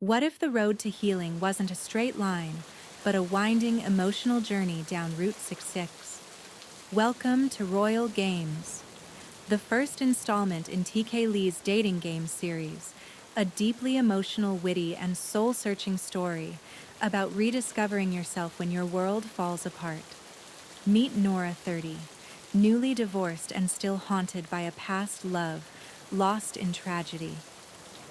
What if the road to healing wasn't a straight line, but a winding emotional journey down Route 66? Welcome to Royal Games, the first installment in KLeigh's dating game series, a deeply emotional, witty, and soul-searching story about rediscovering yourself when your world falls apart. Meet Nora, 30, newly divorced and still haunted by a past love, lost in tragedy.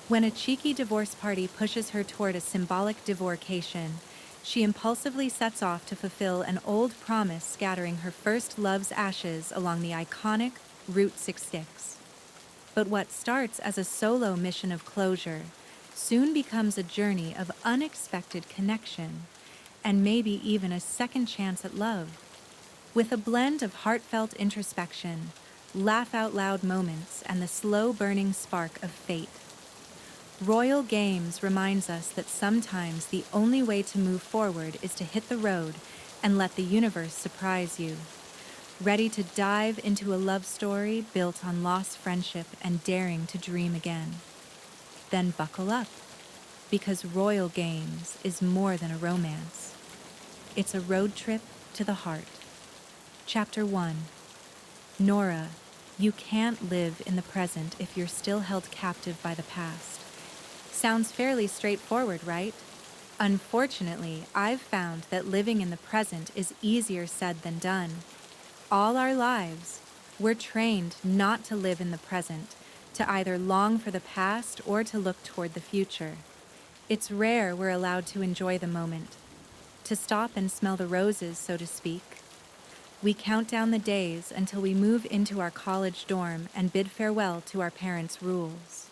When a cheeky divorce party pushes her toward a symbolic divorcation, she impulsively sets off to fulfill an old promise, scattering her first love's ashes along the iconic Route 66. But what starts as a solo mission of closure soon becomes a journey of unexpected connection, and maybe even a second chance at love. With a blend of heartfelt introspection, laugh-out-loud moments, and the slow-burning spark of fate, Royal Games reminds us that sometimes the only way to move forward is to hit the road and let the universe surprise you. Ready to dive into a love story built on lost friendship and daring to dream again? Then buckle up, because Royal Games is more than a romance. It's a road trip to the heart. Chapter 1. Nora, you can't live in the present if you're still held captive by the past. Sounds fairly straightforward, right? Unfortunately, I've found that living in the present is easier said than done. All our lives, we're trained not to live in the present, to either long for the past or to look toward the future. It's rare we're allowed to enjoy the moment, to stop and smell the roses, so to speak. We count down the days until we move into our college dorm and bid farewell to our parents' rules.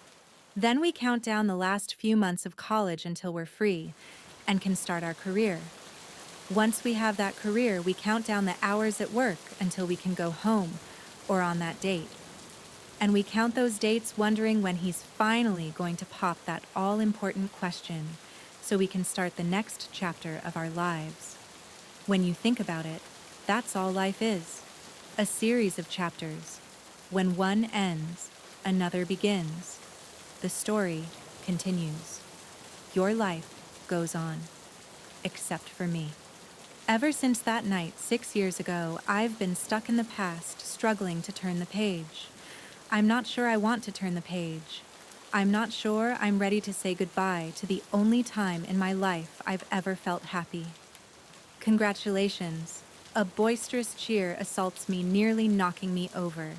Then we count down the last few months of college until we're free and can start our career. Once we have that career, we count down the hours at work until we can go home or on that date. And we count those dates wondering when he's finally going to pop that all-important question so we can start the next chapter of our lives. When you think about it, that's all life is. A series of chapters. When one ends, another begins. The story continues. Your life goes on. Except for me. Ever since that night 6 years ago, I've been stuck in the past, struggling to turn the page. I'm not sure I want to turn the page. I'm not sure I'm ready to say goodbye to the only time in my life I've ever felt happy. Congratulations. A boisterous cheer assaults me, nearly knocking me over.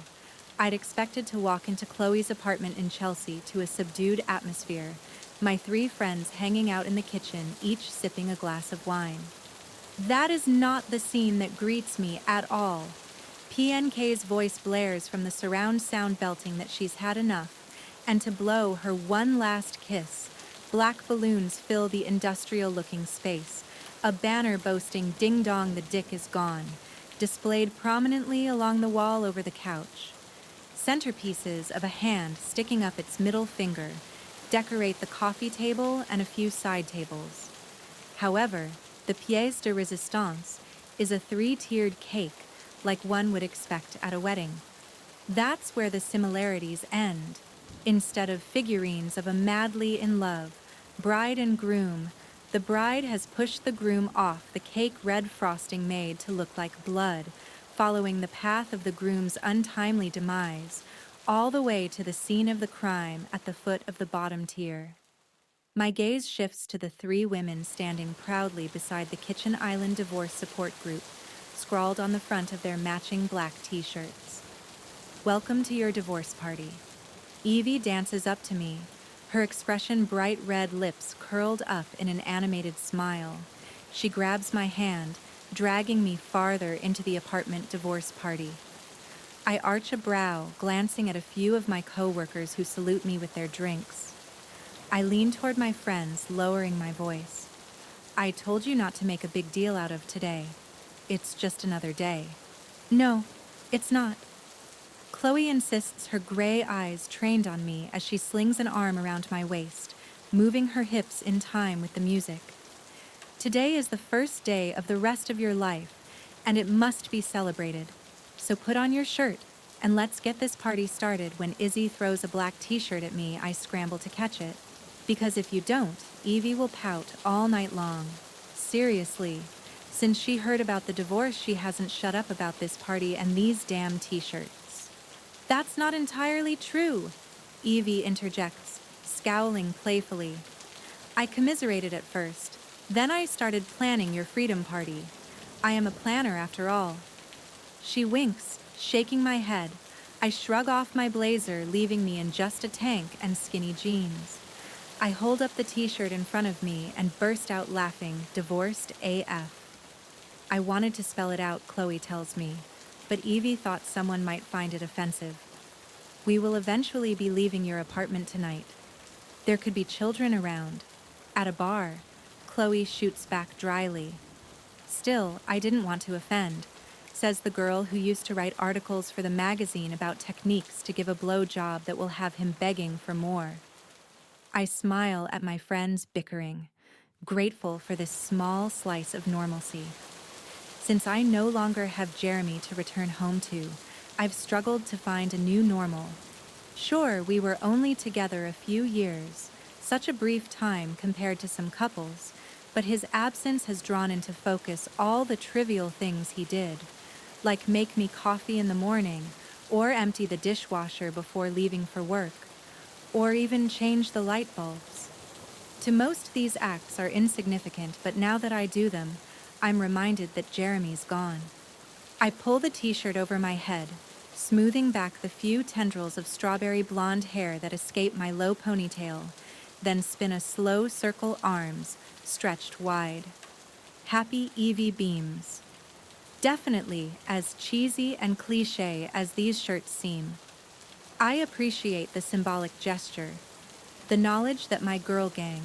I'd expected to walk into Chloe's apartment in Chelsea to a subdued atmosphere, my 3 friends hanging out in the kitchen, each sipping a glass of wine. That is not the scene that greets me at all. PNK's voice blares from the surround sound, belting that she's had enough, and to blow her one last kiss, black balloons fill the industrial-looking space, a banner boasting "Ding Dong, the Dick is Gone," displayed prominently along the wall over the couch. Centerpieces of a hand sticking up its middle finger decorate the coffee table and a few side tables. However, the pièce de résistance is a 3-tiered cake, like one would expect at a wedding. That's where the similarities end. Instead of figurines of a madly in love bride and groom, the bride has pushed the groom off the cake, red frosting made to look like blood, following the path of the groom's untimely demise, all the way to the scene of the crime at the foot of the bottom tier. My gaze shifts to the 3 women standing proudly beside the kitchen island divorce support group, scrawled on the front of their matching black t-shirts. Welcome to your divorce party. Evie dances up to me, her expression bright red, lips curled up in an animated smile. She grabs my hand, dragging me farther into the apartment divorce party. I arch a brow, glancing at a few of my co-workers who salute me with their drinks. I lean toward my friends, lowering my voice. I told you not to make a big deal out of today. It's just another day. No, it's not. Chloe insists, her gray eyes trained on me as she slings an arm around my waist, moving her hips in time with the music. Today is the first day of the rest of your life, and it must be celebrated. So put on your shirt, and let's get this party started. When Izzy throws a black t-shirt at me, I scramble to catch it. Because if you don't, Evie will pout all night long. Seriously, since she heard about the divorce, she hasn't shut up about this party and these damn t-shirts. That's not entirely true, Evie interjects, scowling playfully. I commiserated at first. Then I started planning your freedom party. I am a planner after all. She winks, shaking my head. I shrug off my blazer, leaving me in just a tank and skinny jeans. I hold up the t-shirt in front of me and burst out laughing, divorced AF. I wanted to spell it out, KLeigh tells me, but Evie thought someone might find it offensive. We will eventually be leaving your apartment tonight. There could be children around. At a bar, KLeigh shoots back dryly. Still, I didn't want to offend, says the girl who used to write articles for the magazine about techniques to give a blowjob that will have him begging for more. I smile at my friends bickering, grateful for this small slice of normalcy. Since I no longer have Jeremy to return home to, I've struggled to find a new normal. Sure, we were only together a few years, such a brief time compared to some couples, but his absence has drawn into focus all the trivial things he did, like make me coffee in the morning, or empty the dishwasher before leaving for work, or even change the light bulbs. To most, these acts are insignificant, but now that I do them, I'm reminded that Jeremy's gone. I pull the t-shirt over my head, smoothing back the few tendrils of strawberry blonde hair that escape my low ponytail, then spin a slow circle, arms stretched wide. Happy Evie beams. Definitely as cheesy and cliché as these shirts seem. I appreciate the symbolic gesture, the knowledge that my girl gang,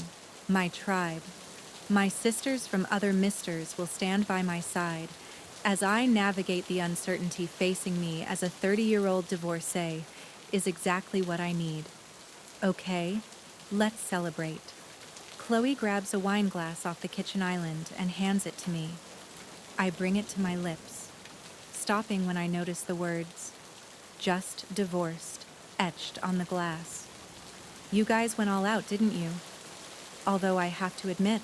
my tribe, my sisters from other misters will stand by my side as I navigate the uncertainty facing me as a 30-year-old divorcee is exactly what I need. Okay, let's celebrate. KLeigh grabs a wine glass off the kitchen island and hands it to me. I bring it to my lips, stopping when I notice the words, "Just divorced," etched on the glass. You guys went all out, didn't you? Although I have to admit,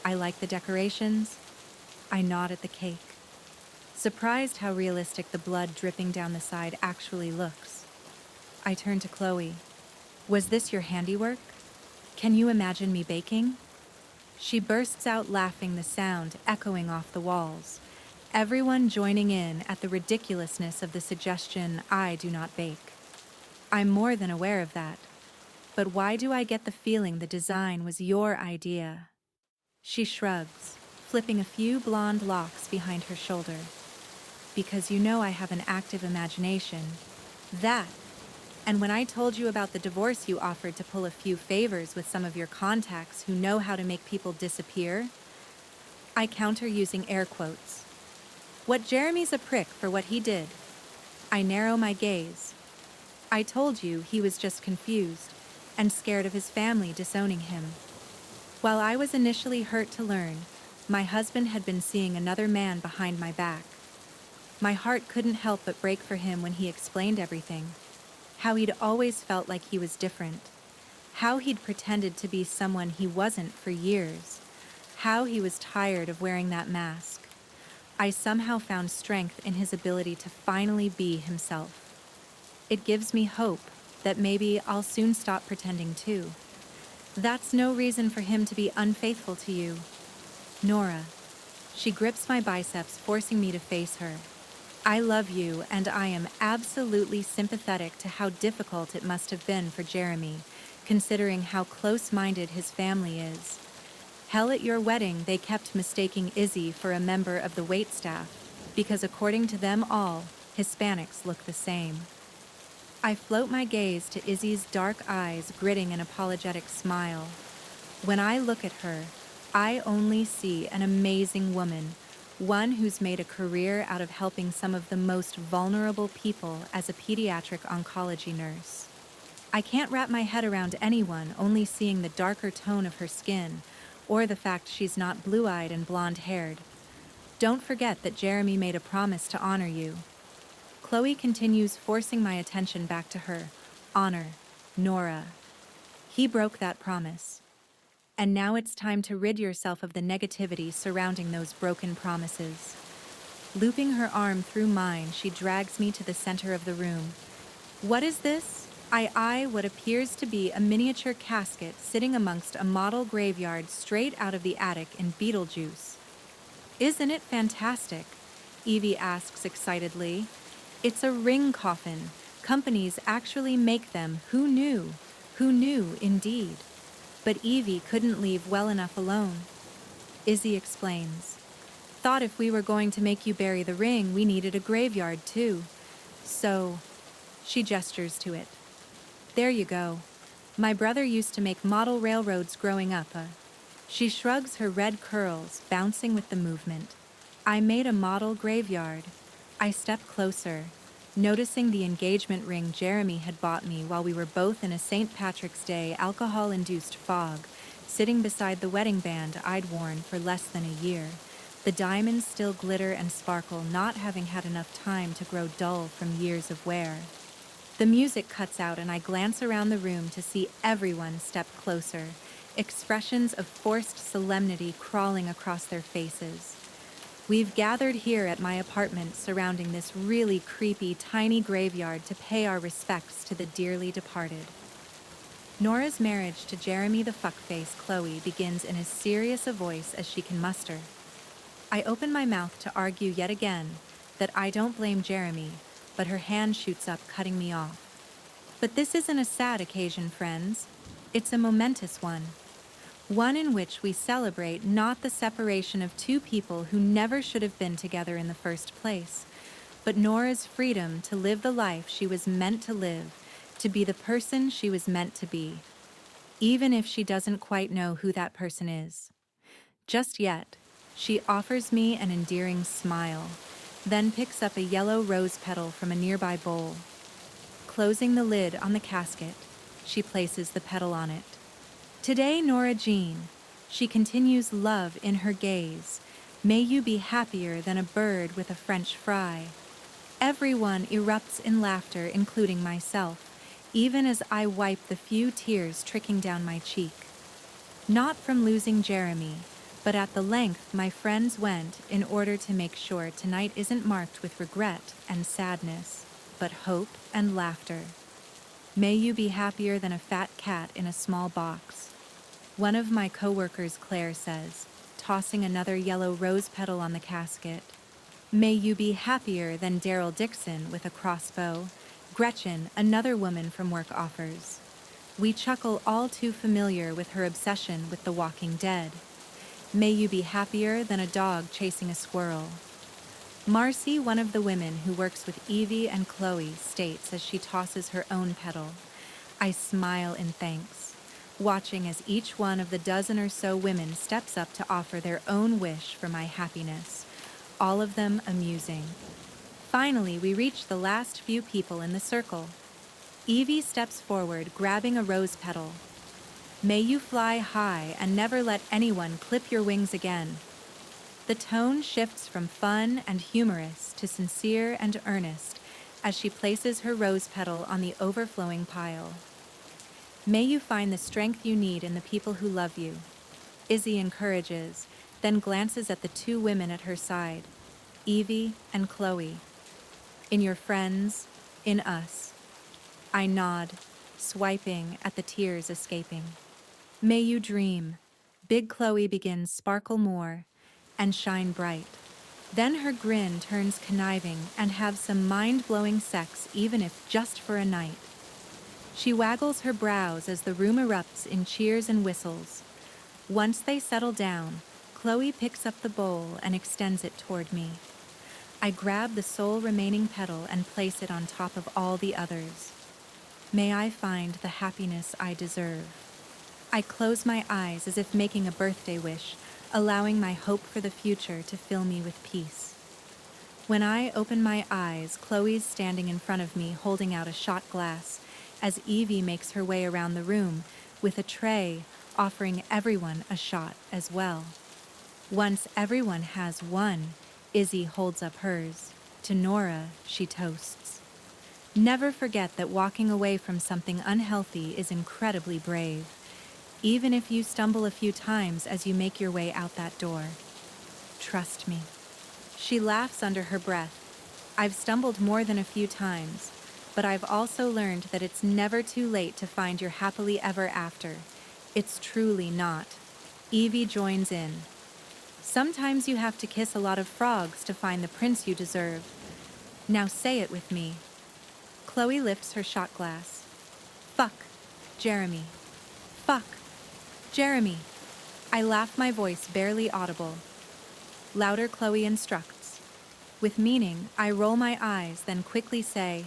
I like the decorations. I nod at the cake, surprised how realistic the blood dripping down the side actually looks. I turn to KLeigh. Was this your handiwork? Can you imagine me baking? She bursts out laughing, the sound echoing off the walls, everyone joining in at the ridiculousness of the suggestion I do not bake. I'm more than aware of that. But why do I get the feeling the design was your idea? She shrugs, flipping a few blonde locks behind her shoulder. Because you know I have an active imagination. That. And when I told you about the divorce, you offered to pull a few favors with some of your contacts who know how to make people disappear. I counter using air quotes. What, Jeremy's a prick for what he did? I narrow my gaze. I told you he was just confused and scared of his family disowning him. While I was initially hurt to learn, my husband had been seeing another man behind my back. My heart couldn't help but break for him when he explained everything. How he'd always felt like he was different. How he'd pretended to be someone he wasn't for years. How he was tired of wearing that mask. I somehow found strength in his ability to finally be himself. It gives me hope that maybe I'll soon stop pretending too. That's no reason for him to be unfaithful to you. Nora. She grips my biceps, forcing me to face her. I love you, and I am absolutely sympathetic to how difficult it must have been for Jeremy, considering how close-minded his family is. Hell, at your wedding, they kept mistaking Izzy for a member of the waitstaff, because according to them all, Hispanics look the same. I float my gaze to Izzy's dark eyes, gritting an apologetic smile. When I look at her, I only see an amazing woman, one who's made a career out of helping some of the most vulnerable people as a pediatric oncology nurse. I can't wrap my head around anyone only seeing the darker tone of her skin, or the fact she's not blue-eyed and blonde-haired. Don't forget that Jeremy made a promise to honor you. KLeigh continues, forcing my attention back to her. Honor. Nora. He broke that promise. And now it's time to rid yourself of the negativity surrounding those broken promises. Looping her arm through mine, she drags me to the center of the room. What is this? I eye what appears to be a miniature casket sitting amongst a model graveyard straight out of the attic in Beetlejuice. Isn't it fantastic? Evie asks excitedly. It's a ring coffin. Companies actually make them. Who knew? Who knew, indeed. But Evie couldn't leave well enough alone. Izzy explains. Thought if we were going to make you bury the ring, we needed a graveyard too. So, she gestures to it. There you go. My brother used to make model railroads growing up. She shrugs her red curls, bouncing with the movement. I made a model graveyard. I step closer, noticing the engagement ring Jeremy had bought me while we were both in a St. Patrick's Day alcohol-induced fog, sitting beside the wedding band I'd worn for less than a year. The diamonds still glitter and sparkle, not having had enough time to grow dull from years of wear. The music cuts out and I glance around the room to see everyone step closer, expressions of forced solemnity crawling across their faces. We've gathered here at my apartment surrounding this really creepy tiny graveyard to pay our respects to the dearly departed. Nora's marriage to Jeremy the fuckface KLeigh begins in as serious a voice as she can muster. I open my mouth to argue yet again that I don't blame Jeremy, but her hand shoots up, cutting me off. But this isn't a sad occasion, friends. It's a momentous one. One in which we celebrate not the separation of two people who never should have been together in the first place, but Nora's freedom to live the life she was meant to live, to be the person she was meant to be, even if she doesn't quite know who that person is. Just yet, she offers me an endearing smile, then picks up a yellow rose petal from a nearby bowl. Closing the lid on the casket, she places the petal on it. Today, Nora Jean, she continues love in her gaze. May you be happier than a bird with a French fry. Everyone erupts in laughter, including myself, even as I wipe the few tears trickling down my cheek. Not from losing Jeremy, but at the length my friends went in order to make sure tonight isn't marked with regret and sadness, but hope and laughter. May you be happier than a fat cat in a small box. One of my co-workers, Claire, says, tossing another yellow rose petal on the casket. May you be happier than Daryl Dixon with a crossbow, Gretchen, another woman from work, offers. We chuckle, all too familiar with her obsession with The Walking Dead. May you be happier than a dog chasing a squirrel. Marcy, one of the women who works with Evie and KLeigh, states as she tosses her own petal. I smile in thanks, watching as each one of the dozen or so women steps up to offer their own wish for my happiness, all of them amusing. Finally, we reach the last few people in the circle. Evie steps forward, grabbing a rose petal. May you fly high and never let anyone clip your wings again. The tone shifts from fun and humorous to sincere and earnest as she places her rose petal on the overflowing pile. May you find the strength you need in the people who love you. Izzy encourages, then glances at the two women at her side, Evie and KLeigh. In your friends, in us. I nod, swiping at the tears escaping. May you dream. Big KLeigh begins sparkle more and shine bright. Then her grin turns conniving and have some mind-blowing sex, even if just for a night. She waggles her brows as the room erupts in cheers and whistles. Once they settle down, KLeigh picks up the bowl and extends it toward me. I grab the sole remaining petal and place it on top of all the others. May I find the happiness I deserve. I close my eyes as if making a birthday wish, allowing my hope for the future to fill me with peace. When I open my eyes, KLeigh's standing in front of me holding out a shot glass as Evie makes her way around the room with a tray offering everyone a shot as well. Once everyone has one, Izzy holds up hers. To Nora, she toasts. Never forget that walking away from something unhealthy is incredibly brave, even if you stumble a few times as you make your way out that door. Trust me. She laughs under her breath. I've stumbled more than a few times, but I've also learned that it's never too late to find your happily ever after. It's truly not. Evie joins in. Sometimes you have to kiss a lot of frogs to find the prince you deserve. Now say it with me. KLeigh lifts her shot glass. Fuck, Jeremy. Fuck, Jeremy. I laugh, my voice barely audible. Louder, KLeigh instructs. With meaning, I roll my eyes, then quickly say,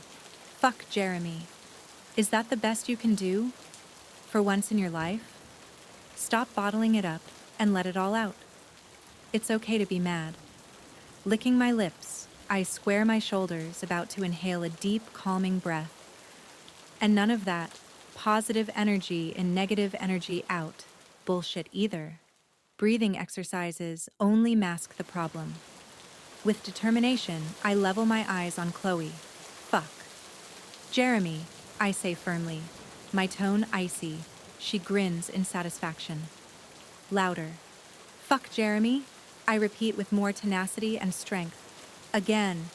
fuck, Jeremy. Is that the best you can do? For once in your life? Stop bottling it up and let it all out. It's okay to be mad. Licking my lips, I square my shoulders, about to inhale a deep, calming breath. And none of that positive energy and negative energy out bullshit either. Breathing exercises only mask the problem. With determination, I level my eyes on KLeigh. Fuck. Jeremy, I say firmly, my tone icy. She grins in satisfaction. Louder. Fuck, Jeremy, I repeat with more tenacity and strength. Again.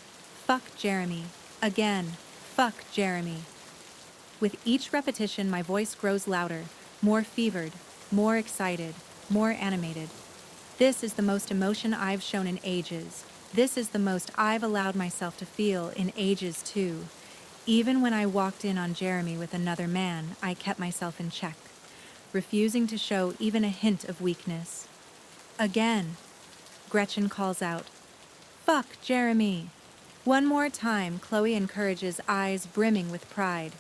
Fuck, Jeremy. Again. Fuck, Jeremy. With each repetition, my voice grows louder, more fevered, more excited, more animated. This is the most emotion I've shown in ages. This is the most I've allowed myself to feel in ages, too. Even when I walked in on Jeremy with another man, I kept myself in check, refusing to show even a hint of weakness. Again, Gretchen calls out, fuck, Jeremy. One more time, KLeigh encourages, eyes brimming with pride.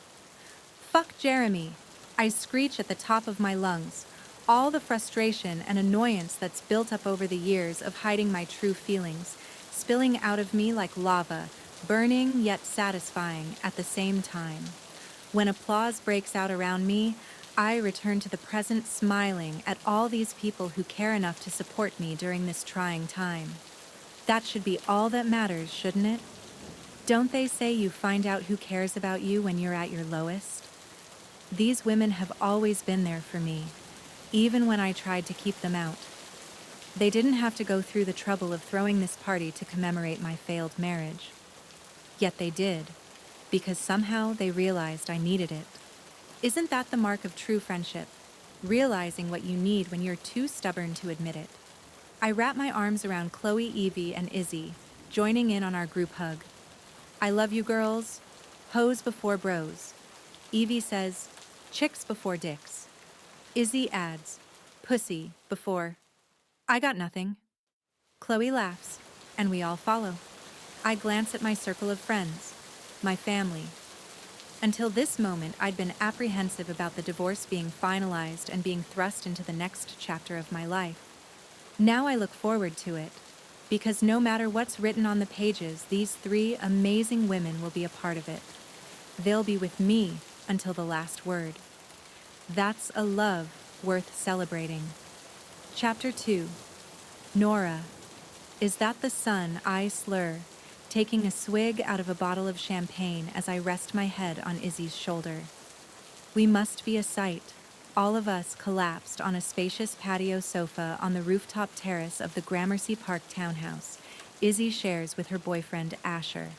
Fuck, Jeremy. I screech at the top of my lungs, all the frustration and annoyance that's built up over the years of hiding my true feelings, spilling out of me like lava, burning yet satisfying at the same time. When applause breaks out around me, I return to the present, smiling at all these people who care enough to support me during this trying time. That should be all that matters, shouldn't it? Don't they say you find out who cares about you when you're at your lowest? These women have always been there for me, even when I tried to keep them out. They didn't have to go through the trouble of throwing this party to commemorate my failed marriage. Yet they did, because somehow they realized I needed it. Isn't that the mark of true friendship? Realizing what you need when you're too stubborn to admit it. I wrap my arms around KLeigh, Evie, and Izzy, joining in on our group hug. I love you, girls. Hoes before bros. Evie says, chicks before dicks. Izzy adds, pussy before. I got nothing. KLeigh laughs, and we all follow. I glance at my circle of friends, my family. Until this moment, I'd been apprehensive about the divorce being finalized and being thrust into the next chapter of my life. Now I look forward to it, because no matter what's written on the pages, these three amazing women will be a part of it. They'll be with me until the last word. That's a love worth celebrating. Chapter 2. Nora. Is that the sun I slur, taking a swig out of a bottle of champagne as I rest my head on Izzy's shoulder. We must be a sight. All of us collapsed on a spacious patio sofa on the rooftop terrace of the Gramercy Park townhouse Izzy shares with her boyfriend Asher.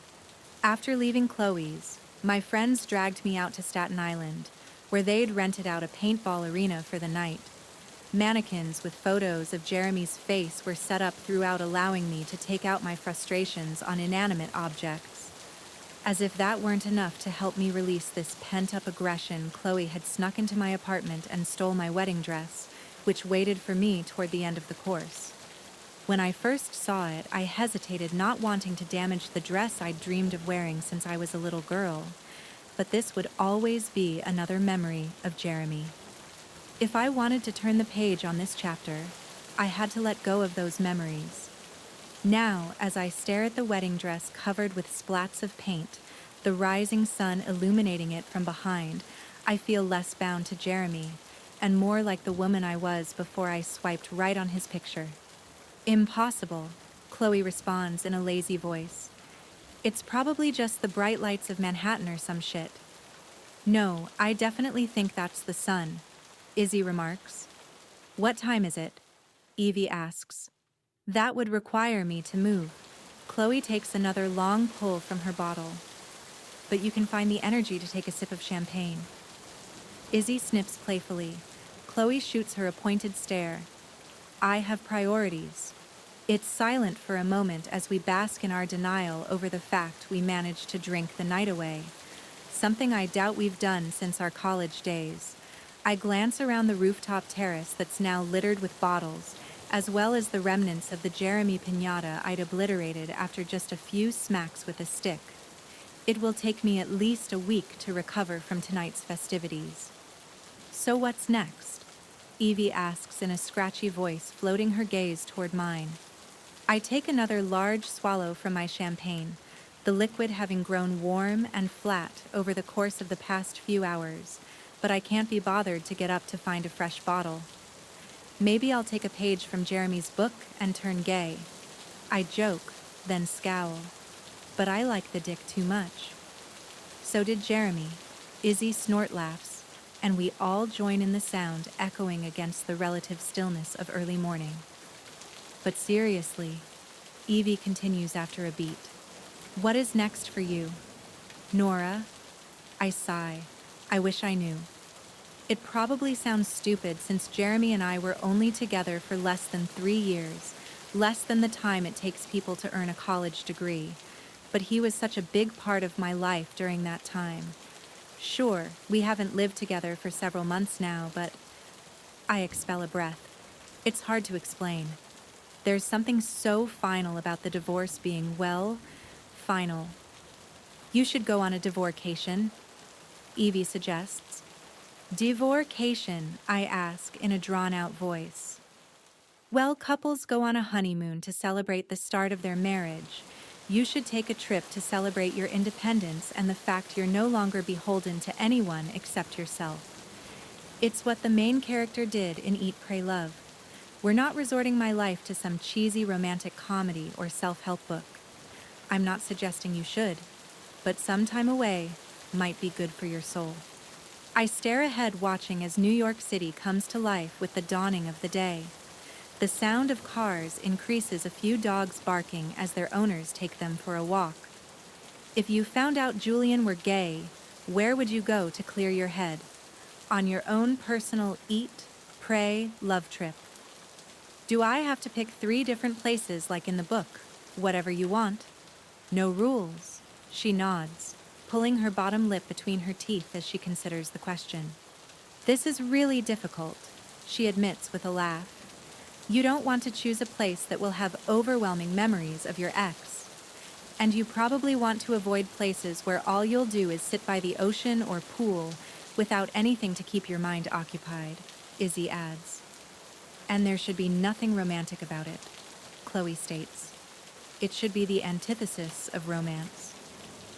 After leaving KLeigh's, my friends dragged me out to Staten Island, where they'd rented out a paintball arena for the night. Mannequins with photos of Jeremy's face were set up throughout, allowing me to take out my frustrations on inanimate objects. As if that weren't enough to help me release this pent-up aggression, KLeigh had snuck into my apartment and stole my wedding dress, which waited for me toward the end of the course. When I first saw it, I hesitated, not wanting to damage the dress I'd dreamed of wearing since I was a little girl. But this would always be another memory of Jeremy. If I wanted to turn the page on this chapter, I had to let go of those memories. Now, as I stare at the wedding dress covered with splats of paint, the rising sun illuminating it from behind, I feel less bound to Jeremy, and more like the woman I was before I swiped right on his picture. Impossible, KLeigh responds in a lazy voice. It's probably just the bright lights of Manhattan or some shit. No, I definitely think that's the sun, Izzy remarks. What time is it? Evie asks. That would require me to move. KLeigh takes another long pull from her bottle. But you can find the energy to take a sip of champagne. Izzy snips playfully. KLeigh shoots her a pointed stare. I have priorities. It's silent for a moment as we bask in our denial over the fact we managed to drink the night away. Something I doubt we've done since our college days. I glance around the rooftop terrace that's now littered with bottles, as well as the remnants of the Jeremy piñata I'd obliterated after just a few smacks with a stick. It will take me at least a week to recover from tonight's festivities. So what's next? Evie asks in a scratchy voice, floating her gaze toward mine. I take another large swallow from my champagne, the liquid having grown warm and flat over the course of the past few hours, but I can't be bothered to get up to find a fresh bottle. Maybe I'll take a page from Jeremy's book and turn gay. I joke, then scowl. But I like the dick too much. So did Jeremy. Izzy snort laughs, and we all join in the sound echoing against the relative stillness of early morning. But seriously, Evie continues after a beat. What is next for you? Nora? I sigh. I wish I knew. It probably sounds stupid since Jeremy and I were only together for less than 3 years, less than the time it takes people to earn a college degree. But he was such a big part of my life during that time. Sure, we haven't lived together for several months now, but I expel a breath. It's hard to explain. There's something so final about the divorce being, well, final. You should go on a divorcation, Evie suggests. Divorcation, I ask in a drawn-out voice. Well, couples go on a honeymoon to celebrate the start of their marriage. You should take a trip to celebrate your independence and the fact you're no longer beholden to anyone except yourself. It's what the main character did in Eat, Pray, Love. We're not resorting my life to some cheesy romantic comedy or self-help book. I'm not suggesting you should, but some time away might be good for your soul. I stare ahead watching as New York City comes to life with the dawning of the day. The sound of cars increases, a few dogs barking as their owners take them for a walk. If you found out Julian were gay, where would you go to clear your head? On your own personal eat, pray, love trip. Do I have to pick 3 different places like in the book? Whatever you want. No rules. She nods, pulling her bottom lip between her teeth as she considers the question. This is really difficult, she admits with a laugh. You don't want to choose a place that will have overwhelming memories of your ex. And you probably want to avoid places where all you'll do is sit by the ocean or pool without anything to keep your mind occupied, Izzy adds. And there should be nothing romantic about it, KLeigh states. It should be the antithesis of romance.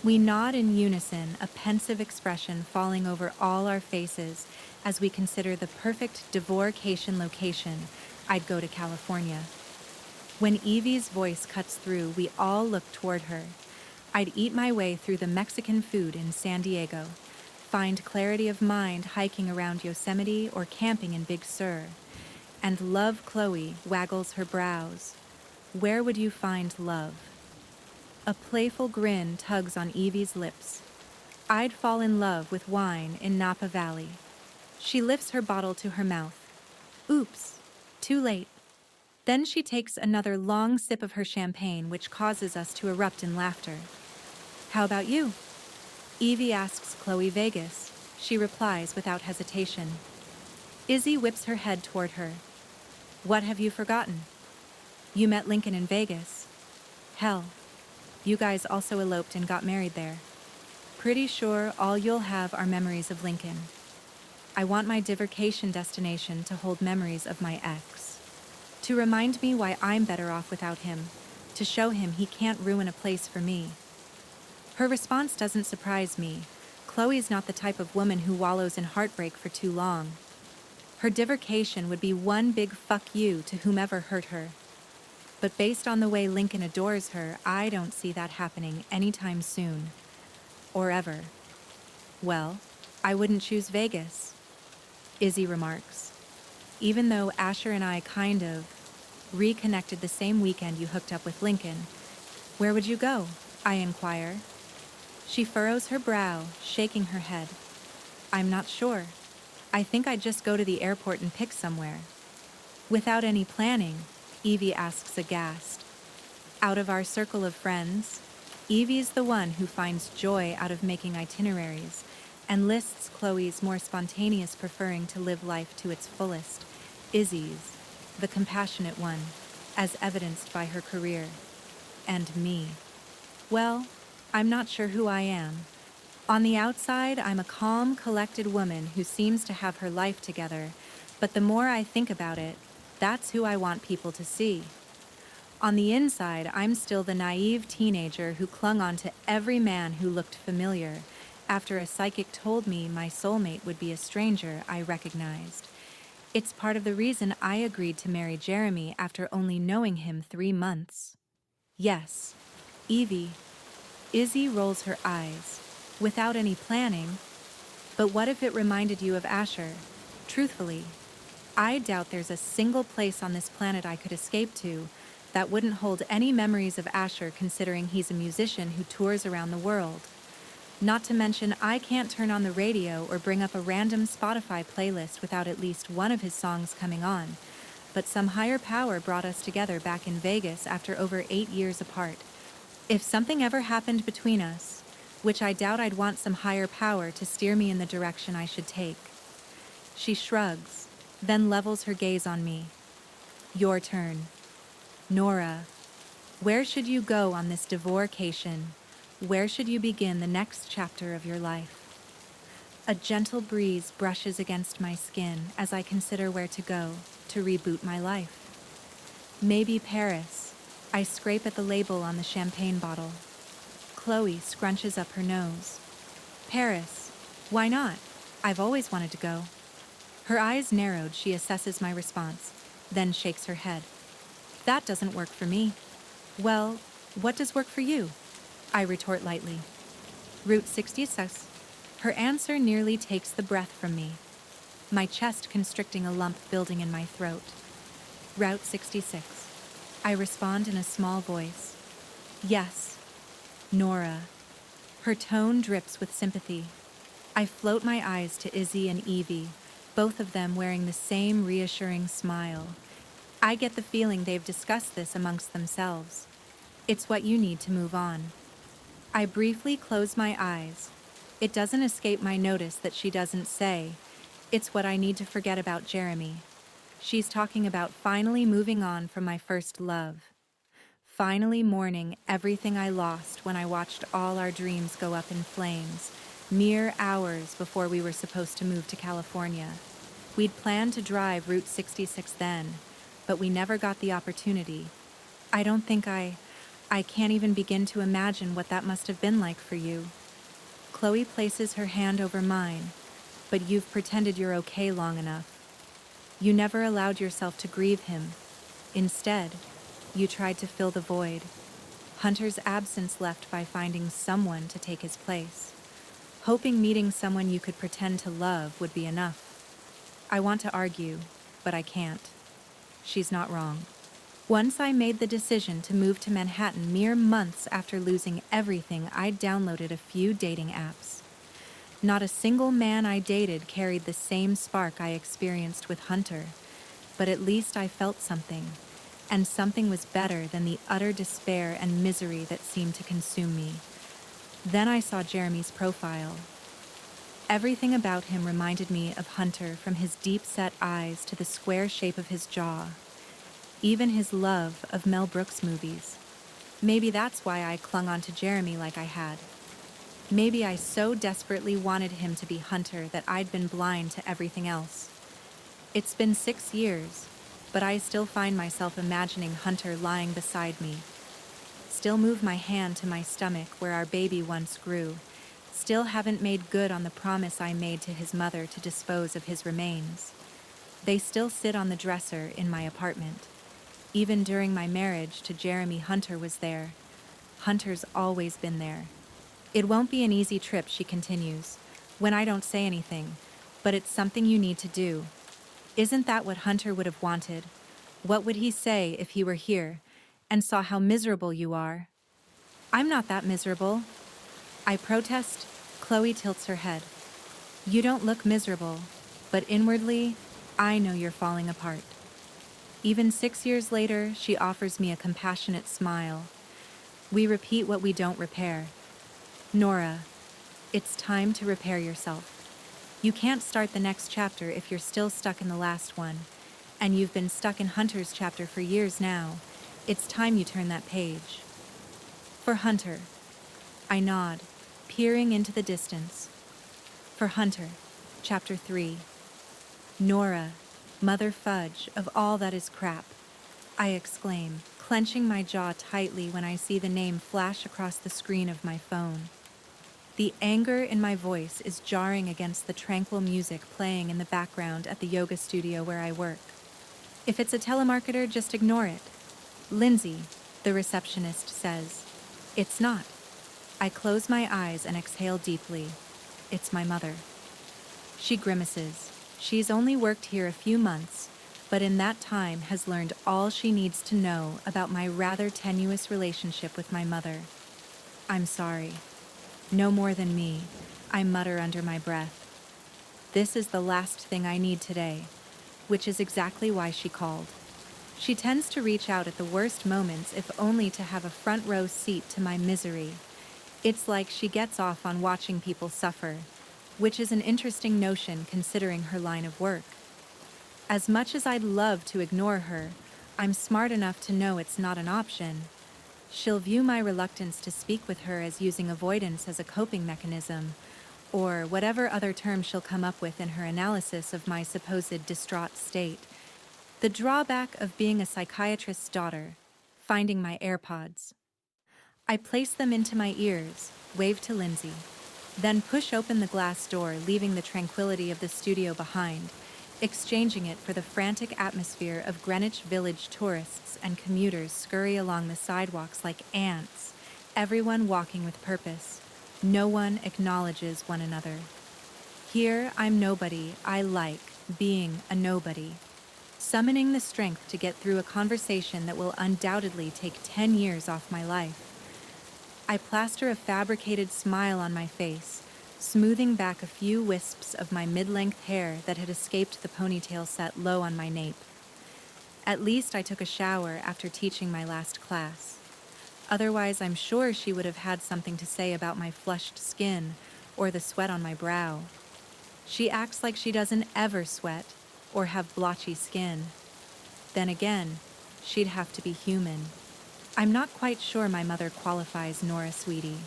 We nod in unison, a pensive expression falling over all our faces as we consider the perfect divorcation location. I'd go to California. When Evie's voice cuts through, we all look toward her. I'd eat my way through the Mexican food in San Diego, find clarity of mind hiking around Yosemite or camping in Big Sur. And love, KLeigh waggles her brows. Where would you find love? A playful grin tugs on Evie's lips. I'd fall in love with wine in Napa Valley. She lifts her bottle to her mouth. Oops, too late. Then she takes another long sip of her champagne, which causes us to erupt in laughter. How about you? Evie asks KLeigh Vegas. She replies without hesitation. Izzy whips her head toward her. What have you forgotten? You met Lincoln in Vegas. Hell, you guys also eloped and got married there. Pretty sure all you'll have are memories of Lincoln. I want my divorcation destination to hold memories of my ex. To remind me why I'm better off without him. To show him he can't ruin a place for me. Her response doesn't surprise me. KLeigh's not the type of woman who wallows in heartbreak for too long. Her divorcation would be one big fuck you to whomever hurt her. But based on the way Lincoln adores her, I don't see that happening anytime soon. Or ever. Well, I wouldn't choose Vegas, Izzy remarks. Even though Asher and I kind of reconnected the same weekend you hooked up with Lincoln, where would you go? I inquire. She furrows her brow, shaking her head. I'm not sure. I think I'd just go to the airport and pick somewhere. Without any planning, Evie asks aghast. Out of our circle of friends, Evie's the one who finds joy out of making itineraries and lists KLeigh's more spontaneous preferring to live life to its fullest. Izzy's, the compassionate one, as evidenced by her career. And me. Well, I'm not sure who I am. On the outside, I'm a calm, collected woman who seems to have her life together, but the more I think about it, that's who I want people to see. On the inside, I'm still the naive teenager who clung on to every man who looked familiar, after a psychic told me my soulmate would be a stranger I recognized. It's part of the reason I agreed to marry Jeremy after only knowing him 3 months. Yes, Evie. Izzy rolls her eyes. Without any planning. But what if it reminded you of Asher? Truthfully, I doubt there's a single place on this planet I could escape to that wouldn't hold any memories of Asher, considering he's a musician who tours around the world. Not to mention, I can't turn on the radio or bring up a random Spotify playlist without at least one of his songs coming on. But some higher power brought us together back in Vegas after over 8 years apart. If something ever happened between us, which I doubt, I'd want some higher power to steer me in the direction I should take. She shrugs, then levels her gaze on me. Your turn. Nora, where should you go on this divorcation? Where should you begin the next chapter of your life? A gentle breeze brushes against my skin as I consider where to go to reboot my life. Maybe Paris. I scrape at the label on the champagne bottle. KLeigh scrunches up her nose. Paris. Why not? I've always wanted to go. Her eyes narrowed, she assesses my response, then shakes her head. That doesn't work for me. Well, what does work for you? I retort lightly. Route 66. Her answer nearly takes the breath from me, my chest constricting, a lump building in my throat. Route 66. I respond in a small voice. Yes. Nora. Her tone drips with sympathy. I float my eyes to Izzy and Evie, both of them wearing the same reassuring smile. I get the feeling they've discussed this amongst themselves. It's what you need to move on. I briefly close my eyes. It doesn't escape my notice that she doesn't say, it's what I need to forget about Jeremy. She's talking about finally moving on from my first love. Finally mourning everything I lost when I watched all our dreams go up in flames, mere hours before we were supposed to move to California. We'd planned to drive Route 66 then, but we never got the opportunity. I don't think I can't even begin to imagine what that must have been like for you. KLeigh places her hand over mine, but you've pretended you're okay long enough. You never allowed yourself to grieve him. Instead, you tried to fill the void. Hunter's absence left by finding someone to take his place, hoping meeting someone you could pretend to love would be enough. I want to argue, but I can't. She's not wrong. Once I made the decision to move to Manhattan mere months after losing everything, I'd downloaded a few dating apps. Not a single man I dated carried the same spark I experienced with Hunter, but at least I felt something, and something was better than the utter despair and misery that seemed to consume me. Then I saw Jeremy's profile. Everything about him reminded me of Hunter, from his deep-set eyes to the square shape of his jaw. Even his love of Mel Brooks movies. Maybe that's why I clung on to Jeremy like I had. Maybe I so desperately wanted him to be Hunter that I'd been blind to everything else. It's been 6 years, but I still find myself imagining Hunter lying beside me. Still move my hand to my stomach where our baby once grew. Still haven't made good on the promise I made to his mother to dispose of his remains. They still sit on the dresser in my apartment. Even during my marriage to Jeremy, Hunter was there. Hunter's always been there. It won't be an easy trip, she continues, when I don't say anything, but it's something you need to do. Isn't that what Hunter would have wanted? What would he say if he were here and saw how miserable you are? I'm not that miserable. I protest. KLeigh tilts her head. You don't look miserable, but inwardly, I know you're falling apart. Even 6 years later, she offers me a compassionate smile. We repeat what we don't repair. Nora, it's time to repair yourself. You can't start the next chapter if you're still stuck in the last one, and you've been stuck in Hunter's chapter for years now. It's time you turn that page. For Hunter, I nod, peering into the distance. For Hunter, Chapter 3. Nora, mother fudge of all that is crap, I exclaim, clenching my jaw tightly when I see the name flash across the screen of my phone. The anger in my voice is jarring against the tranquil music playing in the background at the yoga studio where I work. If it's a telemarketer, just ignore it. Lindsay, the receptionist says. It's not. I close my eyes and exhale deeply. It's my mother. She grimaces. She's only worked here a few months, but in that time has learned all she needs to know about my rather tenuous relationship with my mother. I'm sorry. No more than me, I mutter under my breath. This is the last thing I need today, which is exactly why she called. She tends to reach out at the worst moments, if only to have a front row seat to my misery. It's like she gets off on watching people suffer, which is an interesting notion considering her line of work. As much as I'd love to ignore her, I'm smart enough to know it's not an option. She'll view my reluctance to speak with her as using avoidance as a coping mechanism, or whatever other term she'll come up with in her analysis of my supposed distraught state. The drawback of being a psychiatrist's daughter, finding my AirPods. I place them into my ears, wave to Lindsay, then push open the glass door, leaving the tranquility of the studio behind, exchanging it for the frantic atmosphere of Greenwich Village. Tourists and commuters scurry along the sidewalks like ants, everyone walking with purpose. No one acknowledges one another. Here, I'm nobody. I like being a nobody. Summoning the strength to get through a conversation that will undoubtedly take 10 years off my life. I plaster a fabricated smile on my face, smoothing back a few wisps of my mid-length hair that had escaped the ponytail set low on my nape. At least I took a shower after teaching my last class. Otherwise, I'm sure she would have had something to say about my flushed skin or the sweat on my brow. She acts like she doesn't ever sweat or have blotchy skin. Then again, she'd have to be human. I'm not quite sure my mother qualifies, Nora sweetie.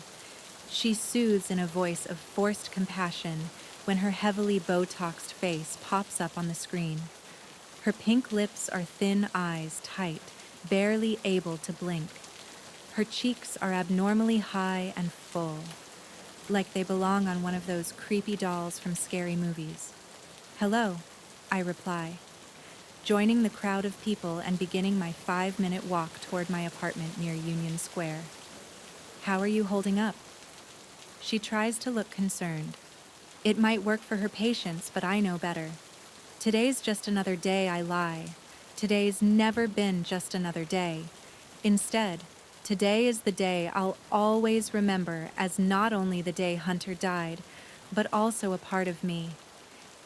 She soothes in a voice of forced compassion when her heavily Botoxed face pops up on the screen. Her pink lips are thin eyes tight, barely able to blink. Her cheeks are abnormally high and full, like they belong on one of those creepy dolls from scary movies. Hello, I reply, joining the crowd of people and beginning my 5-minute walk toward my apartment near Union Square. How are you holding up? She tries to look concerned. It might work for her patients, but I know better. Today's just another day, I lie. Today's never been just another day. Instead, today is the day I'll always remember as not only the day Hunter died, but also a part of me.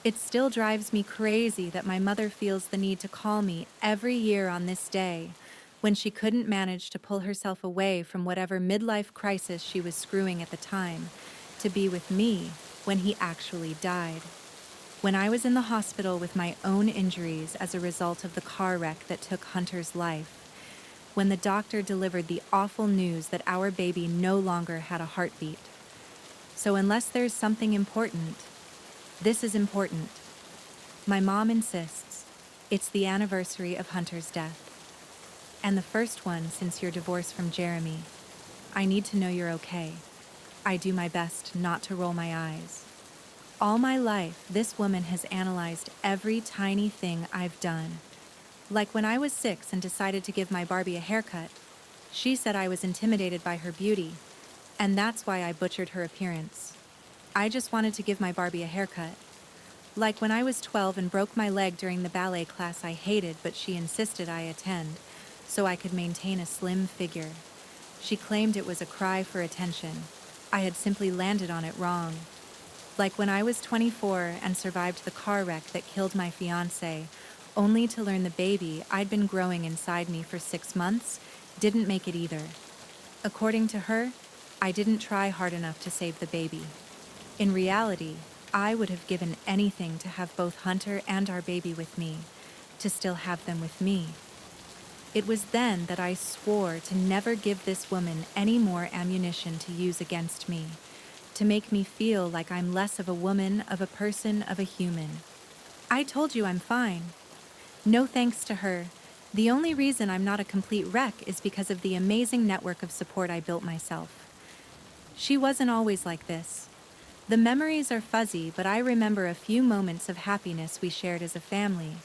It still drives me crazy that my mother feels the need to call me every year on this day, when she couldn't manage to pull herself away from whatever midlife crisis she was screwing at the time, to be with me when he actually died. When I was in the hospital with my own injuries as a result of the car wreck that took Hunter's life, when the doctor delivered the awful news that our baby no longer had a heartbeat. So unless there's something important, this is important. My mom insists. It's the anniversary of Hunter's death. And the first one since your divorce from Jeremy. I need to know you're okay. I do my best not to roll my eyes. All my life, this woman has analyzed every tiny thing I've done. Like when I was 6 and decided to give my Barbie a haircut. She said I was intimidated by her beauty, and that's why I butchered her appearance. I just wanted to give my Barbie a haircut. Like when I was 12 and broke my leg during the ballet class I hated, but she insisted I attend, so I could maintain a slim figure. She claimed it was a cry for attention. I had simply landed on it wrong. Like when I was 24 and survived the car wreck that killed my fiancé, only to learn the baby I'd been growing inside me for 6 months didn't make it either. According to her, I didn't try hard enough to save the baby. In reality, I would have given anything to have both Hunter and our baby with me, to still have them with me. It was then that I swore to never give this woman any more ammunition to use against me, to make me feel like I'm less of a woman, of a person, of a human. I told you I'm fine. No thanks to her. The only reason I'm not a complete wreck is because of the amazing network of support I built myself. She wasn't always like this. The memories are fuzzy, but I remember a few moments of happiness we shared as a family.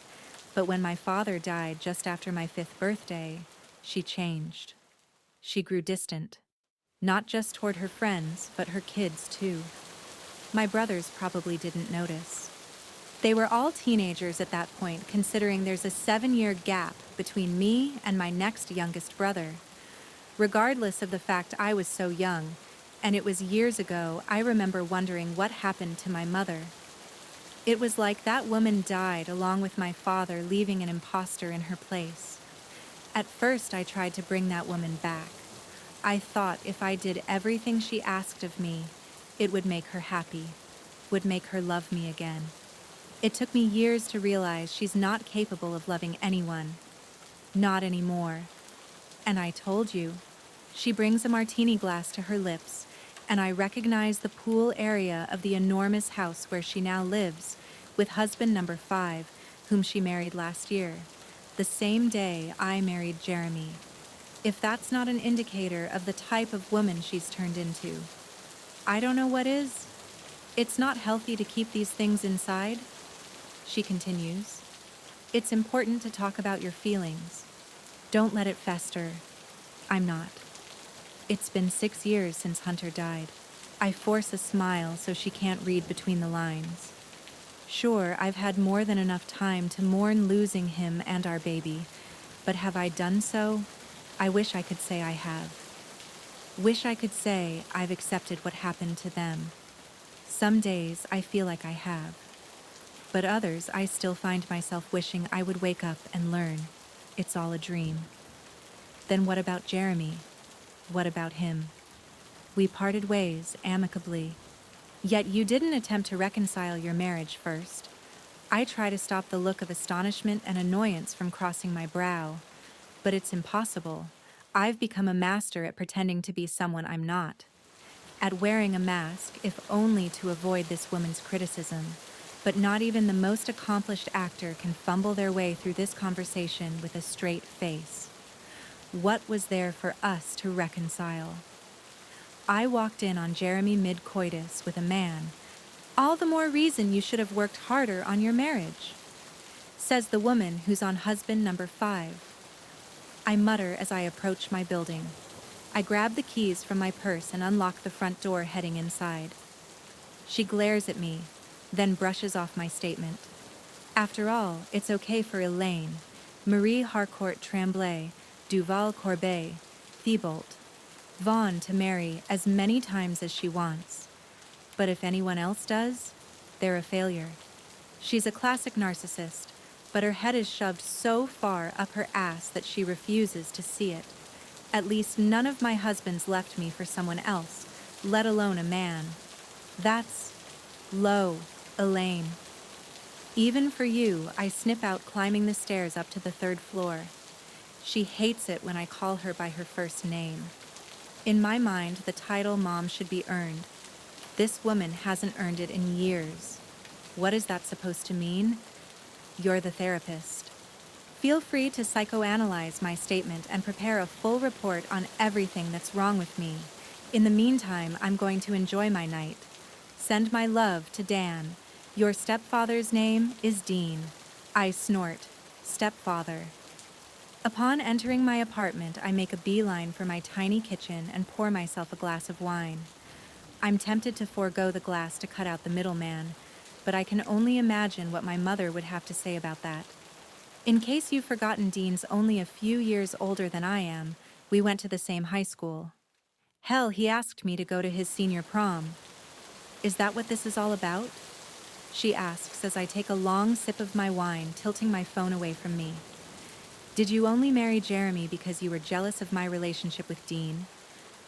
But when my father died just after my 5th birthday, she changed. She grew distant. Not just toward her friends, but her kids too. My brothers probably didn't notice. They were all teenagers at that point, considering there's a 7-year gap between me and my next youngest brother. Regardless of the fact I was so young, and it was years ago, I remember wondering what happened to my mother. It was like that woman died along with my father, leaving an imposter in her place. At first, I tried to bring that woman back. I thought if I did everything she asked of me, it would make her happy, would make her love me again. It took me years to realize she's not capable of loving anyone. Not anymore. And I told you. She brings a martini glass to her lips, and I recognize the pool area of the enormous house where she now lives, with husband number 5, whom she married last year, the same day I married Jeremy. If that's not an indicator of the type of woman she's turned into, I don't know what is. It's not healthy to keep these things inside. She continues. It's important to talk about your feelings. Don't let it fester. I'm not. It's been 6 years since Hunter died. I force a smile so she can't read between the lines. Sure, I've had more than enough time to mourn losing him and our baby, but have I done so? I wish I could say I have. Wish I could say I've accepted what happened to them. Some days I feel like I have. But others I still find myself wishing I would wake up and learn it's all a dream. Then what about Jeremy? What about him? We parted ways amicably. Yet you didn't attempt to reconcile your marriage first. I try to stop the look of astonishment and annoyance from crossing my brow, but it's impossible. I've become a master at pretending to be someone I'm not. At wearing a mask, if only to avoid this woman's criticism. But not even the most accomplished actor can fumble their way through this conversation with a straight face. What was there for us to reconcile? I walked in on Jeremy mid-coitus with a man. All the more reason you should have worked harder on your marriage, says the woman who's on husband number 5. I mutter as I approach my building. I grab the keys from my purse and unlock the front door heading inside. She glares at me, then brushes off my statement. After all, it's okay for Elaine, Marie Harcourt Tremblay, Duval Courbet, Thibault, Vaughn to marry as many times as she wants. But if anyone else does, they're a failure. She's a classic narcissist, but her head is shoved so far up her ass that she refuses to see it. At least none of my husbands left me for someone else, let alone a man. That's low, Elaine. Even for you, I snip out climbing the stairs up to the 3rd floor. She hates it when I call her by her first name. In my mind, the title mom should be earned. This woman hasn't earned it in years. What is that supposed to mean? You're the therapist. Feel free to psychoanalyze my statement and prepare a full report on everything that's wrong with me. In the meantime, I'm going to enjoy my night. Send my love to Dan. Your stepfather's name is Dean. I snort. Stepfather. Upon entering my apartment, I make a beeline for my tiny kitchen and pour myself a glass of wine. I'm tempted to forego the glass to cut out the middleman, but I can only imagine what my mother would have to say about that. In case you've forgotten, Dean's only a few years older than I am. We went to the same high school. Hell, he asked me to go to his senior prom. Is that what this is all about? She asks as I take a long sip of my wine, tilting my phone away from me. Did you only marry Jeremy because you were jealous of my relationship with Dean?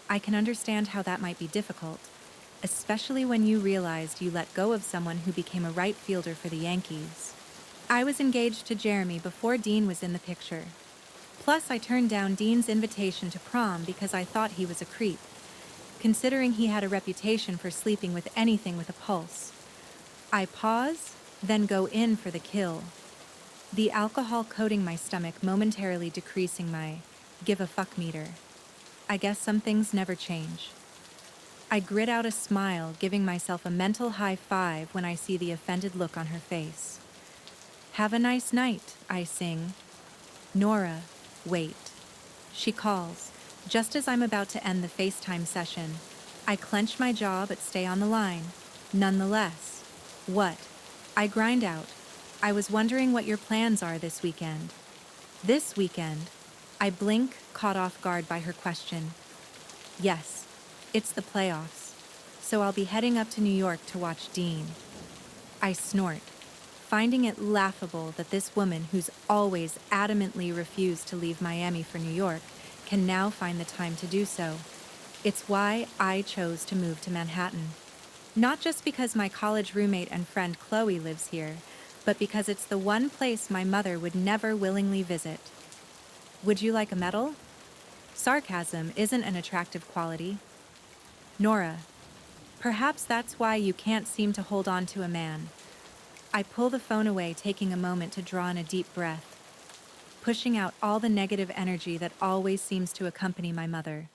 I can understand how that might be difficult, especially when you realized you let go of someone who became a right fielder for the Yankees. I was engaged to Jeremy before Dean was in the picture. Plus, I turned down Dean's invitation to prom because I thought he was a creep, considering he had a reputation for sleeping with anything with a pulse. I pause, then go in for the kill. The alcohol coating my stomach, momentarily decreasing my give a fuck meter. I guess some things never change. I grit out a smile, giving myself a mental high five when I see the offended look on her face. Have a nice night, I sing. Nora, wait. She calls, just as I'm about to end the FaceTime session. I clench my jaw but stay on the line. Nonetheless. What? I grind out. I was wondering what your plans are this weekend. This weekend? I blink, caught off guard by her question. Yes, it's the playoffs, so I'll be heading up to New York to watch Dean. I snort, finding it laughable that this woman who's always adamantly refused to leave Miami for New York can now find the time to do so. It's why I chose to move to Manhattan. Not just because my college roommate and friend KLeigh lives here, but because it's the one place my mother would never willingly visit. Would you like a medal? Sarcasm isn't an attractive quality. Nora, perhaps that's why you can't seem to hold on to a man. I pull the phone away, taking a moment to draw in a deep breath, pushing out all the negative energy that always seems to accompany my mother.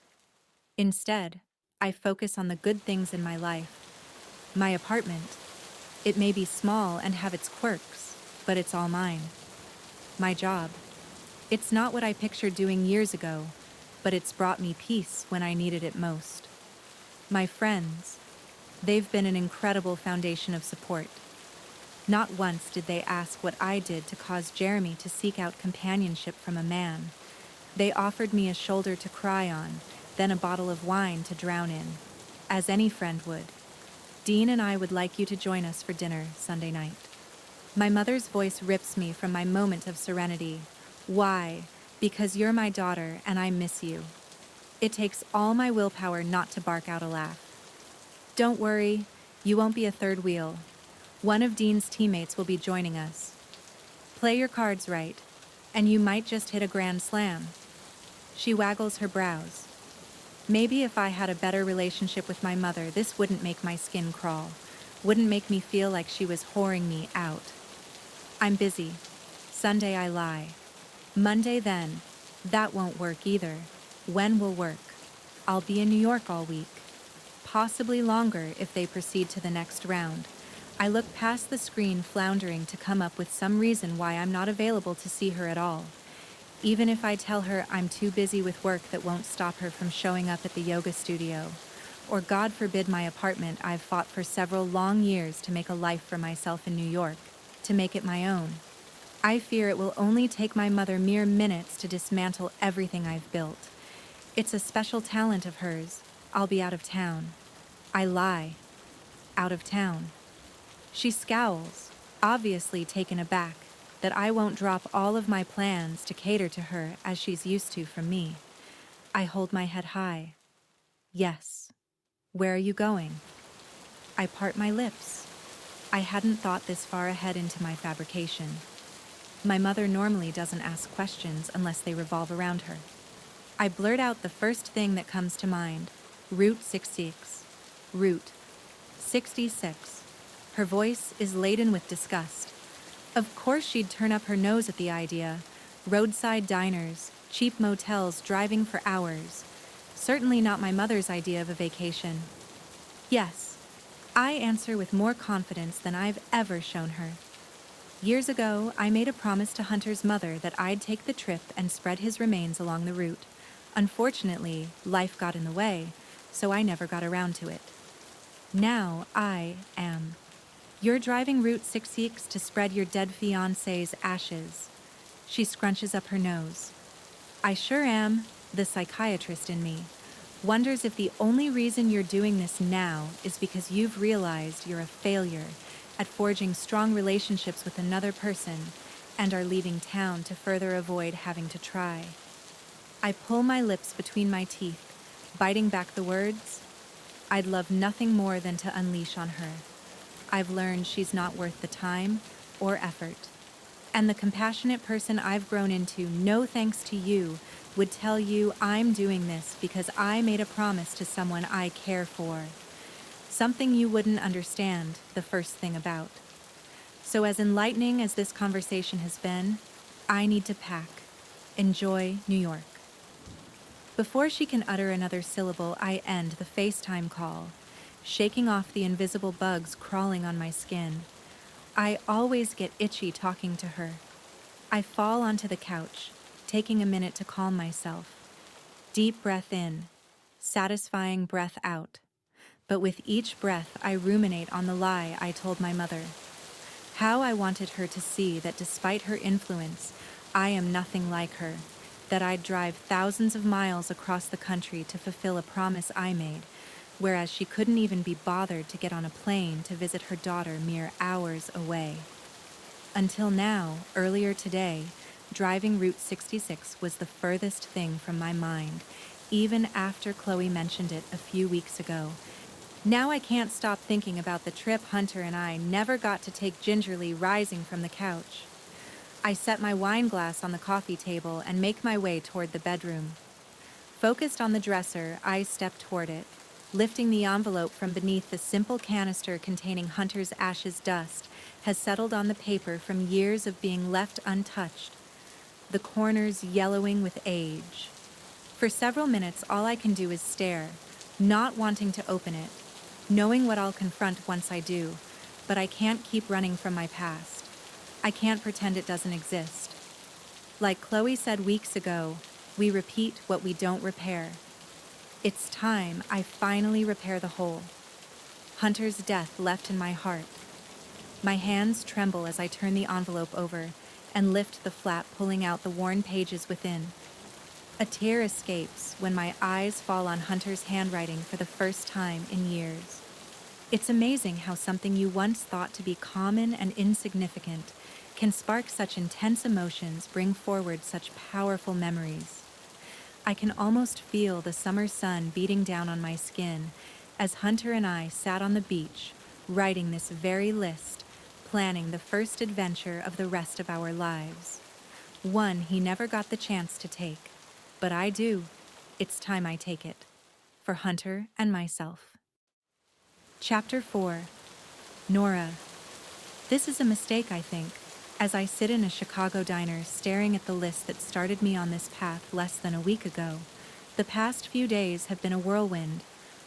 Instead, I focus on the good things in my life. My apartment. It may be small and have its quirks, but it's all mine. My job. It's not what I pictured doing years ago, but it's brought me peace when I needed it most. My friends. They've been an incredible foundation of support. Not once did they ask what I did to cause Jeremy to seek out companionship from a man. They offered me a shoulder to cry on, then a bottle of wine to drown in, as any friend would. Dean and I would like you to join us for dinner Sunday night. My mother's voice rips me from my moment of serenity. Why? Because you're my daughter and I miss you. It takes all my willpower not to bark out a laugh. Don't worry, you won't be a third wheel. One of Dean's teammates will be joining us. Play your cards right, and you might just hit a grand slam. She waggles her brows. Maybe if I had a better relationship with my mother, this wouldn't make my skin crawl, wouldn't make me feel like she was whoring me out. I'm busy. Sunday I lie. Monday then. That won't work either. When will work? I'll be in New York all week. Possibly longer if they proceed to the next round. I look past the screen, floundering to come up with some reason why I'm not available to see her at all. Even if I tell her I'm too busy with work, that won't stop her from showing up at the yoga studio. Or God forbid, my apartment I've fought for several long years to make a life for myself in New York, to make it my own. I fear it will only take my mother mere minutes to dismantle everything I've built. It's a special talent of hers. I'll be out of town. I lie. Out of town. She scowls, obviously taken aback that I won't drop all of my plans to cater to her as she's used to from me. I hold my head high. Yes. Where are you going? I part my lips. I hadn't thought this far ahead into my fabrication. My mother normally doesn't ask questions unless they revolve around her. I blurt out the first thing that comes to mind. Route 66. Route 66. Her voice is laden with disgust. Of course she'd turn up her nose at the idea. Roadside diners, cheap motels, driving for hours. Certainly not my mother's idea of a vacation. Yes, I answer with more confidence than I've ever shown her. Years ago, I made a promise to Hunter's mother that I'd take the trip and spread his remains along the route. Unfortunately, life got in the way, so I never got around to it. Now I am. You're driving Route 66 to spread your dead fiancé's ashes. She scrunches up her nose. I sure am, the psychiatrist in me. Wonders if the only reason you're doing this now is because you've realized you're a failure at forging strong relationships with another person and are leaving town to further avoid having to try. I pull my lips between my teeth, biting back the words. I'd love nothing more than to unleash on her. I've learned she's not worth the time or effort. And the compassionate person I've grown into, no thanks to you, would tell you I'm doing this because I made a promise to someone I care for. Something you wouldn't understand the first thing about. So as enlightening as this conversation has been, I need to pack. Enjoy New York. Before she can utter another syllable, I end the FaceTime call, shaking off the invisible bugs crawling on my skin. I always get itchy talking to her. I fall onto the couch, taking a minute to calm myself. Deep breath in, satisfying breath out. But with each breath, I ruminate on the lie I told my mother. How I wanted her to see that despite her influence, I am nothing like her, that I'd drive thousands of miles across the country to fulfill a promise I made, whereas she couldn't even be bothered to get on a plane to visit her daughter mere hours away. Until now, earlier today, driving Route 66 was the furthest thing from my mind, even after KLeigh mentioned it a few weeks ago. Now I can't stop thinking about the trip Hunter and I never got to take gingerly rising from the couch. I set my wine glass on the coffee table and make my way toward the bedroom. Focused on the dresser, I step toward it, lifting the envelope from beneath the simple canister containing Hunter's ashes. Dust has settled on the paper from years of being left untouched, the corners yellowing with age. For several minutes, all I can do is stare, not wanting to open it, knowing what I'll confront once I do, but I can't keep running from my past. I can't pretend it doesn't exist. Like KLeigh said weeks ago, we repeat what we don't repair. It's time I finally repair the hole. Hunter's death left in my heart. My hands tremble as I turn the envelope over and lift the flap, pulling out the worn pages within. A tear escapes when my eyes fall on Hunter's handwriting for the first time in years. It's amazing how something you once thought to be common and insignificant can spark such intense emotions, bring forward such powerful memories. I can almost feel the summer sun beating down on my skin as Hunter and I sat on the beach, writing this very list, planning the first adventure of the rest of our lives. One he never got the chance to take, but I do. It's time I take it. For Hunter and myself. Chapter 4. Nora. This is a mistake, I think, as I sit in a Chicago diner staring at the list that started me on this path less than a week ago. The past few days have been a whirlwind.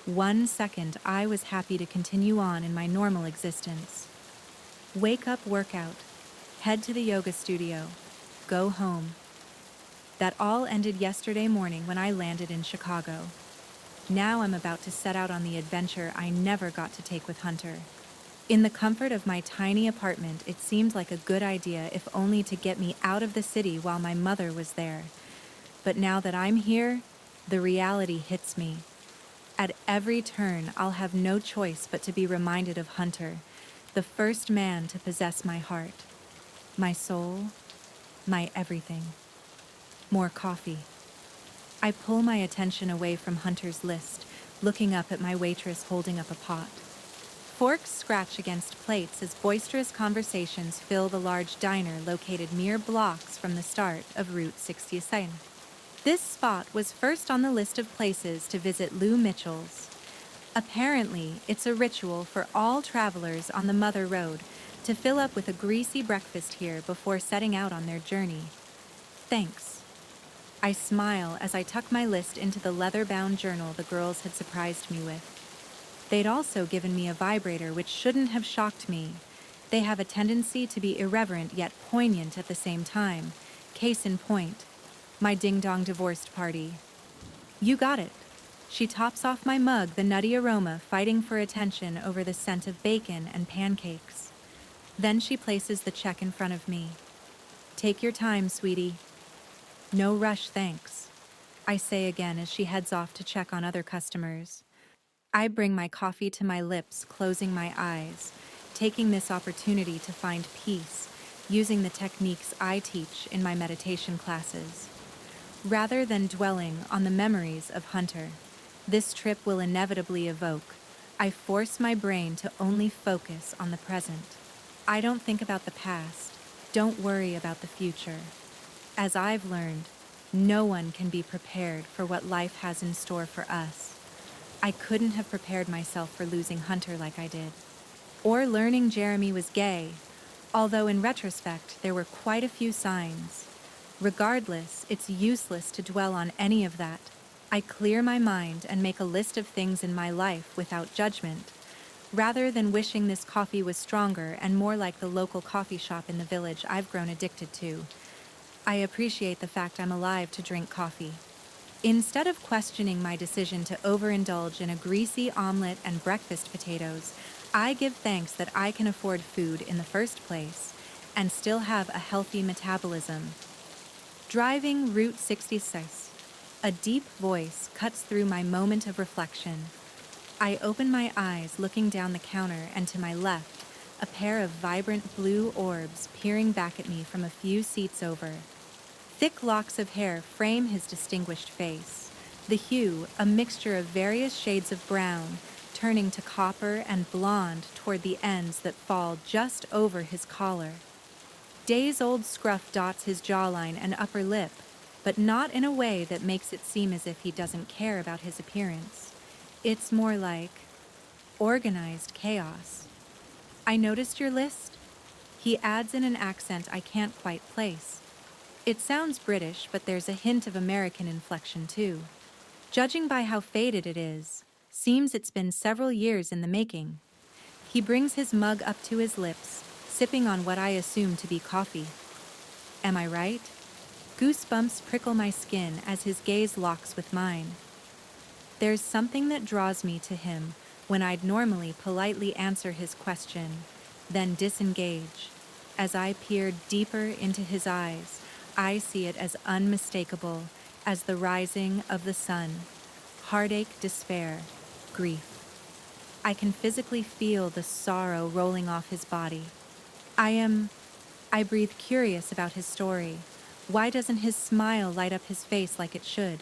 1 second, I was happy to continue on in my normal existence. Wake up, workout, head to the yoga studio, go home. That all ended yesterday morning when I landed in Chicago. Now I'm about to set out on the adventure I never got to take with Hunter. In the comfort of my tiny apartment, it seemed like a good idea, if only to get me out of the city while my mother was there. But now that I'm here, the reality hits me. At every turn, I'll have no choice but to be reminded of Hunter, the first man to possess my heart, my soul, my everything. More coffee. I pull my attention away from Hunter's list, looking up at my waitress holding up a pot. Forks scratch against plates as boisterous conversations fill the large diner located mere blocks from the start of Route 67. This spot was first on the list of places to visit Lou Mitchell's. Apparently, it's a ritual for all travelers on the Mother Road to fill up with a greasy breakfast here before setting out on their journey. Thanks. I smile as I tuck my list into the leather-bound journal the girls had surprised me with. They'd also given me a vibrator, which shouldn't have shocked me. They have a tendency to be irreverent yet poignant at the same time. Case in point, my ding-dong divorced party. You got it. She tops off my mug, the nutty aroma fighting for attention over the scent of bacon and pancakes. Then she places the check in front of me. Take your time, sweetie. No rush, thanks, I say again as she heads off to check on other customers. I bring my coffee to my lips, closing my eyes, taking this opportunity to find peace, using the techniques I teach in my meditation classes. Rather than dwelling on the memories of Hunter this trip will inevitably evoke, I force my brain to only focus on the present. I don't think about the past, don't worry about the future. As I've learned, no one can be prepared for what life has in store for us. I couldn't have prepared myself for losing Hunter like I did, or learning Jeremy was gay, although in retrospect there were quite a few signs. Regardless, it's useless to dwell on any of that. I clear my mind and make a list of things in my life without judgment, rather than wishing this coffee was stronger and more like the local coffee shop in the village I've grown addicted to. I appreciate the fact I'm alive to drink coffee. Instead of questioning my decision to overindulge in a greasy omelet and breakfast potatoes, I give thanks that I can afford food in the first place and still have a healthy metabolism. Driving Route 66. A deep voice cuts through my moment of reflection. I open my eyes, looking down the counter, and to my left, a pair of vibrant blue orbs peering back at me from a few seats over. Thick locks of hair frame his distinguished face, the hue a mixture of various shades of brown, turning to copper and blonde toward the ends that fall just over his collar. Days-old scruff dots his jawline and upper lip, but not in a way that makes it seem as if he doesn't care about his appearance. It's more like organized chaos. I noticed your list, he adds in an accent I can't quite place. It sounds British, but there's a hint of American inflection too. Judging by how faded it is, seems it's been several years in the making. He brings his mug up to his lips, sipping on what I assume to be coffee. Am I right? Goosebumps prickle my skin as his gaze locks with mine. There's something that draws me to him when I'd normally politely answer his question, then disengage. As I peer deeper into his eyes, I see it as unmistakable as the rising of the sun. Heartache, despair, grief. I can physically feel the sorrow rolling off his body. I breathe, curious about his story. Why doesn't his smile light up his face like it should?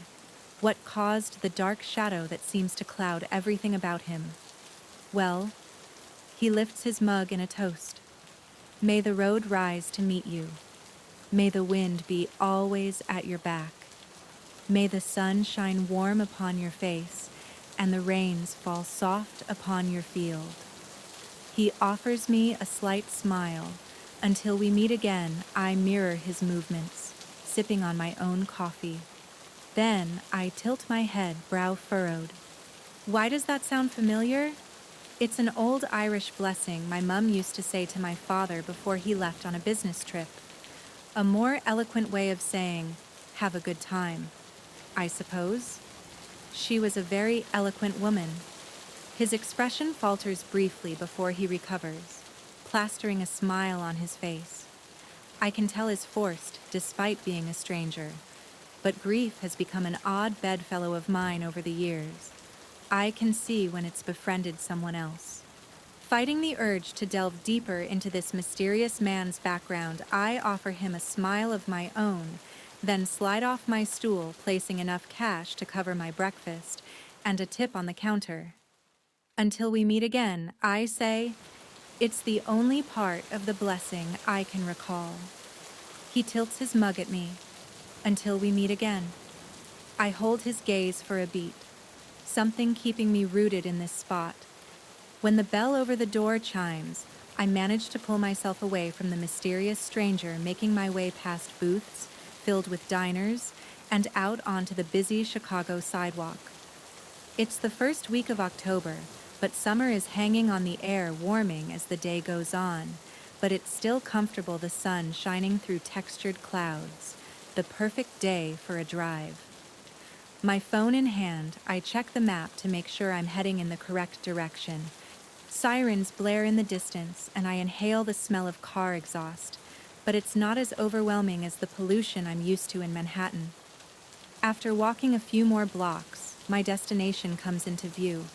What caused the dark shadow that seems to cloud everything about him? Well, he lifts his mug in a toast. May the road rise to meet you. May the wind be always at your back. May the sun shine warm upon your face and the rains fall soft upon your field. He offers me a slight smile. Until we meet again, I mirror his movements, sipping on my own coffee. Then I tilt my head, brow furrowed. Why does that sound familiar? It's an old Irish blessing my mum used to say to my father before he left on a business trip. A more eloquent way of saying, have a good time, I suppose. She was a very eloquent woman. His expression falters briefly before he recovers, plastering a smile on his face. I can tell is forced, despite being a stranger. But grief has become an odd bedfellow of mine over the years. I can see when it's befriended someone else. Fighting the urge to delve deeper into this mysterious man's background, I offer him a smile of my own, then slide off my stool, placing enough cash to cover my breakfast and a tip on the counter. Until we meet again, I say, it's the only part of the blessing I can recall. He tilts his mug at me. Until we meet again. I hold his gaze for a beat, something keeping me rooted in this spot. When the bell over the door chimes, I manage to pull myself away from the mysterious stranger, making my way past booths filled with diners and out onto the busy Chicago sidewalk. It's the first week of October, but summer is hanging on the air, warming as the day goes on. but it's still comfortable, the sun shining through textured clouds, the perfect day for a drive. My phone in hand, I check the map to make sure I'm heading in the correct direction. Sirens blare in the distance, and I inhale the smell of car exhaust, but it's not as overwhelming as the pollution I'm used to in Manhattan. After walking a few more blocks, my destination comes into view.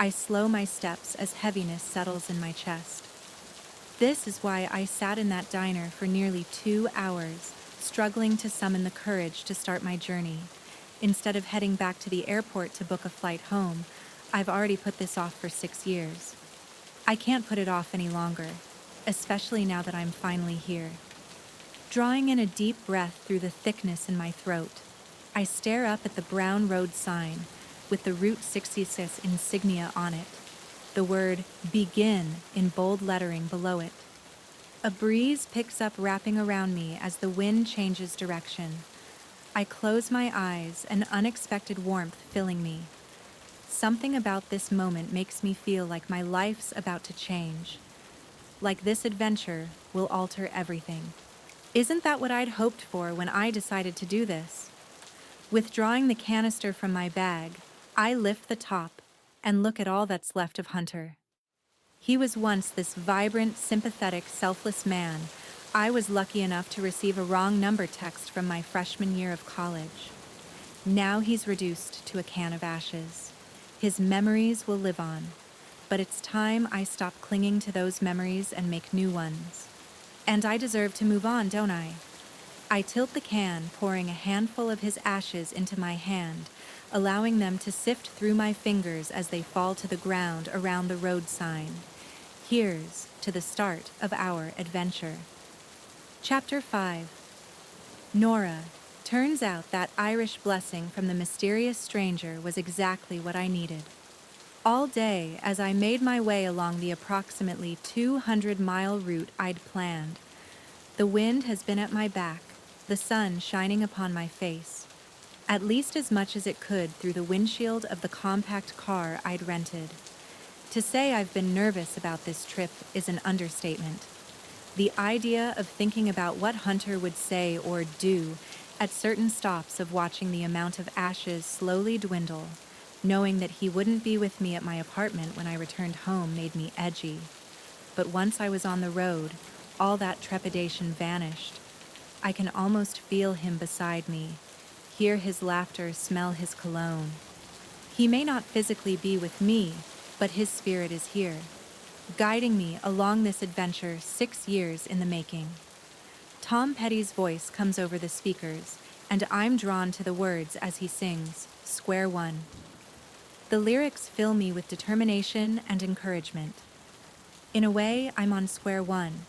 I slow my steps as heaviness settles in my chest. This is why I sat in that diner for nearly 2 hours, struggling to summon the courage to start my journey. Instead of heading back to the airport to book a flight home, I've already put this off for 6 years. I can't put it off any longer, especially now that I'm finally here. Drawing in a deep breath through the thickness in my throat, I stare up at the brown road sign with the Route 66 insignia on it, the word "Begin" in bold lettering below it. A breeze picks up wrapping around me as the wind changes direction. I close my eyes, an unexpected warmth filling me. Something about this moment makes me feel like my life's about to change. Like this adventure will alter everything. Isn't that what I'd hoped for when I decided to do this? Withdrawing the canister from my bag, I lift the top and look at all that's left of Hunter. He was once this vibrant, sympathetic, selfless man. I was lucky enough to receive a wrong number text from my freshman year of college. Now he's reduced to a can of ashes. His memories will live on, but it's time I stop clinging to those memories and make new ones. And I deserve to move on, don't I? I tilt the can, pouring a handful of his ashes into my hand, allowing them to sift through my fingers as they fall to the ground around the road sign. Here's to the start of our adventure. Chapter 5. Nora. Turns out that Irish blessing from the mysterious stranger was exactly what I needed. All day, as I made my way along the approximately 200-mile route I'd planned, the wind has been at my back, the sun shining upon my face, at least as much as it could through the windshield of the compact car I'd rented. To say I've been nervous about this trip is an understatement. The idea of thinking about what Hunter would say or do at certain stops, of watching the amount of ashes slowly dwindle, knowing that he wouldn't be with me at my apartment when I returned home, made me edgy. But once I was on the road, all that trepidation vanished. I can almost feel him beside me, hear his laughter, smell his cologne. He may not physically be with me, but his spirit is here, guiding me along this adventure 6 years in the making. Tom Petty's voice comes over the speakers, and I'm drawn to the words as he sings, "Square One." The lyrics fill me with determination and encouragement. In a way, I'm on square one.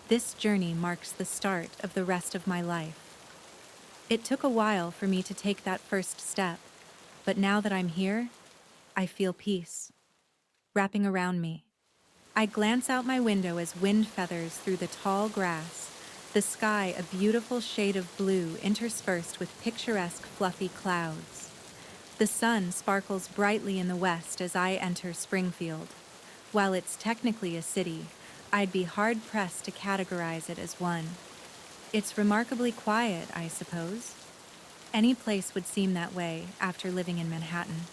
This journey marks the start of the rest of my life. It took a while for me to take that first step, but now that I'm here, I feel peace wrapping around me. I glance out my window as wind feathers through the tall grass, the sky a beautiful shade of blue interspersed with picturesque fluffy clouds. The sun sparkles brightly in the west as I enter Springfield. While it's technically a city, I'd be hard-pressed to categorize it as one. It's remarkably quiet, I suppose. Any place would seem that way after living in Manhattan.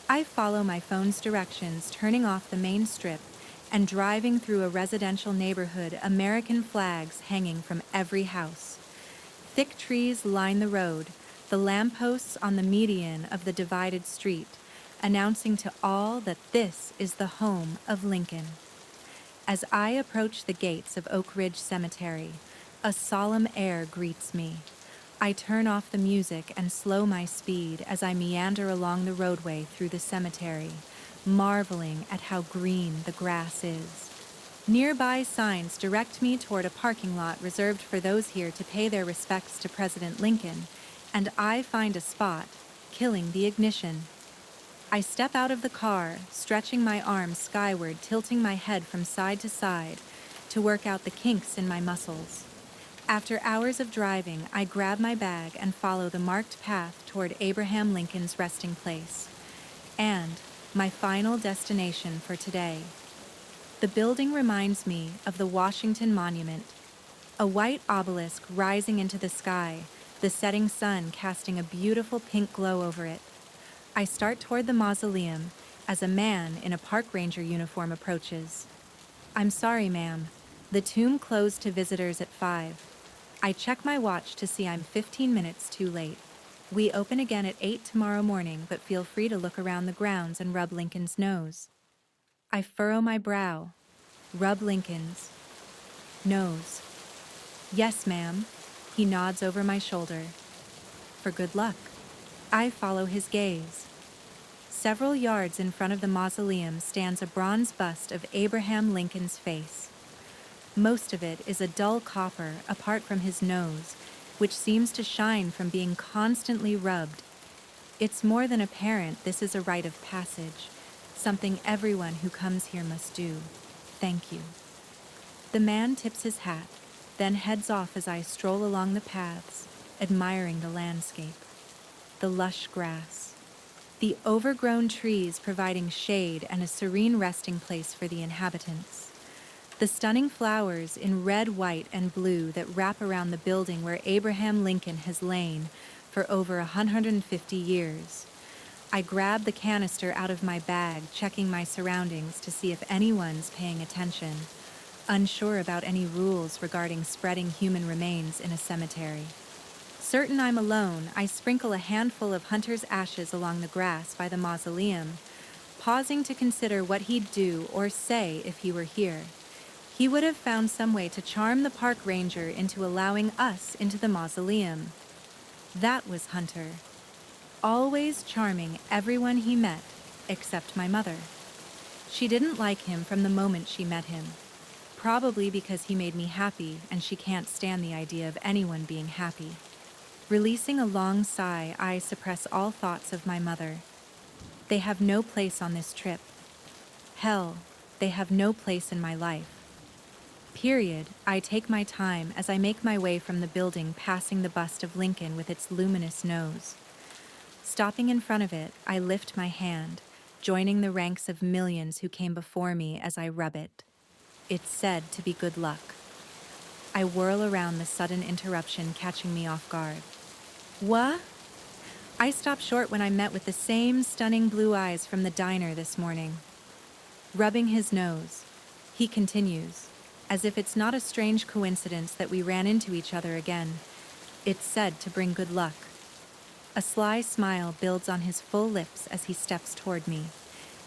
I follow my phone's directions, turning off the main strip and driving through a residential neighborhood, American flags hanging from every house. Thick trees line the road, the lampposts on the median of the divided street, announcing to all that this is the home of Lincoln. As I approach the gates of Oak Ridge Cemetery, a solemn air greets me. I turn off the music and slow my speed as I meander along the roadway through the cemetery, marveling at how green the grass is. Nearby signs direct me toward a parking lot reserved for those here to pay their respects to President Lincoln, and I find a spot, killing the ignition. I step out of the car, stretching my arms skyward, tilting my head from side to side to work out the kinks in my muscles. After hours of driving, I grab my bag and follow the marked path toward Abraham Lincoln's resting place, and my final destination for today. The building reminds me of the Washington Monument, a white obelisk rising into the sky, the setting sun casting a beautiful pink glow over it. I start toward the mausoleum as a man in a park ranger uniform approaches. "I'm sorry, ma'am. The tomb closed to visitors at 5. I check my watch to see I'm 15 minutes too late. We open again at 8 tomorrow morning, but feel free to look around the grounds and rub Lincoln's nose." I furrow my brow, rub Lincoln's nose. "Yes, ma'am." He nods over my shoulder. "For good luck." I follow his gaze. Several yards in front of the mausoleum stands a bronze bust of Abraham Lincoln's face. Most of it is a dull copper apart from his nose, which seems to shine from being constantly rubbed. It's more than apparent this is a rite of passage, something everyone who comes here must do. Thank you. The man tips his hat, then heads off as I stroll along the paths, admiring the landscape. The lush grass, the overgrown trees providing shade and a serene resting place for the inhabitants. The stunning flowers in red, white, and blue that wrap around the building where Abraham Lincoln has lain for over 150 years. I grab the canister out of my bag, checking my surroundings to see if anyone's paying attention, unsure about any rules regarding spreading human remains in a cemetery. Certain I'm alone, I sprinkle a handful of hunter's ashes along the grass by the mausoleum, pausing to consider what he'd do or say if he were here. He would have found some way to charm the park ranger into allowing us into the mausoleum. That was Hunter. Always charming everyone he met, except my mother. She didn't like him from the moment she met him, probably because he made me happy and she can't stand the idea of anyone being happy. Releasing a long sigh, I suppress all thoughts of my mother. They have no place on this trip. Hell, they have no place in my life. Period. I take my time as I make my way from the building, passing the bust of Lincoln with its luminous nose. Stopping in front of it, I lift my hand, joining the ranks of millions who came before me as I rub it. It's said to be good luck. I whirl around the sudden interruption, catching me off guard. "What?" I stop short when I'm met with the same stunning blue eyes from the diner this morning. Rubbing his nose, he continues, as if it's not a strange coincidence that we ran into each other again. "It's said to bring good luck." A sly smile builds on his full lips as he steps toward me,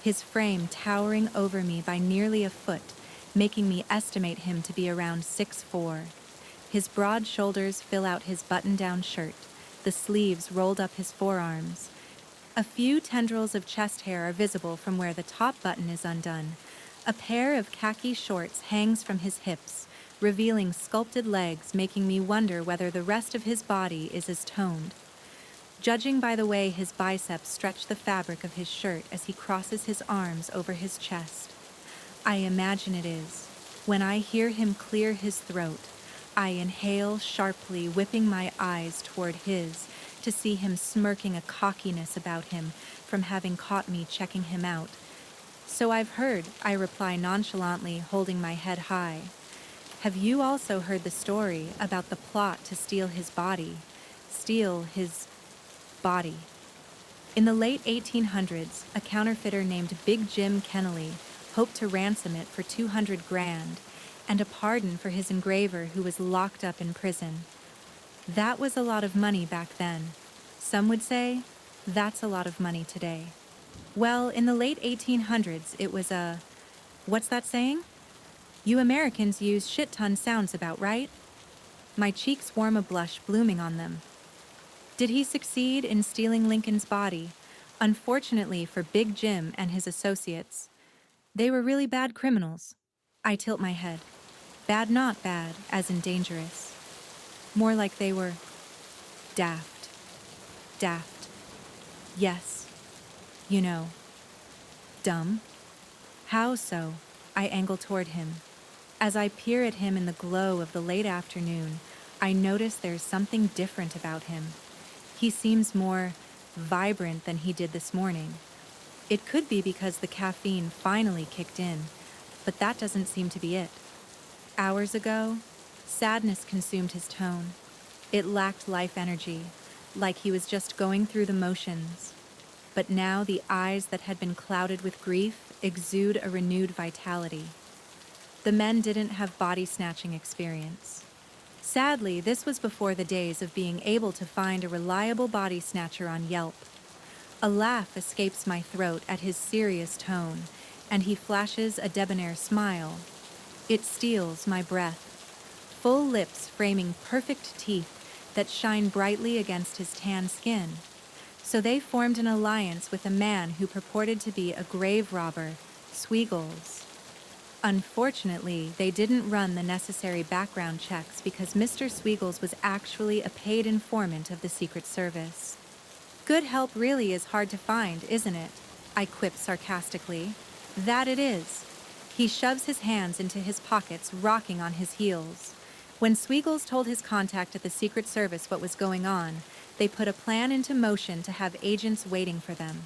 his frame towering over me by nearly a foot, making me estimate him to be around 6'4". His broad shoulders fill out his button-down shirt, the sleeves rolled up his forearms. A few tendrils of chest hair are visible from where the top button is undone. A pair of khaki shorts hangs from his hips, revealing sculpted legs, making me wonder whether the rest of his body is as toned. Judging by the way his biceps stretch the fabric of his shirt as he crosses his arms over his chest. I imagine it is. When I hear him clear his throat, I inhale sharply, whipping my eyes toward his to see him smirking a cockiness about him from having caught me checking him out. "So I've heard," I reply nonchalantly, holding my head high. "Have you also heard the story about the plot to steal his body? Steal his body." In the late 1800s, a counterfeiter named Big Jim Kennelly hoped to ransom it for $200,000 and a pardon for his engraver who was locked up in prison. That was a lot of money back then. Some would say that's a lot of money today. Well, in the late 1800s, it was what's that saying? You Americans use shit-ton sounds about, right? My cheeks warm, a blush blooming on them. Did he succeed in stealing Lincoln's body? Unfortunately for Big Jim and his associates, they were really bad criminals. I tilt my head. Bad, not bad, as in dangerous. More like they were daft. Daft. Yes. You know. Dumb. How so? I angle toward him. As I peer at him in the glow of the late afternoon, I notice there's something different about him. He seems more vibrant than he did this morning. It could be because the caffeine finally kicked in, but that doesn't seem to be it. Hours ago, sadness consumed his tone. It lacked life energy, like he was just going through the motions. But now the eyes that had been clouded with grief exude a renewed vitality. The men didn't have body-snatching experience. Sadly, this was before the days of being able to find a reliable body snatcher on Yelp. A laugh escapes my throat at his serious tone, and he flashes a debonair smile. It steals my breath. Full lips framing perfect teeth that shine brightly against his tan skin. So they formed an alliance with a man who purported to be a grave robber, Sweigels. Unfortunately, they didn't run the necessary background checks because Mr. Sweigels was actually a paid informant of the Secret Service. Good help really is hard to find, isn't it? I quip sarcastically. That it is. He shoves his hands into his pockets, rocking on his heels. When Sweigels told his contact at the Secret Service what was going on, they put a plan into motion to have agents waiting for them.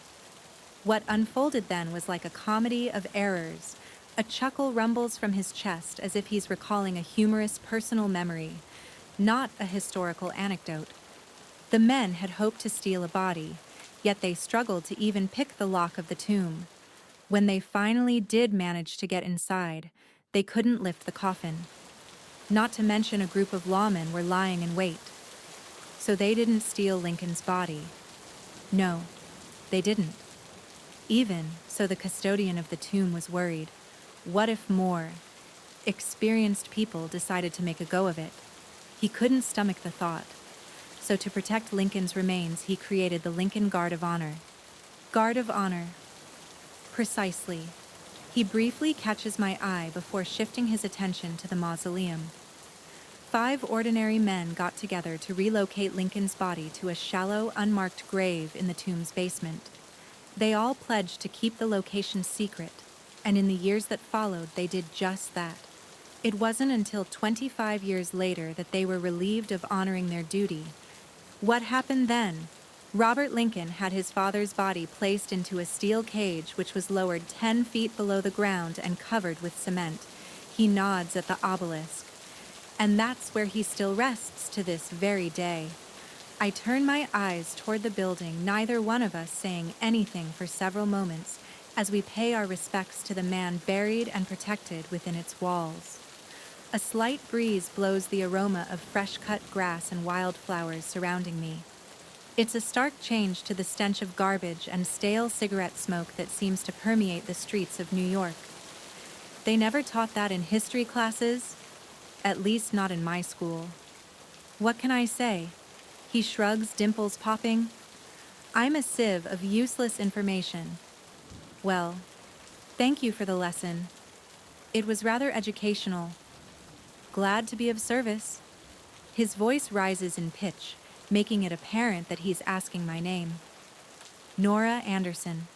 What unfolded then was like a comedy of errors. A chuckle rumbles from his chest as if he's recalling a humorous personal memory, not a historical anecdote. The men had hoped to steal a body, yet they struggled to even pick the lock of the tomb. When they finally did manage to get inside, they couldn't lift the coffin. Not to mention a group of lawmen were lying in wait. So they didn't steal Lincoln's body. No, they didn't. Even so, the custodian of the tomb was worried. What if more experienced people decided to make a go of it? He couldn't stomach the thought. So to protect Lincoln's remains, he created the Lincoln Guard of Honor. Guard of Honor. Precisely. He briefly catches my eye before shifting his attention to the mausoleum. 5 ordinary men got together to relocate Lincoln's body to a shallow, unmarked grave in the tomb's basement. They all pledged to keep the location secret, and in the years that followed, they did just that. It wasn't until 25 years later that they were relieved of honoring their duty. What happened then? Robert Lincoln had his father's body placed into a steel cage which was lowered 10 feet below the ground and covered with cement. He nods at the obelisk. And that's where he still rests to this very day. I turn my eyes toward the building, neither one of us saying anything for several moments, as we pay our respects to the man buried and protected within its walls. A slight breeze blows the aroma of fresh-cut grass and wildflowers surrounding me. It's a stark change to the stench of garbage and stale cigarette smoke that seems to permeate the streets of New York. They never taught that in history classes, at least not in my school. What can I say? He shrugs, dimples popping. I'm a sieve of useless information. Well, thank you for the lesson. It was rather educational. Glad to be of service. His voice rises in pitch, making it apparent that he's asking my name. Nora Anderson.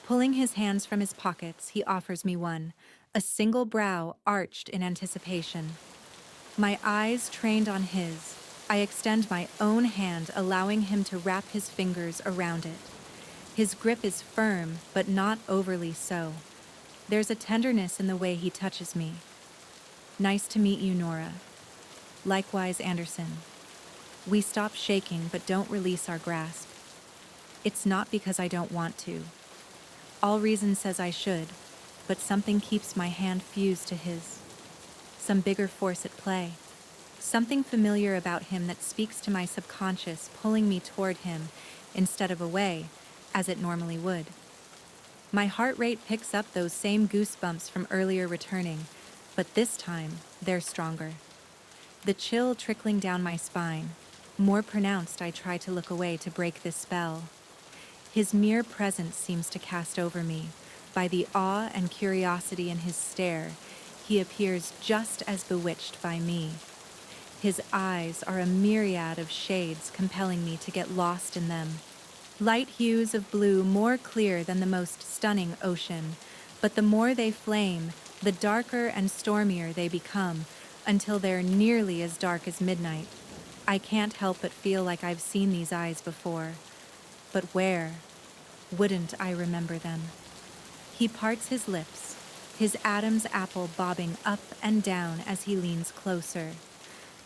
Pulling his hands from his pockets, he offers me one, a single brow arched in anticipation. My eyes trained on his, I extend my own hand, allowing him to wrap his fingers around it. His grip is firm, but not overly so. There's a tenderness in the way he touches me. Nice to meet you, Nora. Likewise, Anderson. We stop shaking, but don't release our grasp. It's not because I don't want to. All reason says I should, but something keeps my hand fused to his. Some bigger force at play. Something familiar about him that speaks to my subconscious, pulling me toward him instead of away, as it normally would. My heart rate picks up those same goosebumps from earlier returning, but this time, they're stronger. The chill trickling down my spine, more pronounced. I try to look away to break this spell. His mere presence seems to cast over me. By the awe and curiosity in his stare, he appears just as bewitched by me. His eyes are a myriad of shades, compelling me to get lost in them. Light hues of blue more clear than the most stunning ocean, but the more they flame, the darker and stormier they become, until they're nearly as dark as midnight. I can't help but feel like I've seen these eyes before. But where? Wouldn't I remember them? He parts his lips. his Adam's apple bobbing up and down as he leans closer.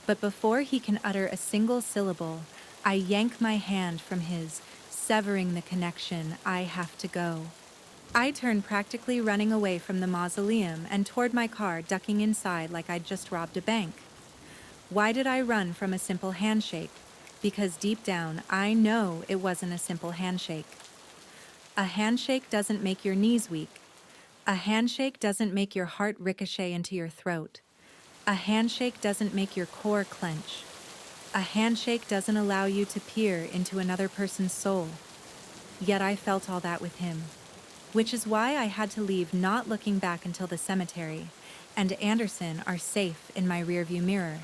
But before he can utter a single syllable, I yank my hand from his, severing the connection. I have to go. I turn, practically running away from the mausoleum and toward my car, ducking inside like I'd just robbed a bank. Why did I run from a simple handshake? Because deep down, I know it wasn't a simple handshake. A handshake doesn't make your knees weak. A handshake doesn't make your heart ricochet into your throat. A handshake doesn't make your core clench. A handshake doesn't allow you to peer into another person's soul. Yet I felt all that with him, which is why I had to leave, not looking back until the cemetery, and Anderson are safe in my rearview mirror.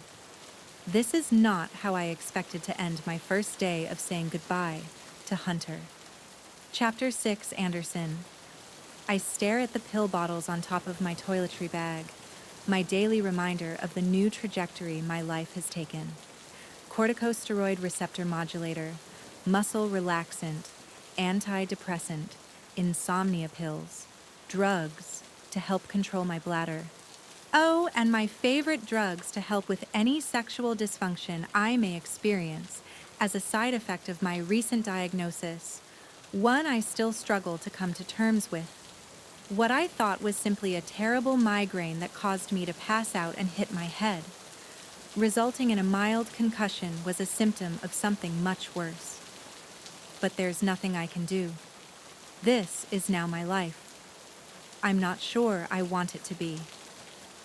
This is not how I expected to end my first day of saying goodbye to Hunter. Chapter 6, Anderson. I stare at the pill bottles on top of my toiletry bag, my daily reminder of the new trajectory my life has taken. Corticosteroid receptor modulator, muscle relaxant, antidepressant, insomnia pills, drugs to help control my bladder. Oh, and my favorite drugs to help with any sexual dysfunction I may experience as a side effect of my recent diagnosis, one I still struggle to come to terms with. What I thought was simply a terrible migraine that caused me to pass out and hit my head, resulting in a mild concussion, was a symptom of something much worse. But there's nothing I can do. This is now my life. I'm not sure I want it to be.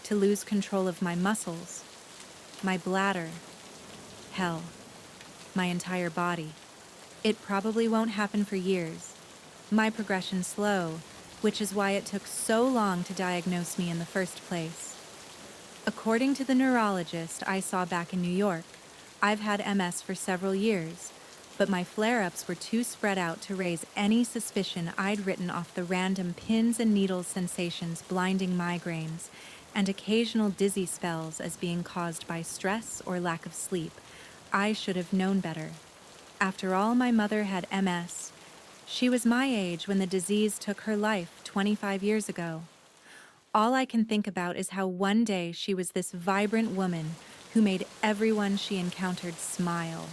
To lose control of my muscles, my bladder, hell, my entire body. It probably won't happen for years. My progression slow, which is why it took so long to diagnose me in the first place. According to the neurologist I saw back in New York, I've had MS for several years, but my flare-ups were too spread out to raise any suspicion I'd written off the random pins and needles sensations, blinding migraines, and occasional dizzy spells as being caused by stress or lack of sleep. I should have known better. After all, my mother had MS. She was my age when the disease took her life 25 years ago. All I can think about is how one day she was this vibrant woman who made everyone she encountered smile.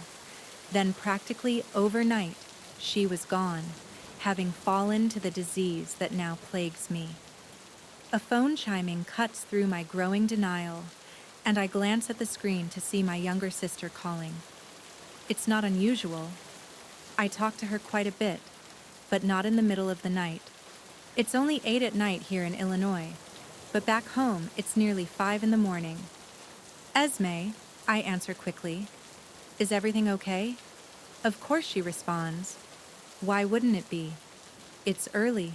Then practically overnight, she was gone, having fallen to the disease that now plagues me. A phone chiming cuts through my growing denial, and I glance at the screen to see my younger sister calling. It's not unusual. I talk to her quite a bit, but not in the middle of the night. It's only 8 at night here in Illinois, but back home it's nearly 5 in the morning. Esme, I answer quickly. Is everything okay? Of course, she responds. Why wouldn't it be? It's early.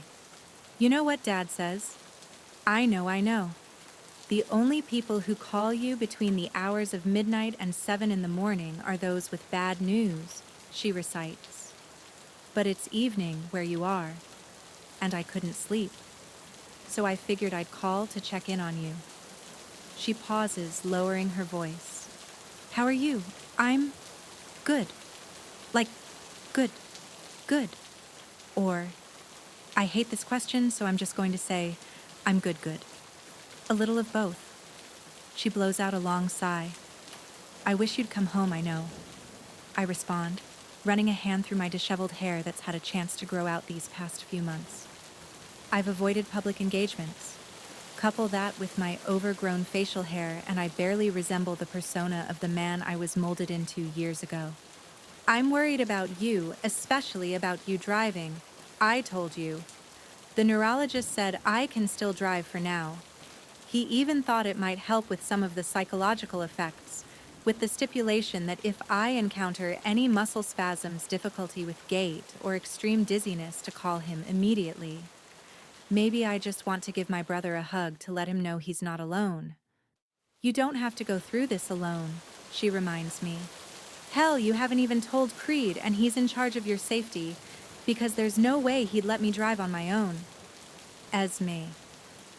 You know what Dad says? I know. The only people who call you between the hours of midnight and 7 in the morning are those with bad news, she recites. But it's evening where you are, and I couldn't sleep. So I figured I'd call to check in on you. She pauses, lowering her voice. How are you? I'm good. Like, good. Or, I hate this question, so I'm just going to say, I'm good. A little of both. She blows out a long sigh. I wish you'd come home, I know. I respond, running a hand through my disheveled hair that's had a chance to grow out these past few months. I've avoided public engagements. Couple that with my overgrown facial hair, and I barely resemble the persona of the man I was molded into years ago. I'm worried about you, especially about you driving. I told you. The neurologist said I can still drive for now. He even thought it might help with some of the psychological effects, with the stipulation that if I encounter any muscle spasms, difficulty with gait, or extreme dizziness, to call him immediately. Maybe I just want to give my brother a hug to let him know he's not alone. You don't have to go through this alone, she reminds me. Hell, you haven't even told Creed, and he's in charge of your safety, because there's no way he'd let me drive on my own. Esme,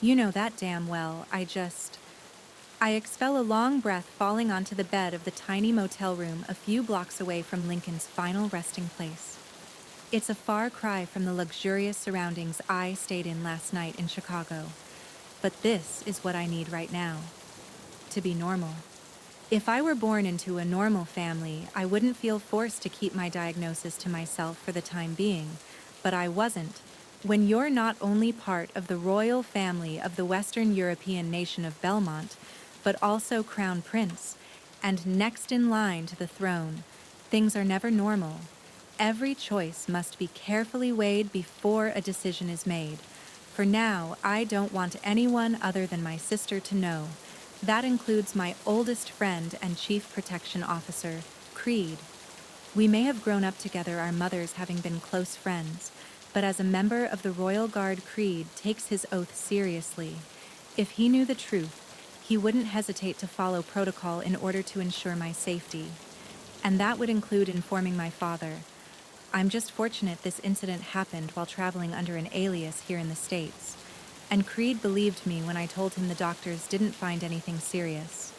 you know that damn well. I expel a long breath, falling onto the bed of the tiny motel room a few blocks away from Lincoln's final resting place. It's a far cry from the luxurious surroundings I stayed in last night in Chicago, but this is what I need right now. To be normal. If I were born into a normal family, I wouldn't feel forced to keep my diagnosis to myself for the time being, but I wasn't. When you're not only part of the royal family of the Western European nation of Belmont, but also crown prince, and next in line to the throne, things are never normal. Every choice must be carefully weighed before a decision is made. For now, I don't want anyone other than my sister to know. That includes my oldest friend and chief protection officer, Creed. We may have grown up together, our mothers having been close friends, but as a member of the Royal Guard, Creed takes his oath seriously. If he knew the truth, he wouldn't hesitate to follow protocol in order to ensure my safety. And that would include informing my father. I'm just fortunate this incident happened while traveling under an alias here in the States. And Creed believed me when I told him the doctors didn't find anything serious.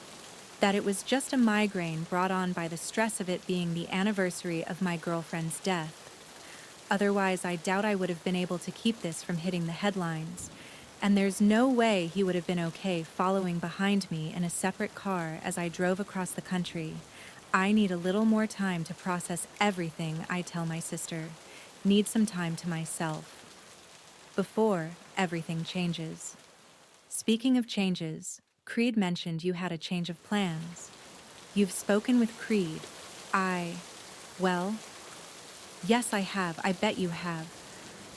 That it was just a migraine brought on by the stress of it being the anniversary of my girlfriend's death. Otherwise, I doubt I would have been able to keep this from hitting the headlines. And there's no way he would have been okay following behind me in a separate car as I drove across the country. I need a little more time to process everything I tell my sister. Need some time to myself. Before everything changes. Speaking of changes, Creed mentioned you had a change of plans. You've spoken with Creed. Well, yes, I have. I bet you have.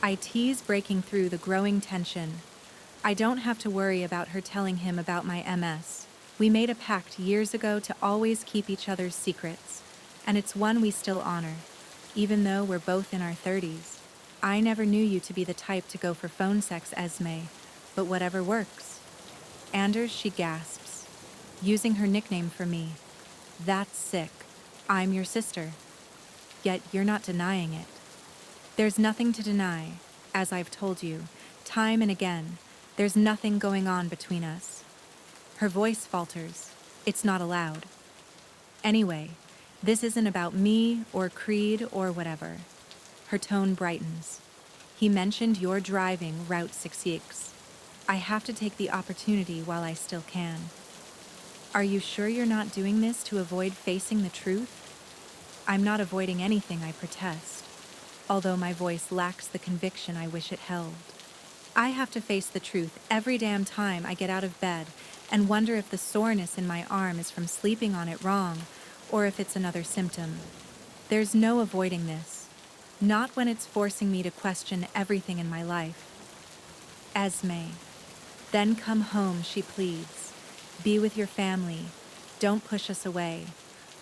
I tease breaking through the growing tension. I don't have to worry about her telling him about my MS. We made a pact years ago to always keep each other's secrets, and it's one we still honor, even though we're both in our 30s. I never knew you to be the type to go for phone sex, Esme, but whatever works. Anders, she gasps, using her nickname for me. That's sick. I'm your sister. Yet you're not denying it. There's nothing to deny, as I've told you, time and again. There's nothing going on between us. Her voice falters. It's not allowed. Anyway, this isn't about me or Creed or whatever. Her tone brightens. He mentioned you're driving Route 66. I have to take the opportunity while I still can. Are you sure you're not doing this to avoid facing the truth? I'm not avoiding anything, I protest, although my voice lacks the conviction I wish it held. I have to face the truth every damn time I get out of bed and wonder if the soreness in my arm is from sleeping on it wrong or if it's another symptom. There's no avoiding this, not when it's forcing me to question everything in my life. Esme, then come home, she pleads. Be with your family. Don't push us away.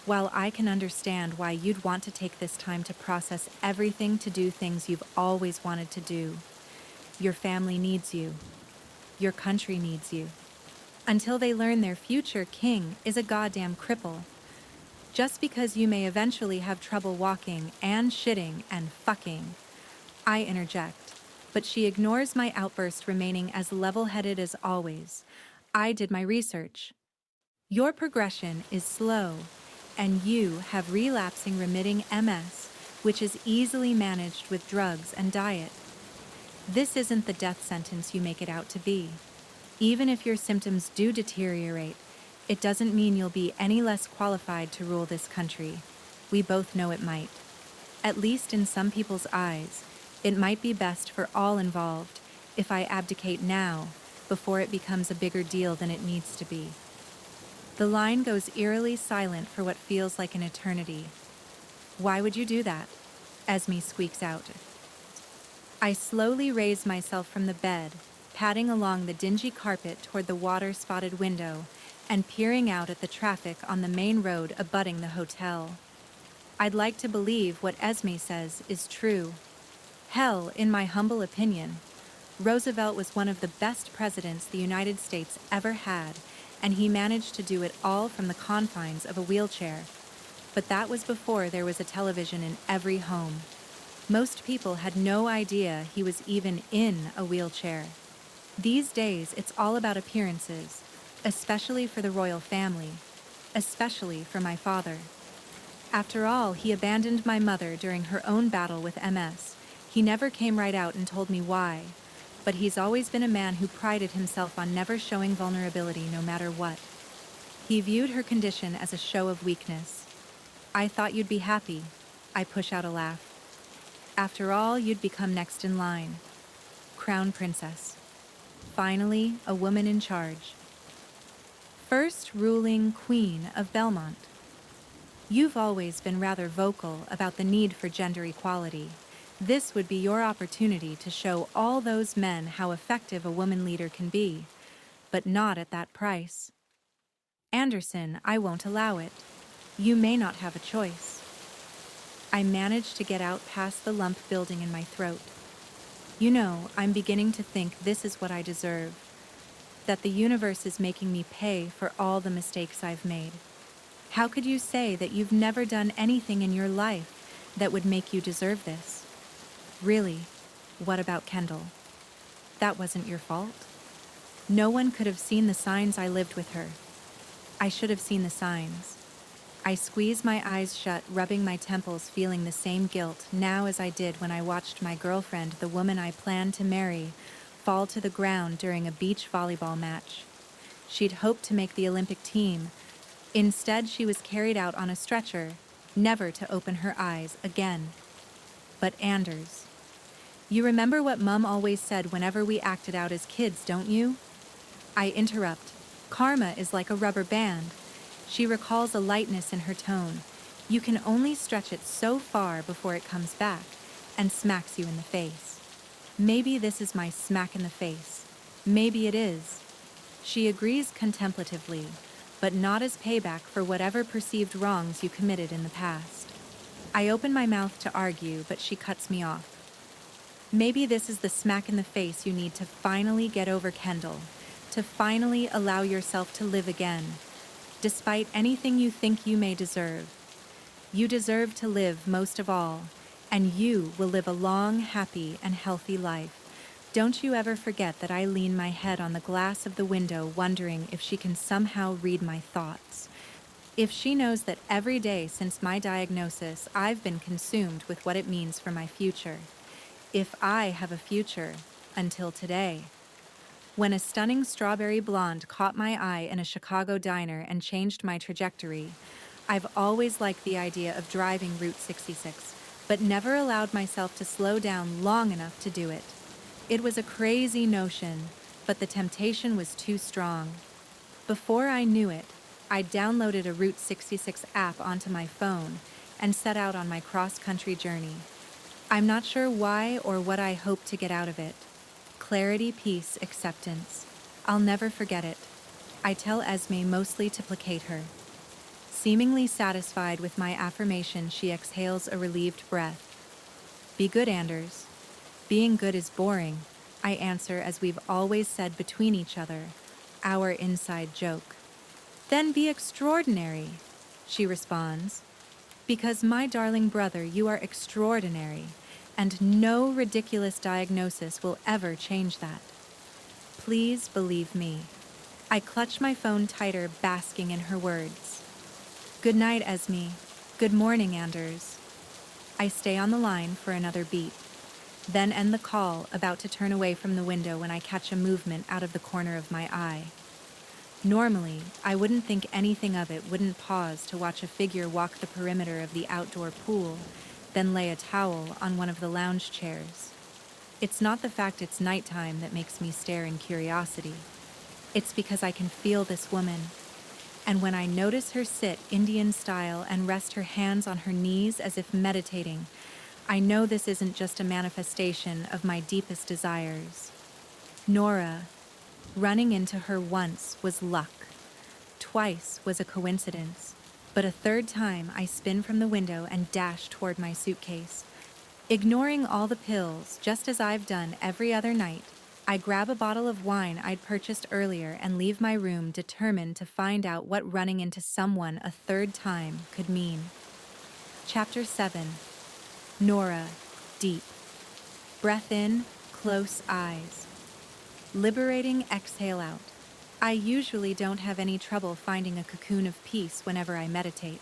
While I can understand why you'd want to take this time to process everything, to do things you've always wanted to do, your family needs you. Your country needs you. Until they learn their future king is a goddamn cripple. Just because you may eventually have trouble walking and shitting and fucking, I interject, but she ignores my outburst, remaining as level-headed as always. I did my research. Your progression is slow, and you have relapsing remitting MS, which is easily managed with drugs and diet. This isn't the death sentence you make it out to be. Even if your symptoms do deteriorate, it doesn't mean you'll be any less qualified to rule this country. We both know it might. At least in some people's eyes, it might be best for all involved if I abdicate now, before it becomes a bigger deal than it needs to be. The line goes eerily silent for what feels like an eternity. Why would you do that? Esme squeaks out. I slowly raise myself from the bed, padding along the dingy carpet toward the water-spotted window and peering out at the traffic on the main road abutting the hotel. I'd like to believe what Esme says is true. Hell, in my humble opinion, Roosevelt was one of the best presidents the United States ever had, and he managed to do it all from the confines of a wheelchair. But that was before there was a television in every home. Most people had no idea he was even in a wheelchair. These days, it's all about appearances, especially for the royal family, especially for my father. After all, he abandoned my mother during her own battle with MS. He never came right out and told me why. but he's always been a man who prided himself on never showing vulnerability no matter what. He viewed her condition as a show of weakness. I thought you'd be happy. I push out a laugh. After all, you'd become next in line. Crown Princess. Finally, a woman in charge. First ruling Queen of Belmont. You've always been rather vocal about the need for gender equality. This would be your opportunity to show all those men how effective a woman leader can be, but not at that price. Anderson, I won't allow it. You may not have a choice. I managed to get out past the lump building in my throat. You know, I'm beginning to think this is what I deserve, that the universe is making me pay for all the mistakes I've made. How could you say that you've never done anything in your life that would make you deserve this? Really, what about Kendall? That wasn't your fault. No one could have seen the signs I lived with her. I should have seen the signs. I squeeze my eyes shut, rubbing my temples, feeling the same guilt now as I did when I watched my girlfriend, the woman I planned to marry, fall to the ground during a beach volleyball match. She'd hoped to make the Olympic team. Instead, she was carried out on a stretcher, never to open her eyes again. But Anders. You remember what Mum always said whenever we acted out as kids, don't you? I interrupt. Karma is like a rubber band. She recalls a lightness in her tone. You can only stretch it so far before it comes back and smacks you in the face. Maybe this is my smack in the face. Maybe it is. She agrees contemplatively, but not as payback for whatever perceived wrongs you committed in the past. I open my mouth to argue, but she cuts me off. Maybe this is the smack in the face you need to finally get over Kendall, to finally allow yourself to live again, despite anything you think you may deserve. You deserve to live most of all, and you will live a long, happy, and healthy life. Don't you ever forget that I lean my head on the glass of the window, wondering if she can somehow read my thoughts. If she knows that every day since my diagnosis, I've been consumed with what it means for my future. If I have a future, until today. When a stunning strawberry blonde caught my eye in a Chicago diner and changed my trajectory, I've always liked the idea of driving Route 66, but never allowed myself to slow down long enough to do it. It was a crazy notion, but the temptation was too strong. Before I knew it, I downloaded a Route 66 app onto my phone and set out on my cross-country journey. I'm not sure why or what I hope to get out of it. Clarity, peace, acceptance. I'll never forget it. I tell Esme mostly to placate her. Seemingly satisfied with my affirmation, she exhales a relieved breath. Be good, Anders. Being good is boring, I answer as we've always said between each other, our inside joke. Then be extraordinary, she responds. Because, my darling brother, you are extraordinary, and no ridiculous diagnosis will ever change that. Please believe me. I clutch my phone tighter, basking in her words. Good night, Esme. Good morning, Anders. I stay on the line for another beat, then end the call, about to turn away from the window when I catch a movement out of the corner of my eye. Normally, I wouldn't think anything of it, wouldn't pause to watch a figure walk the perimeter of the outdoor pool, then lay a towel on one of the lounge chairs. It's not the fact it's nighttime that makes me stare in curiosity. It's because I can feel this woman. And when I notice her sit Indian style and rest her hands on her knees as if meditating, I know this isn't just a manifestation of my deepest desires. Nora, running into her once was luck. Twice was a coincidence. But a third time I spin from the window and dash toward my suitcase. Ignoring all the pills, just as I've done every other night, I grab a bottle of wine I'd purchased earlier and leave my room, determined to find out what running into someone a third time could mean. Chapter 7. Nora, deep. Breath in, close eyes. Liberating exhale out. I usually don't have any trouble finding a cocoon of peace whenever I meditate.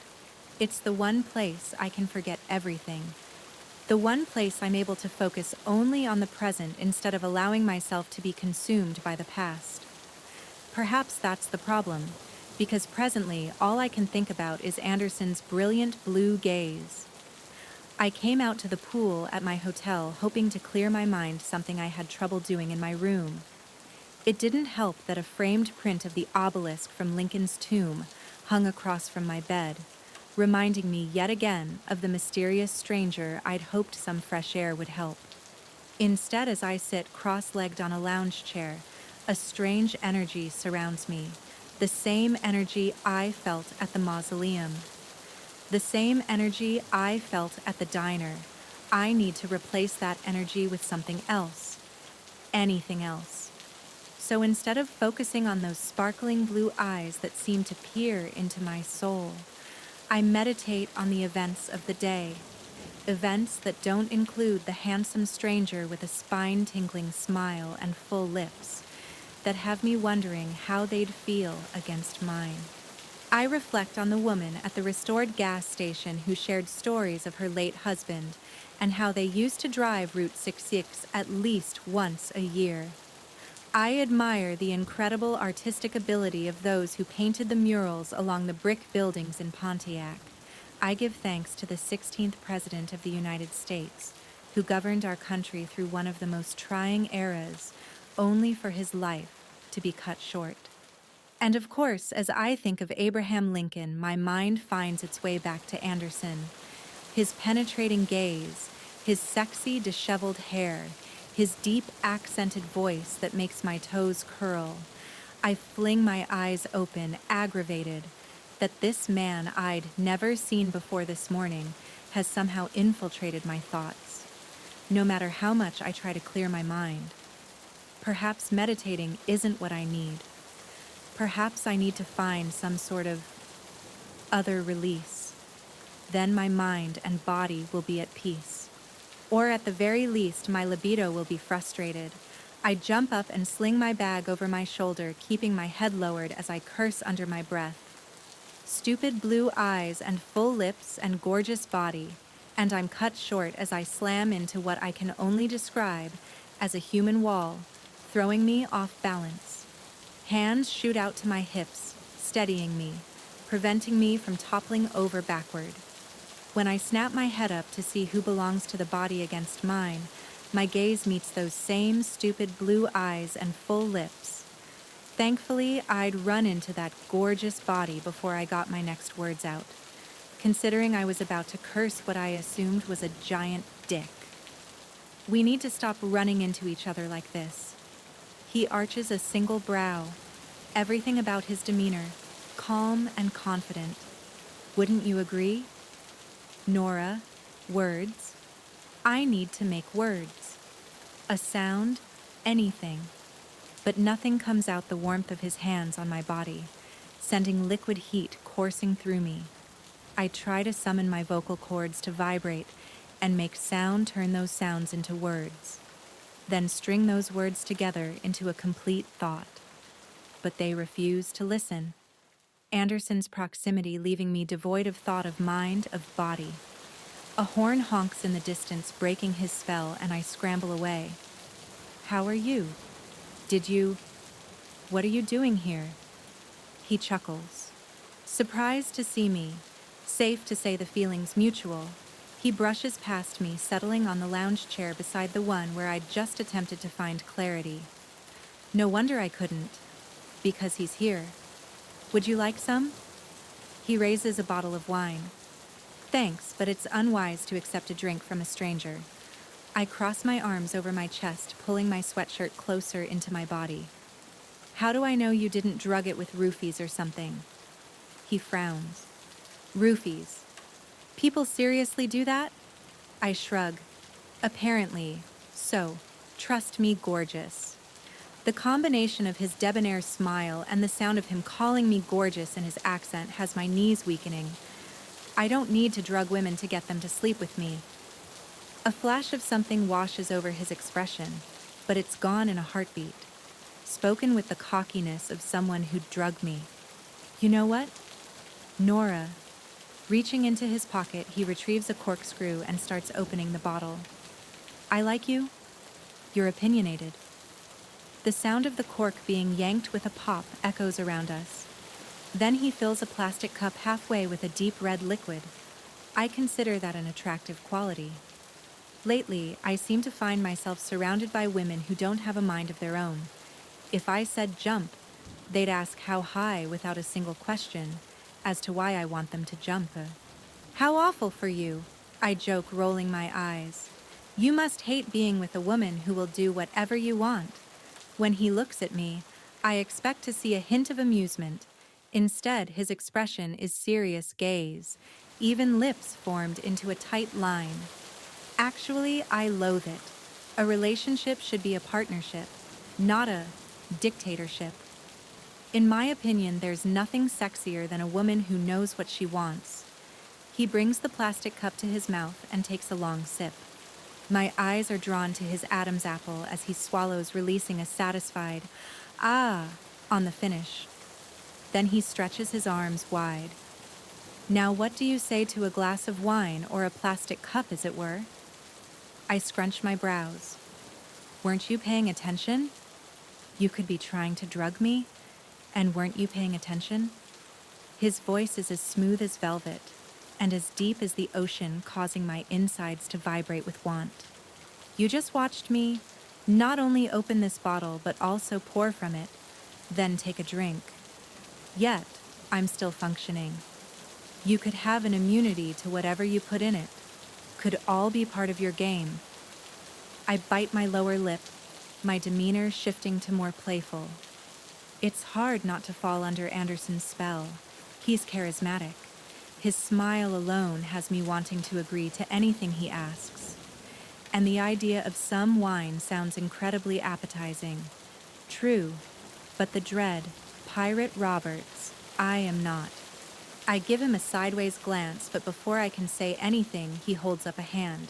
It's the one place I can forget everything. The one place I'm able to focus only on the present instead of allowing myself to be consumed by the past. Perhaps that's the problem, because presently all I can think about is Anderson's brilliant blue gaze. I came out to the pool at my hotel hoping to clear my mind, something I had trouble doing in my room. It didn't help that a framed print of the obelisk from Lincoln's tomb hung across from my bed, reminding me yet again of the mysterious stranger I'd hoped some fresh air would help. Instead, as I sit cross-legged on a lounge chair, a strange energy surrounds me, the same energy I felt at the mausoleum. The same energy I felt at the diner. I need to replace that energy with something else. Anything else. So instead of focusing on those sparkling blue eyes that seem to peer into my soul, I meditate on the events of the day. Events that don't include the handsome stranger with a spine-tingling smile and full lips, that have me wondering how they'd feel against mine. I reflect on the woman at the restored gas station who shared stories of her late husband and how they used to drive Route 66 at least once a year. I admire the incredible artistic ability of those who painted the murals along the brick buildings in Pontiac. I give thanks to the 16th President of the United States, who governed our country through one of the most trying eras, only for his life to be cut short. And of course, as I think of Abraham Lincoln, my mind finds its way back to Anderson. His penetrating gaze, his sexy, disheveled hair, his deep, accented voice that makes my toes curl. I fling my eyes open, aggravated, that this man I'd never seen before this morning has somehow infiltrated my thoughts, no matter how much I try to clear my mind. Perhaps meditating isn't what I need. Perhaps I need to find some sort of other release. Then my mind and body will be at peace. Or at the very least, my libido will be frustrated. I jump up and sling my bag over my shoulder, keeping my head lowered as I curse under my breath. Stupid blue eyes and full lips and gorgeous body, and I'm cut short as I slam into what I can only describe as a human wall, throwing me off balance. Hands shoot out to my hips, steadying me, preventing me from toppling over backward. When I snap my head up to see who belongs to the body against mine, my gaze meets those same stupid blue eyes and full lips. Thankfully, I'd run into that gorgeous body before I got my next words out, considering I was about to curse what I assumed was a giant dick. We need to stop running into each other like this. He arches a single brow, everything about his demeanor, calm and confident. Wouldn't you agree? Nora, words. I need to make words. A sound, anything. But nothing comes out the warmth of his hands on my body, sending liquid heat coursing through me. I try to summon my vocal cords to vibrate and make sound turn those sounds into words, then string those words together into a complete thought. But they refuse to listen. Anderson's proximity leaving me devoid of thought, of mind, of body. A horn honks in the distance, breaking his spell, and I scramble away. How are you? What are you doing here? He chuckles. Surprised to see me, safe to say the feeling's mutual. He brushes past me, settling on the lounge chair beside the one where I'd just attempted to find clarity. No wonder I couldn't, because he's here. Would you like some? He raises a bottle of wine. Thanks, but it's unwise to accept a drink from a stranger. I cross my arms over my chest, pulling my sweatshirt closer into my body. How do I know you didn't drug it with roofies or something? He frowns. Roofies. People seriously do that? I shrug. Apparently. So, trust me, gorgeous. The combination of his debonair smile and the sound of him calling me gorgeous in his accent has my knees weakening. I don't need to drug women to get them to sleep with me. A flash of something washes over his expression, but it's gone in a heartbeat, spoken with the cockiness of someone who'd drug me. You know what? Nora, Reaching into his pocket, he retrieves a corkscrew and starts opening the bottle. I like you. You're opinionated. The sound of the cork being yanked with a pop echoes around us. Then he fills a plastic cup halfway with a deep red liquid. I consider that an attractive quality. Lately, I seem to find myself surrounded by women who don't have a mind of their own. If I said jump, they'd ask how high without a single question as to why I want them to jump. How awful for you, I joke, rolling my eyes. You must hate being with a woman who will do whatever you want. When he looks at me, I expect to see a hint of amusement. Instead, his expression is serious gaze, even lips formed into a tight line. Actually, I loathe it. A relationship should be a partnership, not a dictatorship. In my opinion, there's nothing sexier than a woman who knows what she wants. He brings the plastic cup to his mouth and takes a long sip. My eyes are drawn to his Adam's apple as he swallows, releasing a satisfied "ah" on the finish. Then he stretches his arms wide. Now what do you say to a glass of wine, or a plastic cup as it were? I scrunch my brows. Weren't you paying attention? You could be trying to drug me, and weren't you paying attention? His voice is as smooth as velvet, and as deep as the ocean, causing my insides to vibrate with want. You just watched me not only open this bottle, but also pour from it, then take a drink. Yet, I'm still functioning. You could have an immunity to whatever you put in it. Could all be part of your game. I bite my lower lip, my demeanor shifting to more playful. It's hard not to fall under Anderson's spell. He's charismatic. His smile alone has me wanting to agree to anything he asks. And the idea of some wine sounds incredibly appetizing. True, but the dread, Pirate Roberts, I am not. I give him a sideways glance, but before I can say anything, he holds up a hand.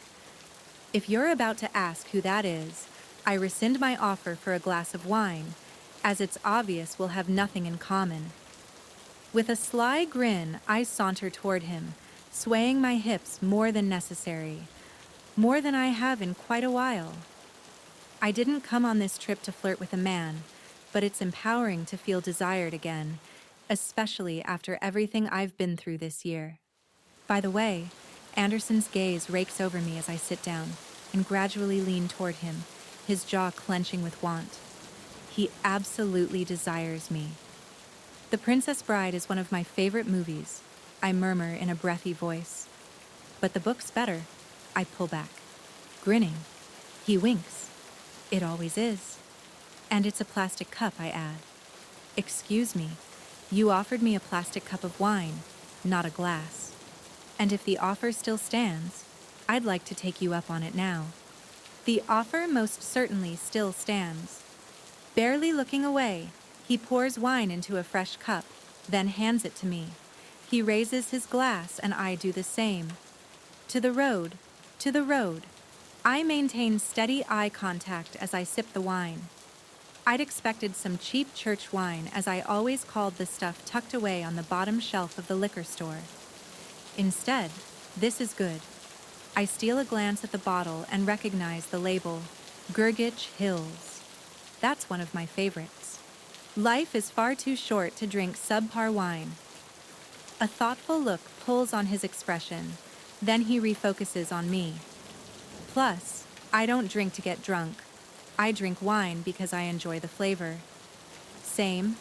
If you're about to ask who that is, I rescind my offer for a glass of wine, as it's obvious we'll have nothing in common. With a sly grin, I saunter toward him, swaying my hips more than necessary, more than I have in quite a while. I didn't come on this trip to flirt with a man, but it's empowering to feel desired again, especially after everything I've been through this year. By the way, Anderson's gaze rakes over me as I sit down and gradually lean toward him, his jaw clenching with want. He absolutely desires me. The Princess Bride is one of my favorite movies, I murmur in a breathy voice. But the book's better. I pull back, grinning. He winks. It always is. And it's a plastic cup, I add. Excuse me, you offered me a plastic cup of wine, not a glass. And if the offer still stands, I'd like to take you up on it now. The offer most certainly still stands. Barely looking away, he pours wine into a fresh cup, then hands it to me. He raises his glass and I do the same. To the road, to the road. I maintain steady eye contact as I sip the wine. I'd expected some cheap church wine, as I always called the stuff tucked away on the bottom shelf of the liquor store. Instead, this is good. I steal a glance at the bottle and recognize the label, Gurgitch Hills. That's one of my favorites. Life is far too short to drink subpar wine. A thoughtful look pulls on his expression, then he refocuses on me. Plus, I don't drink to get drunk. I drink wine because I enjoy the flavor. Same.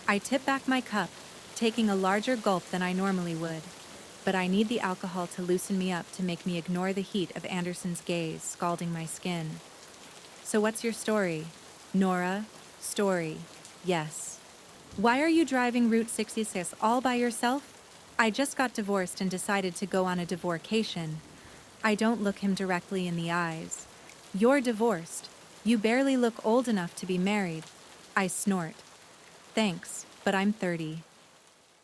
I tip back my cup, taking a larger gulp than I normally would, but I need the alcohol to loosen me up to make me ignore the heat of Anderson's gaze scalding my skin. So what's your story? Nora, story, yes. Why are you driving Route 66 all by yourself? I just got divorced and decided to go on a divorcation. I don't look him directly in the eyes. You're divorced. You barely look old enough to be married. I snort. Thanks, but I'm 30.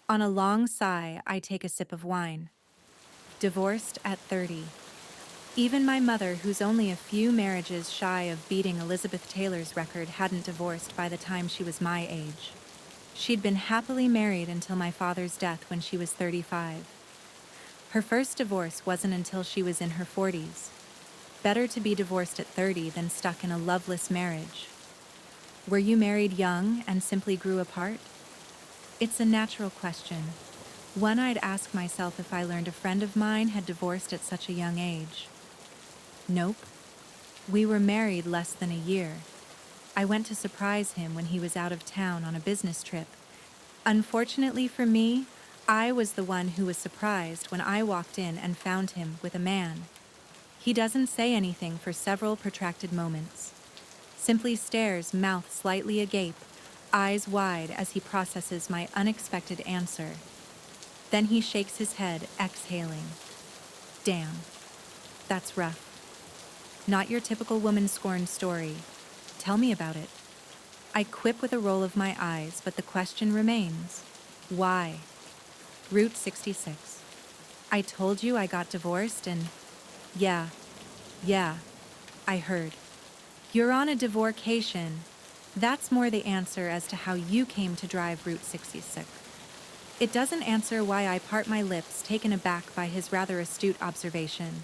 On a long sigh, I take a sip of wine. Divorced at 30. Even my mother, who's only a few marriages shy of beating Elizabeth Taylor's record, hadn't divorced by the time she was my age. She'd been happily married until my father's death when she was 35. Her first divorce wasn't until she was in her 40s. Better to be divorced at 30 than stuck in a loveless marriage. Were you married young and simply grew apart? It's a natural question, one I'd ask myself if I learned a friend of mine had divorced at such a young age. Nope. We were married less than a year. I went to surprise him when he was out of town on a business trip. Unfortunately for me, I was the one who was surprised when I walked in and found him with a man. He doesn't say anything for several protracted moments. Simply stares, mouth slightly agape, eyes wide as he processes my unexpected answer. Then he shakes his head, exhaling. Damn, that's rough. Not your typical woman scorned story. Tell me about it. I quip with a roll of my eyes, but the question remains. Why? Route 66. I told you I got divorced and... Yeah, I heard. You're on a divorcation. That's more the answer as to how you came to drive Route 66. It doesn't answer why I part my lips, taken aback by his rather astute observation.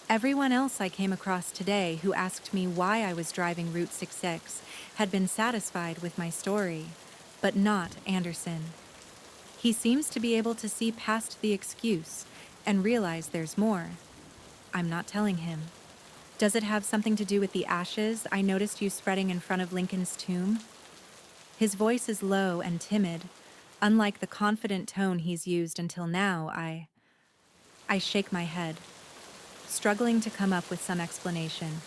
Everyone else I came across today who asked me why I was driving Route 66 had been satisfied with my story, but not Anderson. He seems to be able to see past the excuse and realize there's more. I'm not telling him. Does it have something to do with the ashes I noticed you spreading in front of Lincoln's tomb? His voice is low and timid, unlike the confident tone he's used until now. I shake my head, struggling to come up with some explanation.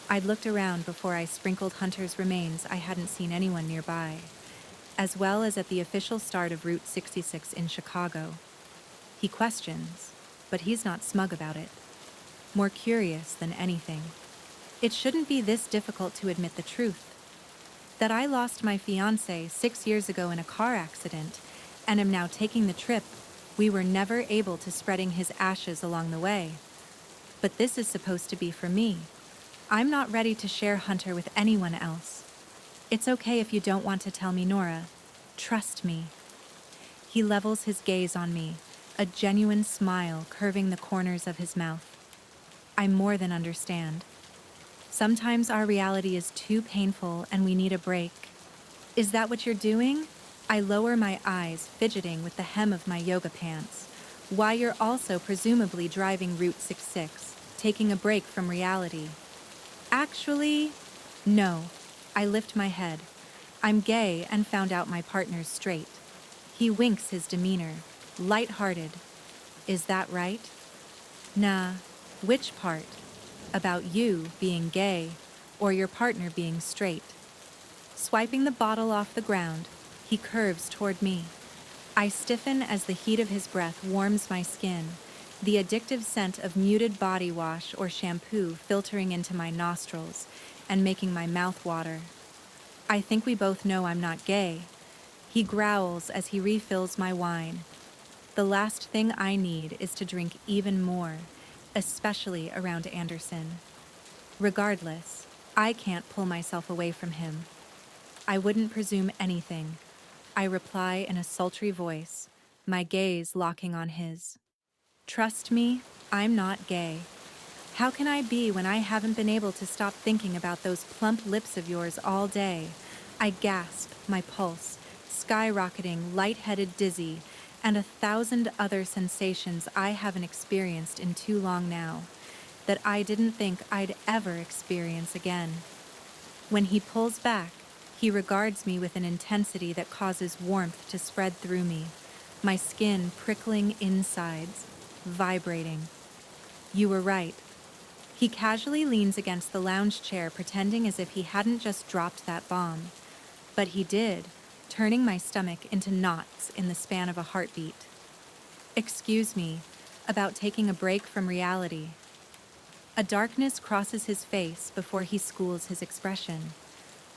I'd looked around before I sprinkled Hunter's remains. I hadn't seen anyone nearby, as well as at the official start of Route 66 in Chicago. He questions, but he's not smug about it. More curious than anything. It shouldn't be this difficult to admit the truth. That I lost my fiancé 6 years ago in a car accident and am now taking the trip we were never able to, spreading his ashes along the way. But this is supposed to be for me. I'm not ready to share Hunter with anyone else. It's okay if you don't want to tell me, Nora. Trust me. He levels his gaze on me, a genuine smile curving the corners of his mouth. I more than understand. Sometimes our reality is too painful and we need a break. Is that what you're doing? I lower my eyes, fidgeting with the hem of my yoga pants. Why, you're also presumably driving Route 66, taking a break from reality. Actually, no. I lift my head. I'm gay and found out my partner's straight. He winks, his demeanor light-hearted. Is that right? Nah. Which part? About you being gay or your partner being straight? Swiping the bottle off the ground, he curves toward me. I stiffen as the heat of his breath warms my skin, the addictive scent of muted body wash or shampoo filtering into my nostrils and making my mouth water. I think we both know I'm not gay. He growls as he refills my wine. The last thing I need is to drink even more, especially around Anderson. Regardless, I can't pull myself away from him. I wouldn't presume anything. I reply in a sultry voice, my gaze locking on his. Trust me, I'm not gay. How can I be when I haven't been able to stop thinking about those plump lips of yours all day? I gasp, my pulse skyrocketing, lightheaded, dizzy, and 1,000 other sensations I haven't experienced in too long now, that I didn't think I'd ever experience again. When he pulls back, he regards me with an intensity that causes warmth to spread through me, my skin prickling insides, vibrating. You were right. He casually leans against the lounge chair, pretending as if he hadn't just dropped that bomb. But he did, turning my stomach into knots in the span of a heartbeat. Excuse me, about taking a break from reality. A darkness crosses his face before he schools his expression.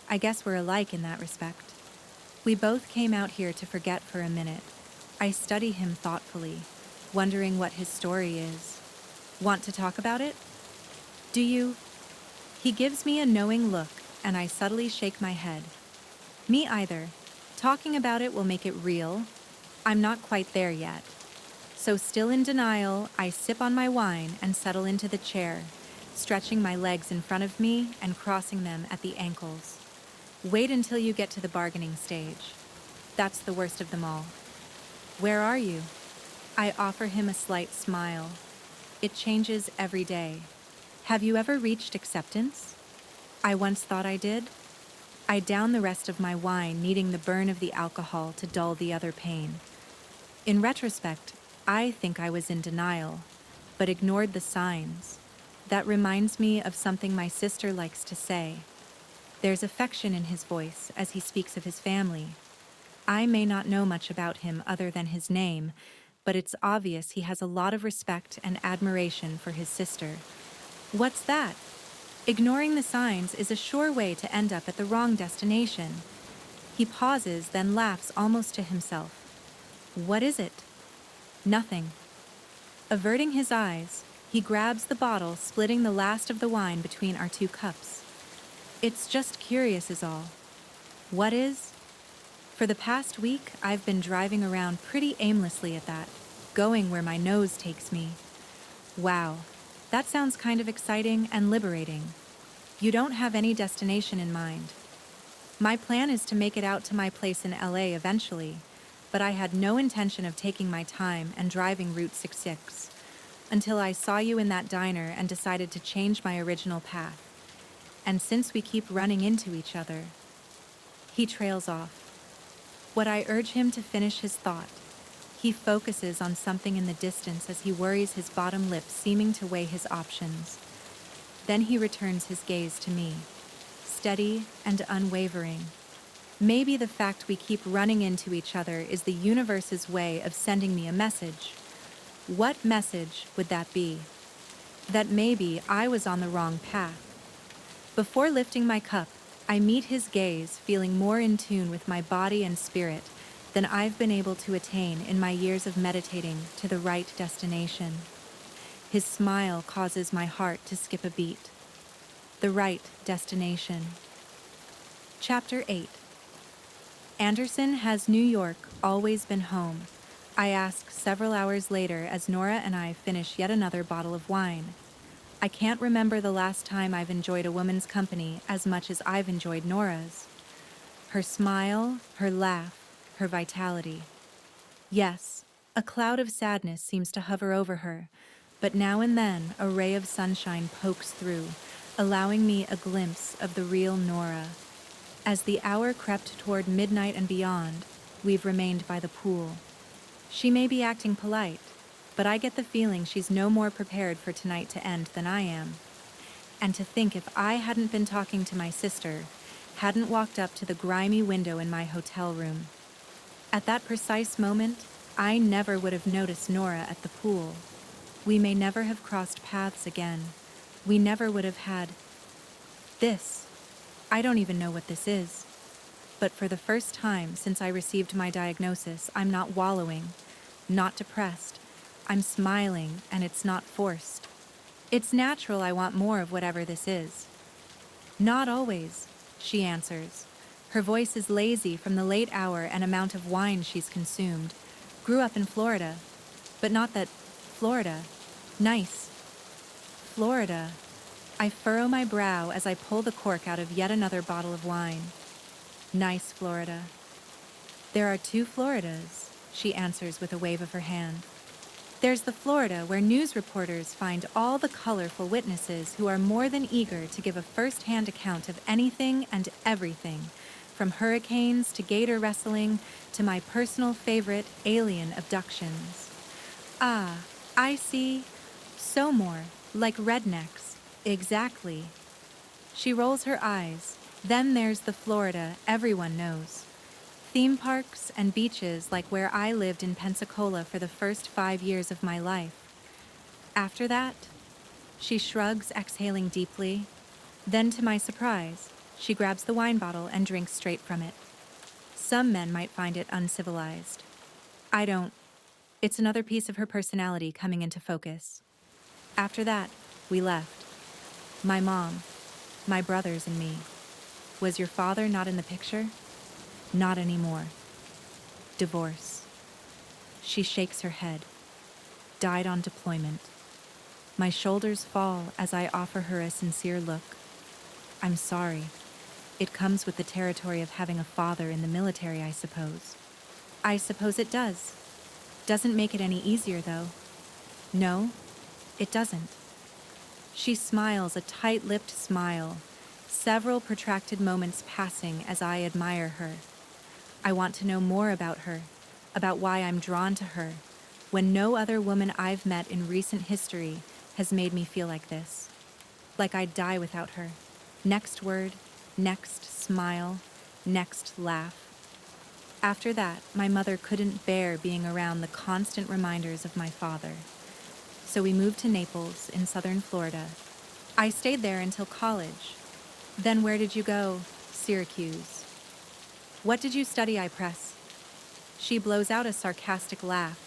I guess we're alike in that respect. We both came out here to forget for a minute. I study him thoughtfully, wondering what his story is. Want to talk about it? Do you? He gives me a knowing look, and I subtly shake my head. Me either. Talking about it will make it real. I'm not quite there yet. So still in denial, I sip on my wine and settle into the chair, stretching my legs in front of me and crossing them at the ankles. Wait until you get to the bargaining stage. That's the worst of them all. Where are you? I offer him a slight smile. It changes every day. Have you ever reached acceptance? I once thought I did. I down the rest of my wine, needing the burn of the alcohol to dull the other pain. In retrospect, I think I was in denial, but ignored the signs. That reminds me of something my sister likes to say. There's affection in his voice as he speaks of his family. I may not know much about him other than his name, but it's obvious he has a lot of respect and admiration for his sister. What's that? Ignoring the signs is a sure way to end up at the wrong destination. He pauses, then laughs almost to himself. What is it? Nothing. Averting his eyes, he grabs the bottle, splitting the last of the wine between our two cups. It's just curious is all. What is? For the past week, I've been driving around pretty aimlessly at that, going where my nose takes me. Wow, that sounds kind of exciting and liberating. You don't have any destination in mind. My plan is to make it out to my place in LA eventually, but I had no intention of taking my time and driving Route 66 until I saw you in that diner and decided to change my original path. And since we keep running into each other, he trails off. What I urge him to finish his thought. He focuses on something in the distance as he worries his bottom lip, seeming to weigh his options. Then he returns his gaze to me, steady and unwavering. Maybe the fact we keep running into each other is the universe's way of sending me a message. What message would that be? That maybe I was on the wrong path. Before lifting my cup, I meet his gaze, feeling more in tune with my body and spirit than I've been able to attain in my years of meditating to the right destination. His smile causes my heart to skip a beat. The right destination. Chapter 8. Anderson, has New York always been home? I ask several hours later as Nora and I finish yet another bottle of wine. I can't remember the last time I've enjoyed a woman's company as much as I've enjoyed Nora's. Her smile, her laugh, her vitality. Yes, a cloud of sadness seems to hover over her, but now and then a ray of sunshine pokes through, allowing me a glimpse of the real Nora. As the hour crept toward midnight and beyond, we've remained by the pool. She may be acting polite, but I get the feeling she's no more prepared for tonight to end than I am. And to think if I hadn't been talking to my sister, hadn't walked up to the grimy window in my hotel room. At that precise moment, I never would have noticed Nora at the pool. We may never have crossed paths again. We never would have had this. I don't even know what this is. But for the first time since I received my diagnosis, I'm not wallowing, not depressed. I'm smiling, and it's not forced. It's natural I want more of whatever this is. Not always, she answers. Her voice is lazy from the late hour and amount of wine she's consumed. Grew up in Florida. But not that Florida. Nice. Florida. I furrow my brow as I pull the cork out of yet another bottle of wine. Nice Florida. There are two Floridas, she answers with a wave of her hand. There's the Florida where news reporters find all the colorful witnesses who are more than eager to give a first-hand account of anything and everything, from hurricanes to gator wrestling to my personal favorite, alien abductions. Ah, I see. So more, like rednecks. Exactly. She rolls her eyes. Then there's the Florida everyone knows. Theme parks and beaches like where I lived in Pensacola for the first 5 years of my life. After that, she shrugs, exhaling deeply. Then, to my surprise, she grabs the wine bottle and drinks straight from it. Some men might find it uncivilized. I don't. It's another piece of her personality coming into focus. After that, we left. My mom, my brothers, and me. Was your father not in the picture? Not anymore. Divorce. She shakes her head. died on deployment. My shoulders fall as I offer her a sincere look. I'm sorry. It comes with the territory of having a father in the military, I suppose. I suppose it does. Doesn't make it any easier, though. No, it doesn't. She smiles a tight-lipped smile, several protracted moments passing as I admire her. I want to know more about her, about why I'm drawn to her, when no other woman I've met in recent history has made me feel like this. Like I'd die without her. Next word, next smile, next laugh. After that, my mother couldn't bear being around the constant reminders of my father. So we moved to Naples in southern Florida. I stayed there until college. Then where did you go? Syracuse. What did you study, I press? She blows out a sarcastic laugh.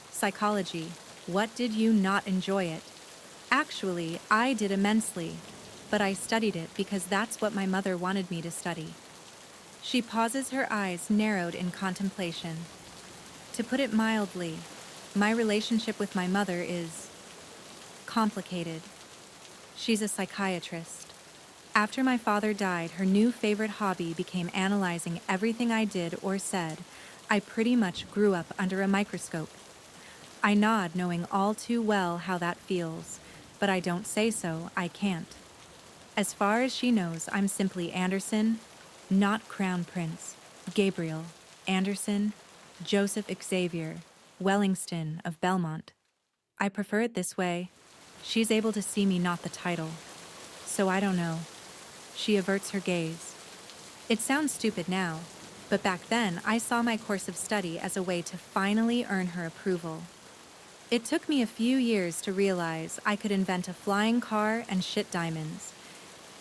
Psychology. What did you not enjoy it? Actually, I did immensely, but I studied it because that's what my mother wanted me to study. She pauses, her eyes narrowed in contemplation. To put it mildly, my relationship with my mother is complicated. She's a psychiatrist. After my father died, her new favorite hobby became analyzing everything I did or said. I pretty much grew up under a microscope. I nod, knowing all too well how that feels, but I don't say so, I can't. As far as she knows, I'm simply Anderson, not Crown Prince, Gabriel, Anderson, Joseph Xavier, Wellingston of Belmont. I prefer it this way. She's able to see me, not the title. So I don't know. She averts her gaze. It sounds stupid now, but back then I saw my course of study as a way to finally earn her approval. It took me a few years to realize I could invent a flying car and shit diamonds,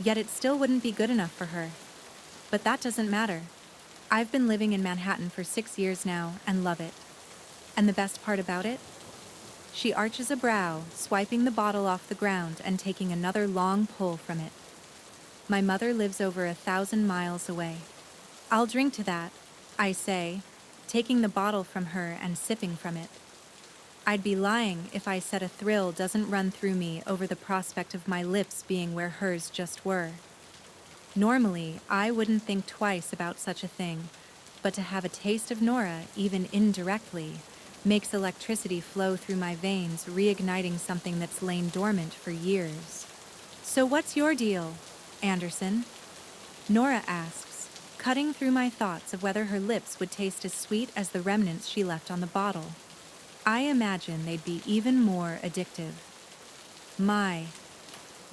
yet it still wouldn't be good enough for her. But that doesn't matter. I've been living in Manhattan for 6 years now and love it. And the best part about it? She arches a brow, swiping the bottle off the ground and taking another long pull from it. My mother lives over 1,000 miles away. I'll drink to that, I say, taking the bottle from her and sipping from it. I'd be lying if I said a thrill doesn't run through me over the prospect of my lips being where hers just were. Normally, I wouldn't think twice about such a thing, but to have a taste of Nora, even indirectly, makes electricity flow through my veins, reigniting something that's lain dormant for years. So what's your deal, Anderson? Nora asks, cutting through my thoughts of whether her lips would taste as sweet as the remnants she left on the bottle. I imagine they'd be even more addictive. My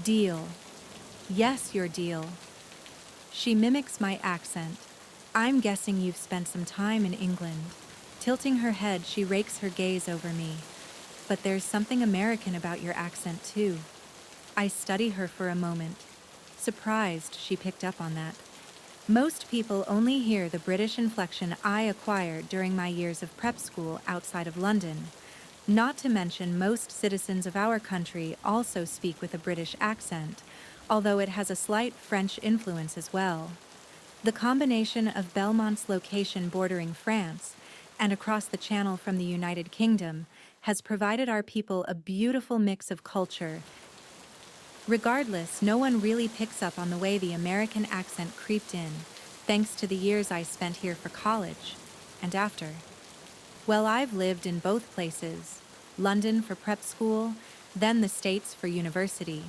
deal. Yes, your deal. She mimics my accent. I'm guessing you've spent some time in England. Tilting her head, she rakes her gaze over me. But there's something American about your accent, too. I study her for a moment. Surprised she picked up on that. Most people only hear the British inflection I acquired during my years of prep school outside of London. Not to mention most citizens of our country also speak with a British accent, although it has a slight French influence as well. The combination of Belmont's location bordering France and across the Channel from the United Kingdom has provided our people a beautiful mix of culture. Regardless, no one really picks up on the way the American accent creeped in, thanks to the years I spent here for college, and after. Well, I've lived in both places, London for prep school, then the States for university.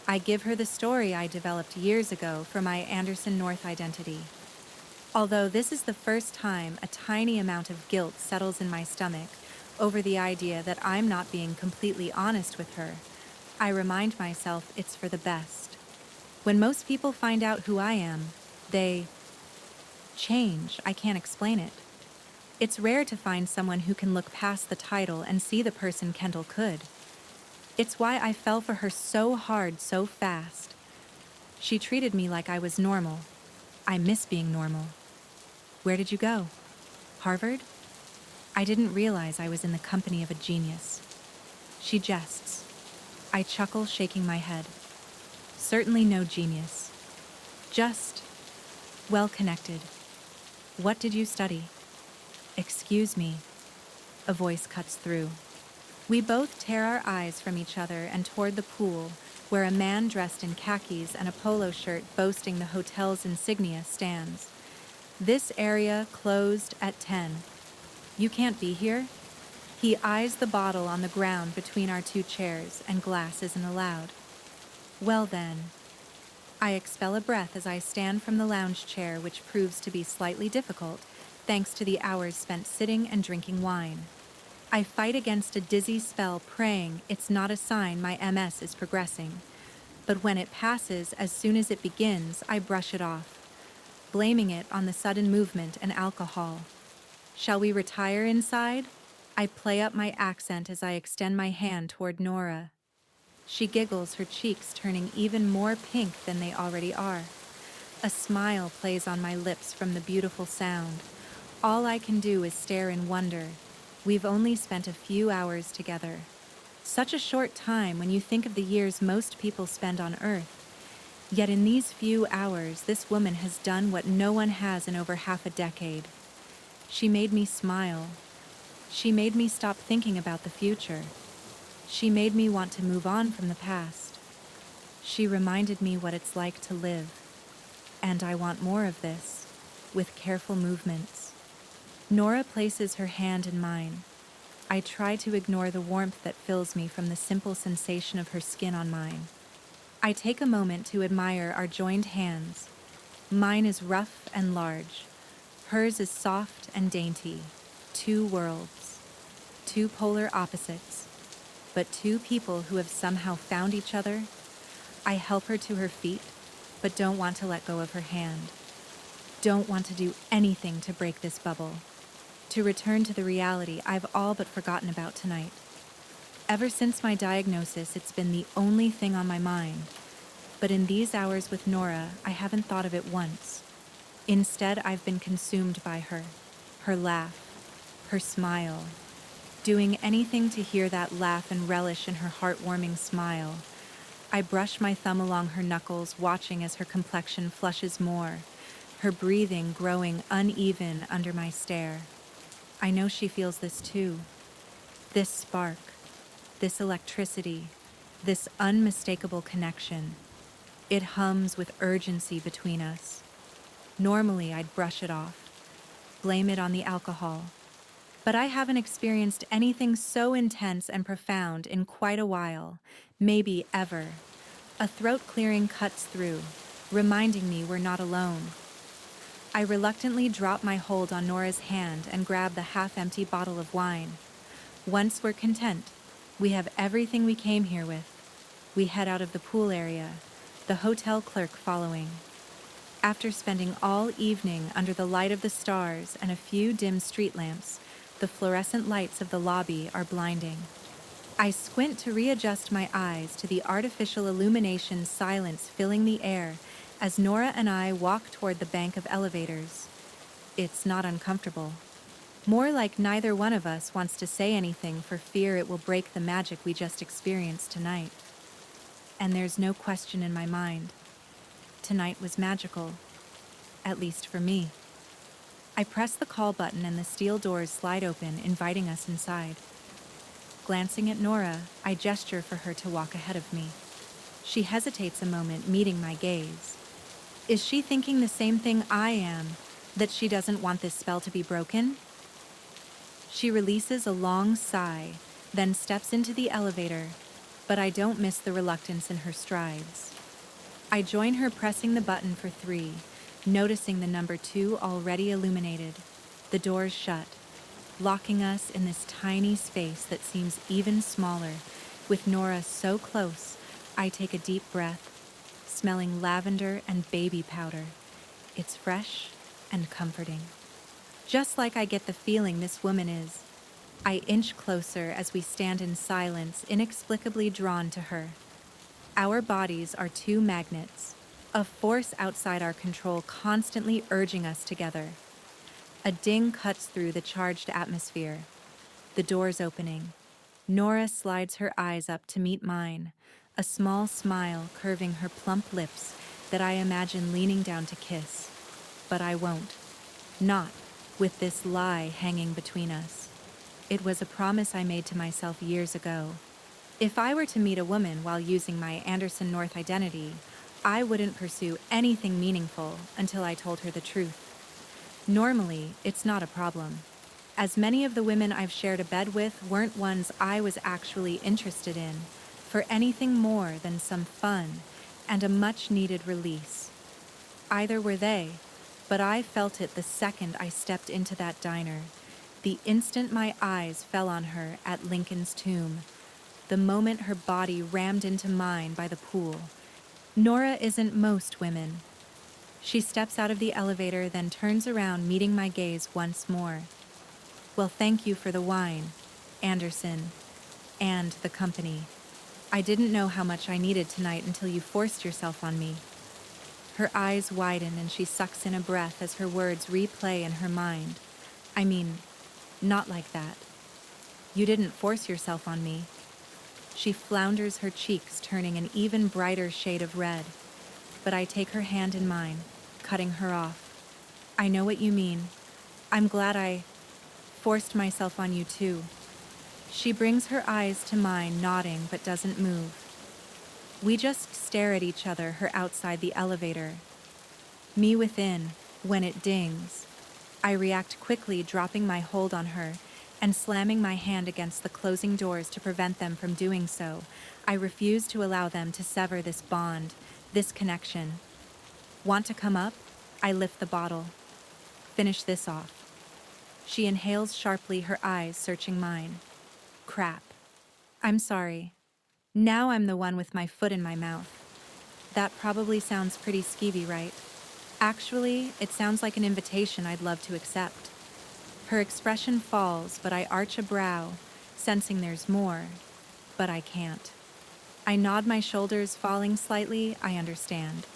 I give her the story I developed years ago for my Anderson North identity. Although this is the first time a tiny amount of guilt settles in my stomach over the idea that I'm not being completely honest with her, I remind myself it's for the best. When most people find out who I am, they change. I can't explain it. It's rare to find someone who can look past the title and see the person Kendall could. It's why I fell for her so hard so fast. She treated me like I was normal. I miss being normal. Where did you go? Harvard? I didn't realize I was in the company of a genius. She jests. I chuckle, shaking my head. Certainly no genius. Just well-connected. What did you study? Excuse me. A voice cuts through. We both tear our eyes from each other and toward the pool, where a man dressed in khakis and a polo shirt boasting the hotel's insignia stands. This area closed at 10. You can't be here? He eyes the bottle on the ground between our two chairs, and glass isn't allowed. Well then. I expel a breath as I stand from the lounge chair, which proves to be slightly difficult, thanks to the hours spent sitting and drinking wine. I fight against a dizzy spell, praying it's not a sign my MS is progressing. But when it passes, as soon as it begins, I brush it off, blaming it on the sudden movement and alcohol. Shall we retire inside? I play up my accent as I extend my hand toward Nora. She giggles, her cheeks turning even more pink than they already are. A smile plays on my lips from the beautiful sound. All I can do is stare in wonder. We've only spent a few hours together. Such a short time when you think of the years most people spend on Earth. Yet in these few hours, this woman has done what no one has in over half a decade. She made me smile. She made me stop thinking about the future. She made me want to move on from the past. She reminded me what it's like to live. And I want more of this, with careful movements. Nora places her hand in mine. I try to ignore the warmth that fills me from the simple sensation of her skin on mine. I take a moment to admire our joined hands. Mine is rough and large. Hers is soft and dainty. Two worlds. Two polar opposites. But two people who have somehow found each other. I help her to her feet, but don't want to let go of her hand. Don't want to do anything to break this bubble. To return to the reality I've all but forgotten about tonight. Ever since my diagnosis, it's been the only thing on my mind. But in these hours with Nora, I haven't thought of it once. Instead, I've been consumed by her laugh, her smile. Doing anything to hear that laugh and relish in her heartwarming smile. I brush my thumb along her knuckles, watching as her complexion flushes more, her breathing growing uneven under my stare. I know she feels this too. This spark, this electricity, this unmistakable connection. It hums with urgency between us. Normally, I'd brush it off, blame it on the alcohol. But I haven't experienced anything so intense and profound in quite a while, maybe ever. A throat clearing cuts through, reminding me we're not alone. I reluctantly drop my hold on Nora's hand and grab the half-empty bottle of wine. Once we're content, we have everything we came here with. We head out of the pool area, the hotel clerk following. After spending all evening under the light of the stars and a few dim street lamps, the fluorescent lights of the lobby are blinding. I squint to readjust my eyes to the artificial illumination silence filling the air as Nora and I walk toward the bank of elevators. It's not uncomfortable. More like neither one of us wants to say anything for fear it will break the magic we just experienced tonight. And there's no question in my mind. Tonight was magical, at least for me. I press the call button and the steel doors slide open, inviting us inside. Glancing at Nora, I gesture for her to walk ahead of me. She hesitates a moment, meeting my gaze. Is she thinking the same thing I am, that she doesn't want this spell to be broken? She releases a long sigh, then steps into the elevator, but I don't miss the reluctance in her strides. I join her, pressing the button for 3, noticing the number 2 already illuminated. The doors shut, locking us in this tiny space that seems even smaller. With Nora so close, I take a deep breath, smelling lavender and baby powder. It's fresh and comforting. Just like I get the feeling this woman is. I inch closer as we stand in silence, inexplicably drawn to her. Our bodies are two magnets, a force outside our control constantly urging us together. A ding cuts through the charged atmosphere. The doors opening. Nora slides her eyes up to meet mine, a small smile curving her plump lips that I imagine leaning down to kiss. But I won't. Not with this lie hanging between us. It was a promise I made to myself years ago. If I were to meet a woman while using my Anderson North identity, I wouldn't pursue anything meaningful until I told her the truth. Normally, it's not a problem, as many of the women I've shared a bed with weren't ones I was actually interested in, for anything more than some fun and a much-needed release. Either were they, but I felt it the second I stepped into that diner, the instant my eyes fell on her at Lincoln's tomb, the moment her body rammed into mine by the pool. Nora isn't most women. She steps out of the elevator, then turns around, meeting my gaze once more. Well, thank you for the wine, Anderson, and the company. I didn't know how much I needed tonight until you forced yourself on me. Her eyes widen and she sucks in a breath as her words replay in her mind. I mean, not like that. You didn't force yourself on me. She flounders her cheeks, turning an even brighter shade of red. But I take her hand in mine, cutting her off. I know what you mean. I'm glad I forced myself on you too. She brings her eyes to mine, nodding but doesn't move. We just stare at each other, her outside the elevator. Me within, when it dings. I react quickly, dropping my hold on her and slamming my hand against the closing doors to prevent them from doing so. I refuse to allow them to sever this bond, this connection. Want to come up? I lift the bottle. Finish this off. She inhales sharply, her eyes searching mine. Crap. I'm sorry. Now I'm the one with my foot in my mouth. That probably sounds pretty skeevy, right? Actually, it sounds like an invitation I'd love to accept. Her expression falls, but I arch a brow, sensing there's more, but I can't. I nod, my shoulders falling slightly. I understand.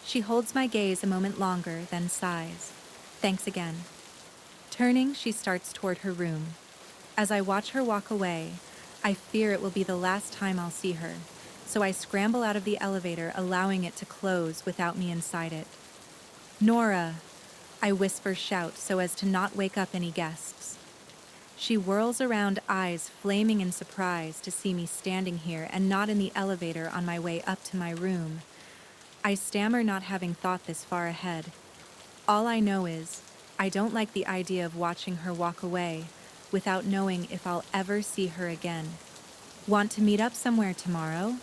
She holds my gaze a moment longer, then sighs. Thanks again. Turning, she starts toward her room. As I watch her walk away, I fear it will be the last time I'll see her, so I scramble out of the elevator, allowing it to close without me inside it. Nora, I whisper, shout so as to not wake up any guests. She whirls around, eyes flaming in surprise to see me standing here and not in the elevator on my way up to my room. I stammer, not having thought this far ahead. All I know is, I don't like the idea of watching her walk away without knowing if I'll ever see her again. Want to meet up somewhere tomorrow?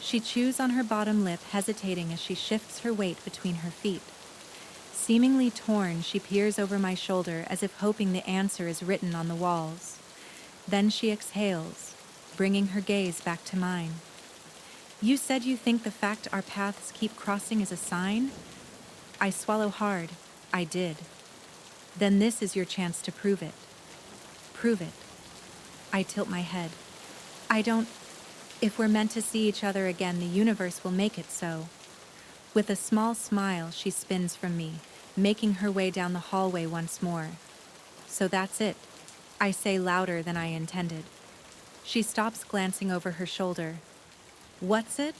She chews on her bottom lip, hesitating as she shifts her weight between her feet. Seemingly torn, she peers over my shoulder as if hoping the answer is written on the walls. Then she exhales, bringing her gaze back to mine. You said you think the fact our paths keep crossing is a sign? I swallow hard. I did. Then this is your chance to prove it. Prove it. I tilt my head. I don't. If we're meant to see each other again, the universe will make it so. With a small smile, she spins from me, making her way down the hallway once more. So that's it, I say louder than I intended. She stops, glancing over her shoulder. What's it?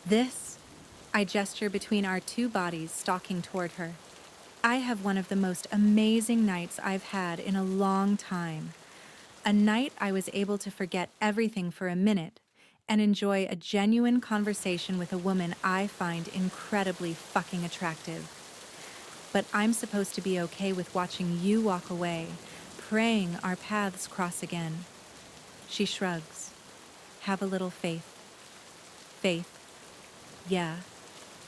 This? I gesture between our two bodies, stalking toward her. I have one of the most amazing nights I've had in a long time. A night I was able to forget everything for a minute and enjoy a genuine conversation with a woman I find incredibly fucking attractive. But I'm supposed to be okay with watching you walk away, praying our paths cross again. She shrugs. Have a little faith. Faith. Yeah.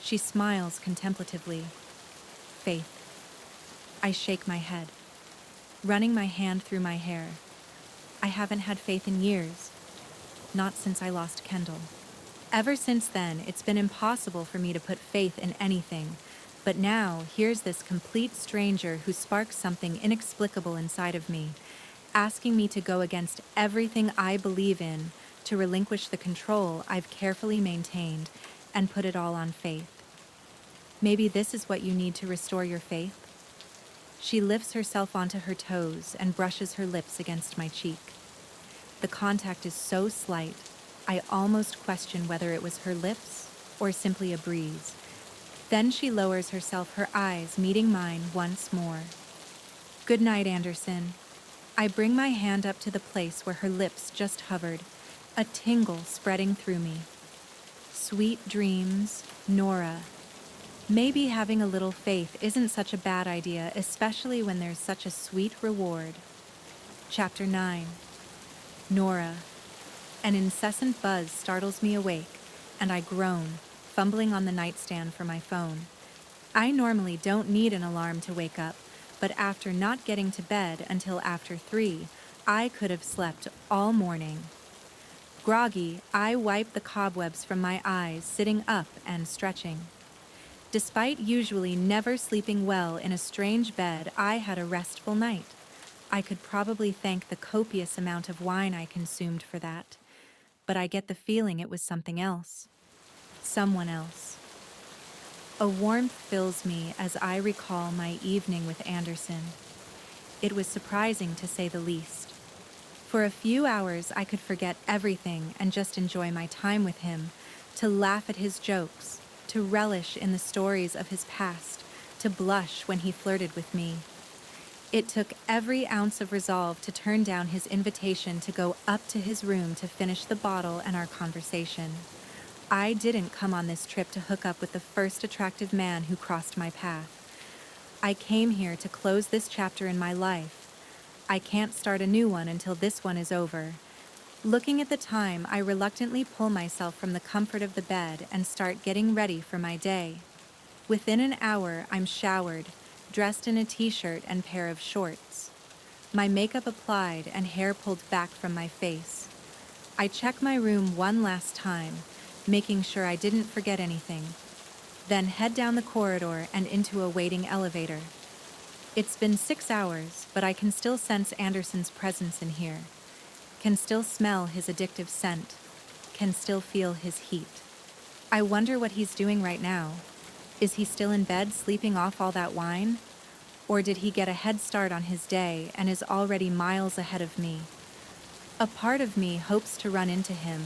She smiles contemplatively. Faith. I shake my head, running my hand through my hair. I haven't had faith in years. Not since I lost Kendall. Ever since then, it's been impossible for me to put faith in anything. But now, here's this complete stranger who sparks something inexplicable inside of me, asking me to go against everything I believe in, to relinquish the control I've carefully maintained, and put it all on faith. Maybe this is what you need to restore your faith? She lifts herself onto her toes and brushes her lips against my cheek. The contact is so slight, I almost question whether it was her lips or simply a breeze. Then she lowers herself, her eyes meeting mine once more. Good night, Anderson. I bring my hand up to the place where her lips just hovered, a tingle spreading through me. Sweet dreams, Nora. Maybe having a little faith isn't such a bad idea, especially when there's such a sweet reward. Chapter 9. Nora. An incessant buzz startles me awake, and I groan, fumbling on the nightstand for my phone. I normally don't need an alarm to wake up, but after not getting to bed until after 3, I could have slept all morning. Groggy, I wipe the cobwebs from my eyes, sitting up and stretching. Despite usually never sleeping well in a strange bed, I had a restful night. I could probably thank the copious amount of wine I consumed for that, but I get the feeling it was something else. Someone else. A warmth fills me as I recall my evening with Anderson. It was surprising to say the least. For a few hours I could forget everything and just enjoy my time with him, to laugh at his jokes, to relish in the stories of his past, to blush when he flirted with me. It took every ounce of resolve to turn down his invitation to go up to his room to finish the bottle and our conversation. I didn't come on this trip to hook up with the first attractive man who crossed my path. I came here to close this chapter in my life. I can't start a new one until this one is over. Looking at the time, I reluctantly pull myself from the comfort of the bed and start getting ready for my day. Within an hour, I'm showered, dressed in a t-shirt and pair of shorts. My makeup applied and hair pulled back from my face. I check my room one last time, making sure I didn't forget anything. Then head down the corridor and into a waiting elevator. It's been 6 hours, but I can still sense Anderson's presence in here. Can still smell his addictive scent. Can still feel his heat. I wonder what he's doing right now. Is he still in bed sleeping off all that wine? Or did he get a head start on his day and is already miles ahead of me? A part of me hopes to run into him,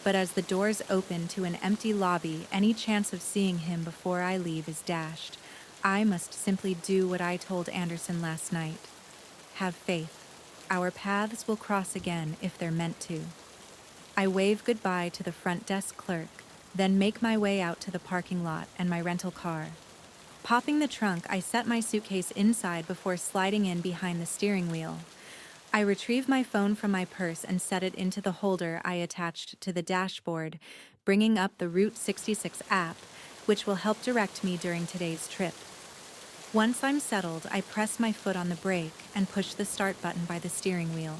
but as the doors open to an empty lobby, any chance of seeing him before I leave is dashed. I must simply do what I told Anderson last night. Have faith. Our paths will cross again if they're meant to. I wave goodbye to the front desk clerk, then make my way out to the parking lot and my rental car. Popping the trunk, I set my suitcase inside before sliding in behind the steering wheel. I retrieve my phone from my purse and set it into the holder I attached to the dashboard, bringing up the Route 66 app, which will help direct me during today's trip. Once I'm settled, I press my foot on the brake and push the start button by the steering wheel.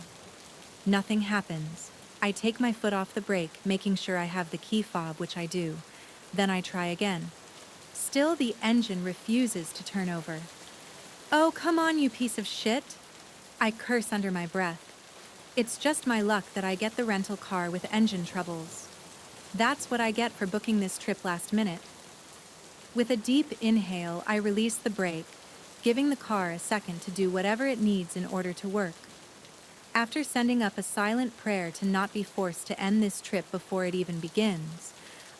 Nothing happens. I take my foot off the brake, making sure I have the key fob, which I do. Then I try again. Still, the engine refuses to turn over. Oh, come on, you piece of shit! I curse under my breath. It's just my luck that I get the rental car with engine troubles. That's what I get for booking this trip last minute. With a deep inhale, I release the brake, giving the car a second to do whatever it needs in order to work. After sending up a silent prayer to not be forced to end this trip before it even begins,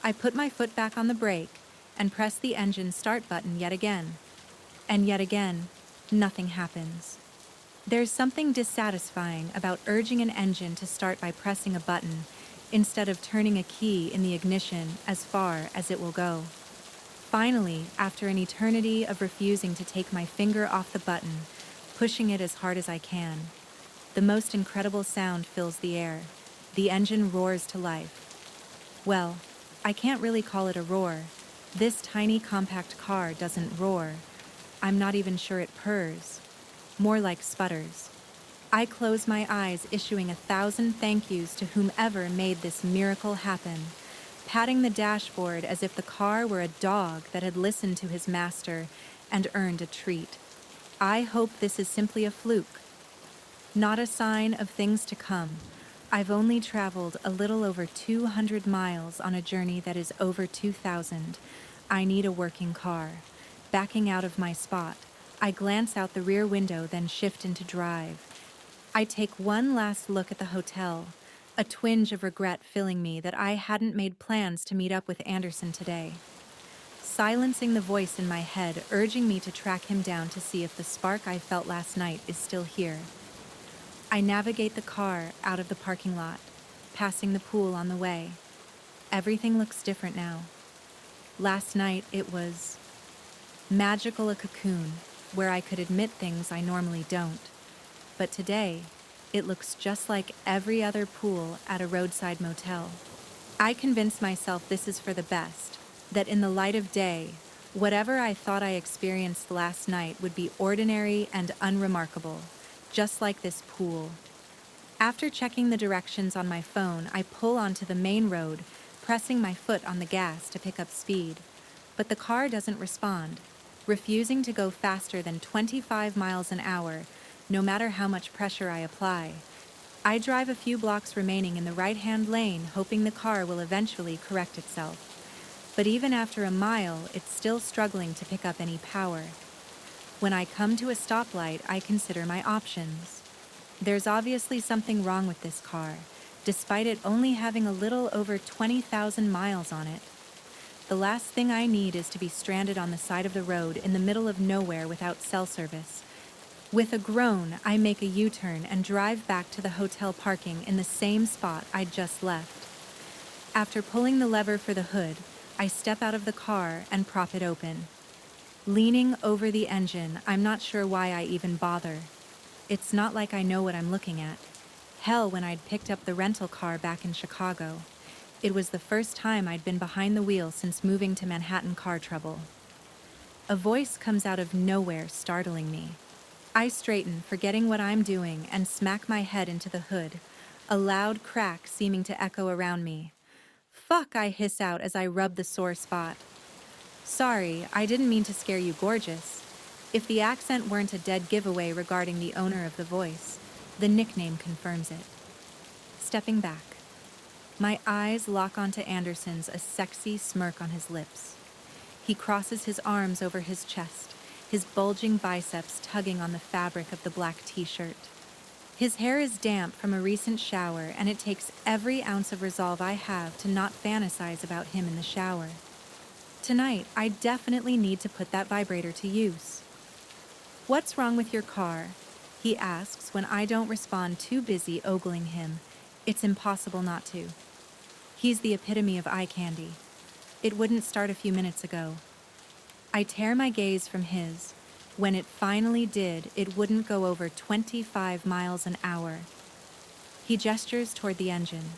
I put my foot back on the brake and press the engine start button yet again. And yet again, nothing happens. There's something dissatisfying about urging an engine to start by pressing a button instead of turning a key in the ignition as far as it will go. Finally, after an eternity of refusing to take my finger off the button, pushing it as hard as I can, the most incredible sound fills the air. The engine roars to life. Well, I can't really call it a roar. This tiny compact car doesn't roar. I'm not even sure it purrs. More like sputters. I close my eyes, issuing 1,000 thank yous to whomever made this miracle happen, patting the dashboard as if the car were a dog that had listened to his master and earned a treat. I hope this is simply a fluke. Not a sign of things to come. I've only traveled a little over 200 miles on a journey that is over 2,000. I need a working car. Backing out of my spot, I glance out the rear window, then shift into drive. I take one last look at the hotel, a twinge of regret filling me that I hadn't made plans to meet up with Anderson today. Silencing the voice in my head, urging me to track him down to see if the spark I felt last night is still here. I navigate the car out of the parking lot, passing the pool on the way. Everything looks different now. Last night it was magical, a cocoon, where I could admit things I normally don't. But today, it looks just like every other pool at a roadside motel. I convince myself this is for the best, that in the light of day, whatever I thought I experienced last night would be ordinary and unremarkable, just like this pool. After checking the directions on my phone, I pull onto the main road, pressing my foot on the gas to pick up speed. But the car doesn't respond, refusing to go faster than 25 miles an hour, no matter how much pressure I apply. I drive a few blocks remaining in the right-hand lane, hoping the car will eventually correct itself. But even after a mile, it's still struggling to pick up any power. When I come to a stoplight, I consider my options. There's obviously something wrong with this car, despite it only having a little over 20,000 miles on it. The last thing I need is to be stranded on the side of the road in the middle of nowhere without cell service. With a groan, I make a U-turn and drive back to the hotel parking in the same spot I'd just left. After pulling the lever for the hood, I step out of the car and prop it open. Leaning over the engine, I'm not sure why I even bother. It's not like I know what I'm looking at. Hell, when I'd picked up the rental car back in Chicago, it was the first time I'd been behind the wheel since moving to Manhattan car trouble. A voice comes out of nowhere, startling me. I straighten, forgetting what I'm doing, and smack my head into the hood, a loud crack seeming to echo around me. "Fuck," I hiss out as I rub the sore spot. "Sorry, I didn't mean to scare you, gorgeous." If the accent weren't a dead giveaway regarding the owner of the voice, the nickname confirms it. Stepping back, my eyes lock onto Anderson's, a sexy smirk on his lips. He crosses his arms over his chest, his bulging biceps tugging on the fabric of the black t-shirt. His hair is damp from a recent shower, and it takes every ounce of resolve I have to not fantasize about him in the shower. Tonight, I definitely need to put that vibrator to use. "What's wrong with your car?" he asks when I don't respond, too busy ogling him. It's impossible not to. He's the epitome of eye candy. It wouldn't start a few minutes ago. I tear my gaze from his. When it finally did, it wouldn't go over 25 miles an hour. He gestures toward the engine.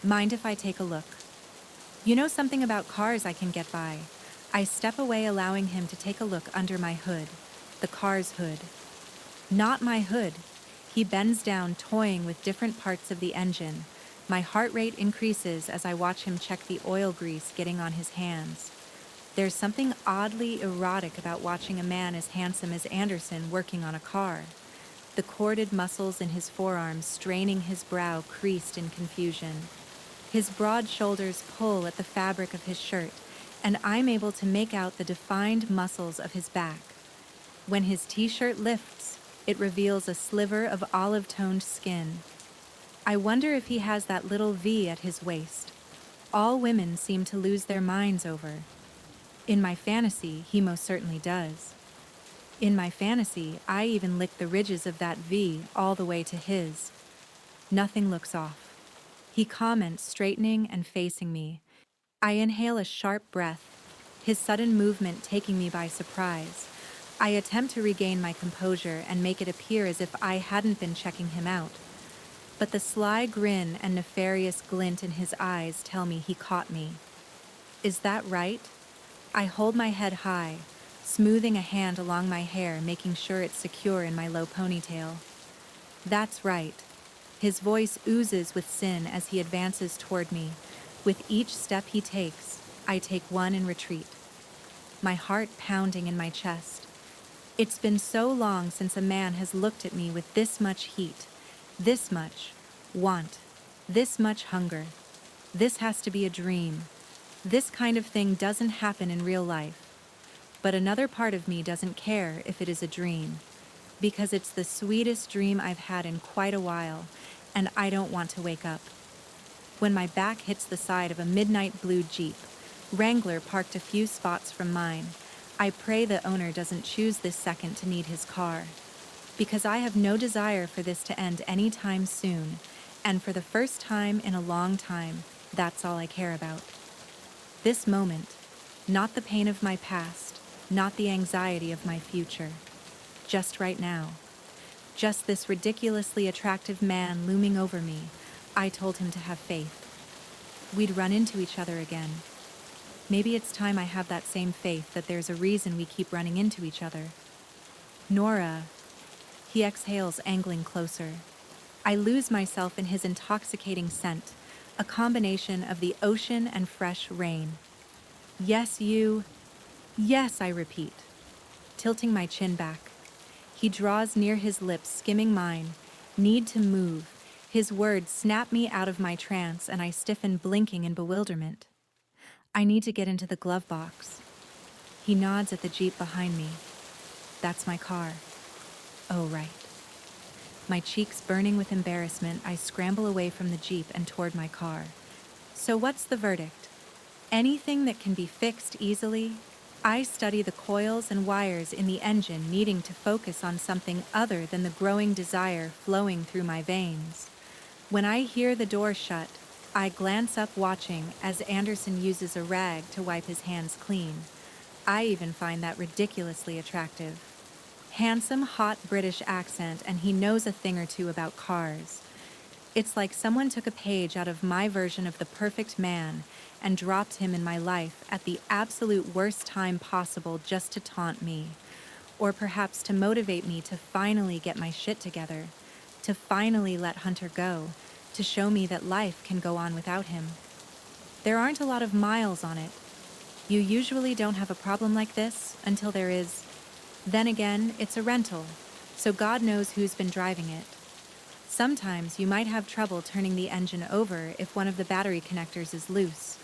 "Mind if I take a look?" "You know something about cars I can get by." I step away, allowing him to take a look under my hood. The car's hood. Not my hood. He bends down, toying with different parts of the engine. My heart rate increases as I watch him check the oil grease getting on his hands. There's something oddly erotic about watching a man as handsome as Anderson working on a car. The corded muscles in his forearms straining his brow creased in confusion. His broad shoulders pull at the fabric of his shirt, and I'm able to make out the defined muscles of his back. When his t-shirt lifts, it reveals a sliver of olive-toned skin. I wonder if he has that little V at his waist. All women seem to lose their minds over. In my fantasy, he most certainly does. In my fantasy, I even lick the ridges of that V all the way to his. Nothing looks off. He comments, straightening and facing me. I inhale a sharp breath, his sudden movement taking me by surprise. I attempt to regain my composure and make it appear as if I hadn't been checking him out. But the sly grin and nefarious glint in his eyes tell me he caught me. Is that right? I hold my head high, smoothing a hand along my hair, making sure it's secure in my low ponytail. That's right. His voice oozes with sin as he advances toward me. With each step he takes, I take one in retreat. My heart pounding in my chest. It's been so long since a man has looked at me with this much heat, this much want, this much hunger. This has to be a dream. This kind of thing doesn't happen in real life. But another part of me doesn't care if it is a dream, because it's the sweetest dream I've had in quite a while, and I don't want to wake up. When my back hits the side of a midnight blue Jeep, Wrangler parked a few spots from mine, I pray the owner doesn't choose this second to need his car. because I have no desire for this to end anytime soon, and for the first time in a long time, that's all I care about. This moment, not the pain of my past, not the anxiety of my future. Just right now. Just this ridiculously attractive man looming over me. I told him to have faith. We'd run into each other again. Maybe it's time I have that same faith that there's a reason we keep running into each other. Nora. He exhales, angling closer. I lose myself in his intoxicating scent, a combination of the ocean and fresh rain. Yes, you. Yes, I repeat, tilting my chin back. He draws near, his lips skimming mine. Need to move. His words snap me out of my trance, and I stiffen, blinking in bewilderment. I need to get into the glove box. He nods at the Jeep behind me. That's my car. Oh, right. My cheeks burning with embarrassment, I scramble away from the Jeep and toward my car. So what's the verdict? Anything that can be fixed easily? I study the coils and wires in the engine, needing to focus on something other than the growing desire flowing through my veins. When I hear the door shut, I glance up, watching as Anderson uses a rag to wipe his hands clean. I even find that ridiculously attractive. Handsome, hot British accent, and he knows a thing or two about cars. It's like someone took a page out of my version of the perfect man and dropped him in my life at the absolute worst time possible, just to taunt me. Or perhaps to motivate me to finally get my shit together, to finally let Hunter go, to show me that life can go on without him. There aren't a lot of miles on it. You usually don't have a problem like this until there is. Then again, it's a rental, so God knows who's been driving it. Sometimes you might have trouble turning the engine over if one of the battery connectors is loose,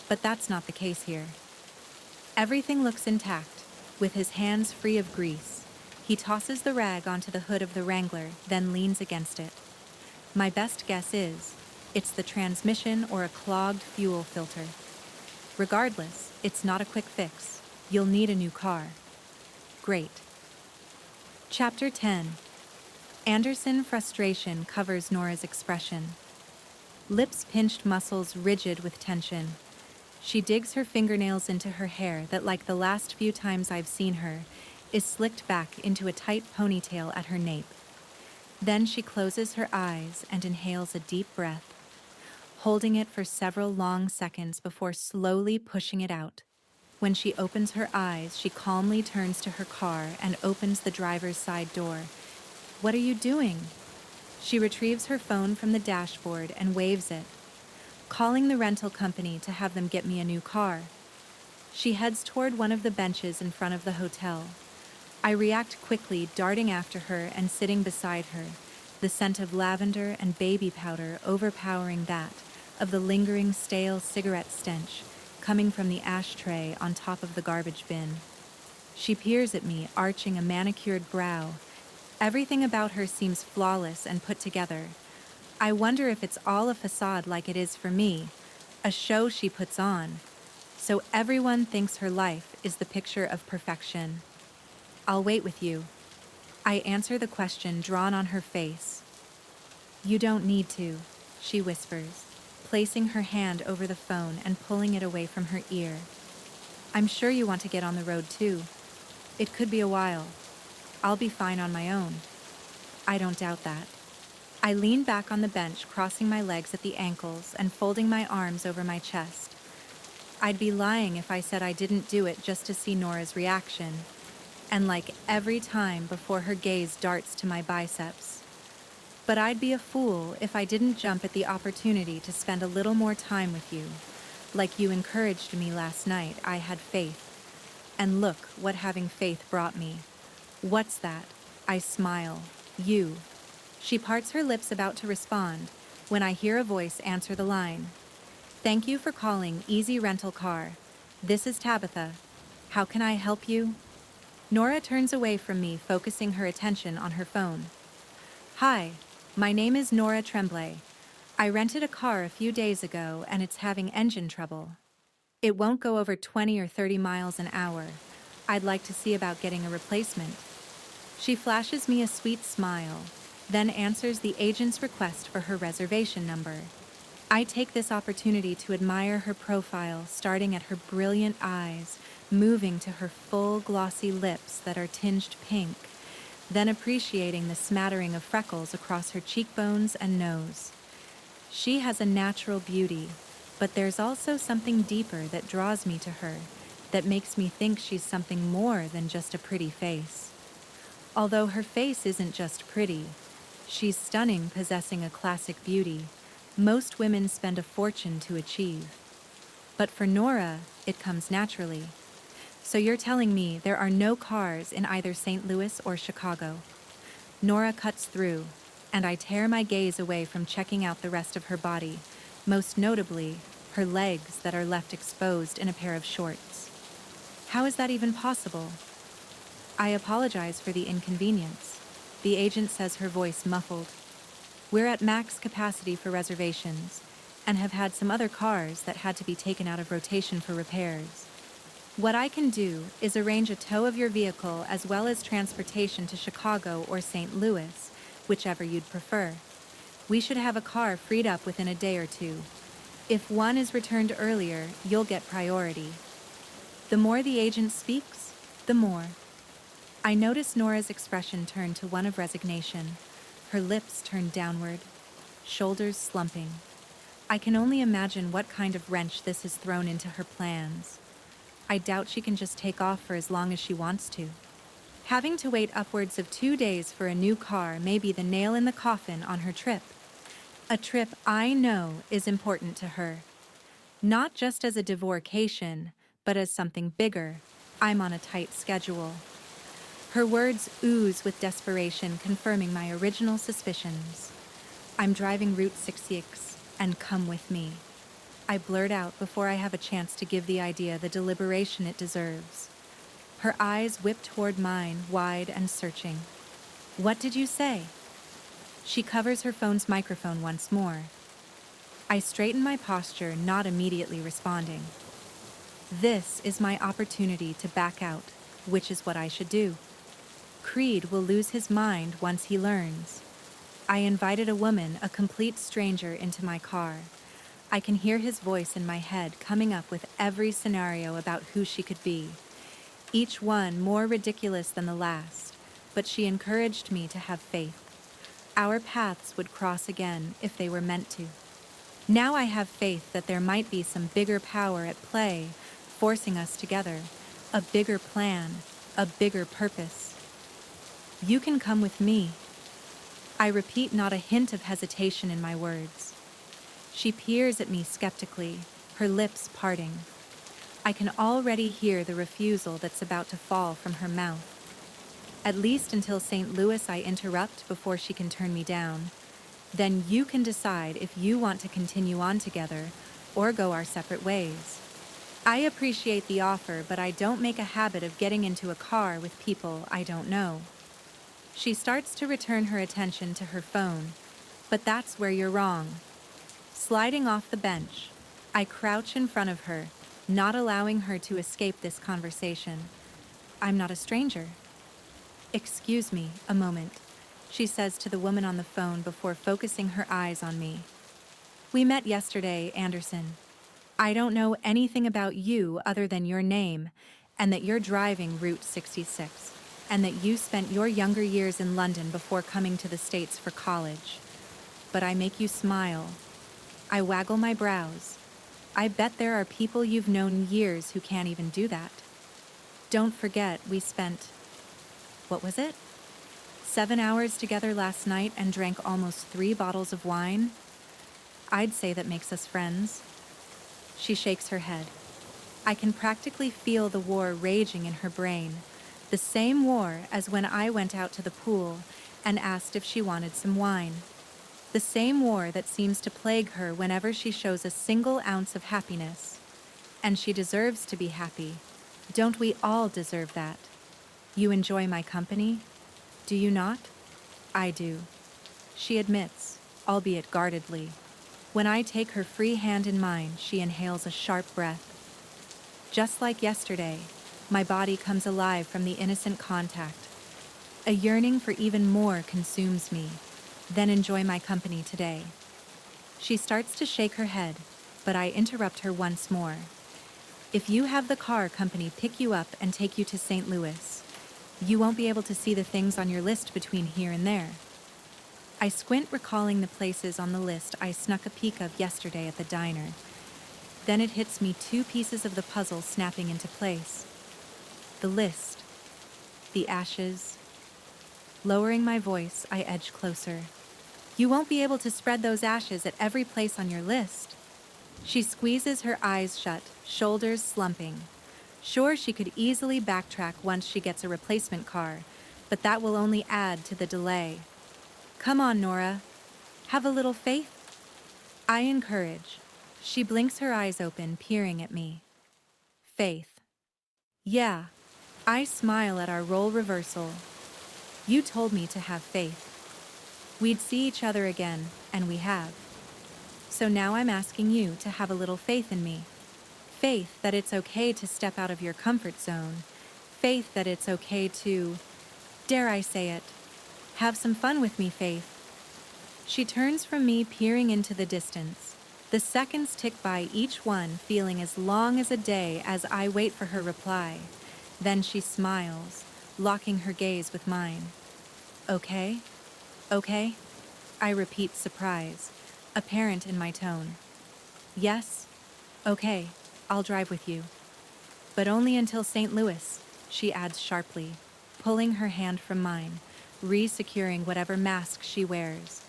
but that's not the case here. Everything looks intact, with his hands free of grease. He tosses the rag onto the hood of the Wrangler, then leans against it. My best guess is, it's the transmission or a clogged fuel filter. Regardless, it's not a quick fix. You'll need a new car. Great. Chapter 10. Anderson. Frustration covers Nora's expression. Lips pinched, muscles rigid with tension. She digs her fingernails into her hair that, like the last few times I've seen her, is slicked back into a tight ponytail at her nape. Then she closes her eyes and inhales a deep breath, holding it for several long seconds before slowly pushing it out. When she opens her eyes, she calmly turns to her car and opens the driver's side door. What are you doing? She retrieves her phone from the dashboard and waves it, calling the rental company to have them get me a new car. She heads toward one of the benches in front of the hotel. I react quickly, darting after her and sitting beside her, the scent of lavender and baby powder overpowering that of the lingering stale cigarette stench coming from the ashtray on top of the garbage bin. She peers at me, arching a manicured brow. Everything about her seems flawless and put together. I wonder if it's all a facade like it is for me, a show she puts on, so everyone thinks her life is the picture of perfection. I'll wait with you. I answer the question drawn on her face. You don't need to, she whispers, placing her hand over the phone and pulling it away from her ear. I'm sure you want to get on the road too. It could be a while. I'll be fine on my own. I don't doubt that. I lean back on the bench, crossing my legs at the ankles and folding my arms over my chest. I'd be lying if I said I didn't do it just to see Nora's reaction, and like every time before her gaze darts to my biceps. But I'd be a fool if I didn't jump at the opportunity to spend a little more time with you. Like you encouraged me last night, I had faith. And look what having faith brought me. What's that? I smile. You. She parts her lips, about to respond, when I hear a voice answer the line. Thank you for calling Easy Rental Car. This is Tabitha. How can I help you? Nora turns away from me, focusing her attention on her phone. Hi, my name is Nora Tremblay. I rented a car a few days ago and it's having engine trouble. It won't go over 20 or 30 miles an hour. I'd like to see about getting a replacement. She flashes me a sweet smile, then answers the agent's request for her reservation number. I take this opportunity to admire her profile, starting at her brilliant eyes, moving to her full, glossy lips that are tinged pink, then appreciating the smattering of freckles across her cheekbones and nose. She has a natural beauty, but there's also something deeper that draws me to her, that makes me think she's something more than just a pretty face. Although her face isn't just pretty, she's stunning, possessing a classic beauty most women spend a fortune to achieve. But for Nora, it comes naturally. So you're telling me there are no cars in either St. Louis or Chicago? Nora cuts through, and I tear my gaze away from checking out the rest of her body, most notably her legs that are left exposed in a pair of shorts. How is that even possible? I apologize for the inconvenience. The agent says, her voice muffled. We're at max capacity for reservations, and have had some other cars that had to be taken out of rotation for repairs. What I can do is arrange a tow of your vehicle as well as transportation to Chicago or St. Louis, whichever you'd prefer. We should have a car freed up within a day or two. If one is returned earlier, you'll get priority. The more the agent speaks, the more. I notice Nora's expression turn to one of resignation, her lips turned downward, shoulders slumping. I can only imagine what kind of wrench this has thrown into her plans. I doubt she can just take off for as long as she wants to. Having to wait upwards of 2 days for a new car may be the nail in the coffin on her trip. A trip I know is important to her. Not just as a divorcation, but as something bigger. I'm on a tight schedule. Her words ooze with desperation, confirming my original suspicions. I'm driving Route 66, and come with me. I blurt out before I have a chance to give the idea the deliberation it deserves. Her eyes whip toward mine, wide and searching. What did you say? She covers her phone's microphone once more. I straighten my posture, not immediately responding. This is my opportunity to back out, which is what I should do. Creed will lose his mind once he learns. I invited a woman, a complete stranger, into my car. I can hear his voice in my head coming up with every scenario about who she could be. Each one more ridiculous than the last, but she encouraged me to have faith. Our paths would cross again if they were meant to. Now I have faith that there might be some bigger power at play, forcing us together, a bigger plan, a bigger purpose. You can come with me. I repeat, not a hint of hesitation in my words. She peers at me skeptically, her lips parting. I can already hear the refusal that's about to fall from her mouth. At least until St. Louis, I interrupt before she can turn me down. Then you can decide if you want to continue on together or go our separate ways. I appreciate the offer, but I don't make a habit of getting into a car with people I don't know. She starts to return her attention to her phone, but that's where you're wrong. Sliding off the bench, I crouch in front of her, not allowing her to escape this conversation. I'm not a stranger. Excuse me, a moment, she says to the woman on the phone before focusing her eyes on me. We met yesterday, Anderson. I don't know anything about you other than your name, and that you're driving Route 66, and that you spent your younger years in London before coming to the States for college. But I make you smile. I waggle my brows. I bet there are people you've known years who can't even do that. Don't forget, we spent, what was it? 7 hours together last night and drank almost 3 bottles of wine? I'd say that makes us friends. She shakes her head. I can practically feel the war raging in her brain, the same war as when I went out to the pool and asked if she wanted some wine. The same war that seems to plague her whenever she shows a single ounce of happiness. And she deserves to be happy. Don't we all deserve that? You enjoy my company? Do you not? I do. She admits, albeit guardedly. When I take her free hand in mine, she inhales a sharp breath. Just like yesterday, my body comes alive from the innocent contact. A yearning for even more consumes me. Then enjoy my company today. She starts to shake her head, but I interrupt her once more. If you have the car company pick you up and take you to St. Louis, you won't be able to see the things on your list between here and there. I squint, recalling the places on the list I snuck a peek of yesterday at the diner. Then it hits me, two pieces of the puzzle snapping into place. The list, the ashes. Lowering my voice, I edge closer. You won't be able to spread those ashes at every place on your list. She squeezes her eyes shut, shoulders slumping. Sure, she could easily backtrack once she gets a replacement car, but that will only add to the delay. Come on, Nora. Have a little faith? I encourage. She blinks her eyes open, peering at me. Faith. Yeah. I smile at our role reversal. You told me to have faith. We'd see each other again, and we have. So now I'm asking you to have a little faith in me. Faith that it's okay to step out of your comfort zone. Faith that it's okay to, dare I say it, have some fun with me, Faith. She turns from me, peering into the distance. The seconds tick by, each one feeling as long as a day as I wait for her reply. Then she smiles, locking her gaze with mine. Okay? Okay? I repeat, surprise, apparent in my tone. Yes? Okay, I'll drive with you. But only until St. Louis, she adds sharply, pulling her hand from mine, re-securing whatever mask she wears.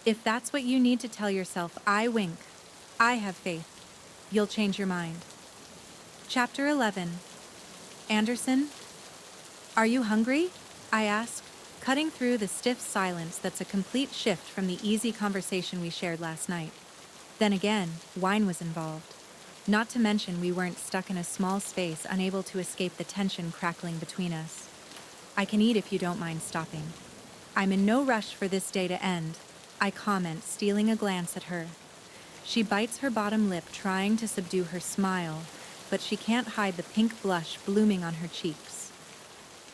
If that's what you need to tell yourself, I wink. I have faith. You'll change your mind. Chapter 11. Anderson? Are you hungry? I ask, cutting through the stiff silence that's a complete shift from the easy conversation we shared last night. Then again, wine was involved. Not to mention we weren't stuck in a small space, unable to escape the tension crackling between us. I can eat if you don't mind stopping. I'm in no rush for this day to end, I comment, stealing a glance at her. She bites her bottom lip, trying to subdue her smile, but she can't hide the pink blush blooming on her cheeks.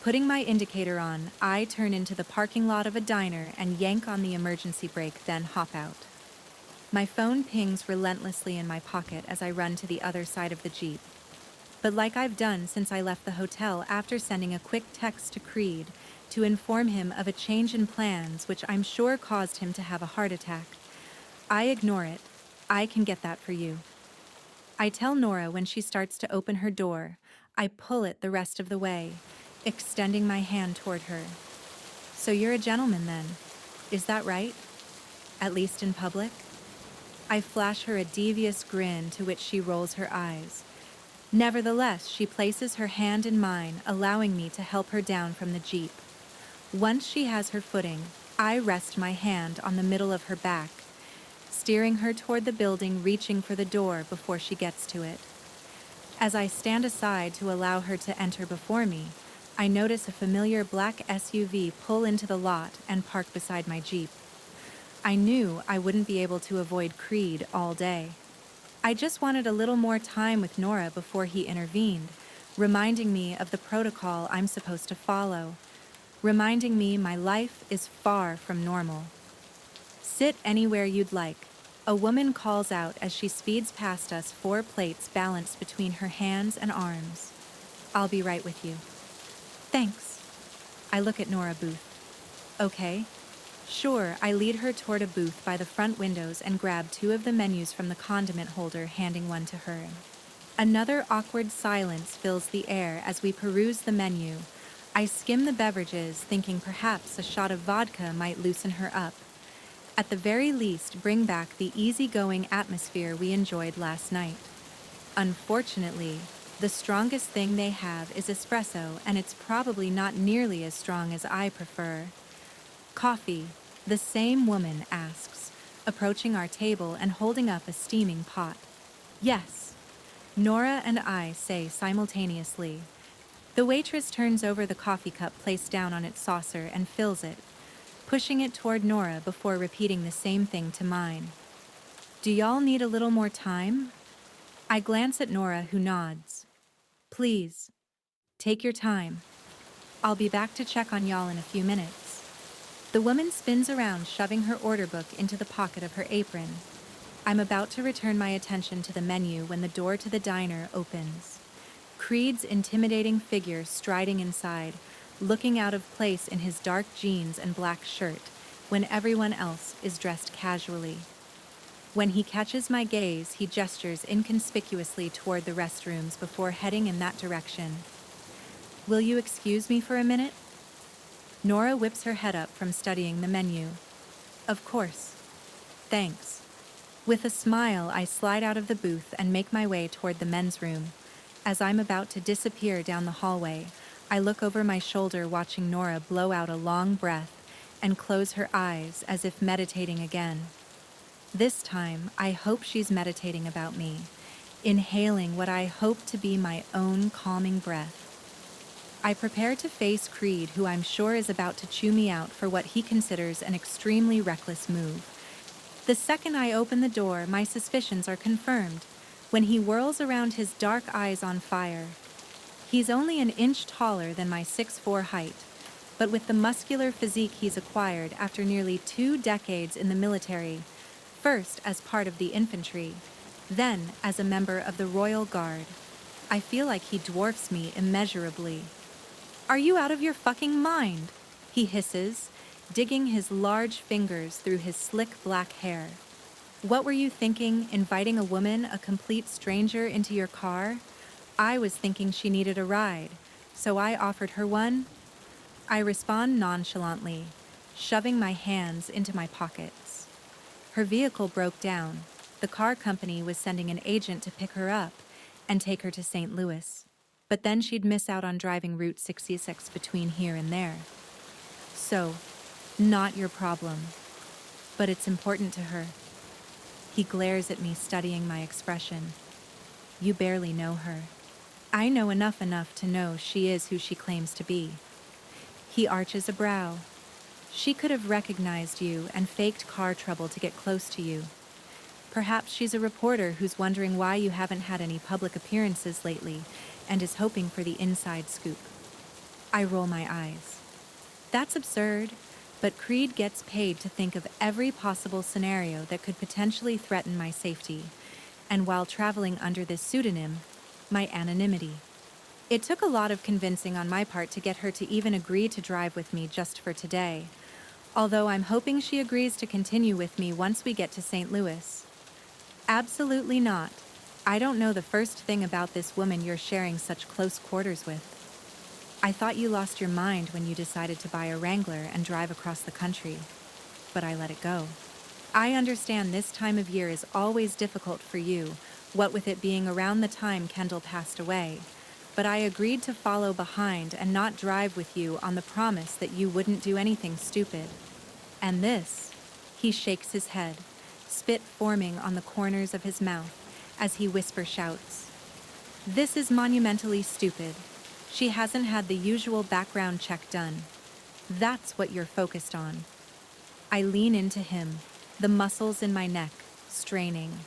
Putting my indicator on, I turn into the parking lot of a diner and yank on the emergency brake, then hop out. My phone pings relentlessly in my pocket as I run to the other side of the Jeep. But like I've done since I left the hotel after sending a quick text to Creed to inform him of a change in plans which I'm sure caused him to have a heart attack, I ignore it. I can get that for you. I tell Nora when she starts to open her door. I pull it the rest of the way, extending my hand toward her. So you're a gentleman then, is that right? At least in public? I flash her a devious grin, to which she rolls her eyes. Nevertheless, she places her hand in mine, allowing me to help her down from the Jeep. Once she has her footing, I rest my hand on the middle of her back, steering her toward the building, reaching for the door before she gets to it. As I stand aside to allow her to enter before me, I notice a familiar black SUV pull into the lot and park beside my Jeep. I knew I wouldn't be able to avoid Creed all day. I just wanted a little more time with Nora before he intervened, reminding me of the protocol I'm supposed to follow, reminding me my life is far from normal. Sit anywhere you'd like, a woman calls out as she speeds past us, 4 plates balanced between her hands and arms. I'll be right with you. Thanks. I look at Nora Booth. Okay. Sure, I lead her toward a booth by the front windows and grab 2 of the menus from the condiment holder, handing one to her. Another awkward silence fills the air as we peruse the menu. I skim the beverages, thinking perhaps a shot of vodka might loosen her up. At the very least, bring back the easygoing atmosphere we enjoyed last night. Unfortunately, the strongest thing they have is espresso, and it's probably not nearly as strong as I prefer. Coffee, the same woman asks, approaching our table and holding up a steaming pot. Yes, Nora and I say simultaneously. The waitress turns over the coffee cup placed down on its saucer and fills it, pushing it toward Nora before repeating the same thing to mine. Do y'all need a little more time? I glance at Nora, who nods. Please, take your time. I'll be back to check on y'all in a few minutes. The woman spins around, shoving her order book into the pocket of her apron. I'm about to return my attention to the menu when the door to the diner opens. Creed's intimidating figure striding inside, looking out of place in his dark jeans and black shirt, when everyone else is dressed casually. When he catches my gaze, he gestures inconspicuously toward the restrooms before heading in that direction. Will you excuse me for a minute? Nora whips her head up from studying the menu. Of course. Thanks. With a smile, I slide out of the booth and make my way toward the men's room. As I'm about to disappear down the hallway, I look over my shoulder, watching Nora blow out a long breath and close her eyes as if meditating again. This time, I hope she's meditating about me, inhaling what I hope to be my own calming breath. I prepare to face Creed, who I'm sure is about to chew me out for what he considers an extremely reckless move. The second I open the door, my suspicions are confirmed when he whirls around, his dark eyes on fire. He's only an inch taller than my 6'4" height, but with the muscular physique he's acquired after nearly 2 decades in the military, first as part of the infantry, then as a member of the Royal Guard, I feel like he dwarfs me immeasurably. Are you out of your fucking mind? He hisses, digging his large fingers through his slick black hair. What were you thinking, inviting a woman, a complete stranger, into your car? I was thinking she needed a ride, so I offered her one. I respond nonchalantly, shoving my hands into my pockets. Her vehicle broke down. The car company was sending an agent to pick her up and take her to St. Louis. But then she'd miss out on driving Route 66 between here and there. So, not your problem. But it's important to her. He glares at me, studying my expression. You barely know her. I know enough to know she is who she claims to be. He arches a brow. She could have recognized you and faked car trouble to get close to you. Perhaps she's a reporter who's wondering why you haven't had any public appearances lately and is hoping for the inside scoop. I roll my eyes. That's absurd, but Creed gets paid to think of every possible scenario that could potentially threaten my safety, and while traveling under this pseudonym, my anonymity. It took a lot of convincing on my part to get her to even agree to drive with me just for today, although I'm hoping she agrees to continue with me once we get to St. Louis. Absolutely not. I don't know the first thing about this woman you're sharing such close quarters with. I thought you lost your mind when you decided to buy a Wrangler and drive across the country, but I let it go. I understand this time of year is always difficult for you, what with it being around the time Kendall passed away, but I agreed to follow behind and not drive with you on the promise that you wouldn't do anything stupid. And this, he shakes his head, spit forming on the corners of his mouth as he shouts. This is monumentally stupid. She hasn't had the usual background check done. That's what you're focused on. I lean into him, the muscles in my neck straining.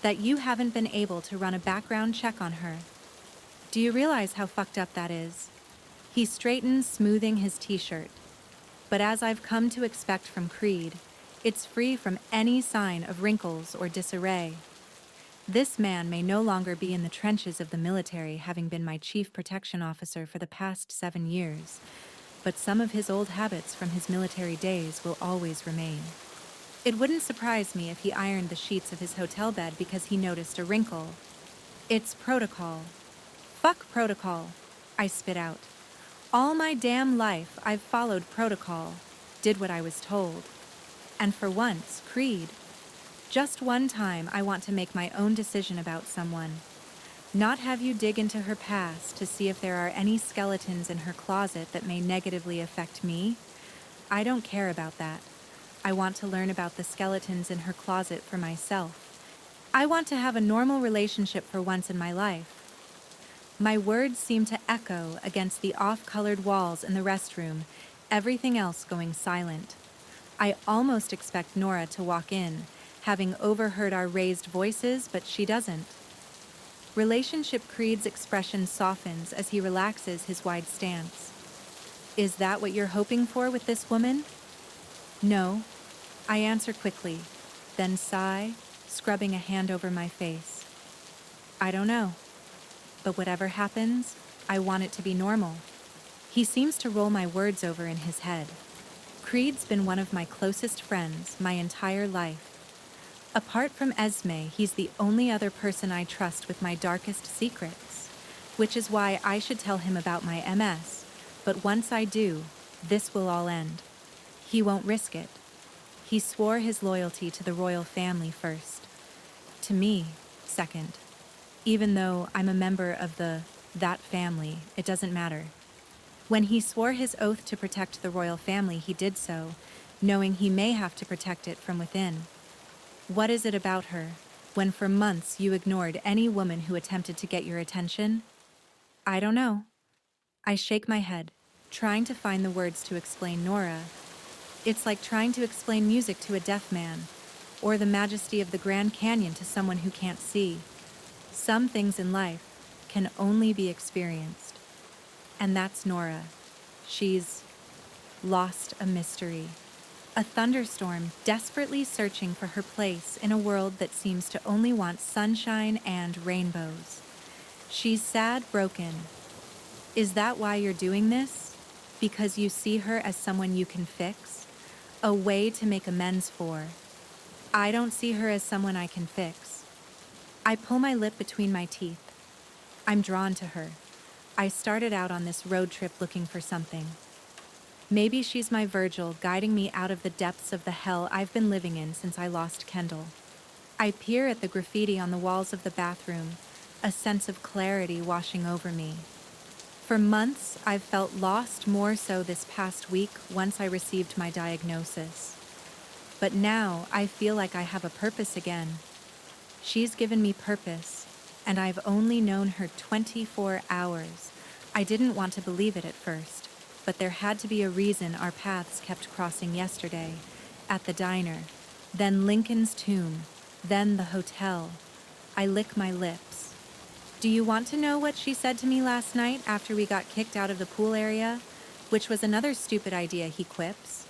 That you haven't been able to run a background check on her. Do you realize how fucked up that is? He straightens, smoothing his t-shirt. But as I've come to expect from Creed, it's free from any sign of wrinkles or disarray. This man may no longer be in the trenches of the military, having been my chief protection officer for the past 7 years, but some of his old habits from his military days will always remain. It wouldn't surprise me if he ironed the sheets of his hotel bed because he noticed a wrinkle. It's protocol. Fuck protocol, I spit out. All my damn life, I've followed protocol, did what I was told. And for once, Creed, just one time, I want to make my own decision about someone. Not have you dig into her past to see if there are any skeletons in her closet that may negatively affect me. I don't care about that. I want to learn about the skeletons in her closet for myself. I want to have a normal relationship for once in my life. My words seem to echo against the off-colored walls in the restroom, everything else going silent. I almost expect Nora to walk in, having overheard our raised voices, but she doesn't. Relationship Creed's expression softens as he relaxes his wide stance. Is that what you're hoping for with this woman? No, I answer quickly, then sigh, scrubbing a hand over my face. I don't know, but whatever happens, I want it to be normal. He seems to roll my words over in his head. Creed's been one of my closest friends my entire life. Apart from Esme, he's the only other person I trust with my darkest secrets, which is why I should tell him about my MS, but once I do, this will all end. He won't risk it. He swore his loyalty to the royal family first. To me, second. Even though I'm a member of that family, it doesn't matter. When he swore his oath to protect the royal family, he did so, knowing he may have to protect it from within. What is it about her, when for months you ignored any woman who attempted to get your attention? I don't know. I shake my head, trying to find the words to explain Nora. It's like trying to explain music to a deaf man, or the majesty of the Grand Canyon to someone who can't see. Some things in life can only be experienced. And that's Nora. She's lost a mystery. A thunderstorm desperately searching for her place in a world that seems to only want sunshine and rainbows. She's sad, broken. Is that why you're doing this? Because you see her as someone you can fix? A way to make amends for? I don't see her as someone I can fix. I pull my lip between my teeth. I'm drawn to her. I started out on this road trip looking for something. Maybe she's my Virgil, guiding me out of the depths of the hell I've been living in since I lost Kendall. I peer at the graffiti on the walls of the bathroom, a sense of clarity washing over me. For months, I've felt lost, more so this past week once I received my diagnosis. But now I feel like I have a purpose again. She's given me purpose, and I've only known her 24 hours. I didn't want to believe it at first, but there had to be a reason our paths kept crossing yesterday, at the diner, then Lincoln's tomb, then the hotel. I lick my lips. Do you want to know what she said to me last night after we got kicked out of the pool area? Which was another stupid idea, he quips.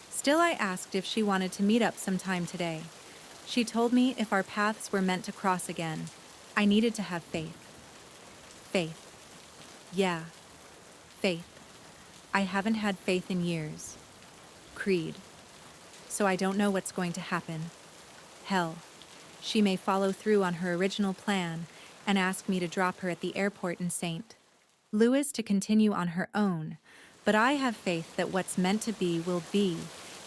Still, I asked if she wanted to meet up sometime today. She told me if our paths were meant to cross again, I needed to have faith. Faith. Yeah, faith. I haven't had faith in years. Creed. So I don't know what's going to happen. Hell, she may follow through on her original plan and ask me to drop her at the airport in St. Louis to continue on her own, but I have faith that what's meant to be will be.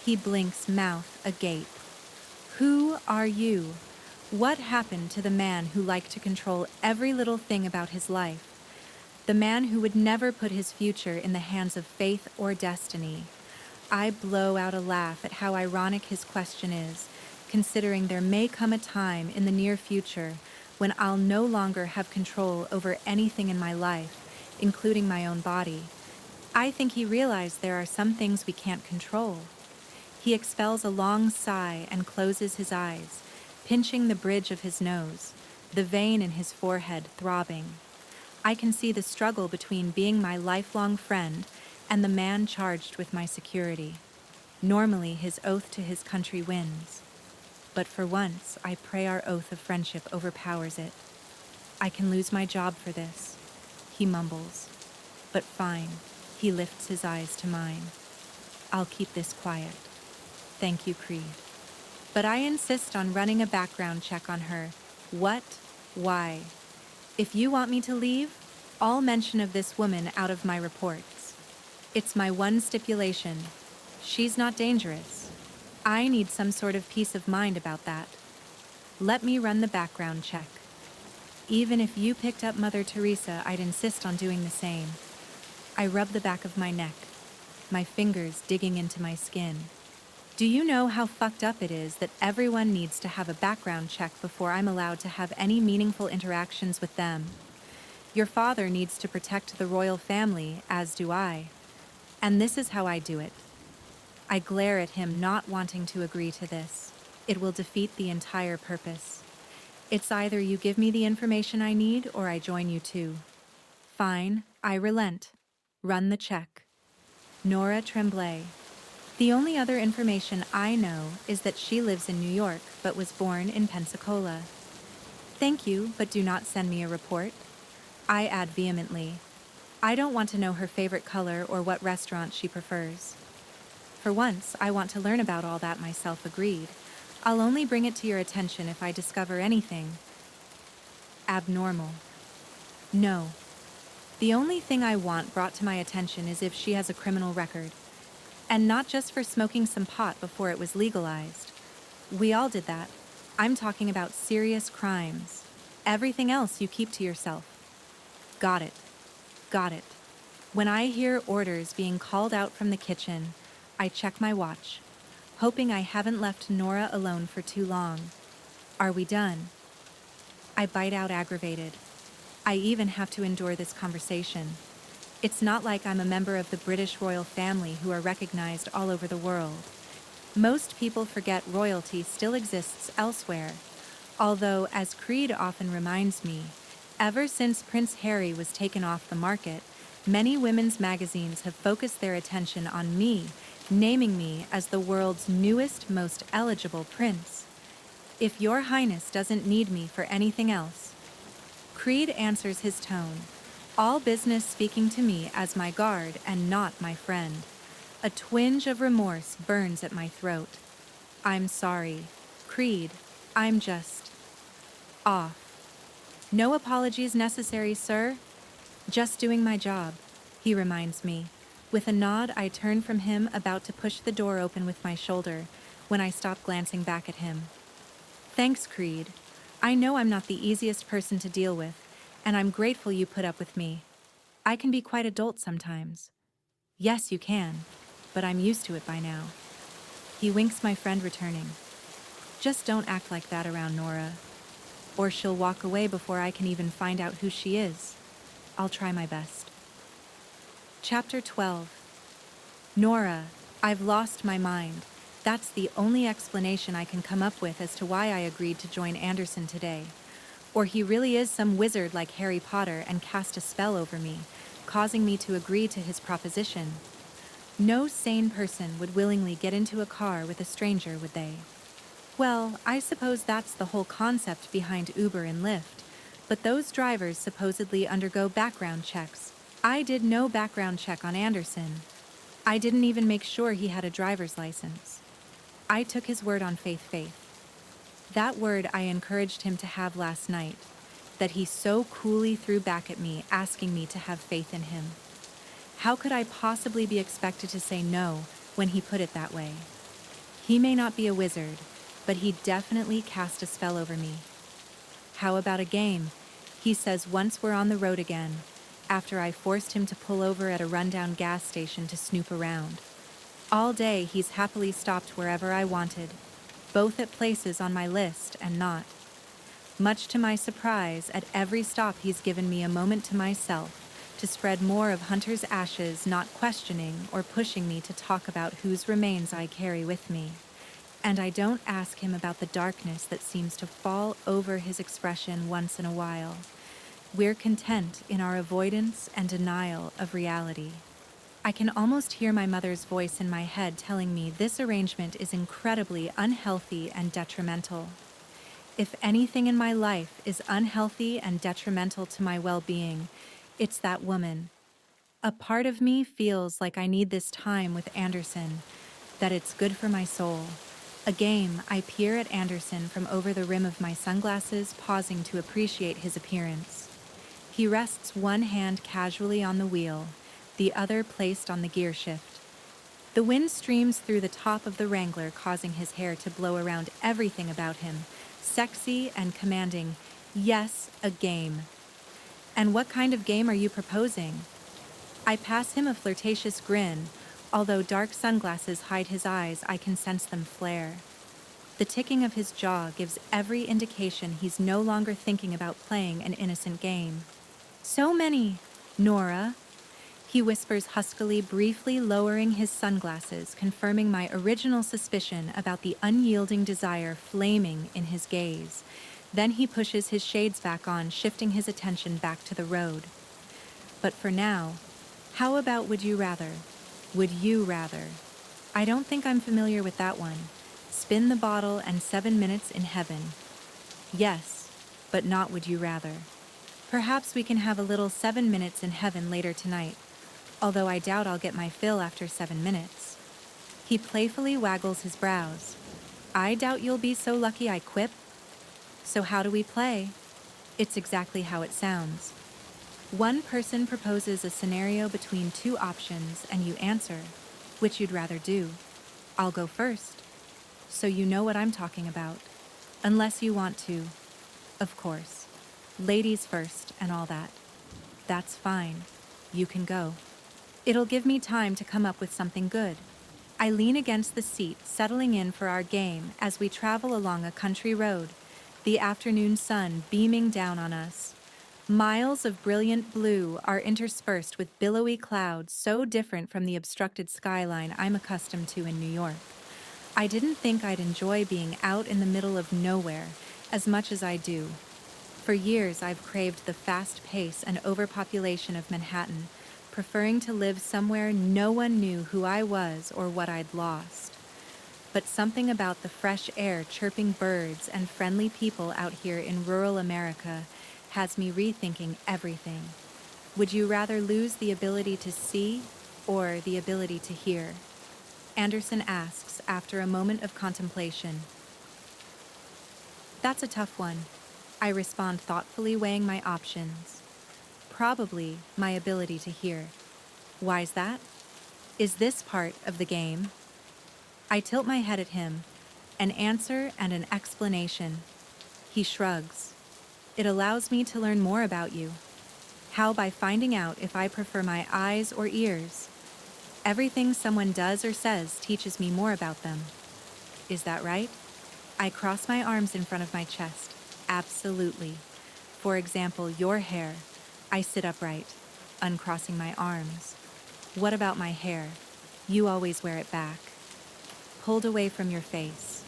He blinks, mouth agape. Who are you? What happened to the man who liked to control every little thing about his life? The man who would never put his future in the hands of faith or destiny. I blow out a laugh at how ironic his question is, considering there may come a time in the near future when I'll no longer have control over anything in my life, including my own body. I think he realized there are some things we can't control. He expels a long sigh and closes his eyes, pinching the bridge of his nose, the vein in his forehead throbbing. I can see the struggle between being my lifelong friend and the man charged with my security. Normally, his oath to his country wins. But for once, I pray our oath of friendship overpowers it. I can lose my job for this, he mumbles. But fine, he lifts his eyes to mine. I'll keep this quiet. Thank you, Creed. But I insist on running a background check on her. What? Why? If you want me to leave, all mention of this woman out of my reports. It's my one stipulation. She's not dangerous. I need some sort of peace of mind about that. Let me run the background check. Even if you picked up Mother Teresa, I'd insist on doing the same. I rub the back of my neck, my fingers digging into my skin. Do you know how fucked up it is that everyone needs to have a background check before I'm allowed to have any meaningful interactions with them? Your father needs to protect the royal family, as do I. And this is how I do it. I glare at him, not wanting to agree to this. It will defeat the entire purpose. It's either you give me the information I need or I join you too. Fine, I relent. Run the check. Nora Tremblay. The only other information I know is that she lives in New York but was born in Pensacola. Thank you, but do not send me a report. I add vehemently. I don't want to know her favorite color or what restaurant she prefers. For once, I want to learn about all that myself. Agreed. I'll only bring it to your attention if I discover anything abnormal. No. The only thing I want brought to my attention is if she has a criminal record. And not just for smoking some pot before it was legalized. We all did that. I'm talking about serious crimes. Everything else you keep to yourself. Got it. Got it. When I hear orders being called out from the kitchen, I check my watch, hoping I haven't left Nora alone for too long. Are we done? I bite out aggravated. I even have to endure this conversation. It's not like I'm a member of the British royal family who are recognized all over the world. Most people forget royalty still exists elsewhere, although, as Creed often reminds me, ever since Prince Harry was taken off the market, many women's magazines have focused their attention on me, naming me as the world's newest, most eligible prince. If Your Highness doesn't need me for anything else. Creed answers his tone, all business speaking to me as my guard and not my friend. A twinge of remorse burns at my throat. I'm sorry, Creed, I'm just off. No apologies necessary, sir. Just doing my job, he reminds me. With a nod, I turn from him, about to push the door open with my shoulder, when I stop glancing back at him. Thanks, Creed. I know I'm not the easiest person to deal with, and I'm grateful you put up with me. I can be quite adult sometimes. Yes, you can, but I'm used to it by now. He winks, my friend returning. Just don't act like that around Nora, or she'll walk away before I can even find out who she is. I'll try my best. Chapter 12. Nora, I've lost my mind. That's the only explanation I can come up with as to why I agreed to join Anderson today. Or he really is some wizard like Harry Potter and cast a spell over me, causing me to agree to his proposition. No sane person would willingly get into a car with a stranger, would they? Well, I suppose that's the whole concept behind Uber and Lyft, but those drivers supposedly undergo background checks. I did no background check on Anderson. I didn't even make sure he had a driver's license. I took his word on faith. That word I encouraged him to have last night, that he so coolly threw back at me, asking me to have faith in him. How could I possibly be expected to say no when he put it that way? He may not be a wizard, but he definitely cast a spell over me. How about a game? He says once we're on the road again, after I forced him to pull over at a rundown gas station to snoop around. All day he's happily stopped wherever I wanted, both at places on my list and not. Much to my surprise, at every stop he's given me a moment to myself, to spread more of Hunter's ashes, not questioning or pushing me to talk about whose remains I carry with me. And I don't ask him about the darkness that seems to fall over his expression once in a while. We're content in our avoidance and denial of reality. I can almost hear my mother's voice in my head telling me this arrangement is incredibly unhealthy and detrimental. If anything in my life is unhealthy and detrimental to my well-being, it's that woman. A part of me feels like I need this time with Anderson, that it's good for my soul. A game, I peer at Anderson from over the rim of my sunglasses, pausing to appreciate his appearance. He rests one hand casually on the wheel, the other placed on the gear shift. The wind streams through the top of the Wrangler, causing his hair to blow around everything about him, sexy and commanding. Yes, a game. And what kind of game are you proposing? I pass him a flirtatious grin. Although dark sunglasses hide his eyes, I can sense them flare. The ticking of his jaw gives every indication he's no longer thinking about playing an innocent game. So many, Nora, he whispers huskily, briefly lowering his sunglasses, confirming my original suspicion about the unyielding desire flaming in his gaze. Then he pushes his shades back on, shifting his attention back to the road. But for now, how about would you rather? Would you rather? I don't think I'm familiar with that one. Spin the bottle and 7 minutes in heaven. Yes, but not would you rather. Perhaps we can have a little 7 minutes in heaven later tonight, although I doubt I'll get my fill after 7 minutes. He playfully waggles his brows. I doubt you'll be so lucky, I quip. So how do we play? It's exactly how it sounds. One person proposes a scenario between two options and you answer, which you'd rather do. I'll go first, so you know what I'm talking about. Unless you want to, of course. Ladies first and all that. That's fine. You can go. It'll give me time to come up with something good. I lean against the seat, settling in for our game as we travel along a country road, the afternoon sun beaming down on us. Miles of brilliant blue are interspersed with billowy clouds so different from the obstructed skyline I'm accustomed to in New York. I didn't think I'd enjoy being out in the middle of nowhere as much as I do. For years, I've craved the fast pace and overpopulation of Manhattan, preferring to live somewhere no one knew who I was or what I'd lost. But something about the fresh air, chirping birds, and friendly people out here in rural America has me rethinking everything. Would you rather lose the ability to see or the ability to hear? Anderson asks after a moment of contemplation. That's a tough one. I respond thoughtfully, weighing my options. Probably my ability to hear. Why's that? Is this part of the game? I tilt my head at him, an answer and an explanation. He shrugs. It allows me to learn more about you. How? By finding out if I prefer my eyes or ears. Everything someone does or says teaches me more about them. Is that right? I cross my arms in front of my chest. Absolutely. For example, your hair. I sit upright, uncrossing my arms. What about my hair? You always wear it back. Pulled away from your face.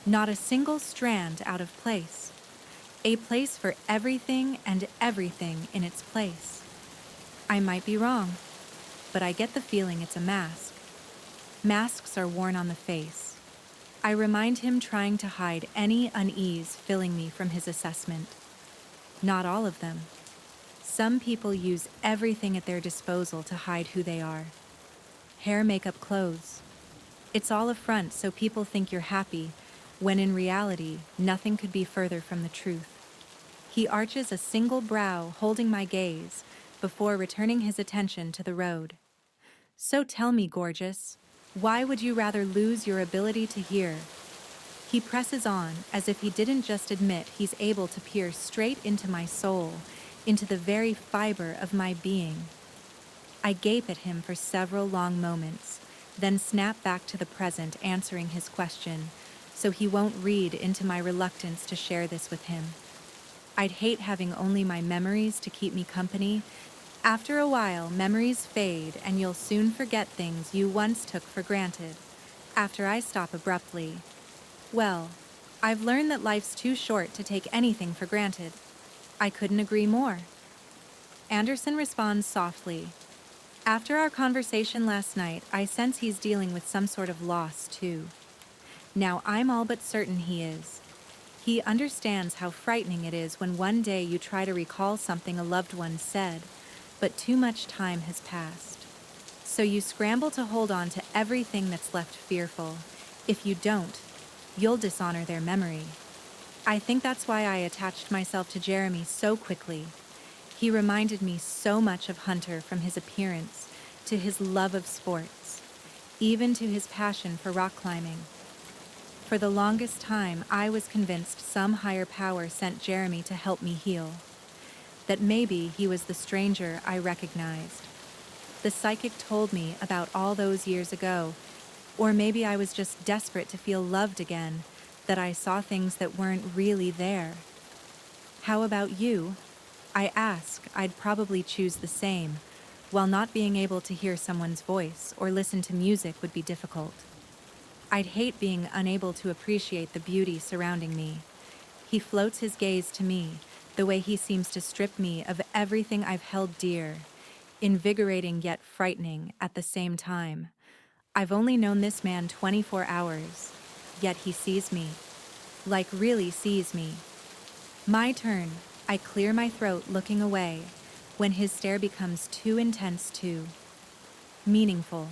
Not a single strand out of place. A place for everything and everything in its place. I might be wrong, but I get the feeling it's a mask. Masks are worn on the face. I remind him, trying to hide any unease filling me from his assessment. Not all of them. Some people use everything at their disposal to hide who they are. Hair, makeup, clothes. It's all a front so people think you're happy, when in reality, nothing could be further from the truth. He arches a single brow, holding my gaze, before returning his attention to the road. So tell me, gorgeous, why would you rather lose your ability to hear? He presses on, as if he didn't just admit he's able to peer straight into my soul, into the very fiber of my being. I gape at him for several long moments, then snap back to the present, answering his question, so he won't read into my reluctance to share this with him. I'd hate having only my memories to keep me company. After a while, memories fade and you'll soon forget things you once took for granted. After I stop abruptly. Well, I've learned that life's too short to take anything for granted. I couldn't agree more. Anderson responds softly. After our conversation last night, I sense he's dealing with some sort of loss, too. Now I'm all but certain he is. He understands how frightening it is when one day you try to recall something a loved one said, but too much time has passed. So you scramble to hold on to everything that's left fearful. If you don't, you'll dishonor their memory. I think that's why I attached myself to Jeremy so quickly. He reminded me so much of Hunter, from his appearance to his love of sports, even to his passion for rock climbing. For the longest time, I was convinced some higher power sent Jeremy to help me heal. That maybe he was the stranger I recognized. The psychic told me about all those years ago, or maybe I was just desperate to feel loved again, that I saw things that weren't really there. How about you? I ask. I'd probably choose the same. While not being able to hear someone's voice or listen to music would be difficult. I'd hate being unable to appreciate the beauty surrounding me. He floats his gaze to me, the way he seems to strip me of everything I've held dear. invigorating yet frightening at the same time. I've only known this man 24 hours, yet he sees me. Like really sees me. My turn. I clear my throat looking away, when his stare becomes too intense, too meaningful.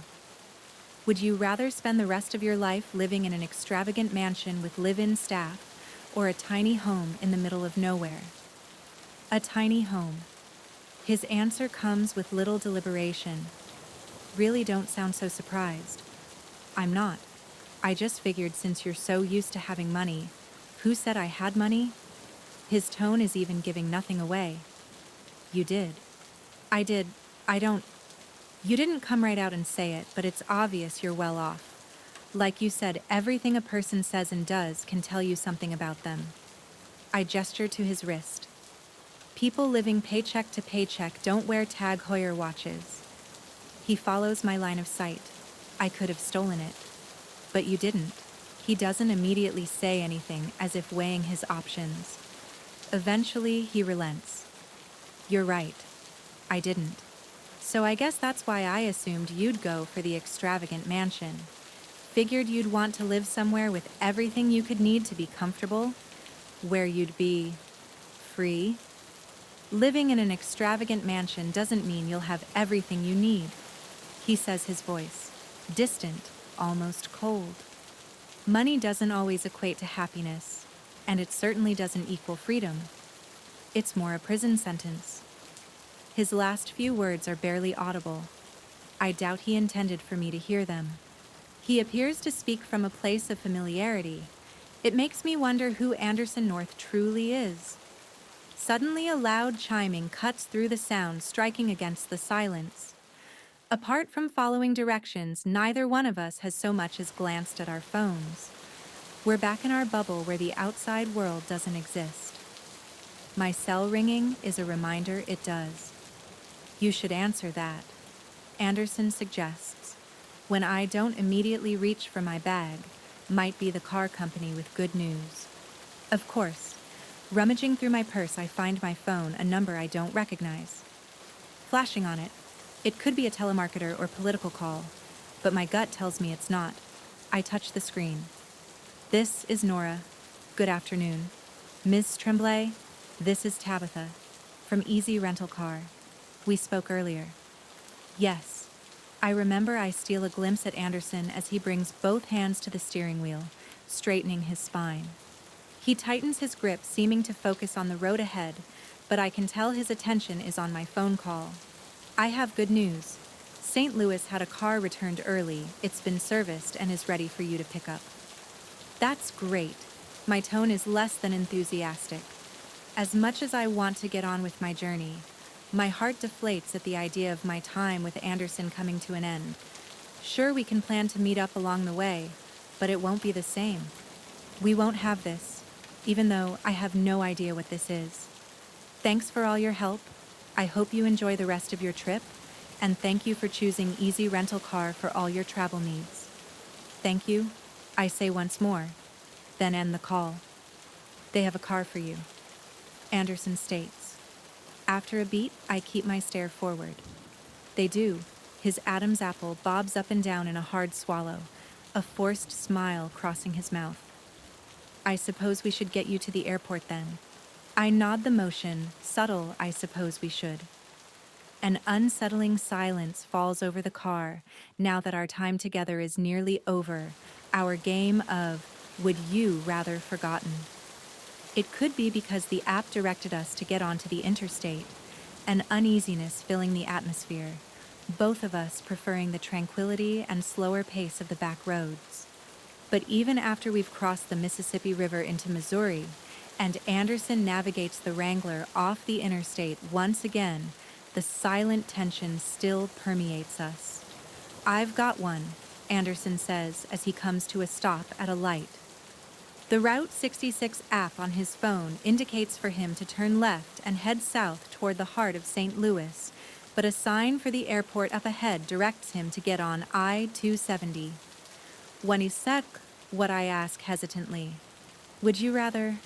Would you rather spend the rest of your life living in an extravagant mansion with live-in staff, or a tiny home in the middle of nowhere? A tiny home. His answer comes with little deliberation. Really don't sound so surprised. I'm not. I just figured since you're so used to having money, who said I had money? His tone is even giving nothing away. You did. I did. I don't. You didn't come right out and say it, but it's obvious you're well off. Like you said, everything a person says and does can tell you something about them. I gesture to his wrist. People living paycheck to paycheck don't wear Tag Heuer watches. He follows my line of sight. I could have stolen it. But you didn't. He doesn't immediately say anything, as if weighing his options. Eventually, he relents. You're right. I didn't. So I guess that's why I assumed you'd go for the extravagant mansion. Figured you'd want to live somewhere with everything you could need to be comfortable, where you'd be free. Living in an extravagant mansion doesn't mean you'll have everything you need, he says, his voice distant, almost cold. Money doesn't always equate to happiness, and it certainly doesn't equal freedom. It's more a prison sentence. His last few words are barely audible. I doubt he intended for me to hear them. He appears to speak from a place of familiarity. It makes me wonder who Anderson North truly is. Suddenly, a loud chiming cuts through the sound, striking against the silence. Apart from following directions, neither one of us has so much as glanced at our phones. We're back in our bubble where the outside world doesn't exist. My cell ringing is a reminder it does. You should answer that, Anderson suggests, when I don't immediately reach for my bag. Might be the car company with good news. Of course. Rummaging through my purse, I find my phone, a number I don't recognize. Flashing on it. It could be a telemarketer or political call, but my gut tells me it's not. I touch the screen. This is Nora. Good afternoon. Ms. Tremblay, this is Tabitha, from Easy Rental Car. We spoke earlier. Yes. I remember. I steal a glimpse at Anderson as he brings both hands to the steering wheel, straightening his spine. He tightens his grip, seeming to focus on the road ahead, but I can tell his attention is on my phone call. I have good news. St. Louis had a car returned early. It's been serviced and is ready for you to pick up. That's great. My tone is less than enthusiastic. As much as I want to get on with my journey, my heart deflates at the idea of my time with Anderson coming to an end. Sure, we can plan to meet up along the way, but it won't be the same. We won't have this, even though I have no idea what this is. Thanks for all your help. I hope you enjoy the rest of your trip, and thank you for choosing Easy Rental Car for all your travel needs. Thank you, I say once more, then end the call. They have a car for you, Anderson states. After a beat, I keep my stare forward. They do. His Adam's apple bobs up and down in a hard swallow, a forced smile crossing his mouth. I suppose we should get you to the airport then. I nod the motion, subtle, I suppose we should. An unsettling silence falls over the car now that our time together is nearly over, our game of would you rather forgotten. It could be because the app directed us to get onto the interstate, an uneasiness filling the atmosphere, both of us preferring the tranquility and slower pace of the back roads. But even after we've crossed the Mississippi River into Missouri, and Anderson navigates the Wrangler off the interstate once again, the silent tension still permeates us. I've got one, Anderson says as he comes to a stop at a light. The Route 66 app on his phone indicates for him to turn left and head south toward the heart of St. Louis, but a sign for the airport up ahead directs him to get on I-270. When he's sec, what I ask hesitantly, would you rather?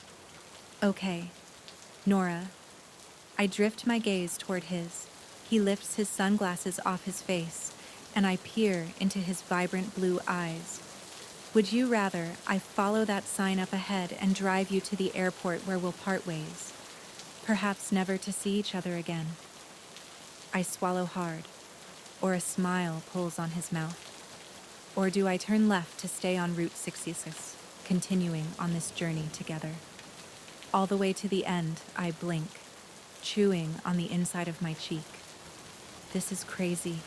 Okay. Nora. I drift my gaze toward his. He lifts his sunglasses off his face, and I peer into his vibrant blue eyes. Would you rather I follow that sign up ahead and drive you to the airport where we'll part ways, perhaps never to see each other again? I swallow hard, or a smile pulls on his mouth. Or do I turn left to stay on Route 66, continuing on this journey together? All the way to the end, I blink, chewing on the inside of my cheek. This is crazy.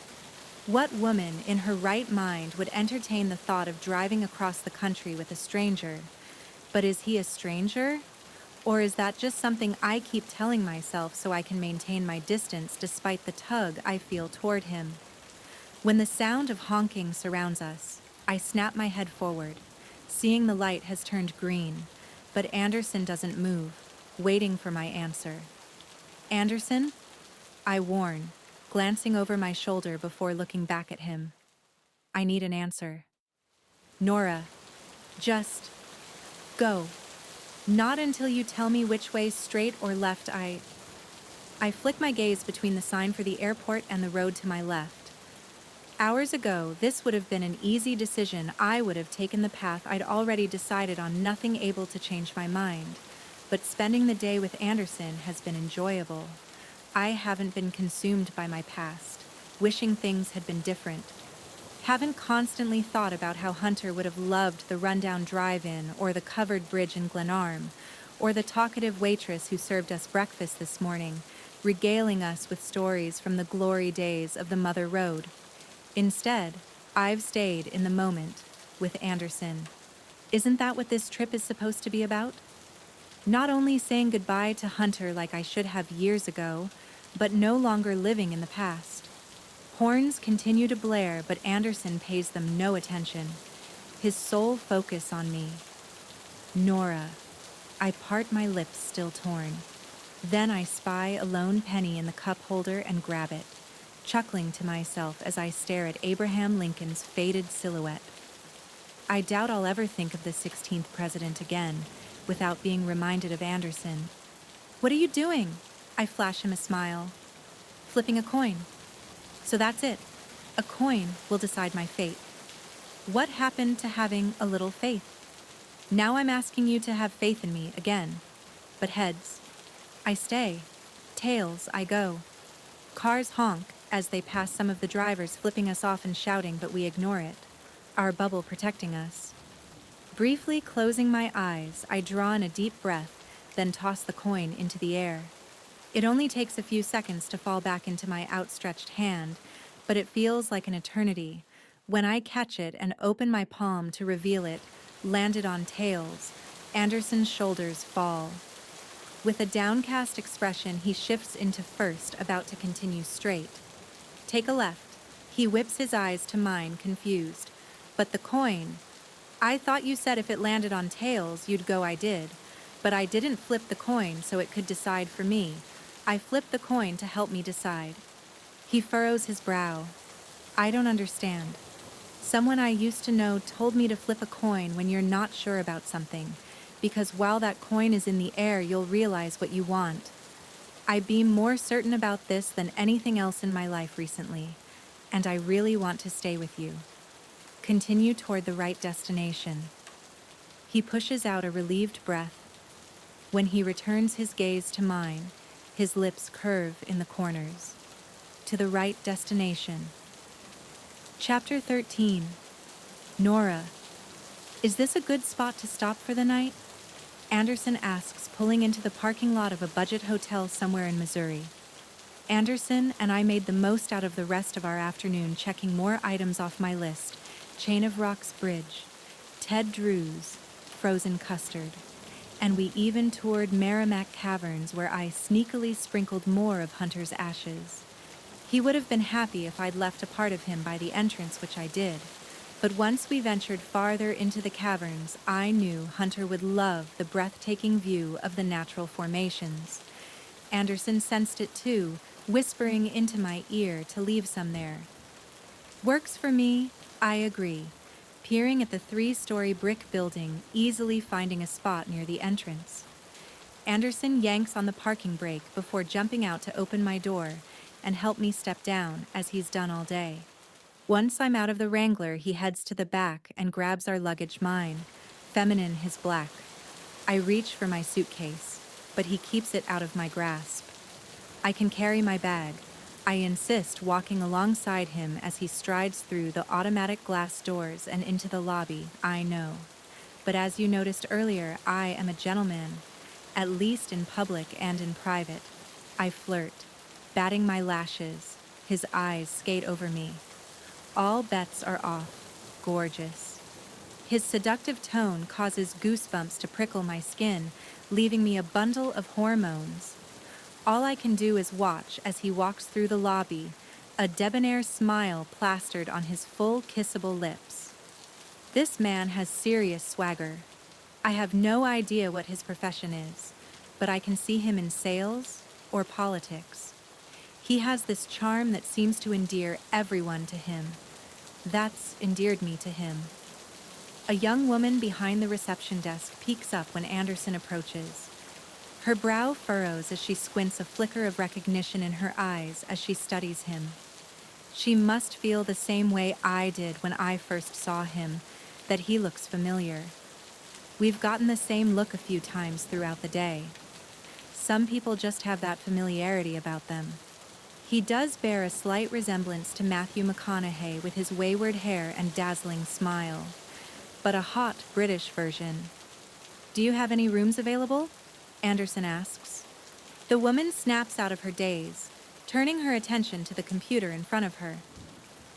What woman in her right mind would entertain the thought of driving across the country with a stranger? But is he a stranger? Or is that just something I keep telling myself so I can maintain my distance despite the tug I feel toward him? When the sound of honking surrounds us, I snap my head forward, seeing the light has turned green, but Anderson doesn't move, waiting for my answer. Anderson? I warn, glancing over my shoulder before looking back at him. I need an answer. Nora, just go. Not until you tell me which way, straight or left. I flick my gaze between the sign for the airport and the road to my left. Hours ago, this would have been an easy decision. I would have taken the path I'd already decided on, nothing able to change my mind. But spending the day with Anderson has been enjoyable. I haven't been consumed by my past, wishing things had been different. Haven't constantly thought about how Hunter would have loved the rundown drive-in or the covered bridge in Glenarm, or the talkative waitress who served us breakfast this morning, regaling us with stories from the glory days of the Mother Road. Instead, I've stayed in the moment with Anderson. Isn't that what this trip is supposed to be about? Not only saying goodbye to Hunter like I should have years ago, but no longer living in the past. Horns continue to blare, but Anderson pays them no attention. His sole focus on me. Nora. I part my lips, still torn. Then I spy a lone penny in the cup holder and grab it, chuckling to myself as I stare at Abraham Lincoln's faded silhouette. I doubt I'll ever think of the 16th president again without being reminded of Anderson. What are you doing? I flash him a smile. Flipping a coin. So that's it. A coin will decide my fate. What happened to having a little faith? Now I'm asking you to have faith in me again. But heads, I stay. Tails, I go. Cars honk as they pass, some of the drivers flipping us off and shouting, but we ignore it, our bubble protecting us. Briefly closing my eyes, I draw in a deep breath, then toss the coin into the air. It only takes a few seconds to fall back into my outstretched hand, but it feels like an eternity. When I catch it and open my palm to reveal it, landed on tails, Anderson's shoulders fall. With a downcast expression, he shifts into first, about to continue straight. Take a left. He whips his eyes to mine, confused. But the coin? I thought you said if it landed on tails, you'd go. I did. But I didn't flip the coin so it could decide for me. I flipped the coin to help me decide. He furrows his brow. I don't understand. Someone I used to know told me to flip a coin when you're not sure about something, because while that coin is in the air, you'll realize what you want. I beam more certain about this than anything else in my life recently, and I really want to stay with you. Continue toward the right destination. He pushes out a relieved breath. When he returns his gaze to mine, his lips curve in the corners. To the right destination. Chapter 13. Nora. Is this a good spot to stop for the night? Anderson asks, pulling into the parking lot of a budget hotel somewhere in Missouri. Anderson and I made the most out of the rest of our afternoon, checking more items off my list. Chain of Rocks Bridge, Ted Drew's, frozen custard. And we even toured Merrimack Caverns, where I sneakily sprinkled more of Hunter's ashes. He would have been happy if I'd left a part of him by the entrance, which I did. But once we ventured farther into the caverns, I knew Hunter would love the breathtaking view of the natural formations. Anderson sensed it too, whispering into my ear to leave some there. Works for me, I agree, peering at the 3-story brick building, easily finding a spot near the entrance. Anderson yanks on the parking brake before jumping out to open my door, and help me step down, as he's done all day. Once I'm out of the Wrangler, he heads to the back and grabs our luggage, mine, feminine his black. I reach for my suitcase, but he keeps it out of my grasp. I can carry my bag. I insist, walking alongside him as he strides through the automatic glass doors and into the lobby. I know. But as you noticed earlier, I am a gentleman, at least in public and in private. I flirt, batting my lashes. His eyes skate over me. All bets are off. Gorgeous. His seductive tone causes goosebumps to prickle my skin, leaving me a bundle of hormones. All I can do is watch as he walks through the lobby, a debonair smile plastered on his full, kissable lips. This man has serious swagger. I have no idea what his profession is, but I can see him in sales or politics. He has this charm that seems to endear everyone to him. That's endeared me to him. A young woman behind the reception desk peeks up when Anderson approaches. Her brow furrows as she squints, a flicker of recognition in her eyes as she studies him. She must feel the same way I did when I first saw him, that he looks familiar. We've gotten the same look a few times throughout the day. Some people just have that familiarity about them. He does bear a slight resemblance to Matthew McConaughey with his wayward hair and dazzling smile, but a hot British version. "Do you have any rooms available?" Anderson asks. The woman snaps out of her daze, turning her attention to the computer in front of her.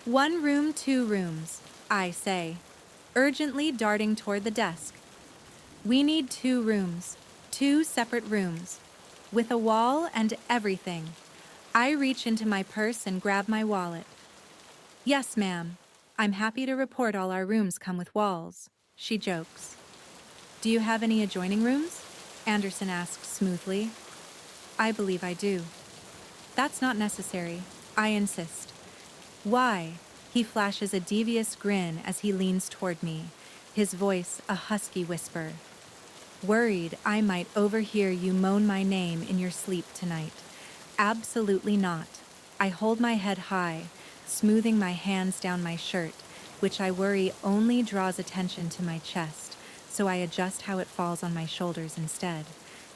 "1 room, 2 rooms," I say, urgently darting toward the desk. "We need 2 rooms, 2 separate rooms, with a wall and everything." I reach into my purse and grab my wallet. "Yes, ma'am. I'm happy to report all our rooms come with walls," she jokes. "Do you have any adjoining rooms?" Anderson asks smoothly. I believe I do. "That's not necessary," I insist. "Why?" He flashes a devious grin as he leans toward me, his voice a husky whisper. "Worried I might overhear you moan my name in your sleep tonight." Absolutely not. I hold my head high, smoothing my hands down my shirt, which I worry only draws attention to my chest, so I adjust how it falls on my shoulders instead,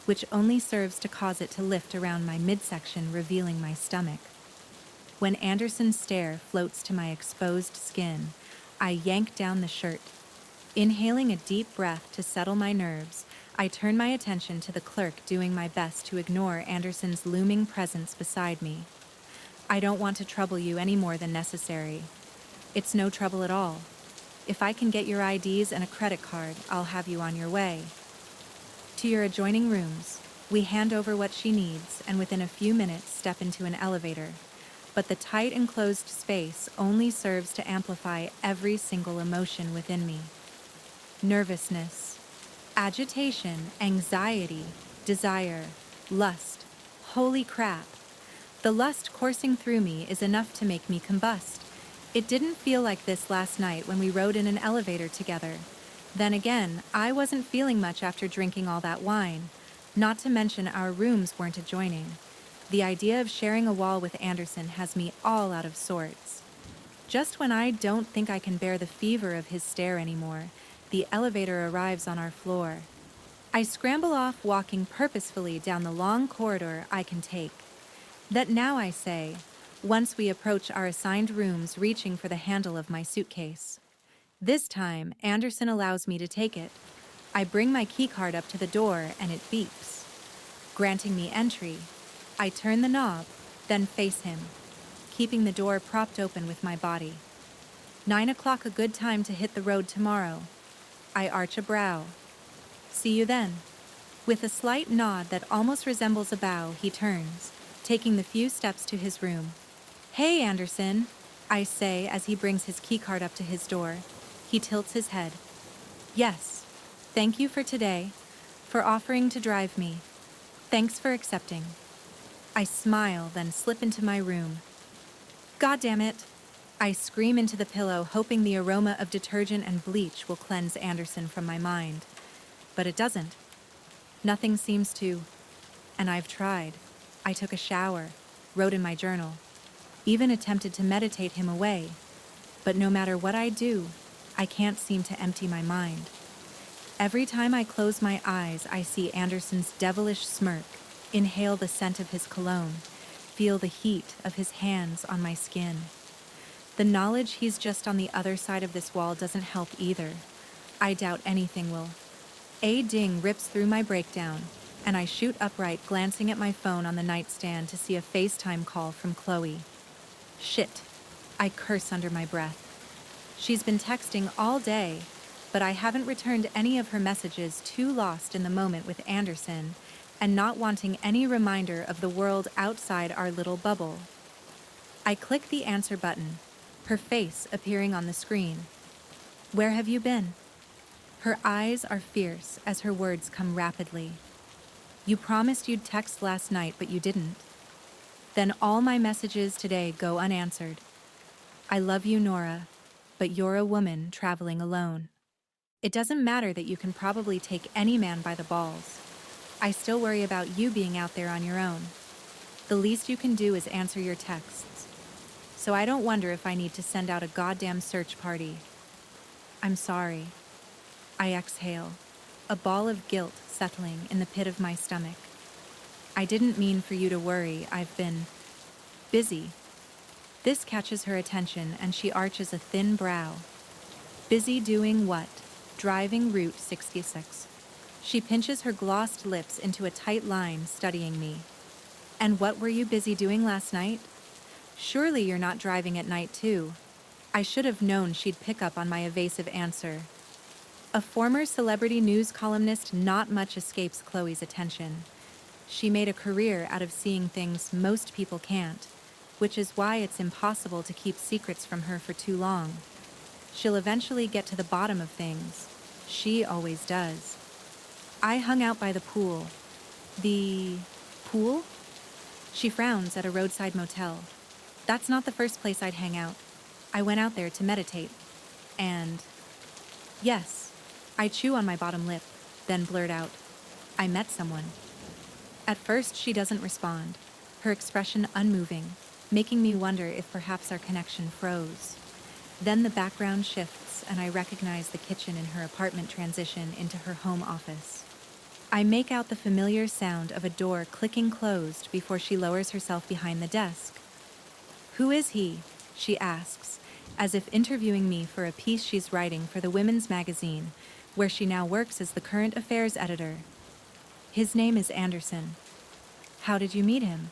which only serves to cause it to lift around my midsection, revealing my stomach. When Anderson's stare floats to my exposed skin, I yank down the shirt. Inhaling a deep breath to settle my nerves, I turn my attention to the clerk, doing my best to ignore Anderson's looming presence beside me. "I don't want to trouble you any more than necessary." "It's no trouble at all. If I can get your IDs and a credit card, I'll have you on your way." To your adjoining rooms, we hand over what she needs and within a few minutes step into an elevator. But the tight enclosed space only serves to amplify every single emotion within me. Nervousness, agitation, anxiety, desire, lust. Holy crap. The lust coursing through me is enough to make me combust. It didn't feel like this last night when we rode in an elevator together. Then again, I wasn't feeling much after drinking all that wine. Not to mention our rooms weren't adjoining. The idea of sharing a wall with Anderson has me all out of sorts. Just when I don't think I can bear the fever of his stare anymore, the elevator arrives on our floor. I scramble off, walking purposefully down the long corridor I can take. That now, I say, once we approach our assigned rooms, reaching for the handle of my suitcase. This time, Anderson allows me to take it. I bring my keycard up to the door and it beeps, granting me entry. I turn the knob, then face him, keeping the door propped open with my body. 9 o'clock a good time to hit the road tomorrow. I arch a brow. See you then. With a slight nod that almost resembles a bow, he turns, taking the few steps to his room. "Hey, Anderson," I say as he brings his keycard up to his door. He tilts his head. "Yes, thank you for today, for offering to drive me. Thanks for accepting." I smile, then slip into my room. "God damn it!" I scream into the pillow, hoping the aroma of detergent and bleach will cleanse Anderson from my mind. But it doesn't. Nothing seems to. And I've tried. I took a shower. wrote in my journal, even attempted to meditate him away. But no matter what I do, I can't seem to empty my mind. Every time I close my eyes, I see Anderson's devilish smirk, inhale the scent of his cologne, feel the heat of his hands on my skin. The knowledge he's just on the other side of this wall doesn't help either. I doubt anything will. A ding rips through my breakdown, and I shoot upright, glancing at my phone on the nightstand to see a FaceTime call from KLeigh. Shit, I curse under my breath. She's been texting all day, but I haven't returned any of her messages, too lost in the moment with Anderson and not wanting any reminder of the world outside our little bubble. I click the answer button, her face appearing on the screen. Where have you been? Her eyes are fierce as her words come rapidly. You promised you'd text last night, but you didn't. Then all my messages today go unanswered. I love you, Nora, but you're a woman traveling alone. It doesn't matter that you can probably take any man by the balls. I still worry about you being out there on your own. The least you can do is answer your texts. So I don't wonder if I need to send out a goddamn search party. I'm sorry. I exhale, a ball of guilt settling in the pit of my stomach. I didn't mean for you to worry. I've been busy. This catches her attention and she arches a thin brow. Busy doing what? Driving Route 66. She pinches her glossed lips into a tight line, studying me. And what were you busy doing last night? Surely you're not driving at night too. I should have known she'd pick up on my evasive answer. A former celebrity news columnist, not much escapes KLeigh's attention. She made a career out of seeing things most people can't, which is why it's impossible to keep secrets from her for too long. She'll eventually get to the bottom of things. She always does. I hung out by the pool. The pool? She frowns at a roadside motel. That's not the first place I'd hang out. I went out there to meditate. And yes, I chew on my bottom lip, then blurt out, I met someone. At first, she doesn't respond, her expression unmoving, making me wonder if perhaps our connection froze. Then the background shifts and I recognize the kitchen in her apartment transition into her home office. I make out the familiar sound of a door clicking closed before she lowers herself behind the desk. Who is he? She asks, as if interviewing me for a piece she's writing for the women's magazine, where she now works as the current affairs editor. His name is Anderson. How did you meet him?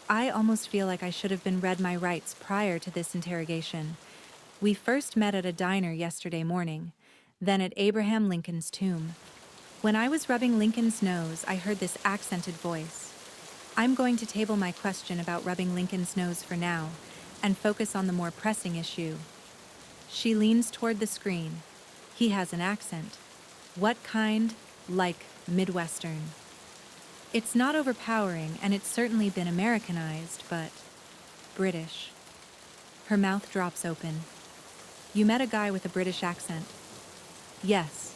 I almost feel like I should have been read my rights prior to this interrogation. We first met at a diner yesterday morning, then at Abraham Lincoln's tomb. When I was rubbing Lincoln's nose, I heard this accented voice. I'm going to table my question about rubbing Lincoln's nose for now and focus on the more pressing issue. She leans toward the screen. He has an accent. What kind? Like Midwestern. It's not overpowering, and it's certainly been Americanized, but British. Her mouth drops open. You met a guy with a British accent. Yes.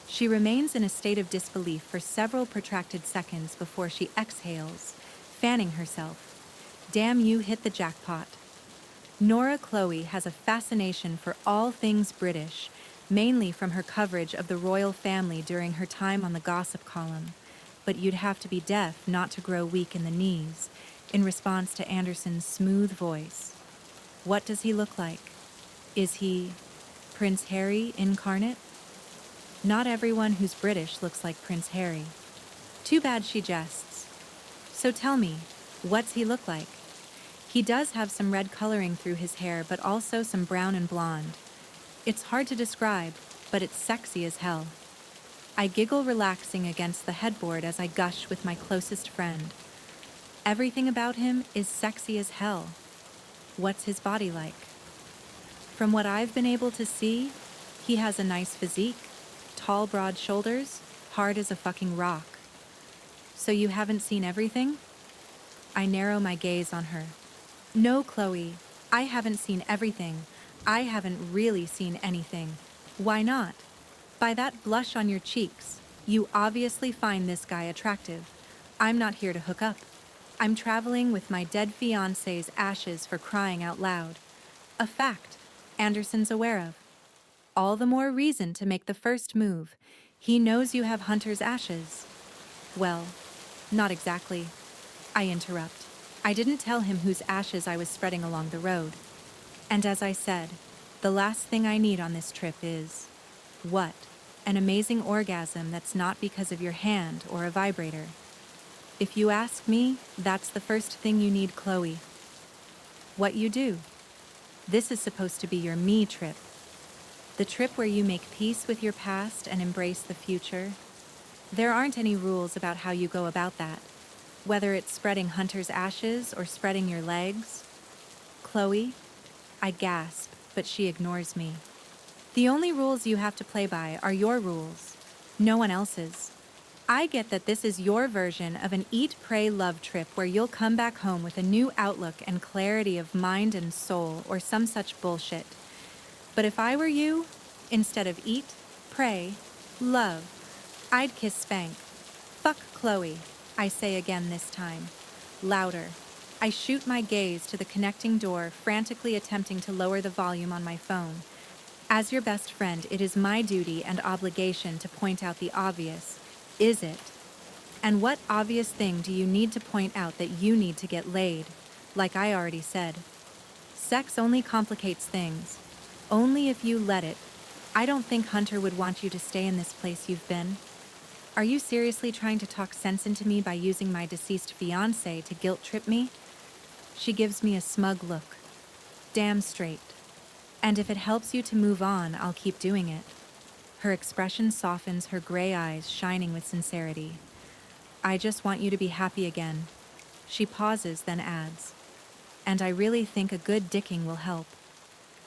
She remains in a state of disbelief for several protracted seconds before she exhales, fanning herself. Damn, you hit the jackpot. Nora KLeigh has a fascination for all things British, mainly from her coverage of the royal family during her time on the gossip column. But you'd have to be deaf not to grow weak in the knees, in response to Anderson's smooth voice. What does he look like? Is he Prince Harry incarnate? Not everyone who's British looks like Prince Harry. Too bad, she jests. So tell me, what's he look like? He does have some red coloring through his hair, but also some brown and blonde. It's hard to describe, but it's sexy as hell. I giggle, relaxing against the headboard as I gush with my closest friend. Everything about him is sexy as hell. What's his body like? From what I've been able to see, he has a nice physique, tall, broad shoulders, hard as a fucking rock. So you haven't seen everything? I narrow my gaze on her. No, KLeigh, I haven't seen everything. I haven't really seen anything. Why not? By that blush on your cheeks, you obviously find this guy attractive. I'm not here to hook up. I'm traveling with my dead fiancé's ashes for crying out loud. A fact Anderson's aware of. All the more reason to make the first move. He knows you have Hunter's ashes. Well, not exactly. I interrupt. I didn't tell him whose ashes I was spreading along the road. And as I said, the last thing I need on this trip is... what? An amazing orgasm that's not because of your hand or a vibrator. If you ask me, that's the first thing you need, KLeigh. What you do. This is supposed to be your me trip. The trip where you make peace with your past and embrace the future. There aren't any rules about how you go about that, whether it's spreading Hunter's ashes or spreading your legs. KLeigh, I gasp, but she ignores me. The only rules you have to play by are your rules, no one else's. I get that this is your version of an eat, pray, love trip where you'll come back home with a new outlook and clarity of mind and soul or some such bullshit. But if I were you, instead of eat, pray, love, I'd kiss spank. Fuck KLeigh, I say again this time. Louder. I shoot my gaze to the connecting door, frantically attempting to lower the volume on my phone. As your best friend, it is my duty and obligation to point out the obvious. Is it? And what obvious thing do you need to point out that you need to get laid? Like I already said. Sex only complicates things. Only if you let it. I don't think Hunter would want you to stay in this place you've been. Are you seriously trying to talk sense into me by using my deceased fiancé to guilt trip me? She gives me a smug look. Damn straight. And if it helps you to move on, I'll keep doing it. Her expression softens, her gray eyes shining with sincerity. I just want you to be happy again. She pauses, then adds, and I really think a good dicking will help.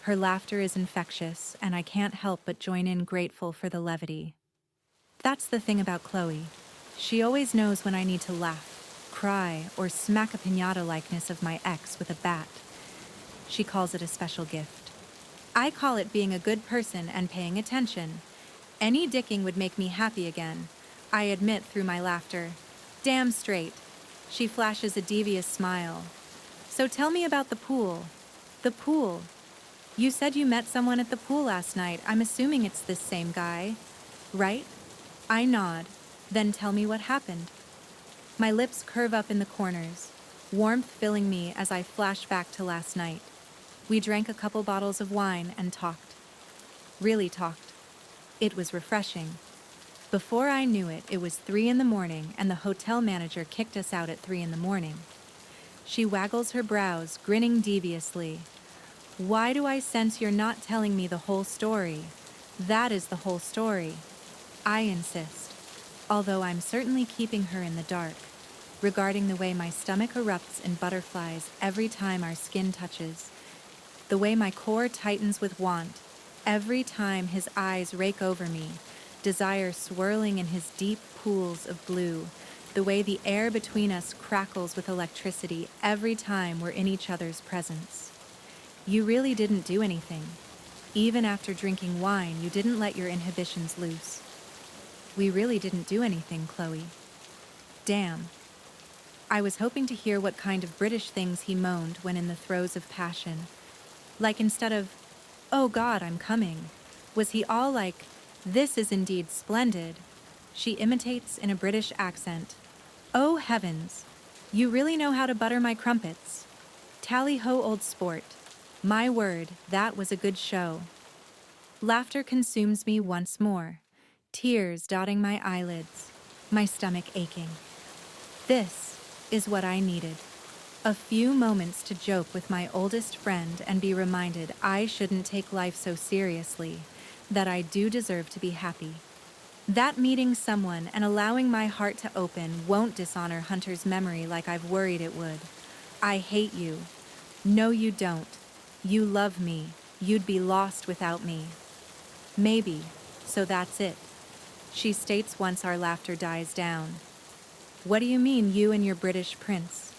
Her laughter is infectious, and I can't help but join in, grateful for the levity. That's the thing about KLeigh. She always knows when I need to laugh, cry, or smack a piñata likeness of my ex with a bat. She calls it a special gift. I call it being a good person and paying attention. Any dicking would make me happy again, I admit through my laughter. Damn straight. She flashes a devious smile. So tell me about the pool. The pool. You said you met someone at the pool last night. I'm assuming it's this same guy, right? I nod. Then tell me what happened. My lips curve up in the corners, warmth filling me as I flash back to last night. We drank a couple bottles of wine and talked. Really talked. It was refreshing. Before I knew it, it was 3 a.m, and the hotel manager kicked us out at 3 a.m. She waggles her brows, grinning deviously. Why do I sense you're not telling me the whole story? That is the whole story. I insist, although I'm certainly keeping her in the dark, regarding the way my stomach erupts in butterflies every time our skin touches, the way my core tightens with want, every time his eyes rake over me, desire swirling in his deep pools of blue, the way the air between us crackles with electricity every time we're in each other's presence. You really didn't do anything. Even after drinking wine, you didn't let your inhibitions loose. We really didn't do anything, KLeigh. Damn. I was hoping to hear what kind of British things he moaned when in the throes of passion. Like instead of, "Oh God, I'm coming," was he all like, "This is indeed splendid." She imitates in a British accent, "Oh heavens, you really know how to butter my crumpets. Tally-ho, old sport. My word, that was a good show." Laughter consumes me once more, tears dotting my eyelids, my stomach aching. This is what I needed. A few moments to joke with my oldest friend and be reminded I shouldn't take life so seriously, that I do deserve to be happy. That meeting someone and allowing my heart to open won't dishonor Hunter's memory like I've worried it would. I hate you. No, you don't. You love me. You'd be lost without me. Maybe, so that's it. She states once our laughter dies down. What do you mean, you and your British prince?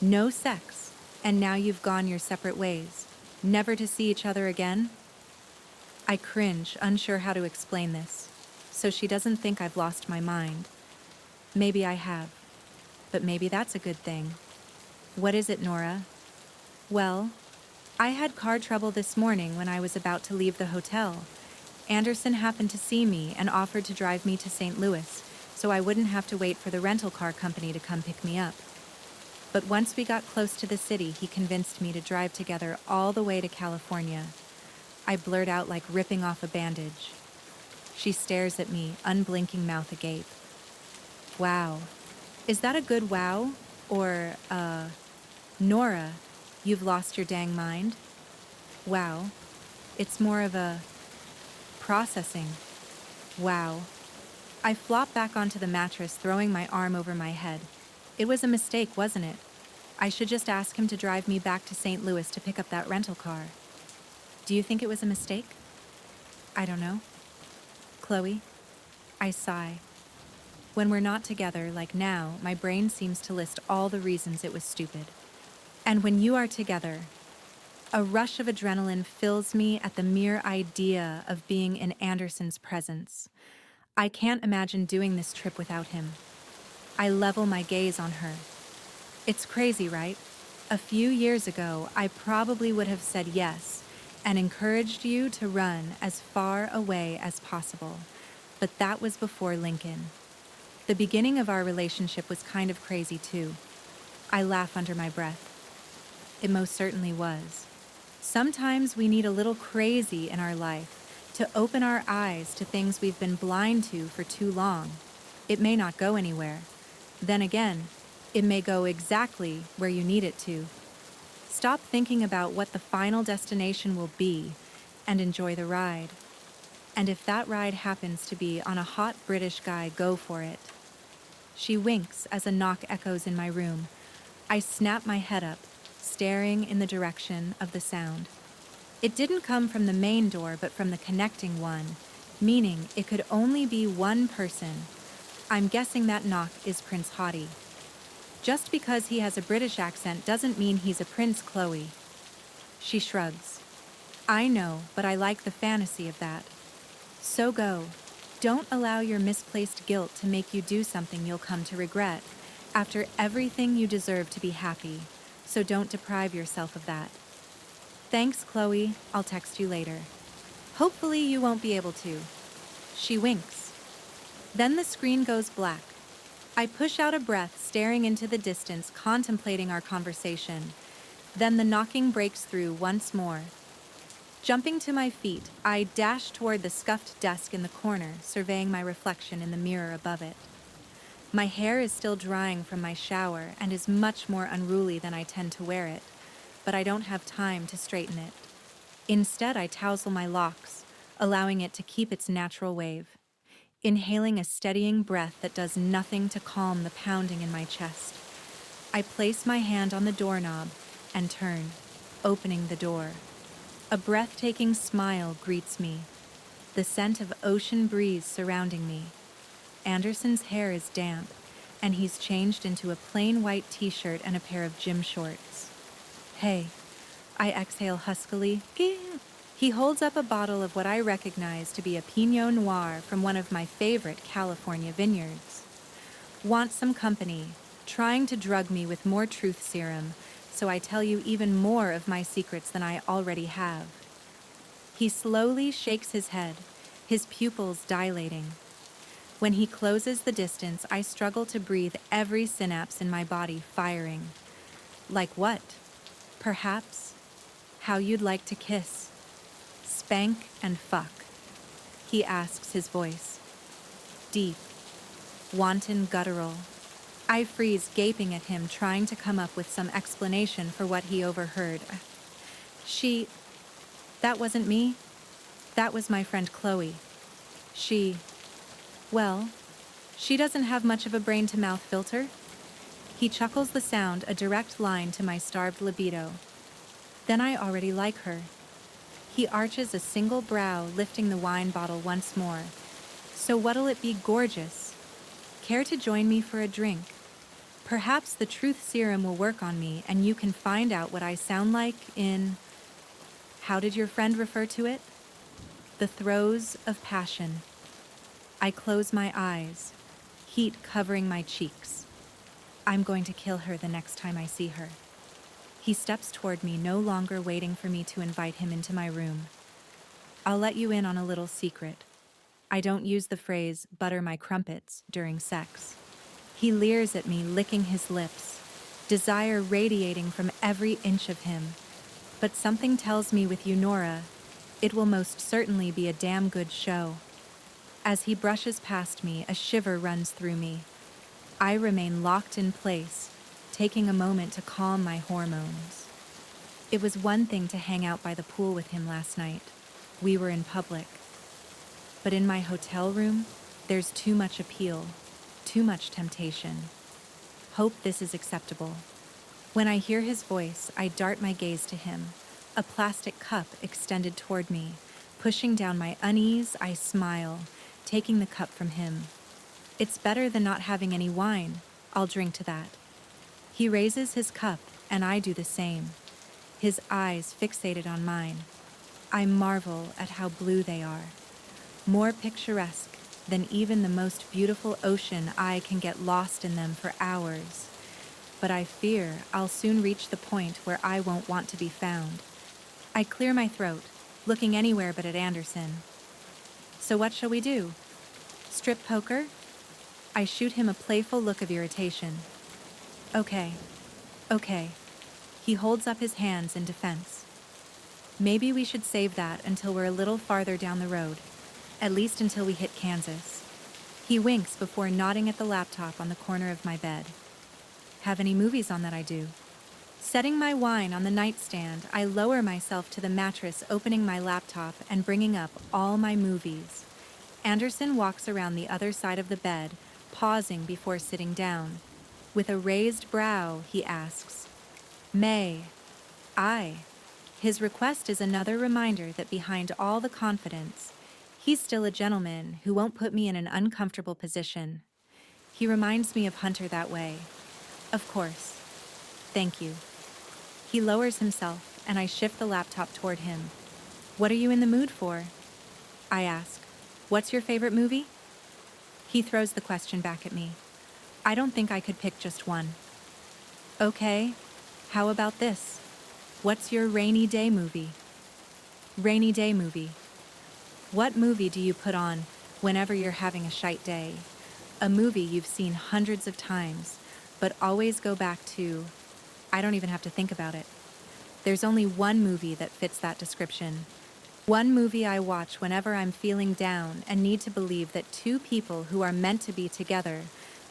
No sex, and now you've gone your separate ways, never to see each other again? I cringe, unsure how to explain this, so she doesn't think I've lost my mind. Maybe I have. but maybe that's a good thing. What is it, Nora? Well, I had car trouble this morning when I was about to leave the hotel. Anderson happened to see me and offered to drive me to St. Louis, so I wouldn't have to wait for the rental car company to come pick me up. But once we got close to the city, he convinced me to drive together all the way to California. I blurt out like ripping off a bandage. She stares at me, unblinking mouth agape. Wow. Is that a good wow? Or, Nora, you've lost your dang mind? Wow. It's more of a processing. Wow. I flop back onto the mattress, throwing my arm over my head. It was a mistake, wasn't it? I should just ask him to drive me back to St. Louis to pick up that rental car. Do you think it was a mistake? I don't know. Chloe, I sigh. When we're not together, like now, my brain seems to list all the reasons it was stupid. And when you are together, a rush of adrenaline fills me at the mere idea of being in Anderson's presence. I can't imagine doing this trip without him. I level my gaze on her. It's crazy, right? A few years ago, I probably would have said yes and encouraged you to run as far away as possible. But that was before Lincoln. The beginning of our relationship was kind of crazy, too. I laugh under my breath. It most certainly was. Sometimes we need a little crazy in our life to open our eyes to things we've been blind to for too long. It may not go anywhere. Then again, it may go exactly where you need it to. Stop thinking about what the final destination will be and enjoy the ride. And if that ride happens to be on a hot British guy, go for it. She winks as a knock echoes in my room. I snap my head up, staring in the direction of the sound. It didn't come from the main door, but from the connecting one, meaning it could only be one person. I'm guessing that knock is Prince Hottie. Just because he has a British accent doesn't mean he's a prince, Chloe. She shrugs. I know, but I like the fantasy of that. So go. Don't allow your misplaced guilt to make you do something you'll come to regret. After everything, you deserve to be happy, so don't deprive yourself of that. Thanks, Chloe. I'll text you later. Hopefully you won't be able to. She winks. Then the screen goes black. I push out a breath, staring into the distance, contemplating our conversation. Then the knocking breaks through once more. Jumping to my feet, I dash toward the scuffed desk in the corner, surveying my reflection in the mirror above it. My hair is still drying from my shower and is much more unruly than I tend to wear it, but I don't have time to straighten it. Instead, I tousle my locks, allowing it to keep its natural wave. Inhaling a steadying breath that does nothing to calm the pounding in my chest. I place my hand on the doorknob and turn, opening the door. A breathtaking smile greets me, the scent of ocean breeze surrounding me. Anderson's hair is damp, and he's changed into a plain white t-shirt and a pair of gym shorts. Hey, I exhale huskily. He holds up a bottle of what I recognize to be a Pinot Noir from one of my favorite California vineyards. Want some company, trying to drug me with more truth serum, so I tell you even more of my secrets than I already have. He slowly shakes his head, his pupils dilating. When he closes the distance, I struggle to breathe, every synapse in my body firing. Like what? Perhaps how you'd like to kiss. Spank and fuck, he asks, his voice. Deep, wanton, guttural. I freeze, gaping at him, trying to come up with some explanation for what he overheard. That wasn't me. That was my friend Chloe. She doesn't have much of a brain-to-mouth filter. He chuckles, the sound a direct line to my starved libido. Then I already like her. He arches a single brow, lifting the wine bottle once more. So what'll it be, gorgeous? Care to join me for a drink? Perhaps the truth serum will work on me and you can find out what I sound like in... How did your friend refer to it? The throes of passion. I close my eyes, heat covering my cheeks. I'm going to kill her the next time I see her. He steps toward me, no longer waiting for me to invite him into my room. I'll let you in on a little secret. I don't use the phrase butter my crumpets during sex. He leers at me, licking his lips, desire radiating from every inch of him. But something tells me with you, Nora, it will most certainly be a damn good show. As he brushes past me, a shiver runs through me. I remain locked in place, taking a moment to calm my hormones. It was one thing to hang out by the pool with him last night. We were in public. But in my hotel room, there's too much appeal, too much temptation. Hope this is acceptable. When I hear his voice, I dart my gaze to him, a plastic cup extended toward me. Pushing down my unease, I smile, taking the cup from him. It's better than not having any wine. I'll drink to that. He raises his cup, and I do the same, his eyes fixated on mine. I marvel at how blue they are, more picturesque than even the most beautiful ocean. I can get lost in them for hours. But I fear I'll soon reach the point where I won't want to be found. I clear my throat, looking anywhere but at Anderson. So what shall we do? Strip poker? I shoot him a playful look of irritation. Okay. He holds up his hands in defense. Maybe we should save that until we're a little farther down the road, at least until we hit Kansas. He winks before nodding at the laptop on the corner of my bed. Have any movies on that I do? Setting my wine on the nightstand, I lower myself to the mattress, opening my laptop and bringing up all my movies. Anderson walks around the other side of the bed, pausing before sitting down. With a raised brow, he asks, "May I?" His request is another reminder that behind all the confidence, he's still a gentleman who won't put me in an uncomfortable position. He reminds me of Hunter that way. Of course. Thank you. He lowers himself, and I shift the laptop toward him. What are you in the mood for? I ask. What's your favorite movie? He throws the question back at me. I don't think I could pick just one. Okay, how about this? What's your rainy day movie? Rainy day movie. What movie do you put on whenever you're having a shite day? A movie you've seen hundreds of times, but always go back to. I don't even have to think about it. There's only one movie that fits that description. One movie I watch whenever I'm feeling down and need to believe that two people who are meant to be together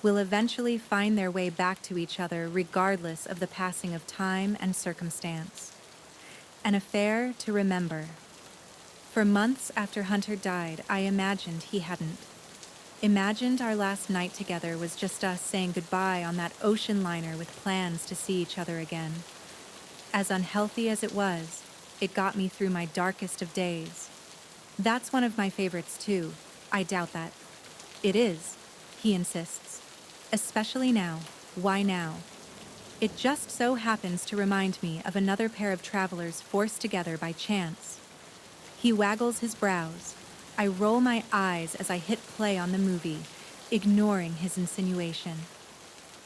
will eventually find their way back to each other regardless of the passing of time and circumstance. An affair to remember. For months after Hunter died, I imagined he hadn't. Imagined our last night together was just us saying goodbye on that ocean liner with plans to see each other again. As unhealthy as it was, it got me through my darkest of days. That's one of my favorites too. I doubt that. It is, he insists. Especially now. Why now? It just so happens to remind me of another pair of travelers forced together by chance. He waggles his brows. I roll my eyes as I hit play on the movie, ignoring his insinuation.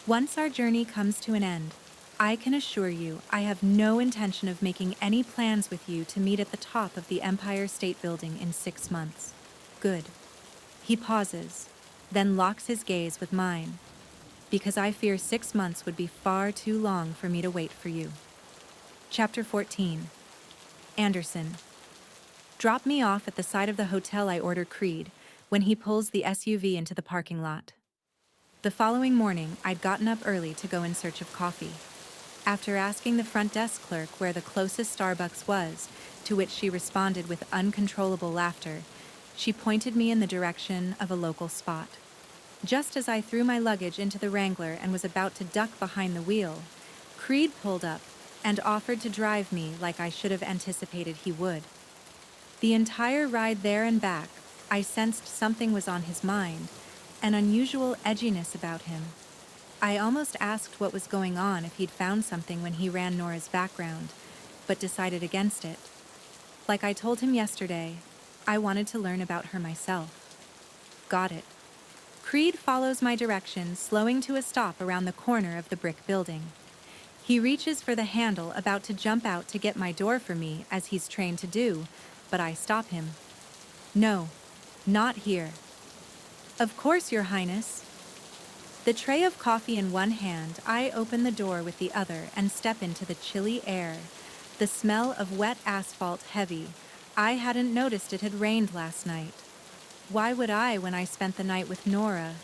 Once our journey comes to an end, I can assure you I have no intention of making any plans with you to meet at the top of the Empire State Building in 6 months. Good. He pauses, then locks his gaze with mine, because I fear 6 months would be far too long for me to wait for you. Chapter 14. Anderson. Drop me off at the side of the hotel I ordered Creed when he pulls the SUV into the parking lot. The following morning, I'd gotten up early to go in search of coffee. After asking the front desk clerk where the closest Starbucks was, to which she responded with uncontrollable laughter, she pointed me in the direction of a local spot. Just as I threw my luggage into the Wrangler and was about to duck behind the wheel, Creed pulled up and offered to drive me like I should have anticipated he would. The entire ride there and back, I sensed something was on his mind, an unusual edginess about him. I almost asked what was going on if he'd found something when he ran Nora's background, but decided against it. Like I told him yesterday, I wanted to learn about her myself. Got it. Creed follows my directions, slowing to a stop around the corner of the brick building. He reaches for the handle, about to jump out to get my door for me, as he's trained to do, but I stop him. No, not here. Of course, Your Highness. The tray of coffee in one hand, I open the door with the other and step into the chilly air. The smell of wet asphalt heavy. I hadn't noticed it had rained last night. Why would I when I spent the night with Nora?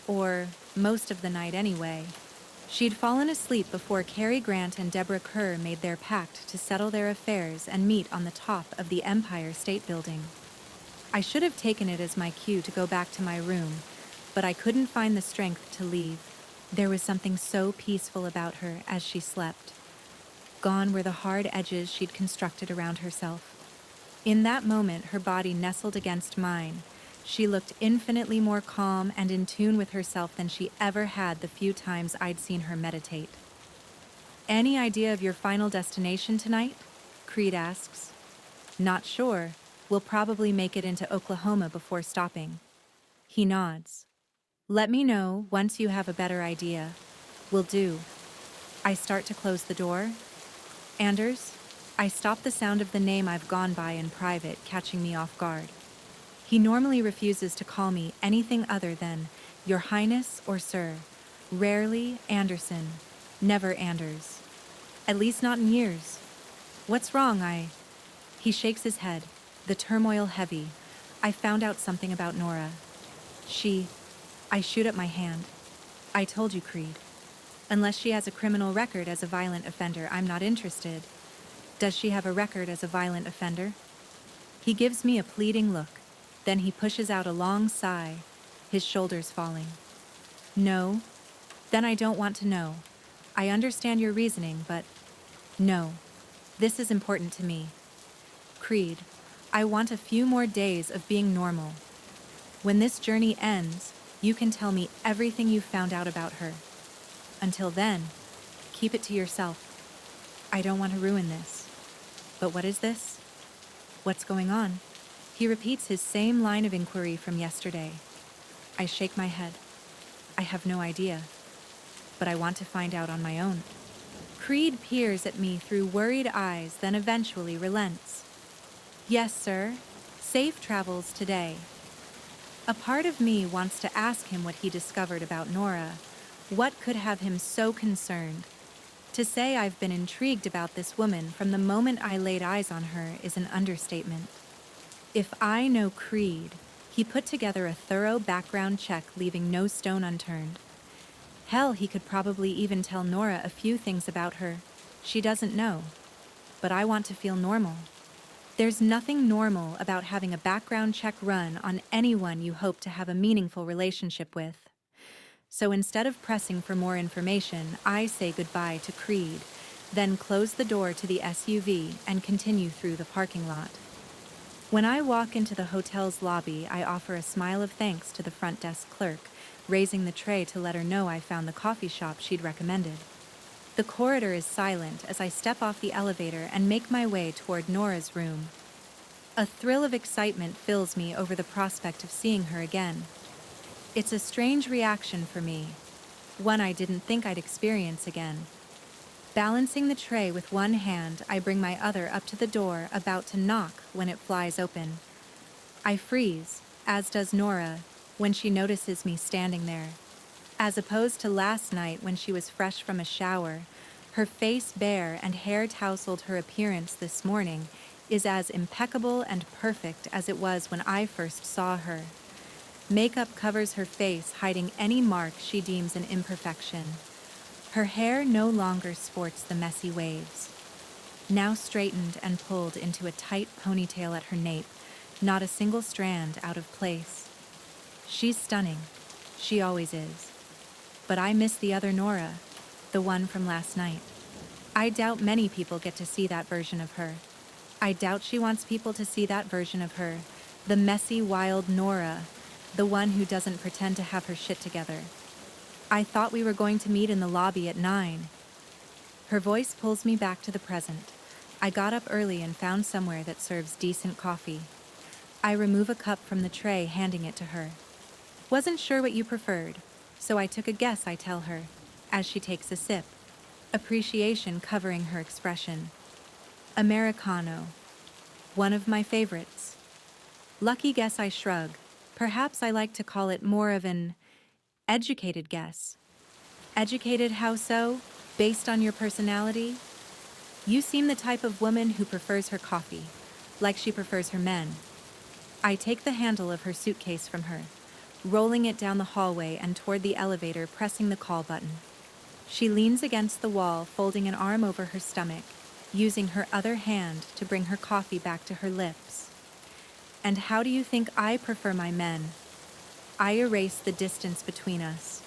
Or most of the night anyway. She'd fallen asleep before Cary Grant and Deborah Kerr made their pact to settle their affairs and meet on the top of the Empire State Building. I should have taken it as my cue to go back to my room, but I couldn't find the strength to leave. There was something so peaceful about her as she slept. Gone were the hard edges she'd constructed around herself. In that moment, her body nestled against mine. She looked infinitely more calm and in tune with herself than she ever had the few times I'd seen her meditate. Any idea of your final destination tonight? Creed asks. Not sure. We'll probably make it into Oklahoma before stopping. He nods. Let me know once you have a better idea. Will do. I start to close the door. Anders? I stop, the sound of the name I've gone by in private catching me off guard. He normally refuses to call me anything other than Your Highness or Sir. Rarely Anderson, never Anders. At least not in years. What's wrong? He shakes his head, the turmoil heavy. I found out something about Nora. I shoot at my hand. I told you, Creed. Unless she has a criminal record as a violent offender, I'm not interested. Does she have a record as a violent offender? He gives me a pleading look. Then he pushes out a long sigh, his shoulders falling. No? Then I don't want to know. I understand your reasoning, but no. This is important to me. Creed, I want a few more days of being normal. When this journey ends, you can tell me everything you've found out about her. Until then, keep it to yourself. I don't want to ruin this. But what is this? What's going on? He repeats his same line of inquiry from yesterday. I shake my head. I have no idea. But I want to find out on my own. Creed peers at me through worried eyes, then eventually relents. Yes, sir. Safe travels today. A part of me wants to ask him what he discovered about Nora. What could have him so concerned? To say I've been intrigued about this woman from the moment I laid eyes on her is an understatement. If I know Creed, he put together a thorough background check, leaving no stone unturned. Hell, he could probably even tell Nora a few things about her she doesn't know. But I want to feel normal. There's nothing normal about having a background check run on anyone you hope to have a meaningful relationship with. So instead of pressing for more information, I say goodbye to Creed, then close the door to the SUV and continue through the parking lot. When I walk into the hotel's lobby, I offer a smile of thanks to the front desk clerk, raising the tray to let her know I found the coffee shop she'd recommended. The corridor is silent as I step off the elevator and make my way toward Nora's room. A thrill of excitement fills me over the prospect of seeing her again. It's a strange reaction for me, one I didn't think I'd experience again. Balancing the tray with one hand, I bring my other up to the door, about to knock when it flies open. I freeze, as does Nora, when she notices me standing there. As opposed to last night when she was fresh from a shower, her face bare and hair tousled, her appearance this morning is as impeccable and perfect as it was when I first saw her. Makeup covers her face, hiding any mark she deems an imperfection. Her hair no longer sports the messy waves. Now straightened and pulled into a tight ponytail at her nape, not a single strand out of place. She's stunning. She always is. But I miss the other Nora, the one from last night. I doubt many people get to see that version of her. I doubt she wants people to see that version of her, the messy, wild Nora, the one who doesn't pretend to have her shit together. I thought we were going to meet in the lobby at 9. Her voice pulls me back to the present. I got up early and found somewhere that serves decent coffee. I remove a cup from the tray, handing it to her. Wasn't sure what you preferred, so I took a guess, I tell her, as she takes a sip, appreciation covering her expression. Americano. One of my favorites. Lucky guess, I shrug. Perhaps I like to call it more of an educated guess. Educated how so? Based on your personality? You seem the type of woman who prefers her coffee, like she prefers her men. I take the handle of her suitcase from her, rolling it down the hallway and toward the elevator, pressing the call button. She leans against the wall, folding an arm over her stomach, using her other hand to bring her coffee back to her lips. And how do you think I prefer my men? I erase the distance between us,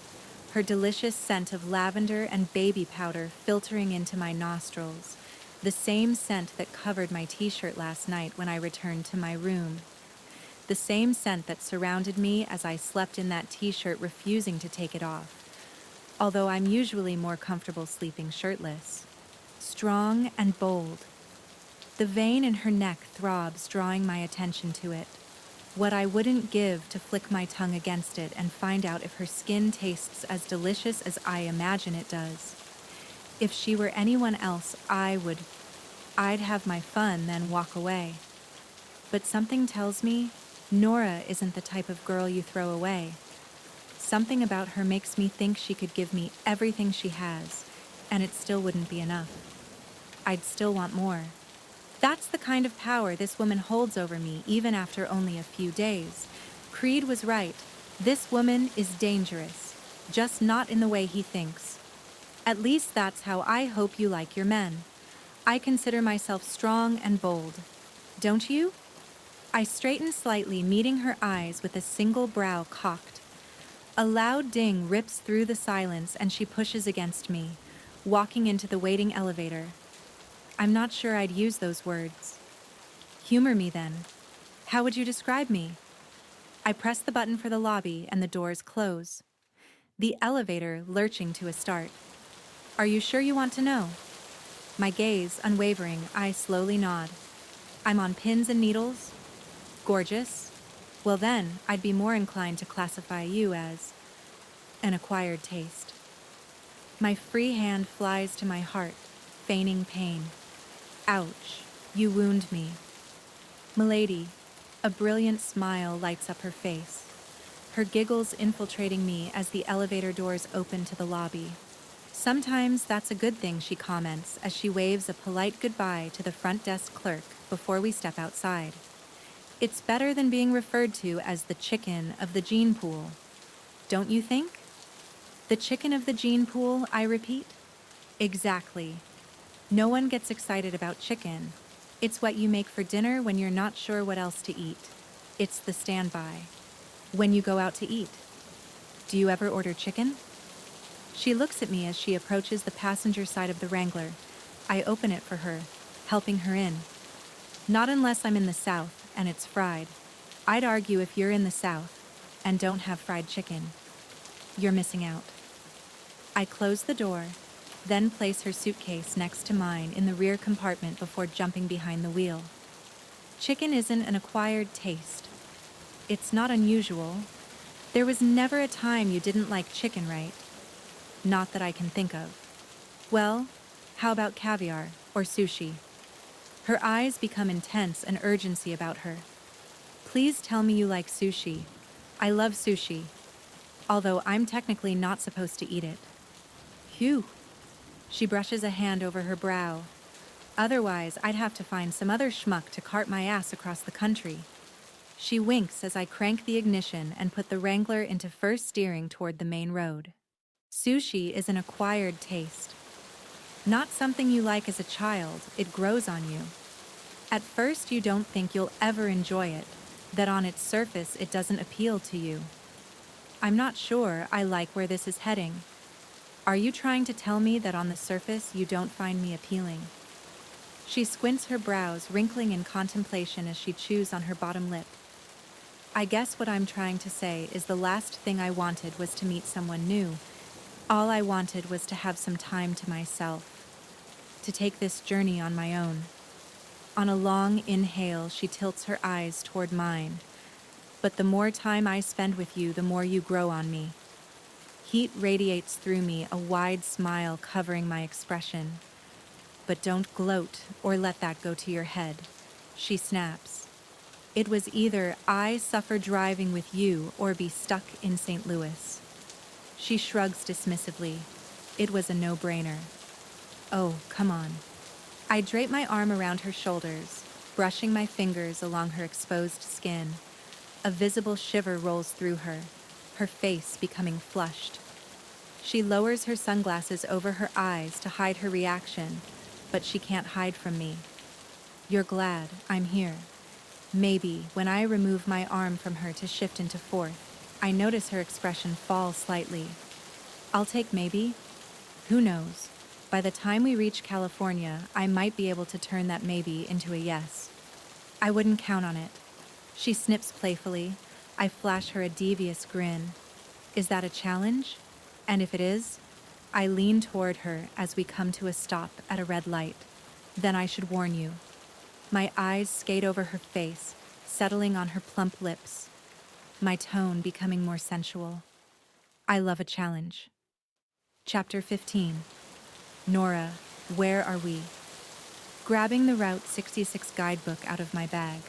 her delicious scent of lavender and baby powder filtering into my nostrils, the same scent that covered my t-shirt last night when I returned to my room. The same scent that surrounded me as I slept in that t-shirt, refusing to take it off, although I'm usually more comfortable sleeping shirtless. Strong and bold. The vein in her neck throbs, drawing my attention to it. What I wouldn't give to flick my tongue against it and find out if her skin tastes as delicious as I imagine it does. If she were anyone else, I'd have my fun, then walk away. But something tells me Nora isn't the type of girl you throw away. Something about her makes me think she could give me everything she has, and it still wouldn't be enough. I'd still want more. That's the kind of power this woman holds over me, even after only a few days. Creed was right. This woman is dangerous, just not in the way he thinks. At least that's how I hope you like your men. I consider myself strong and bold. Don't you? I straighten slightly, meeting her eyes with a single brow cocked. A loud ding rips through the silence and she pushes against me, walking into the waiting elevator. I'm not sure I'd use those words. Humor me then. How would you describe me? I press the button for the lobby and the doors close. The elevator lurching to a start. Are you sure you want to know? My gaze unwavering, I slowly nod. I'm on pins and needles? Gorgeous? Well then, I'd be more inclined to classify you as an acquired taste. My free hand flies to my heart, feigning pain. Ouch, you wound me. Milady, a brilliant smile lights up her face, her giggles infiltrating me as the elevator doors open to the lobby. Sometimes that's a good thing, she comments as she waves a polite goodbye to the front desk clerk before we step outside. It's better than being referred to as the chicken of the gene pool. Don't you think? The chicken of the gene pool, I repeat. Exactly. No one gets excited about chicken. It's what you make for dinner when you're not sure what else to eat. It's the standby. When you go out to eat. Do you ever order chicken? She looks at me as she approaches the passenger side of the Wrangler. I open it for her, helping her in. Not unless I'm in the South and it's fried. I'd argue if you're in the South and don't have fried chicken, you're missing out. I close the door, then place her suitcase next to mine in the rear compartment before jumping behind the wheel. Chicken isn't an acquired taste. It's not unusual. There was never a time you didn't like chicken, right? Not that I can think of. Well, how about caviar or sushi? Her eyes become intense, an urgency about her. Please tell me you like sushi. I love sushi, although I'm technically not supposed to eat it. Phew. She brushes a hand over her brow. Otherwise, I'd have to find some other schmuck to cart my ass across the country. She winks as I crank the ignition and put the Wrangler into first steering toward the main road. Sushi is an acquired taste. Not something you like as a child, it grows on you. At first you don't think you'll ever enjoy it, that on its surface it doesn't appeal to you. I'm not sure I like where this is heading. Are you trying to tell me that on the surface you don't find me appealing? She squints her brows, wrinkling in contemplation as she chews on her bottom lip. I guess what I'm trying to say is the last thing I wanted was to meet someone new. All I wanted was to have some time to myself, to take this journey on my own. On a long inhale, she tilts her eyes toward mine. but the more time I spend with you, the more you grow on me. Heat radiates through me, a wide smile covering my expression. But don't gloat or let that go to your head. She snaps. It was either I suffer driving with you or be stuck in St. Louis. She shrugs dismissively. It was a no-brainer. Oh, come on. I drape my arm around her shoulders, brushing my fingers along her exposed skin. A visible shiver rolls through her face becoming flushed. She lowers her sunglasses over her eyes to hide her reaction, but she can't hide from me. You're glad I'm here. Maybe when I remove my arm from her to shift into fourth, I notice her expression fall slightly. I'll take maybe. Who knows? By the time we reach California, I might be able to turn that maybe into a yes. I wouldn't count on it. She snips playfully. I flash her a devious grin. Is that a challenge? And if it is, I lean toward her as we come to a stop at a red light. Then I should warn you. My eyes skate over her face, settling on her plump lips, my tone becoming more sensual. I love a challenge. Chapter 15. Nora, where are we? Grabbing the Route 66 guidebook out of my bag,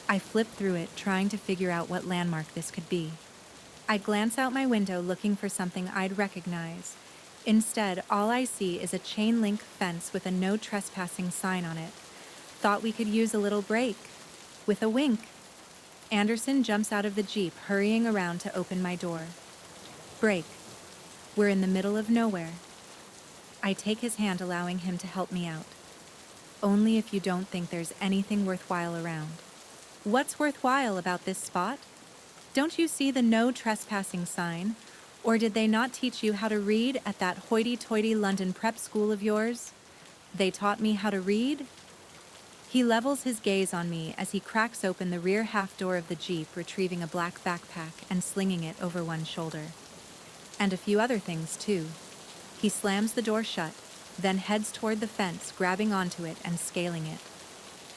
I flip through it, trying to figure out what landmark this could be. I glance out my window looking for something I'd recognize. Instead, all I see is a chain-link fence with a no trespassing sign on it. Thought we could use a little break. With a wink, Anderson jumps out of the Jeep, hurrying around to open my door. Break. We're in the middle of nowhere. I take his hand, allowing him to help me out. Only if you don't think there's anything worthwhile around. What's worthwhile about this spot? Don't you see the no trespassing sign? Or did they not teach you how to read at that hoity-toity London prep school of yours? They taught me how to read? He levels his gaze on me as he cracks open the rear half door of the Jeep, retrieving a black backpack and slinging it over one shoulder. And a few other things, too. He slams the door shut, then heads toward the fence, grabbing onto it and scaling it.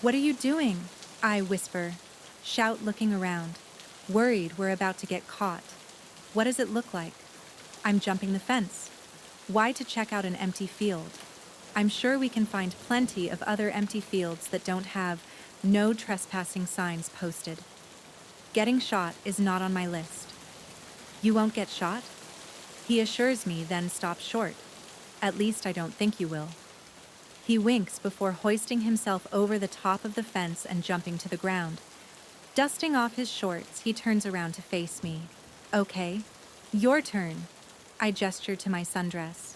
What are you doing? I whisper, shout, looking around, worried we're about to get caught. What does it look like? I'm jumping the fence. Why to check out an empty field? I'm sure we can find plenty of other empty fields that don't have no trespassing signs posted. Getting shot is not on my list. You won't get shot? He assures me, then stops short. At least I don't think you will. He winks before hoisting himself over the top of the fence and jumping to the ground. Dusting off his shorts, he turns around to face me. Okay, your turn. I gesture to my sundress.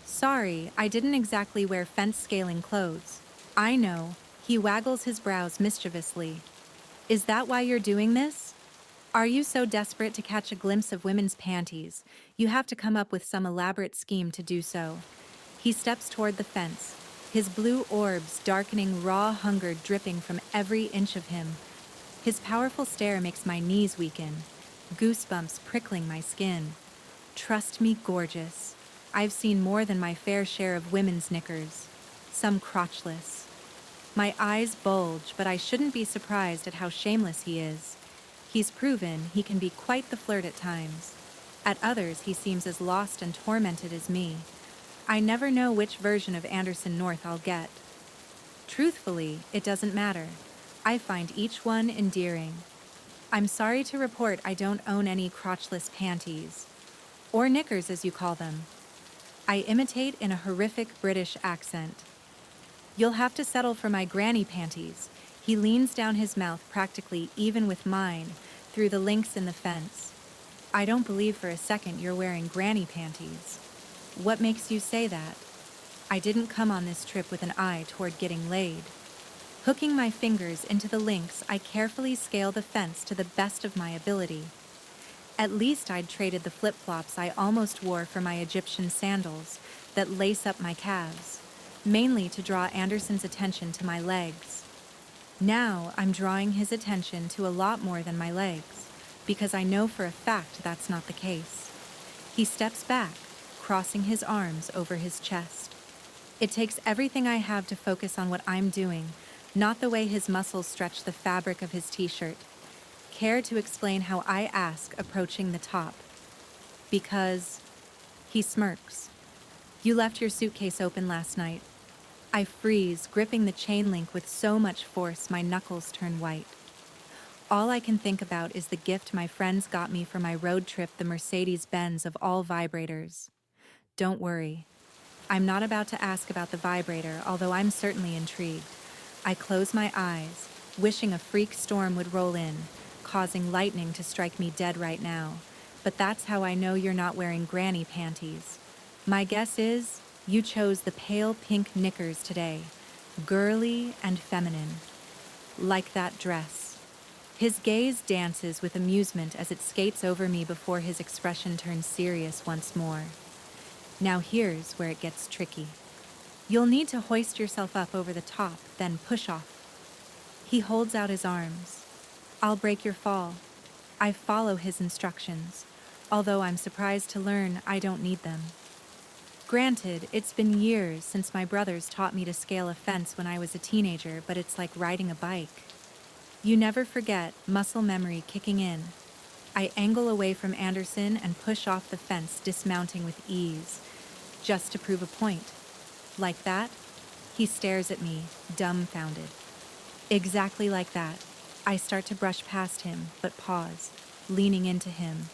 Sorry, I didn't exactly wear fence-scaling clothes. I know. He waggles his brows mischievously. Is that why you're doing this? Are you so desperate to catch a glimpse of women's panties, you have to come up with some elaborate scheme to do so? He steps toward the fence, his blue orbs darkening, raw hunger dripping from every inch of him. His powerful stare makes my knees weaken, goosebumps prickling my skin. Trust me, gorgeous. I've seen more than my fair share of women's knickers, some crotchless. My eyes bulge, but I shouldn't be surprised at how shameless he is. He's proven he can be quite the flirt at times. At others, he seems as lost and tormented as me. I never know which version of Anderson North I'll get. Truthfully, it doesn't matter. I find each one endearing. I'm sorry to report I don't own any crotchless panties. Or knickers, as you call them. I imitate in a horrific British accent. You'll have to settle for my granny panties. He leans down, his mouth practically even with mine, through the links in the fence. I don't believe for a second you're wearing granny panties. What makes you say that? I didn't come on this trip with an eye toward getting laid. Hooking my fingers into the links, I carefully scale the fence to the best of my ability. At least I'd traded the flip-flops I almost wore for my Egyptian sandals that lace up my calves, mainly to draw Anderson's attention to my legs. Now I'm drawing his attention to a lot more than my legs, because I know for a fact that's not the case. He steps back, crossing his arms over his chest. It takes everything I have to focus on what I'm doing, not the way his muscles stretch the fabric of his t-shirt. care to explain how I ask, approaching the top? Because he smirks. You left your suitcase open last night. I freeze, gripping the chain link with so much force my knuckles turn white. All I can think about is the gift my friends got me for my road trip, the Mercedes-Benz of all vibrators. Don't worry. I'm not about to ask about the vibrator, although I'm certainly intrigued. I close my eyes, wishing a freak storm would roll in, causing lightning to strike me dead right now. But that's how I know you're not wearing granny panties. My guess is you chose the pale pink knickers today, girly and feminine, like that dress. His gaze dances with amusement as it skates over me before his expression turns serious once more. Now here's where it gets tricky. You'll need to hoist yourself up over the top, then push off. He holds out his arms. I'll break your fall. I follow his instructions, although I'm surprised to learn I don't need them. Granted, it's been years since my brothers taught me to scale a fence when I was a teenager, but it's like riding a bike. You never forget, muscle memory kicking in. I angle away from Anderson and push off the fence, dismounting with ease, just to prove a point. Like that? He stares at me, dumbfounded. Exactly like that. I start to brush past him, but pause, leaning into him.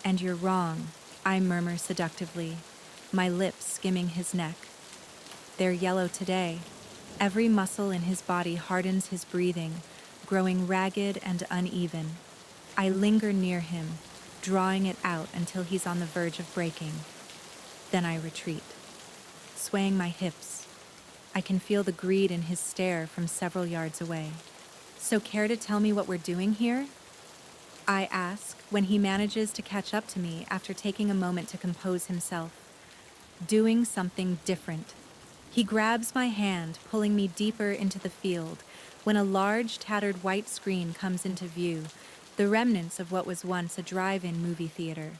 And you're wrong, I murmur seductively, my lips skimming his neck. They're yellow today. Every muscle in his body hardens his breathing, growing ragged and uneven. I linger near him, drawing it out until he's on the verge of breaking. Then I retreat, swaying my hips. I can feel the greed in his stare from several yards away. So care to tell me what we're doing here? I ask when he manages to catch up to me after taking a moment to compose himself. Doing something different. He grabs my hand, pulling me deeper into the field, when a large, tattered white screen comes into view, the remnants of what was once a drive-in movie theater.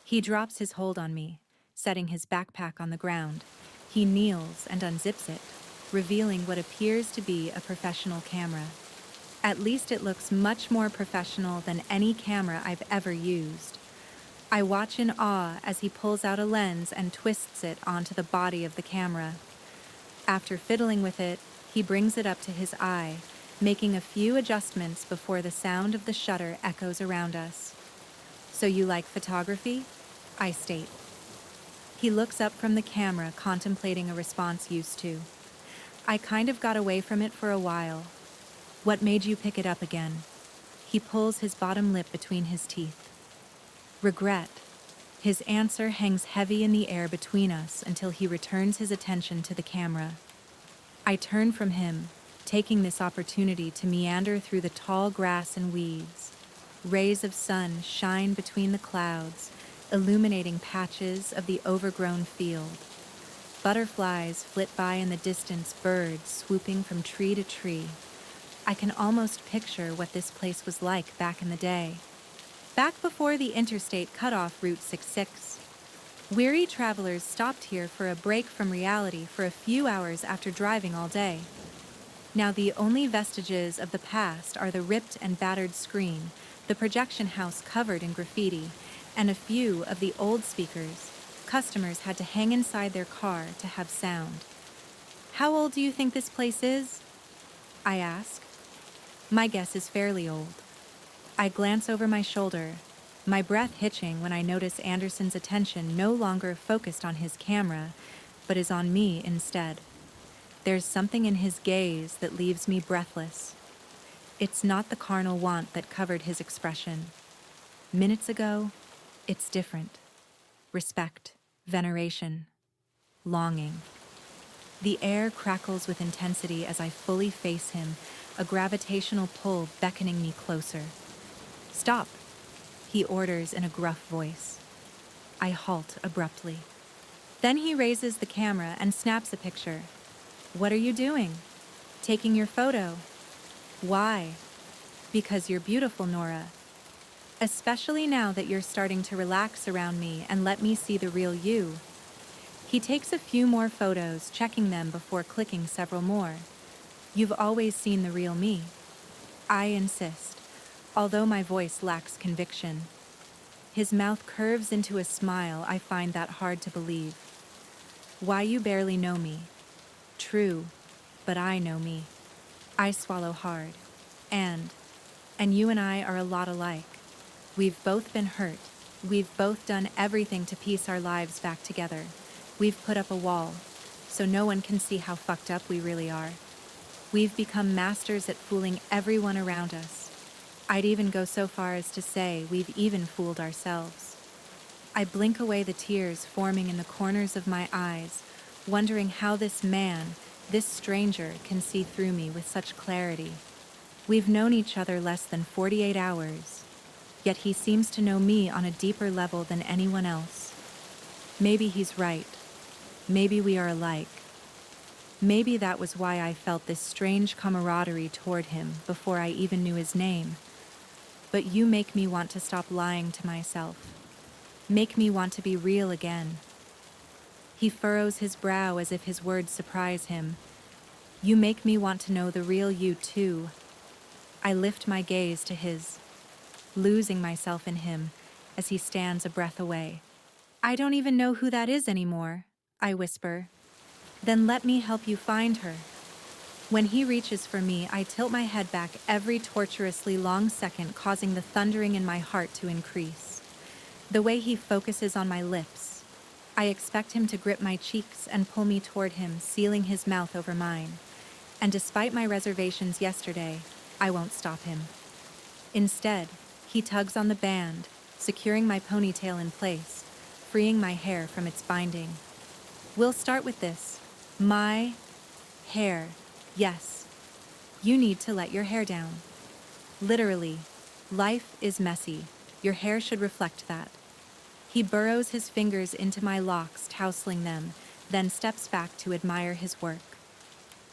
He drops his hold on me, setting his backpack on the ground. He kneels and unzips it, revealing what appears to be a professional camera. At least it looks much more professional than any camera I've ever used. I watch in awe as he pulls out a lens and twists it onto the body of the camera. After fiddling with it, he brings it up to his eye, making a few adjustments before the sound of the shutter echoes around us. So you like photography? I state. He looks up from the camera, contemplating a response used to. I kind of got away from it for a while. What made you pick it up again? He pulls his bottom lip between his teeth. Regret. His answer hangs heavy in the air between us until he returns his attention to the camera. I turn from him, taking this opportunity to meander through the tall grass and weeds. Rays of sun shine between the clouds, illuminating patches of the overgrown field. Butterflies flit by in the distance, birds swooping from tree to tree. I can almost picture what this place was like back in the day. Back before the interstate cut off Route 66. Weary travelers stopped here for a break from reality for a few hours after driving all day. Now the only vestiges of the past are the ripped and battered screen, the projection house covered in graffiti, and a few of the old speakers customers had to hang inside their car to have sound. How old do you think this place is? I ask. My guess is fairly old. I glance over my shoulder, my breath hitching when I notice Anderson's attention no longer focused on his camera, but is on me instead. There's something in his gaze that leaves me breathless. It's not the carnal want that covered his expression. Minutes ago, it's different. Respect, veneration, longing. The air crackles with intensity as I fully face him, a gravitational pull beckoning me closer. Stop, he orders in a gruff voice. I halt abruptly. Then he raises the camera and snaps a picture. What are you doing? Taking your photo. Why? Because you're beautiful, Nora. Especially now that you're starting to relax around me and let me see the real you. He takes a few more photos, checking them before clicking several more. You've always seen the real me. I insist. although my voice lacks conviction. His mouth curves into a smile I find that hard to believe. Why, you barely know me. True, but I know me. I swallow hard. And you and I are a lot alike. We've both been hurt. We've both done everything to piece our lives back together. We've put up a wall, so no one can see how fucked up we really are. We've become masters at fooling everyone around us. I'd even go so far as to say we've even fooled ourselves. I blink away the tears forming in the corners of my eyes, wondering how this man, this stranger, can see through me with such clarity. We've known each other less than 48 hours, yet he seems to know me on a deeper level than anyone else. Maybe he's right. Maybe we are alike. Maybe that was why I felt this strange camaraderie toward him before I even knew his name. But you make me want to stop lying to myself. Make me want to be real again. He furrows his brow as if his words surprise him. You make me want to know the real you too. I lift my gaze to his, losing myself in him as he stands a breath away. I don't even know who that is anymore, I whisper. Then let me help you find her. When he reaches for me, I tilt my head back every torturously long second, causing the thundering in my heart to increase. The way he focuses on my lips, I expect him to grip my cheeks and pull me toward him, sealing his mouth over mine. And despite my reservations yesterday, I won't stop him. Instead, he tugs on the band, securing my ponytail in place, freeing my hair from its binding. We'll start with this. My hair. Yes. You need to let your hair down. Literally, life is messy. Your hair should reflect that. He burrows his fingers into my locks, tousling them, then steps back to admire his work.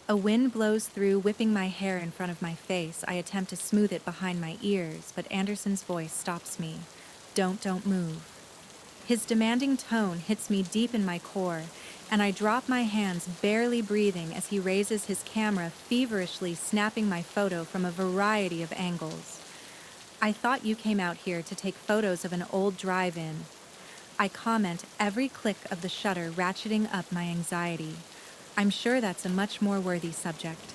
A wind blows through, whipping my hair in front of my face. I attempt to smooth it behind my ears, but Anderson's voice stops me. Don't move. His demanding tone hits me deep in my core, and I drop my hands, barely breathing, as he raises his camera, feverishly snapping my photo from a variety of angles. I thought you came out here to take photos of an old drive-in. I comment, every click of the shutter ratcheting up my anxiety. I'm sure that's a much more worthy subject.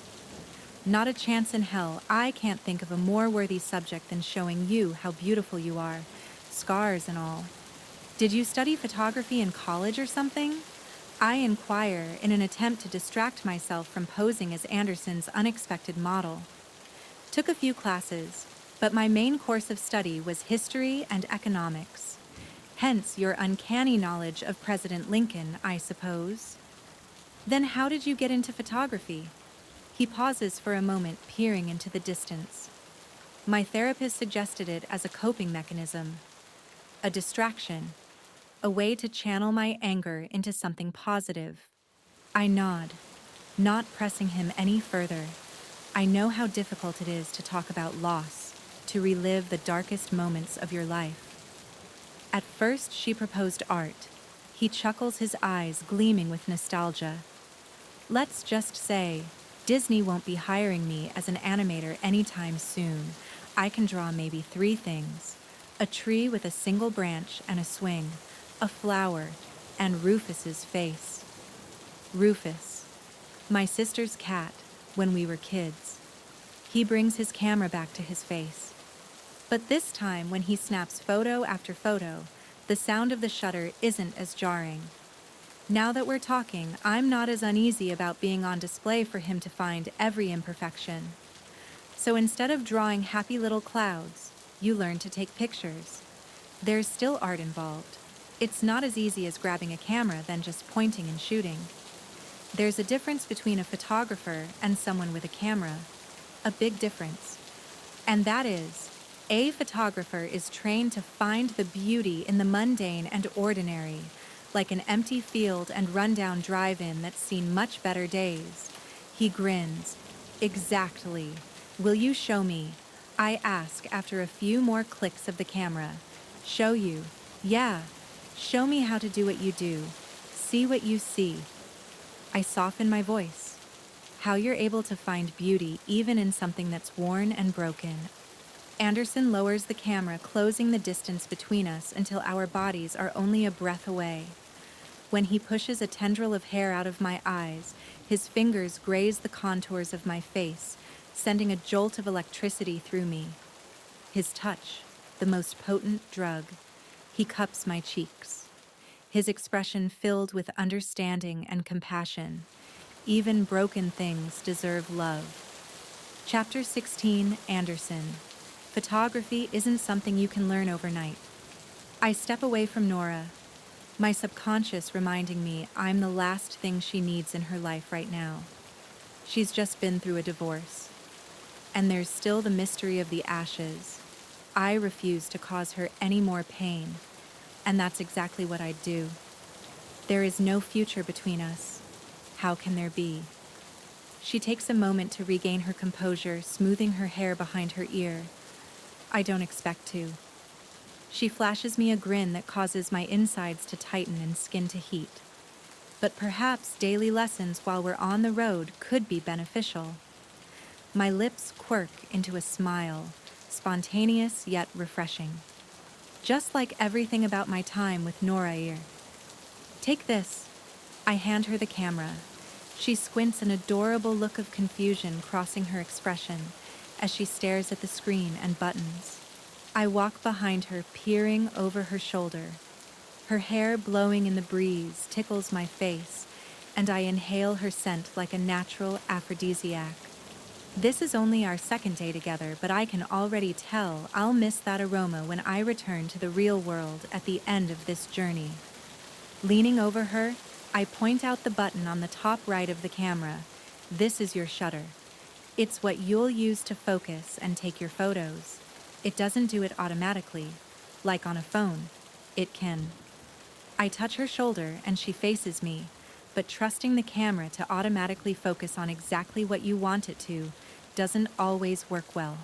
Not a chance in hell. I can't think of a more worthy subject than showing you how beautiful you are, scars and all. Did you study photography in college or something? I inquire in an attempt to distract myself from posing as Anderson's unexpected model. Took a few classes, but my main course of study was history and economics. Hence your uncanny knowledge of President Lincoln, I suppose. Then how did you get into photography? He pauses for a moment, peering into the distance. My therapist suggested it as a coping mechanism, a distraction, a way to channel my anger into something positive. I nod, not pressing him any further. I know how difficult it is to talk about loss, to relive the darkest moments of your life. At first, she proposed art. He chuckles, his eyes gleaming with nostalgia. Let's just say, Disney won't be hiring me as an animator anytime soon. I can draw maybe 3 things: a tree with a single branch and a swing, a flower, and Rufus's face. Rufus, my sister's cat, when we were kids. He brings his camera back to his face. But this time, when he snaps photo after photo, the sound of the shutter isn't as jarring. Now that we're talking, I'm not as uneasy about being on display for him to find every imperfection. So instead of drawing happy little clouds, you learn to take pictures. There's still art involved. It's not as easy as grabbing a camera than just pointing and shooting. There's a difference between a photographer and someone with a camera. A big difference. And that is, a photographer is trained to find the beauty in the mundane and ordinary, like an empty field and rundown drive-in that's seen much better days. He grins. Exactly. Will you show me? I ask after a few more clicks of the camera. Show you? Yeah. Show me how to do what you do. See what you see. I soften my voice. How you're able to find beauty even in something that's worn and broken. Anderson lowers the camera, closing the distance between us until our bodies are only a breath away. When he pushes a tendril of hair out of my eyes, his fingers graze the contours of my face, sending a jolt of electricity through me. His touch, the most potent drug. He cups my cheeks. His expression filled with understanding and compassion. Even broken things deserve love. Chapter 16, Anderson. Photography isn't something you can learn overnight. I step away from Nora, my subconscious reminding me I'm the last thing she needs in her life right now. She's just been through a divorce. And there's still the mystery of the ashes. I refuse to cause her any more pain, and that's exactly what I'd do. There is no future between us. How can there be? She takes a moment to regain her composure, smoothing her hair behind her ear. I don't expect to. She flashes me a grin that causes my insides to tighten and skin to heat. But perhaps daily lessons while we're on the road could be beneficial. My lips quirk into a smile, spontaneous yet refreshing. Just like everything about my time with Nora here. Take this. I hand her the camera. She squints, an adorable look of confusion crossing her expression as she stares at the screen and buttons. I walk behind her, peering over her shoulder. Her hair blowing in the breeze tickles my face, and I inhale her scent like a natural aphrodisiac. This is only our second day together, but I can already tell I'll miss that aroma when I return to the real world at the end of this journey. Leaning over her, I point out the button on the top right of the camera. This is your shutter. It's what you'll use to focus and take your photos. It doesn't do it automatically, like on a phone. It can. I touch her shoulder and she faces me, but trusting the camera to automatically focus on exactly what you want it to doesn't always work well.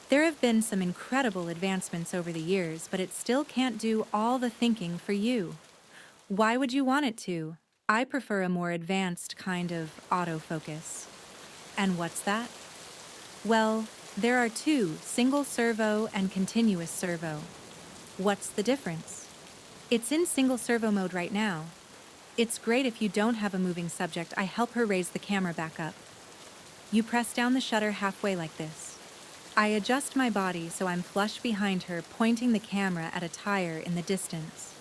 There have been some incredible advancements over the years, but it still can't do all the thinking for you. Why would you want it to? I prefer a more advanced kind of autofocus. And what's that? Well, there are two, single servo and continuous servo. What's the difference? It's in single servo mode right now. It's great if you don't have a moving subject. I help her raise the camera back up. You press down the shutter halfway like this. I adjust my body so I'm flush behind her, pointing the camera at a tire in the distance.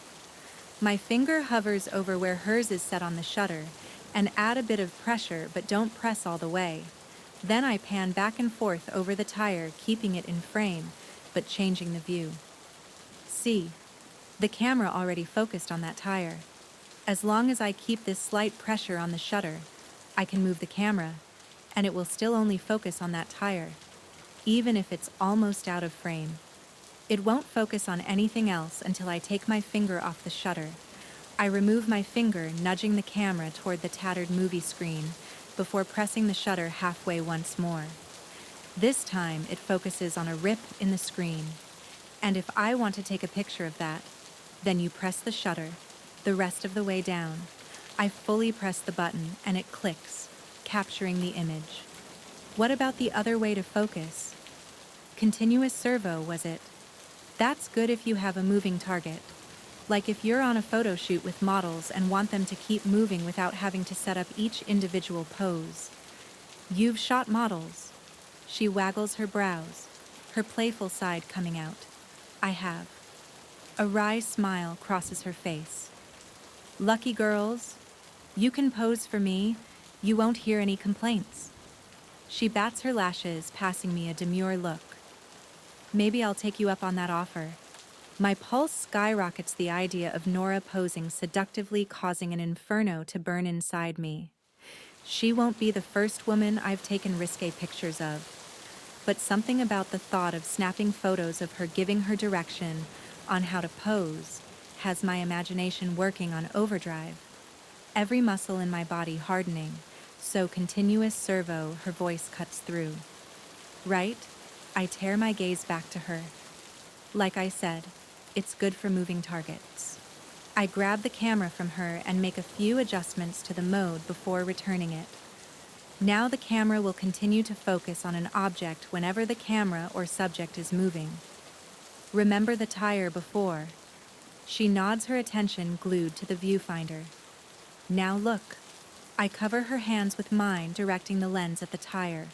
My finger hovers over where hers is set on the shutter and add a bit of pressure, but don't press all the way. Then I pan back and forth over the tire, keeping it in frame, but changing the view. See, the camera already focused on that tire. As long as I keep this slight pressure on the shutter, I can move the camera, and it will still only focus on that tire, even if it's almost out of frame. It won't focus on anything else until I take my finger off the shutter. I remove my finger, nudging the camera toward the tattered movie screen, before pressing the shutter halfway once more. This time, it focuses on a rip in the screen. And if I want to take a picture of that, then you press the shutter, the rest of the way down. I fully press the button, and it clicks, capturing the image. What about the other way to focus? Continuous servo, was it? That's good if you have a moving target. Like if you're on a photo shoot with models and want them to keep moving without having to set up each individual pose. You've shot models. She waggles her brows, her playful side coming out. I have. A wry smile crosses her face. Lucky girls, you can pose for me. You won't hear any complaints. She bats her lashes, passing me a demure look. Maybe I'll take you up on that offer. My pulse skyrockets the idea of Nora posing seductively, causing an inferno to burn inside me. She won't be the first woman I've taken risque pictures of, but something about the thought of snapping photos of her giving her direction on how to pose has my imagination working on overdrive. Every muscle in my body hardening, so continuous servo, her voice cuts through. Right? I tear my gaze back to her. Like I said, it's good for moving targets. I grab the camera from her and make a few adjustments to the mode before returning it. Now the camera will continue to focus on an object whenever the camera or subject is moving. Remember the tire before? She nods, her attention glued to the viewfinder. Now look. I cover her hands with mine, directing the lens at the tire.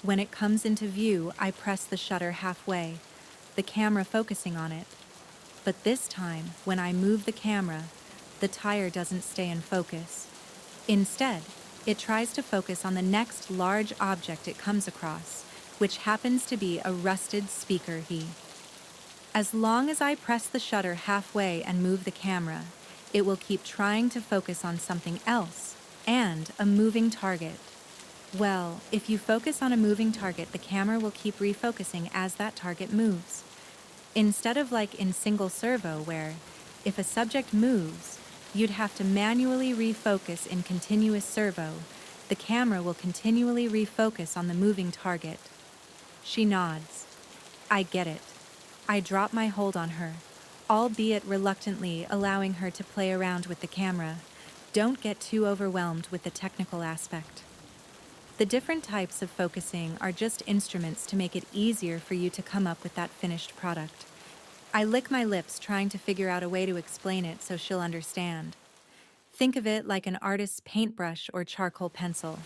When it comes into view, I press the shutter halfway, the camera focusing on it. But this time, when I move the camera, the tire doesn't stay in focus. Instead, it tries to focus on the next large object it comes across, which happens to be a rusted speaker key. As long as I press the shutter halfway and move the camera, it will keep trying to focus on something else and a moving target. Well, if you focus on a moving target, the camera will keep refocusing as that target moves. Instead of like in single servo where, if a subject moves, you'd have to manually refocus in continuous servo, the camera will continually refocus on the moving target. She nods. I get it. I drop my hold on her, albeit reluctantly, allowing her to play around with the camera. Don't get too overwhelmed with the technical aspect. The different types of focusing are just instruments to make it easier for you to come up with that finished product. I lick my lips, trying to figure out a way to explain it so she'll understand. Think of it like an artist's paintbrush or charcoal pencil.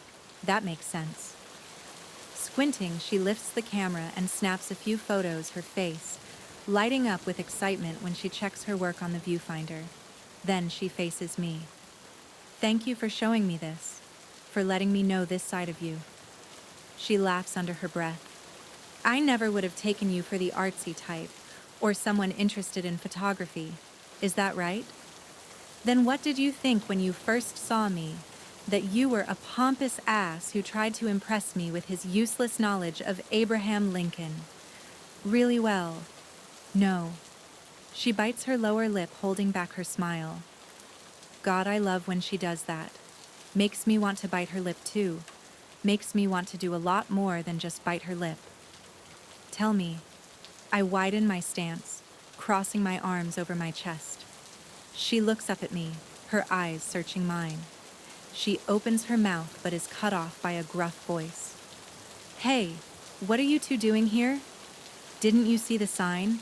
That makes sense. Squinting, she lifts the camera and snaps a few photos, her face lighting up with excitement when she checks her work on the viewfinder. Then she faces me. Thank you for showing me this, for letting me know this side of you. She laughs under her breath. I never would have taken you for the artsy type, or someone interested in photography. Is that right? Then what did you think when you first saw me? That you were a pompous ass who tried to impress me with his useless knowledge of Abraham Lincoln. Really well. No. She bites her lower lip, holding back her smile. God, I love when she does that. Makes me want to bite her lip too. Makes me want to do a lot more than just bite her lip. Tell me. I widen my stance, crossing my arms over my chest. She looks up at me, her eyes searching mine. She opens her mouth but is cut off by a gruff voice. Hey, what are you two doing here? Didn't you see the sign?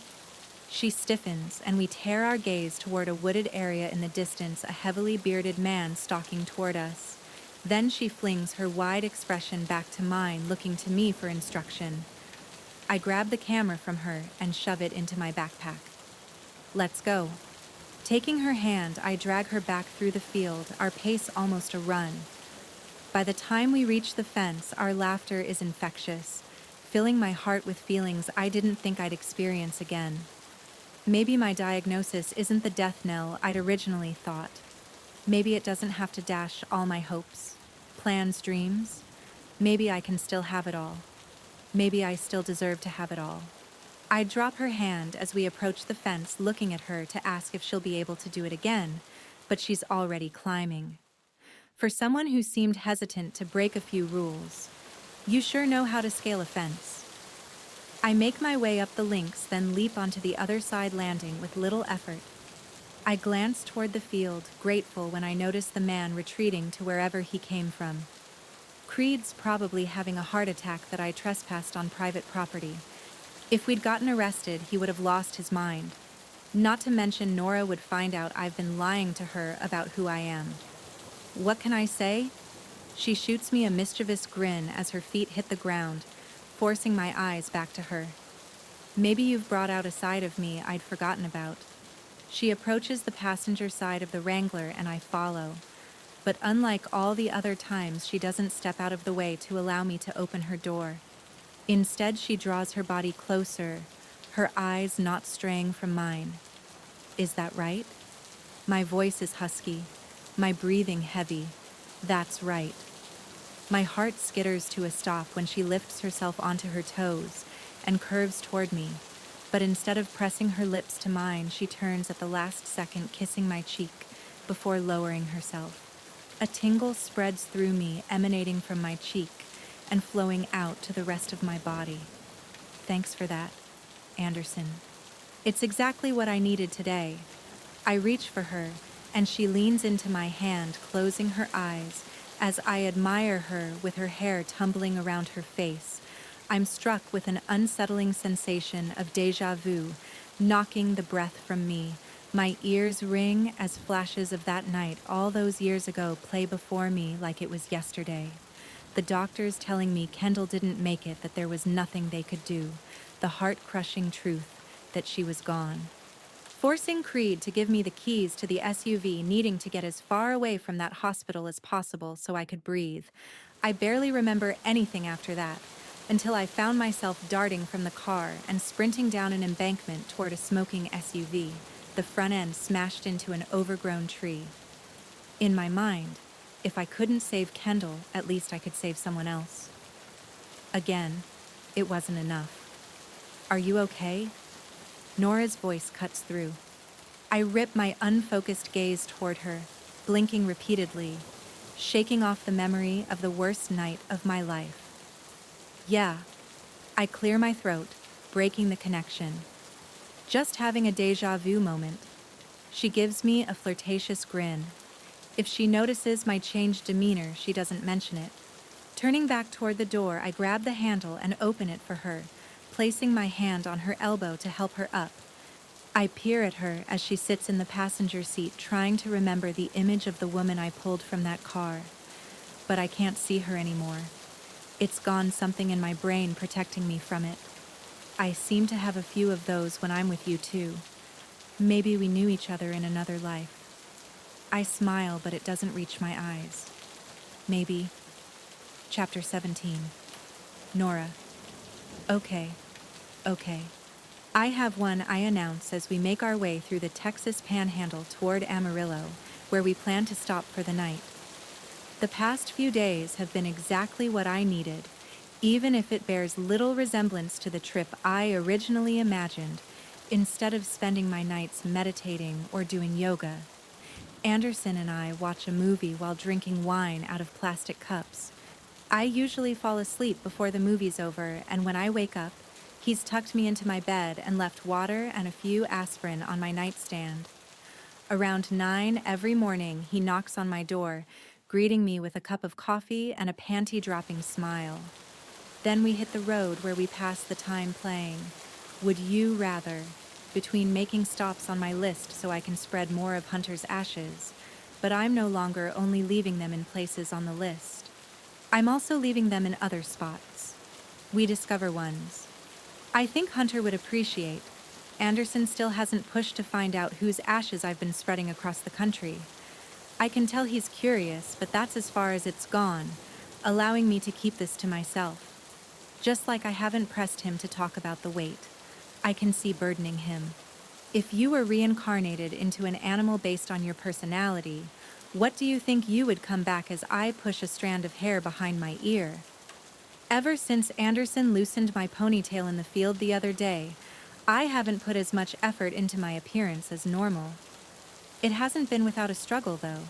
She stiffens, and we tear our gaze toward a wooded area in the distance, a heavily bearded man stalking toward us. Then she flings her wide expression back to mine, looking to me for instruction. I grab the camera from her and shove it into my backpack. Let's go. Taking her hand, I drag her back through the field, our pace almost a run. By the time we reach the fence, our laughter is infectious, filling my heart with feelings I didn't think I'd experience again. Maybe my diagnosis isn't the death knell I'd originally thought. Maybe it doesn't have to dash all my hopes, plans, dreams. Maybe I can still have it all. Maybe I still deserve to have it all. I drop her hand as we approach the fence, looking at her to ask if she'll be able to do it again, but she's already climbing. For someone who seemed hesitant to break a few rules, you sure know how to scale a fence. I make my way up the links, then leap onto the other side, landing with little effort. I glance toward the field, grateful when I notice the man retreating to wherever he came from. Creed's probably having a heart attack that I trespassed on private property. If we'd gotten arrested, he would have lost his mind. Not to mention Nora would find out I've been lying to her about who I am. What can I say? She shoots me a mischievous grin as her feet hit the ground, forcing my eyes back to her. Maybe you've brought out a side of me I'd forgotten about. She approaches the passenger side of the Wrangler and I follow. But unlike all the other times, she doesn't step out of the way to allow me to open her door. Instead, she draws her body closer, her eyes not straying from mine. Is that right? My voice is husky, my breathing heavy. That's right. My heart skitters to a stop when she lifts herself onto her toes and curves toward me, but instead of pressing her lips to mine, she turns at the last second, kissing my cheek before lowering herself. A tingle spreads through me, emanating from my cheek and flowing out to the rest of my body. Thanks for that, Anderson. It's exactly what I needed today. I reach for her, and she leans into my hand, closing her eyes As I admire her with her hair tumbling around her face, I'm struck with an unsettling sensation of déjà vu, knocking the breath from me. My ears ring as flashes of that night all those years ago play before me like it was yesterday. The doctors telling me Kendall didn't make it, that there was nothing they could do. The heart-crushing truth that she was gone. Forcing Creed to give me the keys to the SUV, needing to get as far away from that hospital as possible so I could breathe. I barely remember anything after that, until I found myself darting from the car and sprinting down an embankment toward a smoking SUV, the front end smashed into an overgrown tree. In my mind, if I couldn't save Kendall, at least I could save someone else. Again, it wasn't enough. "Are you okay?" Nora's voice cuts through. I rip my unfocused gaze toward her, blinking repeatedly, shaking off the memory of the worst night of my life. "Yeah." I clear my throat, breaking the connection. Just having a déjà vu moment. She gives me a flirtatious grin. If she notices my changed demeanor, she doesn't mention it. Turning back toward the door, I grab the handle and open it for her, placing my hand on her elbow to help her up. I peer at her as she sits in the passenger seat, trying to remember the image of the woman I pulled from that car. But I can't see her anymore. It's gone, something in my brain protecting me from it. I seem to have a few of those when I'm with you too. Maybe we knew each other in another life. I smile, but it doesn't reach my eyes. Maybe. Chapter 17. Nora. Okay. I have one, I announce as we make our way through the Texas Panhandle toward Amarillo, where we plan to stop for the night. The past few days have been exactly what I needed, even if it bears little resemblance to the trip I originally imagined. Instead of spending my nights meditating or doing yoga, Anderson and I watch a movie while drinking wine out of plastic cups. I usually fall asleep before the movie's over, and when I wake up, he's tucked me into my bed and left water and a few aspirin on my nightstand. Around 9 every morning, he knocks on my door, greeting me with a cup of coffee and a panty-dropping smile. Then we hit the road, where we pass the time playing Would You Rather, between making stops on my list so I can spread more of Hunter's ashes, but I'm no longer only leaving them in places on the list. I'm also leaving them in other spots. We discover ones I think Hunter would appreciate. Anderson still hasn't pushed to find out whose ashes I've been spreading across the country. I can tell he's curious, but that's as far as it's gone, allowing me to keep this to myself. Just like I haven't pressed him to talk about the weight I can see burdening him. If you were reincarnated into an animal based on your personality, what do you think you would come back as? I push a strand of hair behind my ear. Ever since Anderson loosened my ponytail in the field the other day, I haven't put as much effort into my appearance as normal. It hasn't been without a struggle, though.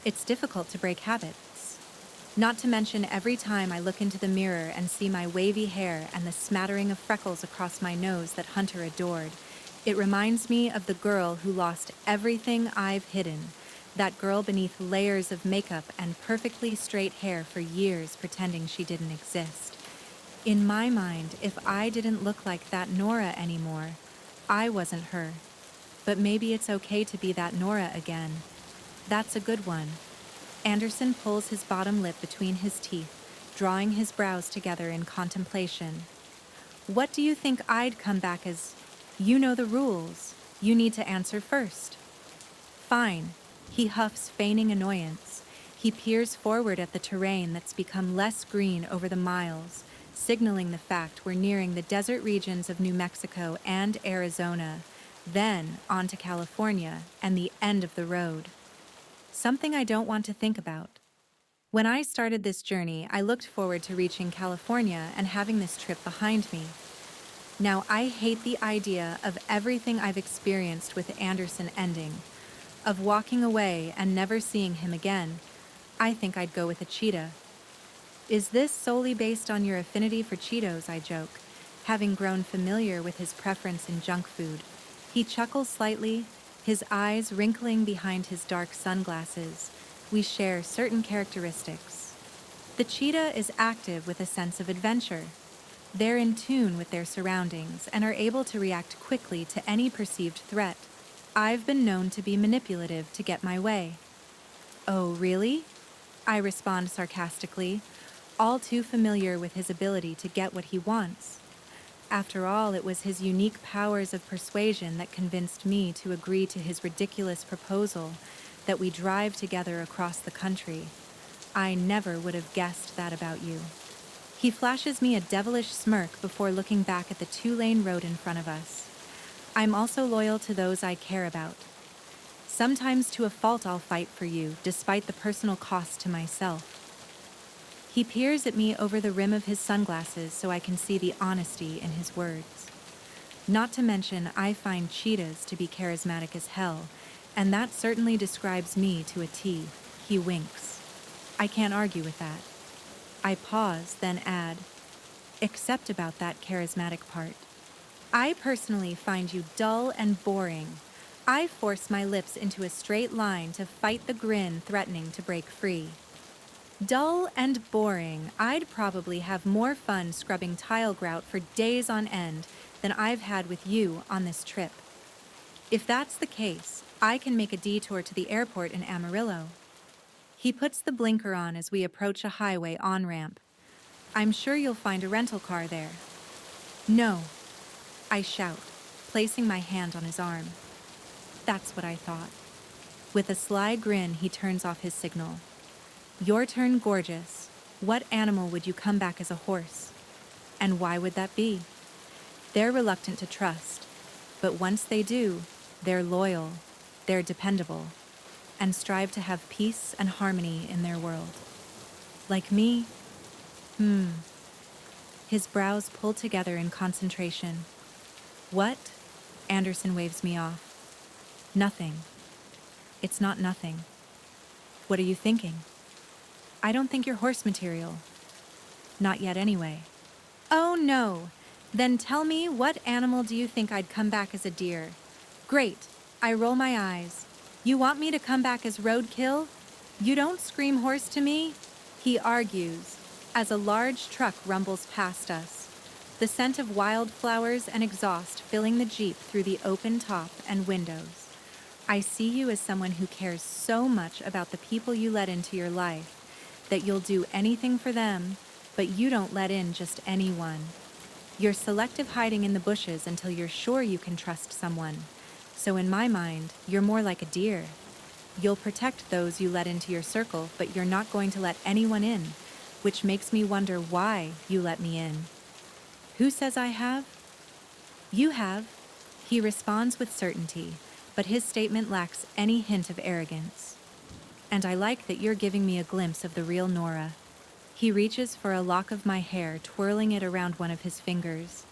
It's difficult to break habits. Not to mention every time I look into the mirror and see my wavy hair and the smattering of freckles across my nose that Hunter adored, it reminds me of the girl who lost everything I've hidden, that girl beneath layers of makeup and perfectly straight hair for years, pretending she didn't exist. In my mind, if I didn't look like that Nora anymore, I wasn't her. But maybe it's okay to be that Nora again. That's a good one. Anderson pulls his bottom lip between his teeth, drawing his brows together in contemplation. What do you think I'd come back as? You know the rules. You need to answer first. Fine, he huffs, feigning annoyance. He peers forward at the terrain that's become less green over the miles, signaling the fact we're nearing the desert regions of New Mexico and Arizona, then on to California and the end of the road. Something I don't want to think about. When I started this journey, I looked forward to reaching California and having this trip behind me. Now I hate the idea of everything I've experienced with Anderson ending, of walking away and never seeing him again. I think I'd go with a cheetah. Is this solely based on your affinity for Cheetos? I joke, having grown familiar with his preference in junk food. He chuckles slightly, his eyes wrinkling behind his dark sunglasses. we share certain characteristics. The cheetah is active with a sense of adventure. They're in tune with their surroundings and are able to react quickly to any perceived threat. I've been known to be manipulative to get my way. Oh, really? I respond sarcastically, all too familiar with his ability to get what he wants. After all, it was his unique powers of persuasion that convinced me to agree to his ridiculous proposal that we drive together across the country. I never would have guessed that about you. He flashes me a devilish smirk before looking back at the two-lane road in front of us. I'm also loyal to those I care about. Sometimes to a fault I'll fight for you, despite the personal cost to myself. He peers at me over the rim of his sunglasses so I can see the honesty in his words. Not to mention, I find cheetahs to be charismatic as hell, and that certainly describes me to a T. He winks. I can't argue with that. I pause, then add, except about that charismatic part. I personally find you dull and boring. I force my lips into a straight line to fight the grin threatening to break free. Dull and boring. I'd probably have more fun scrubbing tile grout for days on end than I've had with you on this trip. If that's the case, I can make a detour to the airport in Amarillo. He puts the blinker on as we approach a highway on-ramp. I'm sure you'll find a rental car there. No, I shout, placing my hand on his arm. That's what I thought. With a sly grin, he turns off his signal. Your turn, gorgeous. What animal would you come back as a horse? And why would that be? They're reluctant to trust, but once they do, they're loyal, they're dependable, and strive to have peace and harmony in their world. Like me? His brows pull together in concentration. What? Anderson waves me off. Nothing. It's not nothing. What are you thinking? I don't think you're horse material. Not yet anyway. Oh no! Then tell me, what animal do you think I'd come back as a deer? Great. I roll my eyes. You want me to come back as roadkill? You don't scream horse to me? He argues, as a large truck rumbles past us, the scent of wildflowers and exhaust filling the Jeep through the open top and windows. I see you as someone who cares so much about the people you let into your life that you'll do anything for them, but you don't let in just anyone. You're selective hiding in the bushes until you're sure you can trust someone. So in my mind, you're more like a deer. You'll protect those you let into your circle, but you're not going to let anyone in, which makes me wonder why you let me in. Who says I have? You have. He responds with certainty, but his statement lacks any hint of arrogance. And I like that you're giving me a glimpse of the real Nora. He reaches for a lock of my hair, twirling it around one of his fingers.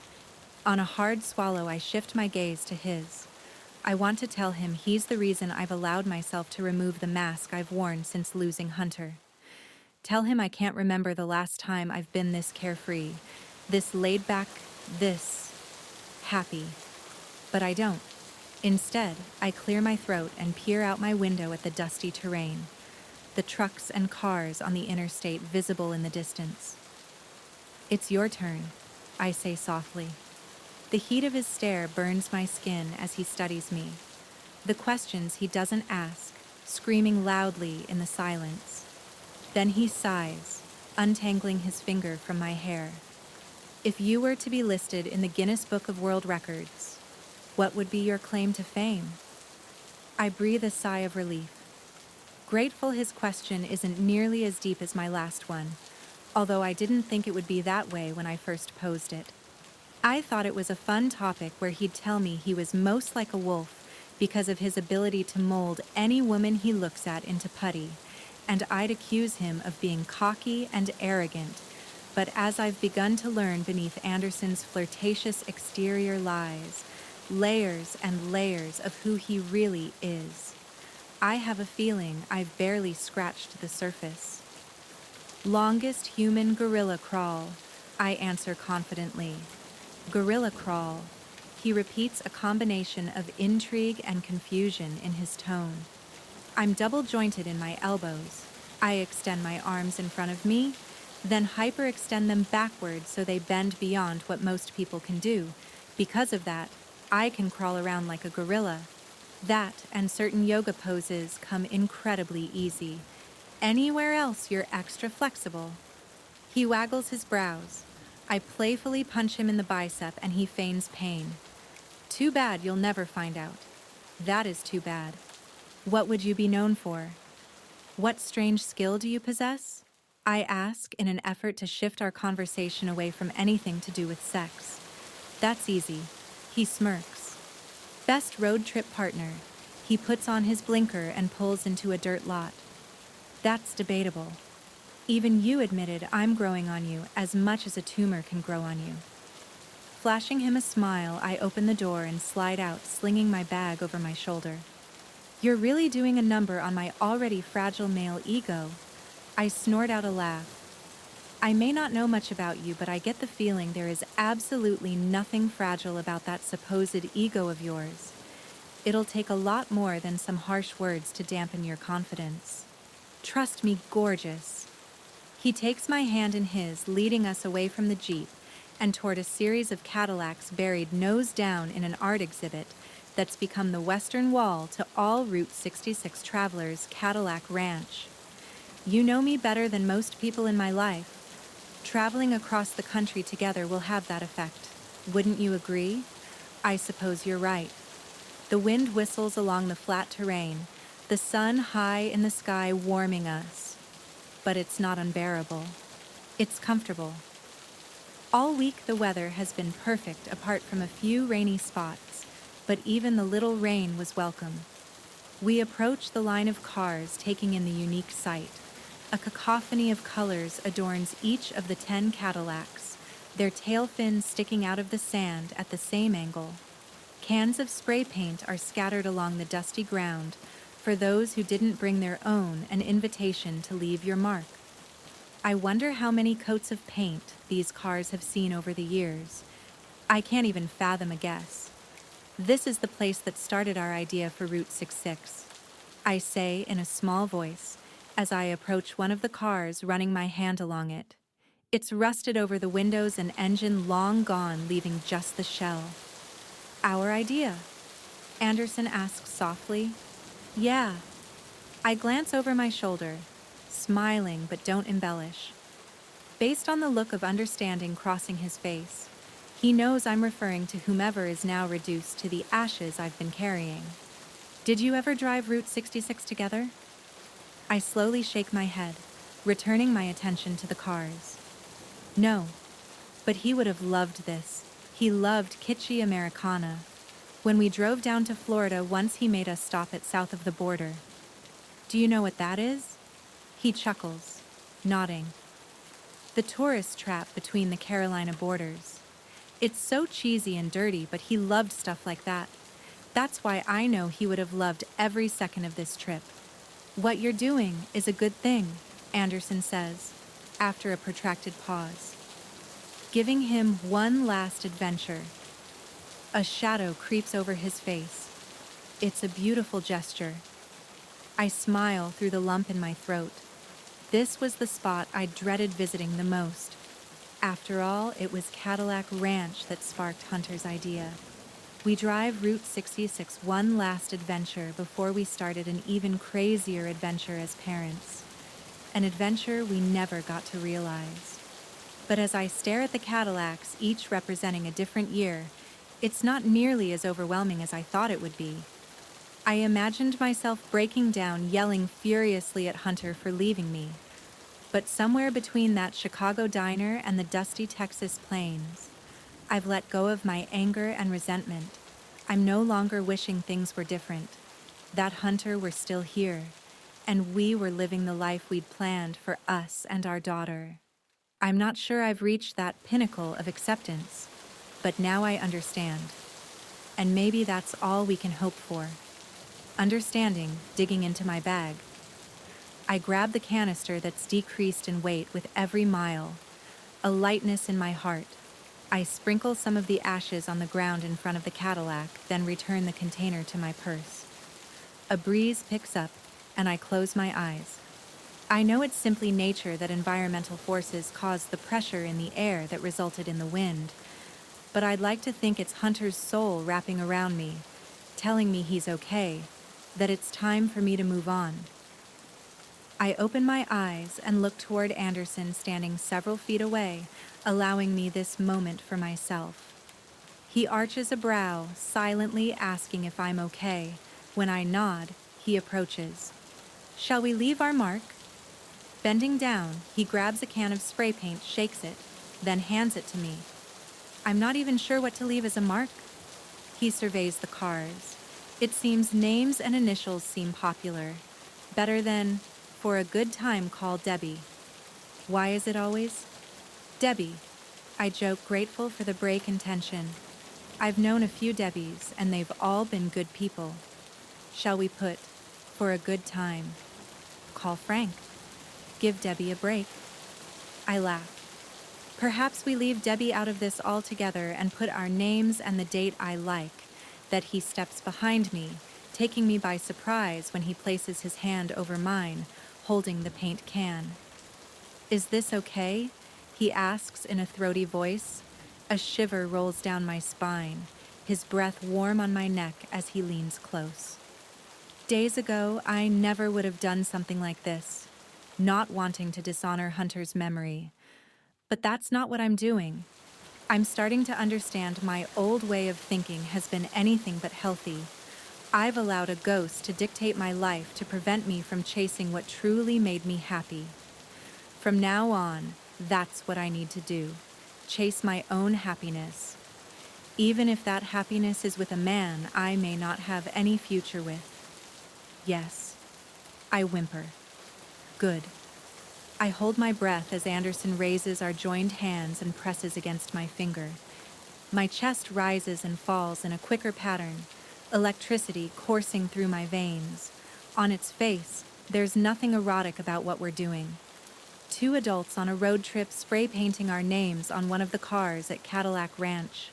On a hard swallow, I shift my gaze to his. I want to tell him he's the reason I've allowed myself to remove the mask I've worn since losing Hunter. Tell him I can't remember the last time I've been this carefree, this laid back, this happy. But I don't. Instead, I clear my throat and peer out my window at the dusty terrain, the trucks and cars on the interstate visible in the distance. It's your turn, I say softly. The heat of his stare burns my skin as he studies me. The questions he doesn't ask, screaming loudly in the silence. Then he sighs, untangling his finger from my hair. If you were to be listed in the Guinness Book of World Records, what would be your claim to fame? I breathe a sigh of relief. Grateful his question isn't nearly as deep as my last one, although I didn't think it would be that way when I first posed it. I thought it was a fun topic where he'd tell me he was most like a wolf because of his ability to mold any woman he looks at into putty, and I'd accuse him of being cocky and arrogant. But as I've begun to learn beneath Anderson's flirtatious exterior lies, layers and layers of who he really is, I have a feeling I've barely scratched the surface. Longest human gorilla crawl, I answer confidently. Gorilla crawl. He repeats, a combination of intrigue and confusion in his tone. I'm double-jointed in my elbows. I extend my arms in front of me, then hyperextend them backwards so they bend beyond what most people can do. Because of that, I can crawl around like a gorilla. That and certain yoga poses come incredibly easy. Anywhere else, you're extra flexible. He waggles his brows. I playfully punch him in the bicep and he feigns pain. Too bad you'll never find out. That is too bad. What would you be known for? What strange skill do you possess? I ask in an effort to shift our conversation away from anything to do with sex. That's easy. He smirks. Best road trip partner. He puts on his blinker and pulls into a dirt lot. That's debatable. Even you admitted I'm growing on you as much as a tumor can grow on you. Flashing him a smile, I open the door and slide out, slinging my bag over my shoulder. You're really doing a number on my already fragile male ego. I snort out a laugh. I may not know much about you, but I get the feeling there is absolutely nothing fragile about that supposed ego of yours. It'll take a lot more than some harsh words to dampen your confidence. Trust me, gorgeous. He takes my hand in his, leading us away from the Jeep and toward a series of Cadillacs buried nose down in an art exhibit that's become the western wall to all Route 66 travelers' Cadillac Ranch. You know me better than most people in my life. Traveling across the country together will have that effect. Wouldn't you agree? I suppose you're right. The wind whistles along the flat terrain, the sun high in the sky warming us. But it's not unbearable. It's comfortable. All week the weather has been perfect apart from a few rainy spots, but even the little rain was welcome. We approach the line of cars, taking in the unique sight. A cacophony of colors adorns each of the 10 Cadillacs, their tail fins sticking out of the sand at the same angle. Cans of spray paint are scattered along the dusty ground for those who didn't bring their own, an invitation to leave your mark. I wonder how many coats of paint these cars have seen over the years. I can't even fathom a guess. This is the place that started our idea for Route 66. I say in a small voice as I approach one of the cars, running my hand along it. It's rusted over the windows and engine long gone, leaving just the shell. Our idea? Anderson asks softly. Yeah. I glance over my shoulder, smiling but don't embellish. Based on the look of understanding crossing his face, he knows I'm referring to whomever is now reduced to the ashes I've been carrying. Did you ever drive Route 66 together? I slowly shake my head, returning my attention to the cars. No, but he would have loved this. He loved kitschy Americana. When we drove down to Florida, once he made us stop at south of the border. Do you know what that is? He chuckles, nodding. The tourist trap between the Carolina borders. It's so cheesy and dirty, but he loved stuff like that. That's why I know he would have loved every second of this trip. What you're doing is a good thing, Anderson says, after a protracted pause. Giving him one last adventure. A shadow creeps over his face. It's a beautiful gesture. I smile through the lump in my throat. This was the spot I dreaded visiting the most. After all, it was Cadillac Ranch that sparked Hunter's idea. We drive Route 66 one last adventure before we started an even crazier adventure as parents. An adventure we never got to realize. But as I stare at the Cadillacs, each representing a different year, it's not nearly as overwhelming as I thought it would be. I imagined myself breaking down, yelling furiously at Hunter for leaving me. But somewhere between that Chicago diner and the dusty Texas plains, I've let go of my anger and resentment. I'm no longer wishing things were different. That Hunter were still here, and we were living the life we'd planned for us and our daughter. I'm not sure I've reached that pinnacle of acceptance, but now I understand. And maybe that's all we can hope for. Understanding, digging into my bag. I grab the canister that's decreased in weight with every mile, a lightness in my heart. I sprinkle some of the ashes on the ground in front of the Cadillac, then return the container to my purse. A breeze picks up, and I close my eyes. I know it's simply nature that environmental forces caused the pressure in the air that resulted in the wind, but I'd like to think it's Hunter's soul wrapping around me, telling me he's okay, that it's time for me to move on. I open my eyes and look toward Anderson standing several feet away, allowing me this moment for myself. He arches a brow, silently asking if I'm okay. When I nod, he approaches. "Shall we leave our mark?" Bending down, he grabs a can of spray paint, shakes it, then hands it to me. I'm not even sure what to leave as a mark. He surveys the cars. It seems names and initials seem popular. Better than, "For a good time, call Debbie." Why is it always Debbie? I joke, grateful for the break in tension. I've known a few Debbies, and they've all been good people. Shall we put, "For a good time"? Call Frank. Give Debbie a break. I laugh. Perhaps we leave Debbie out of this altogether and put our names and the date I like. That he steps behind me, taking me by surprise when he places his hand over mine, holding the paint can. "Is this okay?" he asks in a throaty voice. A shiver rolls down my spine, his breath warm on my neck as he leans close. Days ago, I never would have done something like this, not wanting to dishonor Hunter's memory. But that's not what I'm doing. I'm starting to understand my old way of thinking has been anything but healthy. I've allowed a ghost to dictate my life to prevent me from chasing what truly made me happy. From now on, that's what I need to do. Chase my own happiness. Even if that happiness is with a man I may not have any future with. Yes. I whimper. Good. I hold my breath as Anderson raises our joined hands and presses against my finger. My chest rises and falls in a quicker pattern, electricity coursing through my veins. On its face, there's nothing erotic about what we're doing. Two adults on a road trip spray painting our names on one of the cars at Cadillac Ranch.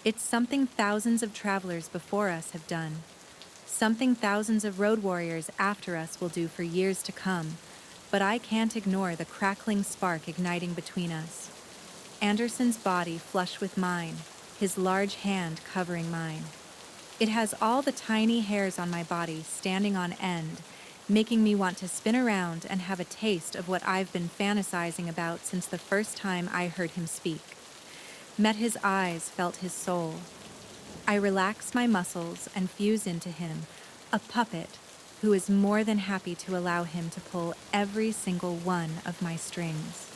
It's something thousands of travelers before us have done. Something thousands of road warriors after us will do for years to come. But I can't ignore the crackling spark igniting between us. Anderson's body flush with mine, his large hand covering mine. It has all the tiny hairs on my body standing on end, making me want to spin around and have a taste of what I've been fantasizing about since the first time I heard him speak. Met his eyes, felt his soul. I relax my muscles and fuse into him, a puppet who is more than happy to allow him to pull every single one of my strings.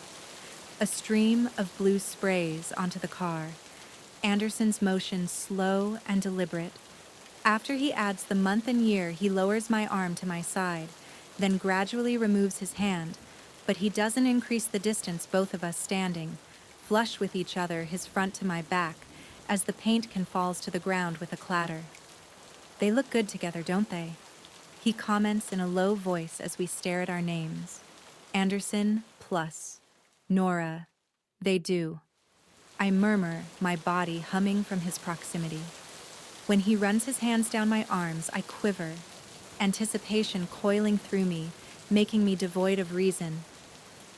A stream of blue sprays onto the car, Anderson's motion slow and deliberate. After he adds the month and year, he lowers my arm to my side, then gradually removes his hand, but he doesn't increase the distance, both of us standing, flush with each other, his front to my back, as the paint can falls to the ground with a clatter. "They look good together, don't they?" He comments in a low voice as we stare at our names. Anderson plus Nora. They do. I murmur, my body humming from his proximity. When he runs his hands down my arms, I quiver, anticipation coiling through me, making me devoid of reason.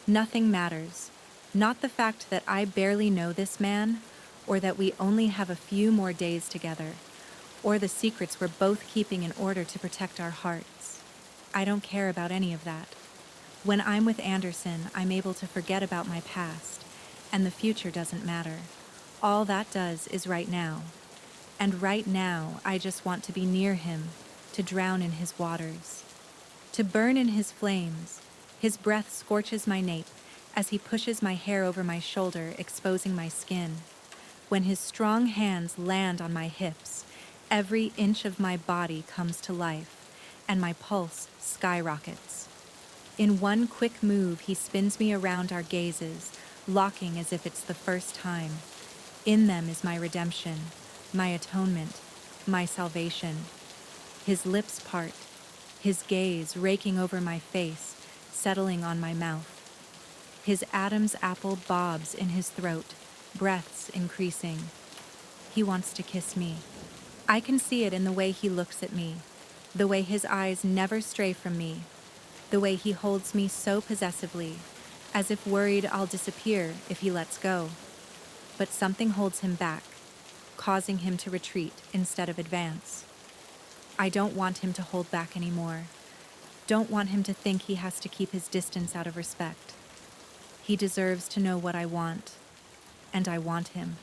Nothing matters. Not the fact that I barely know this man, or that we only have a few more days together, or the secrets we're both keeping in order to protect our hearts. I don't care about any of that. When I'm with Anderson, I'm able to forget about my past, and the future doesn't matter. All that does is right now. And right now, I just want to be near him, to drown in his waters, to burn in his flames. His breath scorches my nape as he pushes my hair over my shoulder, exposing my skin. When his strong hands land on my hips, every inch of my body comes to life, and my pulse skyrockets. In one quick move, he spins me around our gazes, locking as if it's the first time. In them is my redemption, my atonement, my salvation. His lips part, his gaze raking over my face, settling on my mouth. His Adam's apple bobs in his throat, breaths increasing. He wants to kiss me. I can see it in the way he looks at me. The way his eyes never stray from me. The way he holds me so possessively, as if worried I'll disappear if he lets go. But something holds him back, causing him to retreat instead of advance. I don't want him to hold back anymore. Don't want him to think he has to keep his distance out of respect. He deserves to know what I want, and I want him.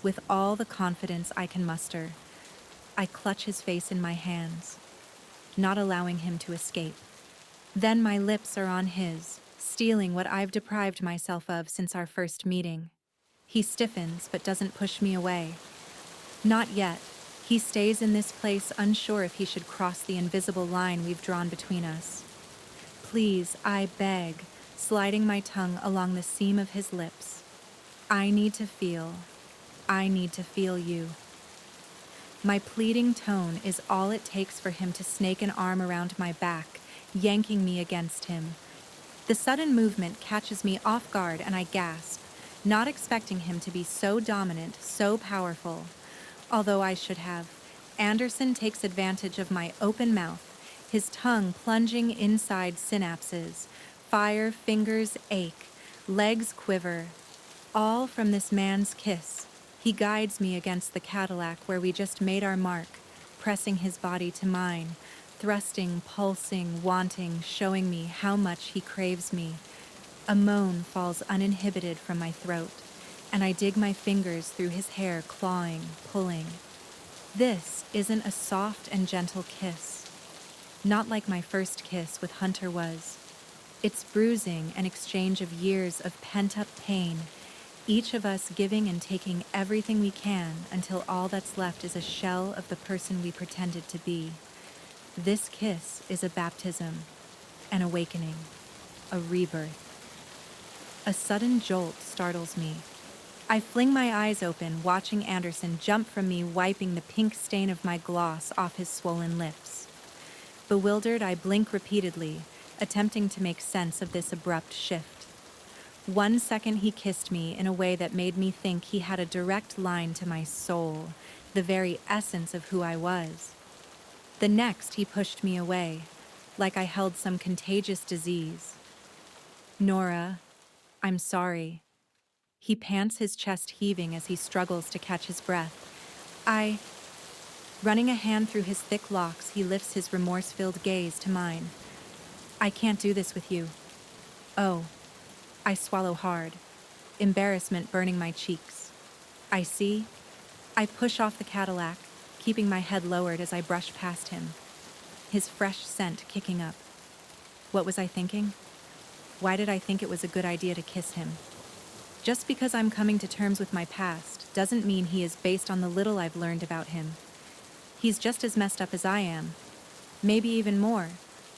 With all the confidence I can muster, I clutch his face in my hands, not allowing him to escape. Then my lips are on his, stealing what I've deprived myself of since our first meeting. He stiffens but doesn't push me away. Not yet. He stays in this place, unsure if he should cross the invisible line we've drawn between us. Please, I beg, sliding my tongue along the seam of his lips. I need to feel you. My pleading tone is all it takes for him to snake an arm around my back, yanking me against him. The sudden movement catches me off guard and I gasp, not expecting him to be so dominant, so powerful. Although I should have. Anderson takes advantage of my open mouth, his tongue plunging inside synapses. Fire fingers ache, legs quiver. All from this man's kiss. He guides me against the Cadillac where we just made our mark, pressing his body to mine, thrusting, pulsing, wanting, showing me how much he craves me. A moan falls uninhibited from my throat, and I dig my fingers through his hair, clawing, pulling. This isn't a soft and gentle kiss. Not like my first kiss with Hunter was. It's bruising, an exchange of years of pent-up pain, each of us giving and taking everything we can until all that's left is a shell of the person we pretended to be. This kiss is a baptism, an awakening, a rebirth. A sudden jolt startles me. I fling my eyes open, watching Anderson jump from me, wiping the pink stain of my gloss off his swollen lips. Bewildered, I blink repeatedly, attempting to make sense of this abrupt shift. 1 second he kissed me in a way that made me think he had a direct line to my soul, the very essence of who I was. The next he pushed me away, like I held some contagious disease. Nora, I'm sorry. He pants, his chest heaving as he struggles to catch his breath. Running a hand through his thick locks, he lifts his remorse-filled gaze to mine. I can't do this with you. Oh. I swallow hard, embarrassment burning my cheeks. I see. I push off the Cadillac, keeping my head lowered as I brush past him, his fresh scent kicking up. What was I thinking? Why did I think it was a good idea to kiss him? Just because I'm coming to terms with my past doesn't mean he is based on the little I've learned about him. He's just as messed up as I am. Maybe even more.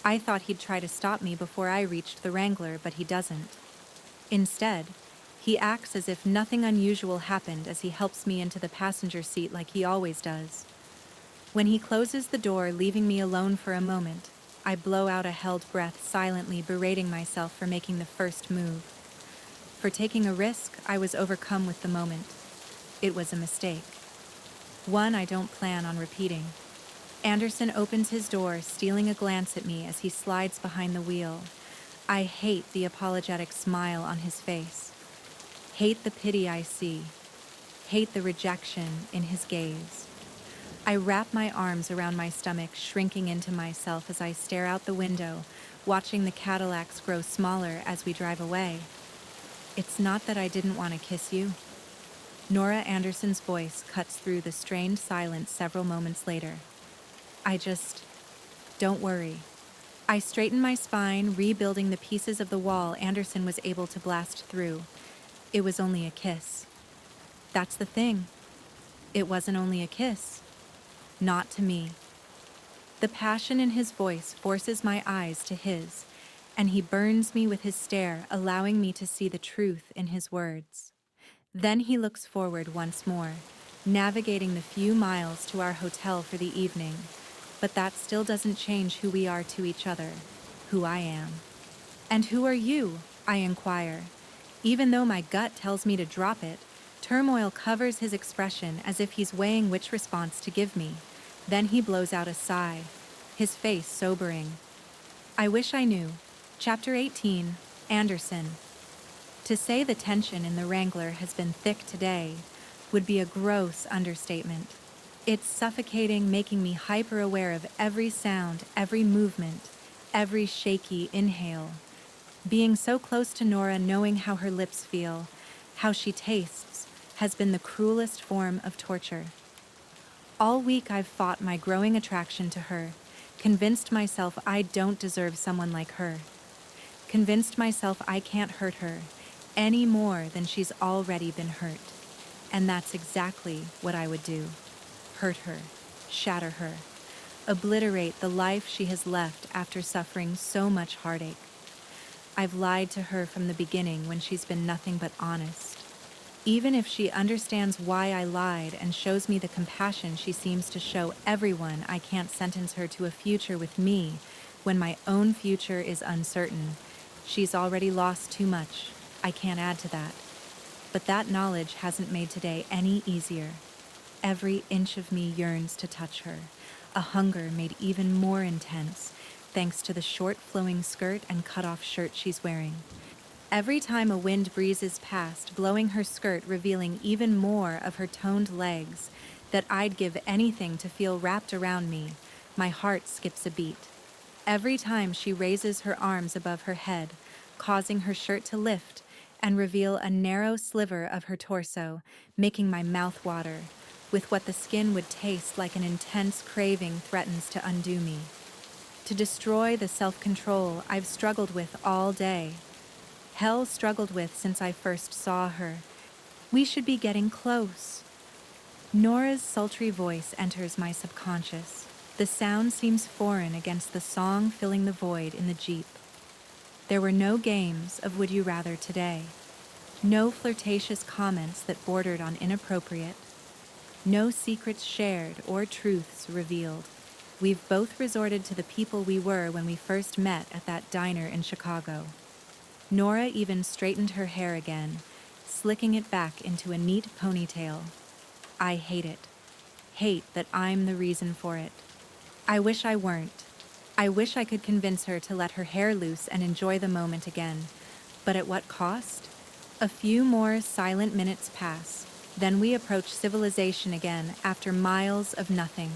I thought he'd try to stop me before I reached the Wrangler, but he doesn't. Instead, he acts as if nothing unusual happened as he helps me into the passenger seat like he always does. When he closes the door, leaving me alone for a moment, I blow out a held breath, silently berating myself for making the first move. For taking a risk, I was overcome with the moment. It was a mistake. One I don't plan on repeating. Anderson opens his door, stealing a glance at me as he slides behind the wheel. I hate the apologetic smile on his face. Hate the pity I see. Hate the rejection in his gaze. I wrap my arms around my stomach, shrinking into myself as I stare out the window, watching the Cadillacs grow smaller as we drive away. It's not that I didn't want to kiss you. Nora Anderson's voice cuts through the strained silence several moments later. Don't worry. I straighten my spine, rebuilding the pieces of the wall Anderson was able to blast through. It was only a kiss. That's the thing. It wasn't only a kiss. Not to me. The passion in his voice forces my eyes to his, and he burns me with his stare, allowing me to see the truth in his words. Then he looks forward once more, navigating the few miles to our hotel for the evening. But that still doesn't change who we are to each other, who I am. And who are you? I inquire. Even though my gut tells me to drop it, turmoil covers his expression as if he's weighing which response to give me. Then he blows out a sigh, his face sobering. I wish I knew. Chapter 18, Anderson. To say the tension in the Wrangler has been thick today would be a gross understatement. It's suffocating, making me hyper-aware of every sound, every movement, every shaky inhale. Being so close to Nora, knowing how her lips feel, how she tastes, has been the cruelest form of torture. All week I've fought my growing attraction to her, convinced myself I don't deserve someone like her, convinced myself I can't hurt her any more than she's already been hurt. And that's exactly what I would do. Hurt her, shatter her, obliterate the life she has left after suffering so much heartache. I've lied to her from the beginning when she's been nothing but honest. Even if she understands why I lied and shows me the compassion she seems to show everyone, I can't sentence her to a future with me when my own future is uncertain. She's already lost too much. I can't add to that. But that knowledge hasn't made today any easier. Every inch of me yearns to touch her, a hunger made even more intense thanks to the short flowing skirt and cut-off shirt she's wearing. Every time a wind breezes past, blowing her skirt, revealing even more of her toned legs that I'd give anything to feel wrapped around me, my heart skips a beat. Every time she raises her arms above her head, causing her shirt to lift and reveal a narrow sliver of her torso, making my mouth water, with what the skin would taste like an intense craving threatens to undo me. To destroy the self-control I've struggled with all day. Hell struggled with since I first saw her. We should be getting close. Nora's sultry voice enters my subconscious. The sound seems foreign against the song filling the void in the Jeep. There were no games of would you rather today. No flirtatious comments that bordered on inappropriate. No secrets shared or truths revealed. We've both resorted to the people we were when we first met at that diner in Chicago. Nora even straightened her hair again, slicking it back into a neat ponytail. I hate it. Hate that I'm the reason for it. I wish I weren't. I wish I could convince her to let her hair loose and enjoy the moment again. But at what cost? A few more silent minutes pass. Then we approach civilization again after miles of nothing.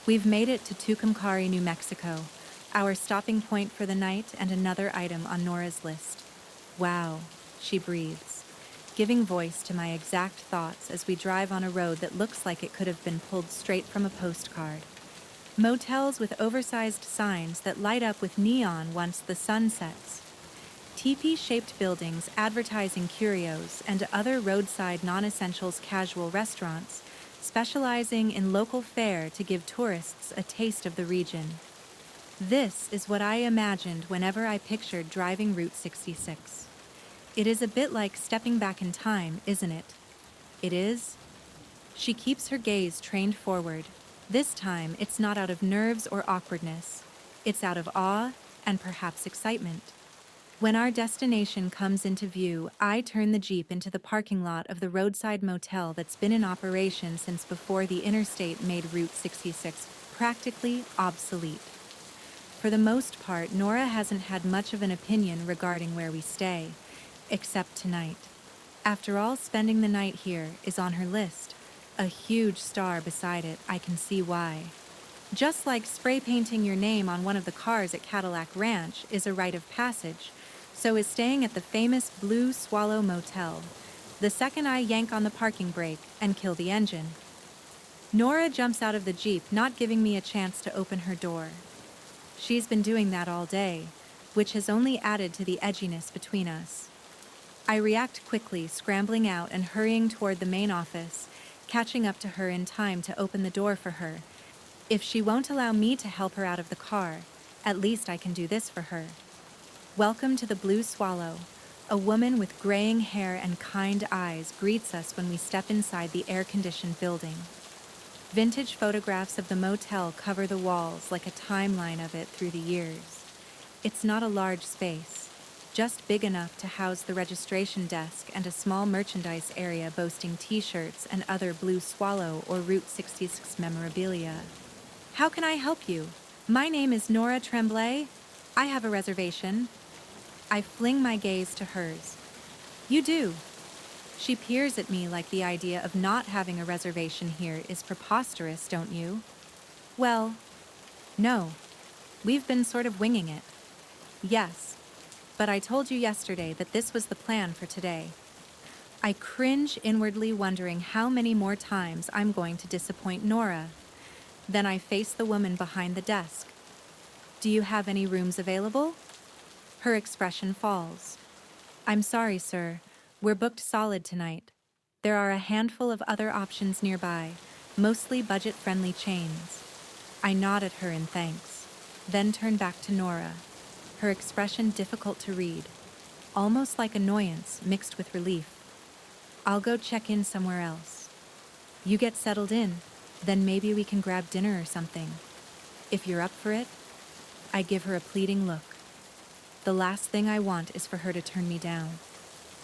We've made it to Tucumcari, New Mexico, our stopping point for the night and another item on Nora's list. Wow, she breathes, giving voice to my exact thoughts as we drive on a road that looks like it could have been pulled straight from a postcard. Motels with oversized signs that light up with neon once the sun sets. Teepee-shaped buildings advertising curios and other roadside non-essentials casual restaurants specializing in local fare to give tourists a taste of the region. This is what I imagined whenever I pictured driving Route 66. It is a bit like stepping back in time, isn't it? It is. She keeps her gaze trained forward. This time, it's not out of nerves or awkwardness. It's out of awe and perhaps excitement. When our destination comes into view, I turn the Jeep into the parking lot of the roadside motel that's been in operation since before the interstate made Route 66 practically obsolete. For the most part, Nora hasn't had much of an opinion regarding where we stay, except tonight. After all, spending the night here is on her list. A huge star beside it, I can see why. Just like spray painting your name on one of the cars at Cadillac Ranch is a rite of passage, so is staying at the famous Blue Swallow Motel. The second I yank on the parking brake and kill the engine. Nora jumps out of the Jeep, not giving me a chance to open her door. She's been doing that all day, which has only added to the edginess between us. I react quickly, scrambling out and hurrying toward the main office, catching up to her in time to open the door for her. If she won't allow me to help her out of the car, at least I can do this for her. Welcome to the Blue Swallow. A woman with graying hair and kind eyes greets us when we step inside the air-conditioned building. Vintage photographs of the motel cover the walls like a timeline of it through the years. It's not a large space, just big enough to house the registration desk and a small merchandise area boasting t-shirts and other Blue Swallow or Route 66 memorabilia. How can I help you? My name is Nora Tremblay. I have a reservation. I fling my gaze to hers. You do. She peers at me like the idea of not having a reservation here is preposterous, don't you? Well, no. We've been sort of winging it. Yes, but I told you yesterday that this was the plan for today. I cringe inwardly, wondering how many more times I'm going to disappoint Nora. Then I face the woman behind the desk. Do you have any rooms available? Her expression falls. I'm sorry, sir. We're booked solid tonight. There are a handful of other options nearby, mostly budget-friendly chains. I nod at her in thanks, then turn back to Nora, her expression difficult to read, almost like annoyance mixed with relief. I'll go check in somewhere else. You get settled in, then maybe we can grab dinner or something. If you're up for it. I give her a pleading look. The last thing I want is for her to turn me down.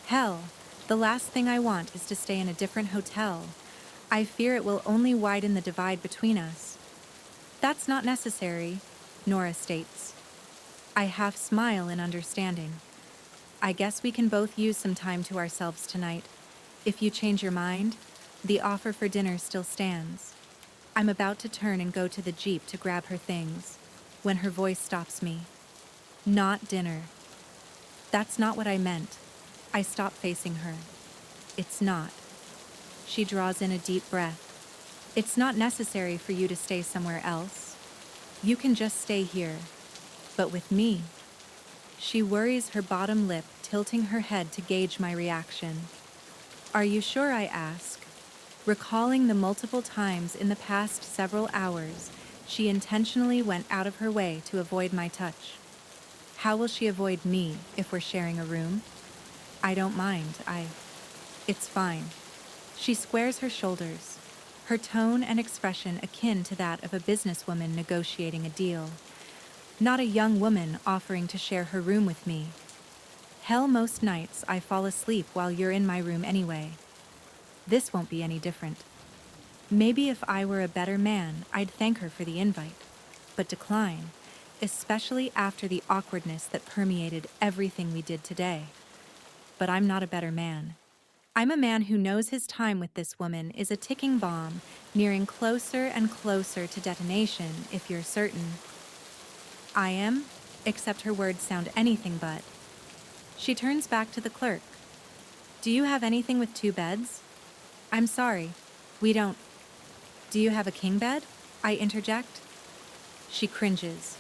Hell, the last thing I want is to stay in a different hotel. I fear it will only widen the divide between us. That's not necessary, Nora states. I half smile in understanding. I guess we can both use some time to ourselves tonight. If you change your mind, the offer for dinner still stands. I'm about to turn and go to the Jeep to grab her things, when her voice stops me. Not dinner. That's not what I meant. I stop facing her. It's not. She draws in a deep breath. It's not necessary for you to stay somewhere else. You can just stay here. But with me. She worries her bottom lip, tilting her head to gauge my reaction. Are you sure? I ask, recalling the multiple times in the past several hours she intentionally went out of her way to avoid my touch. How will she avoid me if we're sharing a room? I don't mind. It's fine. She squares her shoulders, her tone and expression akin to that of a businesswoman negotiating a deal, not a young woman offering to share her room with me. Hell, most nights I fall asleep while you're in my room anyway. This won't be any different. Maybe if I were a better man, I'd thank her for the invite, but decline, especially after the awkwardness that permeated everything we did today. But I'm not a better man. I'm a man who knows his time with this woman is a ticking bomb, nearing closer and closer to detonation, if you're certain. I am, except her words sound anything but. She turns back to the clerk. Do you have anything with 2 beds? I'm sorry, we don't. Do you have a king bed? I interject. She cringes.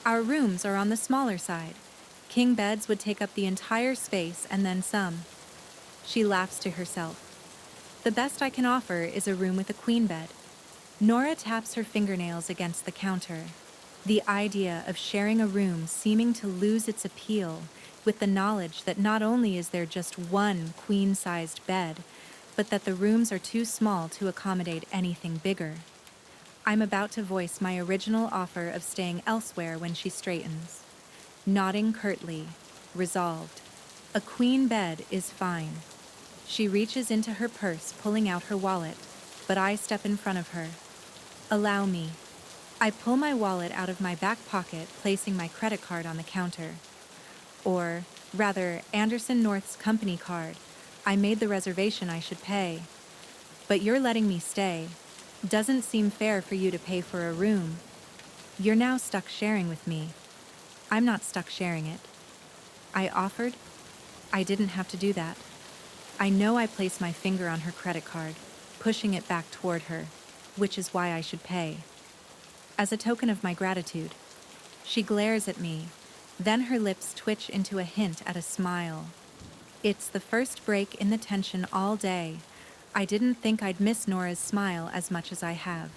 Our rooms are on the smaller side. King beds would take up the entire space and then some. She laughs to herself. The best I can offer is a room with a queen bed. Nora taps her fingernails against the counter. The idea of sharing a room seeming to lose its appeal with the knowledge that not only is there just one queen-sized bed, but that the rooms are too small to accommodate anything bigger. I'm about to voice my original offer of staying elsewhere when she straightens, nodding curtly, resolved. A queen bed is fine. She reaches into her purse, pulling out her wallet, but I step in front of her. Allow me. I pull my wallet out of my back pocket, placing my credit card on the counter. Or, rather, Anderson North's company card. I made the reservation, I should pay. But you're letting me stay. Doesn't seem fair for you to pay for a room. You're now stuck sharing with me. I'm not stuck sharing it. I offered. I didn't have to do that. I know I placed my finger on her credit card, pushing it back toward her, which is why I should pay. As a token of my gratitude. She glares at me, then her lips twitch into a hint at a smile. It's the first break in the tension all day. I didn't think I'd miss Nora's smile as much as I have.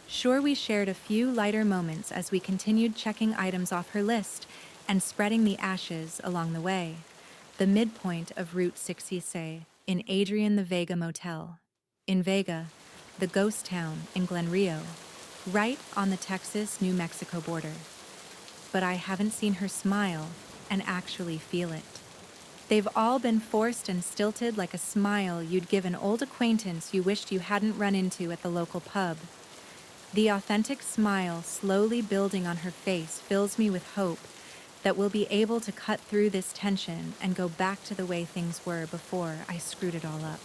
Sure, we shared a few lighter moments as we continued checking items off her list and spreading the ashes along the way. The midpoint of Route 66 in Adrian the Vega Motel. In Vega, the ghost town in Glen Rio, right on the Texas-New Mexico border. But I haven't seen her smile and actually feel it. They've all been forced and stilted, like a smile you'd give an old acquaintance you wished you hadn't run into at the local pub. The authentic smile slowly building on her face fills me with hope that we'll be able to cut through this tension and go back to the way things were before I screwed it all up.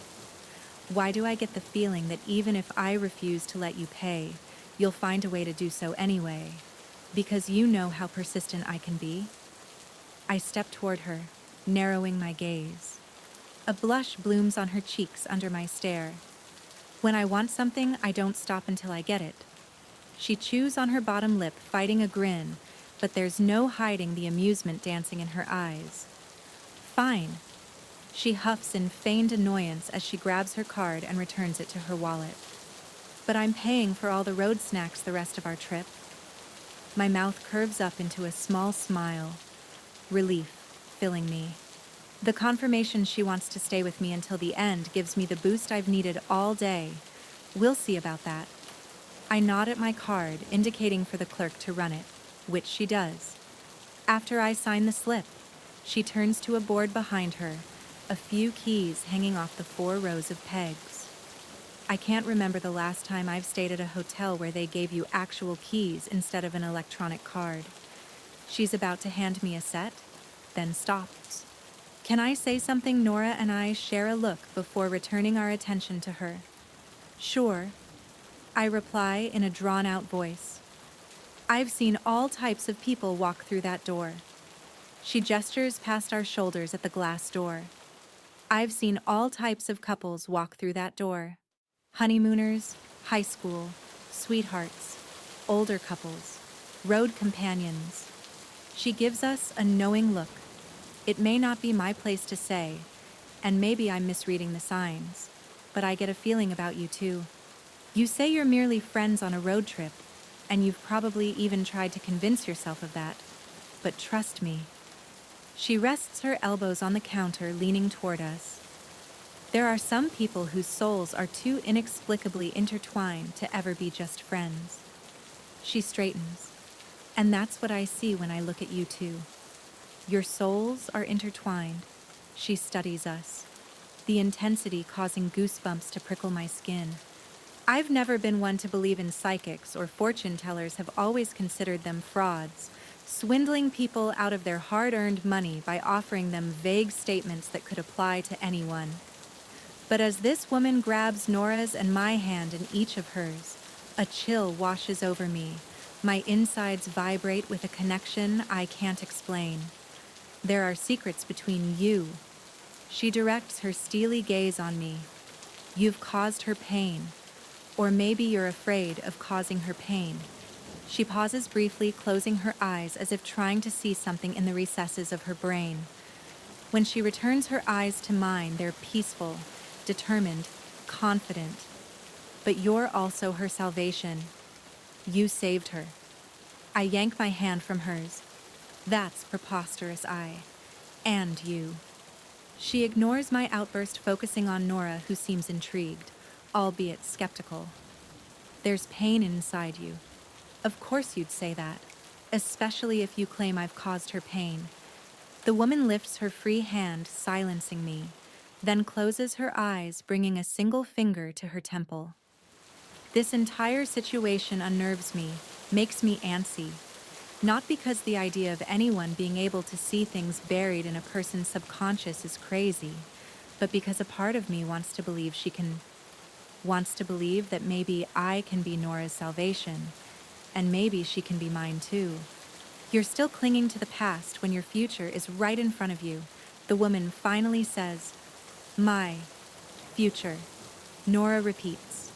Why do I get the feeling that even if I refuse to let you pay, you'll find a way to do so anyway? Because you know how persistent I can be? I step toward her, narrowing my gaze. A blush blooms on her cheeks under my stare. When I want something, I don't stop until I get it. She chews on her bottom lip, fighting a grin, but there's no hiding the amusement dancing in her eyes. Fine. She huffs in feigned annoyance as she grabs her card and returns it to her wallet. But I'm paying for all the road snacks the rest of our trip. My mouth curves up into a small smile, relief filling me. The confirmation she wants to stay with me until the end gives me the boost I've needed all day. We'll see about that. I nod at my card, indicating for the clerk to run it, which she does. After I sign the slip, she turns to a board behind her, a few keys hanging off the 4 rows of pegs. I can't remember the last time I've stayed at a hotel where they gave you actual keys instead of an electronic card. She's about to hand me a set, then stops. Can I say something? Nora and I share a look before returning our attention to her. Sure, I reply in a drawn-out voice. I've seen all types of people walk through that door. She gestures past our shoulders at the glass door. I've seen all types of couples walk through that door. Honeymooners, high school, sweethearts, older couples, road companions. She gives us a knowing look. It may not be my place to say, and maybe I'm misreading the signs, but I get a feeling about you too. You say you're merely friends on a road trip, and you've probably even tried to convince yourself of that. But trust me. She rests her elbows on the counter, leaning toward us. There are some people whose souls are too inexplicably intertwined to ever be just friends. She straightens, and that's what I see when I look at you two. Your souls are intertwined. She studies us, the intensity causing goosebumps to prickle my skin. I've never been one to believe in psychics or fortune tellers, have always considered them frauds, swindling people out of their hard-earned money by offering them vague statements that could apply to anyone. But as this woman grabs Nora's and my hand in each of hers, a chill washes over me. My insides vibrate with a connection I can't explain. There are secrets between you. She directs her steely gaze on me. You've caused her pain. Or maybe you're afraid of causing her pain. She pauses briefly, closing her eyes as if trying to see something in the recesses of her brain. When she returns her eyes to mine, they're peaceful, determined, confident. But you're also her salvation. You saved her. I yank my hand from hers. That's preposterous, and you. She ignores my outburst, focusing on Nora, who seems intrigued, albeit skeptical. There's pain inside you. Of course you'd say that, especially if you claim I've caused her pain. The woman lifts her free hand, silencing me, then closes her eyes, bringing a single finger to her temple. This entire situation unnerves me, makes me antsy. Not because the idea of anyone being able to see things buried in a person's subconscious is crazy, but because a part of me wants to believe that maybe I can be Nora's salvation, and maybe she can be mine too. You're still clinging to the past when your future is right in front of you, the woman finally says. My future. Nora repeats.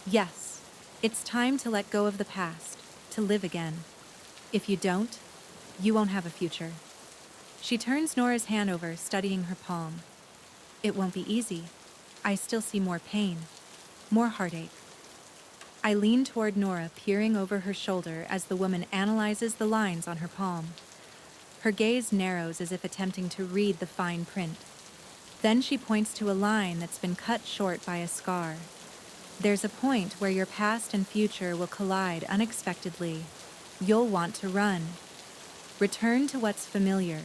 Yes, it's time to let go of the past, to live again. If you don't, you won't have a future. She turns Nora's hand over, studying her palm. It won't be easy. I still see more pain, more heartache. I lean toward Nora, peering over her shoulder as the woman analyzes the lines on her palm. Her gaze narrows as if attempting to read the fine print. Then she points to a line that's been cut short by a scar. There's a point where your past and future will collide unexpectedly. You'll want to run. Return to what's familiar.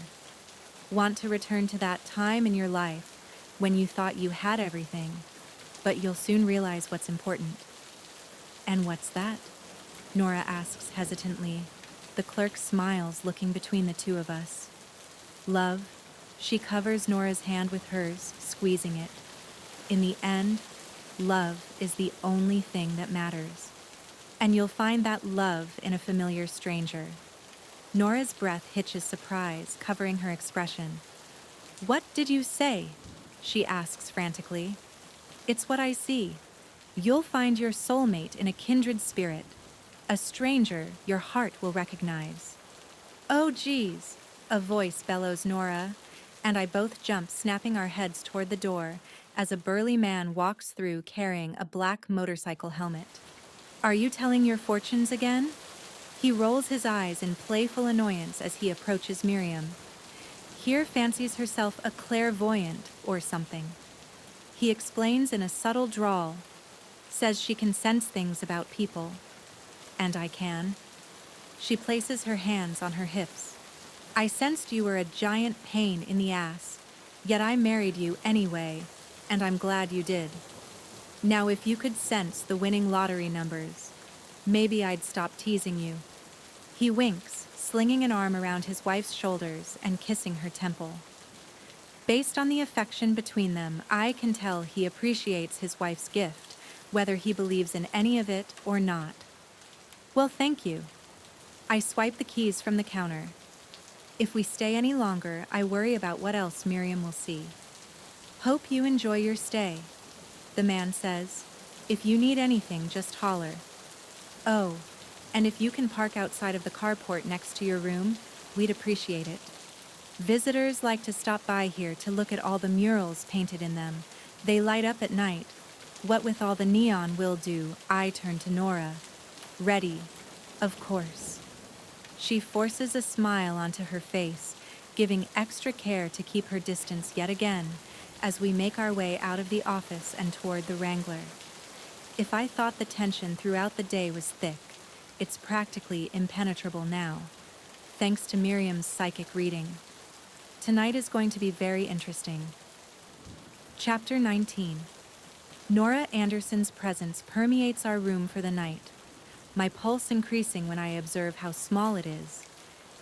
Want to return to that time in your life when you thought you had everything, but you'll soon realize what's important. And what's that? Nora asks hesitantly. The clerk smiles, looking between the two of us. Love, she covers Nora's hand with hers, squeezing it. In the end, love is the only thing that matters. And you'll find that love in a familiar stranger. Nora's breath hitches surprise, covering her expression. What did you say? She asks frantically. It's what I see. You'll find your soulmate in a kindred spirit. A stranger your heart will recognize. Oh, geez, a voice bellows Nora, and I both jump, snapping our heads toward the door as a burly man walks through carrying a black motorcycle helmet. Are you telling your fortunes again? He rolls his eyes in playful annoyance as he approaches Miriam. Here fancies herself a clairvoyant or something. He explains in a subtle drawl, says she can sense things about people. And I can. She places her hands on her hips. I sensed you were a giant pain in the ass, yet I married you anyway, and I'm glad you did. Now if you could sense the winning lottery numbers, maybe I'd stop teasing you. He winks, slinging an arm around his wife's shoulders and kissing her temple. Based on the affection between them, I can tell he appreciates his wife's gift, whether he believes in any of it or not. Well, thank you. I swipe the keys from the counter. If we stay any longer, I worry about what else Miriam will see. Hope you enjoy your stay, the man says. If you need anything, just holler. Oh, and if you can park outside of the carport next to your room, we'd appreciate it. Visitors like to stop by here to look at all the murals painted in them. They light up at night. What with all the neon we'll do, I turn to Nora. Ready, of course. She forces a smile onto her face, giving extra care to keep her distance yet again, as we make our way out of the office and toward the Wrangler. If I thought the tension throughout the day was thick, it's practically impenetrable now, thanks to Miriam's psychic reading. Tonight is going to be very interesting. Chapter 19. Nora Anderson's presence permeates our room for the night, my pulse increasing when I observe how small it is.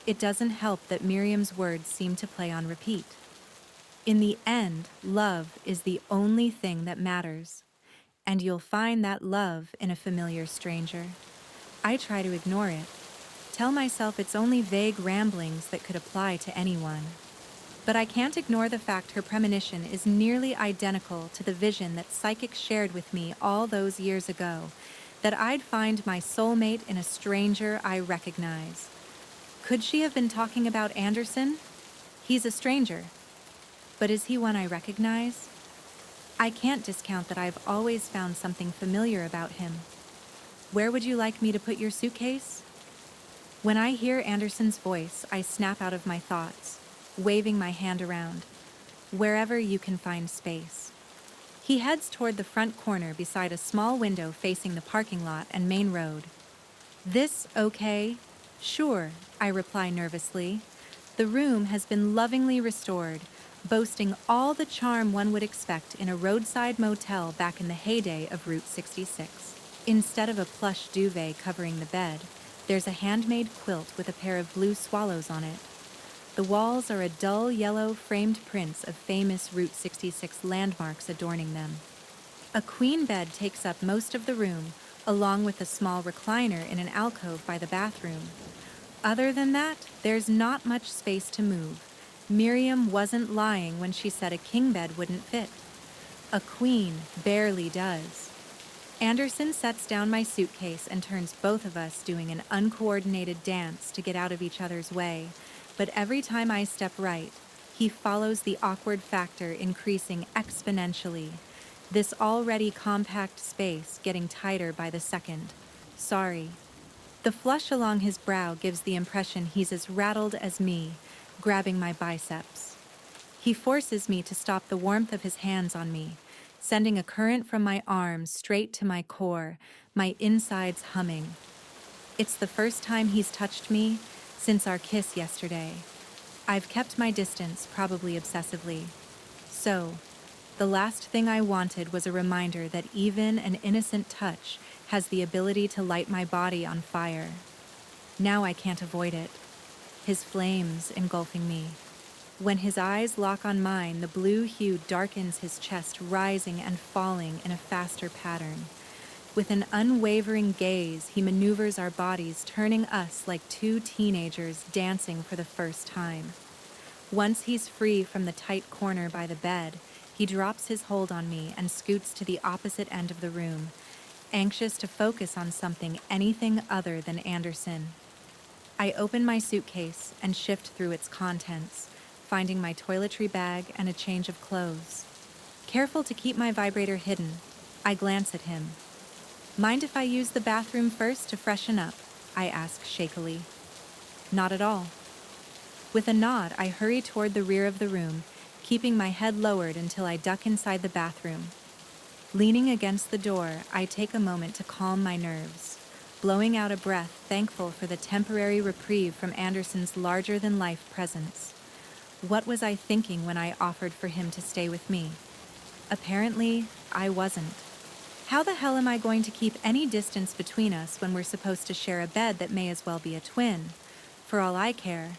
It doesn't help that Miriam's words seem to play on repeat. In the end, love is the only thing that matters, and you'll find that love in a familiar stranger. I try to ignore it, tell myself it's only vague ramblings that could apply to anyone. But I can't ignore the fact her premonition is nearly identical to the vision that psychics shared with me all those years ago, that I'd find my soulmate in a stranger I recognize. Could she have been talking about Anderson? He's a stranger. But is he one I recognize? I can't discount that I've always found something familiar about him. Where would you like me to put your suitcase? When I hear Anderson's voice, I snap out of my thoughts, waving my hand around. Wherever you can find space. He heads toward the front corner beside a small window facing the parking lot and main road. This okay? Sure, I reply nervously. The room has been lovingly restored, boasting all the charm one would expect in a roadside motel back in the heyday of Route 66. Instead of a plush duvet covering the bed, there's a handmade quilt with a pair of blue swallows on it. The walls are a dull yellow framed prints of famous Route 66 landmarks adorning them. A queen bed takes up most of the room, along with a small recliner in an alcove by the bathroom. Other than that, there's not much space to move. Miriam wasn't lying when she said a king bed wouldn't fit. A queen barely does. Anderson sets down my suitcase and turns both of us doing an uncoordinated dance to get out of each other's way, but every time I step right, he follows the awkward factor increasing exponentially, this already compact space getting tighter by the second. Sorry. The flush along his brow gives the impression he's as rattled as me, grabbing my biceps. He forces me to stop the warmth of his hands on me, sending a current from my arms straight to my core, my insides humming. It's the first time he's touched me since our kiss yesterday. I've kept my distance, probably obsessively. So, the last thing I wanted was a reminder that even an innocent touch has the ability to light my body on fire. Now I can't avoid it, his flames engulfing me. When his eyes lock on mine, the blue hue darkens his chest, rising and falling in a faster pattern. With an unwavering gaze, he maneuvers our bodies, turning us like two teenagers dancing for the first time. Once he's free from the tight corner by the bed, he drops his hold on me and scoots to the opposite end of the room, anxious to focus on anything other than Anderson. I open my suitcase and shift through its contents, finding my toiletry bag and a change of clothes. Careful to keep my vibrator hidden, I glance at him. Mind if I use the bathroom first to freshen up? I ask shakily. Not at all. With a nod, I hurry toward the rear of the room, keeping my head lowered until I duck inside the bathroom. Leaning against the door, I take a moment to calm my nerves, blowing out a breath, thankful for the temporary reprieve from Anderson's larger-than-life presence. What was I thinking when I offered for him to stay with me? Apparently, I wasn't. How the hell am I going to keep any distance between us when we're supposed to share a bed that may as well be a twin? For all I care.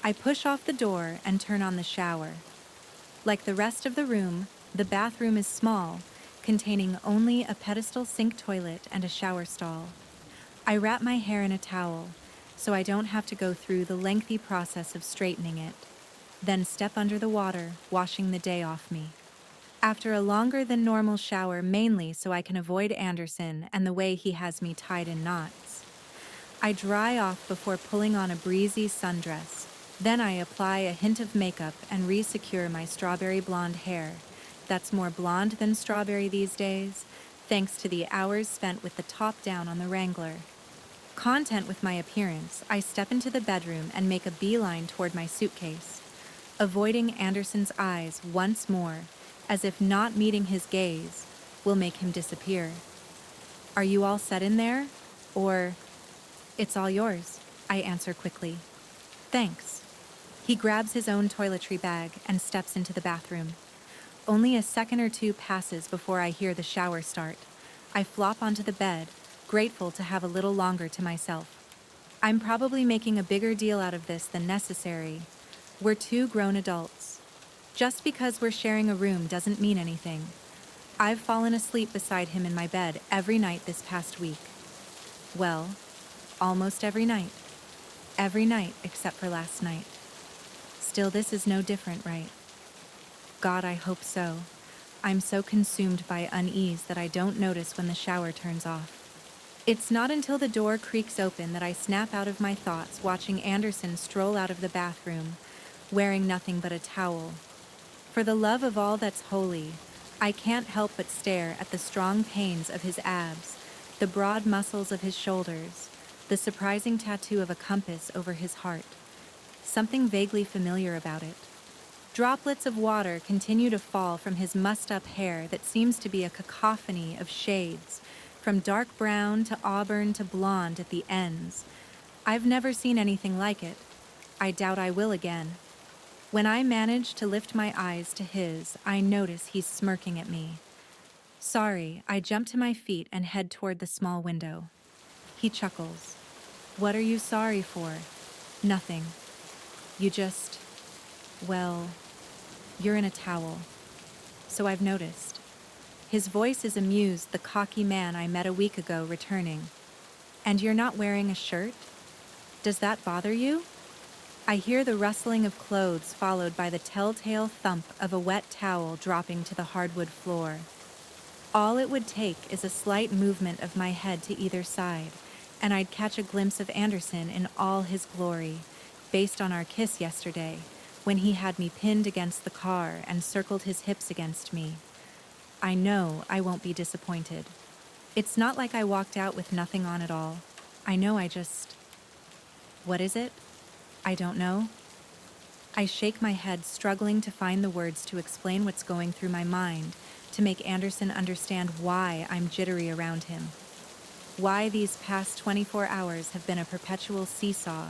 I push off the door and turn on the shower. Like the rest of the room, the bathroom is small, containing only a pedestal sink toilet and a shower stall. I wrap my hair in a towel, so I don't have to go through the lengthy process of straightening it, then step under the water, washing the day off me. After a longer than normal shower, mainly so I can avoid Anderson and the way he has me tied in knots, I dry off before pulling on a breezy sundress. Then I apply a hint of makeup and re-secure my strawberry blonde hair. That's more blonde than strawberry these days, thanks to the hours spent with the top down on the Wrangler. Content with my appearance, I step into the bedroom and make a beeline toward my suitcase, avoiding Anderson's eyes once more, as if not meeting his gaze will make him disappear. Are you all set in there? Or, it's all yours, I answer quickly. Thanks. He grabs his own toiletry bag and steps into the bathroom. Only a second or two passes before I hear the shower start. I flop onto the bed, grateful to have a little longer to myself. I'm probably making a bigger deal out of this than necessary. We're two grown adults. Just because we're sharing a room doesn't mean anything. I've fallen asleep beside him in my bed every night this past week. Well, almost every night. Every night except for last night. Still, this is no different, right? God, I hope so. I'm so consumed by unease that I don't notice when the shower turns off. It's not until the door creaks open that I snap out of my thoughts, watching Anderson stroll out of the bathroom, wearing nothing but a towel. For the love of all that's holy, I can't help but stare at the strong pains of his abs, the broad muscles of his shoulders, the surprising tattoo of a compass over his heart. Something vaguely familiar about it. Droplets of water continue to fall from his mussed-up hair that seems to be a cacophony of shades, from dark brown to auburn to blonde at the ends. I've never seen anything like it. I doubt I will again. When I manage to lift my eyes to his, I notice he's smirking at me. Sorry, I jump to my feet and head toward the small window. He chuckles. What are you sorry for? Nothing. You just, well, you're in a towel. So I've noticed. His voice is amused, the cocky man I met a week ago returning. And you're not wearing a shirt? Does that bother you? I hear the rustling of clothes followed by the telltale thump of a wet towel dropping to the hardwood floor. All it would take is a slight movement of my head to either side, and I'd catch a glimpse of Anderson in all his glory, based on our kiss yesterday, when he had me pinned against the car and circled his hips against me. I know I won't be disappointed. It's not like I walked out with nothing on at all. I know I just... What is it? I don't know. I shake my head, struggling to find the words to explain what's going through my mind, to make Anderson understand why I'm jittery around him. Why these past 24 hours have been a perpetual seesaw.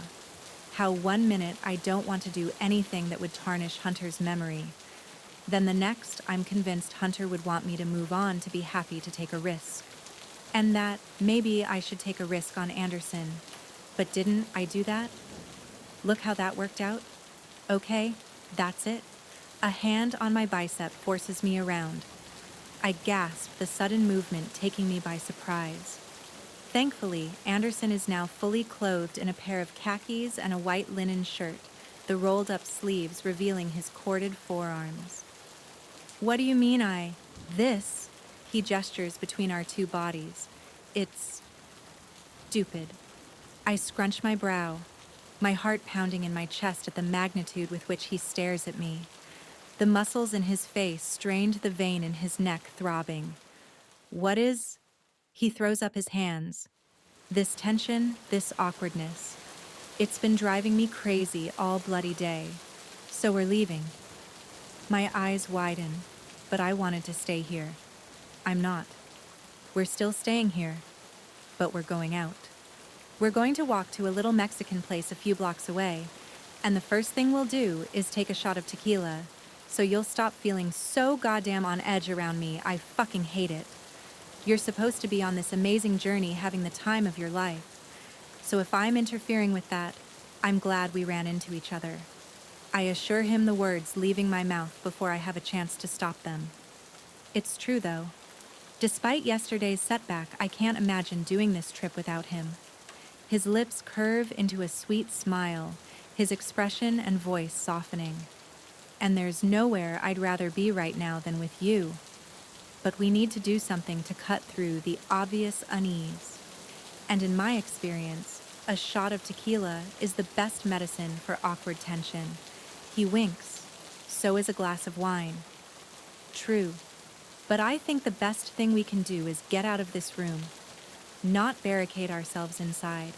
How 1 minute I don't want to do anything that would tarnish Hunter's memory. Then the next, I'm convinced Hunter would want me to move on to be happy to take a risk. and that maybe I should take a risk on Anderson. But didn't I do that? Look how that worked out. Okay, that's it. A hand on my bicep forces me around. I gasp, the sudden movement taking me by surprise. Thankfully, Anderson is now fully clothed in a pair of khakis and a white linen shirt, the rolled-up sleeves revealing his corded forearms. What do you mean This? He gestures between our two bodies. It's stupid. I scrunch my brow, my heart pounding in my chest at the magnitude with which he stares at me. The muscles in his face strained, the vein in his neck throbbing. What is? He throws up his hands. This tension, this awkwardness. It's been driving me crazy all bloody day. So we're leaving. My eyes widen, but I wanted to stay here. I'm not. We're still staying here, but we're going out. We're going to walk to a little Mexican place a few blocks away, and the first thing we'll do is take a shot of tequila, so you'll stop feeling so goddamn on edge around me. I fucking hate it. You're supposed to be on this amazing journey having the time of your life. So if I'm interfering with that, I'm glad we ran into each other. I assure him, the words leaving my mouth before I have a chance to stop them. It's true, though. Despite yesterday's setback, I can't imagine doing this trip without him. His lips curve into a sweet smile, his expression and voice softening. And there's nowhere I'd rather be right now than with you. But we need to do something to cut through the obvious unease. And in my experience, a shot of tequila is the best medicine for awkward tension. He winks. So is a glass of wine. True. But I think the best thing we can do is get out of this room, not barricade ourselves inside.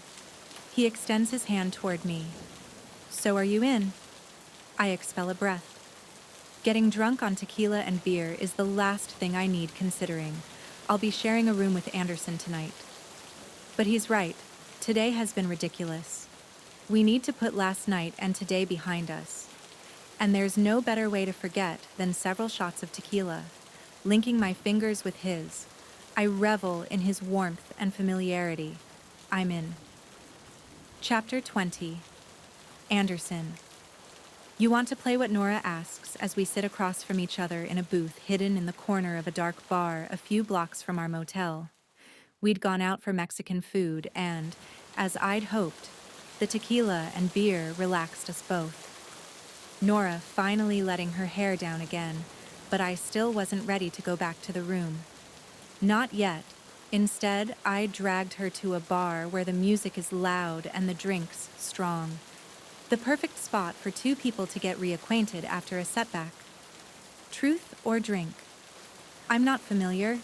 He extends his hand toward me. So are you in? I expel a breath. Getting drunk on tequila and beer is the last thing I need considering. I'll be sharing a room with Anderson tonight. But he's right. Today has been ridiculous. We need to put last night and today behind us. And there's no better way to forget than several shots of tequila. Linking my fingers with his, I revel in his warmth and familiarity. I'm in. Chapter 20. Anderson. You want to play what Nora asks as we sit across from each other in a booth hidden in the corner of a dark bar a few blocks from our motel. We'd gone out for Mexican food and, as I'd hoped, the tequila and beer relaxed us both. Nora finally letting her hair down again, but I still wasn't ready to go back to the room. Not yet. Instead, I dragged her to a bar where the music is loud and the drinks strong. The perfect spot for two people to get reacquainted after a setback. Truth or drink? I'm not familiar,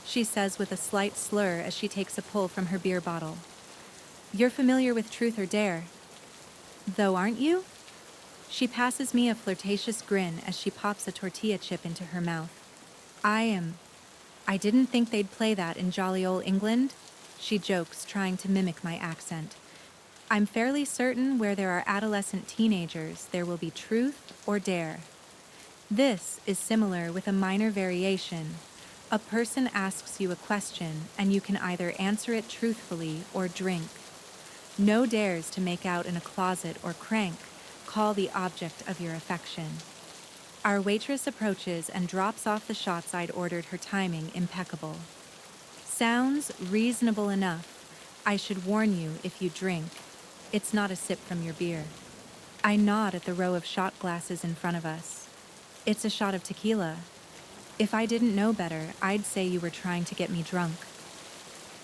she says with a slight slur as she takes a pull from her beer bottle. You're familiar with truth or dare? Though, aren't you? She passes me a flirtatious grin as she pops a tortilla chip into her mouth. I didn't think they'd play that in jolly old England, she jokes, trying to mimic my accent. I'm fairly certain where there are adolescent teenagers, there will be truth or dare. This is similar with a minor variation. A person asks you a question, and you can either answer it truthfully or drink. No dares to make out in a closet or crank. Call the object of your affection. Our waitress approaches and drops off the shots I'd ordered, her timing impeccable. Sounds reasonable enough. I should warn you, if you drink, it's not a sip from your beer. I nod at the row of shot glasses in front of us. It's a shot of tequila. If I didn't know better, I'd say you were trying to get me drunk.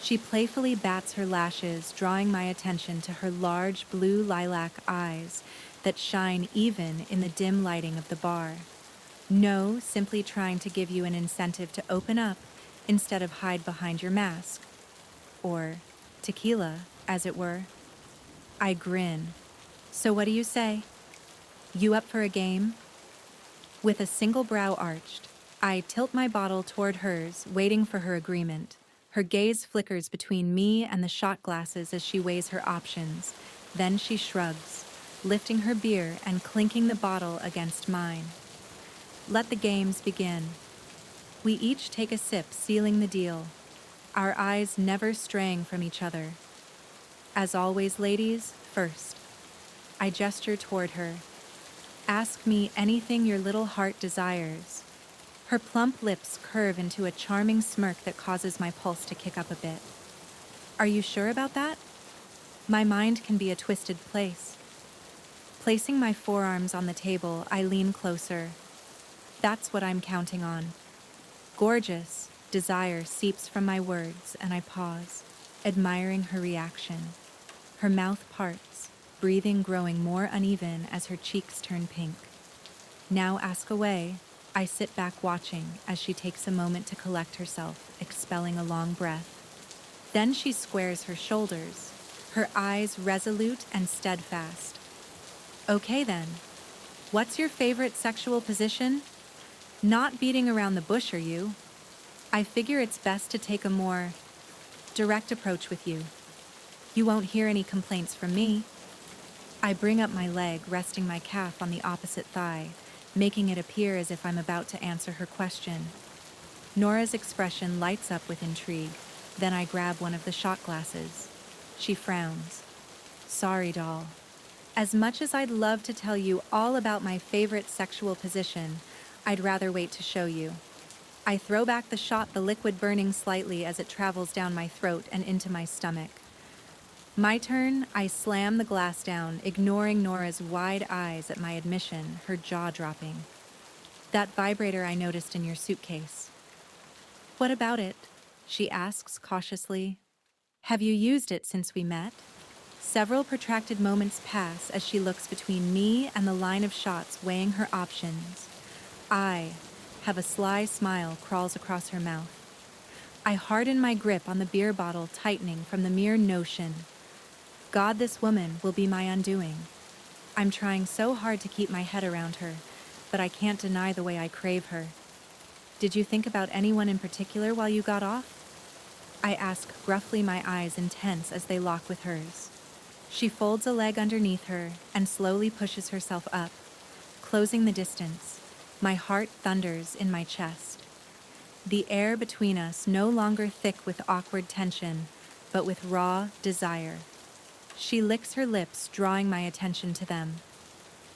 She playfully bats her lashes, drawing my attention to her large blue lilac eyes that shine even in the dim lighting of the bar. No, simply trying to give you an incentive to open up instead of hide behind your mask. Or tequila, as it were. I grin. So what do you say? You up for a game? With a single brow arched, I tilt my bottle toward hers, waiting for her agreement. Her gaze flickers between me and the shot glasses as she weighs her options. Then she shrugs, lifting her beer and clinking the bottle against mine. Let the games begin. We each take a sip, sealing the deal. our eyes never straying from each other. As always, ladies, first. I gesture toward her. Ask me anything your little heart desires. Her plump lips curve into a charming smirk that causes my pulse to kick up a bit. Are you sure about that? My mind can be a twisted place. Placing my forearms on the table, I lean closer. That's what I'm counting on. Gorgeous, desire seeps from my words, and I pause, admiring her reaction. Her mouth parts, breathing growing more uneven as her cheeks turn pink. Now ask away. I sit back watching as she takes a moment to collect herself, expelling a long breath. Then she squares her shoulders, her eyes resolute and steadfast. Okay then, what's your favorite sexual position? Not beating around the bush, are you? I figure it's best to take a more direct approach with you. You won't hear any complaints from me. I bring up my leg, resting my calf on the opposite thigh, making it appear as if I'm about to answer her question. Nora's expression lights up with intrigue. Then I grab one of the shot glasses. She frowns. Sorry, doll. As much as I'd love to tell you all about my favorite sexual position, I'd rather wait to show you. I throw back the shot, the liquid burning slightly as it travels down my throat and into my stomach. My turn, I slam the glass down, ignoring Nora's wide eyes at my admission, her jaw dropping. That vibrator I noticed in your suitcase. What about it? She asks cautiously. Have you used it since we met? Several protracted moments pass as she looks between me and the line of shots, weighing her options. I have a sly smile crawls across her mouth. I harden my grip on the beer bottle, tightening from the mere notion. God, this woman will be my undoing. I'm trying so hard to keep my head around her, but I can't deny the way I crave her. Did you think about anyone in particular while you got off? I ask gruffly, my eyes intense as they lock with hers. She folds a leg underneath her and slowly pushes herself up, closing the distance. My heart thunders in my chest. The air between us no longer thick with awkward tension, but with raw desire. She licks her lips, drawing my attention to them.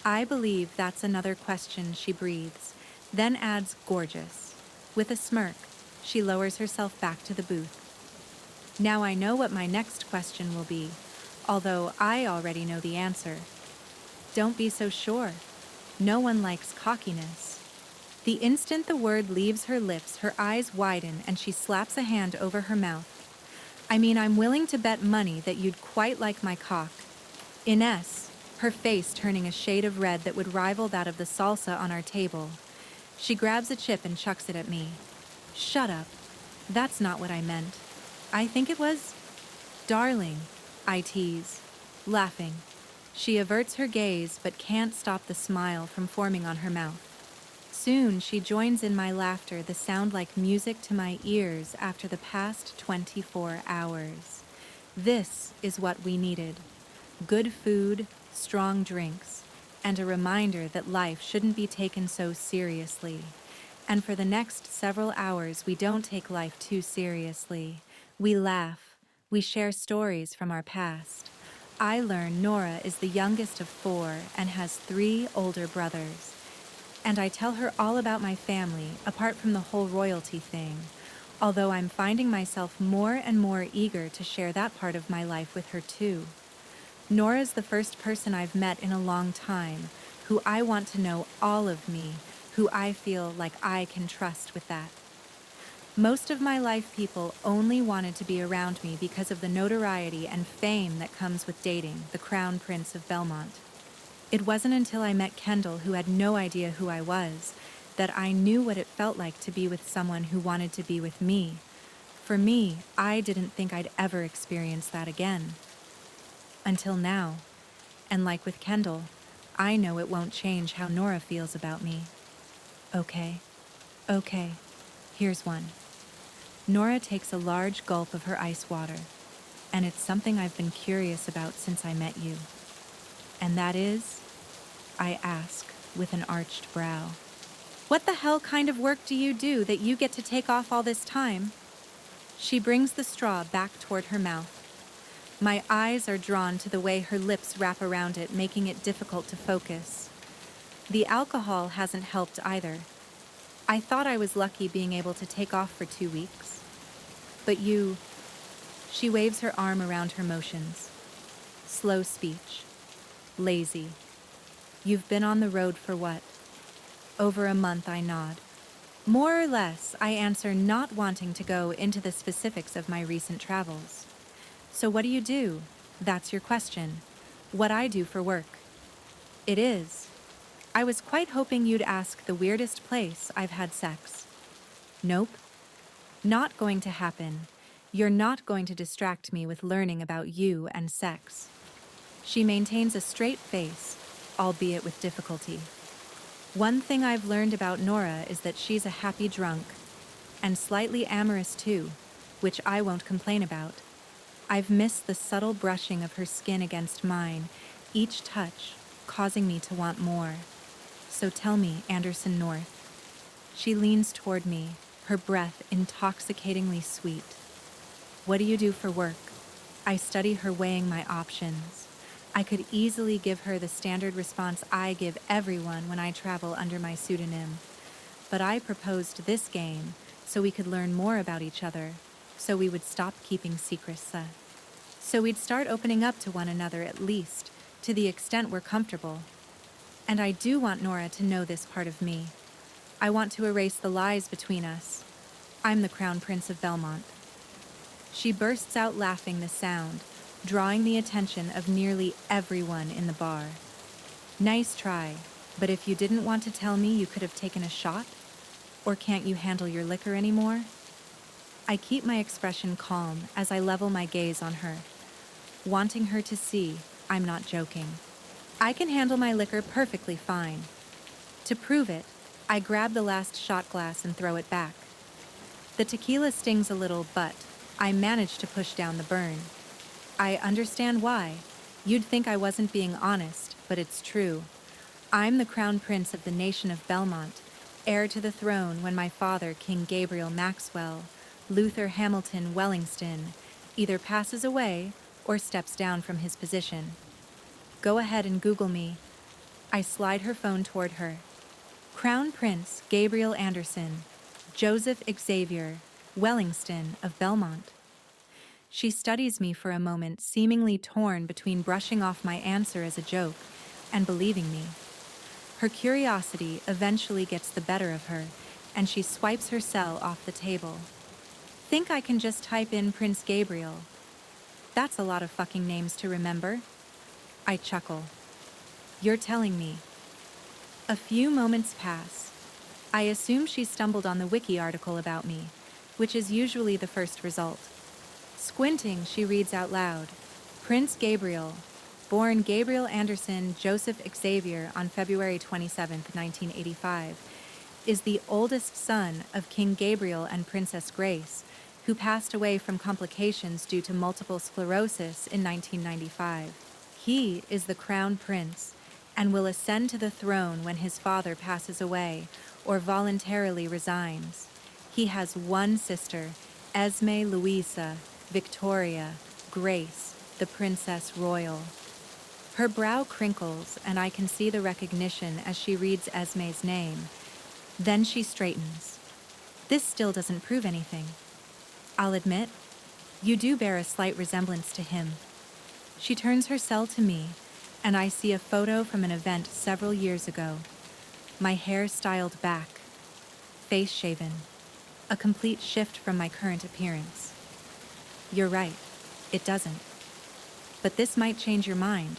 I believe that's another question, she breathes, then adds gorgeous. With a smirk, she lowers herself back to the booth. Now I know what my next question will be, although I already know the answer. Don't be so sure. No one likes cockiness. The instant the word leaves her lips, her eyes widen and she slaps a hand over her mouth. I mean, I'm willing to bet money that you'd quite like my cock. Ines, her face turning a shade of red that would rival that of the salsa on our table. She grabs a chip and chucks it at me. Shut up. That's not what I meant. I think it was... Darling, I tease, laughing. She averts her gaze but can't stop the smile from forming on her mouth. Soon she joins in my laughter, the sound like music to my ears after the past 24 hours. This is what we needed. Good food, strong drinks, and a reminder that life shouldn't be taken so seriously. And for the next several hours, we don't take life too seriously. We laugh. We share stories from our past. I learn Nora is the youngest of 4 and has 3 older brothers. And I tell her all about my family, apart from the whole royalty thing, although I'm finding myself more and more eager to share that part of my life with her too. Nora's the first person I've met in a long time, who I want to know all of me, who I feel like I can trust with that. Most of my life, people only wanted to be around me because of the notoriety and fame that comes with dating the Crown Prince of Belmont. It wasn't until I met Kendall, who had no idea who I was, that I knew what it felt like to be with someone who wanted to be with me. For me, I didn't think I'd ever experience that again. Until now. And like with Kendall, I know it won't change how Nora feels about me. Okay. Here's one. Nora takes a large gulp of her ice water, and it's something I've been curious about since I met you. And that is, I ask with an arched brow. What the hell kind of work do you do that you get to take off all this time? She brings the straw back toward her mouth. My eyes are drawn to the way her lips wrap around it, making it difficult to focus. The alcohol hasn't helped either. I thought I was lucky being able to take off for 2 weeks. But you... She waves her arm around her motions. Slow speech. Lazy. You've been on the road for what? Over a month, I nod. More or less, I answer, not wanting to go into the specifics of my recent travels. So what do you do? That's your question. What I do for work. It is. I was quite hoping you'd ask the weirdest place I've had sex. Nope. Not going to happen. You're not going to distract me with learning about you and sex. She maintains a straight face, albeit with difficulty. One thing I've learned about Nora is that she's a happy drunk, and slightly amorous too, which I won't complain about. I've missed the subtle brushing of her skin against mine, each touch causing me to want more. So tell me, Anderson North. She leans toward me, her breath intoxicatingly sweet. What do you do for work? I study her, weighing my options. I could easily give her the standard response I give everyone when I travel under my pseudonym. But I proposed this game so we could learn more about each other, so we would stop keeping secrets. So we'd start opening up to one another, at least, to the extent we're comfortable. And I do want Nora to know this part of me. I want to erase the lies between us. I'm the Crown Prince of Belmont. She bursts out laughing, the sound drawing the attention of nearly everyone in the bar. Nice try, but if you didn't want to tell me, you could have taken a shot? Or can't you handle your liquor anymore? I keep my expression calm as I level my gaze on her, wanting her to see I'm not joking. I can handle my liquor perfectly fine. To prove it, I grab the last shot glass and throw it back. The tequila stings a little, but I manage to push down the burn. I understand why. You'd think I wasn't being honest, but it's true. I'm the Crown Prince of the nation of Belmont, heir to the throne when my father, King Gabriel Maxwell, Luther Hamilton Wellingston, either passes away or steps down from his position. Go ahead and Google me. I slide her phone toward her. Crown Prince Gabriel Anderson, Joseph Xavier, Wellingston of Belmont. She studies me for a moment, seemingly torn between brushing off my answer as a joke and believing me. Her curiosity eventually gets the better of her, and she swipes her cell off the table. Think I can just type in Prince Gabriel? That's a lot of fucking names to remember. I chuckle. You're telling me. A few moments pass. I assume she stumbled on the wiki article about me, which is usually the first result. Squinting, she reads out loud, Prince Gabriel, born Gabriel Anderson Joseph Xavier on February 27, 1985, is the oldest son of King Gabriel and Princess Grace, who passed away from complications due to multiple sclerosis in 1995. He is the Crown Prince and will ascend to the throne when his father passes away or voluntarily resigns. He has one sister, Esme Louisa Victoria Grace, the Princess Royal. Her brow crinkles, and I can see the recognition as she reads Esme's name. Then she straightens. This still doesn't prove anything. I'll admit, you do bear a slight resemblance to him. She turns her cell to me, and I see a photo from an event several years ago. My hair styled back, face shaven, a complete shift from my current appearance. You're right, it doesn't. But this might change your mind.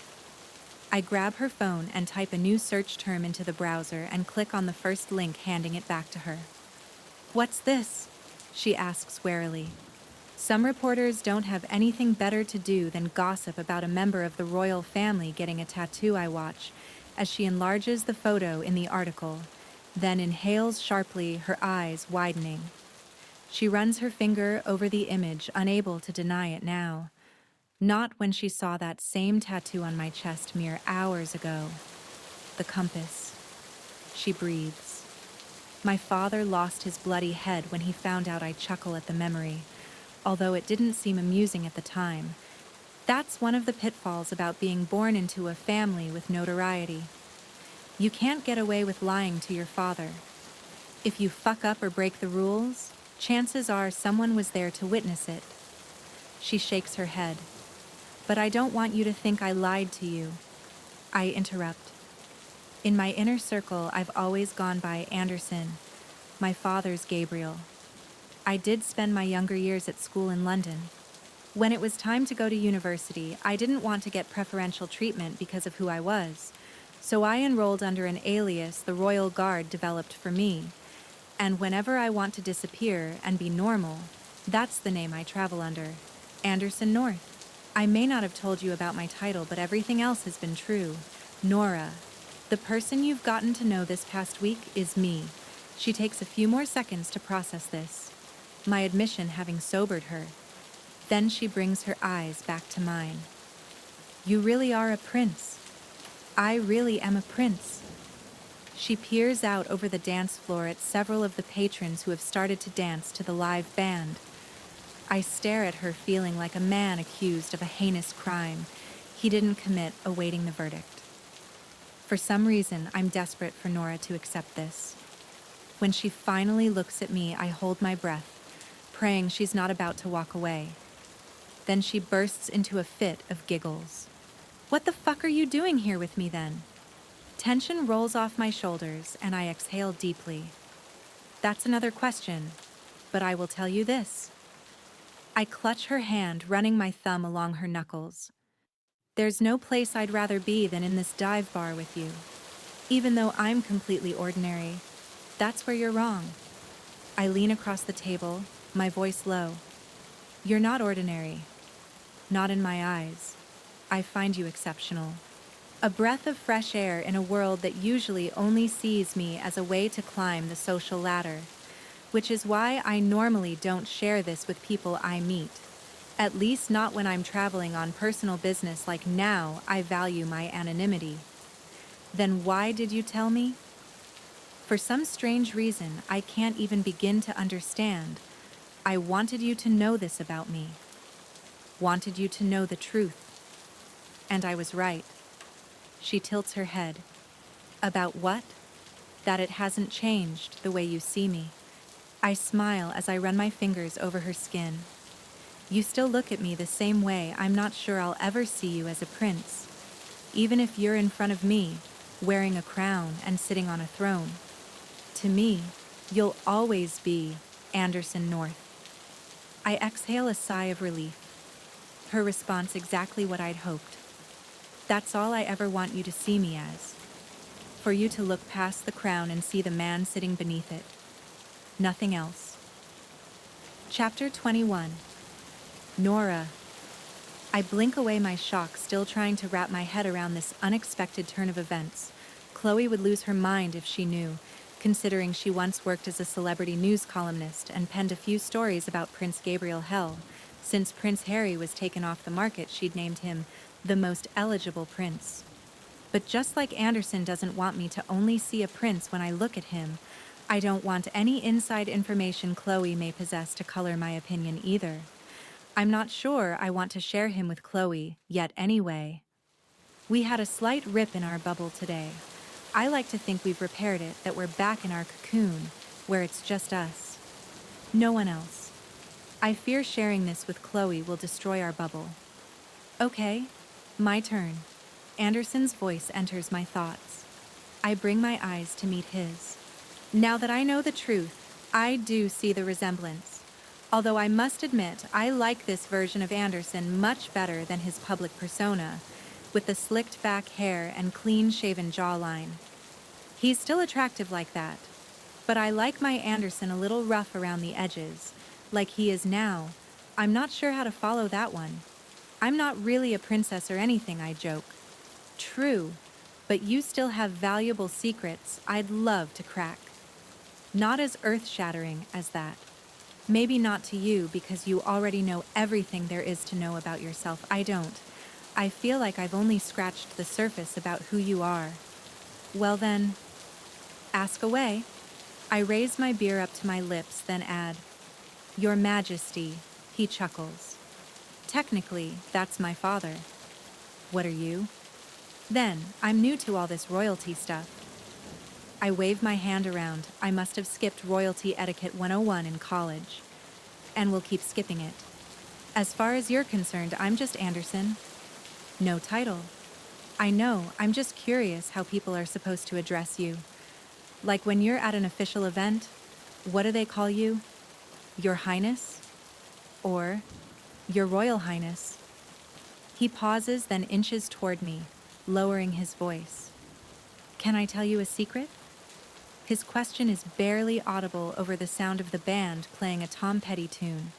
I grab her phone and type a new search term into the browser and click on the first link, handing it back to her. What's this? She asks warily. Some reporters don't have anything better to do than gossip about a member of the royal family getting a tattoo, I watch, as she enlarges the photo in the article, then inhales sharply, her eyes widening. She runs her finger over the image, unable to deny it now. Not when she saw that same tattoo on my chest mere hours ago. The compass. She breathes. My father lost his bloody head when he found out. I chuckle at the memory. although it didn't seem amusing at the time. That's one of the pitfalls about being born into a family with notoriety. You can't get away with lying to your father. If you fuck up or break the rules, chances are someone was there to witness it. She shakes her head. But I don't want you to think I lied to you. I interrupt. In my inner circle, I've always gone by Anderson, my father's Gabriel. I did spend my younger years at school in London. When it was time to go to university, I didn't want to get preferential treatment because of who I was, so I enrolled under an alias the Royal Guard developed for me. And whenever I want to disappear and be normal, that's the name I travel under, Anderson North. I may not have told you about my title, but everything else has been true. Nora, the person you've gotten to know this past week, is me. She takes a few more seconds to process this, my admission having sobered her. Then she brings her eyes back to mine. You really are a prince. I really am a prince. She peers out over the dance floor at several of the patrons who have started to dance to the live band. I stare at her, feeling like a man accused of a heinous crime he didn't commit, awaiting the verdict. For some reason, I'm desperate for Nora to accept this. When she finally looks at me, I hold my breath, praying she's not about to walk away. Then she bursts into a fit of giggles. What the fuck are you doing here with me then? Tension rolls off my shoulders and I exhale deeply. That's another question, but I will tell you this. I clutch her hand, running my thumb along her knuckles. There's no place I'd rather be than in this dive bar with you. Even though I'm completely ordinary, that's where you're wrong. I lean across the table, my voice low. You're not ordinary. Not in my eyes. I find you exceptional. A breath of fresh air in a world that usually only sees me as a way to climb the social ladder, which is why I normally don't share this with people I meet. At least not when I'm traveling on personal business like now. I value my anonymity. Then why did you tell me? For some strange reason I can't even begin to understand. I wanted you to know this about me. Wanted you to know the truth. And I was right. She tilts her head. About what? That it hasn't changed the way you see me. I smile as I run my fingers over her skin. You still look at me the same way. I'm not sure I'll ever see you as a prince. Even if you're in front of me, wearing a crown and sitting on a throne. To me, you'll always be Anderson North. I exhale a sigh of relief. Her response exactly what I'd hoped. That's all I ever want you to see me as. For you to look past the crown and see the man sitting beneath it. Nothing else. Chapter 21. Nora. I blink away my shock, still trying to wrap my head around this unexpected turn of events. KLeigh would lose her mind if she knew, considering she once worked as a celebrity news columnist and penned a few stories about Prince Gabriel Hell. Since Prince Harry was taken off the market, she'd named him the most eligible prince. But just like Anderson doesn't want me to only see a prince when I look at him, I don't want any inside information KLeigh may possess to color my opinion either. I'm not sure I want to share him with KLeigh yet anyway. We had a slight rip in our bubble today. I like to think we've repaired it, that we're back in our cocoon, where it's just us. No one else. I fear sharing this with KLeigh will destroy our bubble. Okay, my turn. Anderson's voice enters my thoughts. I bring my eyes to meet his. Now that I know the truth, I do see the resemblance. Although I must admit, I like this version of Anderson much better than his public persona, with the slicked back hair and clean-shaven jawline. He's still attractive like that, but I like my Anderson a little rough around the edges, like he is now. I'm not sure how to follow that one. I'm not really a princess or anything, I joke. True, but you still have valuable secrets I'd love to crack. Not as earth-shattering as that. Maybe not to you because you already know everything there is to know about yourself. I don't. I feel like I've only scratched the surface about who you are. Well then, ask away. I raise my beer up to my lips, then add, Your Majesty. He chuckles. Technically, that's my father. What are you? Then, I'm new to all this royalty stuff. I wave my hand around. I must have skipped Royalty Etiquette 101 in college. And will keep skipping it. As far as you're concerned, I'm just Anderson. No title. I know, I'm just curious how people are supposed to address you. Like when you're at an official event, what do they call you? Your Highness? Or, Your Royal Highness? He pauses, then inches toward me, lowering his voice. Can I tell you a secret? His question is barely audible over the sound of the band playing a Tom Petty tune.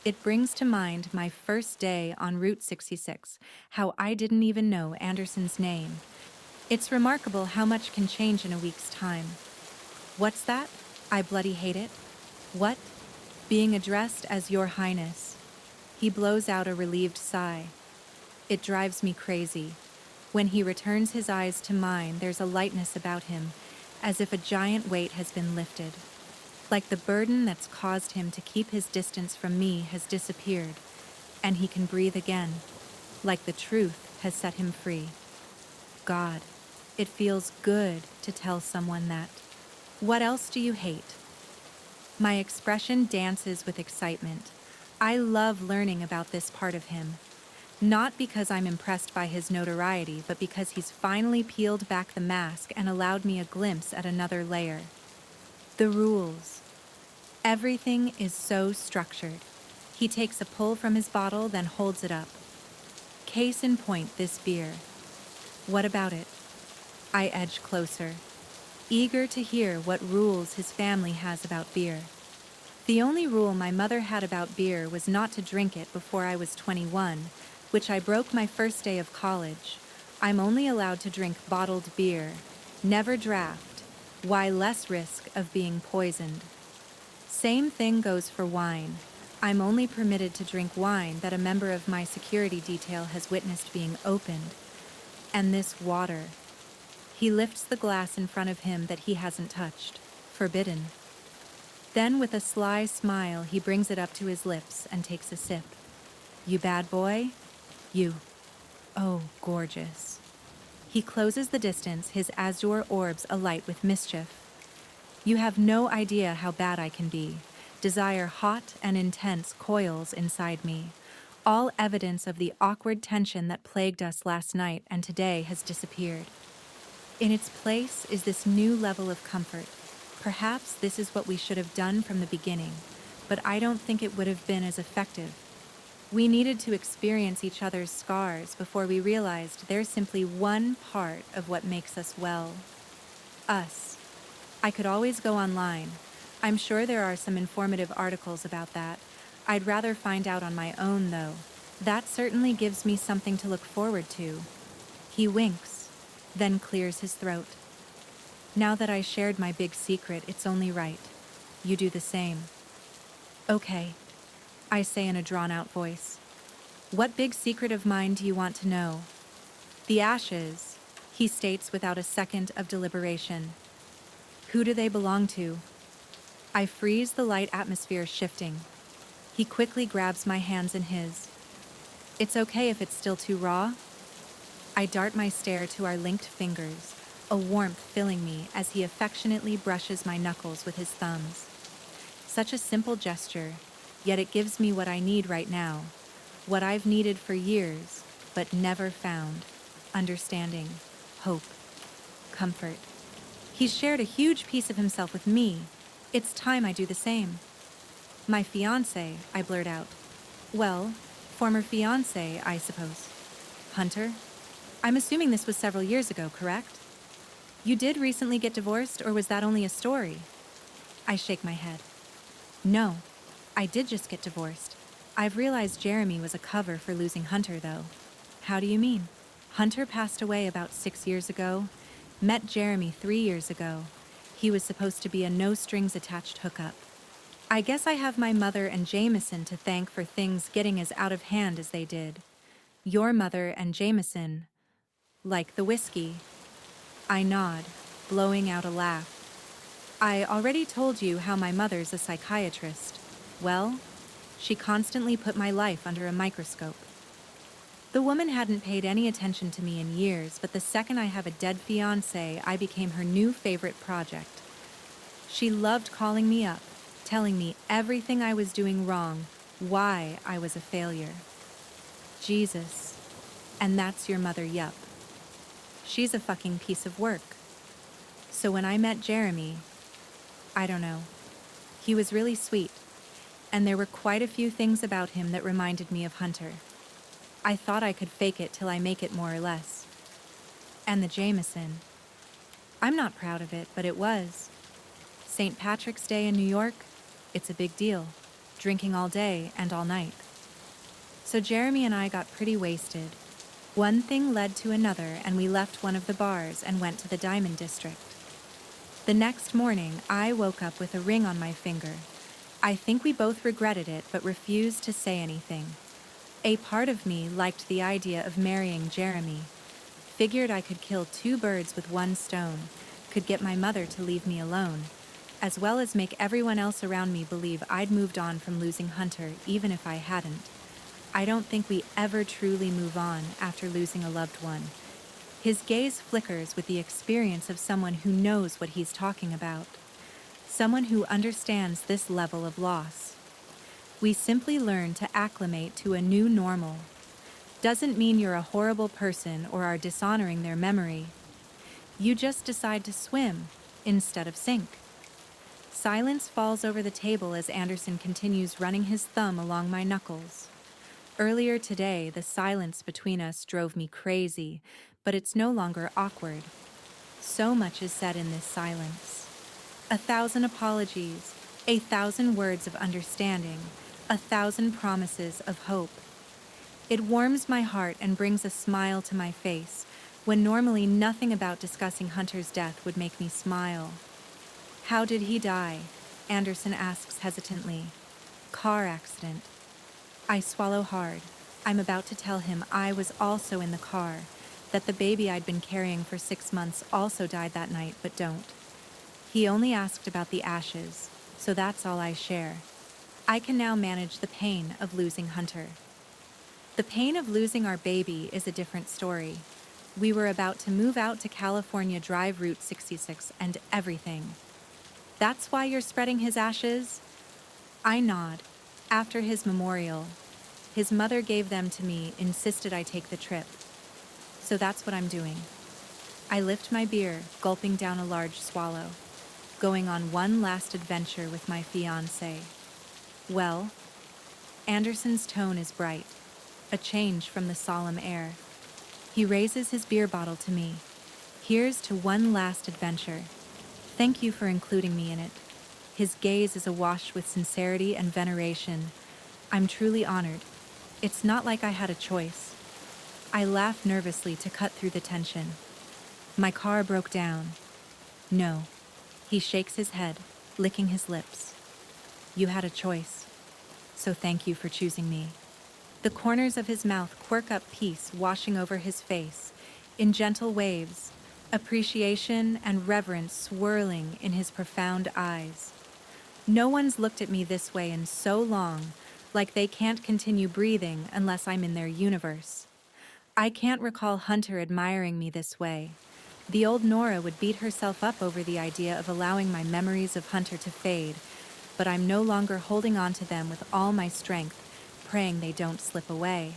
It brings to mind my first day on Route 66, how I didn't even know Anderson's name. It's remarkable how much can change in a week's time. What's that? I bloody hate it. What? Being addressed as Your Highness. He blows out a relieved sigh. It drives me crazy. When he returns his eyes to mine, there's a lightness about him, as if a giant weight has been lifted. Like the burden that's caused him to keep his distance from me has disappeared, and he can breathe again, like the truth has set him free. God, it feels good to tell someone that. What else do you hate? My expression dances with excitement. I love learning about this part of him. Not because I'm impressed by his notoriety, but because he's finally peeled back the mask and allowed me a glimpse at another layer. The rules. Everything is so structured. He takes a pull from his bottle, then holds it up. Case in point, this beer. What about it? I edge closer, eager to hear what rules his family has about beer. The only rule my mother had about beer was not to drink it before I was 21, which I broke my first day of college. I'm only allowed to drink bottled beer, never draft. Why less risk of being poisoned? Same thing goes for wine. I'm only permitted to drink wine that a member of my security detail has witnessed being opened. And this water. He lifts the glass in front of him that he hasn't touched. Forbidden. Then with a sly smile, he brings it up to his lips and takes a sip. You bad boy? You. Oh, gorgeous. He closes the distance, his azure orbs alight with mischief. You have no idea how bad I can be. Desire hot and intense coils inside me. All evidence of the awkward tension that plagued us last night and today has disappeared. In its place is this new level of comfort. Perhaps this is what we should have done from the beginning, but I don't think it would have been as effective. We needed to experience each other's scars before we realized they're simply one part of what makes us well. Us. I could always go online. I'm sure there are some informative articles about that. I'd rather find out on my own, though. That certainly gives me something to look forward to. He winks, then clears his throat. Now that I shared my big secret, it's only right. You do the same. Okay, I say in a drawn-out voice. What big secret of mine do you want to know? The ashes, he states without a second of deliberation. Who do they belong to? I freeze, the light atmosphere shifting. He quickly grabs my hands in his. It's okay if it's still too raw. I dart my stare to our linked fingers, a warmth filling me as he affectionately brushes my knuckles with his thumbs. Such a simple gesture, yet it gives me what I need right now, what I've needed for years, but never found. Understanding, hope, comfort. He's shared a huge piece of himself with me. It's time I do the same. My fiancé, I blurt out. Well, former fiancé, I suppose. Hunter? I'm assuming this was several years ago, correct? You did recently get divorced, or was that only a story? I shake my head. No, I did just get divorced. I've realized Jeremy was a cover for losing Hunter, though. How do you mean? Hunter passed away about 6 years ago. Met Jeremy 3 years ago. He was supposed to be a no-strings-attached hookup. I guess I have my mother and Jameson to thank for things getting as out of hand as they did. Your mother and Jameson. Like the whiskey. I nod, blowing out a laugh. I already told you how my mother's a psychiatrist. Well, She constantly put my life under a microscope. The woman hadn't paid any attention to me in years, but the second I have a dead fiancé, I became her new favorite project. She loved calling me up, telling me everything I was doing wrong, why I was a failure. Jesus. And that's your mother, yup. She's a fucking piece of work. So when I met Jeremy, I don't know. He was really sweet, and there were quite a few things about him that reminded me of Hunter. I thought I could fake it till I make it, more or less. And the Jameson. I'm not proud of it, but it was. St. Patrick's Day in New York, it's a big deal. Drinking all day and all night. So Jeremy and I got pretty wasted. One thing led to another, and we left one of the bars and went to the Diamond District. The next morning, I woke up with a ring on my finger. I think we both regretted it, but refused to say anything. A part of me liked the idea of marrying Jeremy. Figured I could kill two birds with one stone, could get my mother to leave me alone, as well as make everyone else around me believe I'd moved on from losing Hunter, even if I hadn't. I don't think we ever truly move on after losing a loved one. His gaze flickers with the experience of someone who knows what he's talking about. Someone who understands this level of loss. We simply learn to acclimate to a new normal. Doesn't mean you're a horrible person or are dishonoring their memory. You just decide to swim instead of sink. Silence falls over the table as Anderson continues running his thumb along my knuckles. Earlier today, the silence between us drove me crazy, but it's no longer awkward. So much is said in this silence. 1,000 apologies, 1,000 words of understanding, 1,000 promises of hope. It warms my heart and brings a smile to my face, when normally nothing about discussing Hunter's death would make me smile. How did he die? Anderson asks hesitantly. Car accident. I swallow hard. I'm about to tell him I was also in the car, that the baby I'd been carrying for 6 months also died that night, but don't. He only asked about the ashes, so that's all I share. I can now manage the pain of losing Hunter. The pain of losing our baby is a different story. We were about to move out to California, drive Route 66 and everything. That's why you're spreading his ashes? I nod. After his memorial, his mother gave them to me, insisted I take the trip. So that's what I'm doing. I lift my beer, gulping down a large swallow, going on one last adventure with my fiancé. Well, Anderson's tone is bright, a change from the solemn air. He raises his beer bottle to me. Here's to one last adventure. Thank you for including me in it. His gaze is awash with sincerity and veneration. I'm truly honored. It's not like I had a choice. I laugh nervously to cut through the tension. My car broke down. No. He shakes his head, licking his lips. You had a choice. So thank you for choosing me. The corners of his mouth quirk up, peace washing over his face, in gentle waves, appreciation and reverence swirling in his profound eyes. No one's looked at me this way in so long, like they can't continue breathing unless I'm in their universe. I can't recall Hunter admiring me this way. The old Nora would beat herself up over the idea of allowing my memories of Hunter to fade, but I'm no longer holding on to them with all my strength, praying they don't slip away.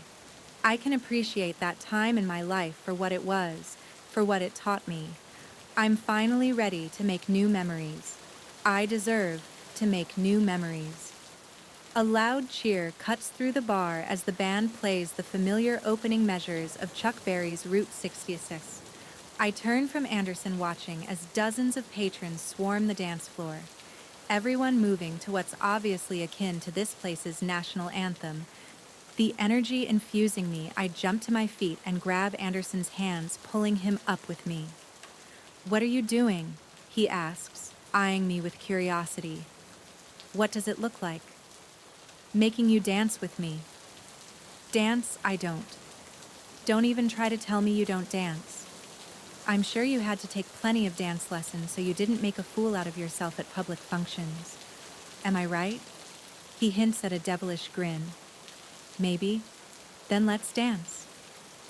I can appreciate that time in my life for what it was, for what it taught me. I'm finally ready to make new memories. I deserve to make new memories. A loud cheer cuts through the bar as the band plays the familiar opening measures of Chuck Berry's Route 66. I turn from Anderson, watching as dozens of patrons swarm the dance floor. Everyone moving to what's obviously akin to this place's national anthem. The energy infusing me, I jump to my feet and grab Anderson's hands, pulling him up with me. What are you doing? He asks, eyeing me with curiosity. What does it look like? Making you dance with me. Dance, I don't. Don't even try to tell me you don't dance. I'm sure you had to take plenty of dance lessons so you didn't make a fool out of yourself at public functions. Am I right? He hints at a devilish grin. Maybe. Then let's dance.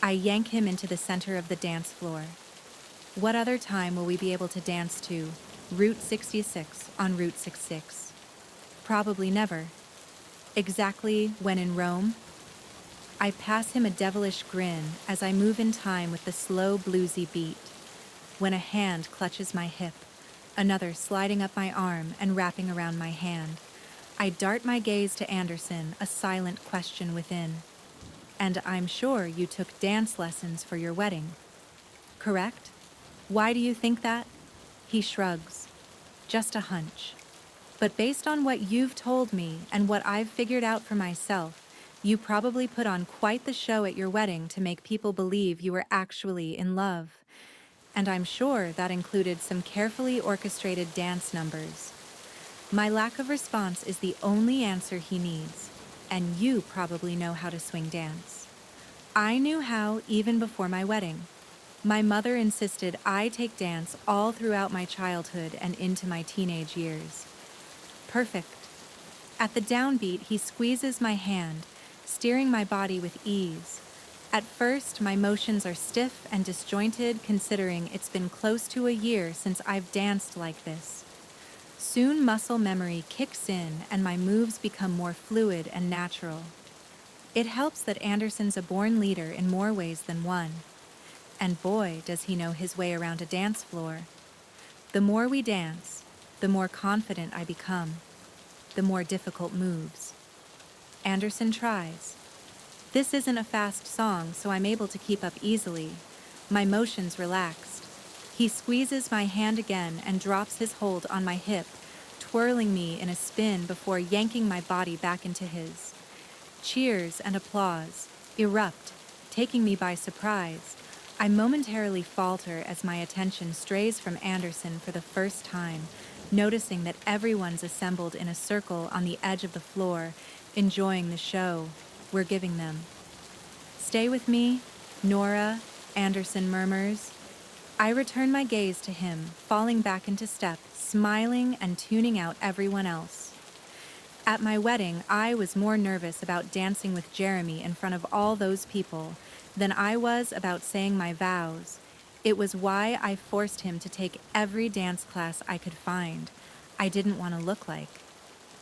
I yank him into the center of the dance floor. What other time will we be able to dance to Route 66 on Route 66? Probably never. Exactly when in Rome? I pass him a devilish grin as I move in time with the slow bluesy beat. When a hand clutches my hip, another sliding up my arm and wrapping around my hand, I dart my gaze to Anderson, a silent question within. And I'm sure you took dance lessons for your wedding, correct? Why do you think that? He shrugs. Just a hunch. But based on what you've told me and what I've figured out for myself, you probably put on quite the show at your wedding to make people believe you were actually in love. And I'm sure that included some carefully orchestrated dance numbers. My lack of response is the only answer he needs, and you probably know how to swing dance. I knew how even before my wedding. My mother insisted I take dance all throughout my childhood and into my teenage years. Perfect. At the downbeat, he squeezes my hand, steering my body with ease. At first, my motions are stiff and disjointed considering it's been close to a year since I've danced like this. Soon muscle memory kicks in and my moves become more fluid and natural. It helps that Anderson's a born leader in more ways than one. And boy, does he know his way around a dance floor. The more we dance, the more confident I become, the more difficult moves. Anderson tries. This isn't a fast song, so I'm able to keep up easily. My motions relaxed. He squeezes my hand again and drops his hold on my hip, twirling me in a spin before yanking my body back into his. Cheers and applause erupt, taking me by surprise. I momentarily falter as my attention strays from Anderson for the first time, noticing that everyone's assembled in a circle on the edge of the floor, enjoying the show we're giving them. Stay with me, Nora, Anderson murmurs. I return my gaze to him, falling back into step, smiling and tuning out everyone else. At my wedding, I was more nervous about dancing with Jeremy in front of all those people than I was about saying my vows. It was why I forced him to take every dance class I could find. I didn't want to look like.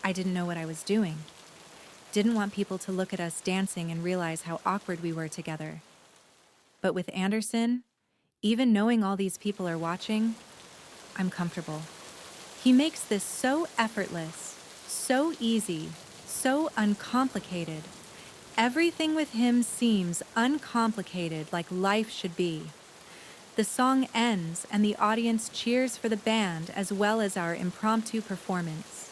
I didn't know what I was doing. Didn't want people to look at us dancing and realize how awkward we were together. But with Anderson, even knowing all these people are watching, I'm comfortable. He makes this so effortless, so easy, so uncomplicated. Everything with him seems uncomplicated, like life should be. The song ends and the audience cheers for the band as well as our impromptu performance.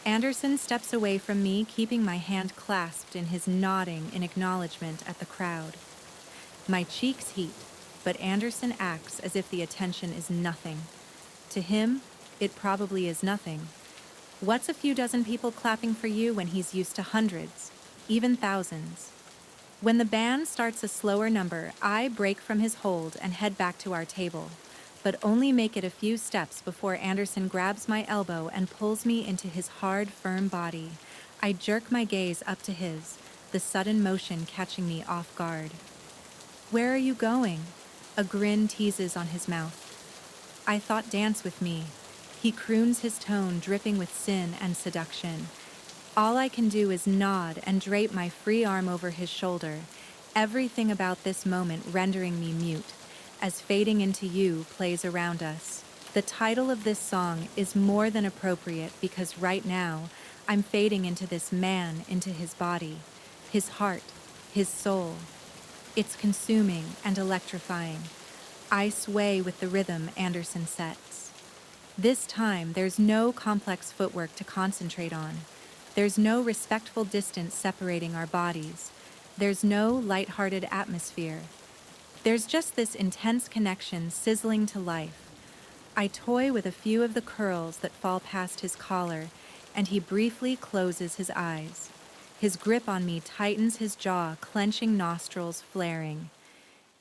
Anderson steps away from me, keeping my hand clasped in his, nodding in acknowledgement at the crowd. My cheeks heat, but Anderson acts as if the attention is nothing. To him, it probably is nothing. What's a few dozen people clapping for you when he's used to hundreds, even thousands? When the band starts a slower number, I break from his hold and head back to our table, but only make it a few steps before Anderson grabs my elbow and pulls me into his hard, firm body. I jerk my gaze up to his, the sudden motion catching me off guard. Where are you going? A grin teases on his mouth. I thought dance with me. He croons his tone dripping with sin and seduction. All I can do is nod and drape my free arm over his shoulder, everything about this moment rendering me mute, as Fading Into You plays around us. The title of this song is more than appropriate because right now, I'm fading into this man, into his body, his heart, his soul. It's consuming and electrifying. I sway with the rhythm Anderson sets. This time, there's no complex footwork to concentrate on. There's no respectful distance separating our bodies. There's no light-hearted atmosphere. There's just this intense connection sizzling to life. I toy with a few of the curls that fall past his collar, and he briefly closes his eyes. His grip on me tightens his jaw, clenching nostrils flaring.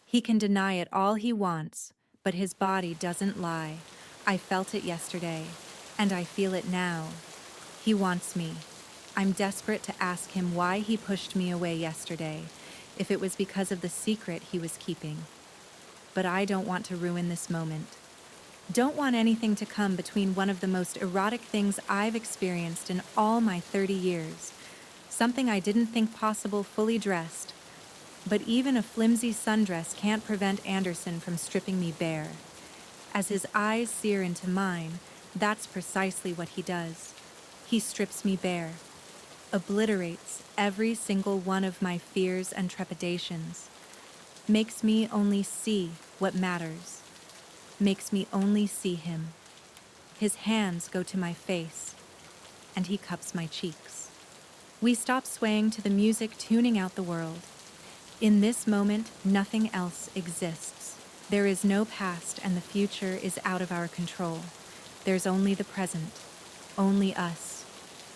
He can deny it all he wants, but his body doesn't lie. I felt it yesterday, and I feel it now. He wants me. I'm desperate to ask him why he pushed me away yesterday, if it was because of the secret he was keeping. But I don't want to ruin this moment. Don't want anything to come between one of the most erotic things I've experienced in all my 30 years. Something I didn't think possible fully dressed. But even a flimsy sundress can't prevent Anderson from stripping me bare. As his eyes sear into mine, that's precisely what he does. He strips me bare, obliterates every single one of my fears and trepidations, makes me only see what matters, makes me only see him. His hands go to my face, and he cups my cheeks. We stop swaying to the music tuning out the world. In this moment, nothing else exists. There is no past, and the future is out of our control. There's only the present, only us,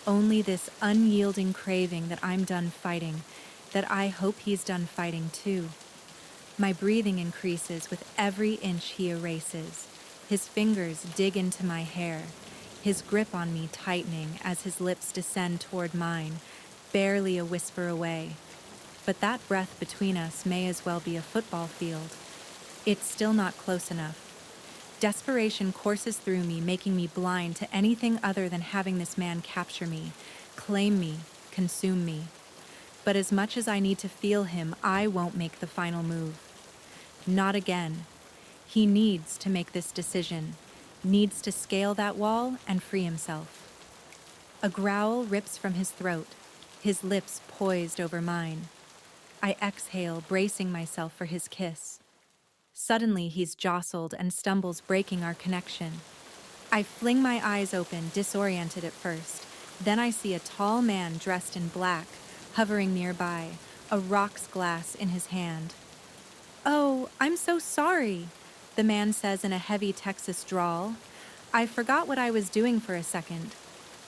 only this unyielding craving that I'm done fighting, that I hope he's done fighting too. My breathing increases with every inch he erases. His fingers dig into my hair, his grip on me tightening as his lips descend toward mine, barely a whisper away. But that breath between us may as well be a football field. It's still not close enough. Desperation courses through me, making me blind to anything other than having this man capture me, claim me, consume me. But as much as I need to feel him, I won't make the final move. Not again. He needs to make this decision, needs to scale that wall and free himself. A growl rips from his throat, his lips poised over mine. I exhale, bracing myself for his kiss. Suddenly, he's jostled and stumbles, breaking our connection. I fling my eyes open, disoriented at first. Then I see a tall man dressed in black, hovering nearby, a rocks glass in his hand. "Oh, I'm so sorry," the man says in a heavy Texas drawl. I forgot what I was doing for a second.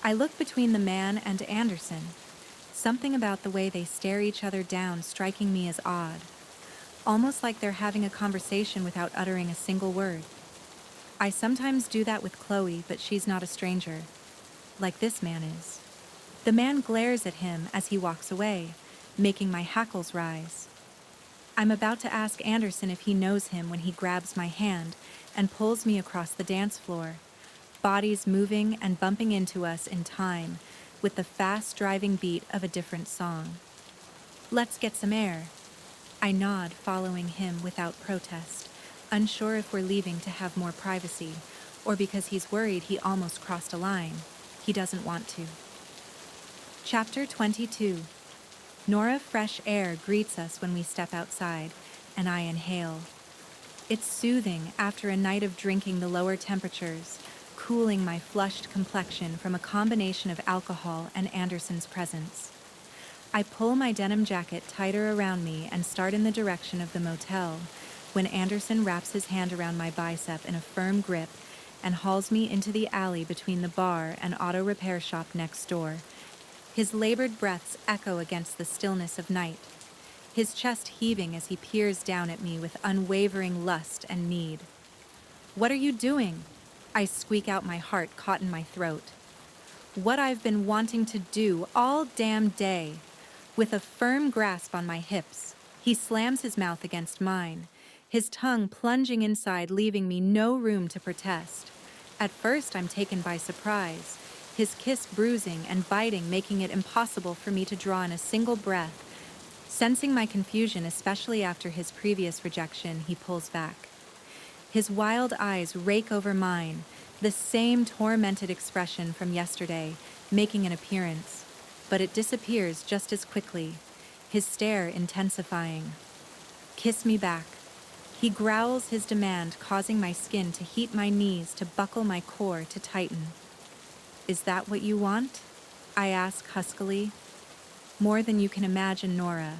I look between the man and Anderson. Something about the way they stare each other down striking me as odd. Almost like they're having a conversation without uttering a single word. I sometimes do that with KLeigh, but she's not a stranger. Like this man is. The man glares at him as he walks away, making my hackles rise. I'm about to ask Anderson if he knows him when he grabs my hand and pulls me across the dance floor, bodies moving and bumping into us in time, with the fast driving beat of a different song. "Let's get some air." I nod, following him without protest, unsure if we're leaving to have more privacy, or because he's worried he almost crossed a line. He doesn't want to. Chapter 22. Nora fresh air greets us when we step outside, and I inhale. It's soothing after a night of drinking the lower temperatures, cooling my flushed complexion from a combination of alcohol and Anderson's presence. I pull my denim jacket tighter around me and start in the direction of the motel, when Anderson wraps his hand around my bicep in a firm grip and hauls me into the alley between the bar and auto repair shop next door. His labored breaths echo against the stillness of night, his chest heaving as he peers down at me with unwavering lust and need. "What are you doing?" I squeak out, my heart caught in my throat. What I've been wanting to do all damn day. With a firm grasp on my hips, he slams his mouth against mine, his tongue plunging inside, leaving me no room to protest. At first, I'm taken by surprise, his kiss bruising and biting, making it impossible for me to draw in a single breath. Sensing my confusion, especially after his previous rejection, he pulls back. His wild eyes rake over mine, the same tormented expression from yesterday, making an appearance. But it disappears just as quickly, his stare intensifying. "Kiss me back." He growls his demand, causing my skin to heat, my knees to buckle, my core to tighten. "Is that what you want?" I ask huskily. "More than you can imagine, Nora."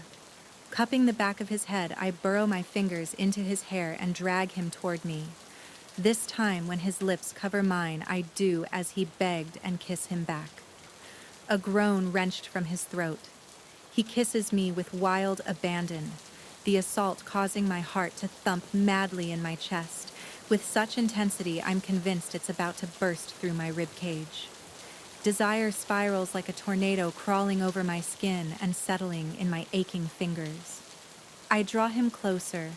Cupping the back of his head, I burrow my fingers into his hair and drag him toward me. This time, when his lips cover mine, I do as he begged and kiss him back. A groan wrenched from his throat. He kisses me with wild abandon, the assault causing my heart to thump madly in my chest, with such intensity I'm convinced it's about to burst through my ribcage. Desire spirals like a tornado crawling over my skin and settling in my aching fingers. I draw him closer,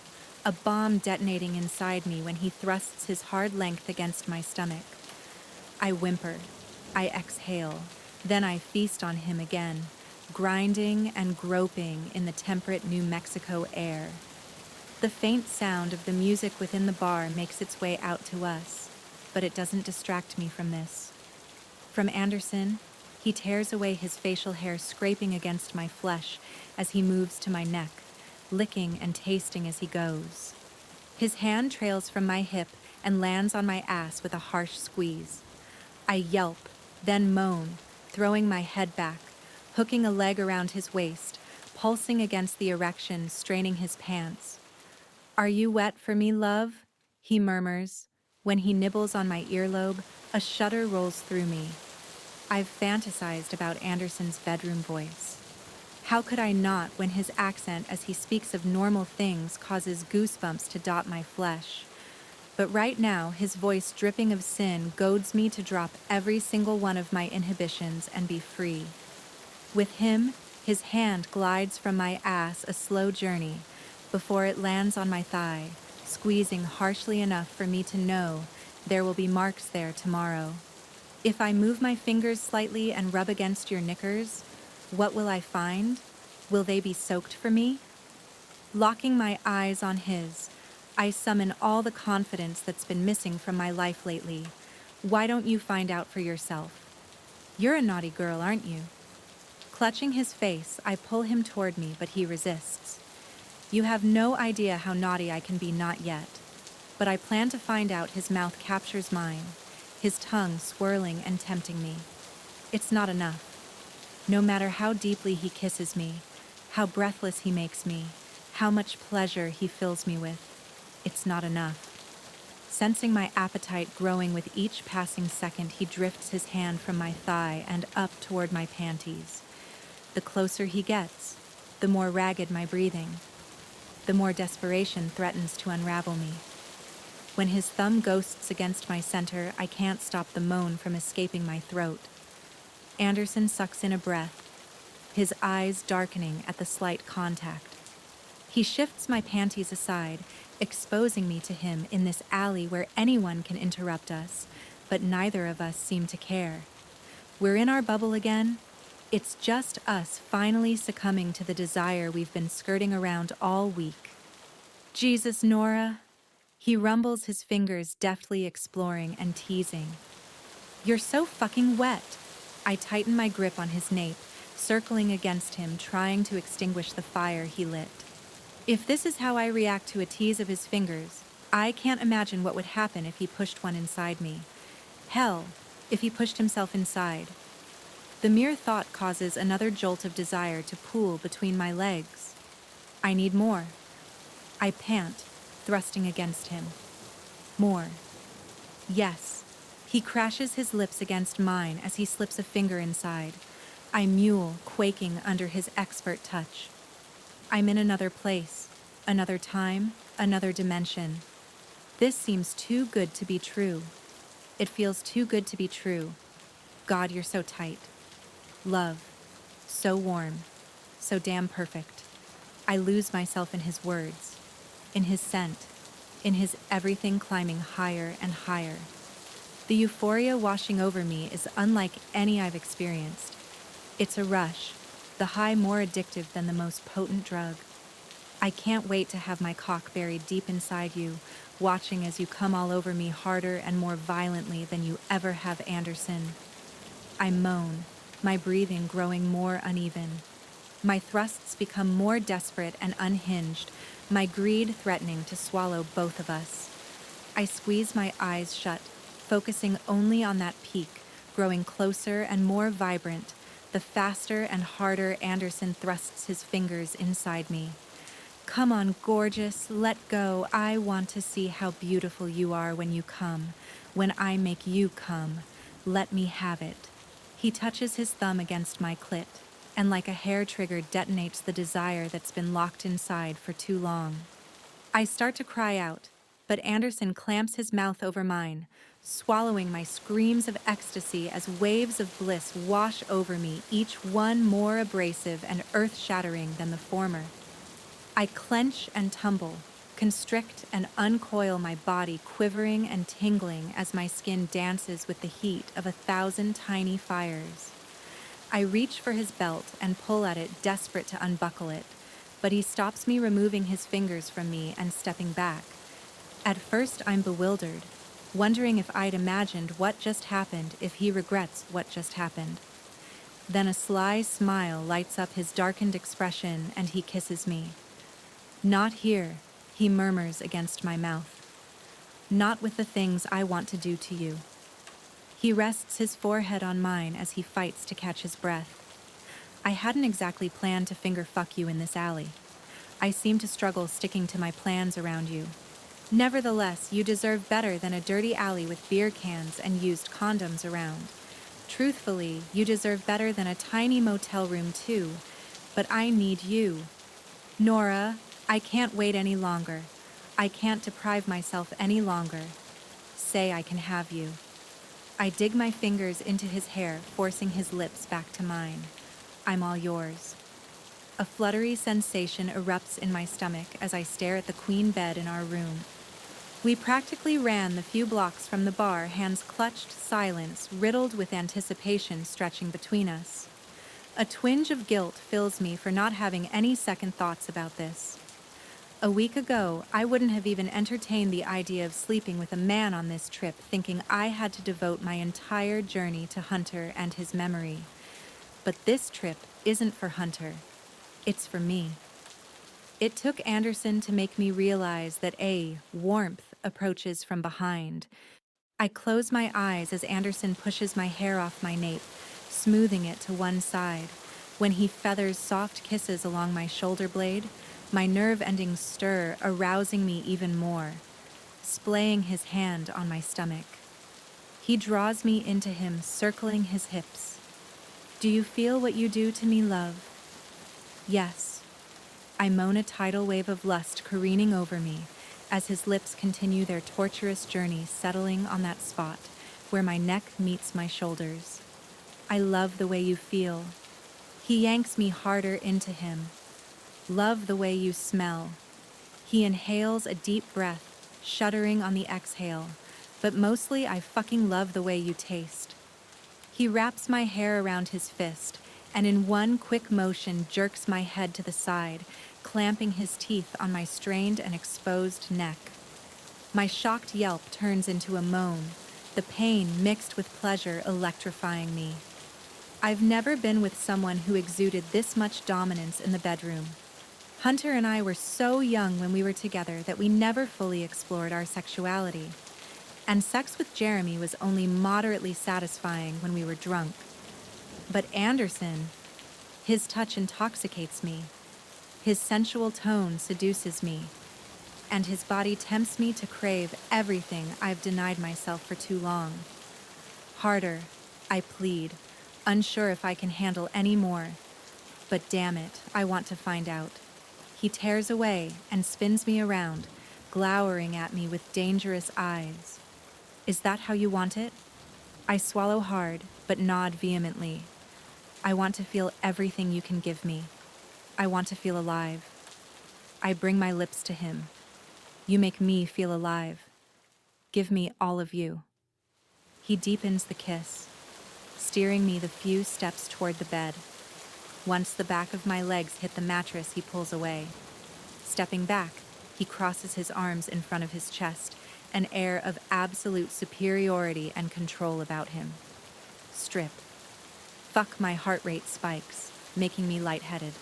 a bomb detonating inside me when he thrusts his hard length against my stomach. I whimper. I exhale. Then I feast on him again, grinding and groping in the temperate New Mexico air. The faint sound of the music within the bar makes its way out to us, but it doesn't distract me from this. From Anderson, he tears away his facial hair, scraping against my flesh as he moves to my neck, licking and tasting as he goes. His hand trails from my hip and lands on my ass with a harsh squeeze. I yelp, then moan, throwing my head back, hooking a leg around his waist, pulsing against the erection, straining his pants. "Are you wet for me, love?" he murmurs. When he nibbles on my earlobe, a shudder rolls through me. I've fantasized about Anderson's bedroom voice. How could I not when his accent as he speaks of normal things causes goosebumps to dot my flesh? But right now, his voice dripping of sin goads me to drop every single one of my inhibitions and be free. With him, his hand glides from my ass a slow journey before it lands on my thigh, squeezing harshly enough for me to know there will be marks there tomorrow. If I move my fingers slightly and rub against your knickers, what will I find? Will they be soaked for me? Locking my eyes on his, I summon all the confidence that's been missing from my life lately. Why don't you find out for yourself? You're a naughty girl, aren't you? Clutching his face, I pull him toward me, but he resists. You have no idea how naughty I can be, not yet. But I plan to find out. His mouth captures mine, his tongue swirling and tempting me. It's not enough. No matter how deeply he kisses me, how breathless he makes me, how much pleasure he fills me with, it's not enough. Sensing my appetite growing with each passing second, he drifts his hand from my thigh and up toward my panties. The closer he gets, the more ragged my breathing, the more desperation threatens to unravel me. When his thumb ghosts against my center, I can't stop the moan from escaping my throat. Anderson sucks in a breath, his eyes darkening at the slight contact. He shifts my panties aside, exposing me to him in this alley where anyone can interrupt us, but neither of us seem to care. We're in our bubble again. It's just us finally succumbing to the desire we've been skirting around all week. Jesus, Nora. He rumbles, his fingers deftly exploring and teasing. You're so fucking wet. I tighten my grip on his nape, circling against him, trying to extinguish the fire he lit. If this is how I react to a tease of his fingers, I can't imagine what would happen if he pushed one inside me. Hell, if he pushed himself inside. The mere thought causes another jolt of desire to pool between my legs. I need more. I pant, thrusting against him. More. Yes. He crashes his lips against mine as he slips a finger inside. I mule, quaking under his expert touch. I'm in another place, another time, another dimension. This seems too good to be true. It feels too good to be true. God, you're so tight. Love. So warm. So damn perfect. I lose myself in his words, in his scent, in his everything climbing higher and higher. The euphoria washing over me is unlike any I've experienced. It's a rush, the high more addictive than the most potent drug. I can't wait to have my cock buried deep inside you, watching as you come all over me harder and more violently than you ever have, Anderson. I moan, my breathing growing more uneven. My thrusts become more desperate and unhinged, my greed threatening to swallow both of us. I squeeze my eyes shut, focusing only on that peak, growing closer and more vibrant, the faster and harder Anderson thrusts his fingers inside me. Come on, gorgeous, let go. I want to see how beautiful you are when you come, when I make you come. Let me have it. He touches his thumb against my clit, and like a hair trigger detonates the desire that's been locked inside for too long. I start to cry out, but Anderson clamps his mouth over mine, swallowing my screams of ecstasy as waves of bliss wash over me, each one more abrasive and earth-shattering than the former. I clench and tumble, constrict and uncoil my body, quivering and tingling as my skin dances with the heat of 1,000 tiny fires. I reach for his belt and pull at it, desperate to unbuckle it, but he stops me, removing his fingers from me and stepping back. At first, I'm bewildered, wondering if I'd imagined what just happened, if he regrets what just happened. Then a sly smile lights up his darkened expression and he kisses me. "Not here," he murmurs against my mouth. "Not with the things I want to do to you." He rests his forehead on mine as he fights to catch his breath. I hadn't exactly planned to finger fuck you in this alley. I seem to struggle sticking to my plans around you. Nevertheless, you deserve better than a dirty alley with beer cans and used condoms around. Truthfully, you deserve better than a tiny motel room too, but I need you. Nora, I can't wait any longer. I can't deprive myself any longer. Say I can have you. I dig my fingers into his hair, forcing his lips back to mine. I'm all yours. A fluttery sensation erupts in my stomach as I stare at the queen bed in our room. We practically ran the few blocks from the bar, hands clutched, silence riddled with anticipation stretching between us. A twinge of guilt fills me for not having any second thoughts about this. A week ago, I wouldn't have even entertained the idea of sleeping with a man on this trip, thinking I had to devote my entire journey to Hunter and his memory. But this trip isn't for Hunter. It's for me. It took Anderson to make me realize that warmth approaches from behind. I close my eyes as Anderson pushes my hair off my nape, smoothing it to one side. When he feathers soft kisses along my shoulder blade, my nerve endings stir, arousing me even more, splaying his hand on my stomach. He draws me into him, circling his hips. "Do you feel what you do to me, love?" "Yes." I moan, a tidal wave of lust careening over me as his lips continue their torturous journey, settling on that spot where my neck meets my shoulders. "I love the way you feel." He yanks me harder into him. "Love the way you smell." He inhales a deep breath, shuddering on the exhale. "But mostly I fucking love the way you taste." He wraps my hair around his fist, and in one quick motion jerks my head to the side, clamping his teeth on my strained and exposed neck. My shocked yelp turns into a moan, the pain mixed with pleasure electrifying me. I've never been with someone who exuded this much dominance in the bedroom. Hunter and I were so young when we were together that we never fully explored our sexuality. And sex with Jeremy was only moderately satisfying when we were drunk. But Anderson, his touch intoxicates me. His sensual tone seduces me. And his body tempts me to crave everything I've denied myself for too long. "Harder," I plead, unsure if I can handle any more. But damn it, I want to find out. He tears away and spins me around, glowering at me with dangerous eyes. "Is that how you want it?" I swallow hard, but nod vehemently. "I want to feel everything you can give me. I want to feel alive." I bring my lips to him. "You make me feel alive. Give me all of you." He deepens the kiss, steering me the few steps toward the bed. Once the back of my legs hit the mattress, he pulls away. Stepping back, he crosses his arms in front of his chest, an air of absolute superiority and control about him. Strip. Fuck, my heart rate spikes, making me lightheaded.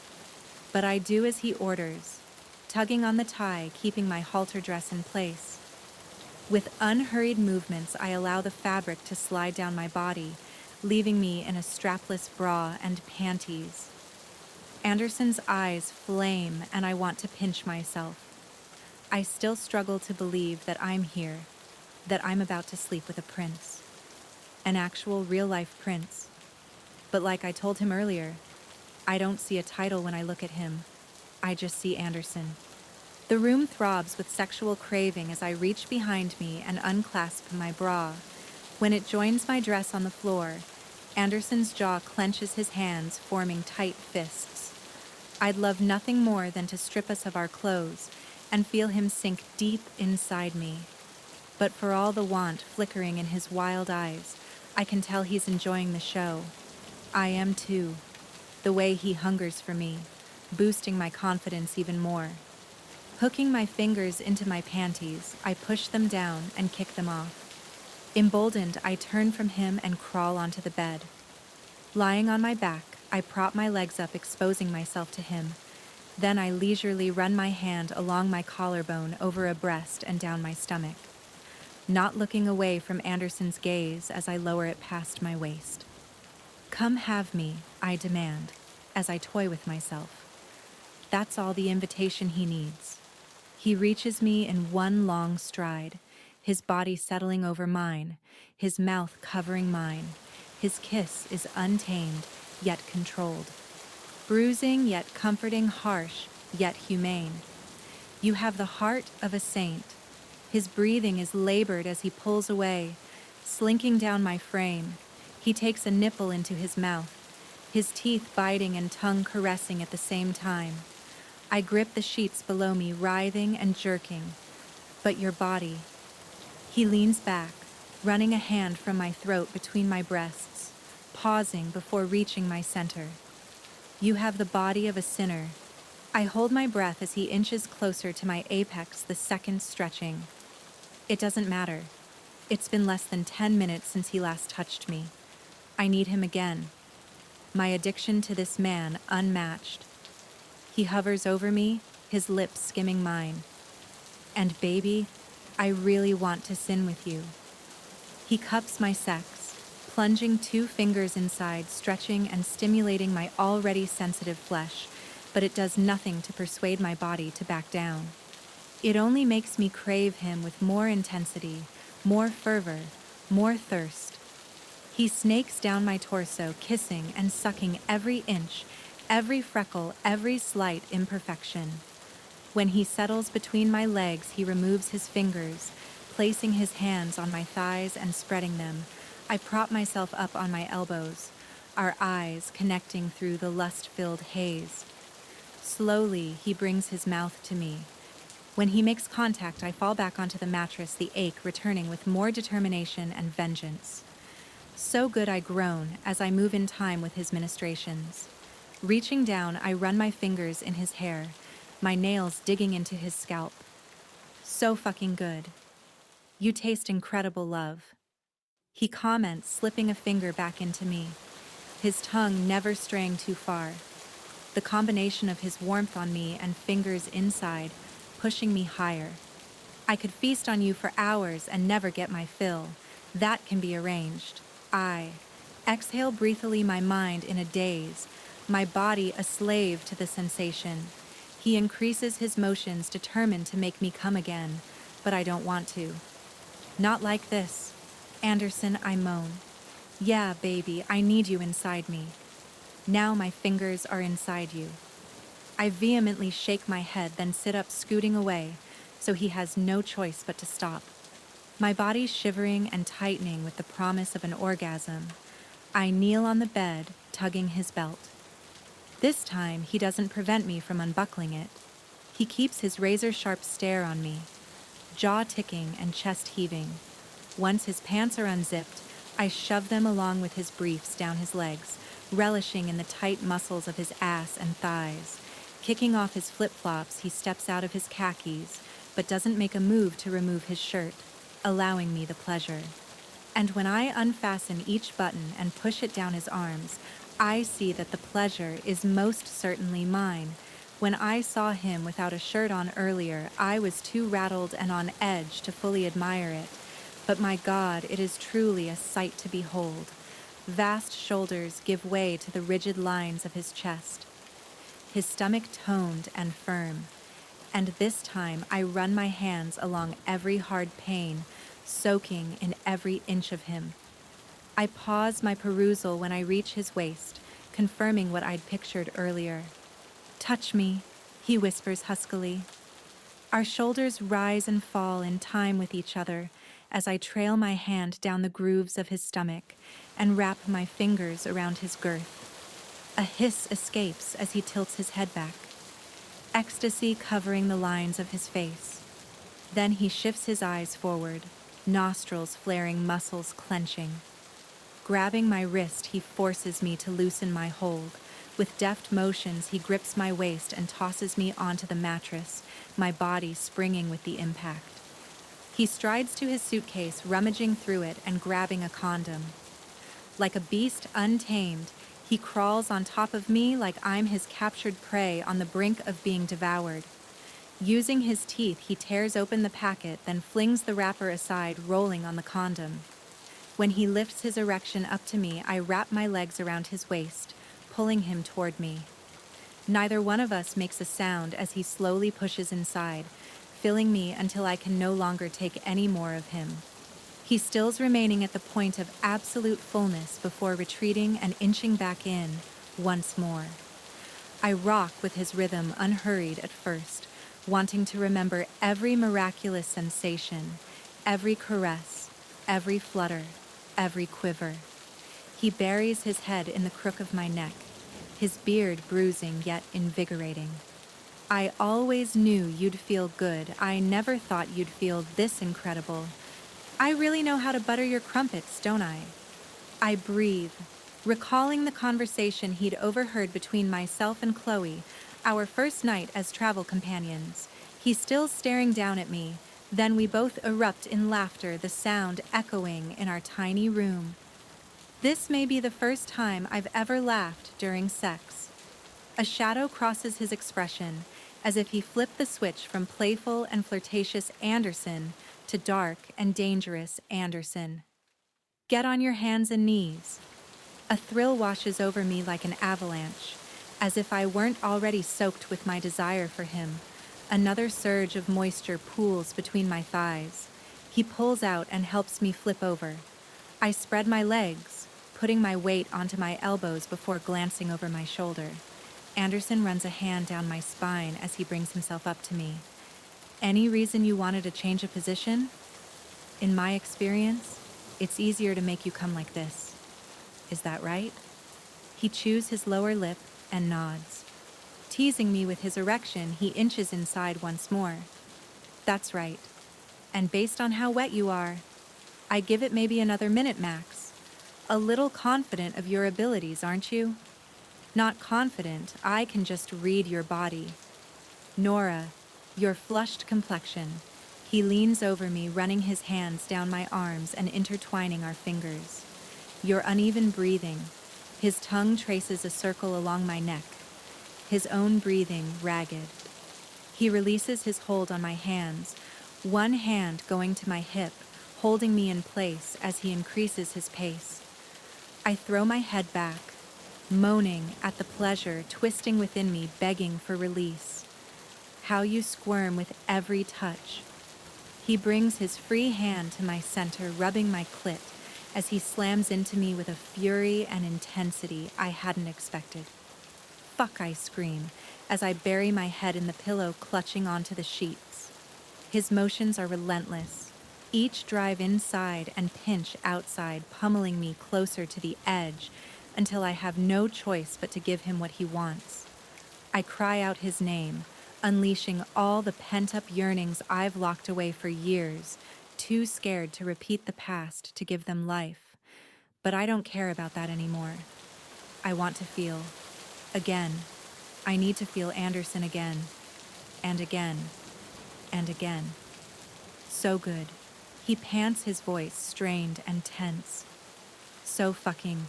But I do as he orders, tugging on the tie, keeping my halter dress in place. With unhurried movements, I allow the fabric to slide down my body, leaving me in a strapless bra and panties. Anderson's eyes flame, and I want to pinch myself. I still struggle to believe that I'm here, that I'm about to sleep with a prince. An actual real-life prince. But like I told him earlier, I don't see a title when I look at him. I just see Anderson. The room throbs with sexual craving as I reach behind me and unclasp my bra. When it joins my dress on the floor, Anderson's jaw clenches his hands, forming tight fists. I'd love nothing more than to strip us of our clothes and feel him sink deep inside me. But for all the want flickering in his wild eyes, I can tell he's enjoying the show. I am too. The way he hungers for me, boosting my confidence even more. Hooking my fingers into my panties, I push them down and kick them off. Emboldened, I turn from him and crawl onto the bed. Lying on my back, I prop my legs up, exposing myself to him. Then I leisurely run my hand along my collarbone over a breast and down my stomach, not looking away from Anderson's gaze as I lower it past my waist. Come have me, I demand, as I toy with myself. That's all the invitation he needs. He reaches me in one long stride, his body settling over mine, his mouth covering mine. His kiss is untamed, yet controlled. Bruising, yet comforting, harsh, yet humane. You have the heart of a saint. His breathing is labored as he pulls away, slinking down my frame. He takes a nipple into his mouth, his teeth biting and tongue caressing at the same time. I grip the sheets below me, writhing and jerking. But your body. He leans back, running a hand from my throat between my breasts, pausing before reaching my center. You have the body of a sinner. I hold my breath as he inches closer to my apex, the seconds stretching. It doesn't matter. It's been less than 10 minutes since he last touched me. I need him again. My addiction to this man unmatched. He hovers over me, his lips skimming mine. And baby, I really want to sin with you. He cups my sex, plunging 2 fingers inside, stretching and stimulating my already sensitive flesh, but it does nothing to persuade my body to back down. It only makes me crave him with more intensity, more fervor, more thirst. He snakes down my torso, kissing and sucking every inch, every freckle, every slight imperfection. When he settles between my legs, he removes his fingers, placing his hands on my thighs and spreading them. I prop myself up on my elbows, our eyes connecting through the lust-filled haze. Slowly, he brings his mouth to me. When he makes contact, I fall back onto the mattress, the ache returning with more determination and vengeance. So good, I groan as I move in time with his ministrations. Reaching down, I run my fingers in his hair, my nails digging into his scalp. So fucking good. You taste incredible, love. He comments, slipping a finger back into me, his tongue never straying too far. The combination of his warmth on me and fingers inside, pushing me higher. I could feast on you for hours and never get my fill. That can be arranged. I exhale breathily, my mind in a daze, my body a slave to the sensation. He increases his motions, determined to make me come again, but I don't want to. Not like this. Anderson, I moan. Yeah, baby, I need you inside me. Now my fingers are inside you. I vehemently shake my head, then sit up, scooting away, so he has no choice but to stop. My body shivering and tightening with the promise of an orgasm, I kneel on the bed, tugging his belt. This time, he doesn't prevent me from unbuckling it. He keeps his razor-sharp stare on me, jaw ticking and chest heaving. Once his pants are unzipped, I shove them along with his briefs down his legs, relishing in the tight muscles of his ass and thighs. Kicking off his flip-flops, he steps out of his khakis, but doesn't make a move to remove his shirt, allowing me the pleasure. And when I unfasten each button and push it down his arms, I see that the pleasure is most certainly mine. When I saw him without a shirt on earlier, I was too rattled and on edge to fully admire it. But my God, it is truly a sight to behold. Vast shoulders give way to the rigid lines of his chest. His stomach toned and firm. And this time I run my hands along every hard pane, soaking in every inch of him. I pause my perusal when I reach his waist, confirming what I'd pictured earlier. Touch me, he whispers huskily. Our shoulders rise and fall in time with each other as I trail my hand down the grooves of his stomach and wrap my fingers around his girth. A hiss escapes as he tilts his head back, ecstasy covering the lines of his face. Then he shifts his eyes forward, nostrils flaring, muscles clenching. Grabbing my wrist, he forces me to loosen my hold. With deft motions, he grips my waist and tosses me onto the mattress, my body springing with the impact. He strides to his suitcase, rummaging through it and grabbing a condom. Like a beast untamed, he crawls on top of me like I'm his captured prey on the brink of being devoured. Using his teeth, he tears open the packet, then flings the wrapper aside, rolling on the condom. When he lifts his erection up to me, I wrap my legs around his waist, pulling him toward me. Neither one of us makes a sound as he slowly pushes inside, filling me until I can no longer take any more of him. He stills, remaining at the point of absolute fullness before retreating and inching back in once more. I rock with his rhythm, unhurried at first, wanting to remember every miraculous sensation, every caress, every flutter, every quiver. He buries his head in the crook of my neck, his beard bruising yet invigorating. I always knew you'd feel good. I never thought you'd feel this incredible. I really know how to butter your crumpets, don't I? I breathe, recalling the conversation he'd overheard between myself and KLeigh, our first night as travel companions. He's still staring down at me. Then we both erupt in laughter, the sound echoing in our tiny room. This may be the first time I've ever laughed during sex. A shadow crosses his expression, as if he flipped the switch from playful and flirtatious Anderson to dark and dangerous Anderson. Get on your hands and knees. A thrill washes over me like an avalanche, as if I weren't already soaked with my desire for him. Another surge of moisture pools between my thighs. He pulls out and helps me flip over. I spread my legs, putting my weight onto my elbows before glancing over my shoulder. Anderson runs a hand down my spine as he brings himself up to me. Any reason you wanted a change of position? In my experience, it's easier to make you come like this. Is that right? He chews his lower lip and nods. Teasing me with his erection, he inches inside once more. That's right. And based on how wet you are, I give it maybe another minute max. A little confident of your abilities, aren't you? Not confident, I can just read your body. Nora, your flushed complexion. He leans over me, running his hands down my arms and intertwining our fingers. Your uneven breathing. His tongue traces a circle along my neck, his own breathing ragged. He releases his hold on my hands, one hand going to my hip, holding me in place as he increases his pace. I throw my head back, moaning at the pleasure twisting within me, begging for release. How you squirm with every touch. He brings his free hand to my center, rubbing my clit as he slams into me with a fury and intensity I hadn't expected. Fuck, I scream as I bury my head in the pillow, clutching onto the sheets. His motions are relentless, each drive inside and pinch outside, pummeling me closer to the edge until I have no choice but to give him what he wants. I cry out his name, unleashing all the pent-up yearnings I've locked away for years, too scared to repeat the past to give them life. But I don't care about that anymore. I want to feel. Again. I need to feel Anderson again. And again. And again. So good. He pants, his voice strained and tense. So fucking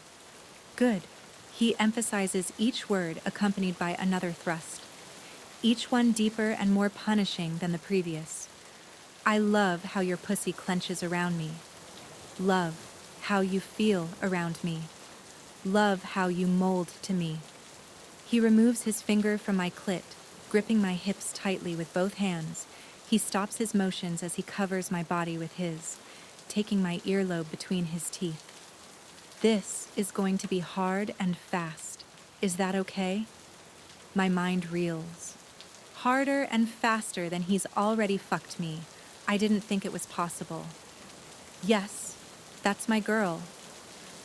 good. He emphasizes each word, accompanied by another thrust, each one deeper and more punishing than the previous. I love how your pussy clenches around me. Love how you feel around me. Love how you mold to me. He removes his finger from my clit, gripping my hips tightly with both hands. He stops his motions as he covers my body with his, taking my earlobe between his teeth. This is going to be hard and fast. Is that okay? My mind reels. harder and faster than he's already fucked me. I didn't think it was possible. Yes, that's my girl.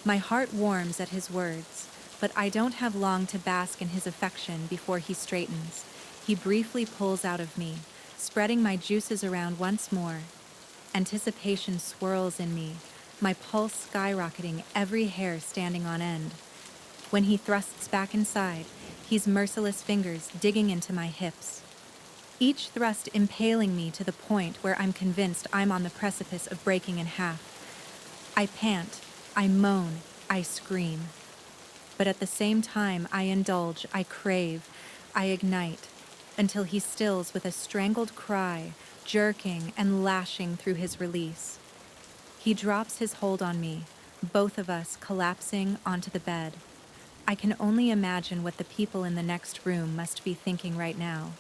My heart warms at his words, but I don't have long to bask in his affection before he straightens. He briefly pulls out of me, spreading my juices around once more. Anticipation swirls in me, my pulse skyrocketing, every hair standing on end. When he thrusts back inside, his merciless fingers digging into my hips, each thrust impaling me to the point where I'm convinced I'm on the precipice of breaking in half. I pant, I moan, I scream. But at the same time, I indulge, I crave, I ignite, until he stills with a strangled cry, jerking and lashing through his release. He drops his hold on me, both of us collapsing onto the bed. I can only imagine what the people in the next room must be thinking right now.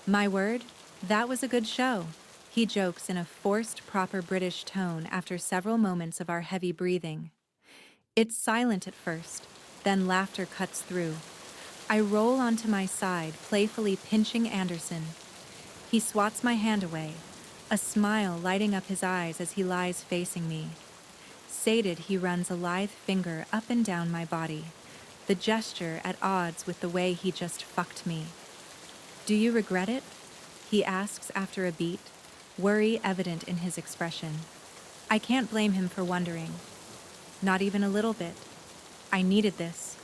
My word, that was a good show, he jokes in a forced, proper British tone after several moments of our heavy breathing. It's silent at first, then laughter cuts through. I roll onto my side, playfully pinching Anderson. He swats my hand away, a smile lighting up his eyes as he lies facing me. Sated, he runs a lithe finger up and down my body, the gesture at odds with the way he just fucked me. Do you regret it? He asks after a beat, worry evident in his expression. I can't blame him for wondering. Not even a little bit. I needed this.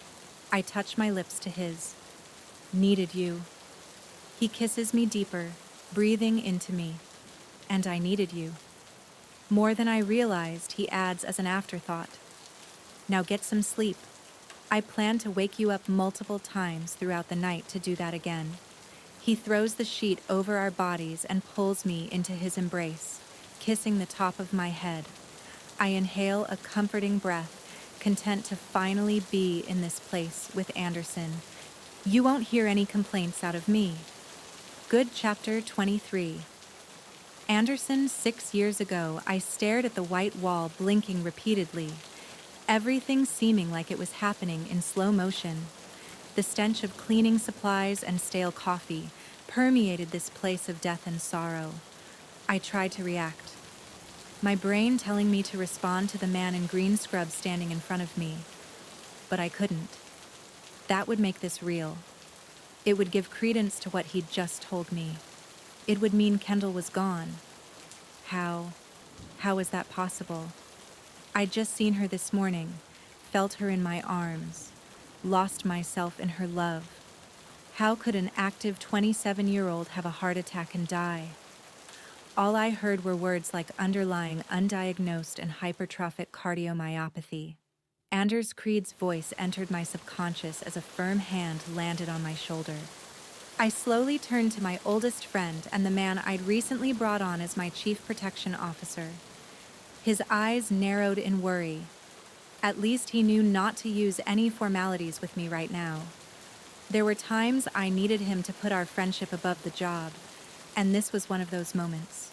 I touch my lips to his. Needed you. He kisses me deeper, breathing into me. And I needed you. More than I realized, he adds as an afterthought. Now get some sleep. I plan to wake you up multiple times throughout the night to do that again. He throws the sheet over our bodies and pulls me into his embrace, kissing the top of my head. I inhale a comforting breath, content to finally be in this place with Anderson. You won't hear any complaints out of me. Good chapter 23. Anderson, 6 years ago, I stared at the white wall, blinking repeatedly, everything seeming like it was happening in slow motion. The stench of cleaning supplies and stale coffee permeated this place of death and sorrow. I tried to react, my brain telling me to respond to the man in green scrubs standing in front of me. But I couldn't. That would make this real. It would give credence to what he'd just told me. It would mean Kendall was gone. How was that possible? I'd just seen her this morning, felt her in my arms, lost myself in her love. How could an active 27-year-old have a heart attack and die? All I heard were words like underlying undiagnosed and hypertrophic cardiomyopathy. Anders Creed's voice entered my subconscious as a firm hand landed on my shoulder. I slowly turned to my oldest friend and the man I'd recently brought on as my chief protection officer. His eyes narrowed in worry. At least he knew not to use any formalities with me right now. There were times I needed him to put our friendship above the job, and this was one of those moments.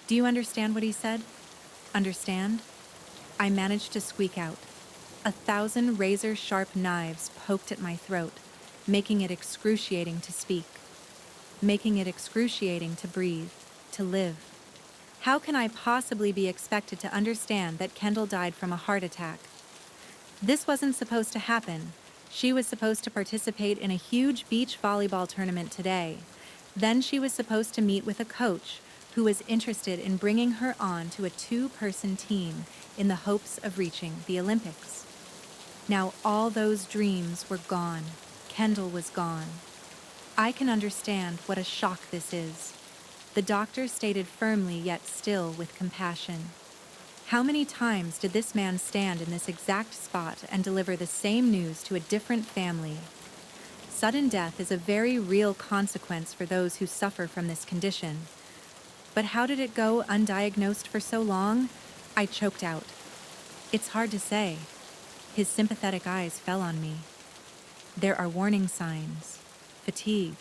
Do you understand what he said? Understand? I managed to squeak out. 1,000 razor-sharp knives poked at my throat, making it excruciating to speak, making it excruciating to breathe, to live. How can I possibly be expected to understand that Kendall died from a heart attack? This wasn't supposed to happen. She was supposed to participate in a huge beach volleyball tournament today. Then she was supposed to meet with a coach who was interested in bringing her on to a 2-person team in the hopes of reaching the Olympics. Now all those dreams were gone. Kendall was gone. I can understand what a shock this is. The doctor stated firmly yet still with compassion. How many times did this man stand in this exact spot and deliver the same news to a different family? Sudden death is a very real consequence for those who suffer from this condition. But how did it go undiagnosed for so long? I choked out. It's hard to say. His sympathetic eyes fell on me. There are warning signs: fatigue,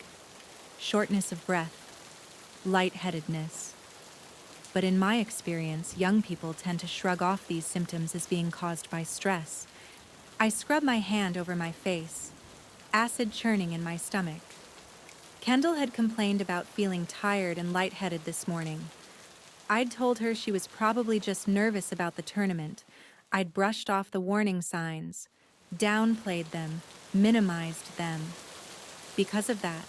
shortness of breath, lightheadedness. But in my experience, young people tend to shrug off these symptoms as being caused by stress. I scrub my hand over my face, acid churning in my stomach. Kendall had complained about feeling tired and lightheaded this morning. I'd told her she was probably just nervous about the tournament. I'd brushed off the warning signs, downplayed them, minimized them. Because of that,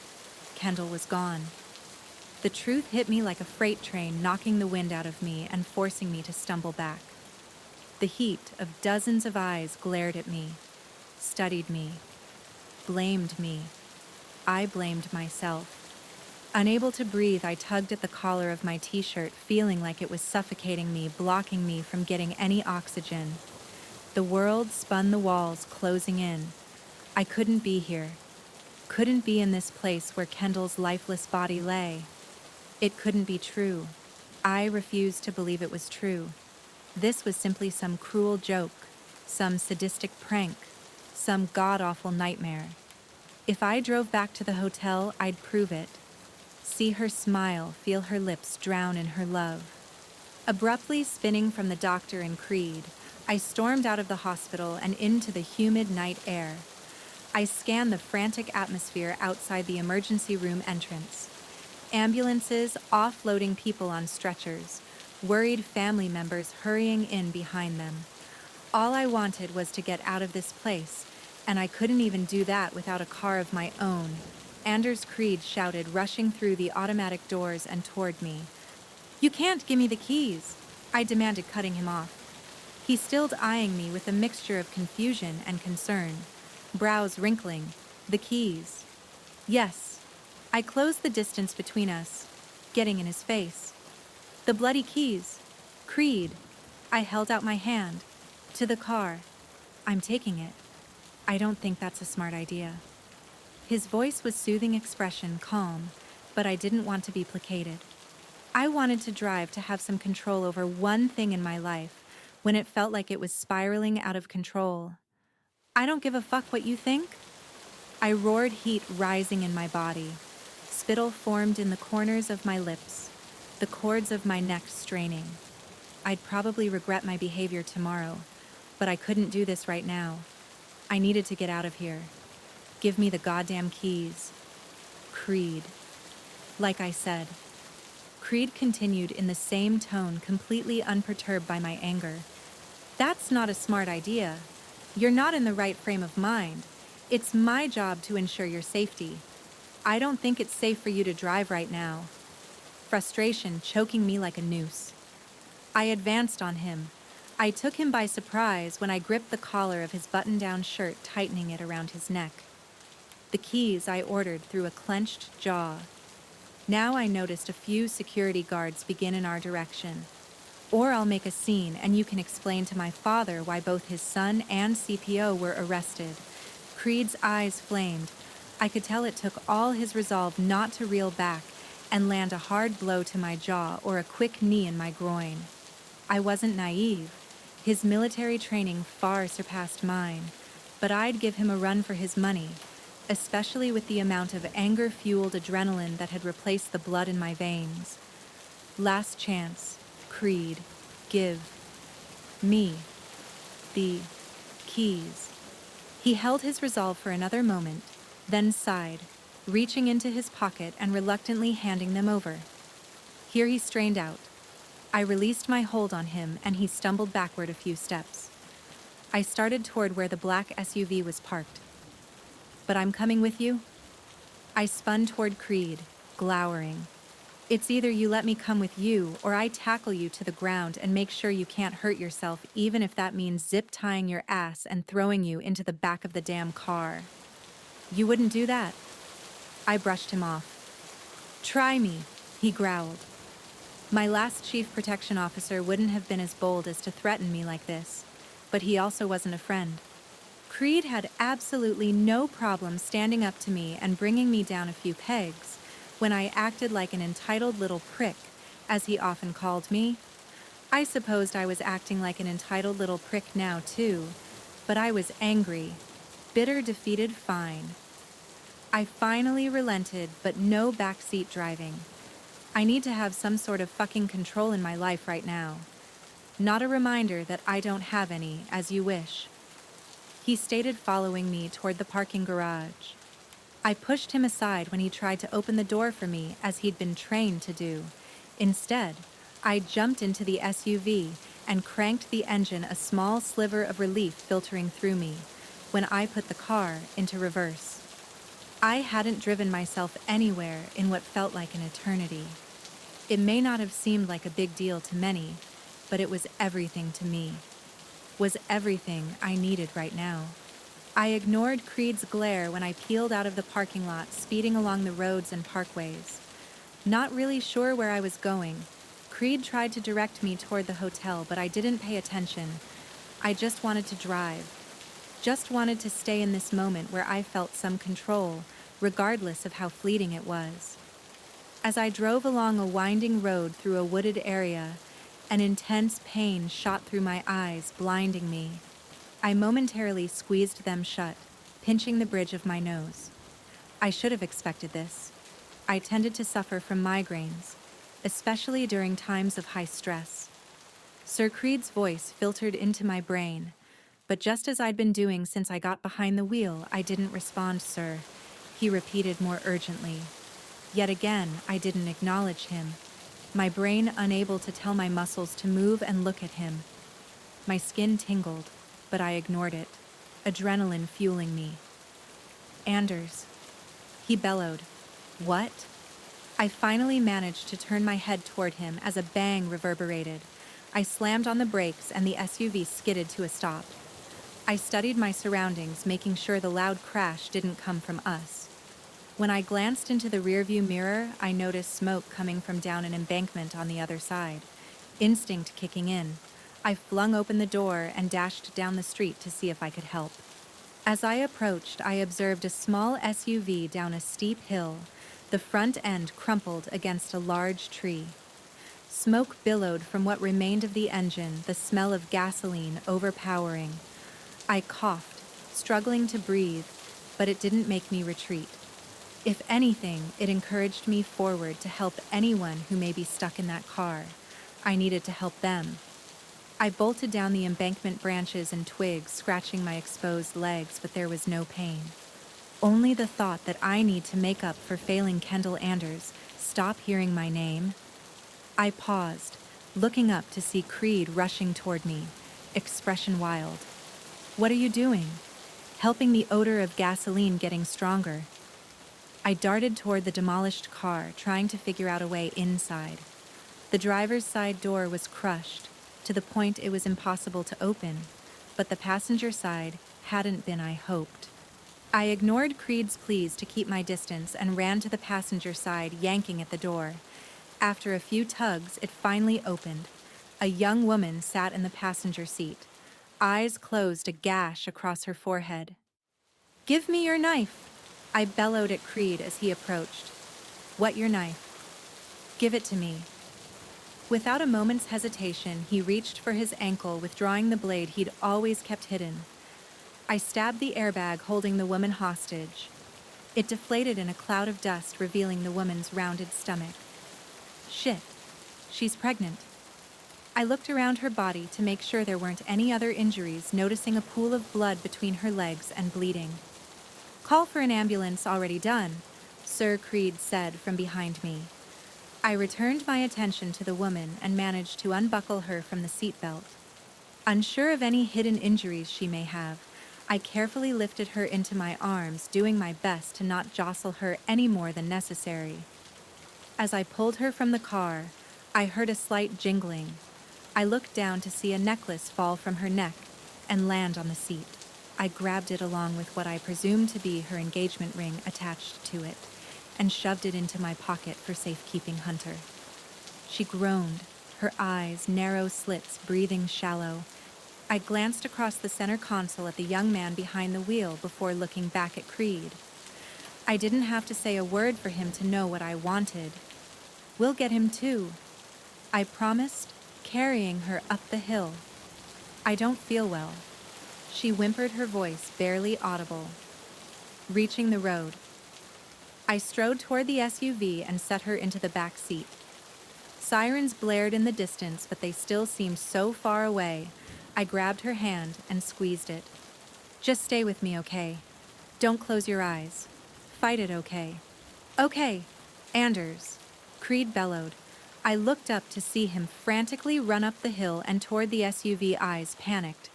Kendall was gone. The truth hit me like a freight train, knocking the wind out of me and forcing me to stumble back. The heat of dozens of eyes glared at me, studied me, blamed me. I blamed myself. Unable to breathe, I tugged at the collar of my t-shirt, feeling like it was suffocating me, blocking me from getting any oxygen. The world spun the walls, closing in. I couldn't be here. Couldn't be in this place where Kendall's lifeless body lay. It couldn't be true. I refused to believe it was true. This was simply some cruel joke, some sadistic prank, some god-awful nightmare. If I drove back to the hotel, I'd prove it. See her smile, feel her lips drown in her love. Abruptly spinning from the doctor and Creed, I stormed out of the hospital and into the humid night air. I scanned the frantic atmosphere outside the emergency room entrance. Ambulances offloading people on stretchers, worried family members hurrying in behind them. All I wanted was to get out of this place, and I couldn't even do that without a car of my own. Anders Creed shouted, rushing through the automatic doors and toward me. "You can't give me the keys," I demanded, cutting him off. He stilled, eyeing me with a mixture of confusion and concern, brows wrinkling. "The keys." "Yes." I closed the distance between us, getting in his face. "The bloody keys." "Creed." I held out my hand. "To the car." "I'm taking it." "I don't think that's a smart idea." His voice was soothing expression, calm, but I didn't want to be placated. I wanted to drive, to have some control over one thing in my life when it felt like it was spiraling out of control. "I don't give a fuck what you think." I roared, heat rising in my body. Spittle formed in the corners of my lips, the cords of my neck straining. I'd probably regret my behavior tomorrow, but I couldn't do this right now. I needed to get out of here. "Give me the goddamn keys." "Creed." Like I said. Creed continued in the same tone, completely unperturbed by my anger. "That's not a smart idea. You're not in the right frame of mind. It's my job to ensure your safety. I don't think it's safe for you to drive right now." Frustration choking me like a noose. I advanced on him. I took him by surprise when I gripped the collar of his button-down shirt, tightening it around his neck. "The keys," I ordered through a clenched jaw. Now I noticed a few security guards begin in our direction. "Or I'll make a scene and you can explain to my father why both his son and CPO were arrested." Creed's eyes flamed. I could tell it took all his resolve not to reel back and land a hard blow to my jaw or a quick knee in my groin. I wasn't naive. His military training far surpassed mine, but I'd give him a run for his money, especially with the amount of anger-fueled adrenaline that had replaced the blood in my veins. "Last chance, Creed. Give me the keys." He held his resolve for another moment, then sighed, reaching into his pocket and reluctantly handing them over. Here he strained out. I released my hold on him and he stumbled backward a few steps. I started toward where the black SUV was parked. "But I'm coming with you?" I spun toward Creed, glowering. "It's either you let me come with you or I tackle you to the ground and make sure you can't hurt yourself, even if that means zip-tying your ass and throwing you into the back of the damn car." "You wouldn't do that." I brushed him off. "Try me," he growled. My last chief protection officer wouldn't have been as bold as to threaten me like this, but he also wasn't a friend. Creed had absolutely no problem standing up to me and bringing me down a few pegs when I acted like an entitled little prick, as he often called me. I supposed I was acting like an entitled little prick now too, but I was angry, bitter, defeated, fine. I finally relented, but no backseat driving. I need to have some sort of fucking control in my life right now. Not a reminder that I don't have any, as you wish. He stated, following me toward the parking garage. I pushed him aside when he tried to open the door for me as he'd been trained to do. Instead, I jumped into the SUV and cranked the engine, a small sliver of relief filtering through me when I put the car into reverse. I hadn't driven myself anywhere in what felt like an eternity. It may not have seemed like a big deal to many, but it was everything to me. Was everything I needed right now. I ignored Creed's glare when I peeled out of the parking lot, speeding along the roads and parkways. Not really sure where I was going, Creed tried to direct me toward the hotel, but I didn't pay attention. I just wanted to drive. Just wanted to stay in this moment where I felt some control, regardless of how fleeting it was. As I drove along a winding road through a wooded area, an intense pain shot through my eyes, blinding me. I momentarily squeezed them shut, pinching the bridge of my nose. I should have expected this. I tended to suffer from migraines, especially during times of high stress. Sir Creed's voice filtered into my brain, but just as I'd been doing since I got behind the wheel, I didn't respond, sir. He repeated more urgently. Yet again, I didn't acknowledge him, my brain unable to tell my muscles to move and look at him. My skin tingled, but I ignored it, adrenaline fueling me. Anders, he bellowed. What? I finally managed to turn my head toward him as a bang reverberated. I slammed on the brakes and the SUV skidded to a stop. I studied my surroundings, making sure the loud crash didn't come from us. When I glanced into the rearview mirror, I noticed smoke coming from down an embankment on the other side. Instinct kicking in, I flung open the door and dashed down the street to see if I could help. As I approached, I observed a small SUV down a steep hill, the front end crumpled against a large tree. Smoke billowed from what remained of the engine, the smell of gasoline overpowering. I coughed, struggling to breathe, but it didn't make me retreat. If anything, it encouraged me forward to help anyone who may be stuck in that car. I needed to help them. I bolted down the embankment, branches and twigs scratching my exposed legs, but there was no pain. Only the thought that I need to make up for failing Kendall Anders, stop hearing my name. I paused, looking up to see Creed rushing toward me, expression wild. What are you doing? Helping the odor of gasoline getting stronger. I darted toward the demolished car, trying to figure out a way inside. The driver's side door was crushed, to the point it was impossible to open, but the passenger side hadn't been, I hoped. I ignored Creed's pleas to keep my distance and ran to the passenger side, yanking at the door. After a few tugs, it finally opened. A young woman sat in the passenger seat, eyes closed, a gash across her forehead. "Give me your knife!" I bellowed at Creed as he approached. "What, your knife? Give it to me." Without a moment's hesitation, he reached for his ankle, withdrawing the blade he'd always kept hidden. I stabbed the airbag holding the woman hostage. It deflated in a cloud of dust, revealing the woman's rounded stomach. Shit, she's pregnant. I looked around her body to make sure there weren't any other injuries, noticing a pool of blood between her legs and bleeding. "Call for an ambulance, already done," Sir Creed said from behind me. I returned my attention to the woman and managed to unbuckle her from the seatbelt. Unsure of any hidden injuries she may have, I carefully lifted her into my arms, doing my best to not jostle her any more than necessary. As I pulled her from the car, I heard a slight jingling. I looked down to see a necklace fall from her neck and land on the seat. I grabbed it along with what I presumed to be her engagement ring attached to it and shoved it into my pocket for safekeeping. Hunter. She groaned, her eyes narrow slits, breathing shallow. I glanced across the center console at the young man behind the wheel before looking back at Creed. I didn't have to say a word for him to know what I wanted. "We'll get him too," I promised, carrying her up the hill. "I don't feel well." She whimpered, her voice barely audible. Reaching the road, I strode toward the SUV and set her into the back seat. Sirens blared in the distance, but they still seemed so far away. I grabbed her hand and squeezed it. "Just stay with me, okay? Don't close your eyes. Fight it, okay? Okay, Anders, Creed bellowed. I looked up to see him frantically run up the hill and toward the SUV, eyes panicked.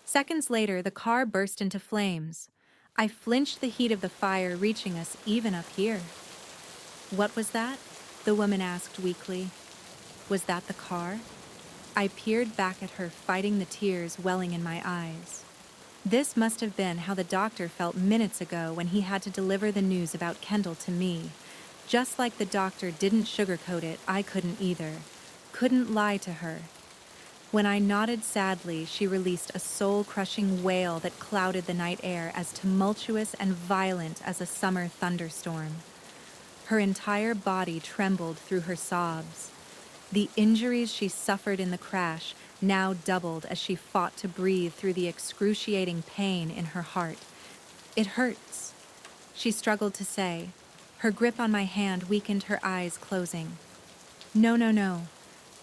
Seconds later, the car burst into flames. I flinched, the heat of the fire reaching us even up here. What was that? The woman asked weakly. Was that the car? I peered back at her, fighting the tears welling in my eyes. This must have been how the doctor felt minutes ago when he had to deliver the news about Kendall to me. Just like the doctor didn't sugarcoat it, I couldn't either. Couldn't lie to her. When I nodded sadly, she released a soul-crushing wail that clouded the night air, as tumultuous and violent as a summer thunderstorm. Her entire body trembled through her sobs. The injuries she suffered in the crash now doubled as she fought to breathe through the excruciating pain in her heart. It hurts, she struggled to say. Her grip on my hand weakened, her eyes closing. No, no, no.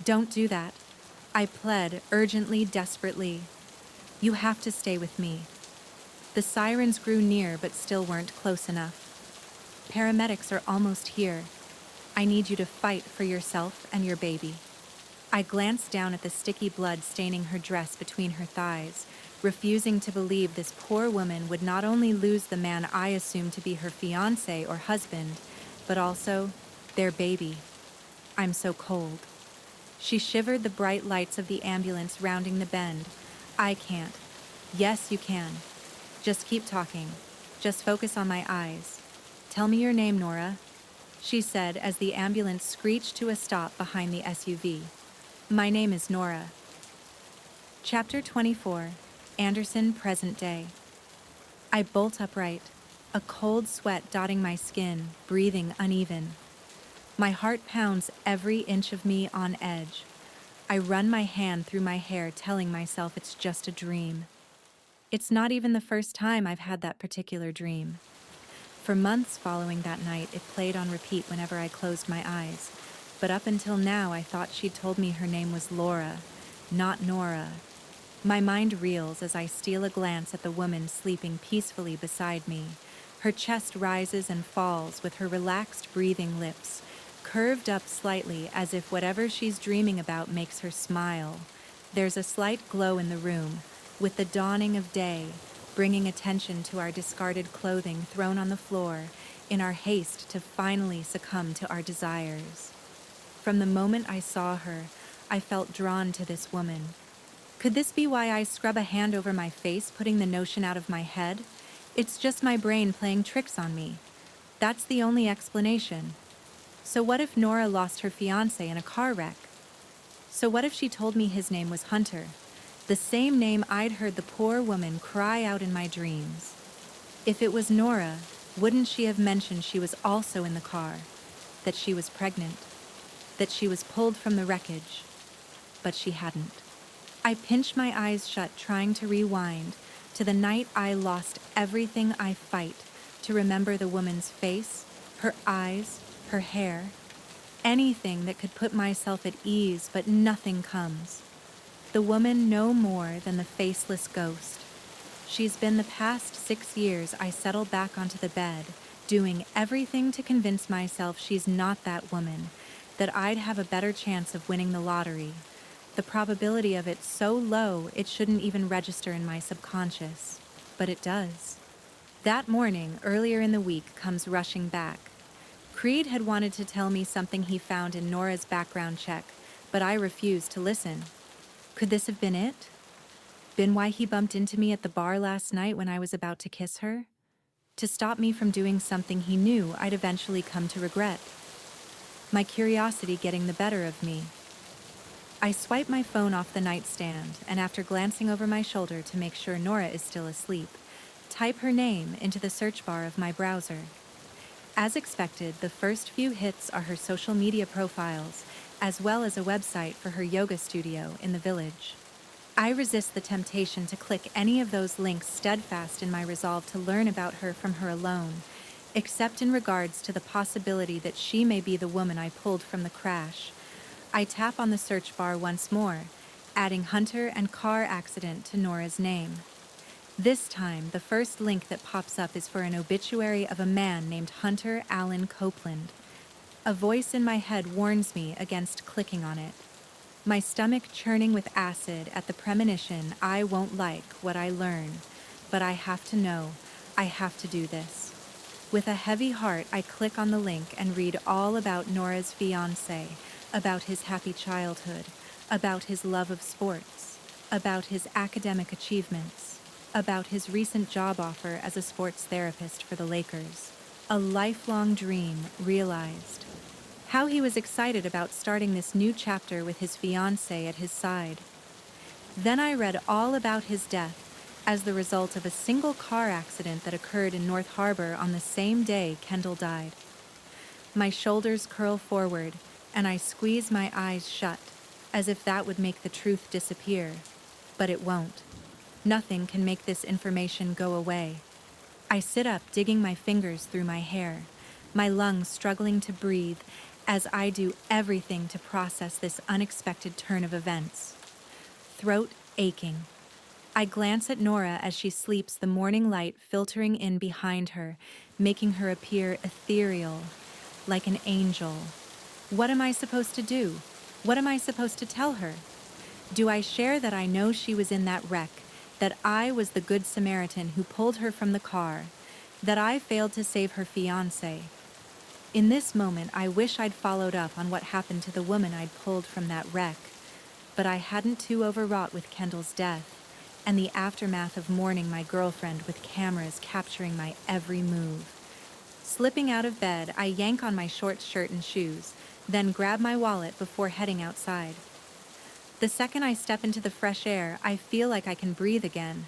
Don't do that. I pled, urgently, desperately. You have to stay with me. The sirens grew near but still weren't close enough. Paramedics are almost here. I need you to fight for yourself and your baby. I glanced down at the sticky blood staining her dress between her thighs, refusing to believe this poor woman would not only lose the man I assumed to be her fiancé or husband, but also their baby. I'm so cold. She shivered, the bright lights of the ambulance rounding the bend. I can't. Yes, you can. Just keep talking. Just focus on my eyes. Tell me your name, Nora, she said as the ambulance screeched to a stop behind the SUV. My name is Nora. Chapter 24, Anderson, present day. I bolt upright, a cold sweat dotting my skin, breathing uneven. My heart pounds, every inch of me on edge. I run my hand through my hair, telling myself it's just a dream. It's not even the first time I've had that particular dream. For months following that night, it played on repeat whenever I closed my eyes. But up until now, I thought she'd told me her name was Laura, not Nora. My mind reels as I steal a glance at the woman sleeping peacefully beside me. Her chest rises and falls with her relaxed, breathing lips, curved up slightly as if whatever she's dreaming about makes her smile. There's a slight glow in the room, with the dawning of day, bringing attention to our discarded clothing thrown on the floor in our haste to finally succumb to our desires. From the moment I saw her, I felt drawn to this woman. Could this be why I scrub a hand over my face, putting the notion out of my head? It's just my brain playing tricks on me. That's the only explanation. So what if Nora lost her fiancé in a car wreck? So what if she told me his name was Hunter, the same name I'd heard the poor woman cry out in my dreams? If it was Nora, wouldn't she have mentioned she was also in the car, that she was pregnant, that she was pulled from the wreckage? But she hadn't. I pinched my eyes shut, trying to rewind to the night I lost everything I fight to remember the woman's face, her eyes, her hair, anything that could put myself at ease, but nothing comes. The woman no more than the faceless ghost. She's been the past 6 years. I settle back onto the bed, doing everything to convince myself she's not that woman, that I'd have a better chance of winning the lottery. The probability of it so low it shouldn't even register in my subconscious, but it does. That morning, earlier in the week, comes rushing back. Creed had wanted to tell me something he found in Nora's background check, but I refused to listen. Could this have been it? Been why he bumped into me at the bar last night when I was about to kiss her? To stop me from doing something he knew I'd eventually come to regret. My curiosity getting the better of me. I swipe my phone off the nightstand, and after glancing over my shoulder to make sure Nora is still asleep, type her name into the search bar of my browser. As expected, the first few hits are her social media profiles, as well as a website for her yoga studio in the village. I resist the temptation to click any of those links, steadfast in my resolve to learn about her from her alone, except in regards to the possibility that she may be the woman I pulled from the crash. I tap on the search bar once more, adding Hunter and car accident to Nora's name. This time, the first link that pops up is for an obituary of a man named Hunter Allen Copeland. A voice in my head warns me against clicking on it. My stomach churning with acid at the premonition I won't like what I learn, but I have to know, I have to do this. With a heavy heart, I click on the link and read all about Nora's fiancé, about his happy childhood, about his love of sports, about his academic achievements, about his recent job offer as a sports therapist for the Lakers. A lifelong dream realized. How he was excited about starting this new chapter with his fiancée at his side. Then I read all about his death as the result of a single car accident that occurred in North Harbor on the same day Kendall died. My shoulders curl forward, and I squeeze my eyes shut, as if that would make the truth disappear. But it won't. Nothing can make this information go away. I sit up, digging my fingers through my hair, my lungs struggling to breathe, as I do everything to process this unexpected turn of events. Throat aching. I glance at Nora as she sleeps, the morning light filtering in behind her, making her appear ethereal, like an angel. What am I supposed to do? What am I supposed to tell her? Do I share that I know she was in that wreck, that I was the good Samaritan who pulled her from the car, that I failed to save her fiancé? In this moment, I wish I'd followed up on what happened to the woman I'd pulled from that wreck, but I hadn't too overwrought with Kendall's death and the aftermath of mourning my girlfriend with cameras capturing my every move. Slipping out of bed, I yank on my short shirt and shoes, then grab my wallet before heading outside. The second I step into the fresh air, I feel like I can breathe again.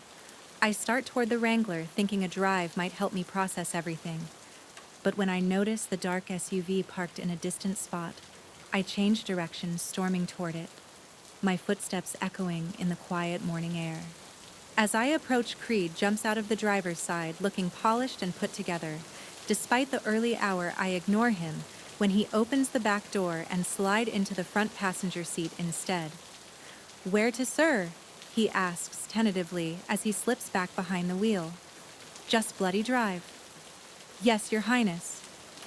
I start toward the Wrangler, thinking a drive might help me process everything. But when I notice the dark SUV parked in a distant spot, I change direction, storming toward it, my footsteps echoing in the quiet morning air. As I approach, Creed jumps out of the driver's side, looking polished and put together. Despite the early hour, I ignore him when he opens the back door and slide into the front passenger seat instead. "Where to, sir?" he asks tentatively as he slips back behind the wheel. "Just Bloody Drive." "Yes, Your Highness."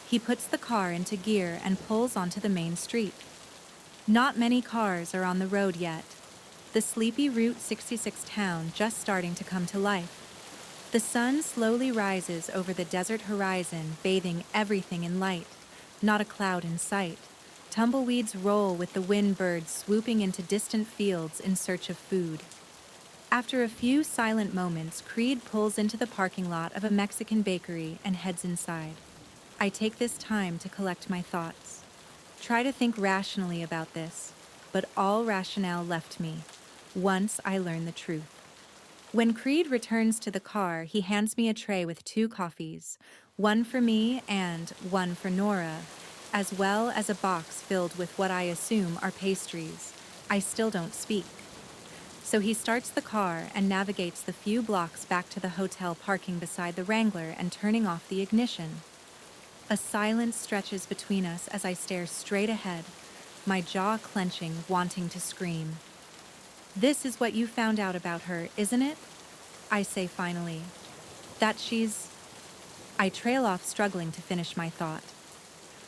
He puts the car into gear and pulls onto the main street. Not many cars are on the road yet. The sleepy Route 66 town just starting to come to life. The sun slowly rises over the desert horizon, bathing everything in light. Not a cloud in sight. Tumbleweeds roll with the wind, birds swooping into distant fields in search of food. After a few silent moments, Creed pulls into the parking lot of a Mexican bakery and heads inside. I take this time to collect my thoughts. Try to think rationally about this, but all rationale left me once I learn the truth. When Creed returns to the car, he hands me a tray with 2 coffees, one for me and one for Nora, as well as a box filled with what I assume are pastries. I still don't speak. So he starts the car and navigates the few blocks back to the hotel, parking beside the Wrangler and turning off the ignition. A silence stretches between us as I stare straight ahead, my jaw clenching, wanting to scream. "This is what you found out about her, isn't it?" I say finally. "That she's—" I trail off, struggling to finish my thought.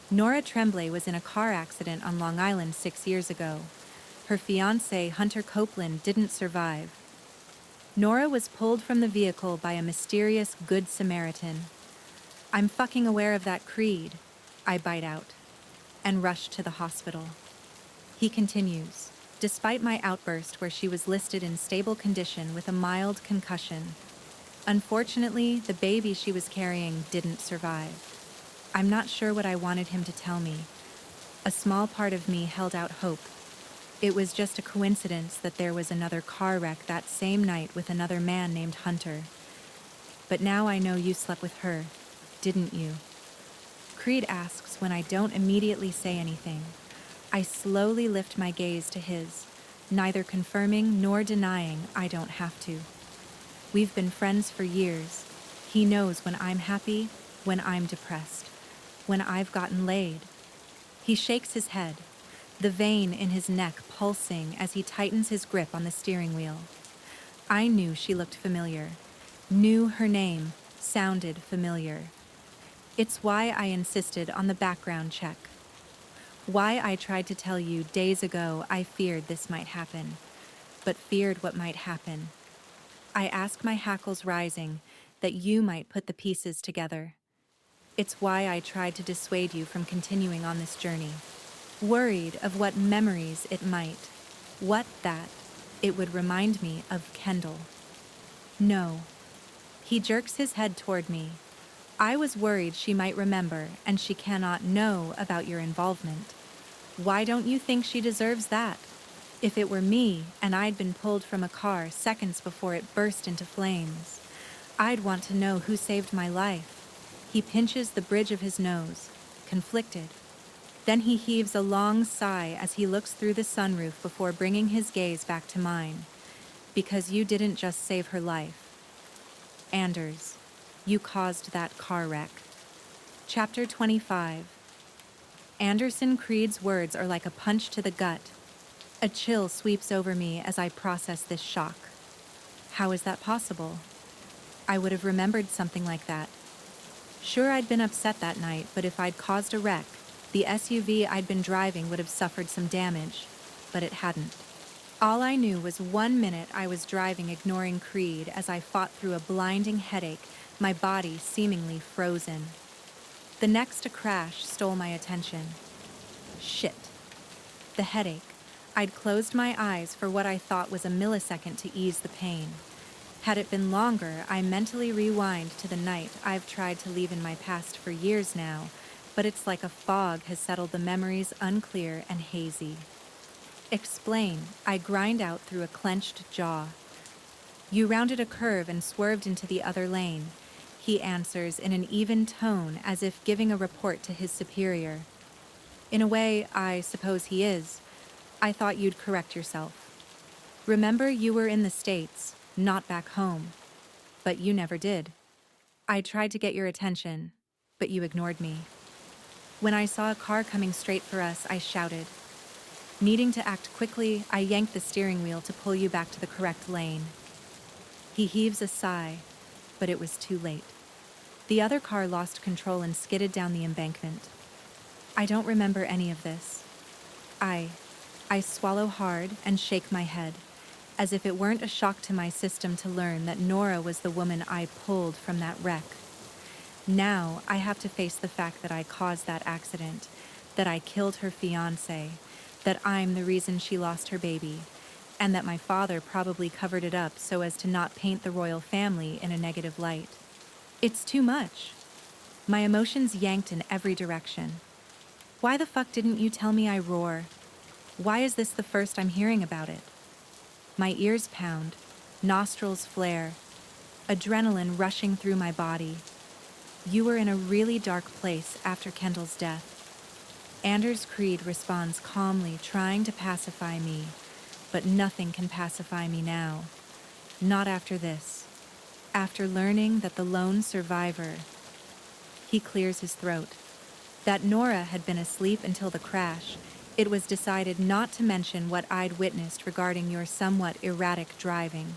Nora Tremblay was in a car accident on Long Island 6 years ago. Her fiancé, Hunter Copeland, didn't survive. Nora was pulled from the vehicle by a mysterious Good Samaritan. "I'm fucking aware of that, Creed," I bite out, and rush to the hospital. He continues, "Despite my outburst where she was listed in stable condition with a mild concussion, unfortunately, the baby she was carrying didn't survive." I'm not sure what I wanted him to tell me. A small part of me held out hope. It was just a coincidence that there was another car wreck that same night with another man named Hunter. "But now I know you slept with her, didn't you?" Creed asks when I don't immediately say anything. I slowly lift my gaze to his, neither confirming nor denying I don't have to. We've been friends for years. He knows when I'm happy, when I'm depressed, when I've gotten laid. He shakes his head, the vein in his neck pulsing as he tightens his grip on the steering wheel. I knew she looked familiar. Knew her name, sounded familiar. It's why I insisted on the background check. Why I tried to tell you days ago I feared this might happen, but feared what might happen. I ask my hackles rising that you might put the pieces together. It's why I tried to dissuade you from continuing on this journey, worried of what memories it might, what that it would remind me of Kendall. No. He jerks his head toward me. I was worried she might remember and she cannot know about your involvement. Why don't you think she deserves that? If it were me and I'd been pulled from a car seconds before it burst into flames, I'd want to know who saved my life. He pinches the bridge of his nose, conflicted. Then he heaves a long sigh as he looks through the sunroof before bringing his gaze back to mine. Because you didn't just save her life. Anders, you caused that car wreck. Chapter 25. Anderson Creed's words are like a punch to the gut. A chill sweeps over me as I process this shock. How is that possible? I would have remembered something like that. Sure, I'd been upset that night, but if I'd caused a wreck, the SUV I'd been driving would have suffered some damage, but it hadn't. All I knew was 1 minute I was driving ignoring Creed as I fought through a blinding headache, my body seemingly frozen. The next, a crash stole my attention. Shit. The headache. I'd closed my eyes for what I thought was a millisecond to ease the pain. Had it been longer, I mentally rewind to the night I've tried to leave in my past for years now, but it's like a fog has settled the memories unclear and hazy. Explain, I grind out through a clenched jaw. You rounded a curve and swerved into the other lane. He answers in an even tone as if giving a report to his superior. In a way, I suppose he is. I thought you'd correct yourself. Remember, you were in the States, not back home. But you never did. I tried to get your attention, but you ignored me. When I saw a car coming straight for us, I shouted. Needing to act quickly, I yanked the steering wheel to pull you back to the correct lane. He heaves a sigh, but it was too late. The other car lost control and skidded down the embankment. I don't remember any of this. I swallow hard and shake my head, as if it weren't a shock to my system to learn that Nora was the woman I pulled from that wreck. Now I have to face the fact that I caused that accident, that I killed her fiancé, that I'm the reason she lost her baby, and that my father probably covered it up so as to not paint the royal family in a negative light. It's too much. My emotions yanked in every direction. Why the fuck didn't you tell me I roar? Why is this the first I'm hearing about it? My ears pound, nostrils flare, adrenaline rushing through my body. You were in a really dark place after Kendall's death. Anders Creed responds calmly, trying to pacify me, but nothing can pacify me now. Not after this. After learning that the lone survivor... He clears his throat. That Nora had been asleep until the crash, it was decided not to mention what I'd witnessed regarding your somewhat erratic driving.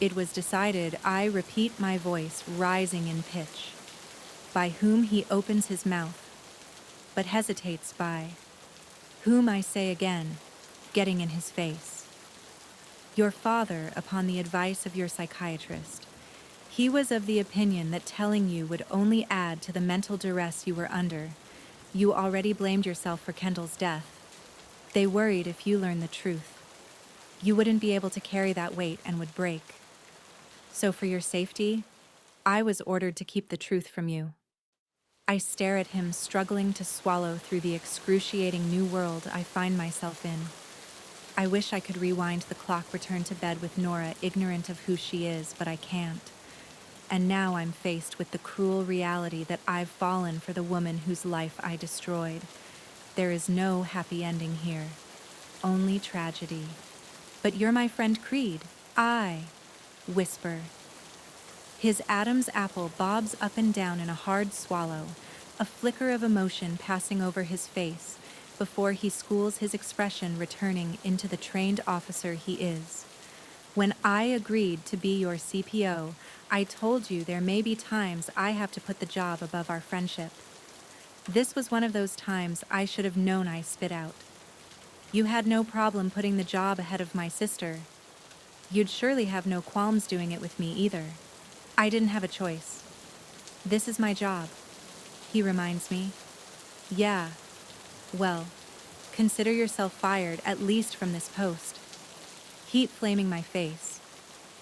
It was decided I repeat my voice rising in pitch. By whom he opens his mouth, but hesitates by whom I say again, getting in his face. Your father, upon the advice of your psychiatrist. He was of the opinion that telling you would only add to the mental duress you were under. You already blamed yourself for Kendall's death. They worried if you learned the truth, you wouldn't be able to carry that weight and would break. So for your safety, I was ordered to keep the truth from you. I stare at him, struggling to swallow through the excruciating new world I find myself in. I wish I could rewind the clock, return to bed with Nora, ignorant of who she is, but I can't. And now I'm faced with the cruel reality that I've fallen for the woman whose life I destroyed. There is no happy ending here, only tragedy. But you're my friend Creed. I whisper. His Adam's apple bobs up and down in a hard swallow, a flicker of emotion passing over his face before he schools his expression, returning into the trained officer he is. When I agreed to be your CPO, I told you there may be times I have to put the job above our friendship. This was one of those times I should have known I spit out. You had no problem putting the job ahead of my sister. You'd surely have no qualms doing it with me either. I didn't have a choice. This is my job, he reminds me. Yeah, well, consider yourself fired, at least from this post. Heat flaming my face.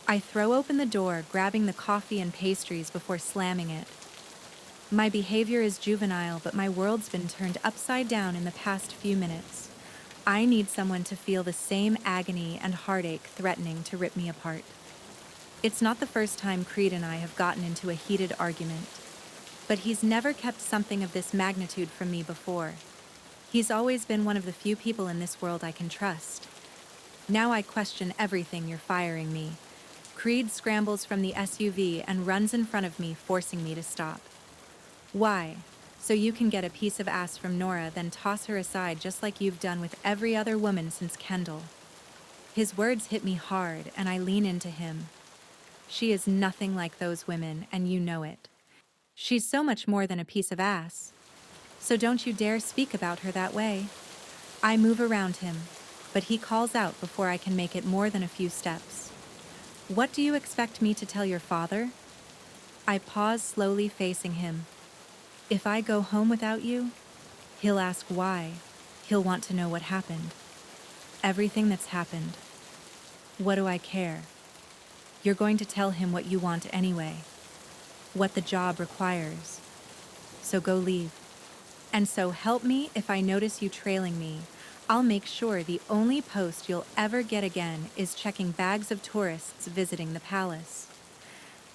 I throw open the door, grabbing the coffee and pastries before slamming it. My behavior is juvenile, but my world's been turned upside down in the past few minutes. I need someone to feel the same agony and heartache threatening to rip me apart. It's not the first time Creed and I have gotten into a heated argument, but he's never kept something of this magnitude from me before. He's always been one of the few people in this world I can trust. Now I question everything you're firing me. Creed scrambles from the SUV and runs in front of me, forcing me to stop. Why? So you can get a piece of ass from Nora, then toss her aside just like you've done with every other woman since Kendall. His words hit me hard, and I lean into him. She is nothing like those women, and you know it. She's so much more than a piece of ass. So don't you dare speak about her that way. I move around him, but he calls out before I can make it more than a few steps. What do you expect me to tell your father? I pause, slowly facing him. If I go home without you, he'll ask why. He'll want to know what happened. Everything that's happened. What do I care? You're going to tell him what you want anyway. What the job requires. So go leave. And so help me if I notice you trailing me. I'll make sure the only post you'll ever get again is checking bags of tourists visiting the palace.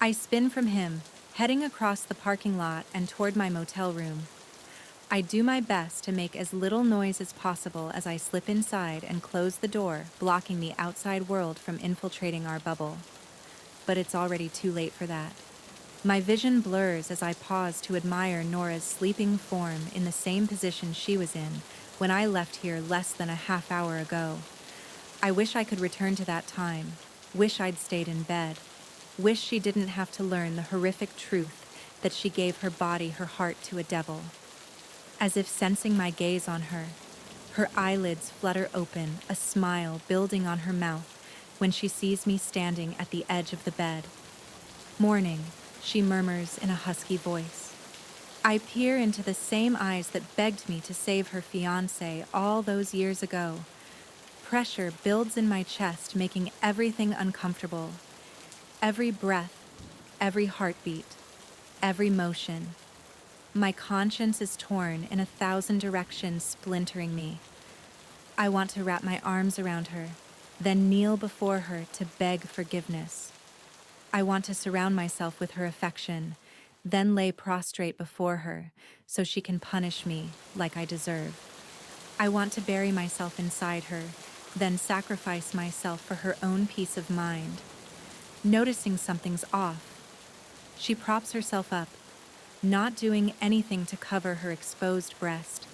I spin from him, heading across the parking lot and toward my motel room. I do my best to make as little noise as possible as I slip inside and close the door, blocking the outside world from infiltrating our bubble. But it's already too late for that. My vision blurs as I pause to admire Nora's sleeping form in the same position she was in when I left here less than a half hour ago. I wish I could return to that time. Wish I'd stayed in bed. Wish she didn't have to learn the horrific truth that she gave her body, her heart to a devil. As if sensing my gaze on her, her eyelids flutter open, a smile building on her mouth when she sees me standing at the edge of the bed. Morning, she murmurs in a husky voice. I peer into the same eyes that begged me to save her fiancé all those years ago. Pressure builds in my chest, making everything uncomfortable. Every breath, every heartbeat, every motion. My conscience is torn in 1,000 directions, splintering me. I want to wrap my arms around her, then kneel before her to beg forgiveness. I want to surround myself with her affection, then lay prostrate before her so she can punish me like I deserve. I want to bury myself inside her, then sacrifice myself for her own peace of mind. Noticing something's off, she props herself up, not doing anything to cover her exposed breast.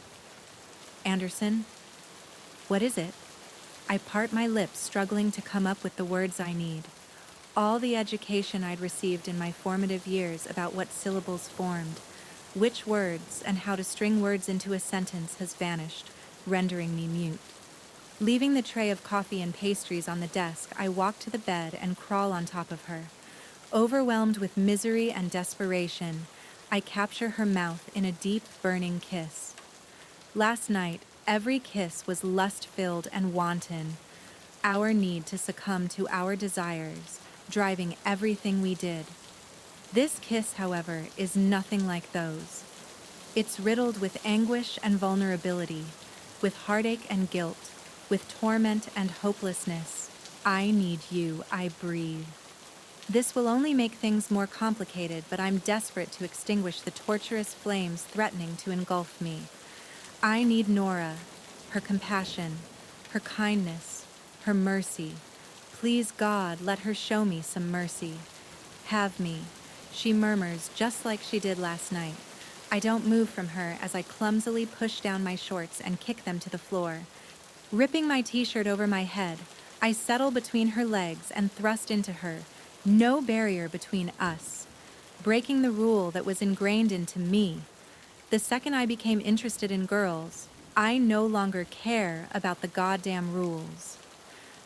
Anderson, what is it? I part my lips, struggling to come up with the words I need. All the education I'd received in my formative years about what syllables formed, which words, and how to string words into a sentence has vanished, rendering me mute. Leaving the tray of coffee and pastries on the desk, I walk to the bed and crawl on top of her. Overwhelmed with misery and desperation, I capture her mouth in a deep, burning kiss. Last night, every kiss was lust-filled and wanton. Our need to succumb to our desires, driving everything we did. This kiss, however, is nothing like those. It's riddled with anguish and vulnerability, with heartache and guilt, with torment and hopelessness. I need you, I breathe. This will only make things more complicated, but I'm desperate to extinguish the torturous flames threatening to engulf me. I need Nora, her compassion, her kindness, her mercy. Please, God, let her show me some mercy. Have me, she murmurs just like she did last night. I don't move from her as I clumsily push down my shorts and kick them to the floor. Ripping my t-shirt over my head, I settle between her legs and thrust into her, no barrier between us, breaking the rule that was ingrained into me. The second I became interested in girls, I no longer care about the goddamn rules.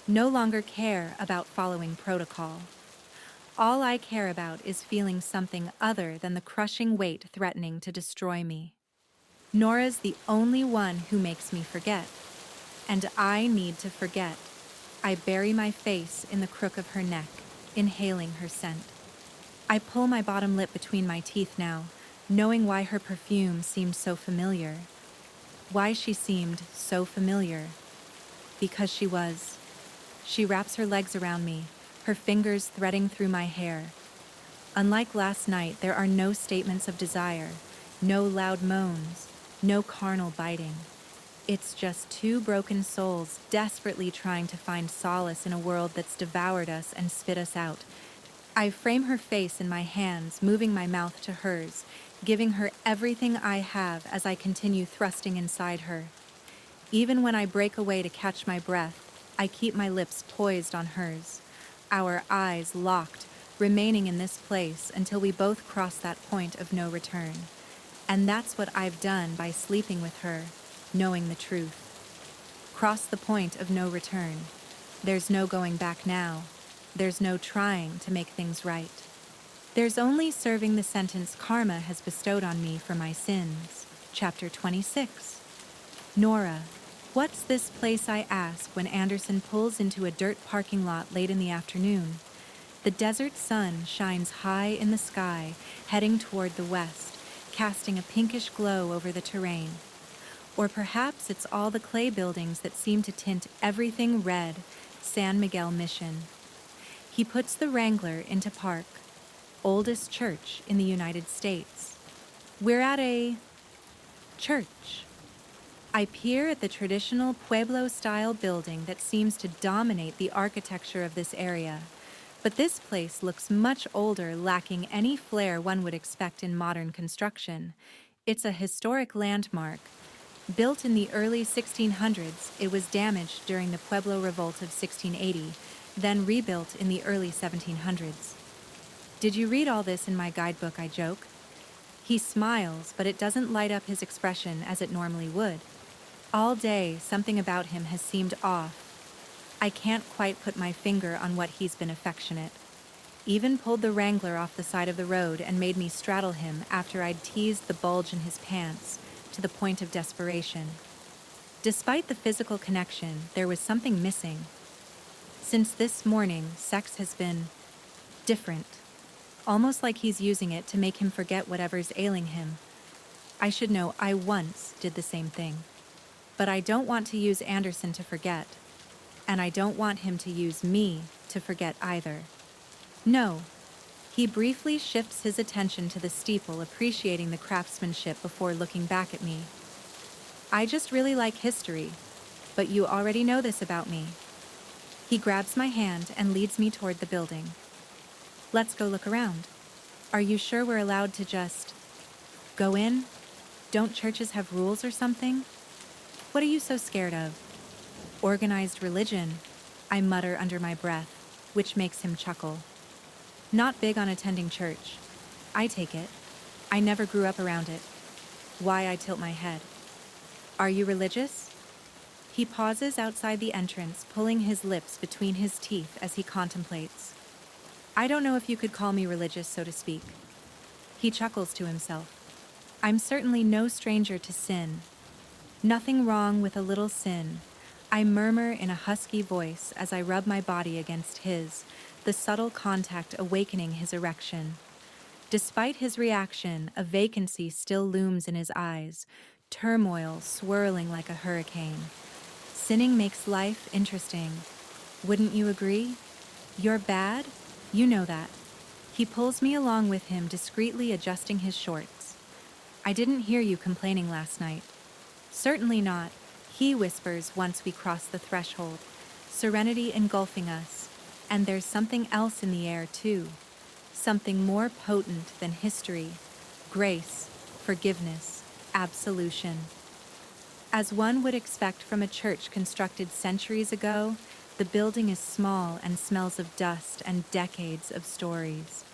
No longer care about following protocol. All I care about is feeling something other than the crushing weight threatening to destroy me. Nora's the only one who makes me forget. And I need to forget. I bury my face in the crook of her neck, inhaling her scent. I pull my bottom lip between my teeth now, knowing why her perfume seemed so familiar. Why she seemed so familiar. Because she was. She wraps her legs around me, her fingers threading through my hair. Unlike last night, there are no statements of desire, no loud moans, no carnal biting. It's just two broken souls desperately trying to find solace in a world that's devoured us and spit us out. I frame her face in my hands, moving my mouth to hers, giving her everything I have as I continue thrusting inside her. Even when I break away to catch my breath, I keep my lips poised on hers, our eyes locked, remaining in this place until we both cross that point of no return. And that's what I've done by sleeping with her, knowing the truth. Cross the point of no return. There's no going back now. There's no trying to make things right. There's only serving the sentence karma has bestowed on me for my sins. Chapter 26. Nora. What's this place, I ask when Anderson pulls into a dirt parking lot late in the afternoon. The desert sun shines high in the sky, heading toward the west, casting a pinkish glow over the terrain. Or perhaps it's all the clay buildings that seem to tint everything red. San Miguel Mission. He puts the Wrangler into park, oldest church in the United States. We're at a church. I peer at the traditional Pueblo-style building that seems to dominate the architecture of this area. But this place looks much older, lacking any flair one would expect in modern construction. It's a historic landmark. Built in the early 1600s, it was damaged during the Pueblo Revolt of 1680, then rebuilt in the early 1700s. Did you read all this in my guidebook, I joke? He smiles, but it doesn't light up his expression as it normally would. All day, something about him has seemed off. I can't quite put my finger on what he's been affectionate. Even pulled the Wrangler off the side of the road and made me straddle him after I'd teased the bulge in his pants, to the point of desperation. Despite the physical connection, there was something missing. Since this morning, sex has been different, almost like he's using it to make him forget whatever's ailing him. I should know I once did the same thing. But I don't want to use Anderson to forget, and I don't want him to use me to forget either. No. He briefly shifts his attention to the steeple, appreciating the craftsmanship before looking back at me. I just really like history, but you already know this about me. He grabs my hand and leads me toward the building. Let's go look around. Are you sure we're allowed to just go in? Don't churches have rules or something? What are you so scared of? Organized religion, I mutter under my breath, which makes him chuckle. Not big on attending church. I take it. I never grew up around it. Why I tilt my head. Are you religious? He pauses outside the entrance, pulling his lips between his teeth as he contemplates. I don't know if you could call me religious, so to speak. He chuckles to himself. I'm certainly no stranger to sin. Nothing wrong with a little sin, I murmur in a husky voice as I rub my body against his, the subtle contact awakening his erection. Despite his reaction, a vacancy still looms in his eyes, turmoil swirling like a hurricane. Sinning makes life interesting. Wouldn't you agree? You're bad? You know that. He pulls me along with him, discreetly adjusting his shorts. I didn't hear you complaining last night. Certainly not, he whispers once we cross the threshold, serenity engulfing us. And there's something else in the air, too. Something more potent than history, grace, forgiveness, absolution. As one would expect from a church constructed centuries ago, The building is small and smells of dust and decades of stories.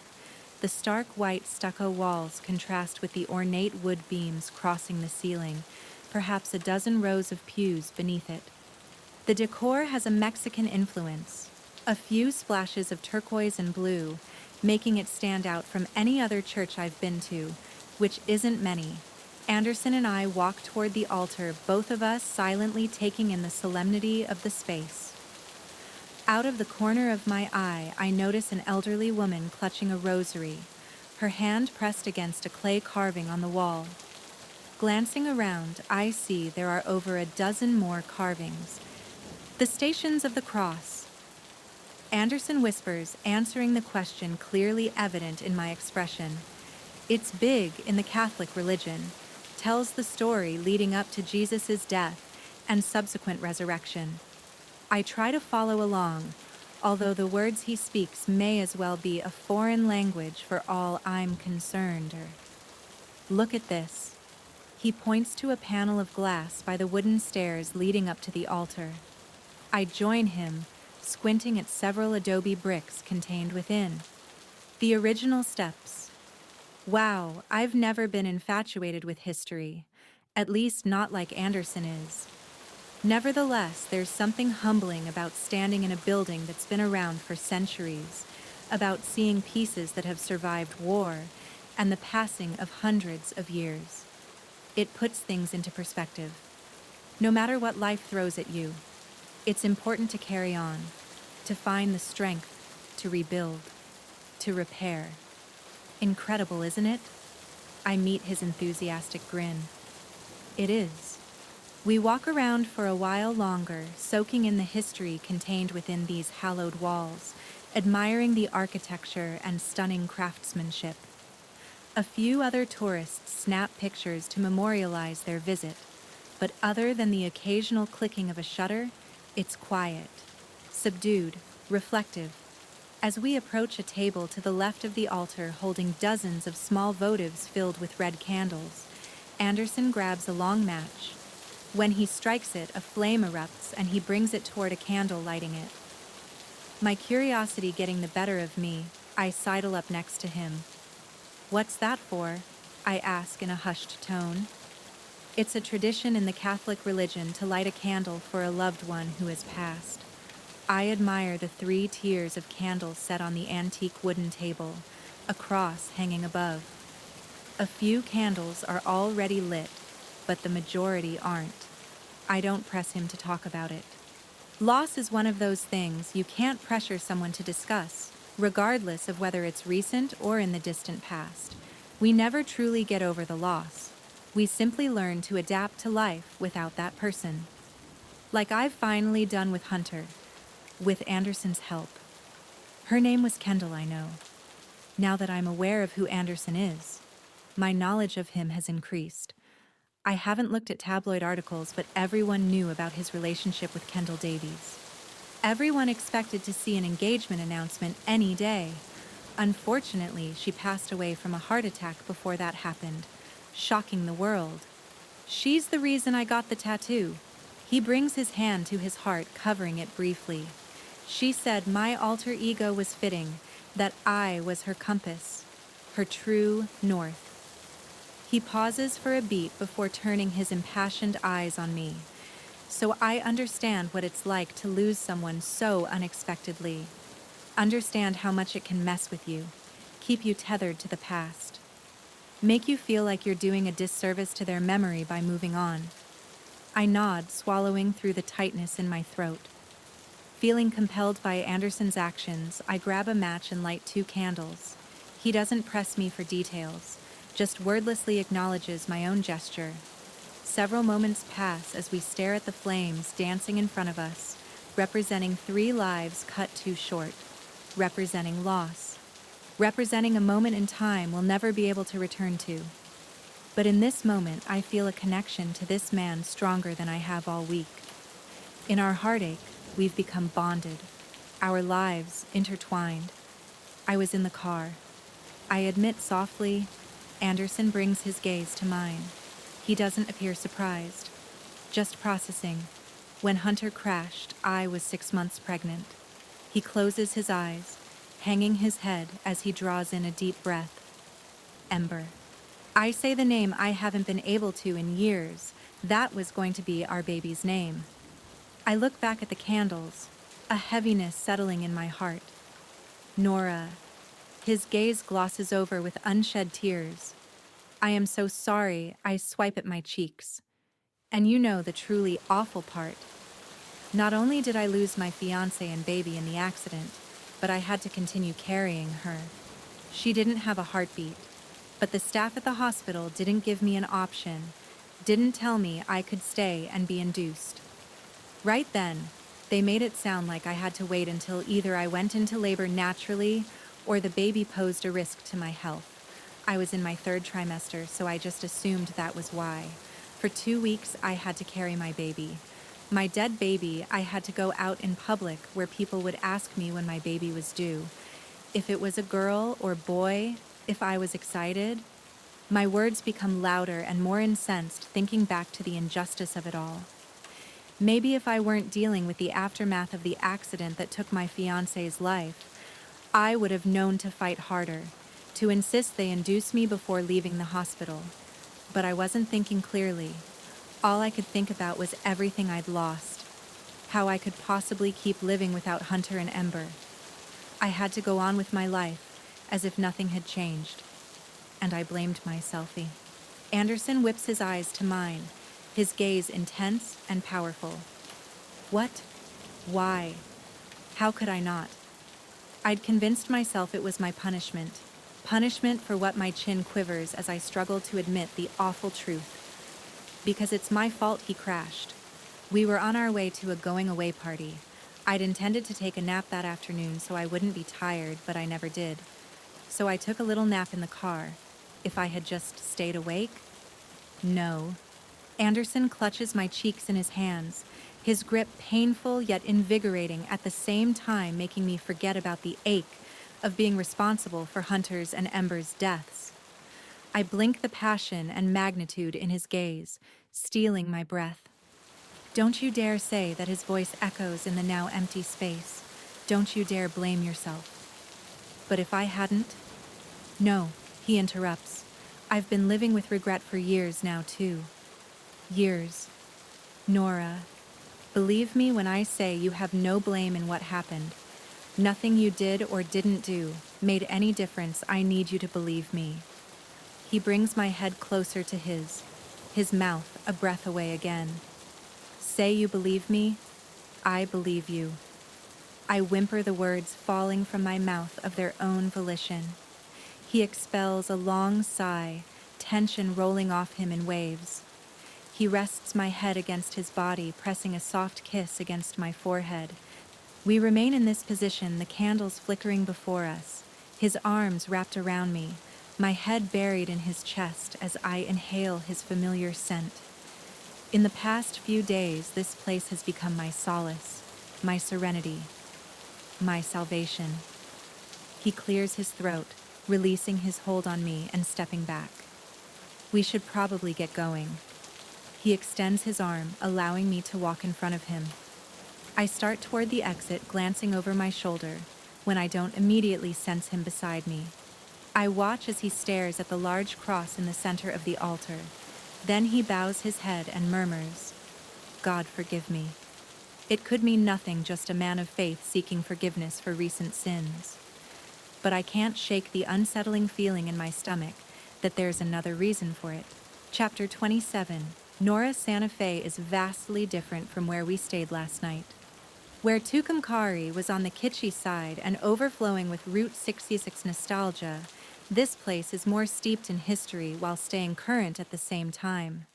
The stark white stucco walls contrast with the ornate wood beams crossing the ceiling, perhaps a dozen rows of pews beneath it. The decor has a Mexican influence, a few splashes of turquoise and blue, making it stand out from any other church I've been to, which isn't many. Anderson and I walk toward the altar, both of us silently taking in the solemnity of the space. Out of the corner of my eye, I notice an elderly woman clutching a rosary, her hand pressed against a clay carving on the wall. Glancing around, I see there are over a dozen more carvings. The Stations of the Cross. Anderson whispers, answering the question clearly evident in my expression. It's big in the Catholic religion, tells the story leading up to Jesus' death and subsequent resurrection. I try to follow along, although the words he speaks may as well be a foreign language for all I'm concerned. Look at this. He points to a panel of glass by the wooden stairs leading up to the altar. I join him, squinting at several adobe bricks contained within. The original steps. Wow, I've never been infatuated with history, at least not like Anderson is. Nevertheless, there's something humbling about standing in a building that's been around for centuries, about seeing pieces that have survived war and the passing of hundreds of years. It puts things into perspective. No matter what life throws at you, it's important to carry on, to find the strength to rebuild, to repair. Incredible, isn't it? I meet his enthusiastic grin. It is. We walk around for a while longer, soaking in the history contained within these hallowed walls, admiring the architecture and stunning craftsmanship. A few other tourists snap pictures to memorialize their visit, but other than the occasional clicking of a shutter, it's quiet, subdued, reflective. As we approach a table to the left of the altar holding dozens of small votives filled with red candles, Anderson grabs a long match. When he strikes it, a flame erupts and he brings it toward a candle, lighting it. My curiosity getting the better of me, I sidle up next to him. "What's that for?" I ask in a hushed tone. It's a tradition in the Catholic religion to light a candle for a loved one who has passed. I admire the 3 tiers of candles set on the antique wooden table, a cross hanging above. A few candles are already lit, but the majority aren't. I don't press him to talk about it. Loss is one of those things you can't pressure someone to discuss, regardless of whether it's recent or in the distant past. We never truly get over the loss. We simply learn to adapt to life without that person. Like I've finally done with Hunter, with Anderson's help. Her name was Kendall, I know. Now that I'm aware of who Anderson is, my knowledge of him has increased. I haven't looked at tabloid articles, but everyone knew about his relationship with Kendall Davies. Everyone expected to see an engagement announcement any day. Unfortunately, she passed away from a heart attack before that happened, shocking the world. She's the reason I got the tattoo. He brings his hand to his heart, covering it briefly. She said my alter ego was fitting, that I was her compass, her true north. He pauses for a beat before turning his impassioned eyes on me. So I understand what it's like to lose someone so unexpectedly. Understand how much it can mess with you, keep you tethered to the past, make you feel like you're doing a disservice to their memory by moving on. I nod, swallowing through the tightness in my throat. Feeling compelled by Anderson's actions, I grab a match and light 2 candles. He doesn't press me for details, just wordlessly acknowledges my own gesture. Several moments pass as we stare at the flames dancing in front of us, representing 3 lives cut too short, representing loss, representing a moment in time we'll never be able to return to. But in this moment, I feel a connection to this man stronger than I have all week. In our heartache, we've become bonded, our lives intertwined. I was in the car. I admit softly, Anderson brings his gaze to mine. He doesn't appear surprised, just processing. When Hunter crashed, I was 6 months pregnant. He closes his eyes, hanging his head as he draws in a deep breath. Ember. I say the name I haven't been able to in years. That was going to be our baby's name. I look back at the candles, a heaviness settling in my heart. Nora. His gaze glosses over with unshed tears. I am so sorry. I swipe at my cheeks. And you know the truly awful part. Not only did I lose my fiancé and baby in the accident, but I had to continue carrying her. She didn't have a heartbeat, but the staff at the hospital didn't give me an option, didn't tell me I could stay and be induced. Right then, they made it sound like I had to wait until either I went into labor naturally or the baby posed a risk to my health. I was in my 3rd trimester, so I just assumed that was why. For 2 weeks, I had to carry my baby. My dead baby. I had to go out in public where people would ask me when my baby was due. If it was a girl or boy, if I was excited. My words become louder and more incensed thinking back to the injustice of it all. Maybe if I weren't dealing with the aftermath of the accident that took my fiancé's life, I would have known to fight harder, to insist they induce me before leaving the hospital. But I wasn't thinking clearly. All I could think about was everything I'd lost, how I could possibly keep living without Hunter and Ember. I had to go on with my life, as if nothing had changed. And I blamed myself. Anderson whips his eyes to mine, his gaze intense and powerful. What? Why? How could I not? I'd convinced myself it was my punishment. Punishment for what my chin quivers as I struggle to admit the awful truth. Because it's my fault he crashed. We were on our way to a going-away party. I'd intended to take a nap that afternoon so I wouldn't be tired, but I never did. So I took a little nap in the car. If I had just stayed awake? No. Anderson clutches my cheeks in his hands, his grip painful yet invigorating at the same time, making me forget about the ache of being responsible for Hunter's and Ember's deaths. I blink the passion and magnitude in his gaze, stealing my breath. Don't you dare say that his voice echoes in the now empty space. Don't you dare blame yourself. But if I hadn't? No, he interrupts. I've been living with regret for years now, too. Years. Nora, believe me when I say you have no blame in what happened. Nothing you did or didn't do made any difference. I need you to believe me. He brings my head closer to his mouth a breath away again. Say you believe me. I believe you. I whimper the words falling from my mouth of their own volition. He expels a long sigh, tension rolling off him in waves. He rests my head against his body, pressing a soft kiss against my forehead. We remain in this position, the candles flickering before us, his arms wrapped around me, my head buried in his chest as I inhale his familiar scent. In the past few days, this place has become my solace, my serenity, my salvation. He clears his throat, releasing his hold on me and stepping back. We should probably get going. He extends his arm, allowing me to walk in front of him. I start toward the exit, glancing over my shoulder, when I don't immediately sense him beside me. I watch as he stares at the large cross in the center of the altar. Then he bows his head and murmurs, "God forgive me." It could mean nothing, just a man of faith seeking forgiveness for recent sins. But I can't shake the unsettling feeling in my stomach that there's another reason for it. Chapter 27. Nora Santa Fe is vastly different from where we stayed last night. Where Tucumcari was on the kitschy side and overflowing with Route 66 nostalgia, this place is more steeped in history while staying current at the same time.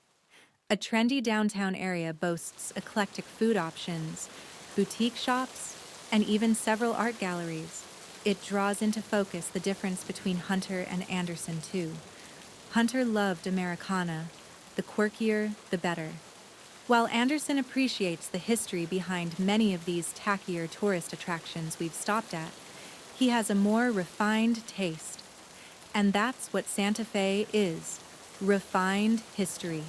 A trendy downtown area boasts eclectic food options, boutique shops, and even several art galleries. It draws into focus the difference between Hunter and Anderson, too. Hunter loved Americana. The quirkier, the better. While Anderson appreciates the history behind many of these tackier tourist attractions we've stopped at, he has a more refined taste. And that's what Santa Fe is, refined history.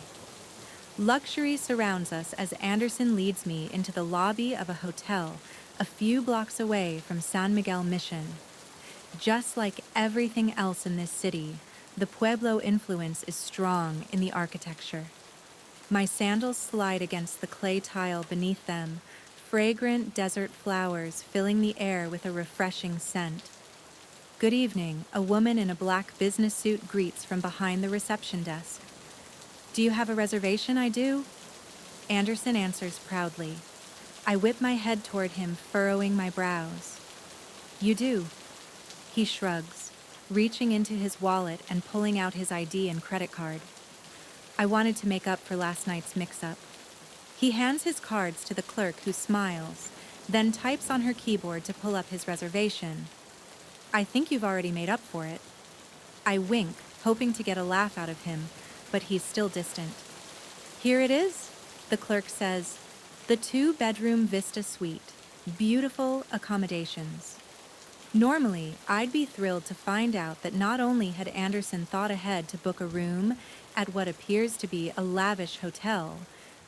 Luxury surrounds us as Anderson leads me into the lobby of a hotel a few blocks away from San Miguel Mission. Just like everything else in this city, the Pueblo influence is strong in the architecture. My sandals slide against the clay tile beneath them, fragrant desert flowers filling the air with a refreshing scent. "Good evening," a woman in a black business suit greets from behind the reception desk. "Do you have a reservation?" I do. Anderson answers proudly. I whip my head toward him, furrowing my brows. "You do." He shrugs, reaching into his wallet and pulling out his ID and credit card. "I wanted to make up for last night's mix-up." He hands his cards to the clerk, who smiles, then types on her keyboard to pull up his reservation. "I think you've already made up for it." I wink, hoping to get a laugh out of him, but he's still distant. "Here it is," the clerk says. "The 2-bedroom Vista Suite. Beautiful accommodations." Normally, I'd be thrilled to find out that not only had Anderson thought ahead to book a room at what appears to be a lavish hotel,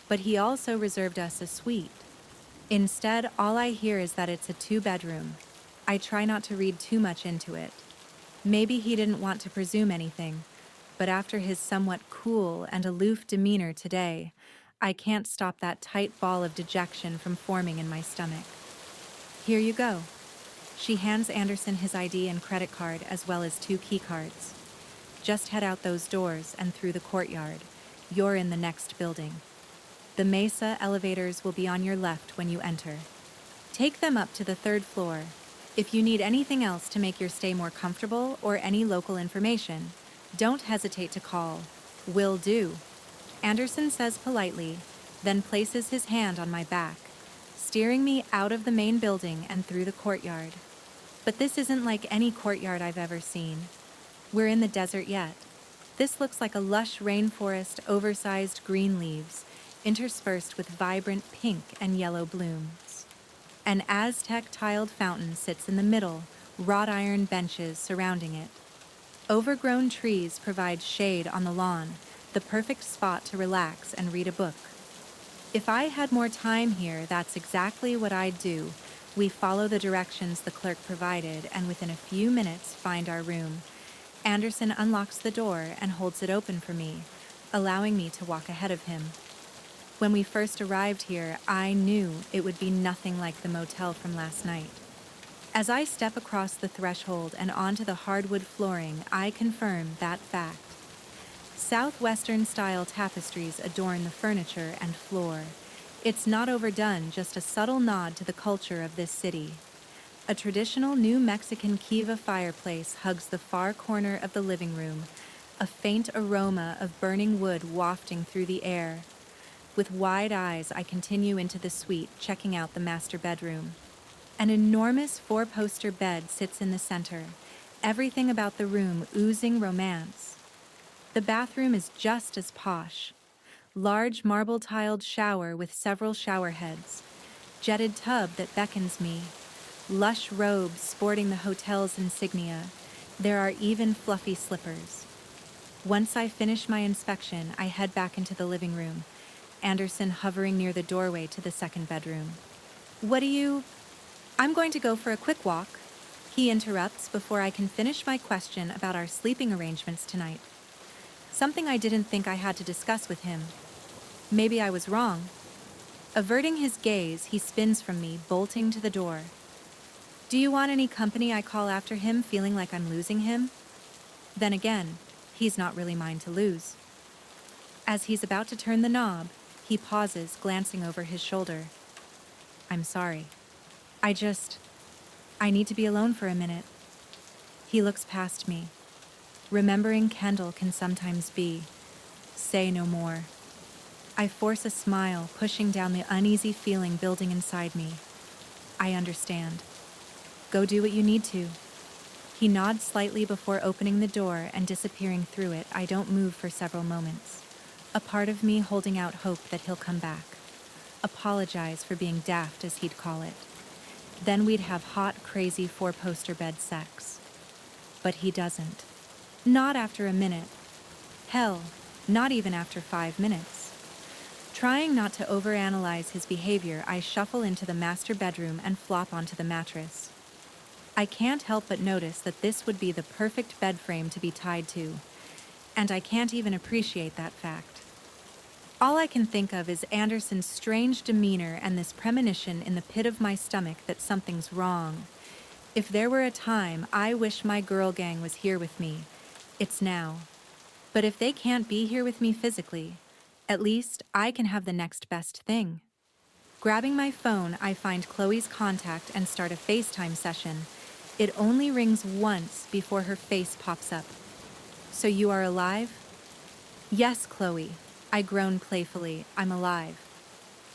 but he also reserved us a suite. Instead, all I hear is that it's a 2-bedroom. I try not to read too much into it. Maybe he didn't want to presume anything, but after his somewhat cool and aloof demeanor today, I can't stop that tight ball of dejection from forming in my stomach. "Here you go." She hands Anderson his ID and credit card, as well as 2 key cards. "Just head out those doors and through the courtyard. You're in the next building. The Mesa elevators will be on your left when you enter. Take them up to the 3rd floor. If you need anything else to make your stay more comfortable or any local information, don't hesitate to call. Will do." Anderson says politely, then places his hand on my back, steering me out of the main building and through the courtyard. But this isn't like any courtyard I've ever seen. We're in the desert yet. This looks like a lush rainforest, oversized green leaves, interspersed with vibrant pink and yellow blooms. An Aztec-tiled fountain sits in the middle, wrought iron benches surrounding it. Overgrown trees provide shade on the lawn, the perfect spot to relax and read a book. If I had more time here, that's exactly what I'd do. We follow the directions the clerk provided, and within a few minutes find our room. Anderson unlocks the door and holds it open for me, allowing me to walk ahead of him. When we first arrived here, I knew it would be nothing like the motel from last night. As I step across the threshold and onto the hardwood flooring, I confirm that fact. Southwestern-style tapestries adorn the furniture and floor. It's not overdone, just a subtle nod to the culture of this city. A traditional New Mexican kiva fireplace hugs the far corner of the living room, a faint aroma of burning wood wafting through the air. With wide eyes, I continue into the suite, checking out the master bedroom. An enormous 4-poster bed sits in the center, everything about the room oozing romance. The bathroom is just as posh. Large marble-tiled shower with several shower heads. Jetted tub that beckons me. Lush robes sporting the hotel's insignia. There are even fluffy slippers. Once I finish my inspection, I head back into the living room, Anderson hovering near the doorway to the 2nd bedroom. "I'm going to go for a quick walk," he interrupts before I can finish my question about our sleeping arrangements tonight. Something I didn't think I had to discuss with him. Maybe I was wrong. Averting his gaze, he spins from me, bolting to the door. "Do you want any company?" I call after him, feeling like I'm losing him. Then again, he's not really mine to lose. As he's about to turn the knob, he pauses, glancing over his shoulder. "I'm sorry. I need to be alone for a minute." He looks past me. Remembering Kendall can sometimes be. Say no more. I force a smile, pushing down the uneasy feeling building inside me. "I understand. Go do what you need to." He nods slightly before opening the door and disappearing through it. I don't move for several moments. A part of me holding out hope that he'll come back. Apologize for being daft, as he'd call it. Then we'd have hot, crazy 4-poster bed sex. But he doesn't. Not after a minute. Hell, not even after 5 minutes. Trying not to overanalyze his behavior, I shuffle into the master bedroom and flop onto the mattress. I can't help but notice that this would be the perfect bed frame to be tied to, and I can't even appreciate that fact. All I can think of is Anderson's strange demeanor and this premonition in the pit of my stomach that something's wrong. If there were a time I wish my girl gang was here with me, it's now. But if they can't be here with me physically, at least I can have the next best thing. Grabbing my phone, I find KLeigh's contact and start a FaceTime session. It only rings once before her face pops up. "So you are alive?" "Yes, KLeigh." I groan playfully. "I'm alive."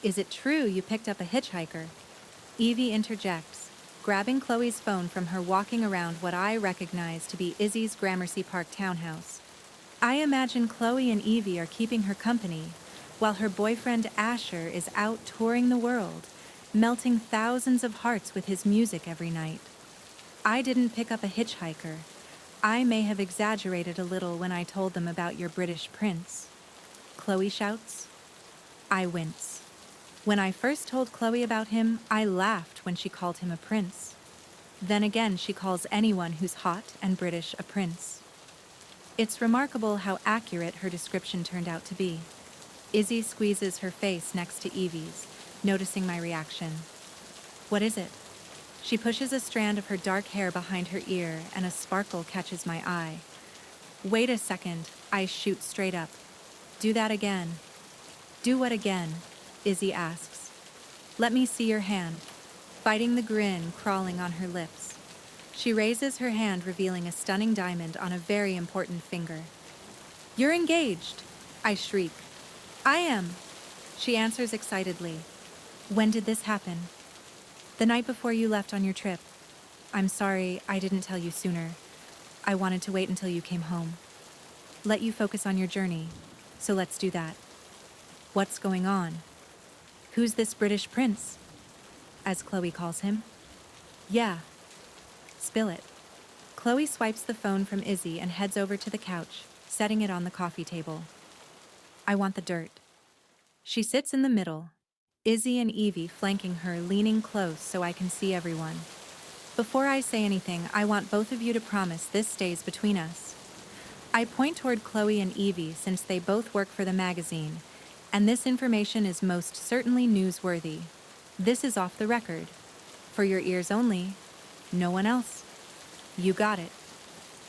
"Is it true you picked up a hitchhiker?" Evie interjects, grabbing KLeigh's phone from her, walking around what I recognize to be Izzy's Gramercy Park townhouse. I imagine KLeigh and Evie are keeping her company, while her boyfriend Asher is out touring the world, melting thousands of hearts with his music every night. I didn't pick up a hitchhiker. I may have exaggerated a little when I told them about your British prince. KLeigh shouts. I wince. When I first told KLeigh about him, I laughed when she called him a prince. Then again, she calls anyone who's hot and British a prince. It's remarkable how accurate her description turned out to be. Izzy squeezes her face next to Evie's, noticing my reaction. "What is it?" She pushes a strand of her dark hair behind her ear, and a sparkle catches my eye. "Wait a second," I shoot straight up. "Do that again." "Do what again?" Izzy asks. "Let me see your hand," fighting the grin crawling on her lips. She raises her hand, revealing a stunning diamond on a very important finger. "You're engaged!" I shriek. "I am," she answers excitedly. "When did this happen?" "The night before you left on your trip. I'm sorry I didn't tell you sooner. I wanted to wait until you came home. Let you focus on your journey, so let's do that." "What's going on?" "Who's this British prince?" As KLeigh calls him. "Yeah." "Spill it." KLeigh swipes the phone from Izzy and heads over to the couch, setting it on the coffee table. "I want the dirt." She sits in the middle, Izzy and Evie flanking her, leaning close so I can see everyone. "Before I say anything, I want both of you to promise this stays between us." I point toward KLeigh and Evie since they both work for the magazine, and this information is most certainly newsworthy. This is off the record. For your ears only. No one else. "You got it."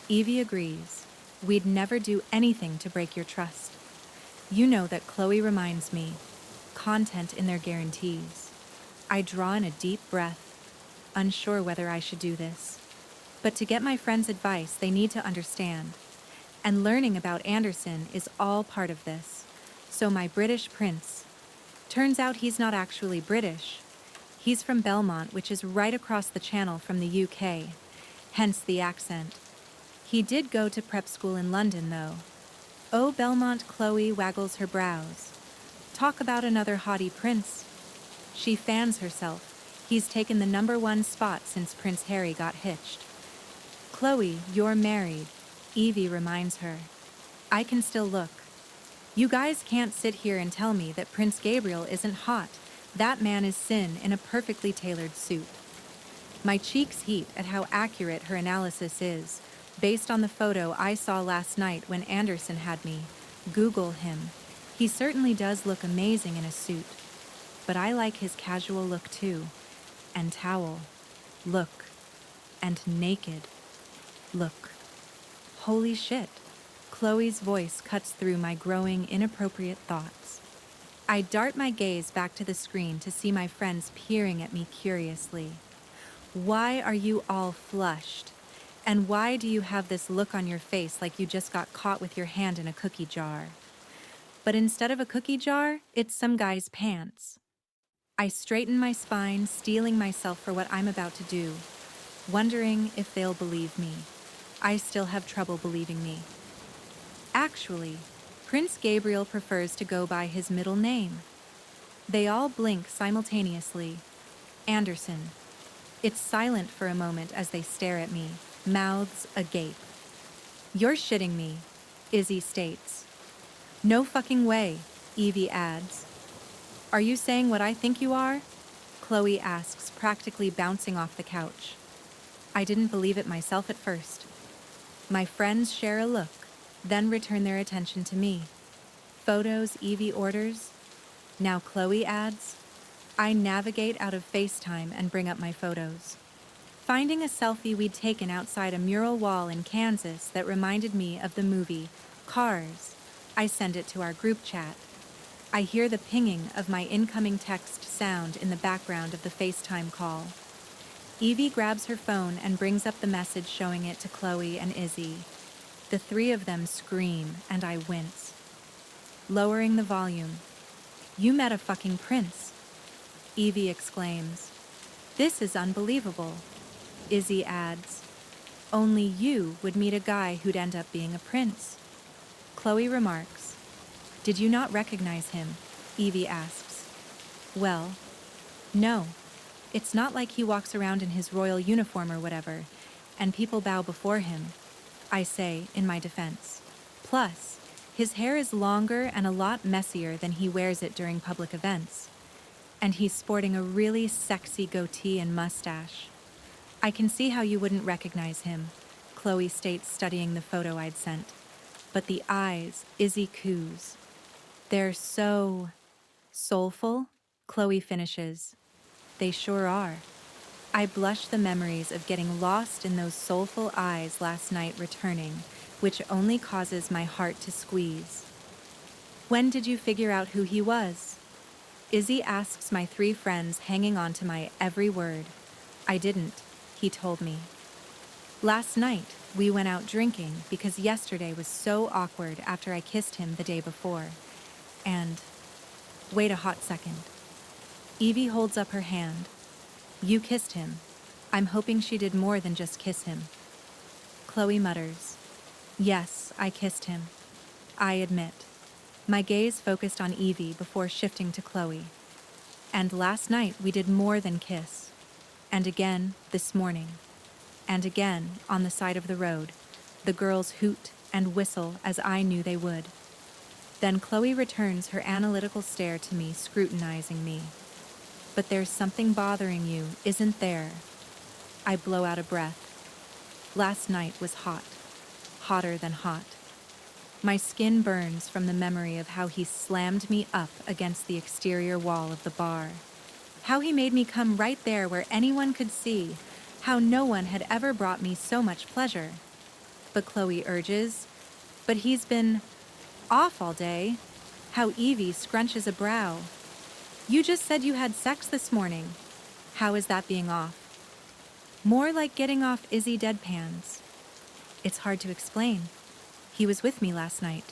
Evie agrees. "We'd never do anything to break your trust. You know that KLeigh reminds me. Content in their guarantees." I draw in a deep breath, unsure whether I should do this. But to get my friends' advice, they need to understand. And learning about Anderson is all part of this. So my British prince. Turns out he's not actually British. He's from Belmont, which is right across the channel from the UK, hence the accent. He did go to prep school in London, though. "Oh, Belmont," KLeigh waggles her brows. "Talk about another haughty prince." She fans herself. He's taken the #1 spot since Prince Harry got hitched. "KLeigh, you're married," Evie reminds her. I can still look. "You guys can't sit here and tell me that Prince Gabriel isn't hot. That man is sin in a perfectly tailored suit." My cheeks heat at how accurate her analysis is, based on the photo I saw last night when Anderson had me. Google him. He certainly does look amazing in a suit. But I like his casual look too. And towel. Look. And naked. Look. Holy shit. KLeigh's voice cuts through my growing inappropriate thoughts. I dart my gaze back to the screen to see my friends peering at me curiously. "Why are you all flushed? And why do you have this look on your face like you just got caught with your hand in a cookie jar?" But instead of a cookie jar, it's some guy's pants. I straighten my spine, steeling myself for what I'm about to do, wondering if they'll believe me. I still have trouble believing me. Actually, Prince Gabriel prefers to go by his middle name. They all blink simultaneously. Anderson. It's silent for a moment as they stare at me, mouths agape. "You're shitting me," Izzy states. "No fucking way," Evie adds. Are you saying what I think you are? KLeigh asks, practically bouncing off the couch. I didn't believe it myself at first. My friends share a look, then return their attention to me. Photos Evie orders. Now KLeigh adds. I navigate out of FaceTime and bring up my photos. Finding a selfie we'd taken outside a mural wall in Kansas that reminded me of the movie Cars. I send it to our group chat. I hear the pinging of my incoming text sound in the background of the FaceTime call. Evie grabs her phone and brings up the message showing it to KLeigh and Izzy. The three of them scream, and I wince. Lowering the volume. You met a fucking prince, Evie exclaims. This is unbelievable. Izzy adds. Only you would meet a guy who'd end up being a prince. KLeigh remarks. Did you not recognize him? Evie asks. Well, no. It's not like he walks around in his royal uniform or whatever, and people bow before him, I say in my defense. Plus, his hair is longer and a lot messier than he wears it during public events. And he's sporting a really sexy goatee and mustache. I can see how you wouldn't recognize him, KLeigh states, studying the photo I'd sent. But the eyes, Izzy coos. They're so soulful, KLeigh finishes. They sure are. I blush, the memories of getting lost in those soulful eyes last night returning, which only causes my heart to squeeze. When did you figure out who he was? Izzy asks, my three friends hanging on to my every word. I didn't, he told me. Last night, we went out drinking because yesterday was so awkward after I kissed him the day before. And, wait a hot second. Evie holds up her hand. You kissed him. I'm hoping she did more than just kiss him. KLeigh mutters. Yes, I kissed him. I admit. My gaze focused on Evie before shifting to KLeigh. And last night we did more than kiss. And again this morning. And again on the side of the road. The girls hoot and whistle as I knew they would. Then KLeigh returns her analytical stare to me, scrutinizing me. But there's something bothering you, isn't there? I blow out a breath. Last night was hot. Hotter than hot. My skin burns from the memory of how he slammed me up against the exterior wall of the bar. How he made me come right there where anyone could see. How no one had ever brought me so much pleasure. But KLeigh urges, but he's been off all day. How Evie scrunches a brow. You just said you had sex this morning. How is that being off? More like getting off, Izzy deadpans. It's hard to explain. He was with me last night.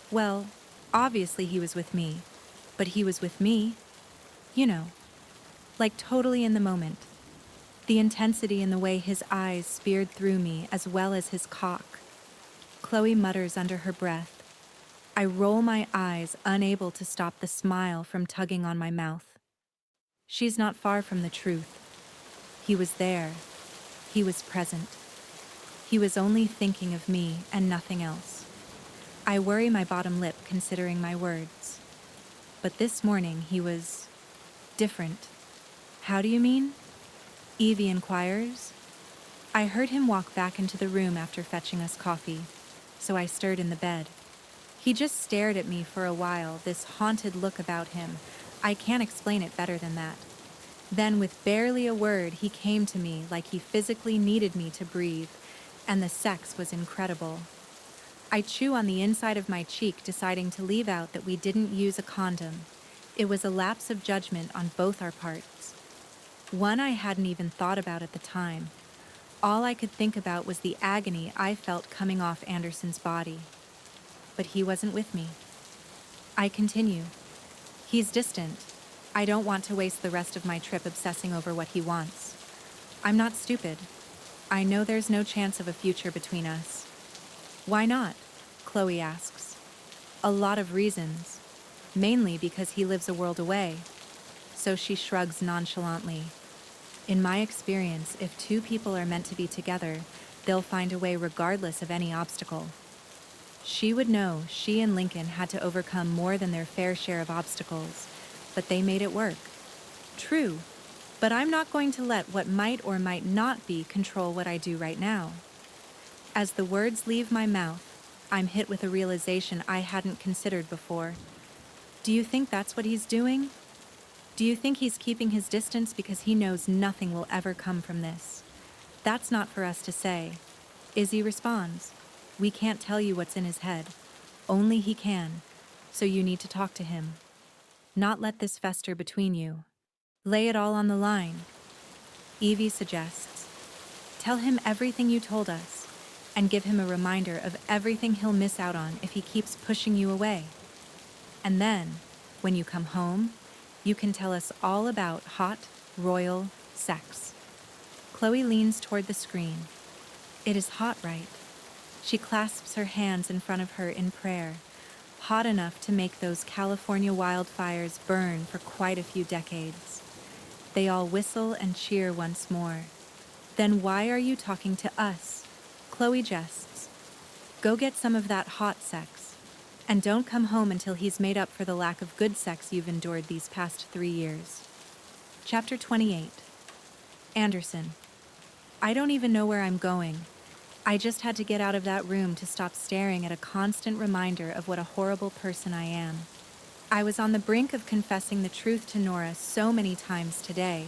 Well, obviously he was with me, but he was with me, you know, like totally in the moment. The intensity in the way his eyes speared through me as well as his cock. KLeigh mutters under her breath. I roll my eyes, unable to stop the smile from tugging on my mouth. She's not far from the truth. He was there. He was present. He was only thinking of me and nothing else. I worry my bottom lip considering my words. But this morning he was different. How do you mean? Evie inquires. I heard him walk back into the room after fetching us coffee, so I stirred in the bed. He just stared at me for a while, this haunted look about him. I can't explain it better than that. Then, with barely a word, he came to me like he physically needed me to breathe, and the sex was incredible. I chew on the inside of my cheek, deciding to leave out that we didn't use a condom. It was a lapse of judgment on both our parts. One I hadn't even thought about at the time. All I could think about was the agony I felt coming off Anderson's body. But he wasn't with me. I continue. He's distant. I don't want to waste the rest of my trip obsessing over what he wants. I'm not stupid. I know there's no chance of a future between us. Why not? KLeigh asks. A lot of reasons. Mainly because he lives a world away. So she shrugs nonchalantly. In my experience, if two people are meant to be together, they'll find a way regardless of any obstacle. She would know she and Lincoln had to overcome more than their fair share of obstacles, but they made it work. True, but I'm not going to let what might or might not be control what I do right now. As the words leave my mouth, I'm hit with a realization I hadn't considered before. Do you think that's what he's doing? Do you think he's keeping his distance because he knows nothing will ever come from this? That's not for us to say. Izzy responds, "We can't tell you what's in his head. Only he can, so you need to talk to him. Not let this fester between you. Lay it all on the line." Evie suggests, "Tell him everything you told us, and give him a reminder of everything he'll miss out on if he keeps pushing you away. And then, when you come home, you can tell us all about hot, royal sex." KLeigh leans toward the screen. It is hot, right? She clasps her hands in front of her in prayer, hot enough to make those California wildfires burn for quite a few decades. They all whistle and cheer once more. "Then why are you talking to us?" KLeigh jests. "Go get some of that hot sex. And don't come home until he's made up for the lack of good sex you've endured these past 3 years." Chapter 28. Anderson. I don't even know where I'm going. I just had to get out of that room to stop staring at a constant reminder of what a horrible person I am. I was on the brink of confessing the truth to Nora so many times today,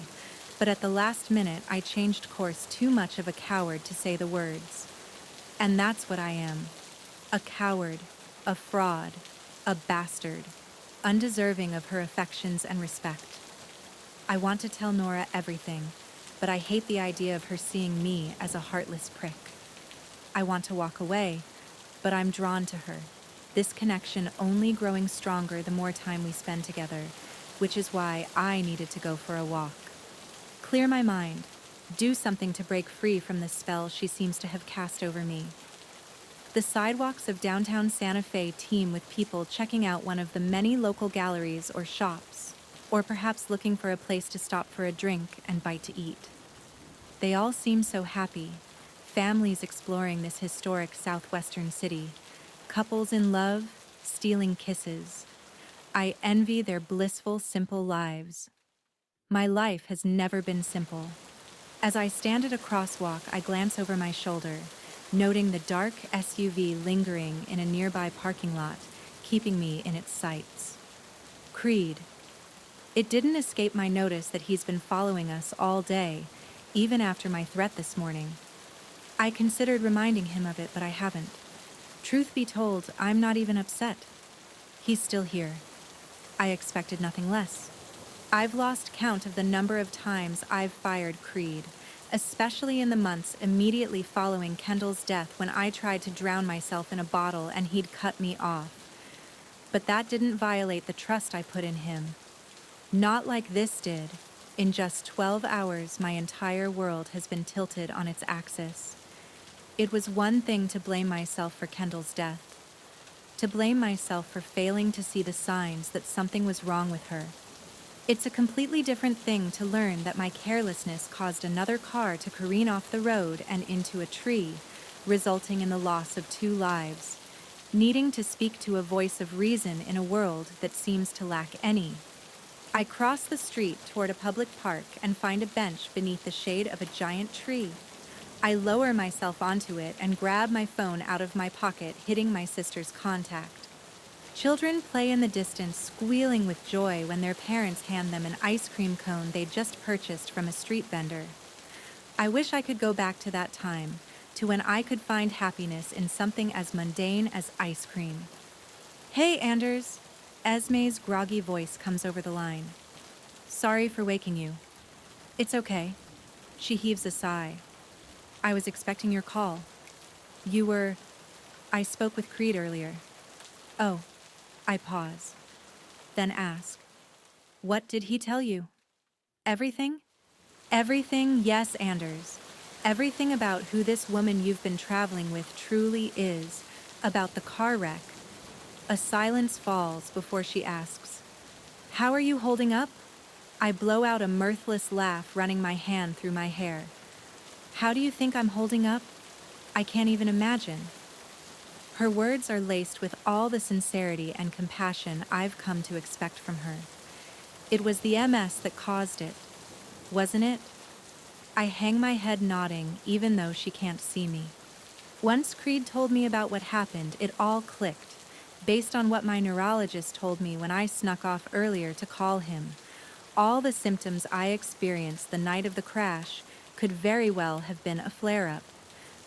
but at the last minute I changed course, too much of a coward to say the words. And that's what I am. A coward, a fraud, a bastard, undeserving of her affections and respect. I want to tell Nora everything, but I hate the idea of her seeing me as a heartless prick. I want to walk away, but I'm drawn to her, this connection only growing stronger the more time we spend together, which is why I needed to go for a walk. Clear my mind, do something to break free from the spell she seems to have cast over me. The sidewalks of downtown Santa Fe teem with people checking out one of the many local galleries or shops, or perhaps looking for a place to stop for a drink and bite to eat. They all seem so happy, families exploring this historic southwestern city, couples in love, stealing kisses. I envy their blissful, simple lives. My life has never been simple. As I stand at a crosswalk, I glance over my shoulder, noting the dark SUV lingering in a nearby parking lot, keeping me in its sights. Creed. It didn't escape my notice that he's been following us all day, even after my threat this morning. I considered reminding him of it, but I haven't. Truth be told, I'm not even upset. He's still here. I expected nothing less. I've lost count of the number of times I've fired Creed, especially in the months immediately following Kendall's death when I tried to drown myself in a bottle and he'd cut me off. But that didn't violate the trust I put in him. Not like this did. In just 12 hours, my entire world has been tilted on its axis. It was one thing to blame myself for Kendall's death, to blame myself for failing to see the signs that something was wrong with her. It's a completely different thing to learn that my carelessness caused another car to careen off the road and into a tree, resulting in the loss of 2 lives, needing to speak to a voice of reason in a world that seems to lack any. I cross the street toward a public park and find a bench beneath the shade of a giant tree. I lower myself onto it and grab my phone out of my pocket, hitting my sister's contact. Children play in the distance, squealing with joy when their parents hand them an ice cream cone they'd just purchased from a street vendor. I wish I could go back to that time, to when I could find happiness in something as mundane as ice cream. "Hey, Anders!" Esme's groggy voice comes over the line. "Sorry for waking you." "It's okay." She heaves a sigh. "I was expecting your call. You were... I spoke with Creed earlier." "Oh." I pause, then ask, "What did he tell you?" "Everything?" "Everything, yes, Anders. Everything about who this woman you've been traveling with truly is, about the car wreck." A silence falls before she asks, "How are you holding up?" I blow out a mirthless laugh, running my hand through my hair. "How do you think I'm holding up? I can't even imagine." Her words are laced with all the sincerity and compassion I've come to expect from her. It was the MS that caused it, wasn't it? I hang my head nodding, even though she can't see me. Once Creed told me about what happened, it all clicked, based on what my neurologist told me when I snuck off earlier to call him. All the symptoms I experienced the night of the crash could very well have been a flare-up.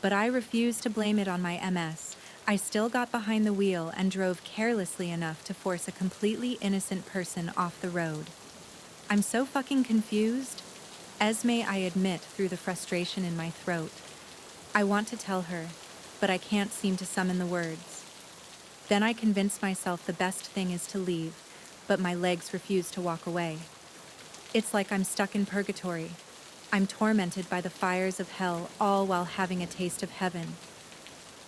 But I refused to blame it on my MS. I still got behind the wheel and drove carelessly enough to force a completely innocent person off the road. I'm so fucking confused. Esme, I admit through the frustration in my throat. I want to tell her, but I can't seem to summon the words. Then I convince myself the best thing is to leave, but my legs refuse to walk away. It's like I'm stuck in purgatory. I'm tormented by the fires of hell, all while having a taste of heaven.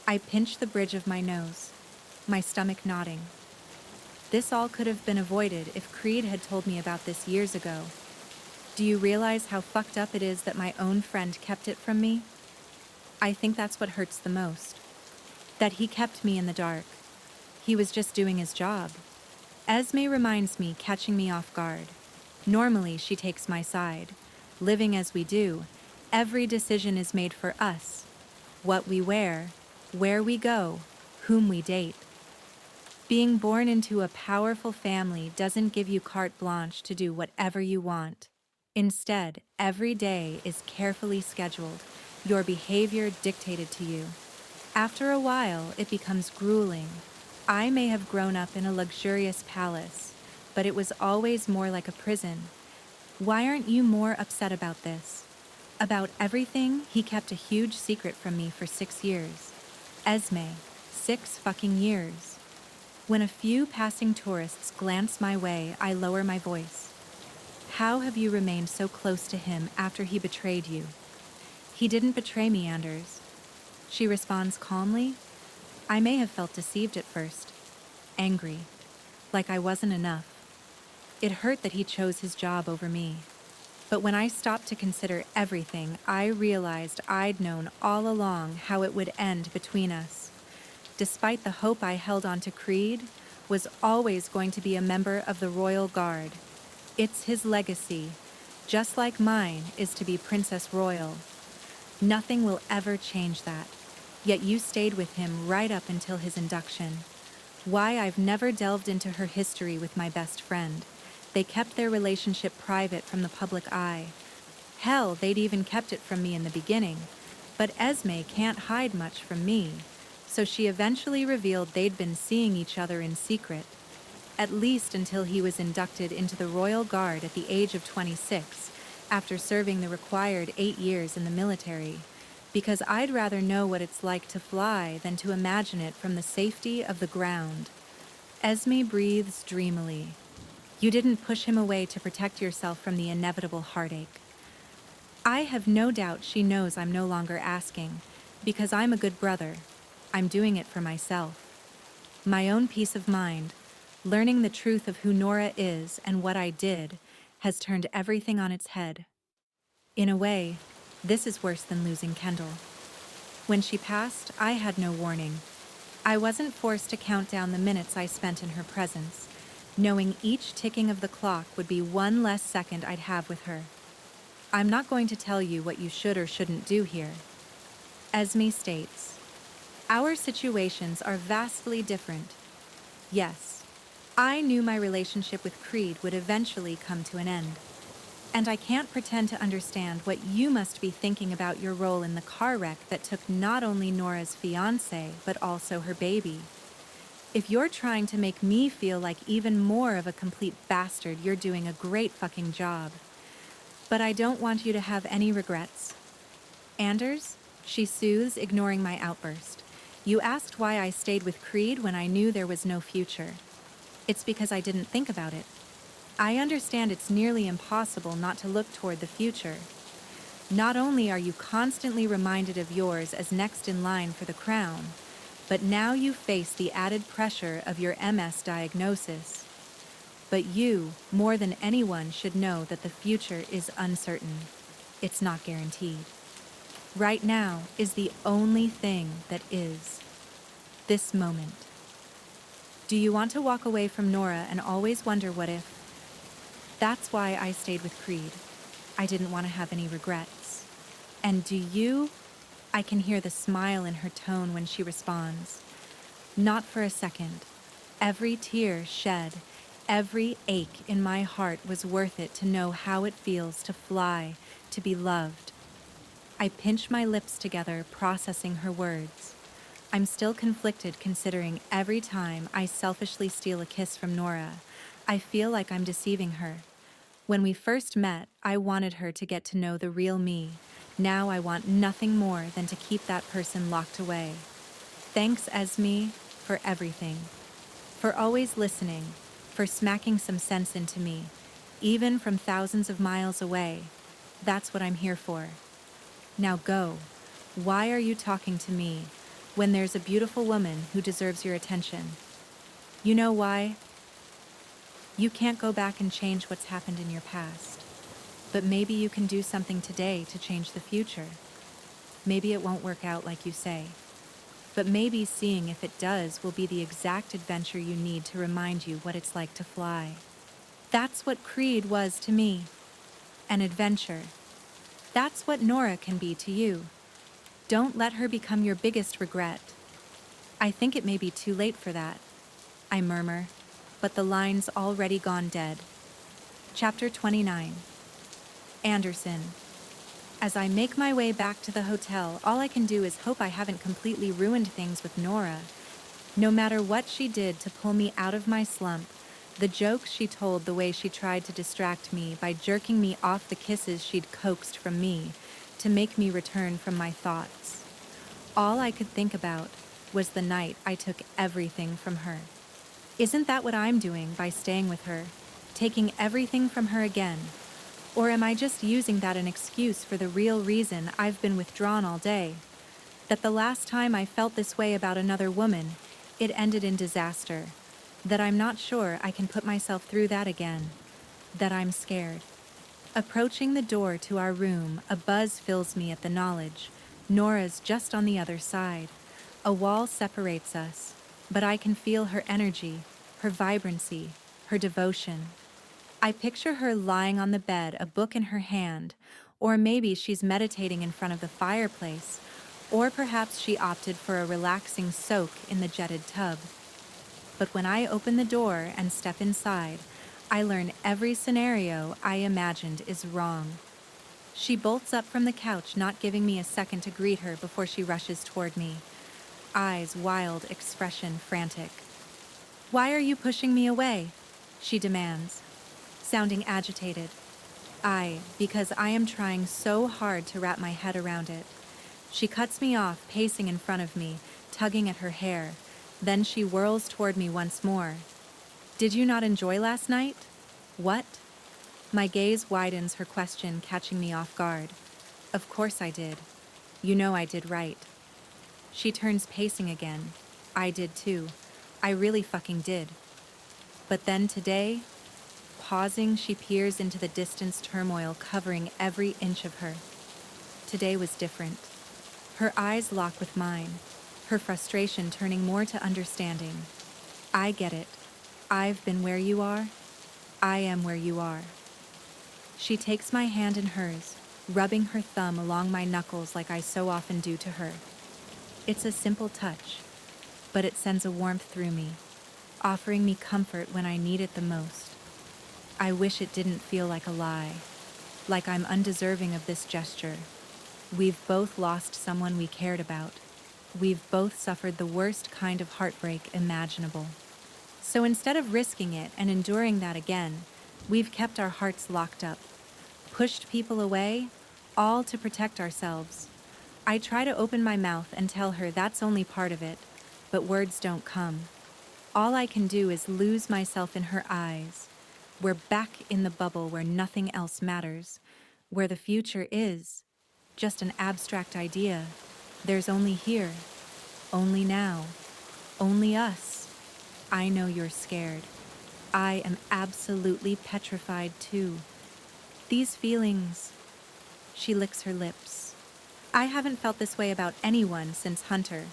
I pinch the bridge of my nose, my stomach nodding. This all could have been avoided if Creed had told me about this years ago. Do you realize how fucked up it is that my own friend kept it from me? I think that's what hurts the most. That he kept me in the dark. He was just doing his job. Esme reminds me, catching me off guard. Normally, she takes my side. Living as we do, every decision is made for us. What we wear, where we go, whom we date. Being born into a powerful family doesn't give you carte blanche to do whatever you want. Instead, every day is carefully scheduled, your behavior dictated to you. After a while, it becomes grueling. I may have grown up in a luxurious palace, but it was always more like a prison. Why aren't you more upset about this? About everything? He kept a huge secret from me for 6 years. Esme, 6 fucking years. When a few passing tourists glance my way, I lower my voice. How have you remained so close to him after he betrayed you? He didn't betray me, Anders. She responds calmly. I may have felt deceived at first. Angry. Like I wasn't enough. It hurt that he chose his job over me. But when I stopped to consider everything, I realized I'd known all along how it would end between us. Despite the hope I held on to Creed, was always going to be a member of the Royal Guard. It's his legacy, just like mine is to be Princess Royal. Nothing will ever change that. Yet you stayed with him right up until his induction. Why I've never delved into her history with my best friend. They kept their relationship private from the public eye. Hell, they'd even kept it from me in the beginning. But Esme can't hide much from me, so she eventually revealed they'd been seeing each other in secret. At least until he was inducted into the Royal Guard at the age of 26, after serving the required 8 years in the military. Because I'd rather know what it's like to fly than to imagine it from the safety of the ground. Esme breathes dreamily. You didn't push him away to protect yourself from the inevitable heartache. I have no doubt she knows I'm no longer asking, because I'm a good brother. I'm doing it for myself. My own peace of mind, learning the truth of who Nora is and what I did, has turned everything on its head. In a way, this is worse than losing Kendall. When she passed, I had no warning. I wasn't forced to count down the minutes I spent in her presence, knowing each ticking of the clock would be one less second I'd have with her. I'm not going to tell you what you should or shouldn't do here. Esme states, our situations are vastly different. Yes, I knew my relationship with Creed would eventually come to an end. And I can't pretend to understand what you must be thinking about your role in the car wreck that took not only Nora's fiancé, but also her baby. If you're trying to make me feel like even more of a complete bastard, you're doing a great fucking job. But I don't want you to have any regrets. Anders, she soothes, ignoring my outburst. You asked why I stayed with Creed when I knew there was no future. It's because I didn't think about it. I understand it's nearly impossible not to look toward the future. Not only are you constantly reminded of yours as next in line for the crown, but now you face the added pressure of your MS diagnosis. But you, more than anyone, should know that the future is uncertain. It's not guaranteed. Right now is the only thing that is. This moment. Do you want to walk away from Nora and always wonder what if? That's why I stayed with Creed. I didn't want to have any regrets. And do you? I can hear the smile in her tone when she responds. Not for a second. Every tear shed, every ache in my heart was worth it to know how it feels to fly, to be loved. I pinch my lips together, processing her words. I'm still conflicted considering every time I selfishly steal a kiss from Nora, I feel like I'm deceiving her. When we first met, I wanted her to get to know the real me. Now I want nothing more than to keep that person locked away. Thanks, Esme, for everything. For always listening, for smacking some sense into me, even from thousands of miles away. That's what I'm here for. Now go. Why are you talking to me when there's a beautiful woman who deserves your attention? You know why? You can't go back and change what's happened in your past. But maybe you can do something today to change the future. Maybe it won't work out like you say. But maybe seeing if it does will be the exact adventure you need to remind you what it's like to fly. That's what Creed was to me. An adventure. That's what Nora can be to you. Don't let her become your biggest regret. I think it may be too late for that, I murmur, but the line's already gone dead. Chapter 29. Anderson. As I make my way back to the hotel, all I can do is hope I haven't completely ruined things with Nora. No matter what she did to pull me out of my slump, the jokes she told, the way she tried to distract me by jerking me off the kisses she'd coaxed from me to make me return from my thoughts. All I could think about was the night I took everything from her. Isn't that what I'm doing by staying with her, taking everything from her again? Or am I just using that an excuse for the real reason I've been withdrawn all day? That the last time I felt this way about another woman, it ended in disaster. That I'm not sure I can put myself through that again. That I'm scared. Approaching the door to our room, a buzz fills me at the knowledge. Nora's just on the other side. A wall separates us, but I can feel her energy, her vibrancy, her devotion. I picture her lying on the bed, a book in her hand, or maybe she's meditating in front of the fireplace, or perhaps she opted for a relaxing soak in the jetted tub. But when I open the door and step inside, I learn every scenario I imagined is wrong. She bolts up from the couch, not giving me a second to greet her before she rushes toward me. Eyes wild, expression frantic. "Why are you pushing me away?" she demands, sounding agitated. Because I am trying so hard to wrap my head around it. She cuts me off, pacing in front of me, tugging at her hair. Then she whirls toward me once more. "Did you not enjoy last night?" "What?" My gaze widens, her question catching me off guard. "Of course I did. You know I did right." She turns, pacing again. "I did too. I really fucking did." But then today, pausing, she peers into the distance, turmoil covering every inch of her. Today was different. Her eyes lock with mine, her frustration turning more to understanding. "I get it. I've been where you are. I am where you are." She takes my hand in hers, rubbing her thumb along my knuckles like I so often do to her. It's a simple touch, but it sends a warmth through me, offering me comfort when I need it the most. I wish it didn't feel like a lie, like I'm undeserving of this gesture. We've both lost someone we cared about. We've both suffered the worst kind of heartbreak imaginable. So instead of risking it and enduring that again, we've kept our hearts locked up, pushed people away, all to protect ourselves. I try to open my mouth and tell her that's only part of it, but words don't come. All I can do is lose myself in her eyes. We're back in the bubble where nothing else matters, where the future is just an abstract idea. There's only here, only now, only us. I know you're scared. I am absolutely petrified too. These feelings... She licks her lips. I haven't felt this way about anyone since Hunter.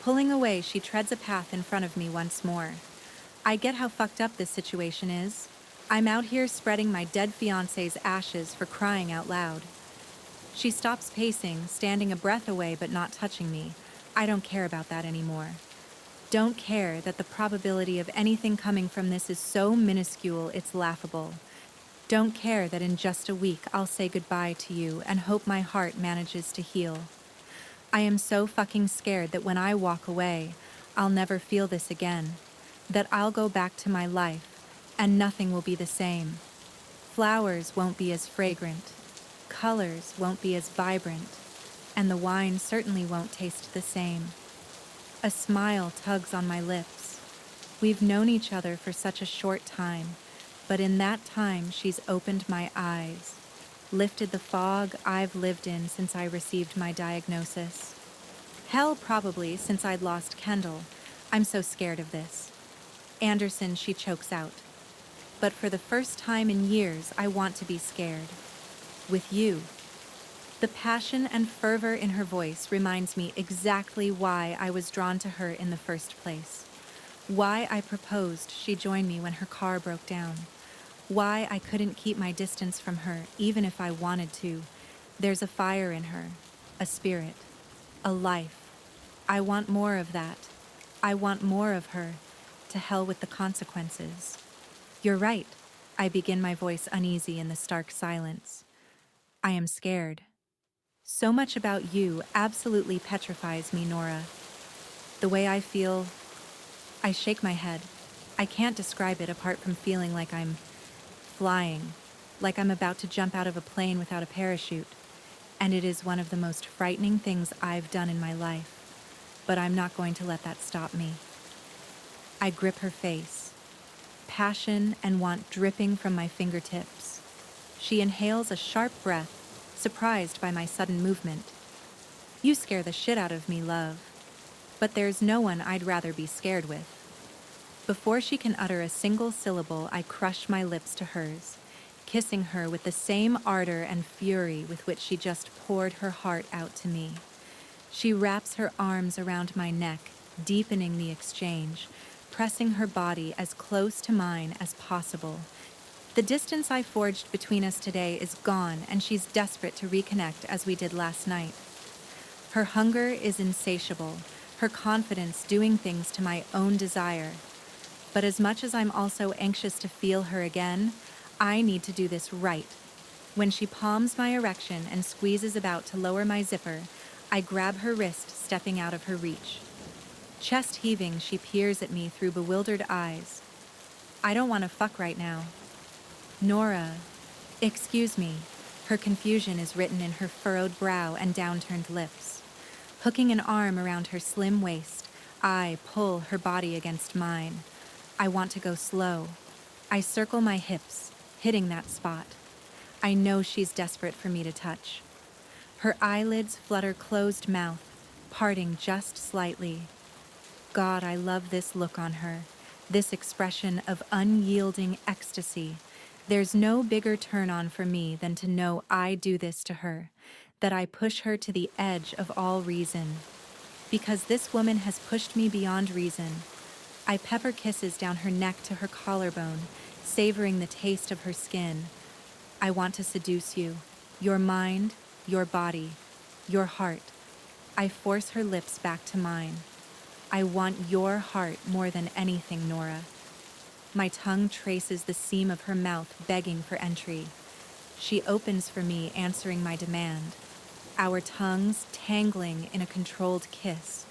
Pulling away, she treads a path in front of me once more. I get how fucked up this situation is. I'm out here spreading my dead fiancé's ashes for crying out loud. She stops pacing, standing a breath away but not touching me. I don't care about that anymore. Don't care that the probability of anything coming from this is so minuscule it's laughable. Don't care that in just a week I'll say goodbye to you and hope my heart manages to heal. I am so fucking scared that when I walk away, I'll never feel this again. That I'll go back to my life and nothing will be the same. Flowers won't be as fragrant. Colors won't be as vibrant. And the wine certainly won't taste the same. A smile tugs on my lips. We've known each other for such a short time, but in that time she's opened my eyes, lifted the fog I've lived in since I received my diagnosis. Hell, probably, since I'd lost Kendall. I'm so scared of this. Anderson, she chokes out. But for the first time in years, I want to be scared. With you. The passion and fervor in her voice reminds me exactly why I was drawn to her in the first place. Why I proposed she join me when her car broke down. Why I couldn't keep my distance from her, even if I wanted to. There's a fire in her, a spirit, a life. I want more of that. I want more of her. To hell with the consequences. You're right. I begin, my voice uneasy in the stark silence. I am scared. So much about you absolutely petrifies me, Nora. The way I feel, I shake my head. I can't describe it apart from feeling like I'm flying, like I'm about to jump out of a plane without a parachute. And it is one of the most frightening things I've done in my life. But I'm not going to let that stop me. I grip her face, passion and want dripping from my fingertips. She inhales a sharp breath, surprised by my sudden movement. You scare the shit out of me, love. But there's no one I'd rather be scared with. Before she can utter a single syllable, I crush my lips to hers, kissing her with the same ardor and fury with which she just poured her heart out to me. She wraps her arms around my neck, deepening the exchange, pressing her body as close to mine as possible. The distance I forged between us today is gone, and she's desperate to reconnect as we did last night. Her hunger is insatiable, her confidence doing things to my own desire. But as much as I'm also anxious to feel her again, I need to do this right. When she palms my erection and squeezes about to lower my zipper, I grab her wrist, stepping out of her reach. Chest heaving, she peers at me through bewildered eyes. I don't want to fuck right now. Nora, excuse me. Her confusion is written in her furrowed brow and downturned lips. Hooking an arm around her slim waist, I pull her body against mine. I want to go slow. I circle my hips, hitting that spot. I know she's desperate for me to touch. Her eyelids flutter closed mouth, parting just slightly. God, I love this look on her, this expression of unyielding ecstasy. There's no bigger turn-on for me than to know I do this to her, that I push her to the edge of all reason. Because this woman has pushed me beyond reason. I pepper kisses down her neck to her collarbone, savoring the taste of her skin. I want to seduce you, your mind, your body, your heart. I force her lips back to mine. I want your heart more than anything, Nora. My tongue traces the seam of her mouth, begging for entry. She opens for me, answering my demand. Our tongues tangling in a controlled kiss.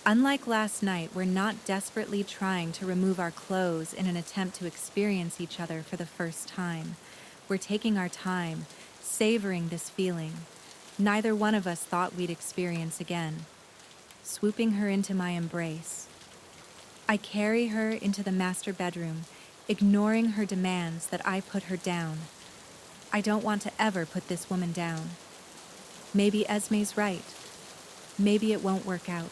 Unlike last night, we're not desperately trying to remove our clothes in an attempt to experience each other for the first time. We're taking our time, savoring this feeling. Neither one of us thought we'd experience again. Swooping her into my embrace. I carry her into the master bedroom, ignoring her demands that I put her down. I don't want to ever put this woman down. Maybe Esme's right. Maybe it won't work out.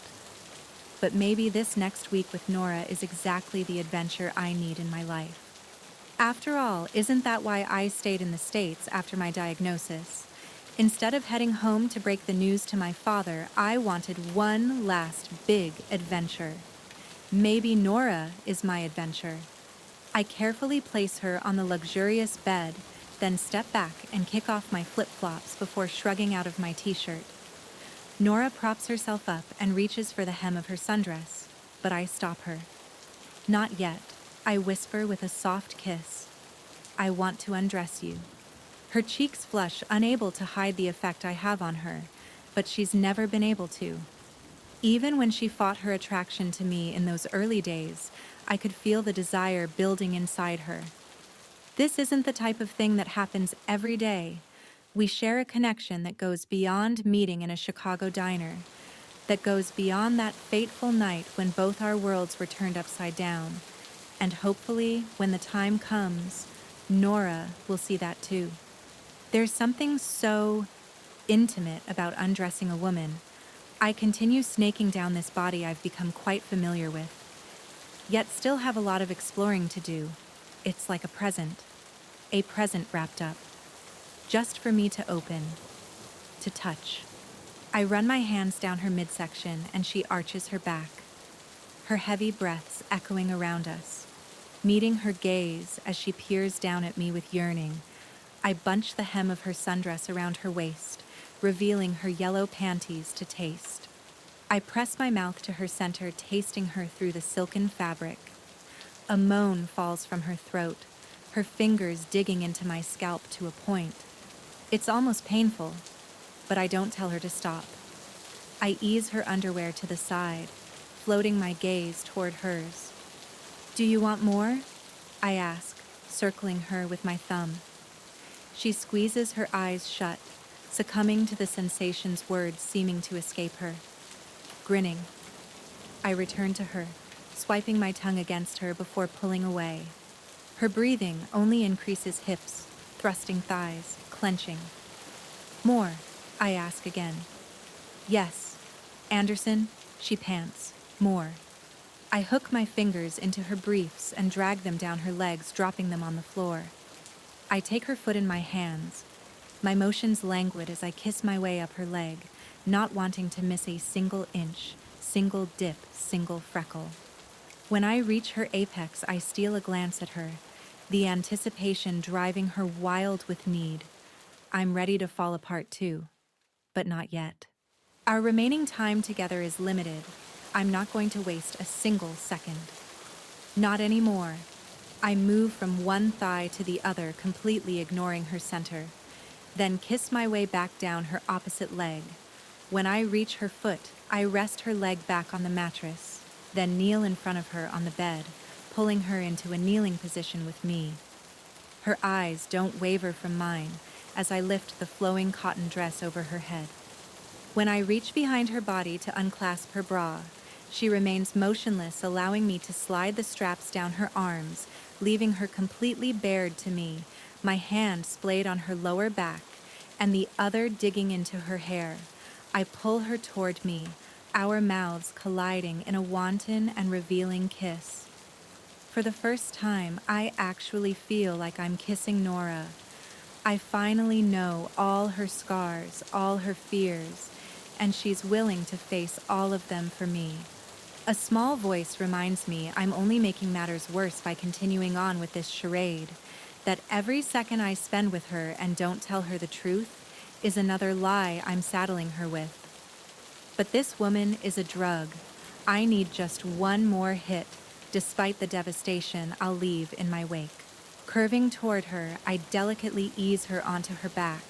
But maybe this next week with Nora is exactly the adventure I need in my life. After all, isn't that why I stayed in the States after my diagnosis? Instead of heading home to break the news to my father, I wanted one last big adventure. Maybe Nora is my adventure. I carefully place her on the luxurious bed, then step back and kick off my flip-flops before shrugging out of my t-shirt. Nora props herself up and reaches for the hem of her sundress, but I stop her. Not yet, I whisper with a soft kiss. I want to undress you. Her cheeks flush, unable to hide the effect I have on her, but she's never been able to. Even when she fought her attraction to me in those early days, I could feel the desire building inside her. This isn't the type of thing that happens every day. We share a connection that goes beyond meeting in a Chicago diner, that goes beyond that fateful night when both our worlds were turned upside down. And hopefully, when the time comes, Nora will see that too. There's something so intimate about undressing a woman. I continue snaking down this body I've become quite familiar with, yet still have a lot of exploring to do. It's like a present wrapped up, just for me to open, to touch. I run my hands down her midsection and she arches her back, her heavy breaths echoing around us. Meeting her gaze as she peers down at me with yearning, I bunch the hem of her sundress around her waist, revealing her yellow panties to taste. I press my mouth to her center, tasting her through the silken fabric. A moan falls from her throat, her fingers digging into my scalp to a point. It's almost painful, but I don't tell her to stop. I ease her underwear to the side, floating my gaze toward hers. Do you want more? I ask, circling her with my thumb. She squeezes her eyes shut, succumbing to the sensation's words seeming to escape her. Grinning, I return to her, swiping my tongue against her before pulling away. Her breathing only increases hips, thrusting thighs, clenching. More, I ask again. Yes, Anderson, she pants. More. I hook my fingers into her briefs and drag them down her legs, dropping them on the floor. I take her foot in my hands, my motions languid as I kiss my way up her leg, not wanting to miss a single inch, single dip, single freckle. When I reach her apex, I steal a glance at her, the anticipation driving her wild with need. I'm ready to fall apart too, but not yet. Our remaining time together is limited. I'm not going to waste a single second. Not anymore. I move from one thigh to the other, completely ignoring her center, then kiss my way back down her opposite leg. When I reach her foot, I rest her leg back on the mattress, then kneel in front of her on the bed, pulling her into a kneeling position with me. Her eyes don't waver from mine as I lift the flowing cotton dress over her head. When I reach behind her body to unclasp her bra, she remains motionless, allowing me to slide the straps down her arms, leaving her completely bared to me, my hand splayed on her lower back and the other digging into her hair. I pull her toward me, our mouths colliding in a wanton and revealing kiss. For the first time, I actually feel like I'm kissing Nora. I finally know all her scars, all her fears, and she's willing to face all of them for me. A small voice reminds me I'm only making matters worse by continuing on with this charade, that every second I spend with her and don't tell her the truth is another lie I'm saddling her with. But this woman is a drug. I need just one more hit, despite the devastation I'll leave in my wake. Curving toward her, I delicately ease her onto her back.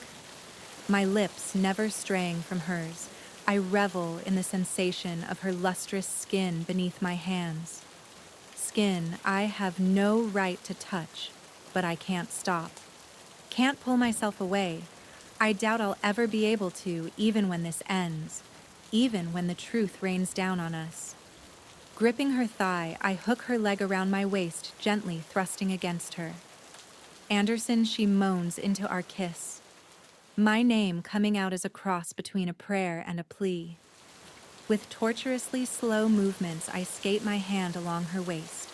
My lips never straying from hers, I revel in the sensation of her lustrous skin beneath my hands. Skin I have no right to touch, but I can't stop. Can't pull myself away. I doubt I'll ever be able to, even when this ends, even when the truth rains down on us. Gripping her thigh, I hook her leg around my waist, gently thrusting against her. Anderson, she moans into our kiss, my name coming out as a cross between a prayer and a plea. With torturously slow movements, I skate my hand along her waist,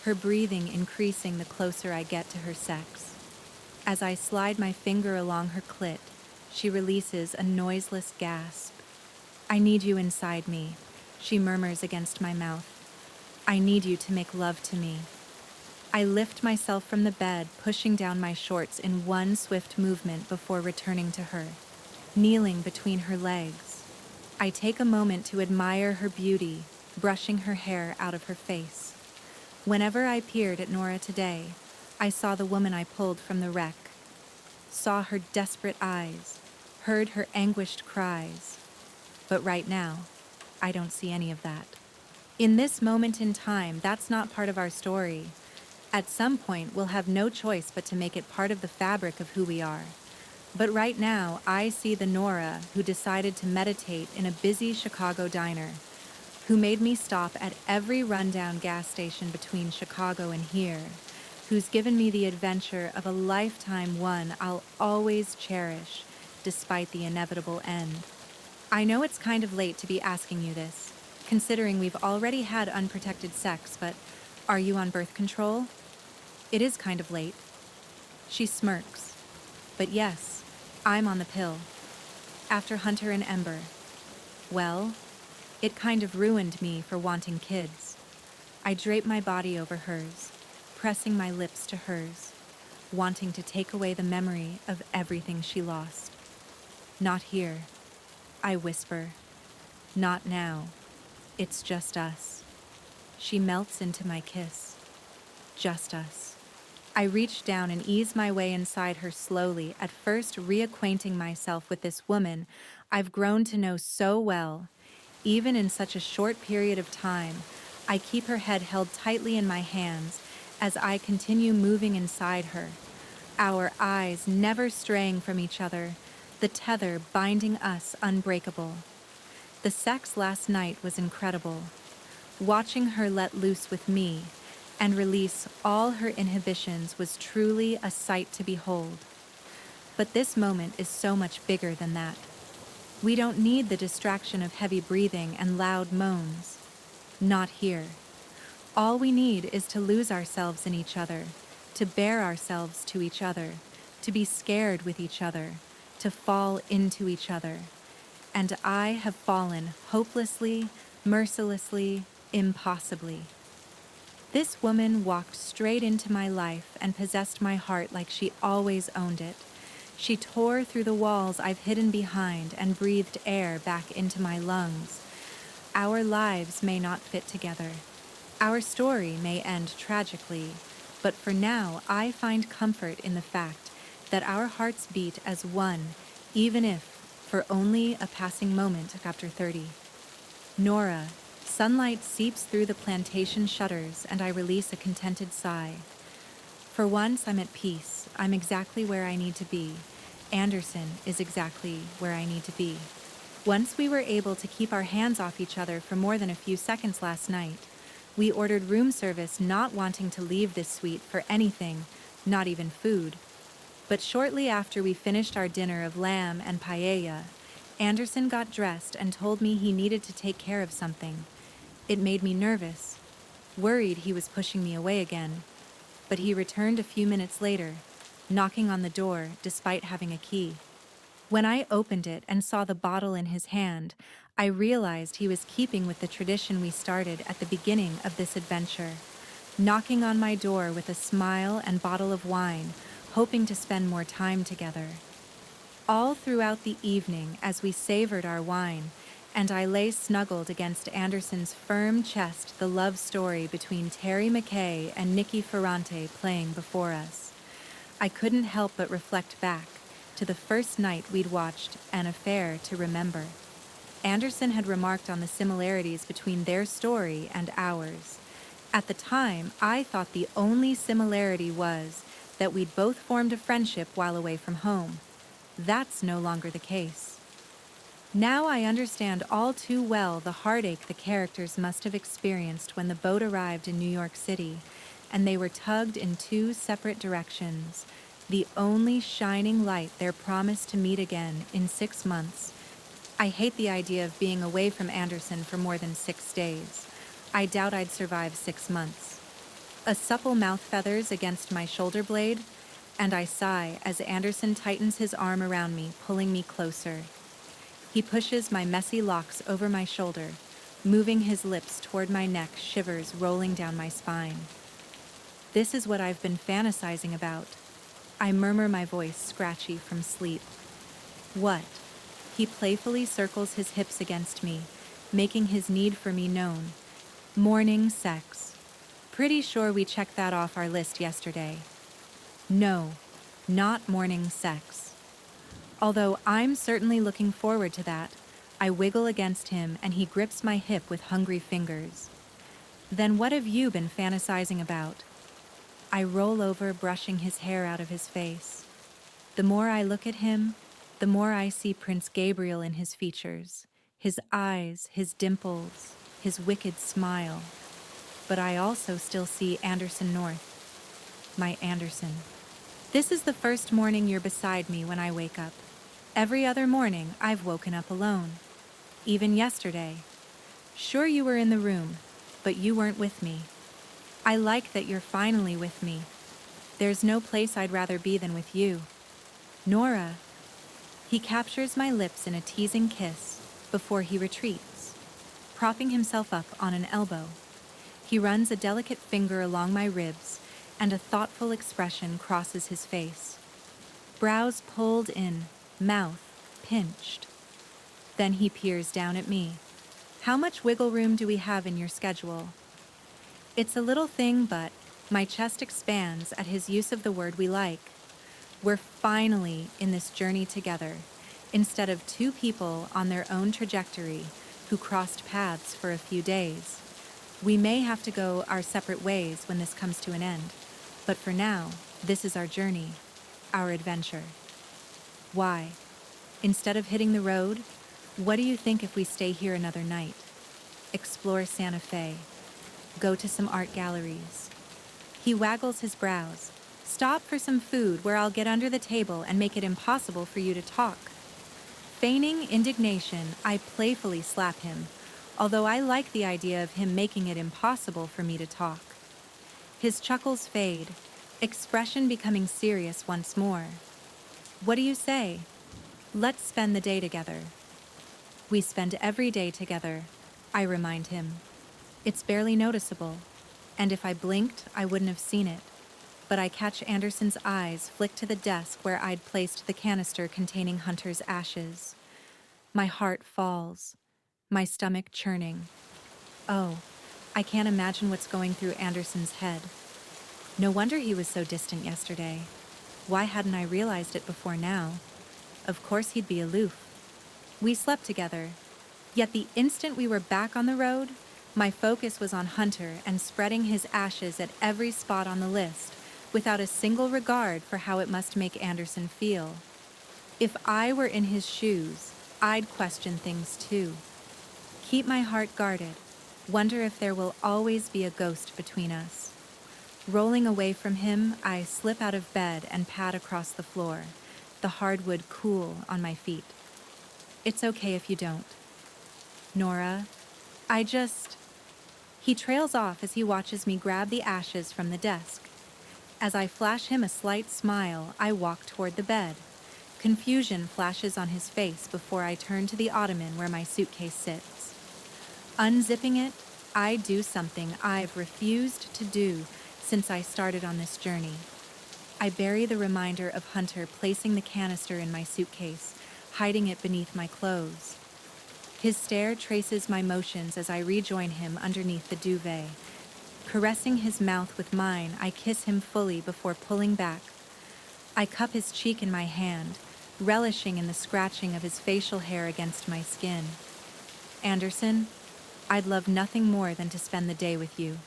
her breathing increasing the closer I get to her sex. As I slide my finger along her clit, she releases a noiseless gasp. I need you inside me, she murmurs against my mouth. I need you to make love to me. I lift myself from the bed, pushing down my shorts in one swift movement before returning to her, kneeling between her legs. I take a moment to admire her beauty, brushing her hair out of her face. Whenever I peered at Nora today, I saw the woman I pulled from the wreck, saw her desperate eyes, heard her anguished cries. But right now, I don't see any of that. In this moment in time, that's not part of our story. At some point, we'll have no choice but to make it part of the fabric of who we are. But right now, I see the Nora who decided to meditate in a busy Chicago diner, who made me stop at every rundown gas station between Chicago and here, who's given me the adventure of a lifetime, one I'll always cherish, despite the inevitable end. I know it's kind of late to be asking you this, considering we've already had unprotected sex, but are you on birth control? It is kind of late. She smirks. But yes, I'm on the pill. After Hunter and Ember. Well, it kind of ruined me for wanting kids. I drape my body over hers, pressing my lips to hers, wanting to take away the memory of everything she lost. Not here, I whisper. Not now. It's just us. She melts into my kiss. Just us. I reach down and ease my way inside her slowly, at first reacquainting myself with this woman I've grown to know so well. Even in such a short period of time, I keep her head held tightly in my hands as I continue moving inside her, our eyes never straying from each other, the tether binding us unbreakable. The sex last night was incredible. Watching her let loose with me and release all her inhibitions was truly a sight to behold. But this moment is so much bigger than that. We don't need the distraction of heavy breathing and loud moans. Not here. All we need is to lose ourselves in each other, to bare ourselves to each other, to be scared with each other, to fall into each other. And I have fallen hopelessly, mercilessly, impossibly. This woman walked straight into my life and possessed my heart like she always owned it. She tore through the walls I've hidden behind and breathed air back into my lungs. Our lives may not fit together. Our story may end tragically, but for now I find comfort in the fact that our hearts beat as one, even if for only a passing moment after 30. Nora. Sunlight seeps through the plantation shutters and I release a contented sigh. For once, I'm at peace. I'm exactly where I need to be. Anderson is exactly where I need to be. Once we were able to keep our hands off each other for more than a few seconds last night, we ordered room service, not wanting to leave this suite for anything, not even food. But shortly after we finished our dinner of lamb and paella, Anderson got dressed and told me he needed to take care of something. It made me nervous, worried he was pushing me away again, but he returned a few minutes later, knocking on the door despite having a key. When I opened it and saw the bottle in his hand, I realized he was keeping with the tradition we started at the beginning of this adventure, knocking on my door with a smile and bottle of wine, hoping to spend more time together. All throughout the evening, as we savored our wine, and I lay snuggled against Anderson's firm chest, the love story between Terry McKay and Nikki Ferrante playing before us, I couldn't help but reflect back to the first night we'd watched An Affair to Remember. Anderson had remarked on the similarities between their story and ours. At the time, I thought the only similarity was that we'd both formed a friendship while away from home. That's no longer the case. Now I understand all too well the heartache the characters must have experienced when the boat arrived in New York City, and they were tugged in two separate directions, the only shining light their promise to meet again in 6 months. I hate the idea of being away from Anderson for more than 6 days. I doubt I'd survive 6 months. A supple mouth feathers against my shoulder blade, and I sigh as Anderson tightens his arm around me, pulling me closer. He pushes my messy locks over my shoulder, moving his lips toward my neck, shivers rolling down my spine. This is what I've been fantasizing about. I murmur, my voice scratchy from sleep. What? He playfully circles his hips against me, making his need for me known. Morning sex. Pretty sure we checked that off our list yesterday. No, not morning sex. Although I'm certainly looking forward to that, I wiggle against him and he grips my hip with hungry fingers. Then what have you been fantasizing about? I roll over, brushing his hair out of his face. The more I look at him, the more I see Prince Gabriel in his features, his eyes, his dimples, his wicked smile. But I also still see Anderson North, my Anderson. This is the first morning you're beside me when I wake up. Every other morning I've woken up alone. Even yesterday. Sure, you were in the room, but you weren't with me. I like that you're finally with me. There's no place I'd rather be than with you. Nora. He captures my lips in a teasing kiss before he retreats, propping himself up on an elbow. He runs a delicate finger along my ribs, and a thoughtful expression crosses his face. Brows pulled in, mouth pinched. Then he peers down at me. How much wiggle room do we have in your schedule? It's a little thing, but my chest expands at his use of the word we like. We're finally in this journey together, instead of two people on their own trajectory who crossed paths for a few days. We may have to go our separate ways when this comes to an end, but for now, this is our journey, our adventure. Why? Instead of hitting the road, what do you think if we stay here another night? Explore Santa Fe. Go to some art galleries. He waggles his brows. Stop for some food where I'll get under the table and make it impossible for you to talk. Feigning indignation, I playfully slap him, although I like the idea of him making it impossible for me to talk. His chuckles fade, expression becoming serious once more. What do you say? Let's spend the day together. We spend every day together, I remind him. It's barely noticeable, and if I blinked, I wouldn't have seen it. But I catch Anderson's eyes flick to the desk where I'd placed the canister containing Hunter's ashes. My heart falls, my stomach churning. Oh, I can't imagine what's going through Anderson's head. No wonder he was so distant yesterday. Why hadn't I realized it before now? Of course he'd be aloof. We slept together, yet the instant we were back on the road, my focus was on Hunter and spreading his ashes at every spot on the list, without a single regard for how it must make Anderson feel. If I were in his shoes, I'd question things too. Keep my heart guarded, wonder if there will always be a ghost between us. Rolling away from him, I slip out of bed and pad across the floor, the hardwood cool on my feet. It's okay if you don't. Nora, He trails off as he watches me grab the ashes from the desk. As I flash him a slight smile, I walk toward the bed. Confusion flashes on his face before I turn to the ottoman where my suitcase sits. Unzipping it, I do something I've refused to do since I started on this journey. I bury the reminder of Hunter placing the canister in my suitcase, hiding it beneath my clothes. His stare traces my motions as I rejoin him underneath the duvet. Caressing his mouth with mine, I kiss him fully before pulling back. I cup his cheek in my hand, relishing in the scratching of his facial hair against my skin. Anderson, I'd love nothing more than to spend the day with you.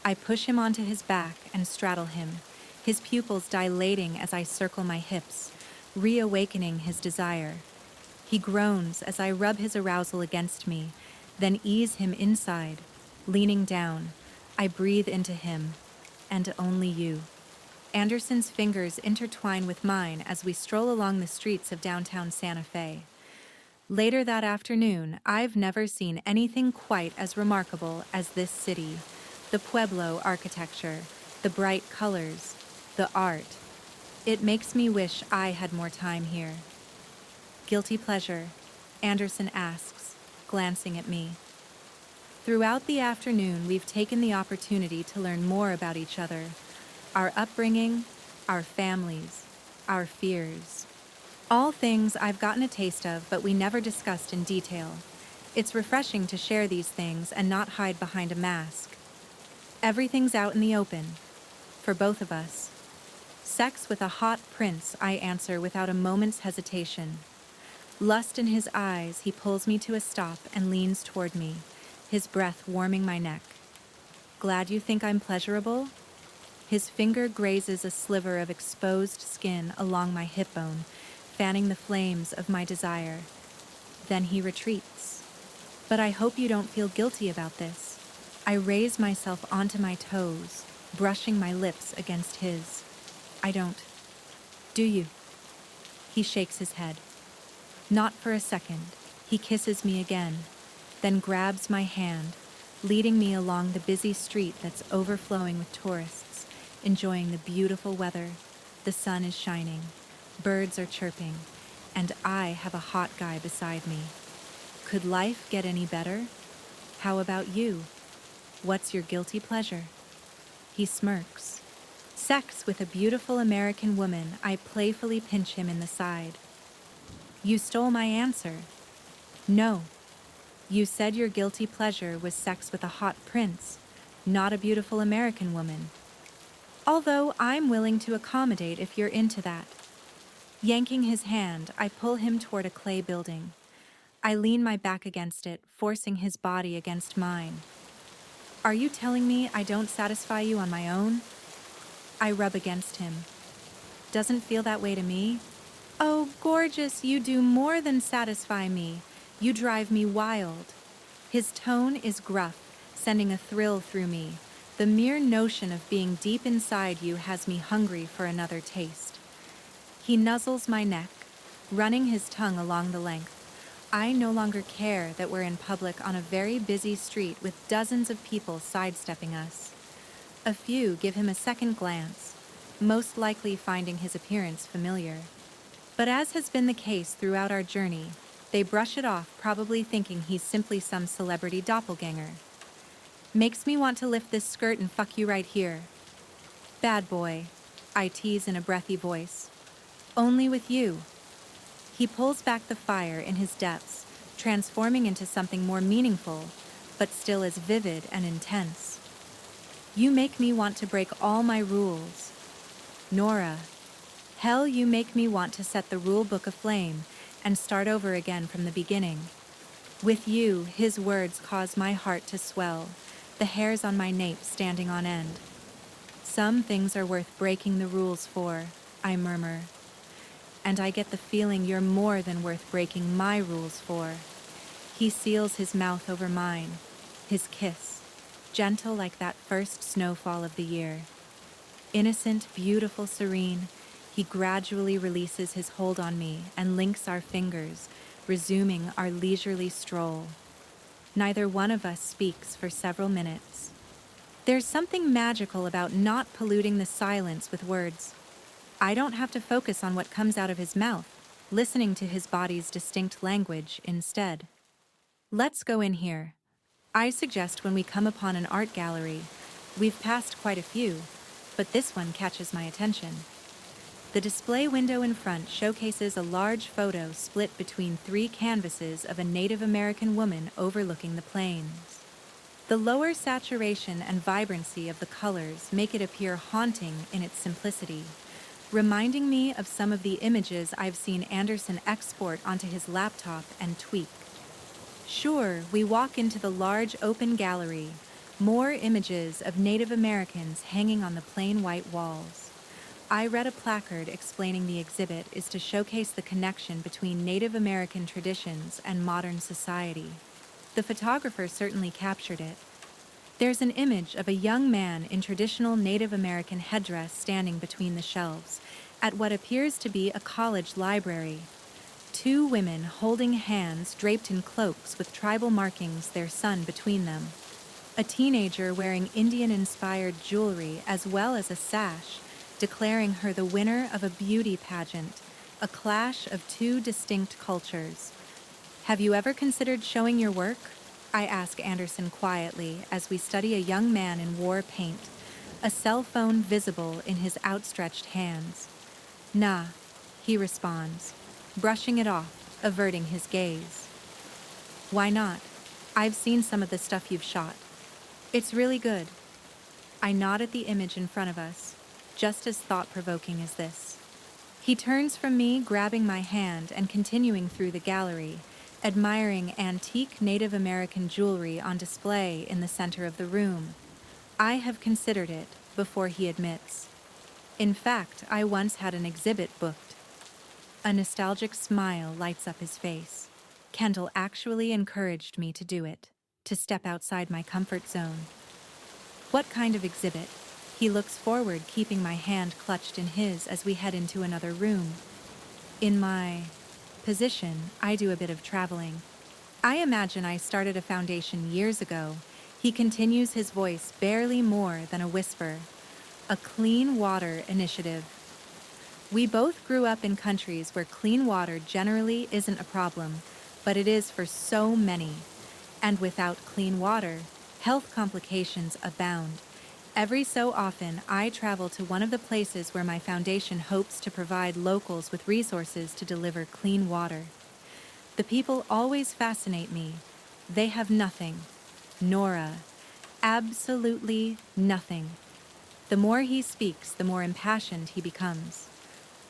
I push him onto his back and straddle him, his pupils dilating as I circle my hips, reawakening his desire. He groans as I rub his arousal against me, then ease him inside. Leaning down, I breathe into him, and only you. Anderson's fingers intertwine with mine as we stroll along the streets of downtown Santa Fe. Later that afternoon, I've never seen anything quite as remarkable as this city. The Pueblo architecture, the bright colors, the art. It makes me wish I had more time here. Guilty pleasure, Anderson asks, glancing at me. Throughout the afternoon, we've taken the opportunity to learn more about each other, our upbringing, our families, our fears. All things I've gotten a taste of, but we never discussed in detail. It's refreshing to share these things and not hide behind a mask. Everything's out in the open, for both of us. Sex with a hot prince, I answer without a moment's hesitation. Lust in his eyes, he pulls me to a stop and leans toward me, his breath warming my neck. Glad you think I'm pleasurable? His finger grazes a sliver of exposed skin along my hip bone, fanning the flames of my desire. Then he retreats. But I hope you don't feel guilty about this. I raise myself onto my toes, brushing my lips against his. I don't. Do you? He shakes his head. Not for a second. He kisses me again, then grabs my hand, leading me along the busy street that's overflowing with tourists, enjoying the beautiful weather. The sun is shining, birds are chirping, and I have a hot guy beside me. Could life get any better? How about you? What's your guilty pleasure? He smirks. Sex with a beautiful American woman. I playfully pinch him in the side. You stole my answer. No. You said your guilty pleasure was sex with a hot prince, not a beautiful American woman. Although I'm willing to accommodate if you're into that. Yanking his hand, I pull him toward a clay building. I lean my back against it, forcing his body against mine. Are you telling me I don't satisfy you on my own? I rub against him. Doesn't feel that way to me? Oh, gorgeous, you do more than satisfy me. You drive me wild. His tone is gruff, sending a thrill through me. The mere notion of being deep inside you has me hungry for another taste. He nuzzles my neck, running his tongue along the length. I no longer care that we're in public on a very busy street with dozens of people sidestepping us. A few give him a second glance, most likely finding his appearance familiar. But as has been the case throughout our journey, they brush it off, probably thinking he's simply some celebrity doppelganger. Makes me want to lift this skirt and fuck you right here. Bad boy, I tease in a breathy voice. Only with you. He pulls back the fire in his depths, transforming into something more meaningful, but still as vivid and intense. You make me want to break all my rules. Nora. Hell, you make me want to set the rule book aflame and start over again from the beginning. With you, his words cause my heart to swell, the hairs on my nape standing on end. Some things are worth breaking the rules for, I murmur. And I get the feeling you're more than worth breaking my rules for. He seals his mouth over mine, his kiss, gentle like that first snowfall of the year. Innocent, beautiful, serene, he gradually releases his hold on me and links our fingers, resuming our leisurely stroll. Neither one of us speaks for several minutes. There's something magical about not polluting the silence with words. I don't have to focus on what comes out of his mouth, listening to his body's distinct language instead. Let's go in here. I suggest when we come upon an art gallery. We've passed quite a few, but this one catches my attention. The display window in front showcases a large photo split between 3 canvases of a Native American woman overlooking the plains. The lower saturation and vibrancy of the colors make it appear haunting in its simplicity, reminding me of some of the images I've seen Anderson export onto his laptop and tweak. Sure, we walk into the large open gallery, more images of Native Americans hanging on the plain white walls. I read a placard explaining the exhibit is to showcase the connection between Native American traditions and modern society. The photographer certainly captured it. There's an image of a young man in traditional Native American headdress standing between the shelves at what appears to be a college library. 2 women holding hands draped in cloaks with tribal markings, their son between them. A teenager wearing Indian-inspired jewelry as well as a sash, declaring her the winner of a beauty pageant, a clash of 2 distinct cultures. Have you ever considered showing your work? I ask Anderson quietly as we study a young man in war paint, a cell phone visible in his outstretched hands. Nah, he responds, brushing it off, averting his gaze. Why not? I've seen some of the stuff you've shot. It's really good. I nod at the image in front of us, just as thought-provoking as this. He turns from me, grabbing my hand and continuing through the gallery, admiring antique Native American jewelry on display in the center of the room. I have considered it, before he admits. In fact, I once had an exhibit booked. A nostalgic smile lights up his face. Kendall actually encouraged me to do it, to step outside my comfort zone. What kind of exhibit? He looks forward, keeping my hand clutched in his as we head into another room. In my position, I do a bit of traveling. I imagine I started a foundation years ago. He continues, his voice barely more than a whisper. A clean water initiative. We both grew up in countries where clean water generally isn't a problem, but it is for so many. And without clean water, health complications abound. Every so often, I travel to one of the places where my foundation hopes to provide locals with resources to deliver clean water. The people always fascinate me. They have nothing. Nora. Absolutely nothing. The more he speaks, the more impassioned he becomes.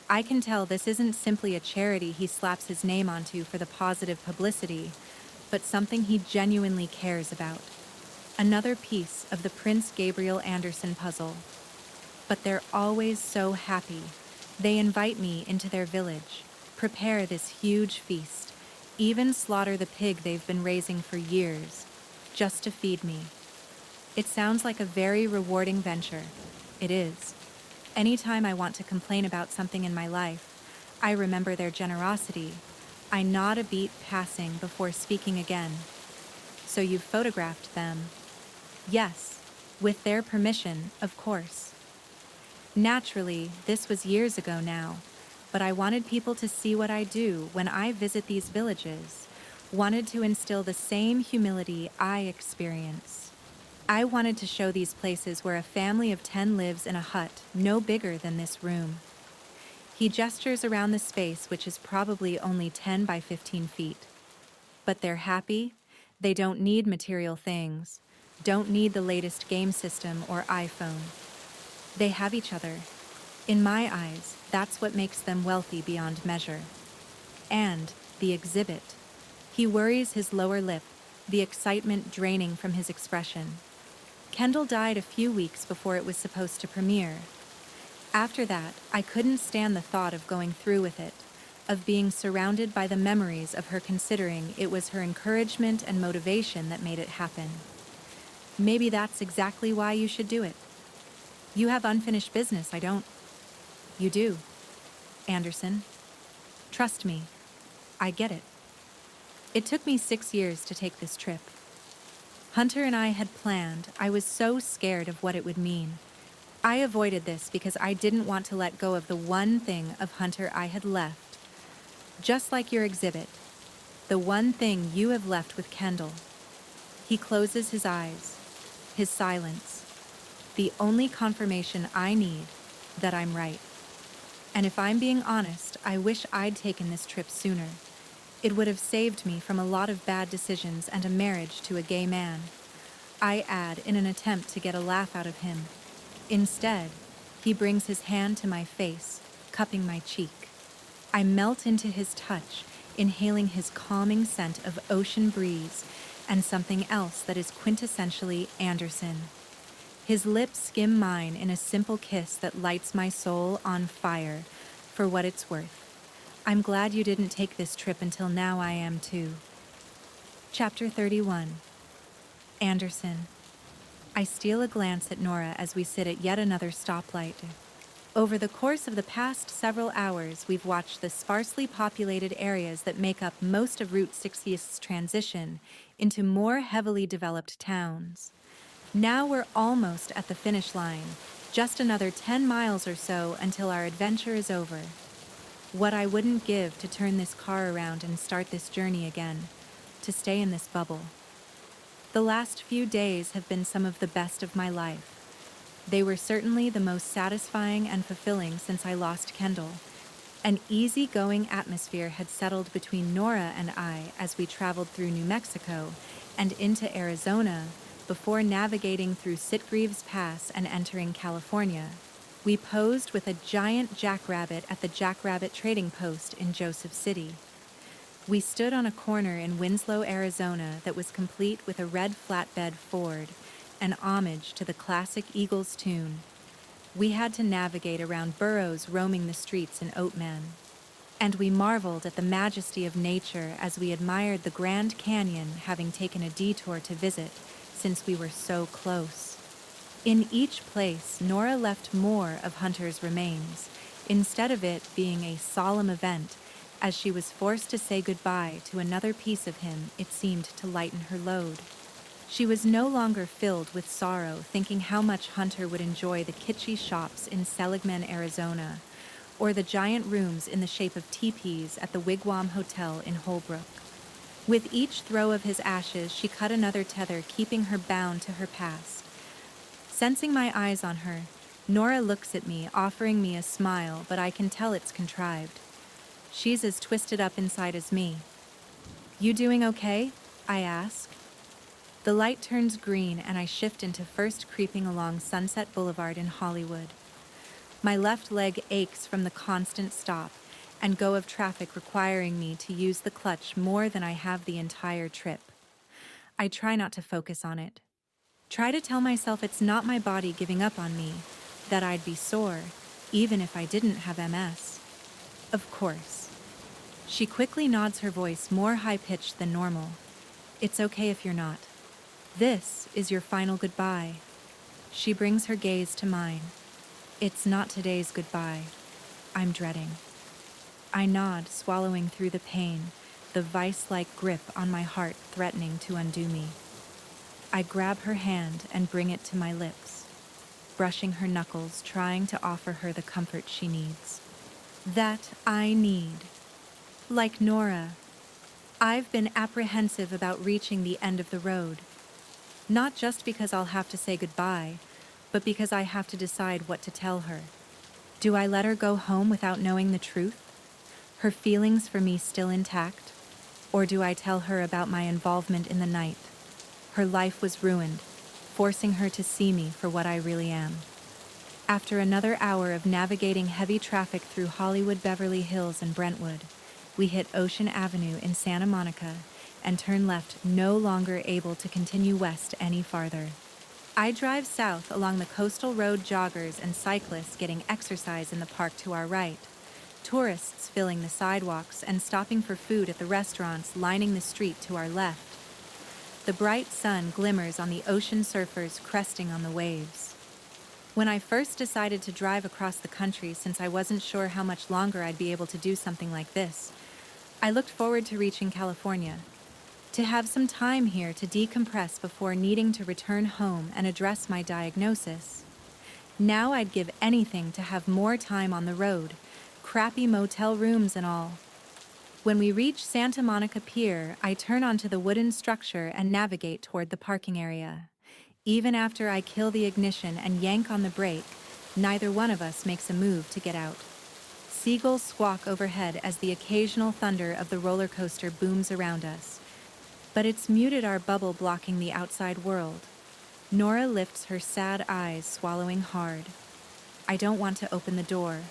I can tell this isn't simply a charity he slaps his name onto for the positive publicity, but something he genuinely cares about. Another piece of the Prince Gabriel Anderson puzzle. But they're always so happy. They invite me into their village, prepare this huge feast, even slaughter the pig they've been raising for years, just to feed me. It sounds like a very rewarding venture. It is. Anytime I want to complain about something in my life, I remember their generosity. I nod a beat, passing before speaking again. So you've photographed them? Yes, with their permission, of course. Naturally, this was years ago now, but I wanted people to see what I do when I visit these villages, wanted to instill the same humility I experience. I wanted to show these places where a family of 10 lives in a hut no bigger than this room. He gestures around the space, which is probably only 10 by 15 feet. But they're happy. They don't need material things, don't need the latest game system or iPhone. They have each other. In my eyes, that's what makes them wealthy beyond measure. And the exhibit. He worries his lower lip, the excitement draining from his expression. Kendall died a few weeks before it was supposed to premiere. After that, I couldn't stand the thought of going through with it, of being surrounded by the memories of her, considering it was her encouragement and motivation that made it happen. Maybe that's exactly why you should do it. You have unfinished business, I don't. You do, Anderson. Trust me, I get it. It took me 6 years to take this trip. Hunter and I had planned. I was so scared of what it would mean. I avoided this because I didn't want to let go of the one thing of Hunter I had left. Just like your exhibit, the one thing you have left with Kendall. He closes his eyes, his silence, the only confirmation I need that I'm right. And if I'm being honest, I wish I'd taken this trip sooner. It would have saved me from a lot of bad decisions and a marriage to a gay man. I add in an attempt to get a laugh out of him. Instead, he brings his hand to my face, cupping my cheek. I melt into his touch, inhaling his calming scent of ocean breeze and something else that is quintessentially Anderson. His lips skim mine in a simple kiss that lights my soul on fire, for what it's worth. I'm glad you didn't take this trip until now. I am too. Chapter 31. Anderson. I steal a glance at Nora as we sit at yet another stoplight. Over the course of the past several hours, we've watched the sparsely populated areas that make up most of Route 60's transition into more heavily developed towns. Now we're almost at the finish line, just another 10 miles or so until our adventure is over. What I wouldn't give to turn this car around and start this journey again, to stay in this bubble. The last few days have been some of the best of my life. They were certainly the most satisfying and fulfilling since I lost Kendall. An easy-going atmosphere had settled between Nora and I as we traveled through New Mexico and into Arizona before navigating through Sitgreaves Pass and entering California. We posed with a giant jackrabbit at the Jackrabbit Trading Post in Joseph City. We stood on a corner in Winslow, Arizona that was complete with a red flatbed Ford, an homage to the classic Eagles tune. We had to navigate around burros roaming the streets in Oatman. And we marveled at the majesty of nature as we admired the Grand Canyon, having taken a detour to visit, since we were so close. In each place, Nora left more of Hunter's remains, instead of it being a solemn event. As she was forced to say goodbye to another piece of him, it seemed to lighten her load. She was no longer filled with sorrow, thinking how much Hunter would enjoy the kitschy shops in Seligman, Arizona, or the giant rooms in the shape of teepees at the Wigwam Hotel in Holbrook. With each throw of his ashes, she cut another tether, keeping her bound to her past. Sensing my eyes on her, Nora looks at me, offering me a smile, but I can tell it's contrived. She's as twisted up inside as me. "You doing okay?" I ask. The light turns green and I shift into first creeping along Sunset Boulevard in Hollywood. My left leg aches from the constant stop and go of traffic requiring me to use the clutch more than I have the entire trip. I try not to focus on it. Try to tell myself it's not my body giving up on me, that I'd be sore, even if I didn't have MS. Of course. She quickly nods, her voice more high-pitched than normal. "It's okay if you're not. This is your final goodbye." She brings her gaze to mine. "It's not today's goodbye. I'm dreading." I nod, swallowing through the pain, the vice-like grip on my heart threatening to undo me. I grab her hand and bring it to my lips, brushing her knuckles, trying to offer her the comfort she needs. That I need. Like Nora, I've been apprehensive about reaching the end of the road. Not just because I'll have to say goodbye, but because I have to decide what to tell her. Do I let her go home without knowing the truth? Her feelings for me still intact? Or do I tell her about my involvement in the night? Her life was ruined, forcing her to see me for what I really am. After another hour of navigating heavy traffic through Hollywood, Beverly Hills, and Brentwood, we hit Ocean Avenue in Santa Monica and turn left, no longer able to continue west any farther. I drive south along the coastal road, joggers and cyclists getting exercise in the park to our right, tourists filling the sidewalks and stopping for food at the restaurants lining the street to our left. The bright sun glimmers on the ocean surfers cresting on the waves. When I first decided to drive across the country, since I wasn't sure how much longer I'd be able to do something like this, I looked forward to reaching California, to have some time here to decompress before needing to return home and address my diagnosis. Now I'd give anything to have more time on the road, crappy motel rooms and all. When we reach Santa Monica Pier, I turn onto the wooden structure and navigate toward the parking area. Even after I kill the ignition and yank on the brake, neither one of us makes a move to get out. Seagulls squawk overhead as the occasional thunder of the roller coaster booms around us. But it's muted our bubble, blocking the outside world. Nora lifts her sad eyes, swallowing hard. I don't want to open the door.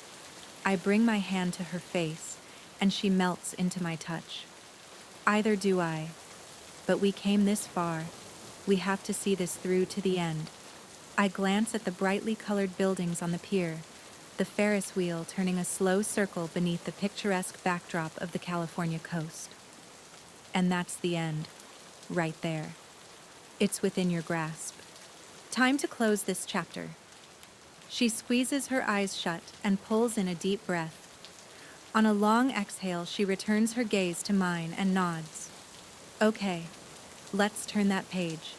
I bring my hand to her face, and she melts into my touch. Either do I. But we came this far. We have to see this through to the end. I glance at the brightly colored buildings on the pier, the Ferris wheel turning a slow circle beneath the picturesque backdrop of the California coast. And that's the end, right there. It's within your grasp. Time to close this chapter. She squeezes her eyes shut and pulls in a deep breath. On a long exhale, she returns her gaze to mine and nods. Okay, let's turn that page.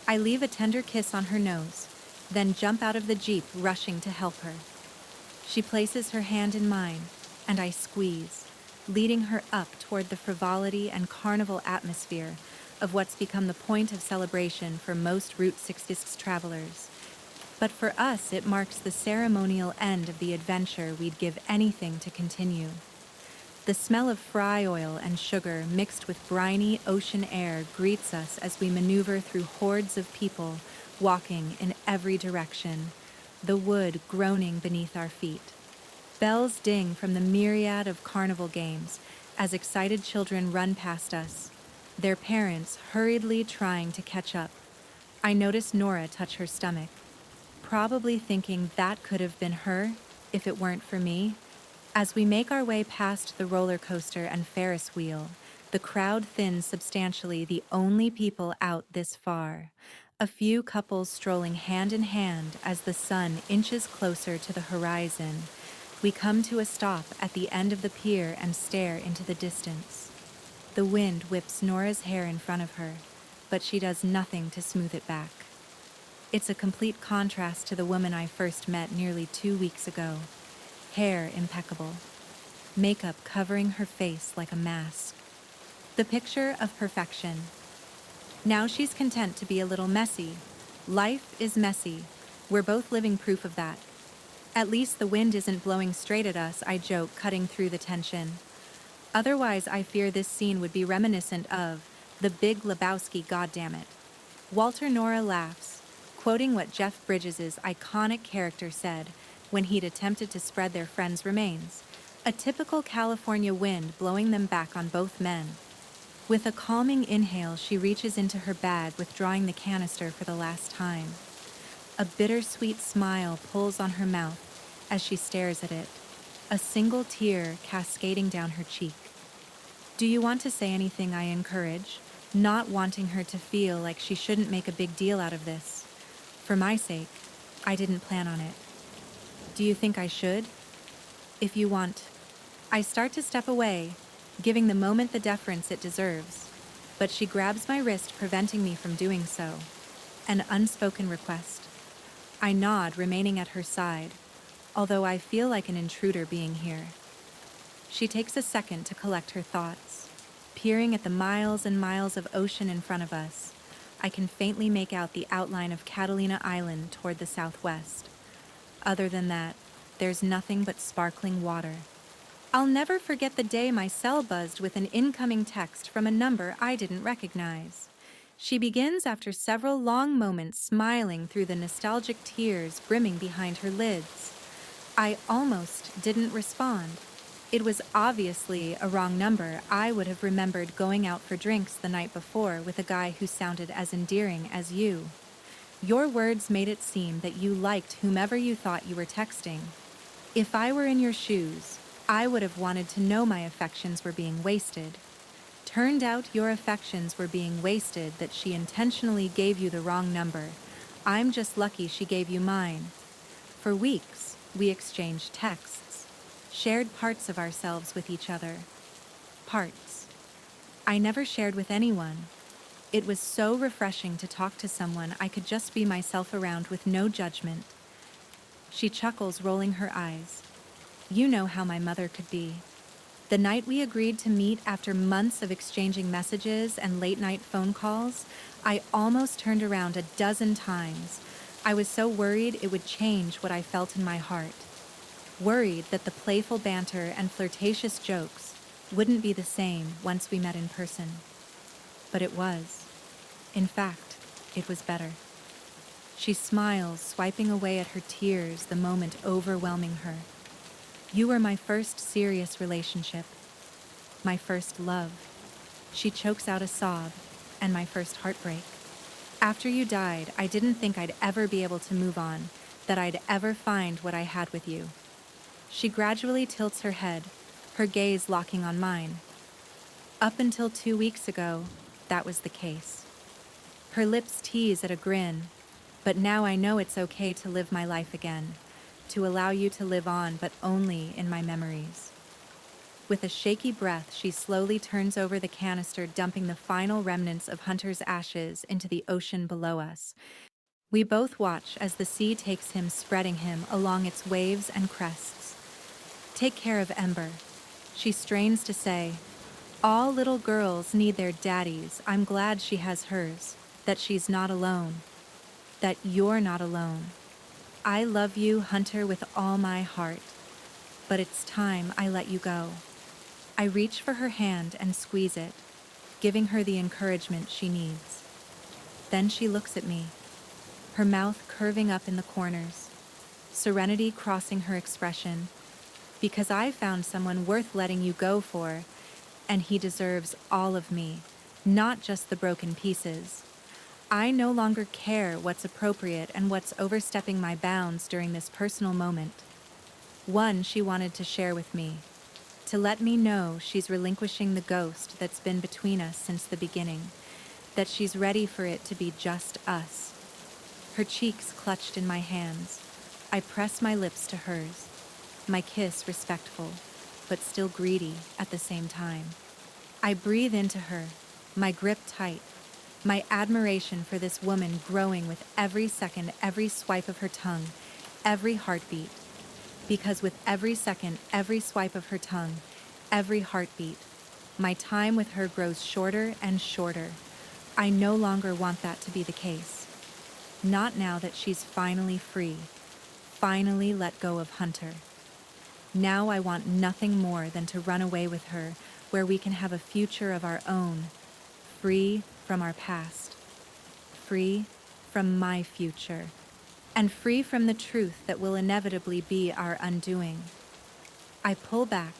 I leave a tender kiss on her nose, then jump out of the Jeep, rushing to help her. She places her hand in mine, and I squeeze, leading her up toward the frivolity and carnival atmosphere of what's become the point of celebration for most Route 66 travelers. But for us, it marks the ceremonial end of the adventure we'd give anything to continue. The smell of fry oil and sugar mixed with briny ocean air greets us as we maneuver through hordes of people walking in every direction, the wood groaning beneath our feet. Bells ding from the myriad of carnival games as excited children run past us, their parents hurriedly trying to catch up. I notice Nora touch her stomach, probably thinking that could have been her if it weren't for me. As we make our way past the roller coaster and Ferris wheel, the crowd thins substantially, the only people out this far. A few couples strolling hand in hand as the sun inches closer to the horizon. We come to a stop at the end of the pier and stare into the distance. The wind whips Nora's hair in front of her, but she does nothing to smooth it back. It's a complete contrast to the woman I first met nearly 2 weeks ago. Hair impeccable, makeup covering her face like a mask. The picture of perfection. Now she's content to be a little messy. Life is messy. We're both living proof of that. At least the wind isn't blowing straight at us, I joke, cutting through the tension. Otherwise, I fear this scene would be reminiscent of The Big Lebowski, goddammit. Walter Nora laughs, quoting what Jeff Bridges' iconic character said when he'd attempted to spread their friend's remains, a typical California wind blowing them back on both men. With a calming inhale, she reaches into her bag, withdrawing the canister for the last time. A bittersweet smile pulls on her mouth as she stares at it, a single tear cascading down her cheek. Do you want to say anything? I encourage, not wanting her to feel like she shouldn't make a big deal out of this. For my sake, I didn't plan on it. Do you think I should? If you want. I start to step away, giving the moment the deference it deserves, but she grabs my wrist, preventing me from doing so. An unspoken request. I nod, remaining at her side, although I feel like an intruder being here. She takes a second to collect her thoughts, peering at the miles and miles of ocean in front of us. I can faintly make out the outline of Catalina Island toward the southwest. Other than that, there's nothing but sparkling water. I'll never forget the day my cell buzzed with an incoming text from a number I didn't recognize. She begins after several long moments, smiling through the nostalgic tears brimming behind her lids. I almost didn't respond. It was obviously a wrong number. I would have remembered going out for drinks the night before with a guy who sounded as endearing as you. Your words made it seem that you liked whomever you thought you were texting. If I were in your shoes, I would have wanted to know my affections were being wasted. Turned out your affections were being wasted, that she intentionally gave you the wrong number. I'm just lucky she gave you mine. For weeks, we exchanged texts, shared parts of ourselves with each other. Parts I never shared with anyone. It was so refreshing to talk to someone I could just be myself around with no judgment. She chuckles, rolling her eyes. You know how my mother could be. The night we agreed to meet, after months of exchanging messages and late-night phone calls, I almost turned around a dozen times. I was so worried it would change what I felt in my heart. Worried that the playful banter and flirtatious jokes wouldn't be the same once we met in person. But it was. In fact, it was better. She smiles, swiping away at her tears, the moment overwhelming her. You were my first serious relationship, my first love. She chokes out a sob, and my first heartbreak. After you died, I didn't think I'd ever be able to move on, that I'd ever find what I had with you. She gradually tilts her head, her gaze locking on mine. Up until 2 weeks ago, that was the case. Her lips tease at a grin, but now I know it's okay to live my life again, to allow you to live on, but only in my memories. With a shaky breath, she slowly turns over the canister, dumping the final remnants of Hunter's ashes into the ocean below us. We both watch as the sea takes him, spreading him along its waves and crests. Take care of Ember, she strains to say, All little girls need their daddies. I'm glad she has hers, that she's not alone, that you're not alone. I love you, Hunter, with all my heart, but it's time I let you go. I reach for her hand and squeeze it, giving her the encouragement she needs. Then she looks at me, her mouth curving up in the corners, serenity crossing her expression. Because I found someone worth letting you go for, and he deserves all of me, not just the broken pieces. I no longer care what's appropriate and what's overstepping my bounds during this personal moment. One she wanted to share with me, to let me know she's relinquishing the ghost that's been between us since the beginning, that she's ready for it to be just us. Her cheeks clutched in my hands. I press my lips to hers, my kiss respectful, but still greedy at the same time. I breathe into her, my grip tight, my admiration for this woman growing with every second, every swipe of her tongue, every heartbeat. Because with every second, every swipe of her tongue, every heartbeat, my time with her grows shorter and shorter. I no longer want that to be the case. Not now that she's finally free, finally let go of Hunter. Now I want nothing more than to run away with her where we can have a future of our own, free from our past, free from my future, and free from the truth that will inevitably be our undoing. I pull back,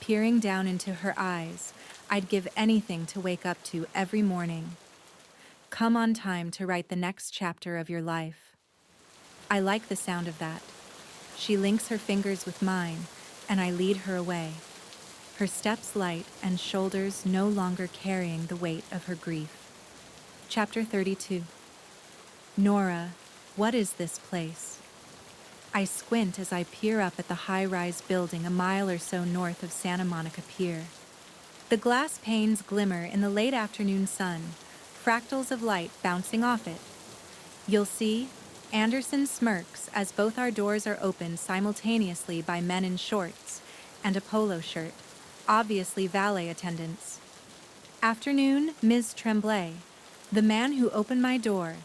peering down into her eyes I'd give anything to wake up to every morning. Come on time to write the next chapter of your life. I like the sound of that. She links her fingers with mine, and I lead her away. Her steps light and shoulders no longer carrying the weight of her grief. Chapter 32. Nora, what is this place? I squint as I peer up at the high-rise building a mile or so north of Santa Monica Pier. The glass panes glimmer in the late afternoon sun, fractals of light bouncing off it. You'll see, Anderson smirks as both our doors are opened simultaneously by men in shorts and a polo shirt, obviously valet attendants. Afternoon, Ms. Tremblay, the man who opened my door,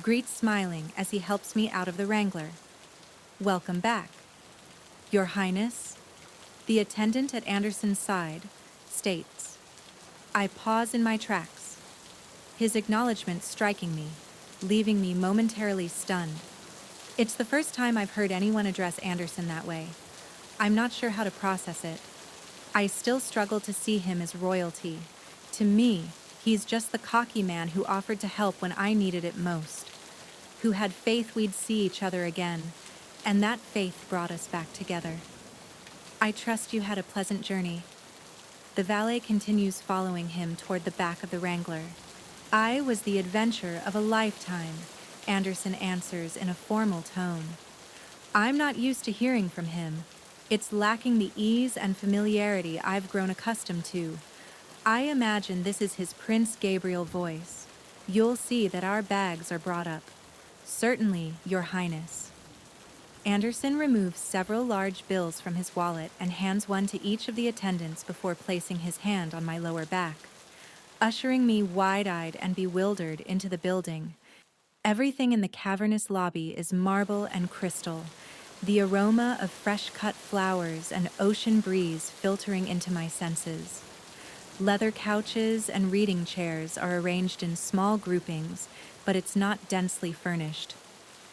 greets smiling as he helps me out of the Wrangler. Welcome back. Your Highness, the attendant at Anderson's side, states. I pause in my tracks, his acknowledgement striking me, leaving me momentarily stunned. It's the first time I've heard anyone address Anderson that way. I'm not sure how to process it. I still struggle to see him as royalty. To me, he's just the cocky man who offered to help when I needed it most, who had faith we'd see each other again, and that faith brought us back together. I trust you had a pleasant journey. The valet continues following him toward the back of the Wrangler. I was the adventure of a lifetime, Anderson answers in a formal tone. I'm not used to hearing from him. It's lacking the ease and familiarity I've grown accustomed to. I imagine this is his Prince Gabriel voice. You'll see that our bags are brought up. Certainly, Your Highness. Anderson removes several large bills from his wallet and hands one to each of the attendants before placing his hand on my lower back, ushering me wide-eyed and bewildered into the building. Everything in the cavernous lobby is marble and crystal, the aroma of fresh-cut flowers and ocean breeze filtering into my senses. Leather couches and reading chairs are arranged in small groupings, but it's not densely furnished.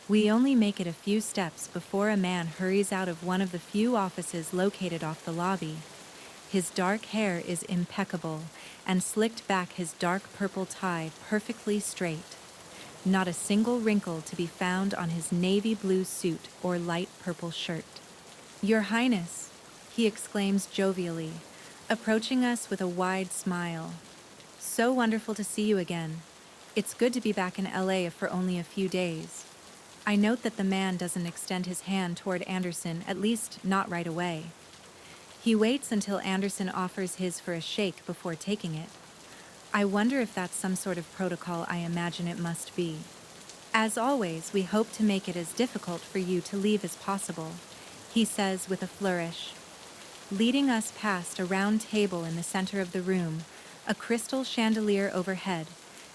We only make it a few steps before a man hurries out of one of the few offices located off the lobby. His dark hair is impeccable, and slicked back his dark purple tie perfectly straight. Not a single wrinkle to be found on his navy blue suit or light purple shirt. Your Highness, he exclaims jovially, approaching us with a wide smile. So wonderful to see you again. It's good to be back in LA for only a few days. I note that the man doesn't extend his hand toward Anderson, at least not right away. He waits until Anderson offers his for a shake before taking it. I wonder if that's some sort of protocol. I imagine it must be. As always, we hope to make it as difficult for you to leave as possible, he says with a flourish. leading us past a round table in the center of the room, a crystal chandelier overhead.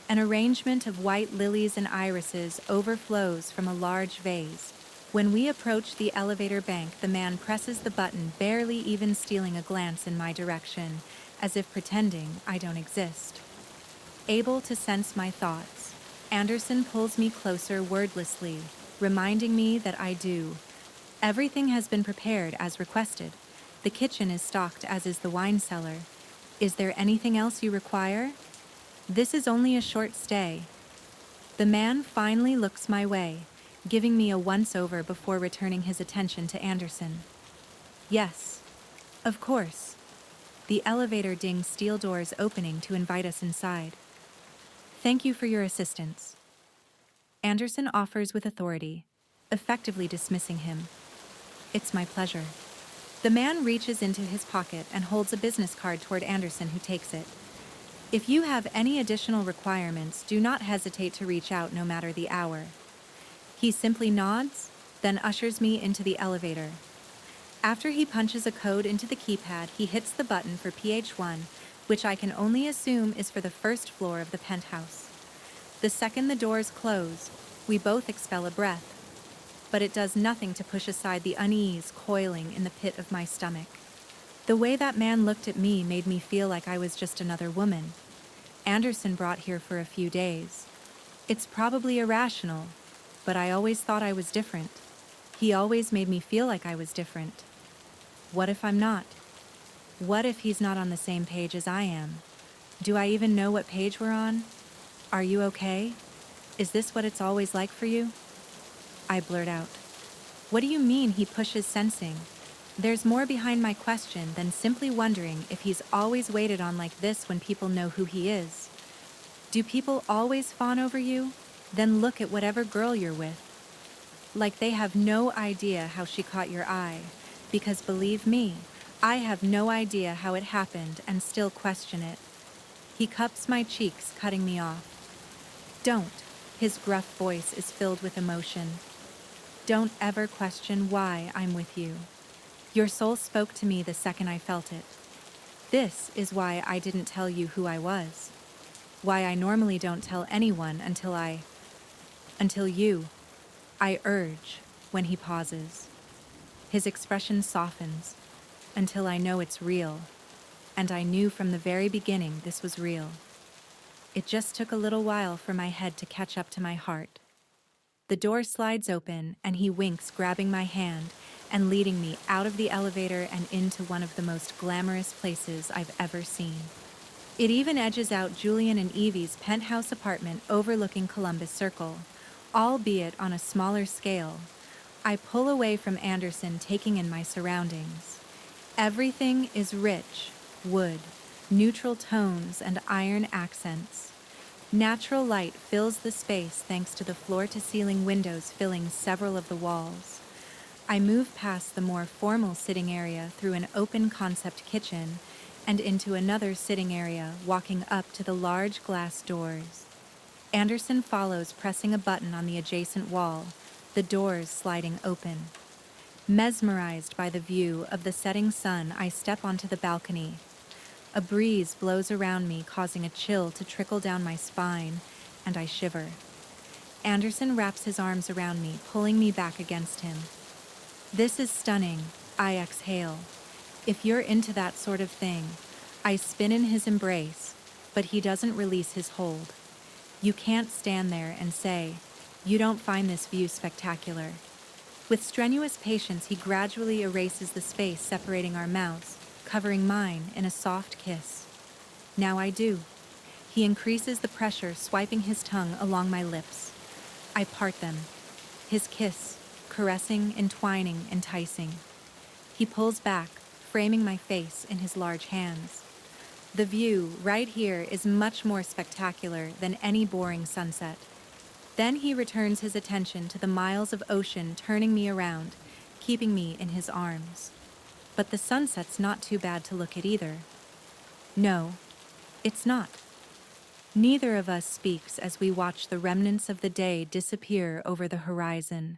An arrangement of white lilies and irises overflows from a large vase. When we approach the elevator bank, the man presses the button, barely even stealing a glance in my direction, as if pretending I don't exist. Able to sense my thoughts, Anderson pulls me closer wordlessly, reminding me that I do. Everything has been prepared as requested. The kitchen is stocked, as is the wine cellar. Is there anything else you require? This is only a short stay. The man finally looks my way, giving me a once-over before returning his attention to Anderson. Yes, of course. The elevator dings steel doors opening to invite us inside. Thank you for your assistance. Anderson offers with authority, effectively dismissing him. It's my pleasure. The man reaches into his pocket and holds a business card toward Anderson, who takes it. If you have any additional requirements, do not hesitate to reach out no matter the hour. He simply nods, then ushers me into the elevator. After he punches a code into the keypad, he hits the button for PH1, which I can only assume is for the first floor of the penthouse. The second the doors close, we both expel a breath, but it does nothing to push aside the unease coiling in the pit of my stomach. The way that man looked at me made me feel like I was just another woman. Anderson brought here for a few days. It's probably irrational, but I always thought I was different. He always made me feel like I was different. What if I'm not? What if he's not on the same page as I am? Do I even know what page we're on? Are you okay? Is this what it's always like for you? I blurt out. What do you mean he pushes sensing? There's more behind my question than simply wondering if he's always waited on like this when people know who he is. Do people always fawn over you? Then look at whatever girl you're with. Like they have no idea how she caught your eye, because believe me, I have no idea how it happened and still question it. He cups my cheeks, cutting me off. Don't. His gruff voice is filled with emotion. Don't ever question why I'm with you. Your soul spoke to me the second I felt it. This is why I didn't tell you who I was. Why I normally don't tell anyone until you. I urge when he pauses. His expression softens until I know it's real. And I knew from the very beginning this was real. It just took a little while for my head to catch up to my heart. The door slides open and he winks, grabbing my hand and leading me out of the elevator and into one of the most glamorous places I've ever seen. It even edges out Julian and Evie's penthouse apartment overlooking Columbus Circle, albeit on a smaller scale. I pull away from Anderson, taking in my surroundings. Everything is rich, wood, neutral tones, and iron accents. Natural light fills the space thanks to the floor-to-ceiling windows filling several of the walls. I move past the more formal sitting area through an open-concept kitchen and into another sitting area, walking up to the large glass doors. Anderson follows, pressing a button on the adjacent wall, the doors sliding open. Mesmerized by the view of the setting sun, I step onto the balcony. A breeze blows around me, causing a chill to trickle down my spine, and I shiver. Anderson wraps his arms around me, pulling me back against him. This is stunning, I exhale. If you're into that sort of thing. I spin in his embrace, but he doesn't release his hold. You can't stand there and say, you don't find this view spectacular. With strenuous patience, he gradually erases the space separating our mouths, covering mine in a soft kiss. Now I do. He increases the pressure, swiping his tongue along my lips. I part them. His kiss, caressing, entwining, enticing. He pulls back, framing my face in his large hands. The view, right here, is much more spectacular than any boring sunset. Then he returns his attention to the miles of ocean, turning me around, keeping me in his arms. But the sunset's not too bad to look at either. No, it's not. Neither of us speaks as we watch the remnants of the day disappear over the horizon.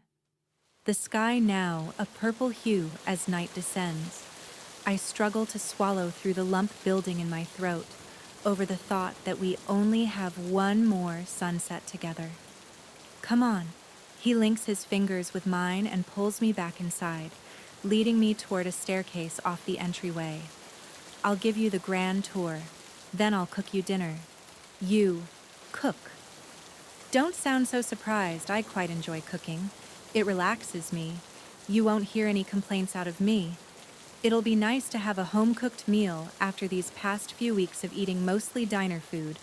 The sky now a purple hue as night descends. I struggle to swallow through the lump building in my throat over the thought that we only have one more sunset together. Come on. He links his fingers with mine and pulls me back inside, leading me toward a staircase off the entryway. I'll give you the grand tour. Then I'll cook you dinner. You cook. Don't sound so surprised. I quite enjoy cooking. It relaxes me. You won't hear any complaints out of me. It'll be nice to have a home-cooked meal after these past few weeks of eating mostly diner food,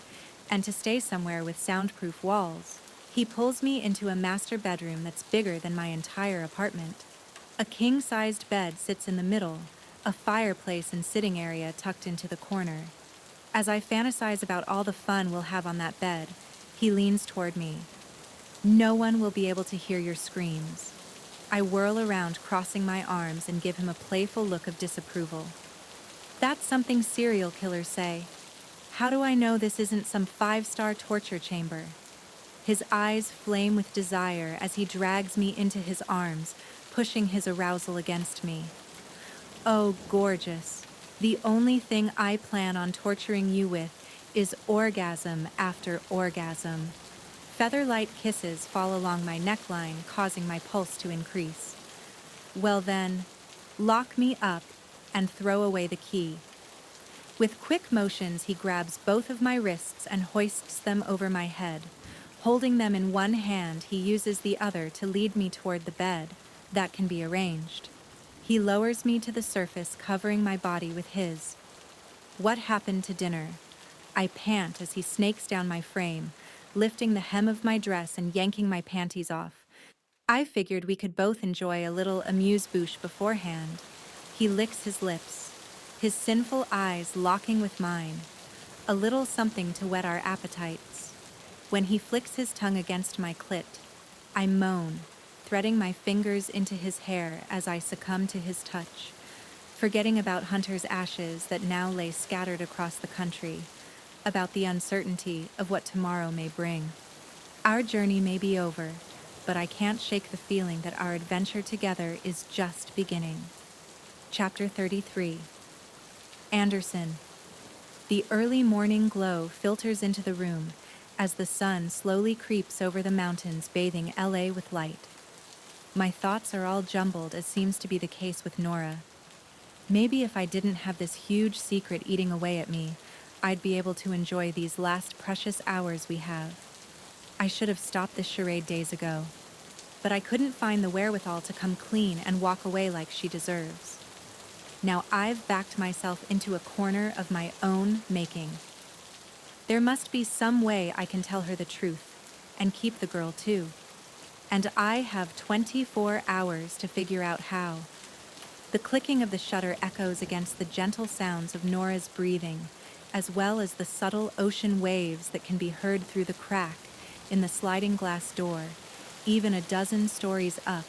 and to stay somewhere with soundproof walls. He pulls me into a master bedroom that's bigger than my entire apartment. A king-sized bed sits in the middle, a fireplace and sitting area tucked into the corner. As I fantasize about all the fun we'll have on that bed, he leans toward me. No one will be able to hear your screams. I whirl around, crossing my arms, and give him a playful look of disapproval. That's something serial killers say. How do I know this isn't some 5-star torture chamber? His eyes flame with desire as he drags me into his arms, pushing his arousal against me. Oh, gorgeous. The only thing I plan on torturing you with is orgasm after orgasm. Featherlight kisses fall along my neckline, causing my pulse to increase. Well then, lock me up and throw away the key. With quick motions, he grabs both of my wrists and hoists them over my head. Holding them in one hand, he uses the other to lead me toward the bed that can be arranged. He lowers me to the surface, covering my body with his. What happened to dinner? I pant as he snakes down my frame, lifting the hem of my dress and yanking my panties off. I figured we could both enjoy a little amuse-bouche beforehand. He licks his lips, his sinful eyes locking with mine. A little something to whet our appetites. When he flicks his tongue against my clit, I moan, threading my fingers into his hair as I succumb to his touch, forgetting about Hunter's ashes that now lay scattered across the country, about the uncertainty of what tomorrow may bring. Our journey may be over, but I can't shake the feeling that our adventure together is just beginning. Chapter 33. Anderson. The early morning glow filters into the room as the sun slowly creeps over the mountains, bathing LA with light. My thoughts are all jumbled, as seems to be the case with Nora. Maybe if I didn't have this huge secret eating away at me, I'd be able to enjoy these last precious hours we have. I should have stopped this charade days ago, but I couldn't find the wherewithal to come clean and walk away like she deserves. Now I've backed myself into a corner of my own making. There must be some way I can tell her the truth, and keep the girl too. And I have 24 hours to figure out how. The clicking of the shutter echoes against the gentle sounds of Nora's breathing, as well as the subtle ocean waves that can be heard through the crack in the sliding glass door, even a dozen stories up.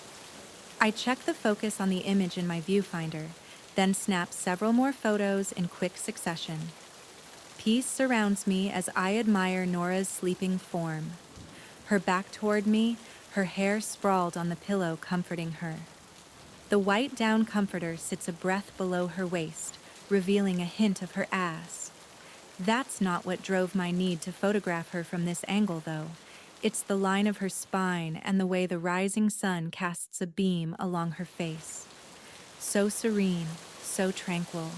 I check the focus on the image in my viewfinder, then snap several more photos in quick succession. Peace surrounds me as I admire Nora's sleeping form. Her back toward me, her hair sprawled on the pillow, comforting her. The white down comforter sits a breath below her waist, revealing a hint of her ass. That's not what drove my need to photograph her from this angle, though. It's the line of her spine and the way the rising sun casts a beam along her face. So serene, so tranquil,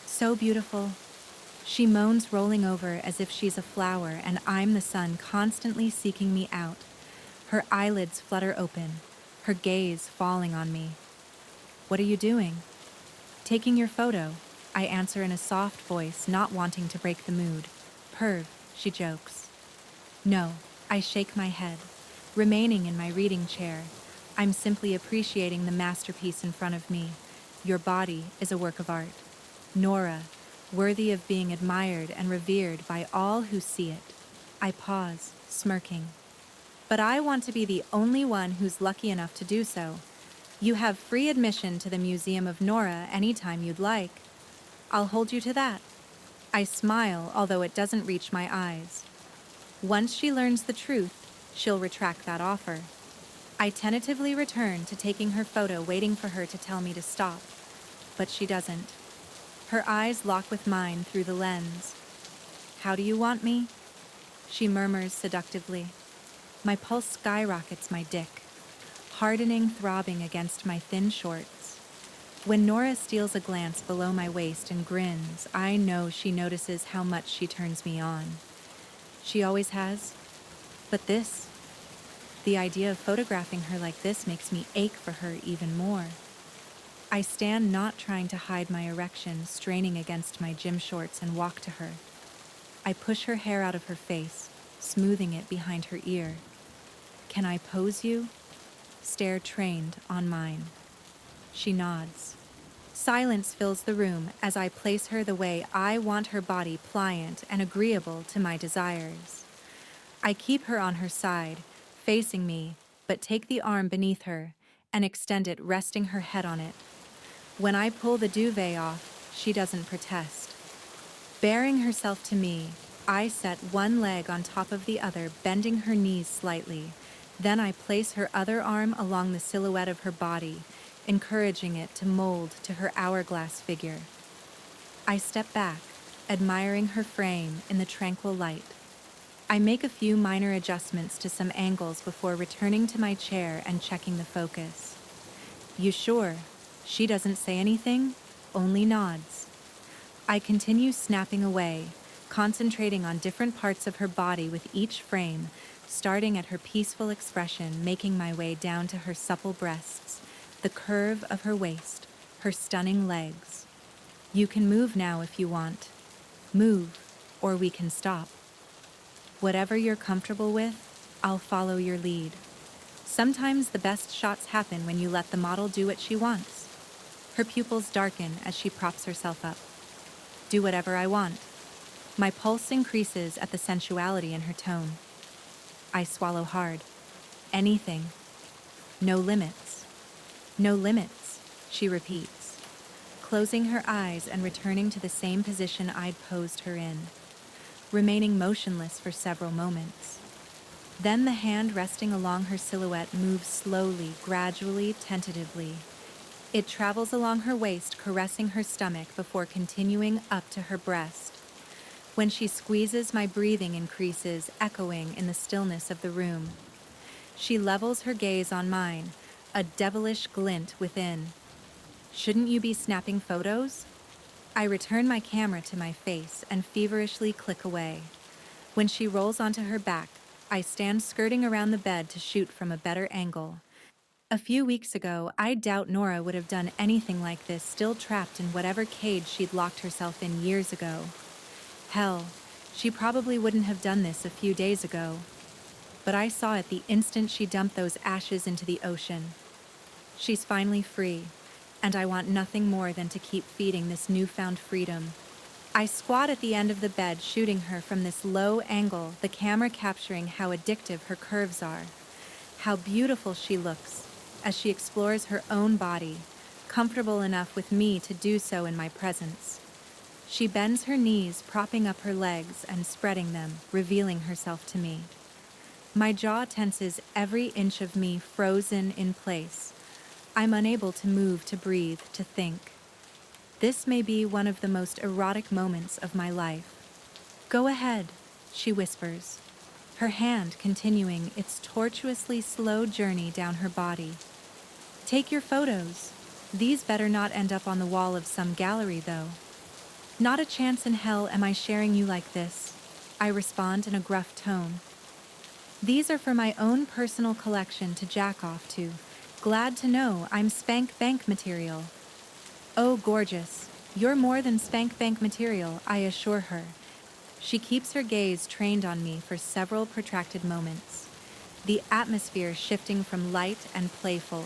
so beautiful. She moans, rolling over as if she's a flower and I'm the sun constantly seeking me out. Her eyelids flutter open, her gaze falling on me. What are you doing? Taking your photo, I answer in a soft voice, not wanting to break the mood. Perv, she jokes. No, I shake my head, remaining in my reading chair. I'm simply appreciating the masterpiece in front of me. Your body is a work of art. Nora, worthy of being admired and revered by all who see it. I pause, smirking. But I want to be the only one who's lucky enough to do so. You have free admission to the Museum of Nora anytime you'd like. I'll hold you to that. I smile, although it doesn't reach my eyes. Once she learns the truth, she'll retract that offer. I tentatively return to taking her photo, waiting for her to tell me to stop. But she doesn't. Her eyes lock with mine through the lens. "How do you want me?" she murmurs seductively. My pulse skyrockets my dick, hardening, throbbing against my thin shorts. When Nora steals a glance below my waist and grins, I know she notices how much she turns me on. She always has. But the idea of photographing her like this makes me ache for her even more. I stand, not trying to hide my erection, straining against my gym shorts, and walk to her. I push her hair out of her face, smoothing it behind her ear. "Can I pose you?" Stare trained on mine. She nods. Silence fills the room as I place her the way I want her body, pliant and agreeable to my desires. I keep her on her side, facing me, but take the arm beneath her and extend it, resting her head on it. When I pull the duvet off, she doesn't protest. Bearing herself to me, I set one leg on top of the other, bending her knees slightly. Then I place her other arm along the silhouette of her body, encouraging it to mold to her hourglass figure. I step back, admiring her frame in the tranquil light. I make a few minor adjustments to some angles before returning to my chair and checking the focus. "You sure?" She doesn't say anything, only nods. I continue snapping away, concentrating on different parts of her body with each frame, starting at her peaceful expression, making my way down to her supple breasts, the curve of her waist, her stunning legs. "You can move now if you want. Move, or we can stop. Whatever you're comfortable with, I'll follow your lead. Sometimes the best shots happen when you let the model do what she wants." Her pupils darken as she props herself up. "Do whatever I want." My pulse increases at the sensuality in her tone. I swallow hard. "Anything. No limits." "No limits," she repeats, closing her eyes and returning to the same position I'd posed her in, remaining motionless for several moments. Then the hand resting along her silhouette moves slowly, gradually, tentatively. It travels along her waist, caressing her stomach before continuing up to her breast. When she squeezes, my breathing increases, echoing in the stillness of the room. She levels her gaze on mine, a devilish glint within. "Shouldn't you be snapping photos?" I return my camera to my face and feverishly click away. When she rolls onto her back, I stand skirting around the bed to shoot from a better angle. A few weeks ago, I doubt Nora would have done anything like this, still trapped in whatever cage she'd locked herself in years ago. Hell, she probably wouldn't have done this a few days ago. But I saw it the instant she dumped those ashes into the ocean. She's finally free, and I want nothing more than to keep feeding this newfound freedom. I squat at the end of the bed, shooting her from this low angle, the camera capturing how addictive her curves are, how beautiful she looks as she explores her own body, comfortable enough with me to do so in my presence. She bends her knees, propping up her legs and spreading them, revealing herself to me. My jaw tenses, every inch of me frozen in place. I'm unable to move, to breathe, to think. This may be one of the most erotic moments of my life. "Go ahead," she whispers, her hand continuing its tortuously slow journey down her body. "Take your photos. These better not end up on the wall of some gallery, though." "Not a chance in hell am I sharing you like this," I respond in a gruff tone. "These are for my own personal collection to jack off to. Glad to know I'm spank bank material." "Oh, gorgeous. You're more than spank bank material," I assure her. She keeps her gaze trained on me for several protracted moments, the atmosphere shifting from light and playful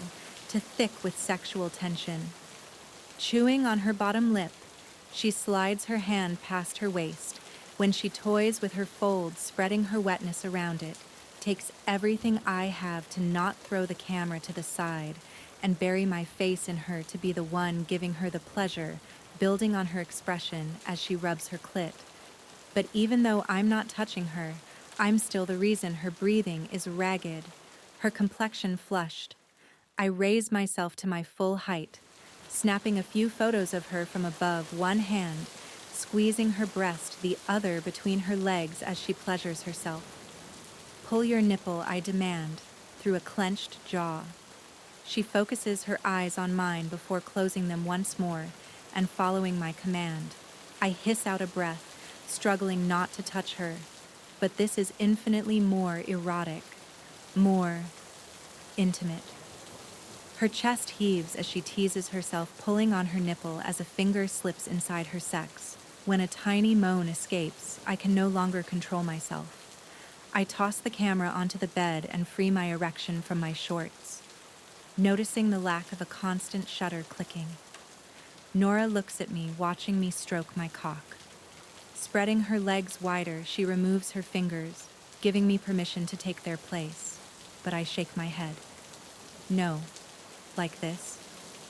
to thick with sexual tension. Chewing on her bottom lip, she slides her hand past her waist. When she toys with her folds, spreading her wetness around it, takes everything I have to not throw the camera to the side and bury my face in her, to be the one giving her the pleasure, building on her expression as she rubs her clit. But even though I'm not touching her, I'm still the reason her breathing is ragged, her complexion flushed. I raise myself to my full height, snapping a few photos of her from above, one hand squeezing her breast, the other between her legs as she pleasures herself. Pull your nipple, I demand, through a clenched jaw. She focuses her eyes on mine before closing them once more and following my command. I hiss out a breath, struggling not to touch her, but this is infinitely more erotic, more intimate. Her chest heaves as she teases herself, pulling on her nipple as a finger slips inside her sex. When a tiny moan escapes, I can no longer control myself. I toss the camera onto the bed and free my erection from my shorts, noticing the lack of a constant shutter clicking. Nora looks at me, watching me stroke my cock. Spreading her legs wider, she removes her fingers, giving me permission to take their place. But I shake my head. No. Like this.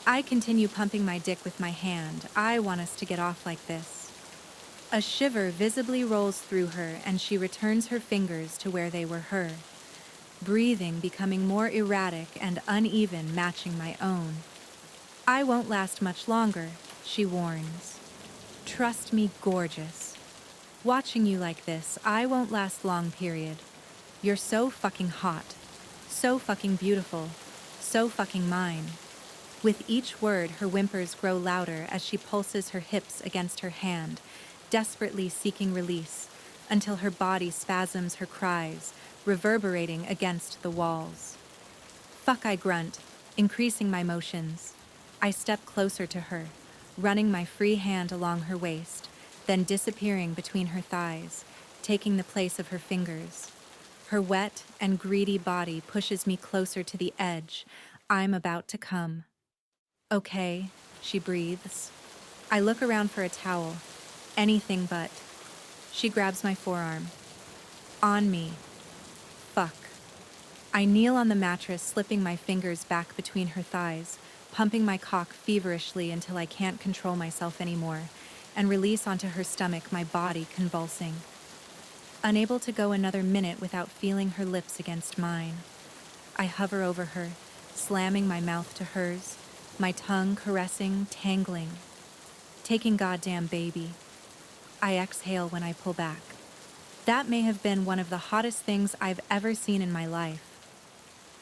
I continue pumping my dick with my hand. I want us to get off like this. A shiver visibly rolls through her, and she returns her fingers to where they were her. Breathing becoming more erratic and uneven, matching my own. I won't last much longer, she warns. Trust me, gorgeous. Watching you like this, I won't last long, period. You're so fucking hot. So fucking beautiful. So fucking mine. With each word, her whimpers grow louder as she pulses her hips against her hand, desperately seeking release, until her body spasms her cries, reverberating against the walls. Fuck, I grunt, increasing my motions. I step closer to her, running my free hand along her waist, then disappearing between her thighs, taking the place of her fingers. Her wet and greedy body pushes me closer to the edge. I'm about to come. Okay, she breathes. I look around for a towel. Anything but. She grabs my forearm. On me. Fuck. I kneel on the mattress, slipping my fingers back between her thighs, pumping my cock feverishly until I can't control myself anymore, and release onto her stomach, my body convulsing. Unable to go another minute without feeling her lips against mine. I hover over her, slamming my mouth to hers, my tongue caressing, tangling. Taking goddamn baby. I exhale when I pull back. That may have been one of the hottest things I've ever seen in my life.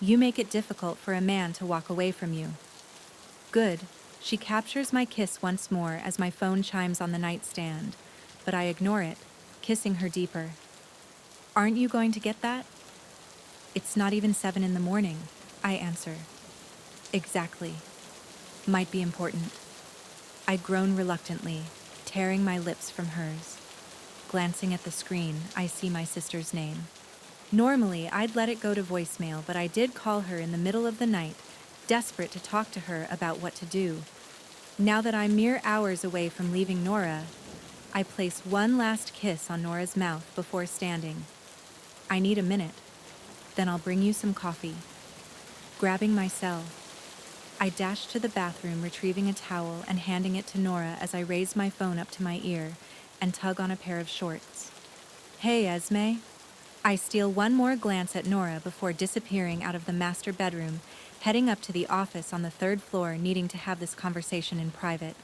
You make it difficult for a man to walk away from you. Good. She captures my kiss once more as my phone chimes on the nightstand, but I ignore it, kissing her deeper. Aren't you going to get that? It's not even 7 in the morning, I answer. Exactly. Might be important. I groan reluctantly, tearing my lips from hers. Glancing at the screen, I see my sister's name. Normally, I'd let it go to voicemail, but I did call her in the middle of the night, desperate to talk to her about what to do. Now that I'm mere hours away from leaving Nora, I place one last kiss on Nora's mouth before standing. I need a minute. Then I'll bring you some coffee. Grabbing my cell, I dash to the bathroom, retrieving a towel and handing it to Nora as I raise my phone up to my ear and tug on a pair of shorts. Hey, Esme. I steal one more glance at Nora before disappearing out of the master bedroom, heading up to the office on the 3rd floor, needing to have this conversation in private.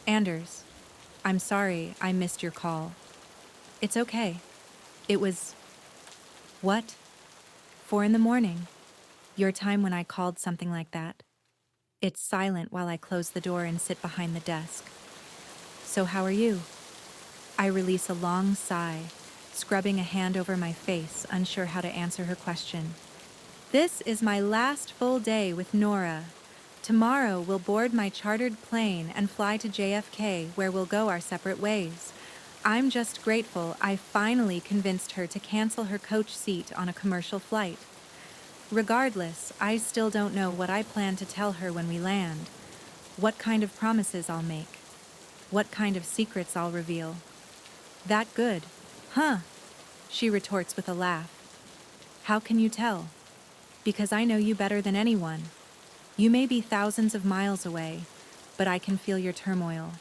Anders, I'm sorry I missed your call. It's okay. It was... What? 4 in the morning. Your time when I called something like that. It's silent while I close the door and sit behind the desk. So how are you? I release a long sigh, scrubbing a hand over my face, unsure how to answer her question. This is my last full day with Nora. Tomorrow we'll board my chartered plane and fly to JFK, where we'll go our separate ways. I'm just grateful I finally convinced her to cancel her coach seat on a commercial flight. Regardless, I still don't know what I plan to tell her when we land, what kind of promises I'll make, what kind of secrets I'll reveal. That good, huh? She retorts with a laugh. How can you tell? Because I know you better than anyone. You may be thousands of miles away, but I can feel your turmoil.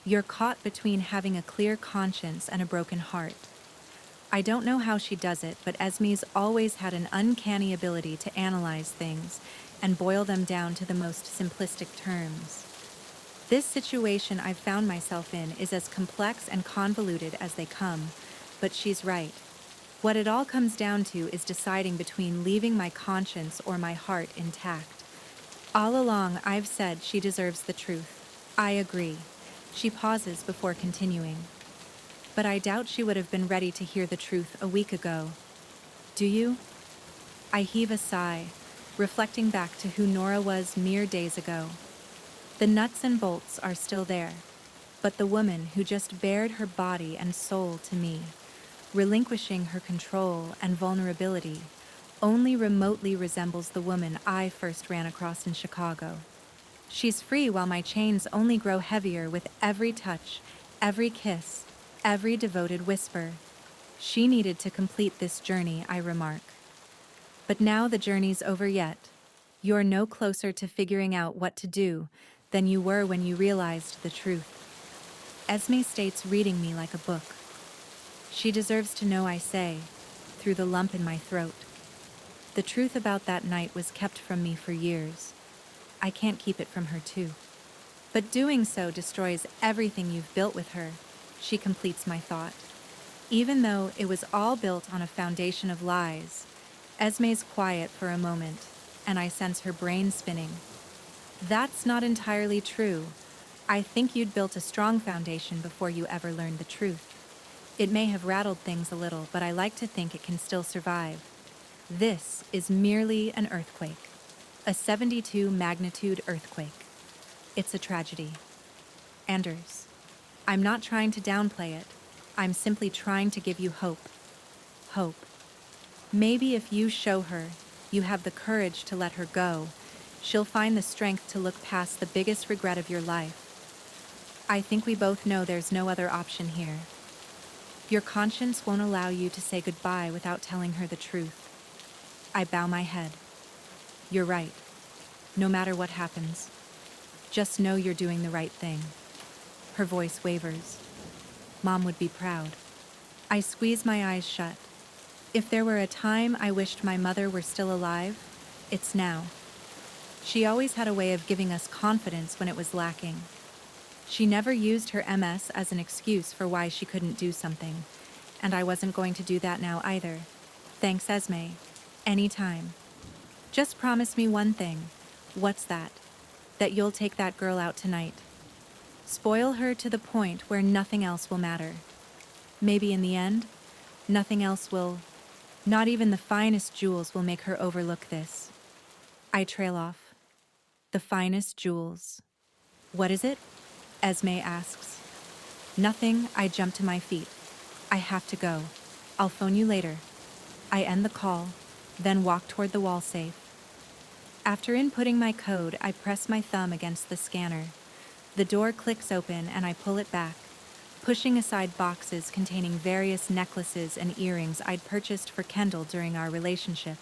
You're caught between having a clear conscience and a broken heart. I don't know how she does it, but Esme's always had an uncanny ability to analyze things, and boil them down to the most simplistic terms. This situation I've found myself in is as complex and convoluted as they come, but she's right. What it all comes down to is deciding between leaving my conscience or my heart intact. All along, I've said she deserves the truth. I agree. She pauses before continuing. But I doubt she would have been ready to hear the truth a week ago. Do you? I heave a sigh, reflecting back to who Nora was mere days ago. The nuts and bolts are still there, but the woman who just bared her body and soul to me, relinquishing her control and vulnerability, only remotely resembles the woman I first ran across in Chicago. She's free while my chains only grow heavier with every touch, every kiss, every devoted whisper. She needed to complete this journey, I remark. But now the journey's over yet. You're no closer to figuring out what to do than you were when you realized the truth. Esme states, reading me like a book. She deserves to know, I say, through the lump in my throat. The truth about that night was kept from me for years. I can't keep it from her too. But doing so destroys everything you've built with her, she completes my thought. Even though it was all built on a foundation of lies, Esme's quiet for a moment, and I sense her brain spinning. That's not entirely true. I think you'd built a strong foundation before you ever learned the truth. It may have rattled things a little, but I like to think it can still survive. This is merely an earthquake, a 72 magnitude earthquake. It's a tragedy. Anders, I'm not trying to downplay it. I'm simply trying to give you hope. Hope. Maybe if you show her, you have the courage to let her go, she'll find the strength to look past the biggest regret of your life. I think we both know there's no other option here. Your conscience won't allow you to say goodbye without telling her the truth. I bow my head. You're right. No matter what happens, just know you're doing the right thing. Her voice wavers. Mom would be proud. I squeeze my eyes shut. If there were a time I wished my mother were still alive, it's now. She always had a way of giving us confidence when it was lacking. She never used her MS as an excuse for why she couldn't do something, and I wasn't going to do that now either. Thanks, Esme. Anytime. Just promise me one thing. What's that? That you'll take that girl out tonight. Spoil her to the point where nothing else will matter. Maybe in the end, nothing else will, not even the finest jewels will make her overlook this. I trail off. The finest jewels. What is it? Esme asks. Nothing. I jump to my feet. I have to go. I'll phone you later. I end the call, then walk toward the wall safe. After inputting my code, I press my thumb against the scanner. The door clicks open and I pull it back, pushing aside boxes containing various necklaces and earrings I'd purchased for Kendall during our relationship.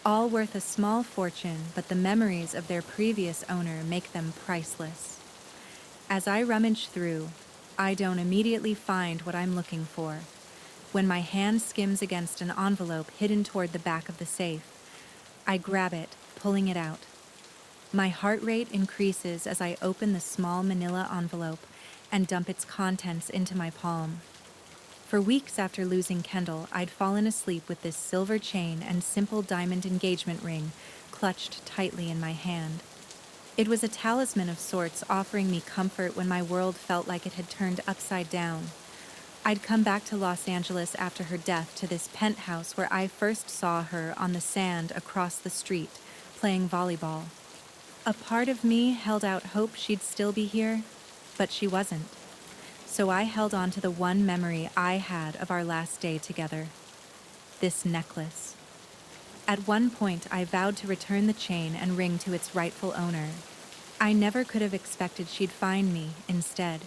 All worth a small fortune, but the memories of their previous owner make them priceless. As I rummage through, I don't immediately find what I'm looking for. When my hand skims against an envelope hidden toward the back of the safe, I grab it, pulling it out. My heart rate increases as I open the small manila envelope and dump its contents into my palm. For weeks after losing Kendall, I'd fallen asleep with this silver chain and simple diamond engagement ring clutched tightly in my hand. It was a talisman of sorts, offering me comfort when my world felt like it had turned upside down. I'd come back to Los Angeles after her death to this penthouse where I first saw her on the sand across the street, playing volleyball. A part of me held out hope she'd still be here, but she wasn't. So I held on to the one memory I had of our last day together. This necklace. At one point, I vowed to return the chain and ring to its rightful owner. I never could have expected she'd find me instead.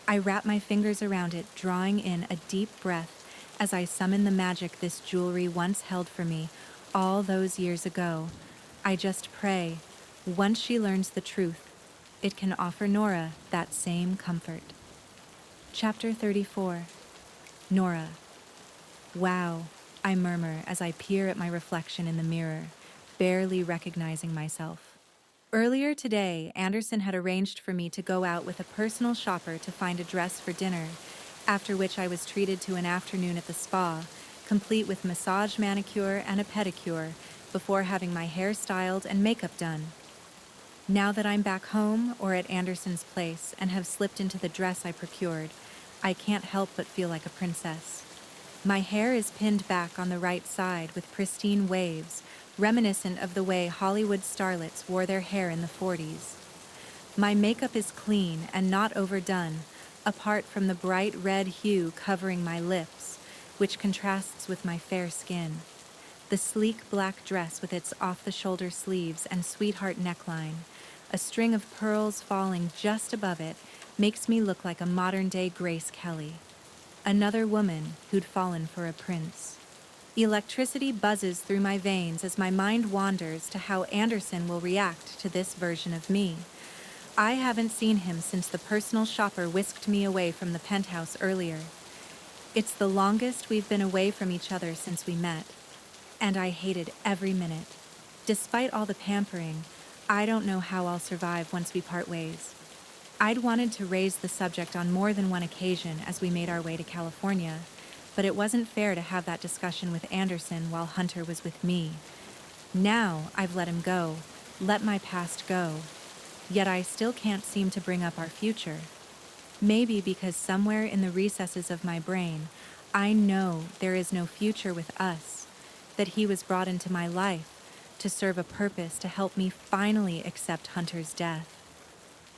I wrap my fingers around it, drawing in a deep breath as I summon the magic this jewelry once held for me all those years ago. I just pray, once she learns the truth, it can offer Nora that same comfort. Chapter 34. Nora. Wow, I murmur as I peer at my reflection in the mirror. barely recognizing myself. Earlier today, Anderson had arranged for me to go out with a personal shopper to find a dress for dinner, after which I was treated to an afternoon at the spa, complete with massage, manicure, and a pedicure, before having my hair styled and makeup done. Now that I'm back home or at Anderson's place and have slipped into the dress I procured, I can't help but feel like a princess. My hair is pinned back on the right side with pristine waves, reminiscent of the way Hollywood starlets wore their hair in the 40s. My makeup is clean and not overdone, apart from the bright red hue covering my lips, which contrasts with my fair skin. The sleek black dress with its off-the-shoulder sleeves and sweetheart neckline, a string of pearls falling just above it, makes me look like a modern-day Grace Kelly. Another woman who'd fallen for a prince. Electricity buzzes through my veins as my mind wanders to how Anderson will react to this version of me. I haven't seen him since the personal shopper whisked me away from the penthouse earlier. It's the longest we've been away from each other since we met, and I hated every minute. Despite all the pampering, I don't know how I'll survive once we part ways. I'd wanted to raise the subject on more than one occasion as we made our way to California, but it wasn't fair to have that discussion with Anderson while Hunter was with me. Now I've let him go, let my past go, yet I still can't seem to bring up our future. Maybe because somewhere in the recesses of my brain, I know there is no future with us, that he was brought into my life to serve a purpose to help me finally accept Hunter's death.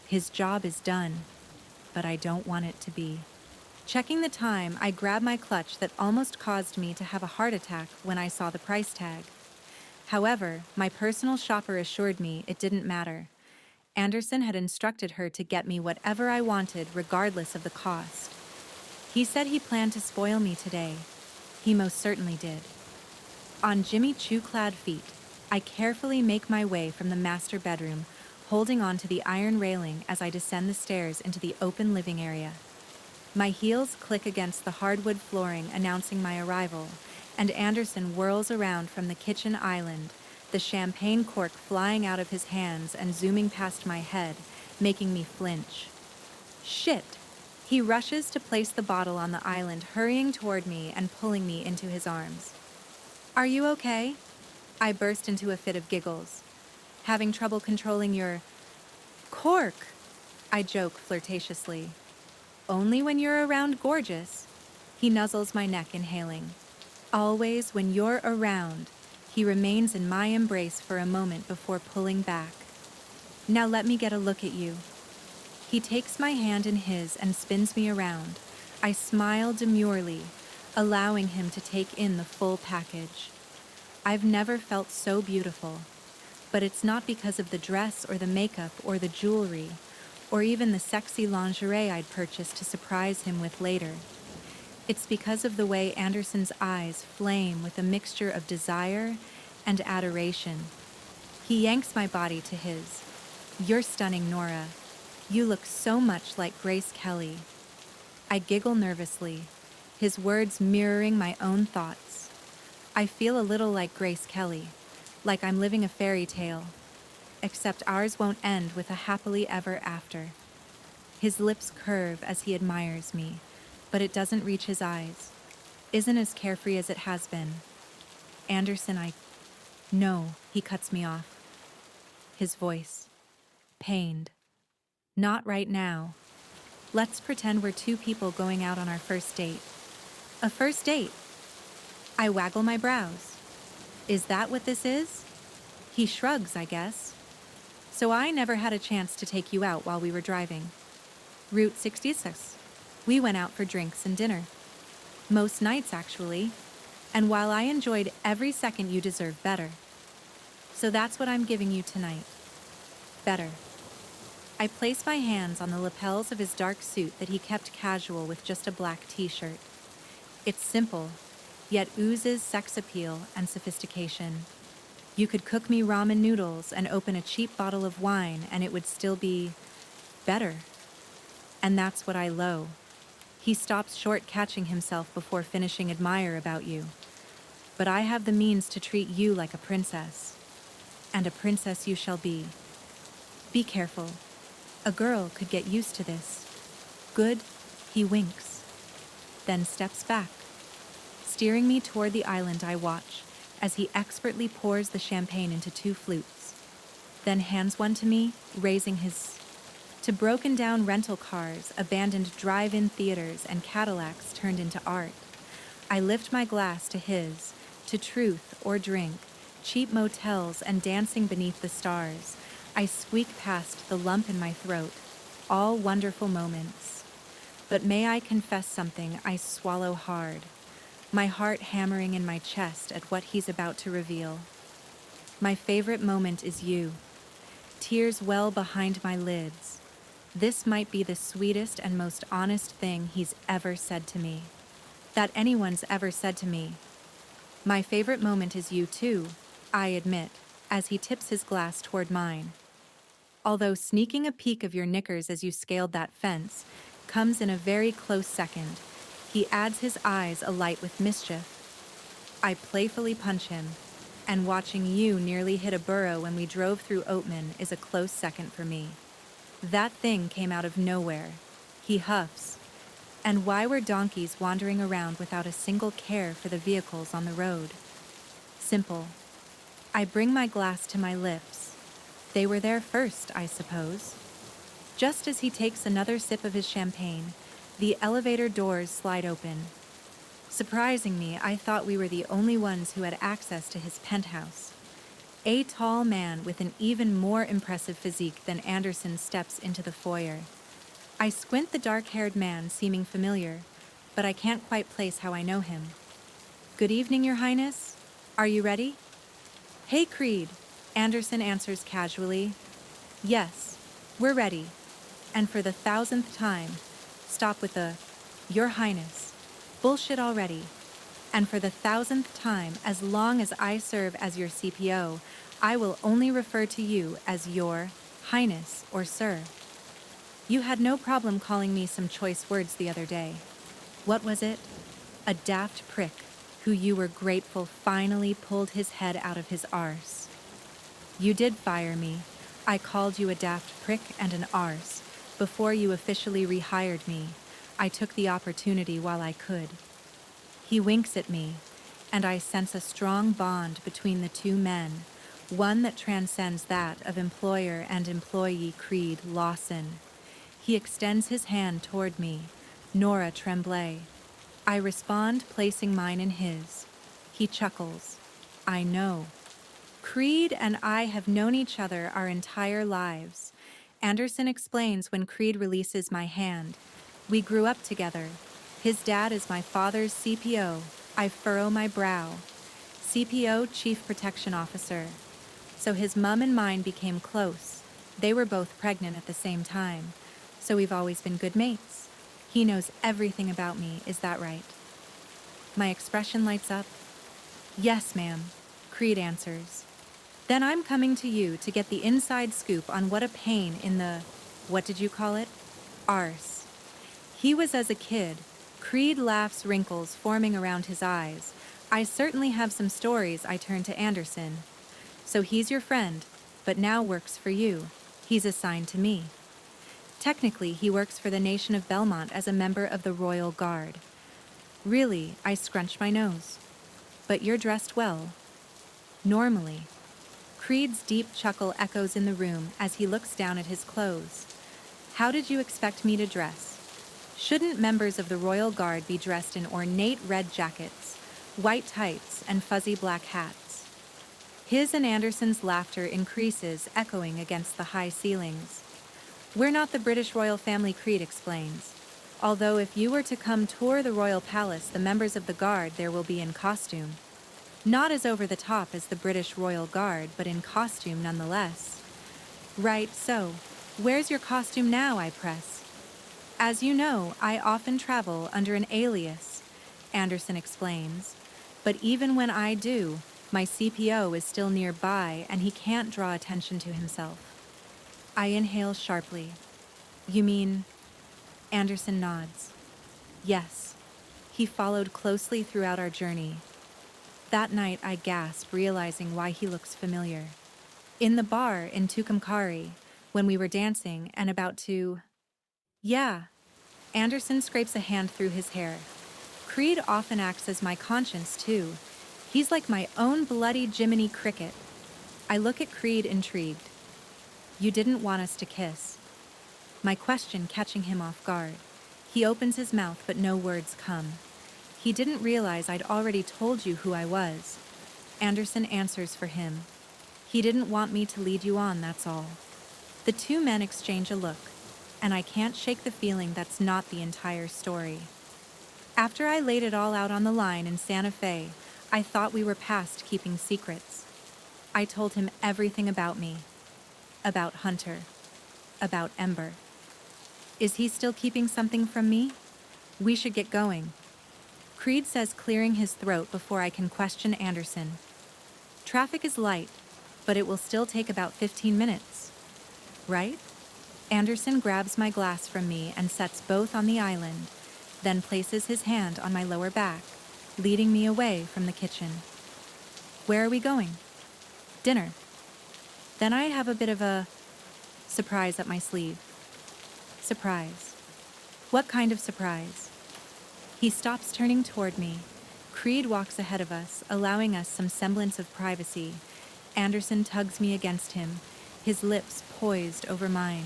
His job is done, but I don't want it to be. Checking the time, I grab my clutch that almost caused me to have a heart attack when I saw the price tag. However, my personal shopper assured me it didn't matter. Anderson had instructed her to get me whatever I wanted regardless of the cost. He said he planned to spoil me today. He most certainly did. On Jimmy Choo-clad feet, I carefully make my way from the master bedroom, holding on to the iron railing as I descend the stairs into the open living area. My heels click against the hardwood flooring announcing my arrival, and Anderson whirls around from the kitchen island, the champagne cork flying out of his hands and zooming past my head, making me flinch. Shit! He rushes to place the bottle on the island, hurrying toward me and pulling me into his arms. Are you okay? I burst into a fit of giggles. Having trouble controlling your cork? I joke flirtatiously. Only when you're around, gorgeous. He nuzzles my neck, inhaling. Always when you're around. He remains in my embrace for a moment before pulling back. Now let me get a look at you. He takes my hand in his and spins me around. I smile demurely, allowing him to take in the full package. I've never felt so beautiful, but it's not because of the dress or the makeup or the jewelry, or even the sexy lingerie I'd purchased to surprise him with later. It's because of the way Anderson's eyes flame with a mixture of desire and adoration. He yanks my body to his. You're stunning, Nora. You look so much like Grace Kelly. I giggle nervously, his words mirroring my own thoughts. I feel a little like Grace Kelly, like I'm living a fairy tale, except ours won't end with a happily ever after. His lips curve as he admires me, but it doesn't reach his eyes. Isn't as carefree as it has been. Anderson, No, he cuts me off. His voice, pained. Not right now. Let's pretend we're two people going out on our first date. A first date? I waggle my brows. Is that what this is? He shrugs, I guess. So I never had a chance to take you out while we were driving. Route 66. We went out for drinks and dinner. Most nights, actually. And while I enjoyed every second, you deserve better. So that's what I'm giving you tonight. Better. I place my hands on the lapels of his dark suit that he kept casual with just a black t-shirt. It's simple, yet oozes sex appeal and sophistication. You could cook me ramen noodles and open a cheap bottle of wine and it would still be better. And that's what I low. He stops short, catching himself before finishing admire about you. But I have the means to treat you like a princess. and a princess you shall be. Be careful. A girl could get used to this. Good, he winks, then steps back, steering me toward the island. I watch as he expertly pours the champagne into 2 flutes, then hands one to me, raising his to broken down rental cars, abandoned drive-in theaters, and Cadillacs turned into art. I lift my glass to his, to truth or drink, cheap motels and dancing beneath the stars. I squeak past the lump in my throat, all wonderful moments. But may I confess something? I swallow hard, my heart hammering in my chest at what he's about to reveal. My favorite moment is you. Tears well behind my lids. This might be the sweetest and most honest thing he's ever said to me. That anyone's ever said to me. My favorite moment is you too, I admit, as he tips his glass toward mine. Although sneaking a peek of your knickers as you scaled that fence comes in a very close second, he adds his eyes alight with mischief. I playfully punch him, and watching you nearly hit a burrow when we drove through Oatman is a close second for me. That thing came out of nowhere. He huffs. And why were donkeys wandering around without a single care for the vehicles on the road? Simple. I bring my glass to my lips. They were there first, I suppose. Just as he takes another sip of his champagne, the elevator doors slide open. Surprising me, I thought we were the only ones who had access to his penthouse. A tall man with an even more impressive physique than Anderson steps into the foyer. I squint the dark-haired man, seeming familiar, but I can't quite place how I know him. Good evening, Your Highness. Are you ready? Hey, Creed, Anderson answers casually. Yes, we're ready. And for the 1000th time, stop with the, Your Highness. Bullshit already. And for the 1000th time, as long as I serve as your CPO, I will only refer to you as Your Highness or Sir. You had no problem calling me some choice words the other day. What was it? A daft prick who you were grateful finally pulled his head out of his arse. You did fire me. I called you a daft prick and an arse. Before you officially rehired me, I took the opportunity while I could. He winks at me, and I sense a strong bond between the 2 men, one that transcends that of employer and employee. Creed Lawson. He extends his hand toward me, Nora Tremblay. I respond, placing mine in his. He chuckles. I know. Creed and I have known each other our entire lives. Anderson explains when Creed releases my hand. We grew up together. His dad is my father's CPO. I furrow my brow. CPO, Chief Protection Officer. So his mom and mine became close. They were both pregnant at the same time. So we've always been good mates. He knows everything about me, is that right? My expression lights up. Yes, ma'am, Creed answers. Then I'm coming to you to get the inside scoop on what a pain in the, what did you call it? Arse. He was as a kid. Creed laughs, wrinkles forming around his eyes. I certainly have some stories. I turn to Anderson. So he's your friend, but now works for you. He's assigned to me. Technically, he works for the nation of Belmont as a member of the Royal Guard. Really, I scrunch my nose. But you're dressed well. Normally. Creed's deep chuckle echoes in the room as he looks down at his clothes. How did you expect me to dress? Shouldn't members of the Royal Guard be dressed in ornate red jackets, white tights, and fuzzy black hats? His and Anderson's laughter increases, echoing against the high ceilings. We're not the British royal family, Creed explains. Although if you were to come tour the royal palace, the members of the guard there will be in costume. Not as over the top as the British Royal Guard, but in costume nonetheless. Right, so, where's your costume now, I press. As you know, I often travel under an alias, Anderson explains. But even when I do, my CPO is still nearby and he can't draw attention to himself. I inhale sharply. You mean? Anderson nods. Yes. He followed closely throughout our journey. That night I gasp, realizing why he looks familiar. In the bar in Tucumcari, when we were dancing and about to... Yeah. Anderson scrapes a hand through his hair. Creed often acts as my conscience, too. He's like my own bloody Jiminy Cricket. I look at Creed intrigued. You didn't want us to kiss. My question catching him off guard. He opens his mouth, but no words come. He didn't realize I'd already told you who I was. Anderson answers for him. He didn't want me to lead you on, that's all. The two men exchange a look, and I can't shake the feeling that's not the entire story. After I laid it all out on the line in Santa Fe, I thought we were past keeping secrets. I told him everything about me. About Hunter. About Ember. Is he still keeping something from me? We should get going. Creed says, clearing his throat before I can question Anderson. Traffic is light, but it will still take about 15 minutes. Right? Anderson grabs my glass from me and sets both on the island, then places his hand on my lower back, leading me away from the kitchen. Where are we going? Dinner. Then I have a bit of a surprise up my sleeve. Surprise. What kind of surprise? He stops, turning toward me. Creed walks ahead of us, allowing us some semblance of privacy. Anderson tugs me against him, his lips poised over mine.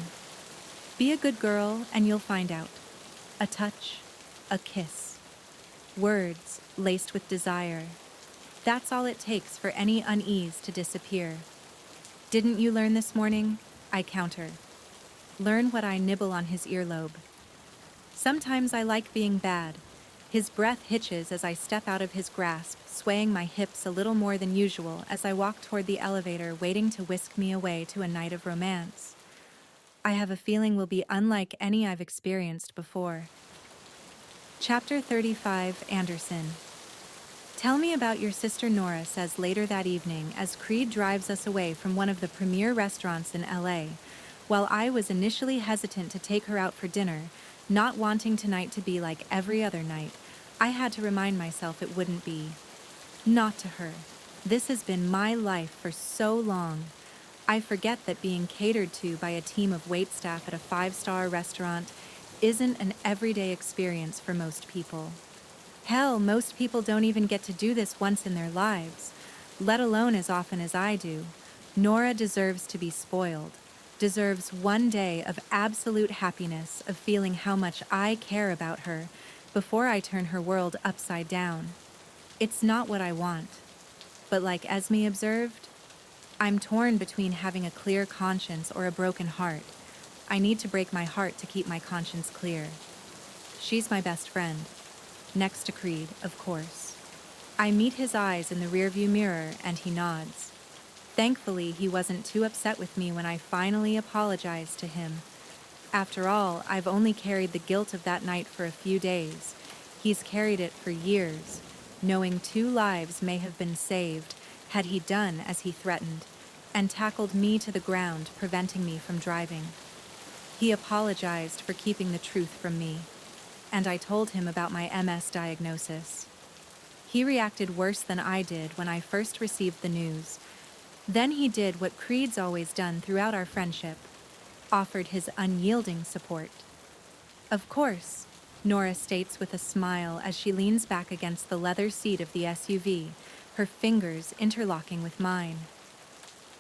Be a good girl and you'll find out. A touch, a kiss. Words laced with desire. That's all it takes for any unease to disappear. Didn't you learn this morning? I counter. Learn what I nibble on his earlobe. Sometimes I like being bad. His breath hitches as I step out of his grasp, swaying my hips a little more than usual as I walk toward the elevator, waiting to whisk me away to a night of romance. I have a feeling will be unlike any I've experienced before. Chapter 35, Anderson. Tell me about your sister, Nora says later that evening as Creed drives us away from one of the premier restaurants in LA. While I was initially hesitant to take her out for dinner, not wanting tonight to be like every other night, I had to remind myself it wouldn't be. Not to her. This has been my life for so long. I forget that being catered to by a team of waitstaff at a 5-star restaurant isn't an everyday experience for most people. Hell, most people don't even get to do this once in their lives, let alone as often as I do. Nora deserves to be spoiled, deserves one day of absolute happiness, of feeling how much I care about her before I turn her world upside down. It's not what I want. But like Esme observed, I'm torn between having a clear conscience or a broken heart. I need to break my heart to keep my conscience clear. She's my best friend. Next to Creed, of course. I meet his eyes in the rearview mirror and he nods. Thankfully, he wasn't too upset with me when I finally apologized to him. After all, I've only carried the guilt of that night for a few days. He's carried it for years, knowing 2 lives may have been saved had he done as he threatened, and tackled me to the ground, preventing me from driving. He apologized for keeping the truth from me, and I told him about my MS diagnosis. He reacted worse than I did when I first received the news. Then he did what Creed's always done throughout our friendship, offered his unyielding support. Of course, Nora states with a smile as she leans back against the leather seat of the SUV, her fingers interlocking with mine.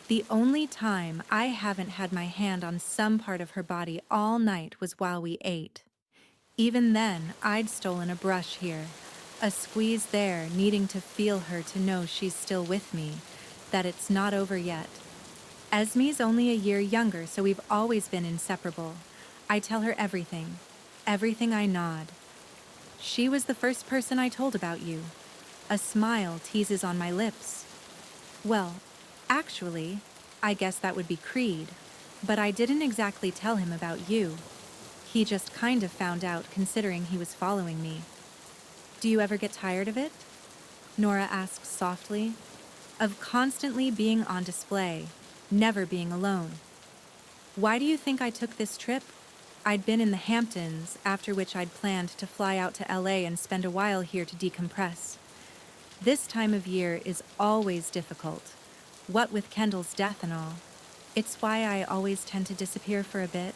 The only time I haven't had my hand on some part of her body all night was while we ate. Even then, I'd stolen a brush here, a squeeze there, needing to feel her to know she's still with me, that it's not over yet. Esme's only a year younger, so we've always been inseparable. I tell her everything I nod. She was the first person I told about you. A smile teases on my lips. Well, actually, I guess that would be Creed, but I didn't exactly tell him about you. He just kind of found out, considering he was following me. Do you ever get tired of it? Nora asks softly. Of constantly being on display, never being alone. Why do you think I took this trip? I'd been in the Hamptons, after which I'd planned to fly out to LA and spend a while here to decompress. This time of year is always difficult. What with Kendall's death and all. It's why I always tend to disappear for a bit.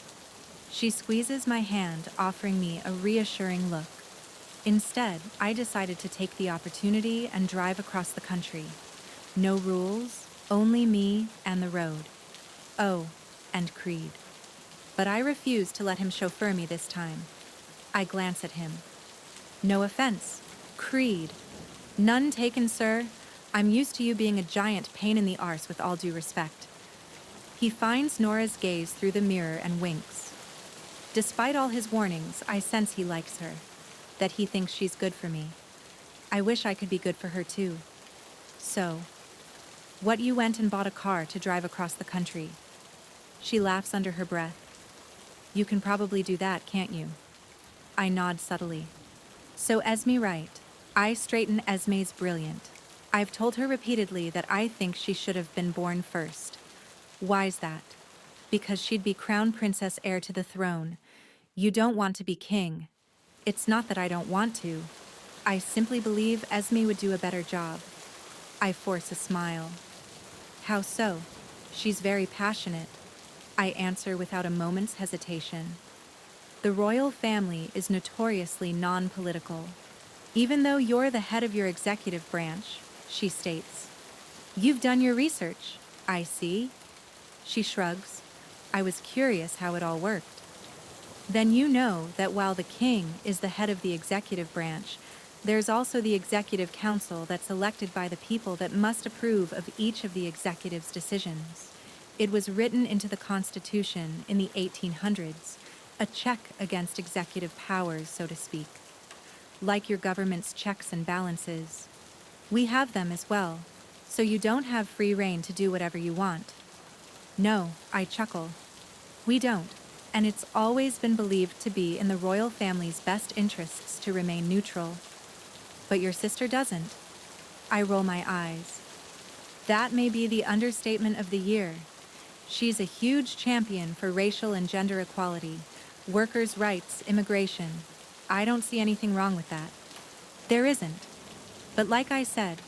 She squeezes my hand, offering me a reassuring look. Instead, I decided to take the opportunity and drive across the country. No rules, only me and the road. Oh, and Creed. But I refuse to let him chauffeur me this time. I glance at him. No offense, Creed. None taken, sir. I'm used to you being a giant pain in the arse, with all due respect. He finds Nora's gaze through the mirror and winks. Despite all his warnings, I sense he likes her, that he thinks she's good for me. I wish I could be good for her too. So, what, you went and bought a car to drive across the country? She laughs under her breath. You can probably do that, can't you? I nod subtly. So Esme right. I straighten. Esme's brilliant. I've told her repeatedly that I think she should have been born first. Why's that? Because she'd be crown princess, heir to the throne. You don't want to be king. It's not that I don't want to. I simply believe Esme would do a better job. I force a smile. How so? She's very passionate. I answer without a moment's hesitation. The royal family is notoriously non-political. Even though you're the head of your executive branch, she states. You've done your research, I see. She shrugs. I was curious how it all worked. Then you know that while the king is the head of the executive branch, there's also the executive council that's elected by the people that must approve of each of the executive's decisions. It was written into the Constitution in the 1800s, a check against executive powers, so to speak. Like your government's checks and balances. We have them as well, so you don't have free rein to do whatever you want. No, I chuckle. We don't, and it's always been believed to be in the royal family's best interests to remain neutral. But your sister doesn't. I roll my eyes. That may be the understatement of the year. She's a huge champion for racial and gender equality, workers' rights, immigration. I don't see anything wrong with that. There isn't. But like I said,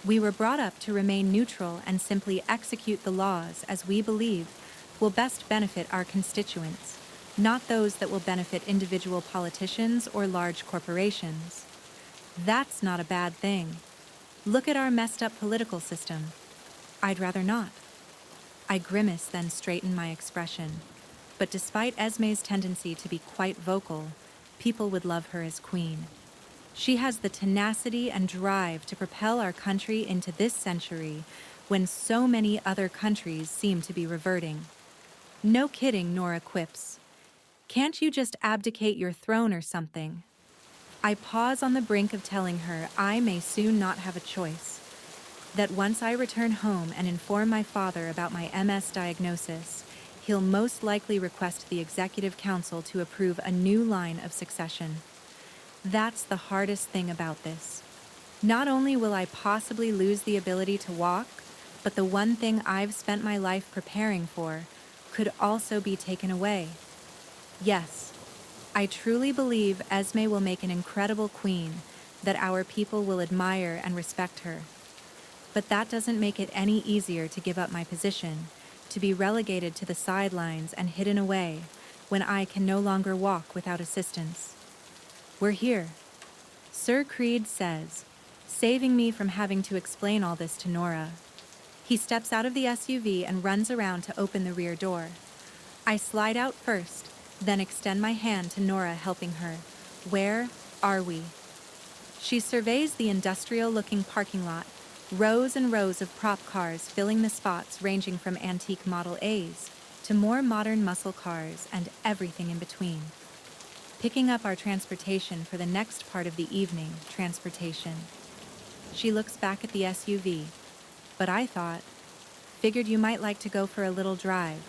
we were brought up to remain neutral and simply execute the laws as we believe will best benefit our constituents, not those that will benefit individual politicians or large corporations. That's not a bad thing. Look at our messed up political system. I'd rather not. I grimace, then straighten my expression. But despite Esme's tendency to be quite vocal, people would love her as queen. She has the tenacity and drive to propel our country into this century when so many other countries seem to be reverting. No kidding, Nora quips. Can't you just abdicate your throne or something? I pause on the brink of telling her I may soon not have a choice. That once I return home and inform my father about my MS diagnosis, he'll most likely request the Executive Council to approve a new line of succession. That's the hardest thing about this. Not only will I possibly lose the ability to walk, but the one thing I've spent my life preparing for could also be taken away. Yes, I truly believe Esme will make an incredible queen, that our people will admire and respect her. But that doesn't make it any easier to give up my position, to be relegated to the sidelines and hidden away when I can no longer walk without assistance. We're here, Sir Creed says, saving me from having to explain all this to Nora. He steps out of the SUV and runs around to open the rear door. I slide out first, then extend my hand to Nora, helping her. Where are we? She surveys the industrial-looking parking lot, rows and rows of prop cars filling the spots ranging from antique Model A's to more modern muscle cars and everything in between. Picking up our transportation for the next part of the evening, transportation. She looks back at the SUV, but I figured you might like to go for a little drive.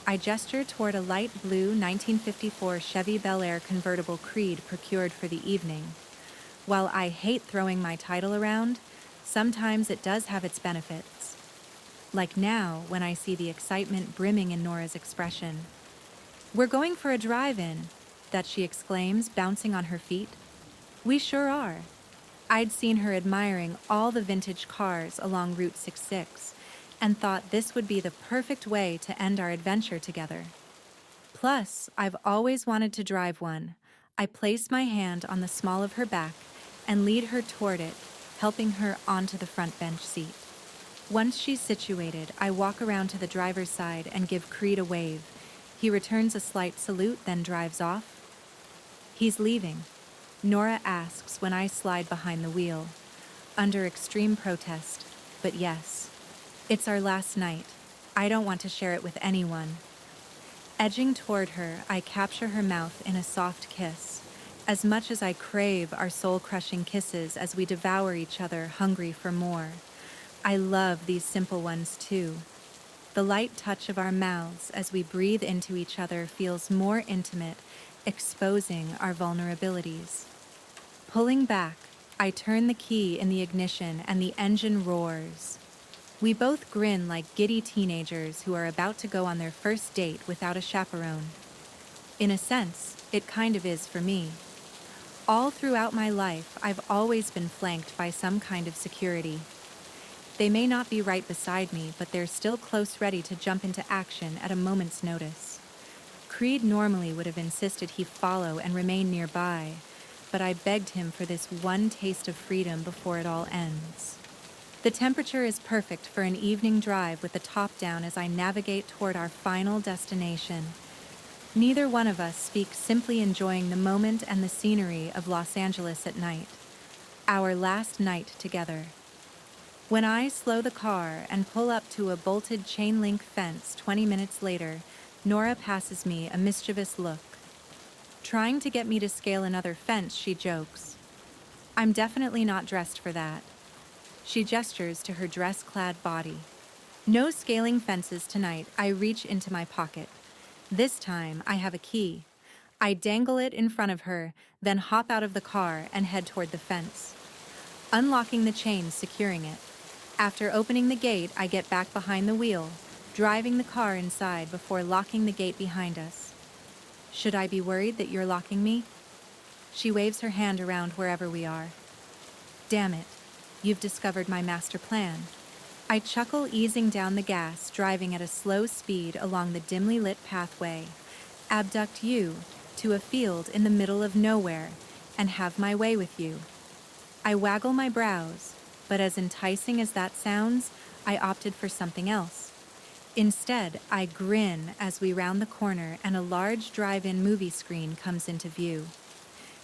I gesture toward a light blue 1954 Chevy Bel Air convertible Creed procured for the evening. While I hate throwing my title around, sometimes it does have its benefits. Like now, when I see the excitement brimming in Nora's expression. We're going for a drive-in, that she exclaims, bouncing on her feet. We sure are. I'd seen her admiring all the vintage cars along Route 66, and thought this would be the perfect way to end our adventure together. Plus, I've always wanted to drive one. I place my hand on the small of her back and lead her toward it, helping her onto the front bench seat. Once she's situated, I walk around to the driver's side and give Creed a wave. He returns a slight salute, then drives off. He's leaving, Nora asks when I slide behind the wheel. Under extreme protest, but yes. It's our last night. I don't want to share it with anyone. Edging toward her, I capture her mouth in a soft kiss. As much as I crave our soul-crushing kisses as we devour each other, hungry for more. I love these simple ones too. The light touch of our mouths as we breathe into each other feels more intimate, exposing our vulnerabilities. Pulling back, I turn the key in the ignition and the engine roars. We both grin like giddy teenagers who are about to go on their first date without a chaperone. In a sense, it kind of is for me. All throughout my life, I've always been flanked by some kind of security. They may not be right beside me, but they're still close, ready to jump into action at a moment's notice. Creed normally would have insisted he follow and remain nearby, but I begged him for this one taste of freedom before it all ends. The temperature is perfect for an evening drive with the top down as I navigate toward our final destination. Neither one of us speaks, simply enjoying the moment and the scenery of Los Angeles at night. Our last night together. When I slow the car and pull up to a bolted chain-link fence 20 minutes later, Nora passes me a mischievous look. Trying to get me to scale another fence, she jokes. I'm definitely not dressed for that. She gestures to her dress-clad body. No scaling fences tonight. I reach into my pocket. This time, I have a key. I dangle it in front of her, then hop out of the car and head toward the fence. Unlocking the chain, securing it. After opening the gate, I get back behind the wheel, driving the car inside before locking the gate behind us. Should I be worried that you're locking me? She waves her hand around wherever we are. Damn it, you've discovered my master plan. I chuckle, easing down the gas, driving at a slow speed along the dimly lit pathway. Abduct you to a field in the middle of nowhere and have my way with you. I waggle my brows, but as enticing as that sounds, I opted for something else. Instead, I grin as we round the corner and a large drive-in movie screen comes into view.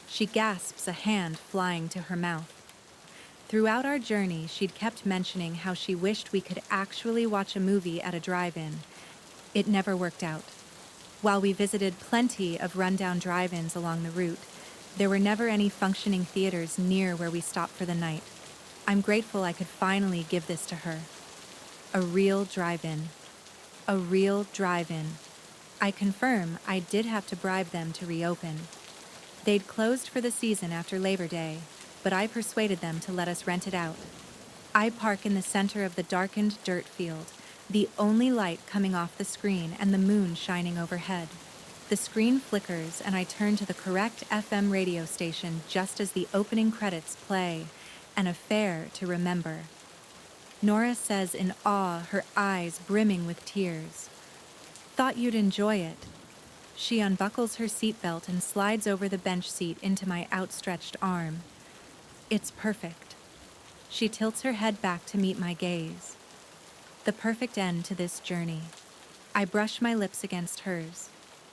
She gasps, a hand flying to her mouth. Throughout our journey, she'd kept mentioning how she wished we could actually watch a movie at a drive-in. It never worked out. While we visited plenty of rundown drive-ins along the route, there were never any functioning theaters near where we stopped for the night. I'm grateful I could finally give this to her. A real drive-in. A real drive-in. I confirm I did have to bribe them to reopen. They'd closed for the season after Labor Day, but I persuaded them to let us rent it out. I park in the center of the darkened dirt field, the only light coming off the screen and the moon shining overhead. The screen flickers and I turn to the correct FM radio station just as the opening credits play. An affair to remember. Nora says in awe, her eyes brimming with tears. Thought you'd enjoy it. She unbuckles her seatbelt and slides over the bench seat into my outstretched arm. It's perfect. She tilts her head back to meet my gaze. The perfect end to this journey. I brush my lips against hers.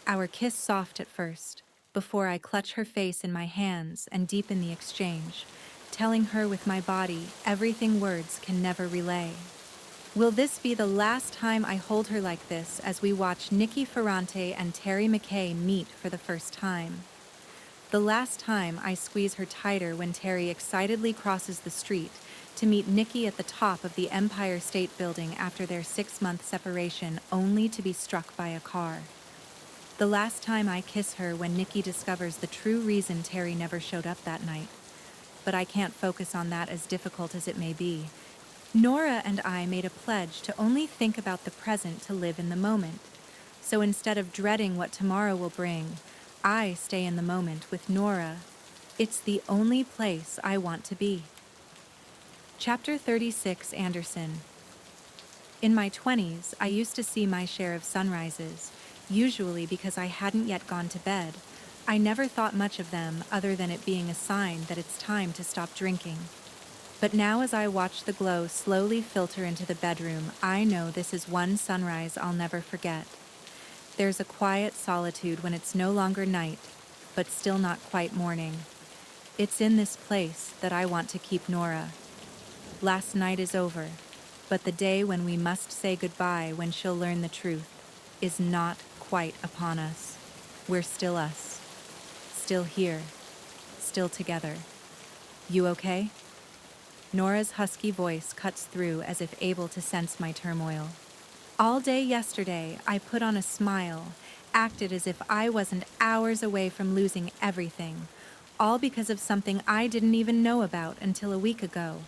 Our kiss soft at first, before I clutch her face in my hands and deepen the exchange, telling her with my body everything words can never relay. Will this be the last time I hold her like this as we watch Nikki Ferrante and Terry McKay meet for the first time? The last time I squeeze her tighter when Terry excitedly crosses the street to meet Nikki at the top of the Empire State Building after their 6-month separation, only to be struck by a car. The last time I kiss her when Nikki discovers the true reason Terry never showed up that night. But I can't focus on that, as difficult as it may be. Nora and I made a pledge to only think about the present, to live in the moment. So instead of dreading what tomorrow will bring, I stay in the moment with Nora. It's the only place I want to be. Chapter 36, Anderson. In my 20s, I used to see my share of sunrises, usually because I hadn't yet gone to bed. I never thought much of them other than it being a sign that it's time to stop drinking. But now as I watch the glow slowly filter into the bedroom, I know this is one sunrise I'll never forget. There's a quiet solitude when it's no longer night, but still not quite morning. It's in this place that I want to keep Nora. Last night is over, but the day when we must say goodbye when she'll learn the truth is not quite upon us. We're still us. Still here. Still together. You okay? Nora's husky voice cuts through as if able to sense my turmoil. All day yesterday, I put on a smile, acted as if I wasn't hours away from losing everything, all because of something I didn't even know about until a week ago.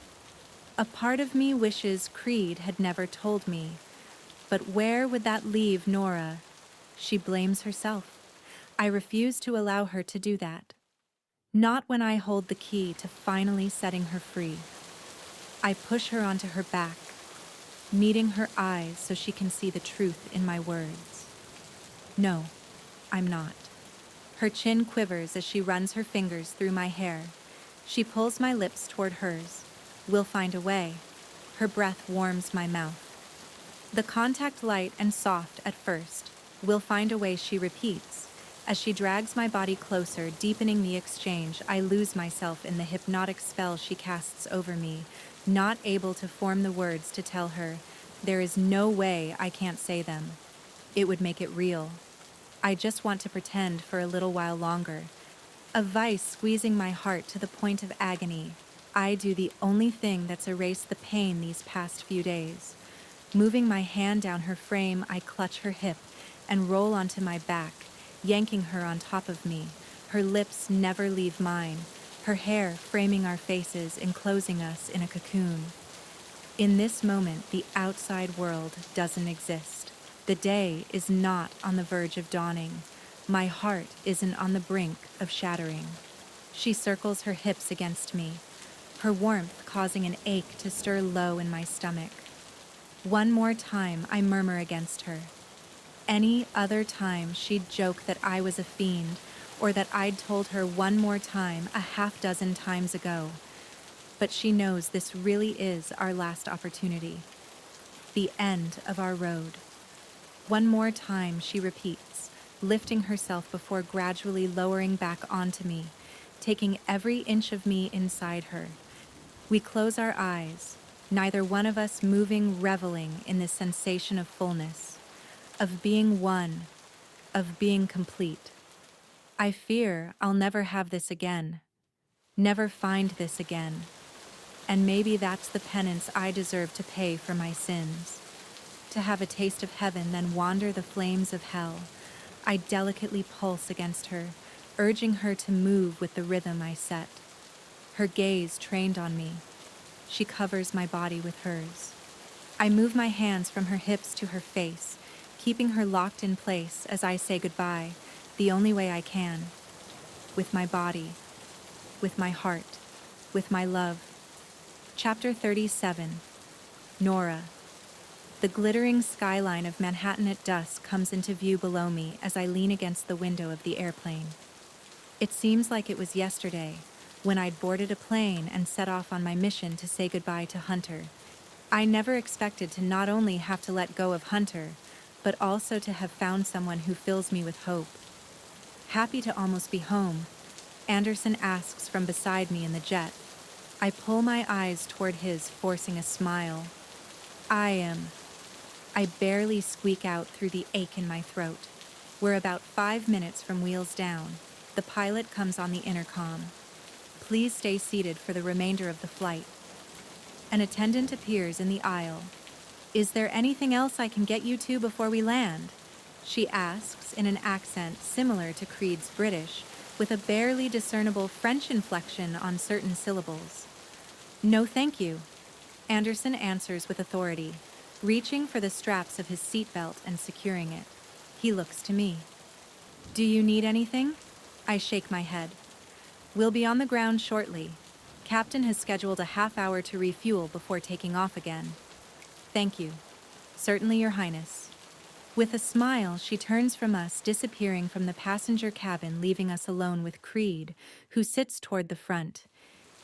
A part of me wishes Creed had never told me, but where would that leave Nora? She blames herself. I refuse to allow her to do that. Not when I hold the key to finally setting her free. I push her onto her back, meeting her eyes so she can see the truth in my words. No, I'm not. Her chin quivers as she runs her fingers through my hair. She pulls my lips toward hers. We'll find a way. Her breath warms my mouth. The contact light and soft at first. We'll find a way, she repeats. As she drags my body closer, deepening the exchange, I lose myself in the hypnotic spell she casts over me, not able to form the words to tell her, there is no way I can't say them. It would make it real. I just want to pretend for a little while longer. A vice squeezing my heart to the point of agony. I do the only thing that's erased the pain these past few days. Moving my hand down her frame, I clutch her hip and roll onto my back, yanking her on top of me. Her lips never leave mine, her hair framing our faces, enclosing us in a cocoon. In this moment, the outside world doesn't exist. The day is not on the verge of dawning. My heart isn't on the brink of shattering. She circles her hips against me, her warmth causing an ache to stir low in my stomach. One more time, I murmur against her. Any other time, she'd joke that I was a fiend, or that I'd told her one more time a half-dozen times ago. But she knows this really is our last opportunity. The end of our road. One more time, she repeats, lifting herself before gradually lowering back onto me, taking every inch of me inside her. We close our eyes, neither one of us moving, reveling in this sensation of fullness, of being one, of being complete. I fear I'll never have this again, never find this again, and maybe that's the penance I deserve to pay for my sins. To have a taste of heaven, then wander the flames of hell. I delicately pulse against her, urging her to move with the rhythm I set. Her gaze trained on me. She covers my body with hers. I move my hands from her hips to her face, keeping her locked in place as I say goodbye, the only way I can. With my body, with my heart, with my love. Chapter 37. Nora. The glittering skyline of Manhattan at dusk comes into view below me as I lean against the window of the airplane. It seems like it was yesterday, when I'd boarded a plane and set off on my mission to say goodbye to Hunter. I never expected to not only have to let go of Hunter, but also to have found someone who fills me with hope. Happy to almost be home, Anderson asks from beside me in the jet. I pull my eyes toward his, forcing a smile. I barely squeak out through the ache in my throat. We're about 5 minutes from wheels down. The pilot comes on the intercom. Please stay seated for the remainder of the flight. An attendant appears in the aisle. Is there anything else I can get you to before we land? She asks in an accent similar to Creed's British, with a barely discernible French inflection on certain syllables. No, thank you. Anderson answers with authority, reaching for the straps of his seatbelt and securing it. He looks to me. Do you need anything? I shake my head. We'll be on the ground shortly. Captain has scheduled a half hour to refuel before taking off again. Thank you. Certainly, Your Highness. With a smile, she turns from us, disappearing from the passenger cabin, leaving us alone with Creed, who sits toward the front,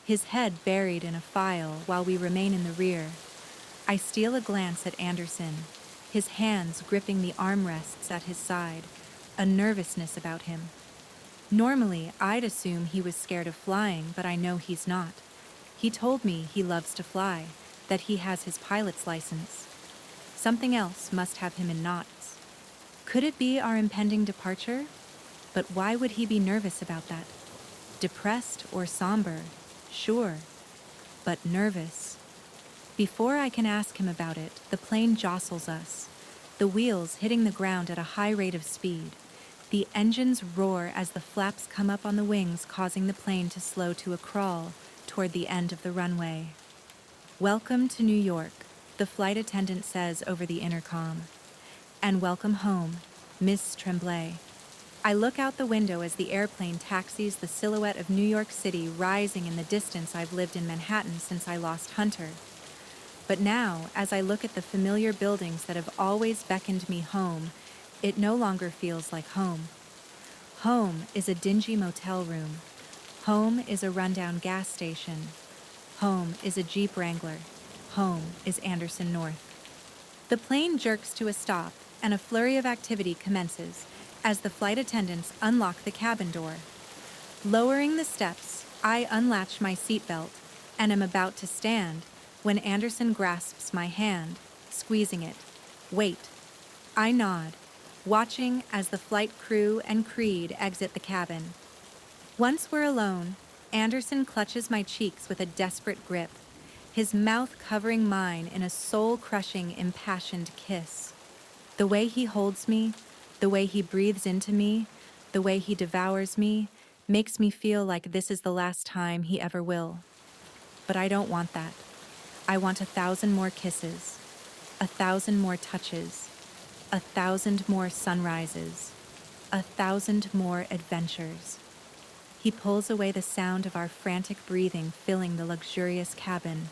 his head buried in a file while we remain in the rear. I steal a glance at Anderson, his hands gripping the armrests at his side, a nervousness about him. Normally, I'd assume he was scared of flying, but I know he's not. He told me he loves to fly, that he has his pilot's license. Something else must have him in knots. Could it be our impending departure? But why would he be nervous about that? Depressed or somber? Sure. But nervous. Before I can ask him about it, the plane jostles us, the wheels hitting the ground at a high rate of speed. The engines roar as the flaps come up on the wings, causing the plane to slow to a crawl toward the end of the runway. "Welcome to New York," the flight attendant says over the intercom. "And welcome home, Miss Tremblay." I look out the window as the airplane taxis, the silhouette of New York City rising in the distance. I've lived in Manhattan since I lost Hunter. But now, as I look at the familiar buildings that have always beckoned me home, it no longer feels like home. Home is a dingy motel room. Home is a rundown gas station. Home is a Jeep Wrangler. Home is Anderson North. The plane jerks to a stop, and a flurry of activity commences as the flight attendants unlock the cabin door. Lowering the steps, I unlatch my seatbelt and am about to stand when Anderson grasps my hand, squeezing it. "Wait." I nod, watching as the flight crew and Creed exit the cabin. Once we're alone, Anderson clutches my cheeks with a desperate grip, his mouth covering mine in a soul-crushing, impassioned kiss. The way he holds me, the way he breathes into me, the way he devours me, makes me feel like this is the last time he ever will. But I don't want that. I want 1,000 more kisses, 1,000 more touches, 1,000 more sunrises, 1,000 more adventures. He pulls away the sound of our frantic breathing, filling the luxurious cabin.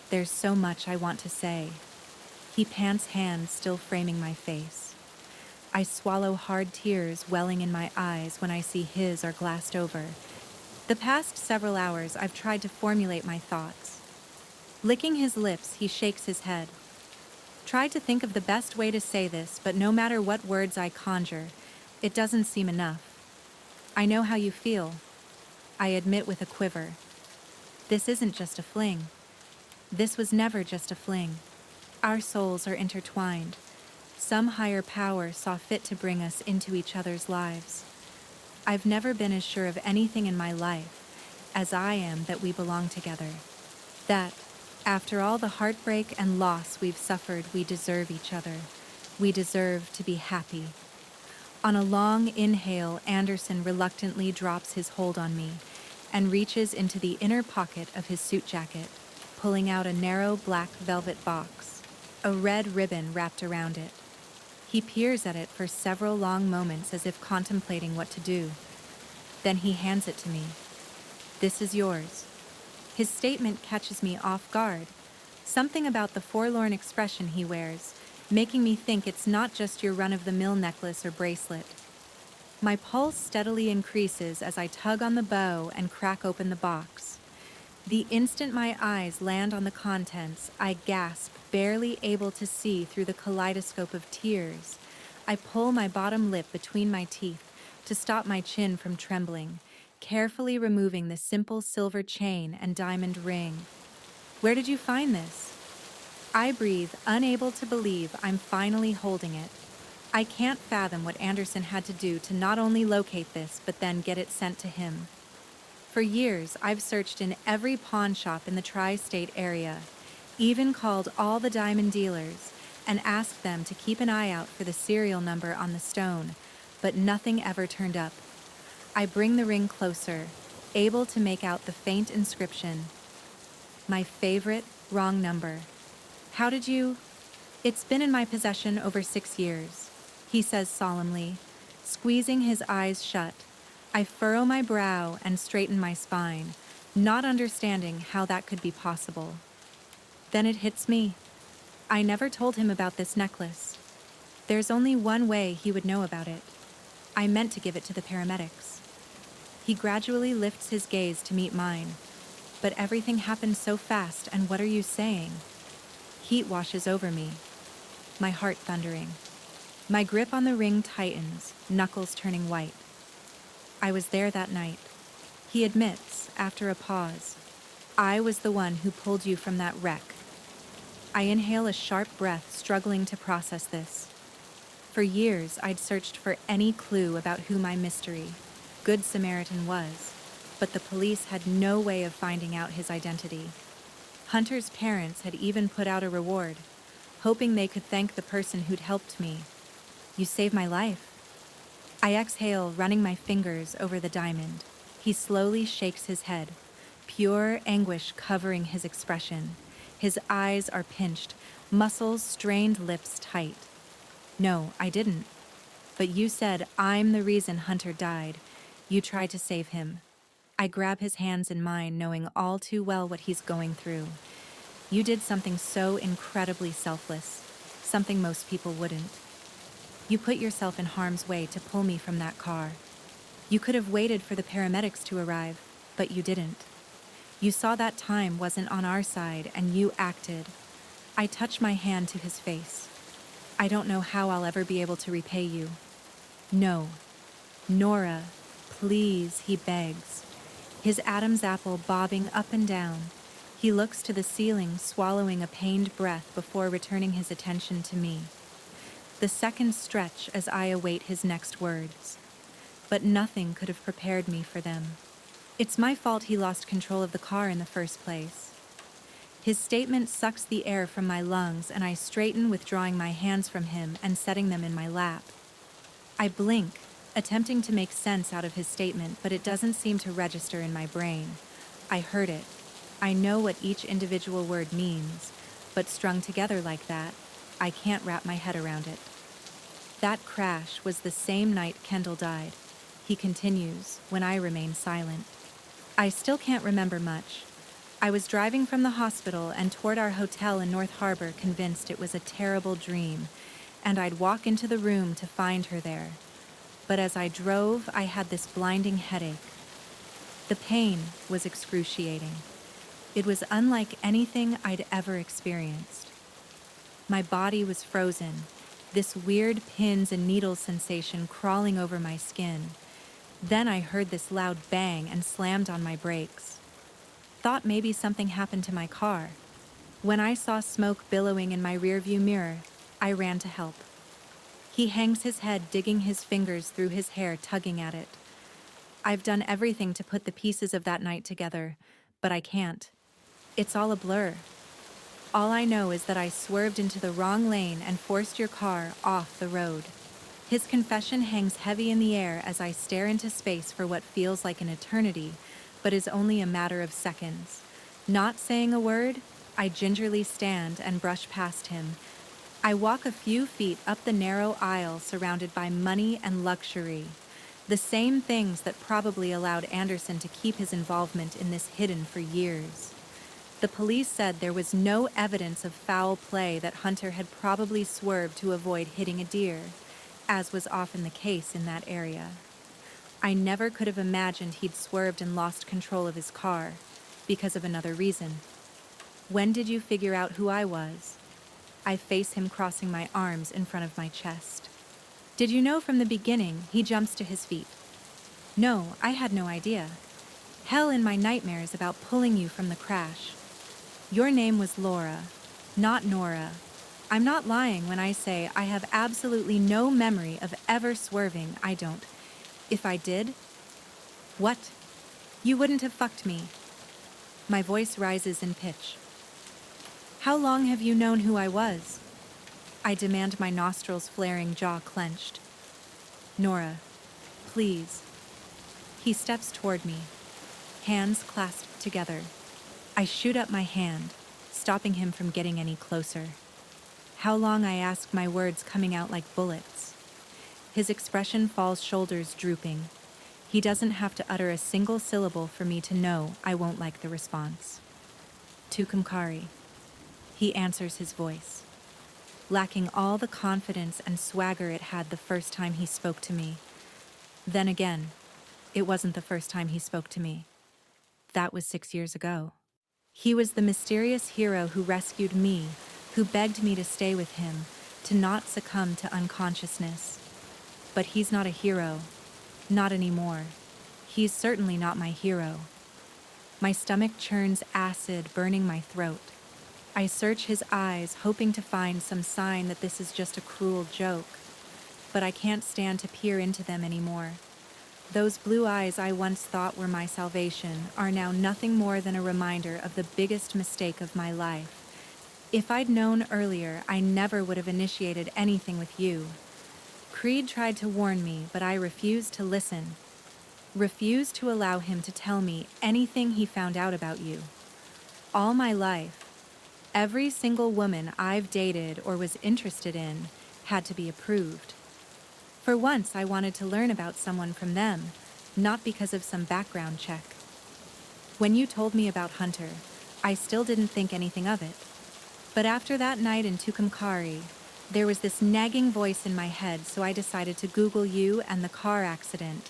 There's so much I want to say. He pants, hands still framing my face. I swallow hard, tears welling in my eyes when I see his are glassed over. The past several hours, I've tried to formulate my thoughts. Licking his lips, he shakes his head. Tried to think of the best way to say this, but no matter what words I conjure, it doesn't seem enough. "I know how you feel," I admit with a quiver. "This isn't just a fling. This was never just a fling. Our souls are intertwined. Some higher power saw fit to bring us into each other's lives. I've never been as sure of anything in my life as I am that we belong together. That, after all the heartbreak and loss we've suffered, we deserve each other. We deserve to be happy." On a long inhale, Anderson reluctantly drops his hold on me and reaches into the inner pocket of his suit jacket, pulling out a narrow black velvet box, a red ribbon wrapped around it. He peers at it for several long moments as if contemplating what to do. Then he hands it to me. "This is yours." His statement catches me off guard. Something about the forlorn expression he wears, making me think it's not just your run-of-the-mill necklace or bracelet. My pulse steadily increases as I tug on the bow and crack open the box. The instant my eyes land on the contents, I gasp, barely able to see through the kaleidoscope of tears. I pull my bottom lip between my teeth to stop my chin from trembling, carefully removing the simple silver chain and diamond ring. "Where did you find this?" I breathe, unable to believe I'm finally holding it. I can't fathom what Anderson had to do to not only locate this, but then get it sent to him. For years, I've searched in every pawn shop in the tri-state area, even called all the diamond dealers, and asked them to keep an eye out for the serial number on the stone, but nothing ever turned up. I bring the ring closer, able to make out the faint inscription. "My favorite, wrong number." "How did you—" "It's been in my possession over 6 years," he says solemnly, squeezing his eyes shut. I furrow my brow and straighten my spine, not understanding how that could be possible. Then it hits me. I never told him about this necklace. There's only one way he would know about it. I meant to give it to the paramedics. He gradually lifts his gaze to meet mine. But everything happened so fast, and what are you saying? Heat washes over me, my heart thundering. My grip on the ring tightens, knuckles turning white. I was there that night. He admits, after a pause, I was the one who pulled you from that wreck. I inhale a sharp breath, struggling to process this. For years, I'd searched for any clue about who my mystery, Good Samaritan, was, but the police had no way of finding out his identity. Hunter's parents had even put out a reward, hoping they could thank the person who'd helped me. You saved my life. I exhale, running my fingers over the diamond. He slowly shakes his head, pure anguish covering his expression. His eyes are pinched, muscles strained, lips tight. No, I didn't. But you said I'm the reason Hunter died. You tried to save him. I grab his hands in mine, knowing all too well what he's going through. You did something so incredibly selfless, something most people wouldn't. You put yourself in harm's way to pull me from that car. You could have waited for the paramedics to arrive, but you didn't. You saw that time wasn't on our side, and you acted. I touch my hand to his face. I don't know how I'll ever be able to repay you. No. Nora, please, he begs. His Adam's apple bobbing up and down. He looks to the ceiling, swallowing a pained breath before returning his attention to me. The seconds stretch as I await his next words. But nothing could have prepared me for them. It's my fault he lost control of the car in the first place. His statement sucks the air from my lungs, and I straighten, withdrawing my hands from him and setting them in my lap. I blink, attempting to make sense out of his statement, but it doesn't seem to register in my brain. I heard it. I know what each individual word means, but strung together like that, I can't wrap my head around it. That crash was the same night Kendall died. He continues, when I remain silent. I still can't remember much. I was driving from the hospital and toward our hotel in North Harbor, convinced it was a terrible dream, and I'd walk into the room to find her there. But as I drove, I had this blinding headache. The pain was excruciating. It was unlike anything I'd ever experienced. My body was frozen, this weird pins and needles sensation crawling over my skin. Then I heard this loud bang and slammed on my brakes. Thought maybe something happened to my car. When I saw smoke billowing in my rearview mirror, I ran to help. He hangs his head, digging his fingers through his hair, tugging at it. I've done everything to put the pieces of that night together, but I can't. It's all a blur. All I know is that I swerved into the wrong lane and forced your car off the road. His confession hangs heavy in the air as I stare into space for what feels like an eternity, but is only a matter of seconds. Not saying a word, I gingerly stand and brush past him. I walk a few feet up the narrow aisle surrounded by money and luxury. The same things that probably allowed Anderson to keep his involvement in this hidden for years. The police said there was no evidence of foul play, that Hunter had probably swerved to avoid hitting a deer, as was often the case in that area. I never could have imagined he'd swerved and lost control of his car, because of another reason. When did you figure out who I was? I face him, crossing my arms in front of my chest. Did you know from the beginning? He jumps to his feet. No, I had no idea. Hell, in my nightmares about pulling you from the crash. Your name was Laura, not Nora. I'm not lying when I say I have absolutely no memory of ever swerving. I don't. If I did? What? You wouldn't have fucked me. My voice rises in pitch. How long have you known who I was? I demand, my nostrils flaring, jaw clenched. Nora, please. He steps toward me, hands clasped together. I shoot up my hand, stopping him from getting any closer. How long, I ask, my words coming out like bullets. His expression falls, shoulders drooping. He doesn't have to utter a single syllable for me to know I won't like the response. Tucumcari. He answers his voice. lacking all the confidence and swagger it had the first time he spoke to me. Then again, it wasn't the first time he spoke to me. That was 6 years ago. He was the mysterious hero who rescued me, who begged me to stay with him, to not succumb to unconsciousness. But he's not a hero. Not anymore. He's certainly not my hero. My stomach churns acid, burning my throat. I search his eyes, hoping to find some sign that this is just a cruel joke. But I can't stand to peer into them anymore. Those blue eyes I once thought were my salvation are now nothing more than a reminder of the biggest mistake of my life. If I'd known earlier, I never would have initiated anything with you. Creed tried to warn me, but I refused to listen. Refused to allow him to tell me anything he found out about you. All my life, every single woman I've dated or was interested in had to be approved. For once, I wanted to learn about someone from them, not because of some background check. When you told me about Hunter, I still didn't think anything of it. But after that night in Tucumcari, there was this nagging voice in my head, so I decided to Google you and the car accident.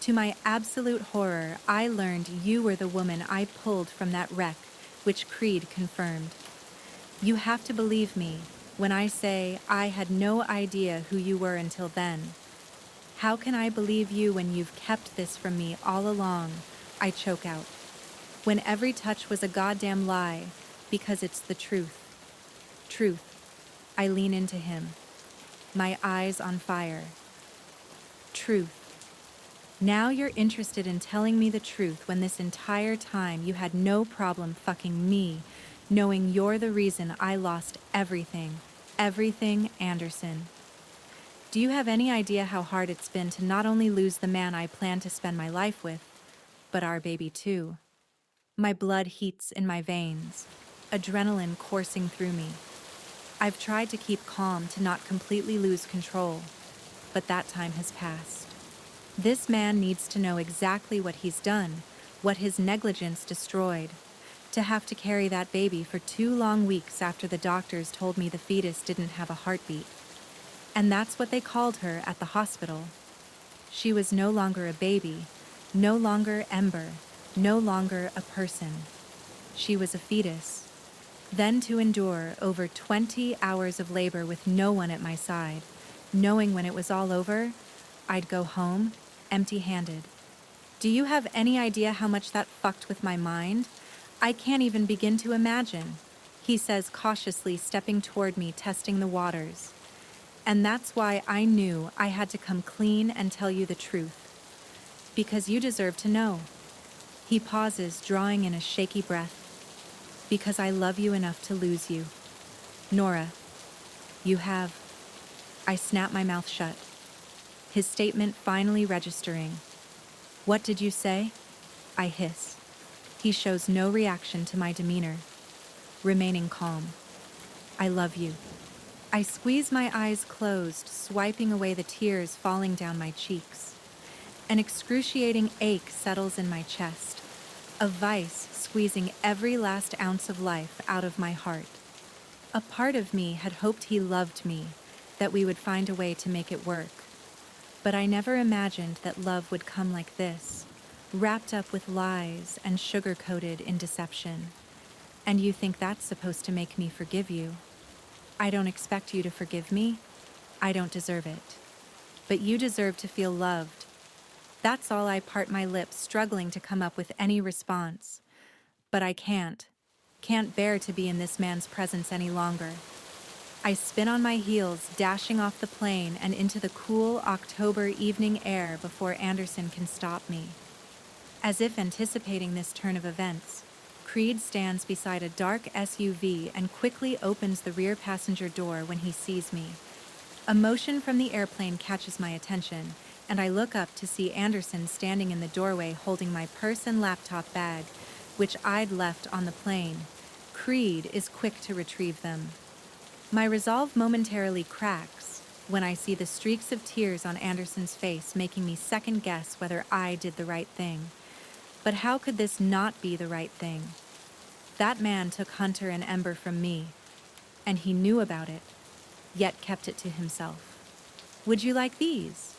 To my absolute horror, I learned you were the woman I pulled from that wreck, which Creed confirmed. You have to believe me when I say I had no idea who you were until then. How can I believe you when you've kept this from me all along? I choke out. When every touch was a goddamn lie, because it's the truth. Truth. I lean into him, my eyes on fire. Truth. Now you're interested in telling me the truth when this entire time you had no problem fucking me, knowing you're the reason I lost everything. Everything, Anderson. Do you have any idea how hard it's been to not only lose the man I plan to spend my life with, but our baby too? My blood heats in my veins, adrenaline coursing through me. I've tried to keep calm to not completely lose control, but that time has passed. This man needs to know exactly what he's done, what his negligence destroyed. To have to carry that baby for 2 long weeks after the doctors told me the fetus didn't have a heartbeat. And that's what they called her at the hospital. She was no longer a baby, no longer Ember, no longer a person. She was a fetus. Then to endure over 20 hours of labor with no one at my side, knowing when it was all over, I'd go home empty-handed. Do you have any idea how much that fucked with my mind? I can't even begin to imagine, he says cautiously, stepping toward me, testing the waters. And that's why I knew I had to come clean and tell you the truth. Because you deserve to know. He pauses, drawing in a shaky breath. Because I love you enough to lose you. Nora, you have. I snap my mouth shut. His statement finally registering. What did you say? I hiss. He shows no reaction to my demeanor, remaining calm. I love you. I squeeze my eyes closed, swiping away the tears falling down my cheeks. An excruciating ache settles in my chest, a vice squeezing every last ounce of life out of my heart. A part of me had hoped he loved me, that we would find a way to make it work. But I never imagined that love would come like this, wrapped up with lies and sugar-coated in deception. And you think that's supposed to make me forgive you? I don't expect you to forgive me. I don't deserve it. But you deserve to feel loved. That's all. I part my lips, struggling to come up with any response. But I can't bear to be in this man's presence any longer. I spin on my heels, dashing off the plane and into the cool October evening air before Anderson can stop me. As if anticipating this turn of events, Creed stands beside a dark SUV and quickly opens the rear passenger door when he sees me. A motion from the airplane catches my attention, and I look up to see Anderson standing in the doorway holding my purse and laptop bag, which I'd left on the plane. Creed is quick to retrieve them. My resolve momentarily cracks when I see the streaks of tears on Anderson's face, making me second-guess whether I did the right thing. But how could this not be the right thing? That man took Hunter and Ember from me, and he knew about it. yet kept it to himself. Would you like these?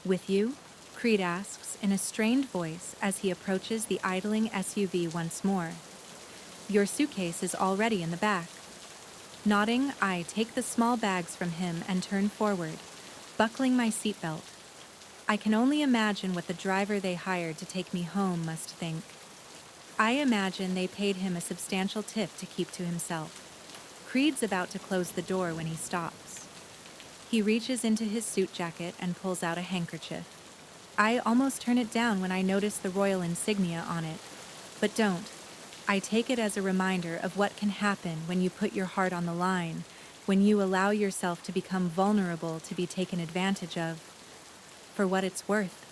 With you? Creed asks in a strained voice as he approaches the idling SUV once more. Your suitcase is already in the back. Nodding, I take the small bags from him and turn forward, buckling my seatbelt. I can only imagine what the driver they hired to take me home must think. I imagine they paid him a substantial tip to keep to himself. Creed's about to close the door when he stops. He reaches into his suit jacket and pulls out a handkerchief. I almost turn it down when I notice the royal insignia on it, but don't. I take it as a reminder of what can happen when you put your heart on the line, when you allow yourself to become vulnerable to be taken advantage of. For what it's worth.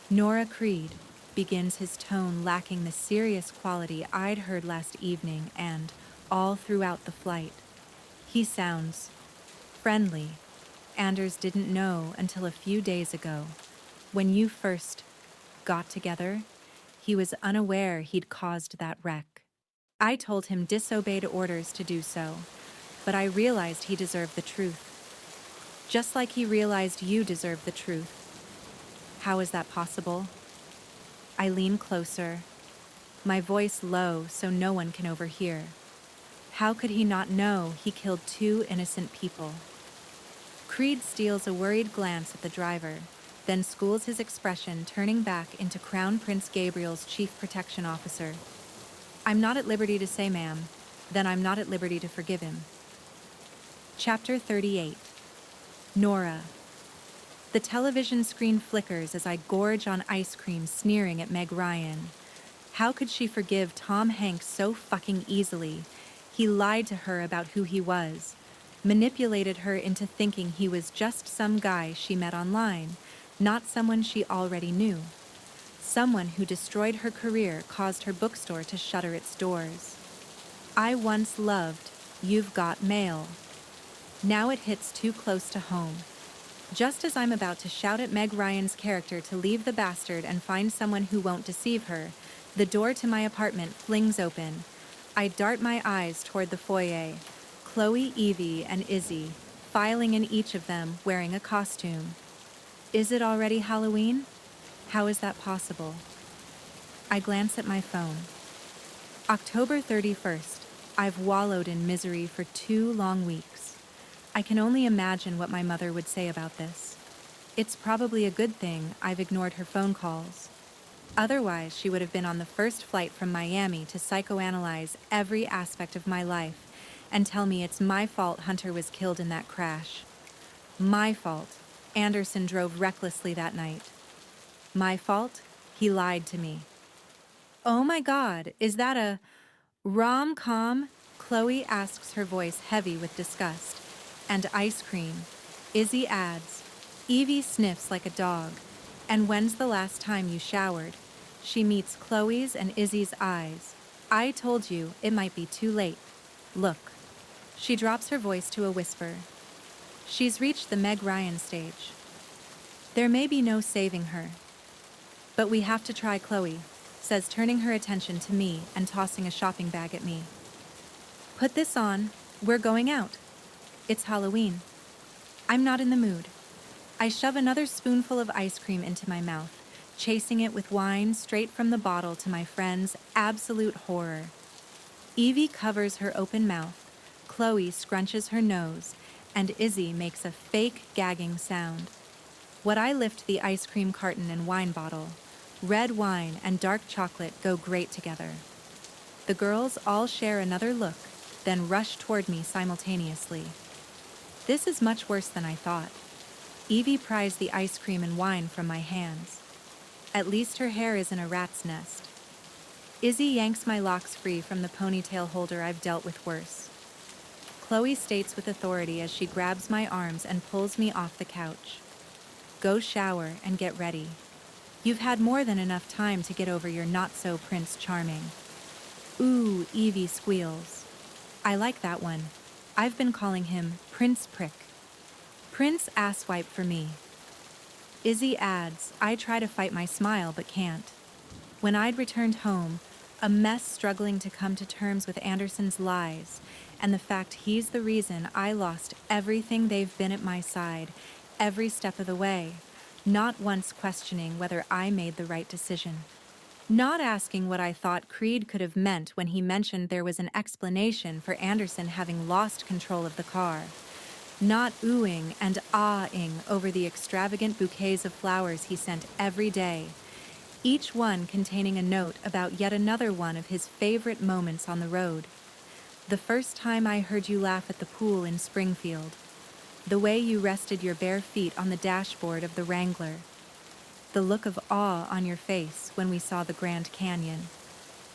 Nora Creed, begins his tone lacking the serious quality I'd heard last evening and all throughout the flight. He sounds friendly. Anders didn't know until a few days ago. When you first got together, he was unaware he'd caused that wreck. I told him disobeyed orders to do so, but I realized he deserved the truth. Just like he realized you deserved the truth. How is that possible? I lean closer, my voice low so no one can overhear. How could he not know he killed 2 innocent people? Creed steals a worried glance at the driver, then schools his expression, turning back into Crown Prince Gabriel's chief protection officer. I'm not at liberty to say, ma'am, then I'm not at liberty to forgive him. Chapter 38. Nora. The television screen flickers as I gorge on ice cream, sneering at Meg Ryan. How could she forgive Tom Hanks so fucking easily? He lied to her about who he was, manipulated her into thinking he was just some guy she met online, not someone she already knew. Someone who destroyed her career, caused her bookstore to shutter its doors. I once loved You've Got Mail. Now it hits too close to home. Just as I'm about to shout at Meg Ryan's character to leave the bastard and find someone who won't deceive her, the door to my apartment flings open. I dart my eyes toward the foyer. Chloe, Evie, and Izzy, filing in, each of them wearing a costume. Is it already Halloween? How is that possible? I glance at my phone. October 31st. I've wallowed in misery for 2 long weeks. I can only imagine what my mother would say about this. It's probably a good thing I've ignored her phone calls. Otherwise, she would have been on the first flight from Miami to psychoanalyze every aspect of my life and tell me it's my fault Hunter was killed in that crash. My fault. Anderson drove recklessly that night. My fault? He lied to me. Oh my God, is that a rom-com? Chloe asks, her voice heavy with disgust. And ice cream. Izzy adds. Evie sniffs like a dog. And when's the last time you showered? She meets Chloe's and Izzy's eyes. I told you it might be too late. Look. She drops her voice to a whisper. She's reached the Meg Ryan stage. There may be no saving her. But we have to try, Chloe says, turning her attention to me and tossing a shopping bag at me. Put this on. We're going out. It's Halloween. I'm not in the mood. I shove another spoonful of ice cream into my mouth, chasing it with wine straight from the bottle to my friend's absolute horror. Evie covers her open mouth, Chloe scrunches her nose, and Izzy makes a fake gagging sound. What I lift the ice cream carton and wine bottle. Red wine and dark chocolate go great together. The girls all share another look, then rush toward me simultaneously. This is much worse than I thought. Evie pries the ice cream and wine from my hands. At least her hair isn't a rat's nest. Izzy yanks my locks free from the ponytail holder. I've dealt with worse. Chloe states with authority as she grabs my arms and pulls me off the couch. Go shower and get ready. You've had more than enough time to get over your not-so-Prince Charming. Ooh, Evie squeals. I like that one. I've been calling him Prince Prick. Prince Asswipe for me. Izzy adds, I try to fight my smile but can't. When I'd returned home, a mess struggling to come to terms with Anderson's lies, and the fact he's the reason I lost everything they've been at my side, every step of the way, not once questioning whether I made the right decision. Not asking what I thought Creed could have meant when he mentioned there was an explanation for Anderson having lost control of the car. Not oohing and ahhing over the extravagant bouquets of flowers he sent every day, each one containing a note about yet another one of his favorite moments on the road. The first time I heard you laugh at the pool in Springfield. The way you rested your bare feet on the dashboard of the Wrangler. The look of awe on your face when we saw the Grand Canyon.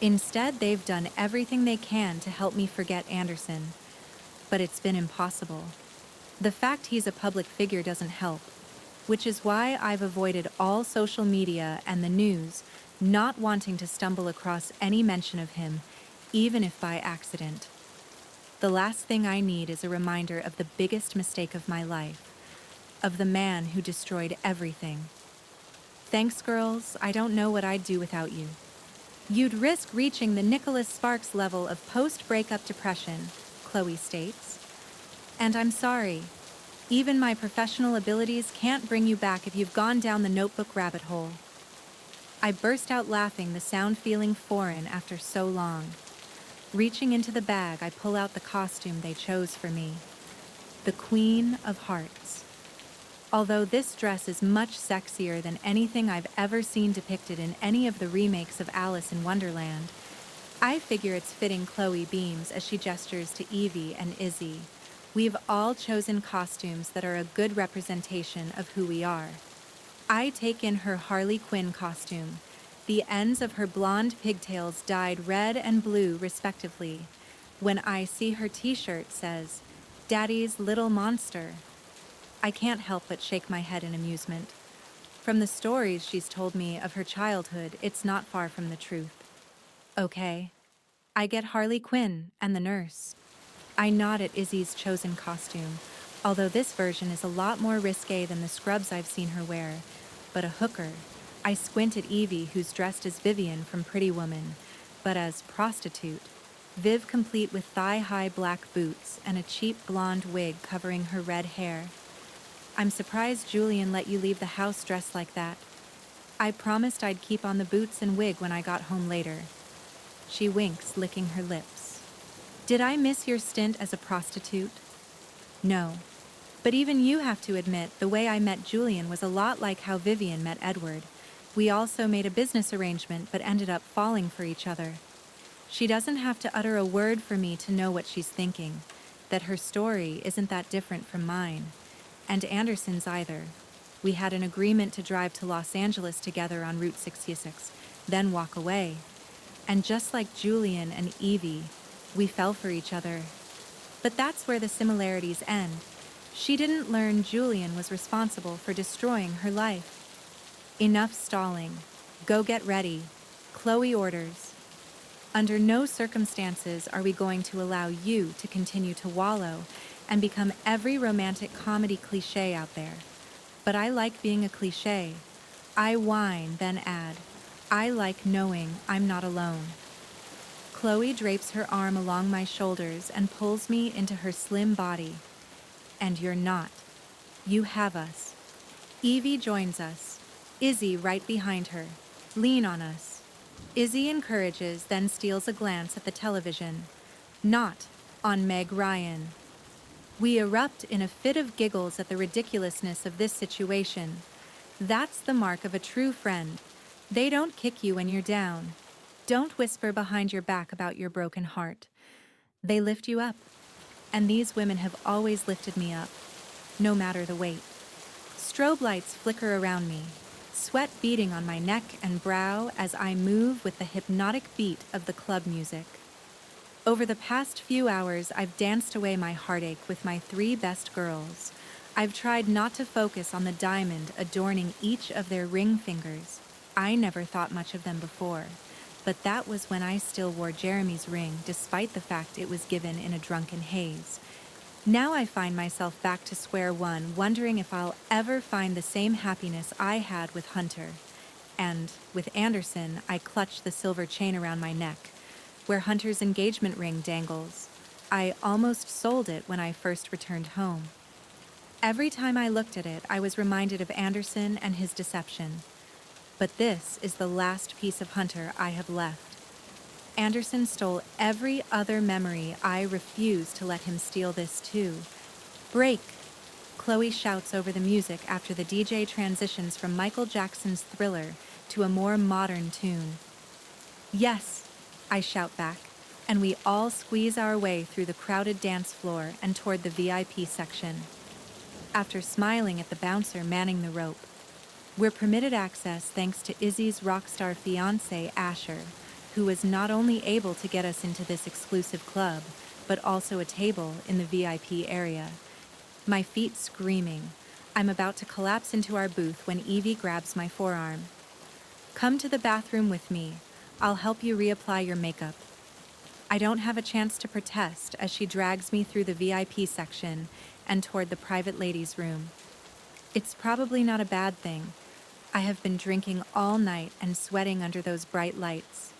Instead, they've done everything they can to help me forget Anderson, but it's been impossible. The fact he's a public figure doesn't help, which is why I've avoided all social media and the news, not wanting to stumble across any mention of him, even if by accident. The last thing I need is a reminder of the biggest mistake of my life, of the man who destroyed everything. Thanks, girls. I don't know what I'd do without you. You'd risk reaching the Nicholas Sparks level of post-breakup depression, KLeigh states. And I'm sorry. Even my professional abilities can't bring you back if you've gone down the notebook rabbit hole. I burst out laughing, the sound feeling foreign after so long. Reaching into the bag, I pull out the costume they chose for me. The Queen of Hearts. Although this dress is much sexier than anything I've ever seen depicted in any of the remakes of Alice in Wonderland, I figure it's fitting Chloe beams as she gestures to Evie and Izzy. We've all chosen costumes that are a good representation of who we are. I take in her Harley Quinn costume, the ends of her blonde pigtails dyed red and blue respectively, when I see her t-shirt says, "Daddy's Little Monster." I can't help but shake my head in amusement. From the stories she's told me of her childhood, it's not far from the truth. Okay, I get Harley Quinn and the nurse. I nod at Izzy's chosen costume, although this version is a lot more risque than the scrubs I've seen her wear. But a hooker. I squint at Evie, who's dressed as Vivian from Pretty Woman, but as prostitute. Viv complete with thigh-high black boots and a cheap blonde wig covering her red hair. I'm surprised Julian let you leave the house dressed like that. I promised I'd keep on the boots and wig when I got home later. She winks, licking her lips. Did I miss your stint as a prostitute? No. But even you have to admit, the way I met Julian was a lot like how Vivian met Edward. We also made a business arrangement but ended up falling for each other. She doesn't have to utter a word for me to know what she's thinking, that her story isn't that different from mine. And Anderson's either. We had an agreement to drive to Los Angeles together on Route 66, then walk away. And just like Julian and Evie, we fell for each other. But that's where the similarities end. She didn't learn Julian was responsible for destroying her life. Enough stalling. Go get ready. Chloe orders. Under no circumstances are we going to allow you to continue to wallow and become every romantic comedy cliché out there. But I like being a cliché. I whine, then add, I like knowing I'm not alone. Chloe drapes her arm along my shoulders and pulls me into her slim body. And you're not. You have us. Evie joins us. Izzy right behind her. Lean on us. Izzy encourages, then steals a glance at the television. Not on Meg Ryan. We erupt in a fit of giggles at the ridiculousness of this situation. That's the mark of a true friend. They don't kick you when you're down. Don't whisper behind your back about your broken heart. They lift you up. And these women have always lifted me up, no matter the weight. Strobe lights flicker around me, sweat beading on my neck and brow as I move with the hypnotic beat of the club music. Over the past few hours, I've danced away my heartache with my 3 best girls. I've tried not to focus on the diamond adorning each of their ring fingers. I never thought much of them before, but that was when I still wore Jeremy's ring despite the fact it was given in a drunken haze. Now I find myself back to square one, wondering if I'll ever find the same happiness I had with Hunter. And with Anderson, I clutch the silver chain around my neck, where Hunter's engagement ring dangles. I almost sold it when I first returned home. Every time I looked at it, I was reminded of Anderson and his deception. But this is the last piece of Hunter I have left. Anderson stole every other memory. I refuse to let him steal this too. Break! KLeigh shouts over the music after the DJ transitions from Michael Jackson's Thriller to a more modern tune. Yes, I shout back, and we all squeeze our way through the crowded dance floor and toward the VIP section. After smiling at the bouncer manning the rope, we're permitted access thanks to Izzy's rockstar fiancé, Asher, who was not only able to get us into this exclusive club, but also a table in the VIP area. My feet screaming, I'm about to collapse into our booth when Evie grabs my forearm. Come to the bathroom with me. I'll help you reapply your makeup. I don't have a chance to protest as she drags me through the VIP section and toward the private ladies' room. It's probably not a bad thing. I have been drinking all night and sweating under those bright lights.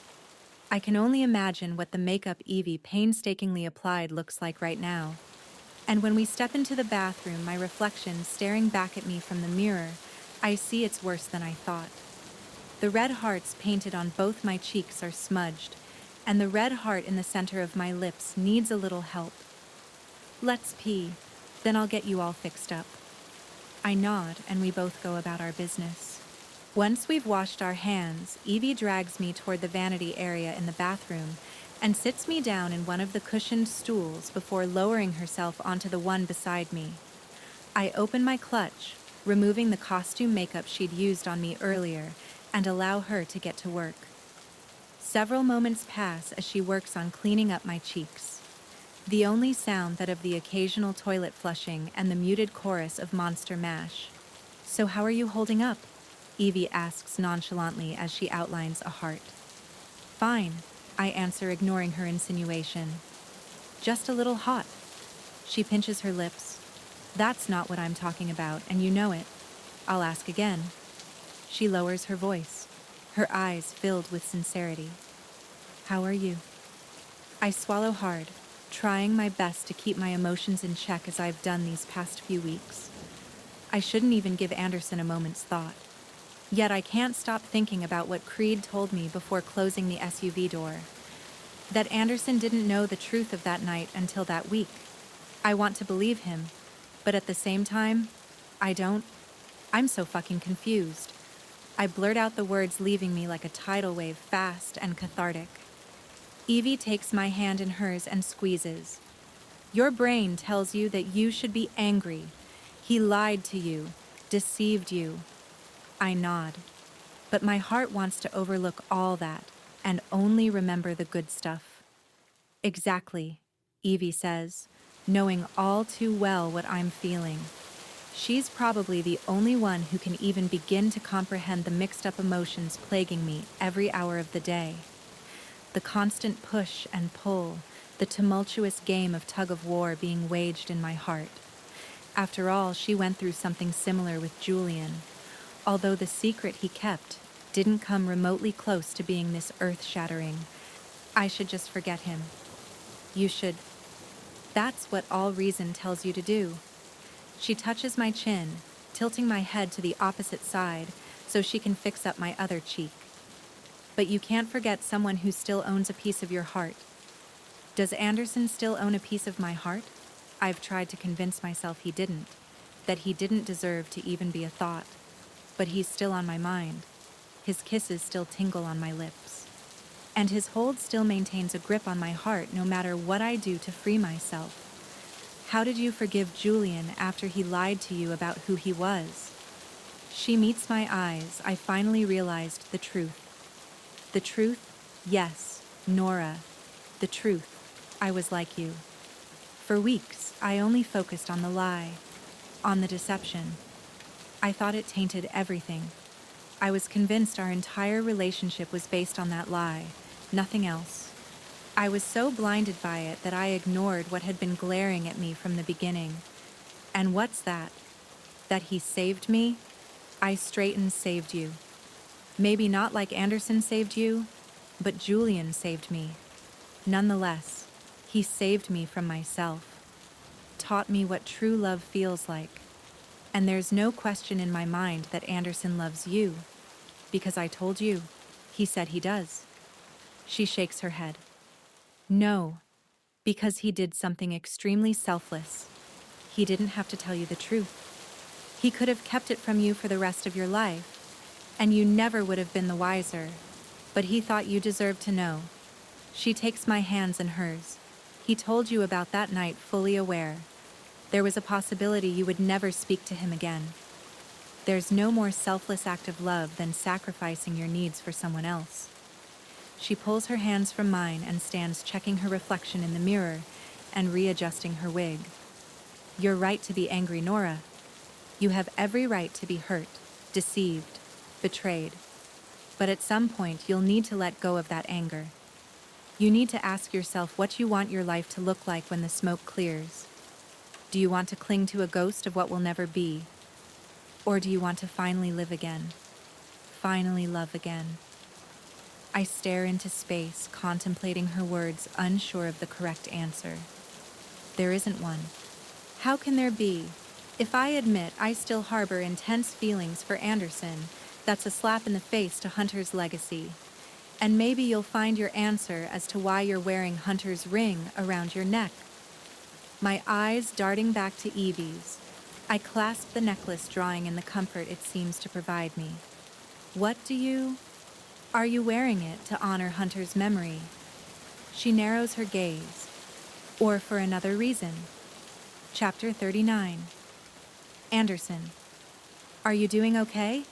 I can only imagine what the makeup Evie painstakingly applied looks like right now. And when we step into the bathroom, my reflection staring back at me from the mirror, I see it's worse than I thought. The red hearts painted on both my cheeks are smudged, and the red heart in the center of my lips needs a little help. Let's pee, then I'll get you all fixed up. I nod, and we both go about our business. Once we've washed our hands, Evie drags me toward the vanity area in the bathroom and sits me down in one of the cushioned stools before lowering herself onto the one beside me. I open my clutch, removing the costume makeup she'd used on me earlier, and allow her to get to work. Several moments pass as she works on cleaning up my cheeks. The only sound that of the occasional toilet flushing and the muted chorus of Monster Mash. So how are you holding up? Evie asks nonchalantly as she outlines a heart. Fine, I answer, ignoring her insinuation. Just a little hot. She pinches her lips. That's not what I'm talking about, and you know it. I'll ask again. She lowers her voice, her eyes filled with sincerity. How are you? I swallow hard, trying my best to keep my emotions in check as I've done these past few weeks. I shouldn't even give Anderson a moment's thought. Yet I can't stop thinking about what Creed told me before closing the SUV door. That Anderson didn't know the truth of that night until that week. I want to believe him, but at the same time, I don't. I'm so fucking confused. I blurt out the words, leaving me like a tidal wave, fast and cathartic. Evie takes my hand in hers and squeezes. Your brain tells you that you should be angry. He lied to you, deceived you. I nod. But my heart wants to overlook all that and only remember the good stuff. Exactly, Evie says, knowing all too well what I'm feeling. She's probably the only one who can even begin to comprehend the mixed-up emotions plaguing me every hour of the day. The constant push and pull, the tumultuous game of tug-of-war being waged in my heart. After all, she went through something similar with Julian, although the secret he kept didn't come remotely close to being this earth-shattering. I should just forget him. You should. That's what all reason tells you to do. She touches my chin, tilting my head to the opposite side so she can fix up my other cheek. But you can't forget someone who still owns a piece of your heart. Does Anderson still own a piece of my heart? I've tried to convince myself he didn't, that he didn't deserve to even be a thought. But he's still on my mind. His kisses still tingle on my lips. And his hold still maintains a grip on my heart no matter what I do to free myself. How did you forgive Julian after he lied to you about who he was? She meets my eyes. I finally realized the truth. The truth? Yes, Nora. The truth. I was like you. For weeks, I only focused on the lie, on the deception. I thought it tainted everything. I was convinced our entire relationship was based on that lie, nothing else. I was so blinded by it that I ignored what had been glaring at me from the beginning. And what's that? That he saved me? I straight and saved you. Maybe not like Anderson saved you, but Julian saved me. Nonetheless, He saved me from myself, taught me what true love feels like, and there's no question in my mind that Anderson loves you, because I told you. He said he does. She shakes her head. No, because he did something extremely selfless. He didn't have to tell you the truth. He could have kept it from you for the rest of your life, and you never would have been the wiser, but he thought you deserved to know. She takes my hands in hers. He told you about that night fully aware. There was a possibility you would never speak to him again. There's no more selfless act of love than sacrificing your needs for someone else. She pulls her hands from mine and stands checking her reflection in the mirror and readjusting her wig. You're right to be angry, Nora. You have every right to be hurt, deceived, betrayed. But at some point, you'll need to let go of that anger. You need to ask yourself what you want your life to look like when the smoke clears. Do you want to cling to a ghost of what will never be? Or do you want to finally live again? Finally love again? I stare into space, contemplating her words, unsure of the correct answer. There isn't one. How can there be? If I admit I still harbor intense feelings for Anderson, that's a slap in the face to Hunter's legacy. And maybe you'll find your answer as to why you're wearing Hunter's ring around your neck. My eyes darting back to Evie's, I clasp the necklace, drawing in the comfort it seems to provide me. Are you wearing it to honor Hunter's memory? She narrows her gaze. Or for another reason? Chapter 39. Anderson. Are you doing okay?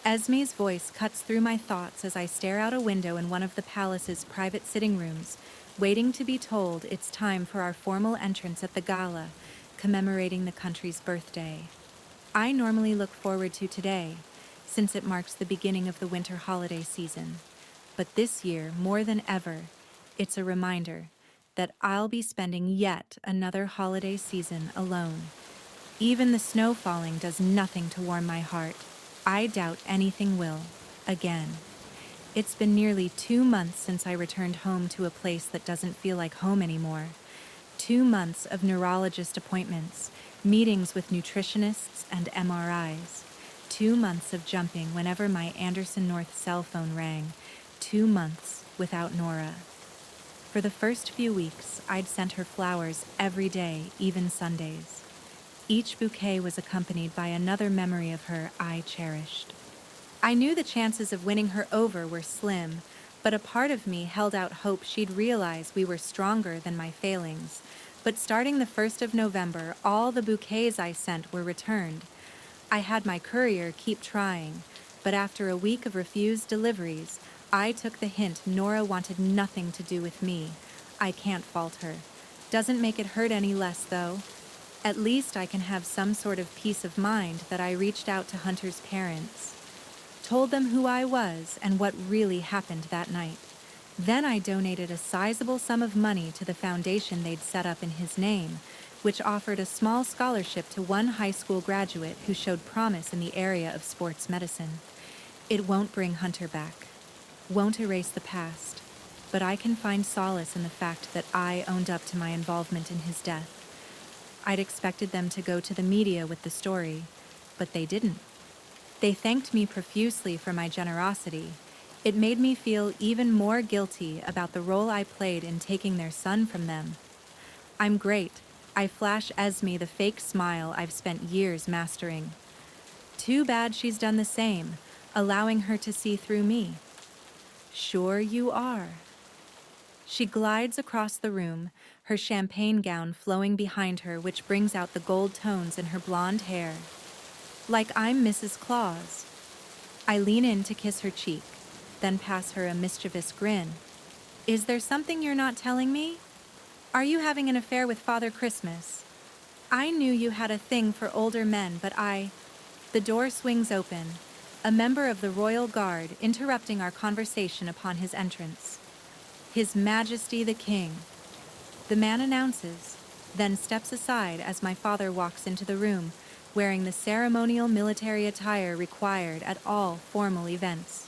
Esme's voice cuts through my thoughts as I stare out a window in one of the palace's private sitting rooms, waiting to be told it's time for our formal entrance at the gala, commemorating the country's birthday. I normally look forward to today, since it marks the beginning of the winter holiday season. But this year, more than ever, it's a reminder that I'll be spending yet another holiday season alone. Even the snow falling does nothing to warm my heart. I doubt anything will, again. It's been nearly 2 months since I returned home to a place that doesn't feel like home anymore. 2 months of neurologist appointments, meetings with nutritionists and MRIs. 2 months of jumping whenever my Anderson North cell phone rang. 2 months without Nora. For the first few weeks, I'd sent her flowers every day, even Sundays. Each bouquet was accompanied by another memory of her I cherished. I knew the chances of winning her over were slim, but a part of me held out hope she'd realize we were stronger than my failings. But starting the 1st of November, all the bouquets I sent were returned. I had my courier keep trying, but after a week of refused deliveries, I took the hint Nora wanted nothing to do with me. I can't fault her. Doesn't make it hurt any less, though. At least I can have some sort of peace of mind that I reached out to Hunter's parents. Told them who I was and what really happened that night. Then I donated a sizable sum of money to the foundation they'd set up in his name, which offered a small scholarship to one high school graduate who showed promise in the area of sports medicine. It won't bring Hunter back, won't erase the past, but I can find solace in the fact that I owned up to my involvement in his death. I'd expected them to go to the media with the story, but they didn't. They thanked me profusely for my generosity. It made me feel even more guilty about the role I played in taking their son from them. I'm great. I flash Esme the fake smile I've spent years mastering. Too bad she's done the same, allowing her to see through me. Sure you are. She glides across the room, her champagne gown flowing behind her, which brings out the gold tones in her blonde hair. Like I'm Mrs. Claus. I lean in to kiss her cheek, then pass her a mischievous grin. Is there something you're not telling me? Are you having an affair with Father Christmas? I knew you had a thing for older men, but The door swings open, a member of the Royal Guard interrupting our conversation upon his entrance. His Majesty the King. The man announces, then steps aside as my father walks into the room, wearing the ceremonial military attire required at all formal events.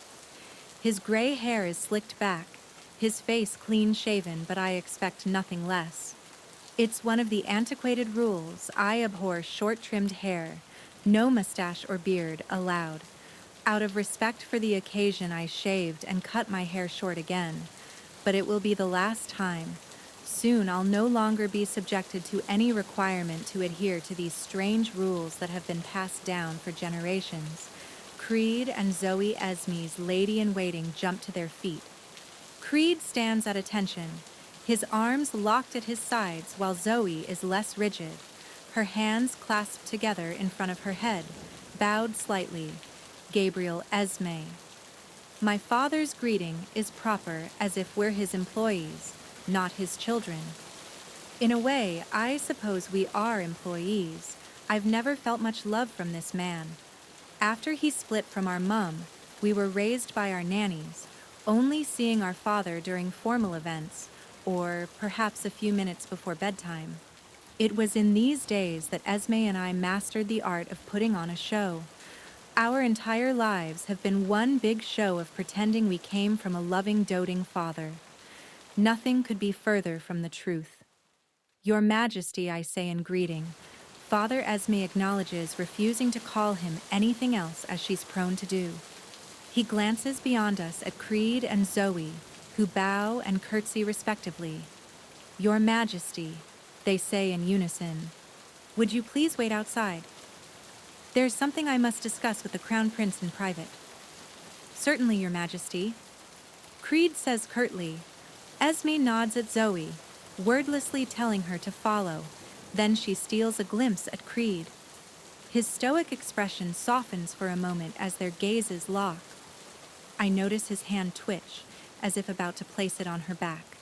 His gray hair is slicked back, his face clean-shaven, but I expect nothing less. It's one of the antiquated rules. I abhor short-trimmed hair, no mustache or beard allowed. Out of respect for the occasion, I shaved and cut my hair short again, but it will be the last time. Soon I'll no longer be subjected to any requirement to adhere to these strange rules that have been passed down for generations. Creed and Zoe Esme's lady-in-waiting jump to their feet. Creed stands at attention, his arms locked at his sides while Zoe is less rigid, her hands clasped together in front of her head, bowed slightly. Gabriel Esme. My father's greeting is proper, as if we're his employees, not his children. In a way, I suppose we are employees. I've never felt much love from this man. After he split from our mum, we were raised by our nannies, only seeing our father during formal events, or perhaps a few minutes before bedtime. It was in these days that Esme and I mastered the art of putting on a show. Our entire lives have been one big show of pretending we came from a loving, doting father. Nothing could be further from the truth. Your Majesty, I say in greeting. Father Esme acknowledges, refusing to call him anything else as she's prone to do. He glances beyond us at Creed and Zoe, who bow and curtsy respectively. Your Majesty, they say in unison. Would you please wait outside? There's something I must discuss with the Crown Prince in private. Certainly, Your Majesty. Creed says curtly. Esme nods at Zoe, wordlessly telling her to follow. Then she steals a glimpse at Creed. His stoic expression softens for a moment as their gazes lock. I notice his hand twitch, as if about to place it on her back.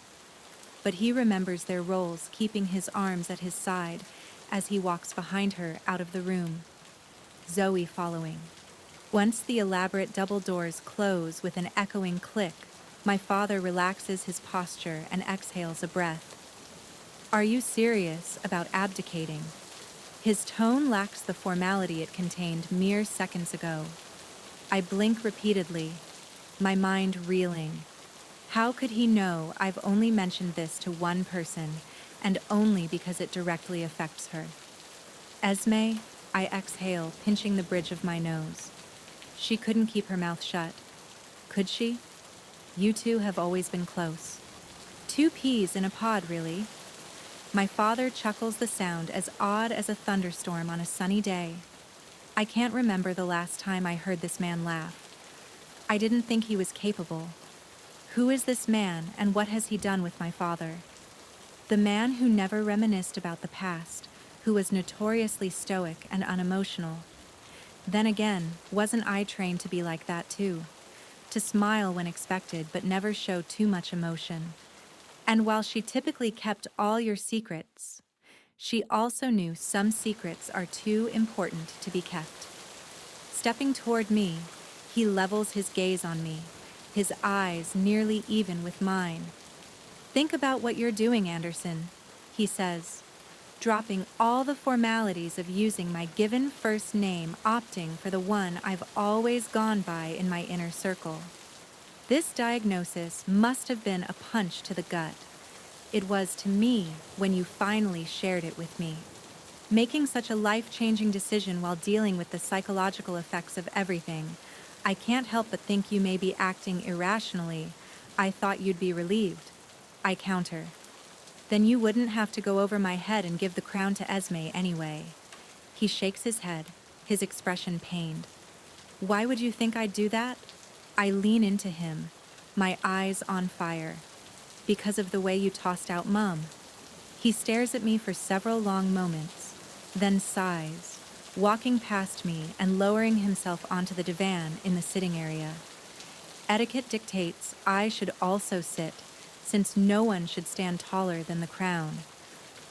But he remembers their roles, keeping his arms at his side as he walks behind her out of the room. Zoe following. Once the elaborate double doors close with an echoing click, my father relaxes his posture and exhales a breath. Are you serious about abdicating? His tone lacks the formality it contained mere seconds ago. I blink repeatedly, my mind reeling. How could he know I've only mentioned this to one person, and only because it directly affects her? Esme, I exhale, pinching the bridge of my nose. She couldn't keep her mouth shut. Could she? You two have always been close. Two peas in a pod, really. My father chuckles, the sound as odd as a thunderstorm on a sunny day. I can't remember the last time I heard this man laugh. I didn't think he was capable. Who is this man, and what has he done with my father? The man who never reminisced about the past, who was notoriously stoic and unemotional. Then again, wasn't I trained to be like that too? To smile when expected, but never show too much emotion. And while she typically kept all your secrets, she also knew some secrets are too important to be kept. Stepping toward me, he levels his gaze on me, his eyes nearly even with mine. Think about what you're doing, Anderson, he says, dropping all the formalities of using my given first name, opting for the one I've always gone by in my inner circle. This diagnosis must have been a punch to the gut. It was to me when you finally shared it with me. Making such a life-changing decision while dealing with the psychological effects of everything, I can't help but think you may be acting irrationally. I thought you'd be relieved. I counter. Then you wouldn't have to go over my head and give the crown to Esme anyway. He shakes his head, his expression pained. Why would you think I'd do that? I lean into him, my eyes on fire. Because of the way you tossed out Mum. He stares at me for several long moments, then sighs, walking past me and lowering himself onto the divan in the sitting area. Etiquette dictates I should also sit, since no one should stand taller than the crown.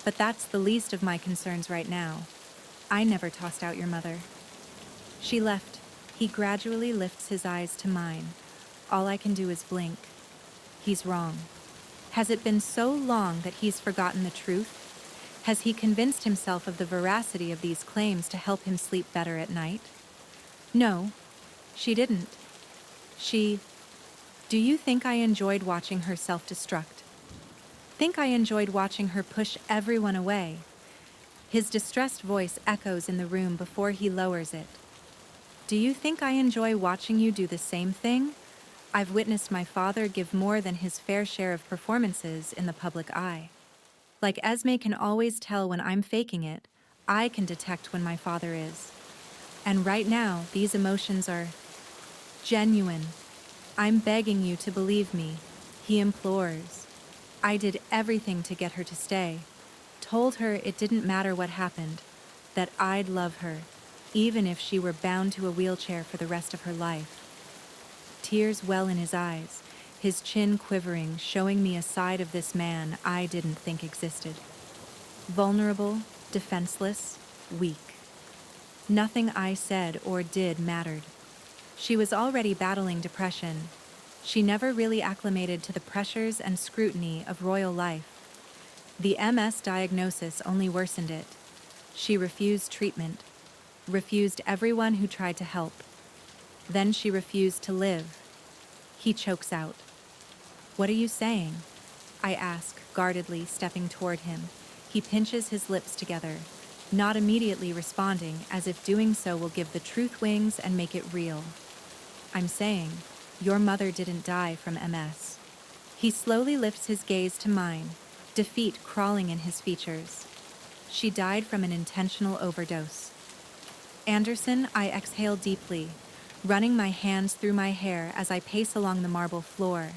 But that's the least of my concerns right now. I never tossed out your mother. She left. He gradually lifts his eyes to mine. All I can do is blink. He's wrong. Has it been so long that he's forgotten the truth? Has he convinced himself of the veracity of these claims to help him sleep better at night? No, she didn't. She... Do you think I enjoyed watching her self-destruct? Think I enjoyed watching her push everyone away? His distressed voice echoes in the room before he lowers it. Do you think I enjoy watching you do the same thing? I've witnessed my father give more than his fair share of performances in the public eye. Like Esme can always tell when I'm faking it, I can detect when my father is. And right now, these emotions are genuine. I'm begging you to believe me, he implores. I did everything to get her to stay. Told her it didn't matter what happened, that I'd love her, even if she were bound to a wheelchair for the rest of her life. Tears well in his eyes, his chin quivering, showing me a side of this man I didn't think existed. Vulnerable, defenseless, weak. Nothing I said or did mattered. She was already battling depression. She never really acclimated to the pressures and scrutiny of royal life. The MS diagnosis only worsened it. She refused treatment, refused everyone who tried to help. Then she refused to live. He chokes out. What are you saying? I ask, guardedly stepping toward him. He pinches his lips together, not immediately responding, as if doing so will give the truth wings and make it real. I'm saying, your mother didn't die from MS. He slowly lifts his gaze to mine, defeat crawling in his features. She died from an intentional overdose. Anderson, I exhale deeply, running my hands through my hair as I pace along the marble floor.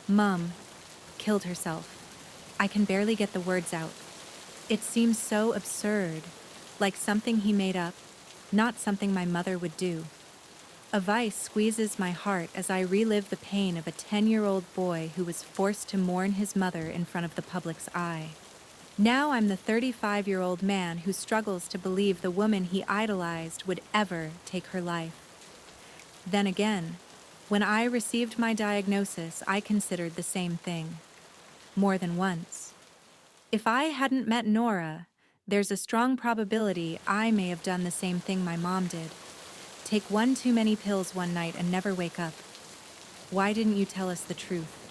Mum killed herself. I can barely get the words out. It seems so absurd, like something he made up, not something my mother would do. A vice squeezes my heart as I relive the pain of a 10-year-old boy who was forced to mourn his mother in front of the public's eye. Now I'm the 35-year-old man who struggles to believe the woman he idolized would ever take her life. Then again, when I received my diagnosis, I considered the same thing. More than once. If I hadn't met Nora, there's a strong probability I may have done the same thing my mom did. Take one too many pills one night and never wake up. Why didn't you tell us the truth?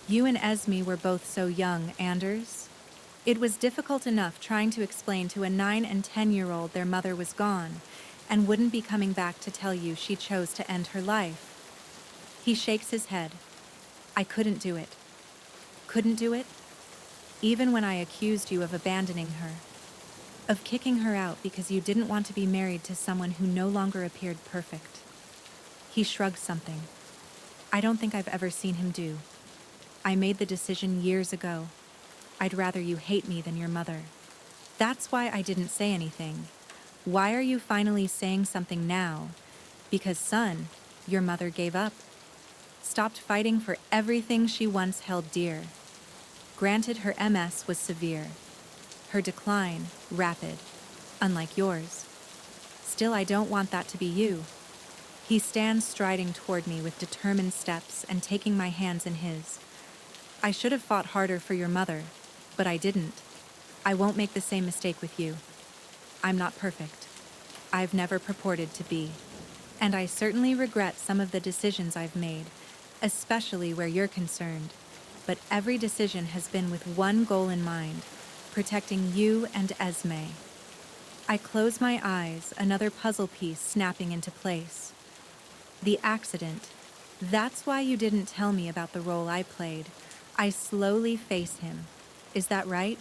You and Esme were both so young, Anders. It was difficult enough trying to explain to a 9 and 10-year-old their mother was gone and wouldn't be coming back to tell you she chose to end her life. He shakes his head. I couldn't do it. Couldn't do it? Even when I accused you of abandoning her. Of kicking her out because you didn't want to be married to someone who no longer appeared perfect. He shrugged something. I don't think I've ever seen him do. I made the decision years ago. I'd rather you hate me than your mother. That's why I didn't say anything. Why are you finally saying something now? Because, son, your mother gave up. Stopped fighting for everything she once held dear. Granted, her MS was severe. Her decline, rapid, unlike yours. Still, I don't want that to be you. He stands striding toward me with determined steps and taking my hands in his. I should have fought harder for your mother, but I didn't. I won't make the same mistake with you. I'm not perfect. I've never purported to be. And I certainly regret some of the decisions I've made, especially where you're concerned. But every decision has been with one goal in mind: protecting you and Esme. I close my eyes, another puzzle piece snapping into place. The accident. That's why you didn't tell me about the role I played. I slowly face him. Is that right?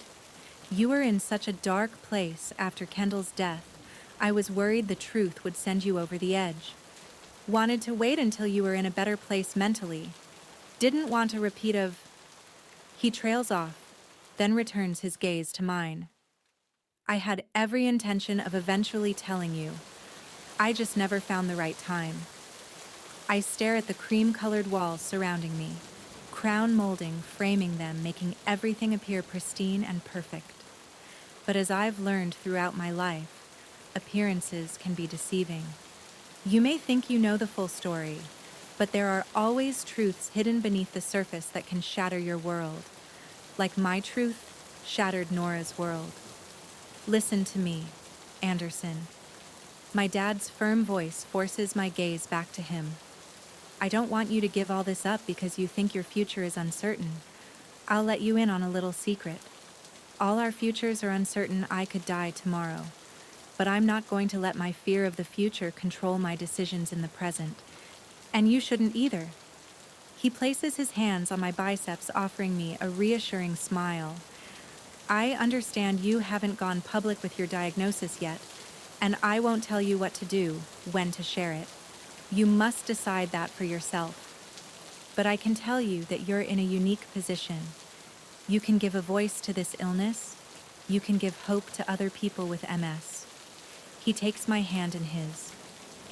You were in such a dark place after Kendall's death. I was worried the truth would send you over the edge. Wanted to wait until you were in a better place mentally. Didn't want a repeat of... He trails off, then returns his gaze to mine. I had every intention of eventually telling you. I just never found the right time. I stare at the cream-colored walls surrounding me, crown molding framing them, making everything appear pristine and perfect. But as I've learned throughout my life, appearances can be deceiving. You may think you know the full story, but there are always truths hidden beneath the surface that can shatter your world. Like my truth shattered Nora's world. Listen to me, Anderson. My dad's firm voice forces my gaze back to him. I don't want you to give all this up because you think your future is uncertain. I'll let you in on a little secret. All our futures are uncertain. I could die tomorrow. But I'm not going to let my fear of the future control my decisions in the present. And you shouldn't either. He places his hands on my biceps, offering me a reassuring smile. I understand you haven't gone public with your diagnosis yet, and I won't tell you what to do, when to share it. You must decide that for yourself. But I can tell you that you're in a unique position. You can give a voice to this illness. You can give hope to other people with MS. He takes my hand in his,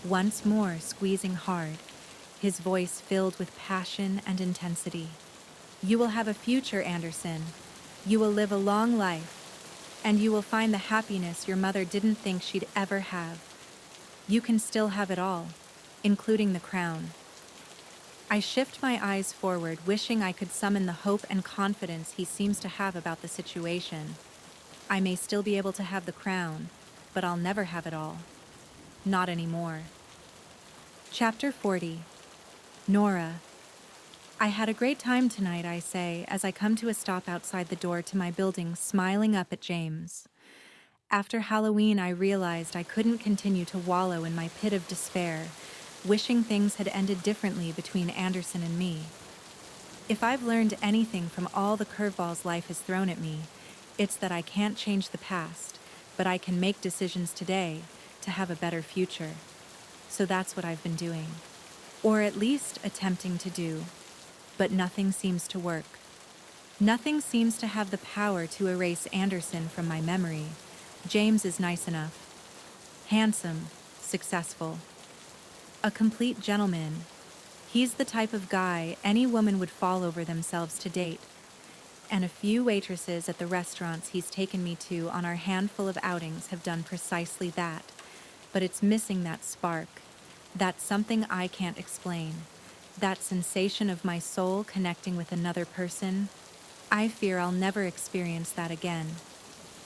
once more squeezing hard, his voice filled with passion and intensity. You will have a future, Anderson. You will live a long life, and you will find the happiness your mother didn't think she'd ever have. You can still have it all, including the crown. I shift my eyes forward, wishing I could summon the hope and confidence he seems to have about the situation. I may still be able to have the crown, but I'll never have it all. Not anymore. Chapter 40. Nora. I had a great time tonight, I say, as I come to a stop outside the door to my building, smiling up at James. After Halloween, I realized I couldn't continue to wallow in my pit of despair, wishing things had ended differently between Anderson and me. If I've learned anything from all the curveballs life has thrown at me, it's that I can't change the past, but I can make decisions today to have a better future. So that's what I've been doing. Or at least attempting to do. But nothing seems to work. Nothing seems to have the power to erase Anderson from my memory. James is nice enough. Handsome, successful. A complete gentleman. He's the type of guy any woman would fall over themselves to date. And a few waitresses at the restaurants he's taken me to on our handful of outings have done precisely that. But it's missing that spark. That's something I can't explain. That sensation of my soul connecting with another person. I fear I'll never experience that again.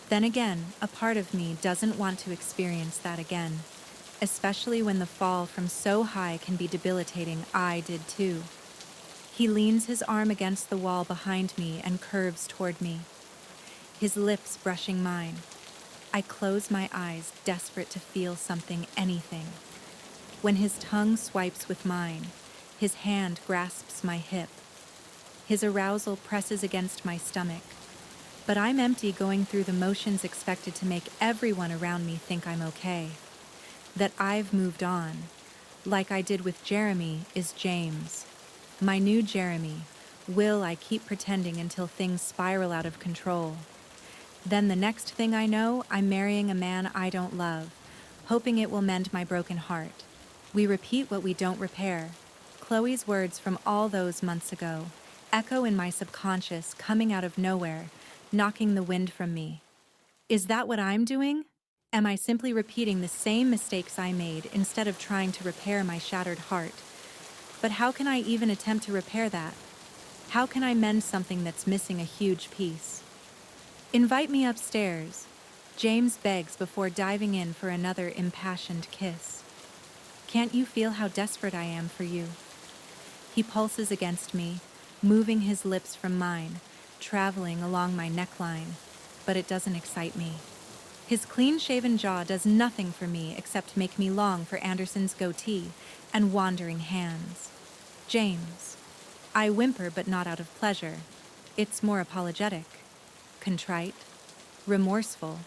Then again, a part of me doesn't want to experience that again. Especially when the fall from so high can be debilitating. I did too. He leans his arm against the wall behind me and curves toward me, his lips brushing mine. I close my eyes, desperate to feel something, anything. When his tongue swipes with mine, his hand grasps my hip. His arousal presses against my stomach. But I'm empty, going through the motions expected to make everyone around me think I'm okay. That I've moved on, like I did with Jeremy, is James. My new Jeremy. Will I keep pretending until things spiral out of control? Then the next thing I know, I'm marrying a man I don't love, hoping it will mend my broken heart. We repeat what we don't repair. Chloe's words from all those months ago echo in my subconscious, coming out of nowhere, knocking the wind from me. Is that what I'm doing? Am I simply repeating the same mistakes I made instead of trying to repair my shattered heart? But how can I even attempt to repair that? How can I mend something that's missing a huge piece? Invite me upstairs, James begs before diving in for another impassioned kiss. Can't you feel how desperate I am for you? He pulses against me, moving his lips from mine, traveling along my neckline, but it doesn't excite me. His clean-shaven jaw does nothing for me except make me long for Anderson's goatee and wandering hands. James. I whimper, but not out of pleasure. It's more apologetic, contrite, remorseful.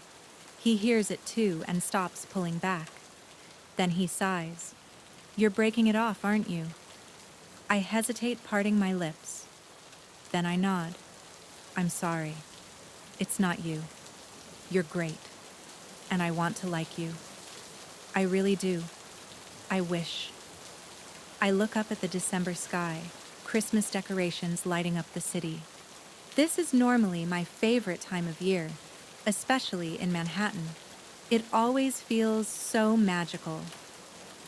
He hears it too and stops pulling back. Then he sighs. You're breaking it off, aren't you? I hesitate, parting my lips. Then I nod. I'm sorry. It's not you. You're great. And I want to like you. I really do. I wish. I look up at the December sky, Christmas decorations lighting up the city. This is normally my favorite time of year, especially in Manhattan. It always feels so magical.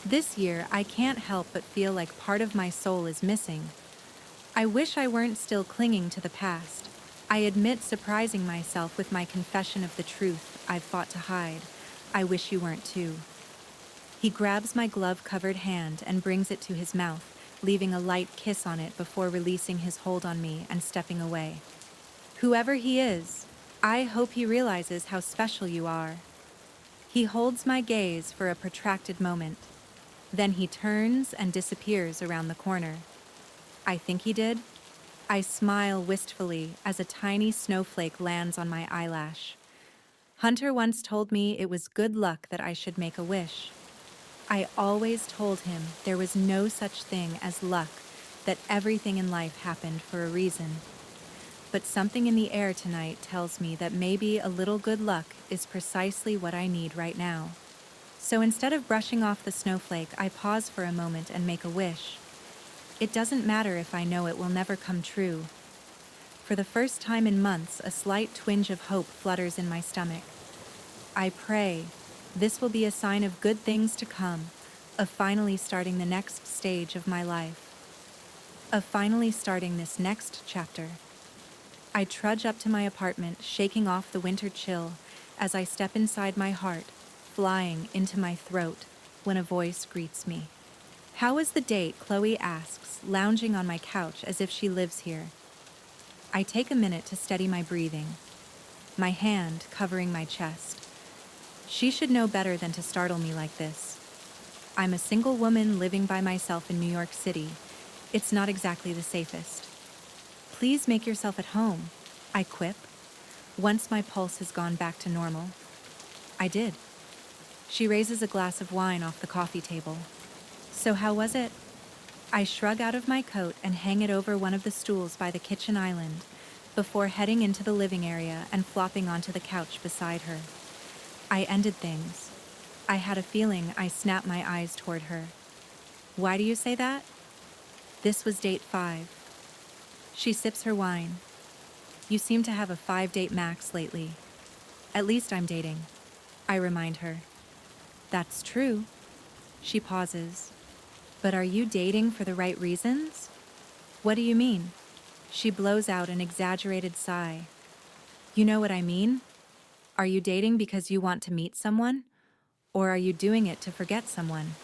This year, I can't help but feel like part of my soul is missing. I wish I weren't still clinging to the past. I admit surprising myself with my confession of the truth I've fought to hide. I wish you weren't too. He grabs my glove-covered hand and brings it to his mouth, leaving a light kiss on it before releasing his hold on me and stepping away. Whoever he is, I hope he realizes how special you are. He holds my gaze for a protracted moment. Then he turns and disappears around the corner. I think he did. I smile wistfully as a tiny snowflake lands on my eyelash. Hunter once told me it was good luck that I should make a wish. I always told him there was no such thing as luck, that everything in life happened for a reason. But something in the air tonight tells me that maybe a little good luck is precisely what I need right now. So instead of brushing off the snowflake, I pause for a moment and make a wish. It doesn't matter if I know it will never come true. For the first time in months, a slight twinge of hope flutters in my stomach. I pray this will be a sign of good things to come, of finally starting the next stage of my life, of finally starting this next chapter. I trudge up to my apartment, shaking off the winter chill as I step inside, my heart flying into my throat when a voice greets me. "How was the date?" KLeigh asks, lounging on my couch as if she lives here. I take a minute to steady my breathing, my hand covering my chest. She should know better than to startle me like this. I'm a single woman living by myself in New York City. It's not exactly the safest. "Please make yourself at home," I quip, once my pulse has gone back to normal. I did. She raises a glass of wine off the coffee table. "So how was it?" I shrug out of my coat and hang it over one of the stools by the kitchen island before heading into the living area and flopping onto the couch beside her. I ended things. I had a feeling. I snapped my eyes toward her. "Why do you say that?" "This was date 5. She sips her wine. "You seem to have a 5-date max lately." "At least I'm dating," I remind her. "That's true." She pauses. "But are you dating for the right reasons?" "What do you mean?" She blows out an exaggerated sigh. "You know what I mean? Are you dating because you want to meet someone? Or are you doing it to forget someone?"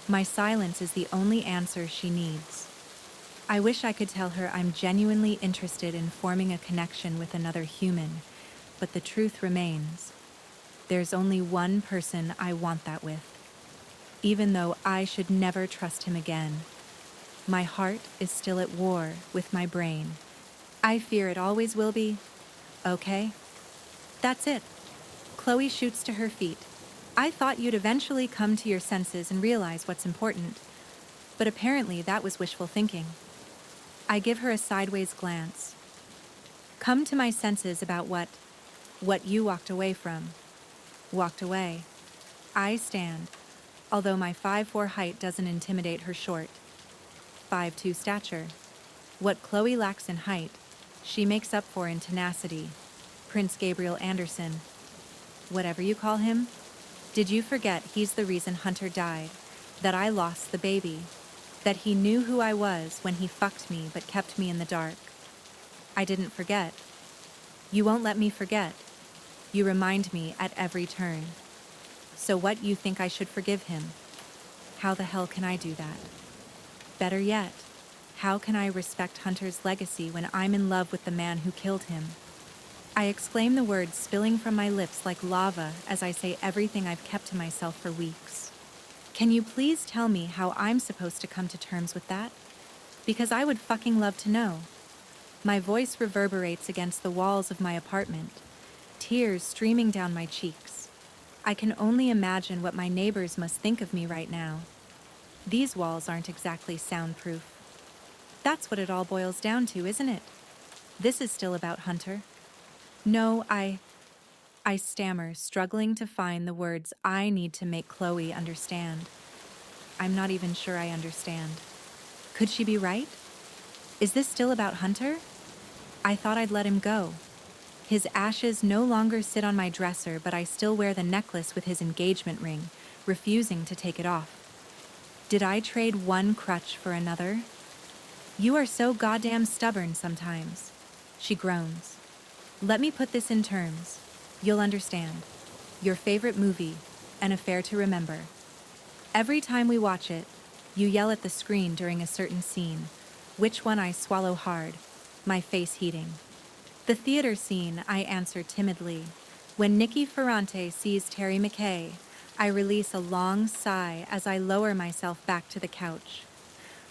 My silence is the only answer she needs. I wish I could tell her I'm genuinely interested in forming a connection with another human, but the truth remains. There's only one person I want that with, even though I should never trust him again. My heart is still at war with my brain. I fear it always will be. Okay? That's it. KLeigh shoots to her feet. "I thought you'd eventually come to your senses and realize what's important. But apparently that was wishful thinking." I give her a sideways glance. "Come to my senses about what you walked away from." Walked away. I stand, although my 5'4" height doesn't intimidate her short. 5'2" stature. What KLeigh lacks in height, she makes up for in tenacity. Prince Gabriel Anderson. Whatever you call him. Did you forget he's the reason Hunter died? That I lost the baby? That he knew who I was when he fucked me but kept me in the dark? I didn't forget. You won't let me forget. You remind me at every turn. So what, you think I should forgive him? How the hell can I do that? Better yet, how can I respect Hunter's legacy when I'm in love with the man who killed him? I exclaim, the words spilling from my lips like lava as I say everything I've kept to myself for weeks. Can you please tell me how I'm supposed to come to terms with that? Because I would fucking love to know. My voice reverberates against the walls of my apartment, tears streaming down my cheeks. I can only imagine what my neighbors must think of me right now. These walls aren't exactly soundproof. That's what it all boils down to, isn't it? This is still about Hunter. No, I stammer, struggling to find the words I need to make KLeigh understand. I'm not even sure I understand. Could she be right? Is this still about Hunter? I thought I'd let him go. His ashes no longer sit on my dresser, but I still wear the necklace with his engagement ring, refusing to take it off. Did I trade one crutch for another? You are so goddamn stubborn sometimes. She groans. Let me put this in terms. You'll understand. Your favorite movie, An Affair to Remember. Every time we watch it, You yell at the screen during a certain scene, which one I swallow hard, my face heating. The theater scene, I answer timidly. When Nicky Ferrante sees Terry McKay, I release a long sigh as I lower myself back to the couch.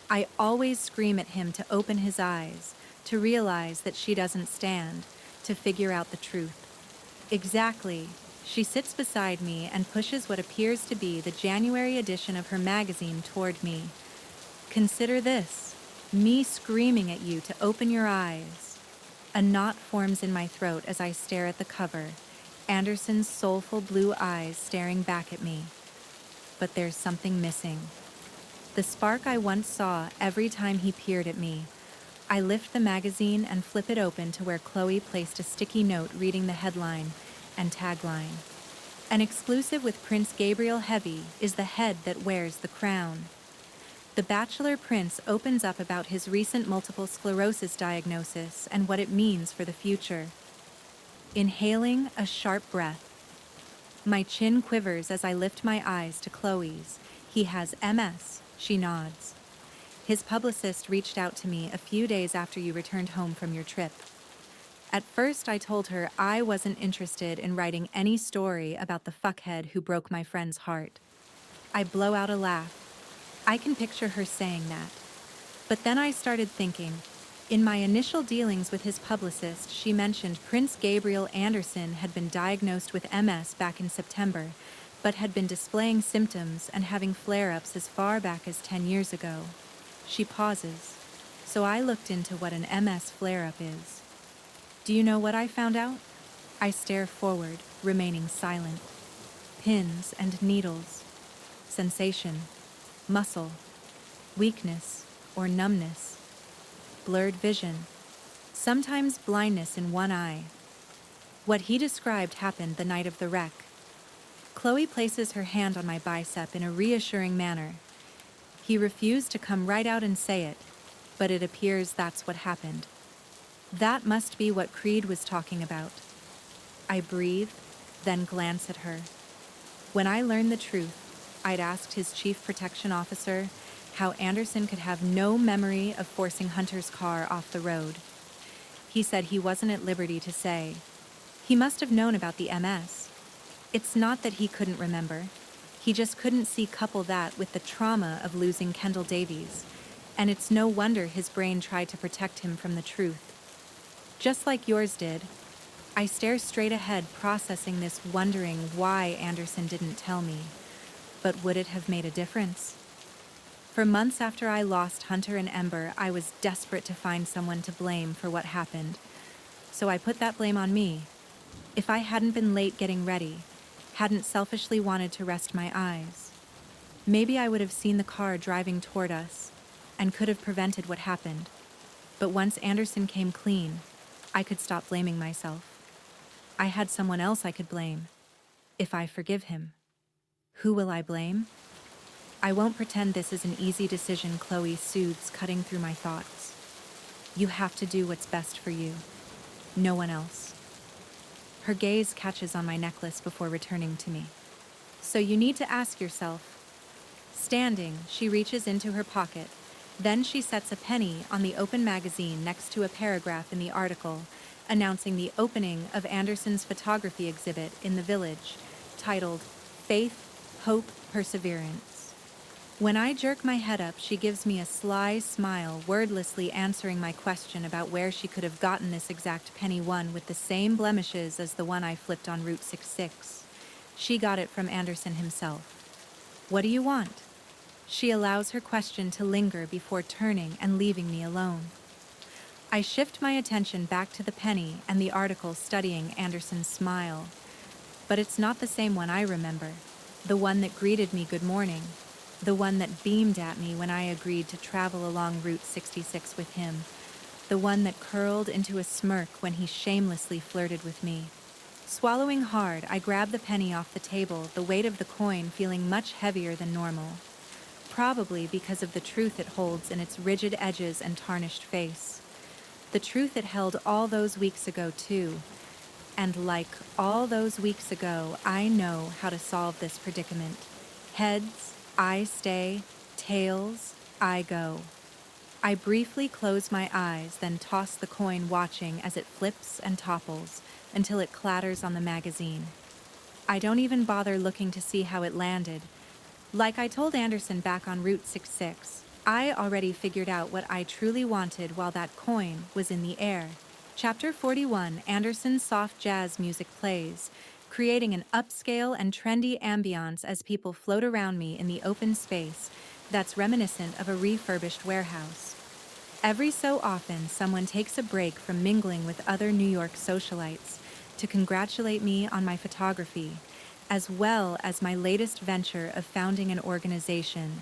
I always scream at him to open his eyes, to realize that she doesn't stand, to figure out the truth. Exactly. She sits beside me and pushes what appears to be the January edition of her magazine toward me. Consider this, me screaming at you to open your eyes. A knot forms in my throat as I stare at the cover, Anderson's soulful blue eyes staring back at me. But there's something missing. The spark I once saw every time he peered at me. I lift the magazine and flip it open to where KLeigh placed a sticky note reading the headline and tagline. An exclusive with Prince Gabriel Heavy is the head that wears the crown. The Bachelor Prince opens up about his recent multiple sclerosis diagnosis and what it means for the future. Inhaling a sharp breath. My chin quivers as I lift my eyes to KLeigh's. He has MS, she nods. His publicist reached out to me a few days after you returned home from your trip. At first, I told her I wasn't interested in writing any story about the fuckhead who broke my friend's heart. I blow out a laugh. I can picture her saying that. But then I started thinking. In my initial dealings with his publicist, she mentioned Prince Gabriel Anderson had been diagnosed with MS back in September, but had been displaying symptoms and having flare-ups as far back as 10 years ago. She pauses. So I looked into what an MS flare-up is. Do you know what I found out? I stare forward, remaining silent. Pins and needles. Sensation. Muscle. Weakness or numbness. Blurred vision. Sometimes blindness in one eye. What he described happened the night of the wreck. KLeigh places her hand on my bicep in a reassuring manner. He refused to come right out and say it, but it appears that's what happened. That must be what Creed was talking about. I breathe, then glance at her. When I learned the truth, I'd asked his chief protection officer how Anderson could have no memory of forcing Hunter's car off the road. He said he wasn't at liberty to say. He must have known about the MS. It's not that he couldn't remember. He just couldn't couple that with the trauma of losing Kendall Davies, and it's no wonder his brain tried to protect him from the truth. Just like yours did. I stare straight ahead, processing this, wondering why Anderson didn't tell me. But would it have made a difference? For months after I lost Hunter and Ember, I was desperate to find someone to blame for what happened. So I put that blame on me. If I hadn't been late getting ready, hadn't selfishly wanted to rest my eyes, maybe I would have seen the car driving toward us and could have prevented what happened. But once Anderson came clean, I could stop blaming myself. I had someone else I could blame. If I forgive him, who will I blame? I won't pretend this is an easy decision, KLeigh soothes, cutting through my thoughts. You have to do what's best for you. No one else. Her gaze catches on my necklace before returning to me. So you need to ask yourself. Standing, she reaches into her pocket. Then she sets a penny on the open magazine next to a paragraph in the article, announcing the opening of Anderson's photography exhibit in the village, titled Faith, Hope, Perseverance. When I jerk my head up, she gives me a sly smile, wordlessly answering my question about where she could have gotten this exact penny, one with the same blemishes as the one I flipped on Route 66. She got it from Anderson himself. What do you want? She allows her question to linger before turning and leaving me alone. I shift my attention back to the penny and the article, studying Anderson's smile. But it's not the same one I remember. The one that greeted me good morning. The one that beamed at me when I agreed to travel along Route 66 with him. The one that curled into a smirk when he shamelessly flirted with me. Swallowing hard, I grab the penny off the table, the weight of the coin feeling much heavier than normal. Probably because of the truth it holds in its rigid edges and tarnished face. The truth it held all those weeks ago, too. And like all those weeks ago, I know how to solve this predicament. Heads, I stay. Tails, I go. I briefly close my eyes, then toss the coin, watching as it flips and topples until it clatters on the magazine. I don't even bother looking to see how it landed. Like I told Anderson back on Route 66, I already figured out what I truly wanted while that coin was in the air. Chapter 41, Anderson's soft jazz music plays, creating an upscale and trendy ambiance as people float around me in the open space that's reminiscent of a refurbished warehouse. Every so often, someone takes a break from mingling with other New York socialites to congratulate me on my photography, as well as my latest venture of founding an organization,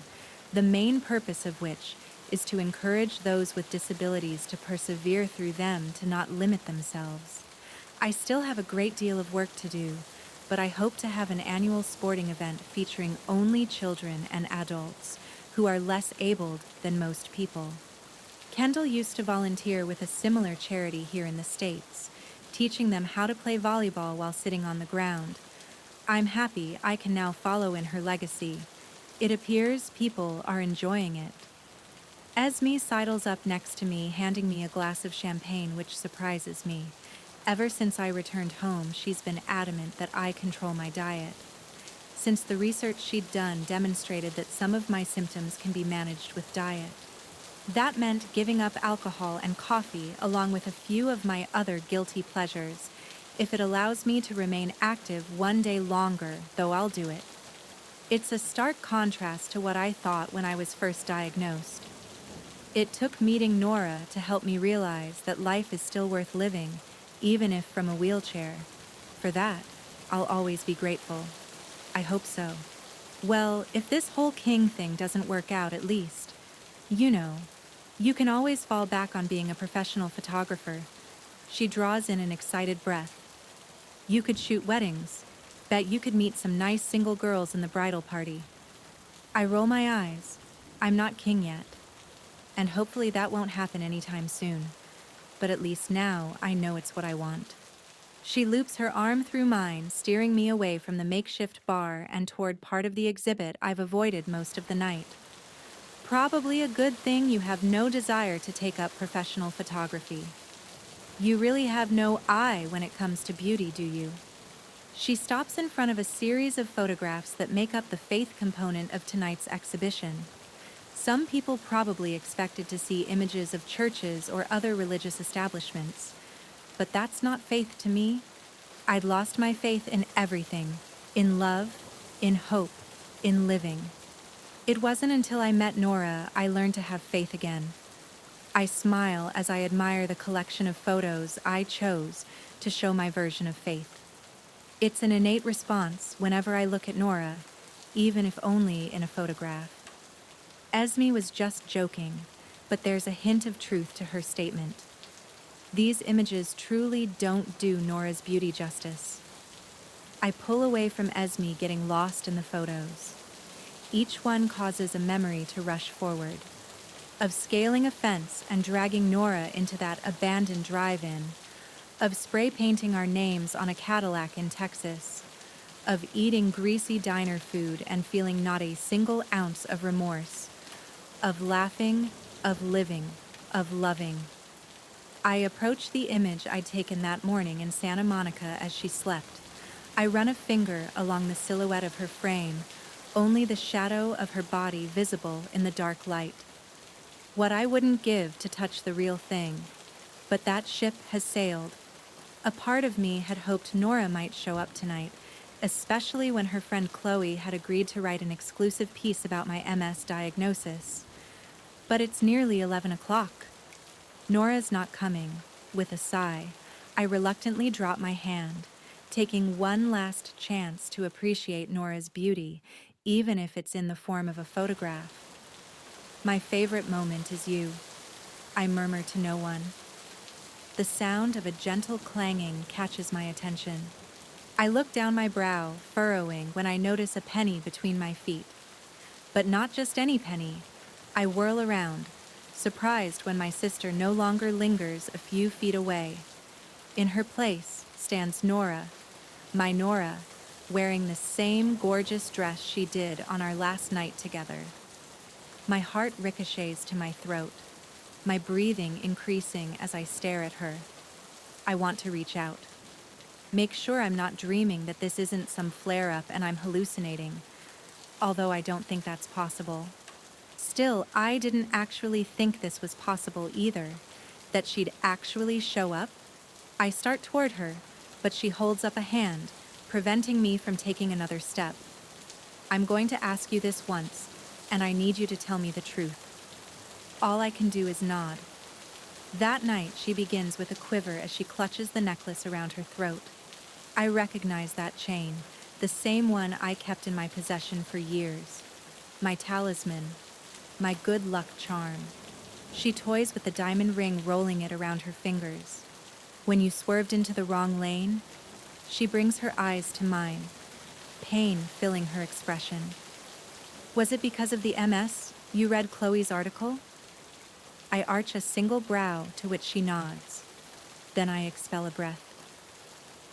the main purpose of which is to encourage those with disabilities to persevere through them, to not limit themselves. I still have a great deal of work to do, but I hope to have an annual sporting event featuring only children and adults who are less abled than most people. Kendall used to volunteer with a similar charity here in the States, teaching them how to play volleyball while sitting on the ground. I'm happy I can now follow in her legacy. It appears people are enjoying it. Esme sidles up next to me, handing me a glass of champagne, which surprises me. Ever since I returned home, she's been adamant that I control my diet, since the research she'd done demonstrated that some of my symptoms can be managed with diet. That meant giving up alcohol and coffee, along with a few of my other guilty pleasures. If it allows me to remain active one day longer, though, I'll do it. It's a stark contrast to what I thought when I was first diagnosed. It took meeting Nora to help me realize that life is still worth living, even if from a wheelchair. For that, I'll always be grateful. I hope so. Well, if this whole king thing doesn't work out, at least, you can always fall back on being a professional photographer. She draws in an excited breath. You could shoot weddings. Bet you could meet some nice single girls in the bridal party. I roll my eyes. I'm not king yet. And hopefully that won't happen anytime soon. But at least now I know it's what I want. She loops her arm through mine, steering me away from the makeshift bar and toward part of the exhibit I've avoided most of the night. Probably a good thing you have no desire to take up professional photography. You really have no eye when it comes to beauty, do you? She stops in front of a series of photographs that make up the faith component of tonight's exhibition. Some people probably expected to see images of churches or other religious establishments, but that's not faith to me. I'd lost my faith in everything, in love, in hope, in living. It wasn't until I met Nora I learned to have faith again. I smile as I admire the collection of photos I chose to show my version of faith. It's an innate response whenever I look at Nora, even if only in a photograph. Esme was just joking, but there's a hint of truth to her statement. These images truly don't do Nora's beauty justice. I pull away from Esme, getting lost in the photos. Each one causes a memory to rush forward, of scaling a fence and dragging Nora into that abandoned drive-in, of spray painting our names on a Cadillac in Texas, of eating greasy diner food and feeling not a single ounce of remorse, of laughing, of living, of loving. I approach the image I'd taken that morning in Santa Monica as she slept. I run a finger along the silhouette of her frame, only the shadow of her body visible in the dark light. What I wouldn't give to touch the real thing, but that ship has sailed. A part of me had hoped Nora might show up tonight, especially when her friend KLeigh had agreed to write an exclusive piece about my MS diagnosis. But it's nearly 11 o'clock. Nora's not coming. With a sigh, I reluctantly drop my hand, taking one last chance to appreciate Nora's beauty, even if it's in the form of a photograph. My favorite moment is you, I murmur to no one. The sound of a gentle clanging catches my attention. I look down my brow, furrowing, when I notice a penny between my feet. But not just any penny. I whirl around, surprised when my sister no longer lingers a few feet away. In her place stands Nora, my Nora, wearing the same gorgeous dress she did on our last night together. My heart ricochets to my throat, my breathing increasing as I stare at her. I want to reach out. Make sure I'm not dreaming, that this isn't some flare-up and I'm hallucinating, although I don't think that's possible. Still, I didn't actually think this was possible either, that she'd actually show up. I start toward her, but she holds up a hand, preventing me from taking another step. I'm going to ask you this once, and I need you to tell me the truth. All I can do is nod. That night, she begins with a quiver as she clutches the necklace around her throat. I recognize that chain, the same one I kept in my possession for years. My talisman, my good luck charm. She toys with the diamond ring, rolling it around her fingers. When you swerved into the wrong lane, she brings her eyes to mine, pain filling her expression. Was it because of the MS you read KLeigh's article? I arch a single brow, to which she nods. Then I expel a breath.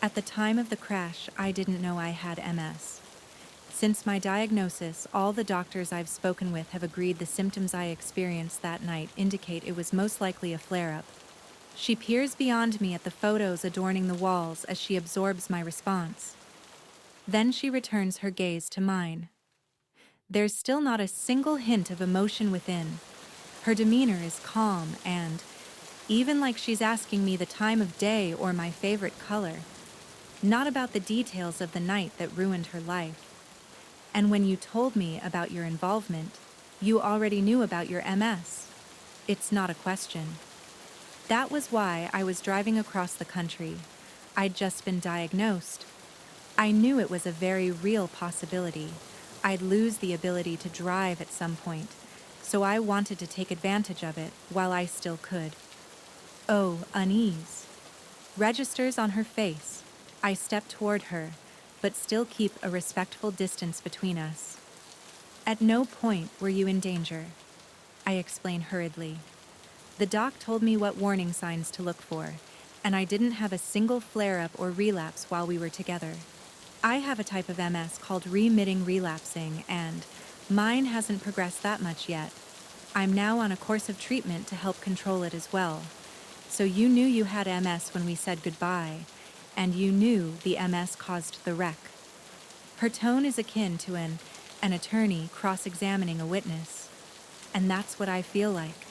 At the time of the crash, I didn't know I had MS. Since my diagnosis, all the doctors I've spoken with have agreed the symptoms I experienced that night indicate it was most likely a flare-up. She peers beyond me at the photos adorning the walls as she absorbs my response. Then she returns her gaze to mine. There's still not a single hint of emotion within. Her demeanor is calm and, even like she's asking me the time of day or my favorite color, not about the details of the night that ruined her life. And when you told me about your involvement, you already knew about your MS. It's not a question. That was why I was driving across the country. I'd just been diagnosed. I knew it was a very real possibility. I'd lose the ability to drive at some point, so I wanted to take advantage of it while I still could. Oh, unease registers on her face. I step toward her, but still keep a respectful distance between us. At no point were you in danger, I explain hurriedly. The doc told me what warning signs to look for, and I didn't have a single flare-up or relapse while we were together. I have a type of MS called remitting relapsing, and mine hasn't progressed that much yet. I'm now on a course of treatment to help control it as well. So you knew you had MS when we said goodbye, and you knew the MS caused the wreck. Her tone is akin to an attorney cross-examining a witness, and that's what I feel like.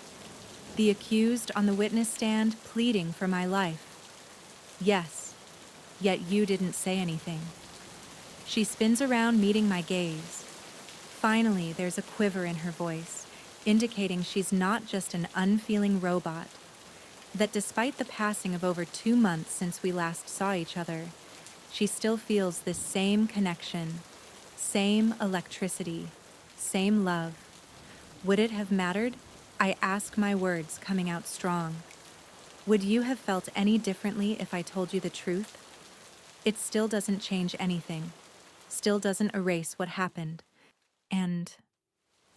The accused on the witness stand pleading for my life. Yes, yet you didn't say anything. She spins around, meeting my gaze. Finally, there's a quiver in her voice, indicating she's not just an unfeeling robot, that despite the passing of over 2 months since we last saw each other, she still feels this same connection, same electricity, same love. Would it have mattered? I ask, my words coming out strong. Would you have felt any differently if I told you the truth? It still doesn't change anything, still doesn't erase what happened. And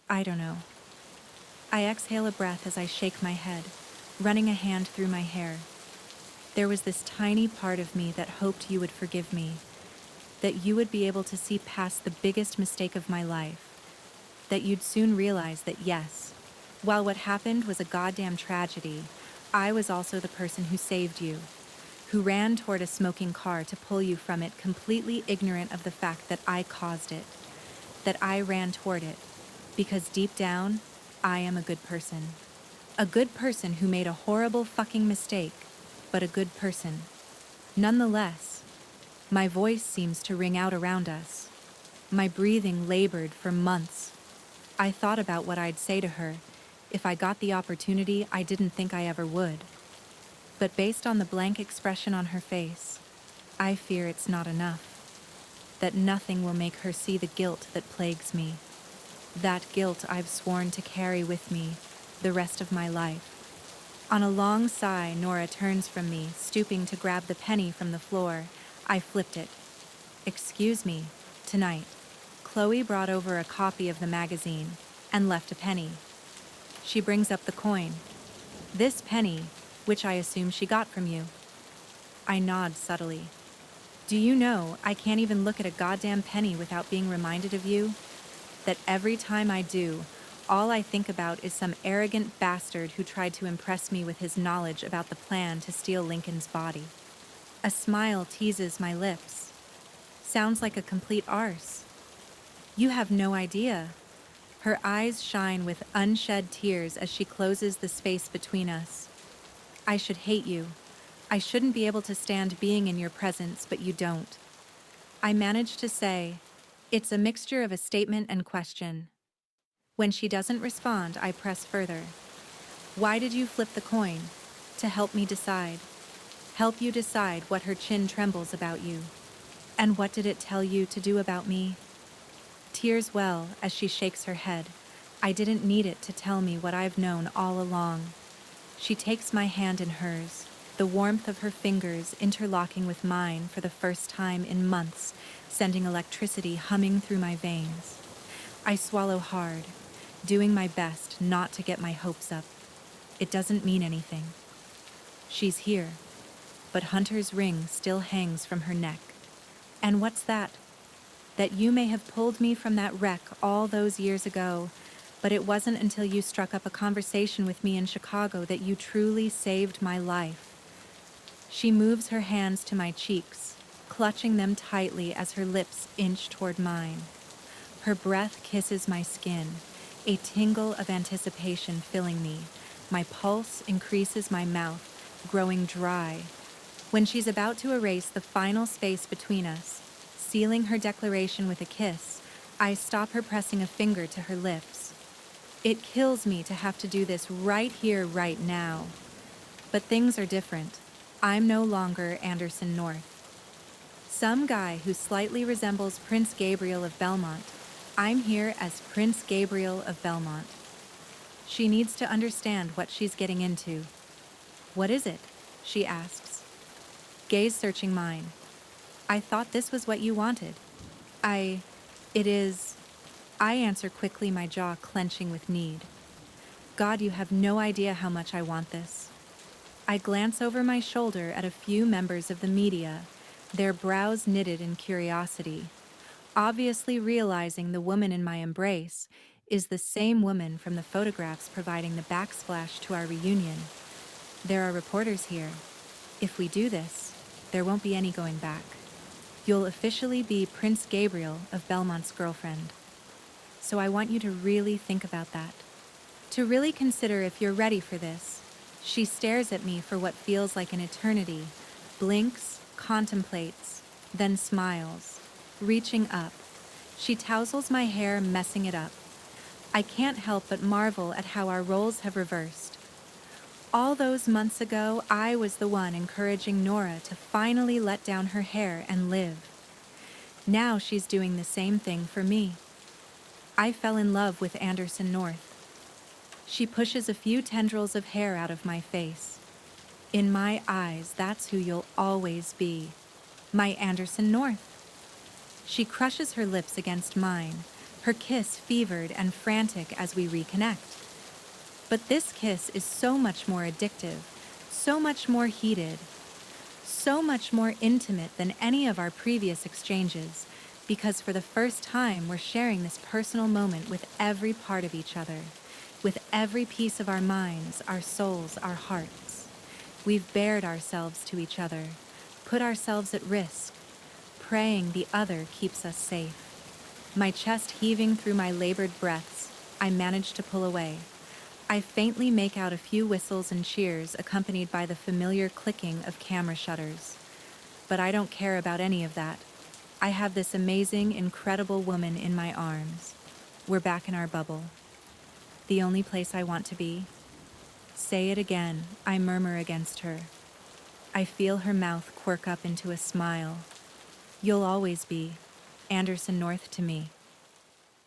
I don't know. I exhale a breath as I shake my head, running a hand through my hair. There was this tiny part of me that hoped you would forgive me, that you would be able to see past the biggest mistake of my life, that you'd soon realize that yes, while what happened was a goddamn tragedy, I was also the person who saved you, who ran toward a smoking car to pull you from it, completely ignorant of the fact that I caused it, that I ran toward it, because deep down, I am a good person. A good person who made a horrible fucking mistake, but a good person. Nonetheless, my voice seems to ring out around us. My breathing labored for months. I thought about what I'd say to her. If I got the opportunity, I didn't think I ever would. But based on the blank expression on her face, I fear it's not enough. That nothing will make her see the guilt that plagues me. That guilt I've sworn to carry with me the rest of my life. On a long sigh, Nora turns from me, stooping to grab the penny from the floor. I flipped it. Excuse me, tonight. KLeigh brought over a copy of the magazine and left a penny. She brings up the coin. This penny, which I assume she got from you. I nod subtly. Do you know, I can't even look at a goddamn penny without being reminded of you? That every time I do, all I think about is some arrogant bastard who tried to impress me with his knowledge about the plan to steal Lincoln's body. A smile teases my lips. Sounds like a complete arse. You have no idea. Her eyes shine with unshed tears as she closes the space between us. I should hate you. I shouldn't be able to stand being in your presence, but you don't. I manage to say, it's a mixture of a statement and question. When she doesn't respond, I press further. Why did you flip the coin? To help me decide. Help you decide what her chin trembles about you. And what did it tell you to do about me? Tears well as she shakes her head. I didn't need it to tell me what I've known all along. She takes my hand in hers, the warmth of her fingers interlocking with mine for the first time in months, sending electricity humming through my veins. I swallow hard, doing my best not to get my hopes up. It doesn't mean anything. She's here, but Hunter's ring still hangs from her neck. And what's that? That you may have pulled me from that wreck all those years ago, but it wasn't until you struck up a conversation with me in Chicago that you truly saved my life. She moves her hands to my cheeks, clutching them tightly as her lips inch toward mine. Her breath kisses my skin, a tingle of anticipation filling me. My pulse increases my mouth, growing dry. When she's about to erase the final space between us, sealing her declaration with a kiss, I stop her pressing a finger to her lips. It kills me to have to do this right here, right now. But things are different. I'm no longer Anderson North. Some guy who slightly resembles Prince Gabriel of Belmont. I'm here as Prince Gabriel of Belmont. She needs to understand what she's getting into. What is it? She asks. Gaze searching mine. I thought this was what you wanted. It is. I answer quickly, my jaw clenching with need. God, you have no idea how much I want this. I glance over my shoulder at a few members of the media, their brows knitted in curiosity, obviously realizing the woman in my embrace is the same woman from the photographs providing the backsplash to our reunion. There are reporters here. If we do this, there won't be any going back. You'll officially be Prince Gabriel of Belmont's girlfriend. So I want you to really think about that. To really consider if you're ready for this. She stares at me for what feels like an eternity, blinks, contemplates, then smiles, reaching up. She tousles my hair, messing it up. I can't help but marvel at how our roles have reversed. All those months ago, I was the one encouraging Nora to finally let down her hair and live. Now she's doing the same thing for me. I fell in love with Anderson North. She pushes a few tendrils of hair out of my face. In my eyes, that's who you'll always be. My Anderson North. She crushes her lips against mine, her kiss fevered and frantic as we reconnect. But this kiss is so much more addictive, so much more heated, so much more intimate than any of our previous exchanges, because for the first time we're sharing this personal moment with every part of each other, with every piece of our minds, our souls, our hearts. We've bared ourselves to each other, put ourselves at risk, praying the other keeps us safe. My chest heaving through my labored breaths, I manage to pull away. I faintly make out a few whistles and cheers accompanied by the familiar clicking of camera shutters. But I don't care about any of that. I have this amazing, incredible woman in my arms. We're back in our bubble. The only place I want to be. Say it again, I murmur against her. I feel her mouth quirk up into a smile. You'll always be Anderson North to me.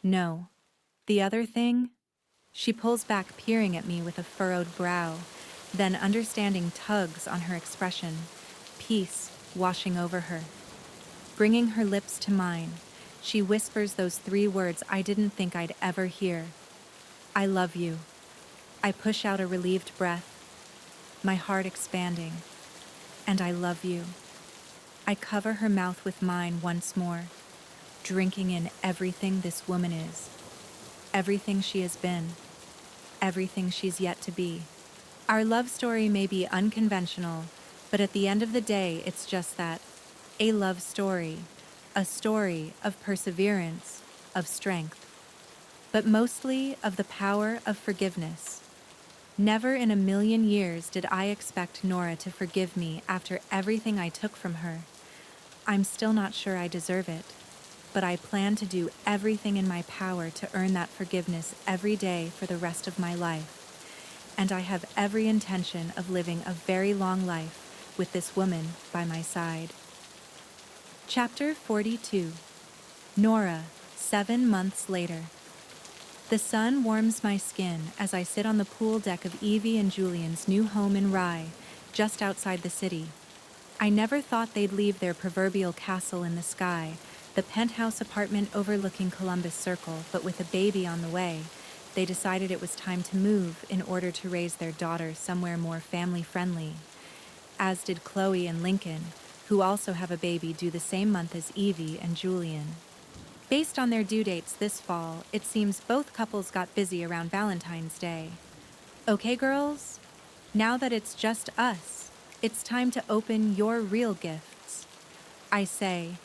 No. The other thing? She pulls back, peering at me with a furrowed brow, then understanding tugs on her expression, peace washing over her. Bringing her lips to mine, she whispers those 3 words I didn't think I'd ever hear. I love you. I push out a relieved breath, my heart expanding. And I love you. I cover her mouth with mine once more, drinking in everything this woman is. everything she has been, everything she's yet to be. Our love story may be unconventional, but at the end of the day, it's just that, a love story, a story of perseverance, of strength, but mostly of the power of forgiveness. Never in a million years did I expect Nora to forgive me after everything I took from her. I'm still not sure I deserve it, but I plan to do everything in my power to earn that forgiveness every day for the rest of my life. And I have every intention of living a very long life with this woman by my side. Chapter 42. Nora, 7 months later. The sun warms my skin as I sit on the pool deck of Evie and Julian's new home in Rye, just outside the city. I never thought they'd leave their proverbial castle in the sky, the penthouse apartment overlooking Columbus Circle, but with a baby on the way, they decided it was time to move in order to raise their daughter somewhere more family-friendly. As did KLeigh and Lincoln, who also have a baby due the same month as Evie and Julian. Based on their due dates this fall, it seems both couples got busy around Valentine's Day. Okay, girls? Now that it's just us, it's time to open your real gifts. I say,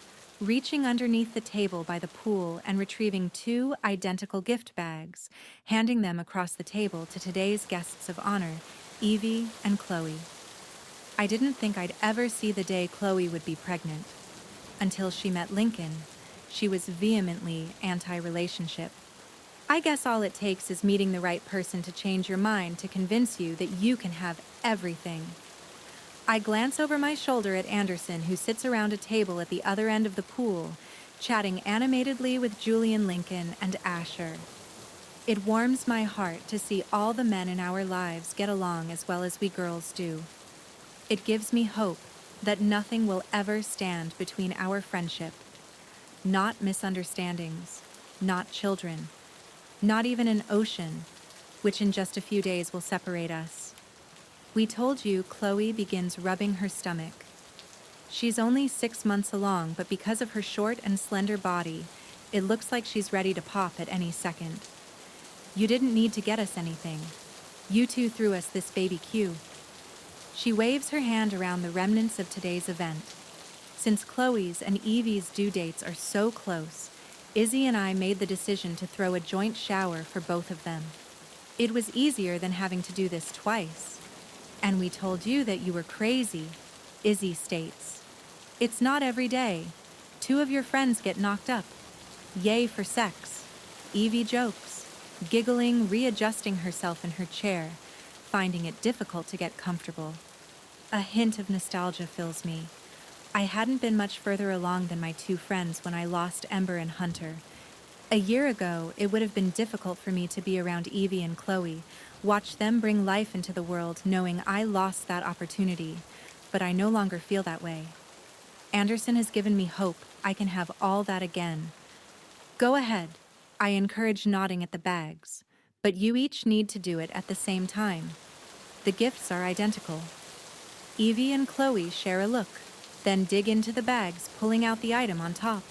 reaching underneath the table by the pool and retrieving 2 identical gift bags, handing them across the table to today's guests of honor, Evie and KLeigh. I didn't think I'd ever see the day KLeigh would be pregnant. Until she met Lincoln, she was vehemently anti-relationship. I guess all it takes is meeting the right person to change your mind to convince you that you can have everything. I glance over my shoulder at Anderson, who sits around a table at the other end of the pool, chatting animatedly with Julian, Lincoln, and Asher. It warms my heart to see all the men in our lives get along as well as we girls do. It gives me hope that nothing will ever stand between our friendship. Not misunderstandings, not children, not even an ocean, which in just a few days will separate us. We told you KLeigh begins rubbing her stomach. She's only 6 months along, but because of her short and slender body, it looks like she's ready to pop at any second. You didn't need to get us anything. You two threw us this baby cue. She waves her hand around the remnants of today's event. Since KLeigh's and Evie's due dates are so close, Izzy and I made the decision to throw a joint shower for both of them. It was easier than having to do this twice. And we told you that you were crazy, Izzy states. It's not every day. 2 of your friends get knocked up. Yay for sex. Evie jokes, giggling, readjusting herself in her chair, finding it difficult to get comfortable. A hint of nostalgia fills me. I hadn't been much further along than my 2 friends when I lost Ember and Hunter. A year ago, it would have been difficult for me to be around Evie and KLeigh, watch them bring life into the world knowing I lost that opportunity, but I no longer feel that way. Anderson has given me hope I can have all that again. Go ahead, I encourage nodding at the bags, but you each need to do it at the same time. The gifts are identical. Evie and KLeigh share a look, then dig into the bags, pulling out the item on top.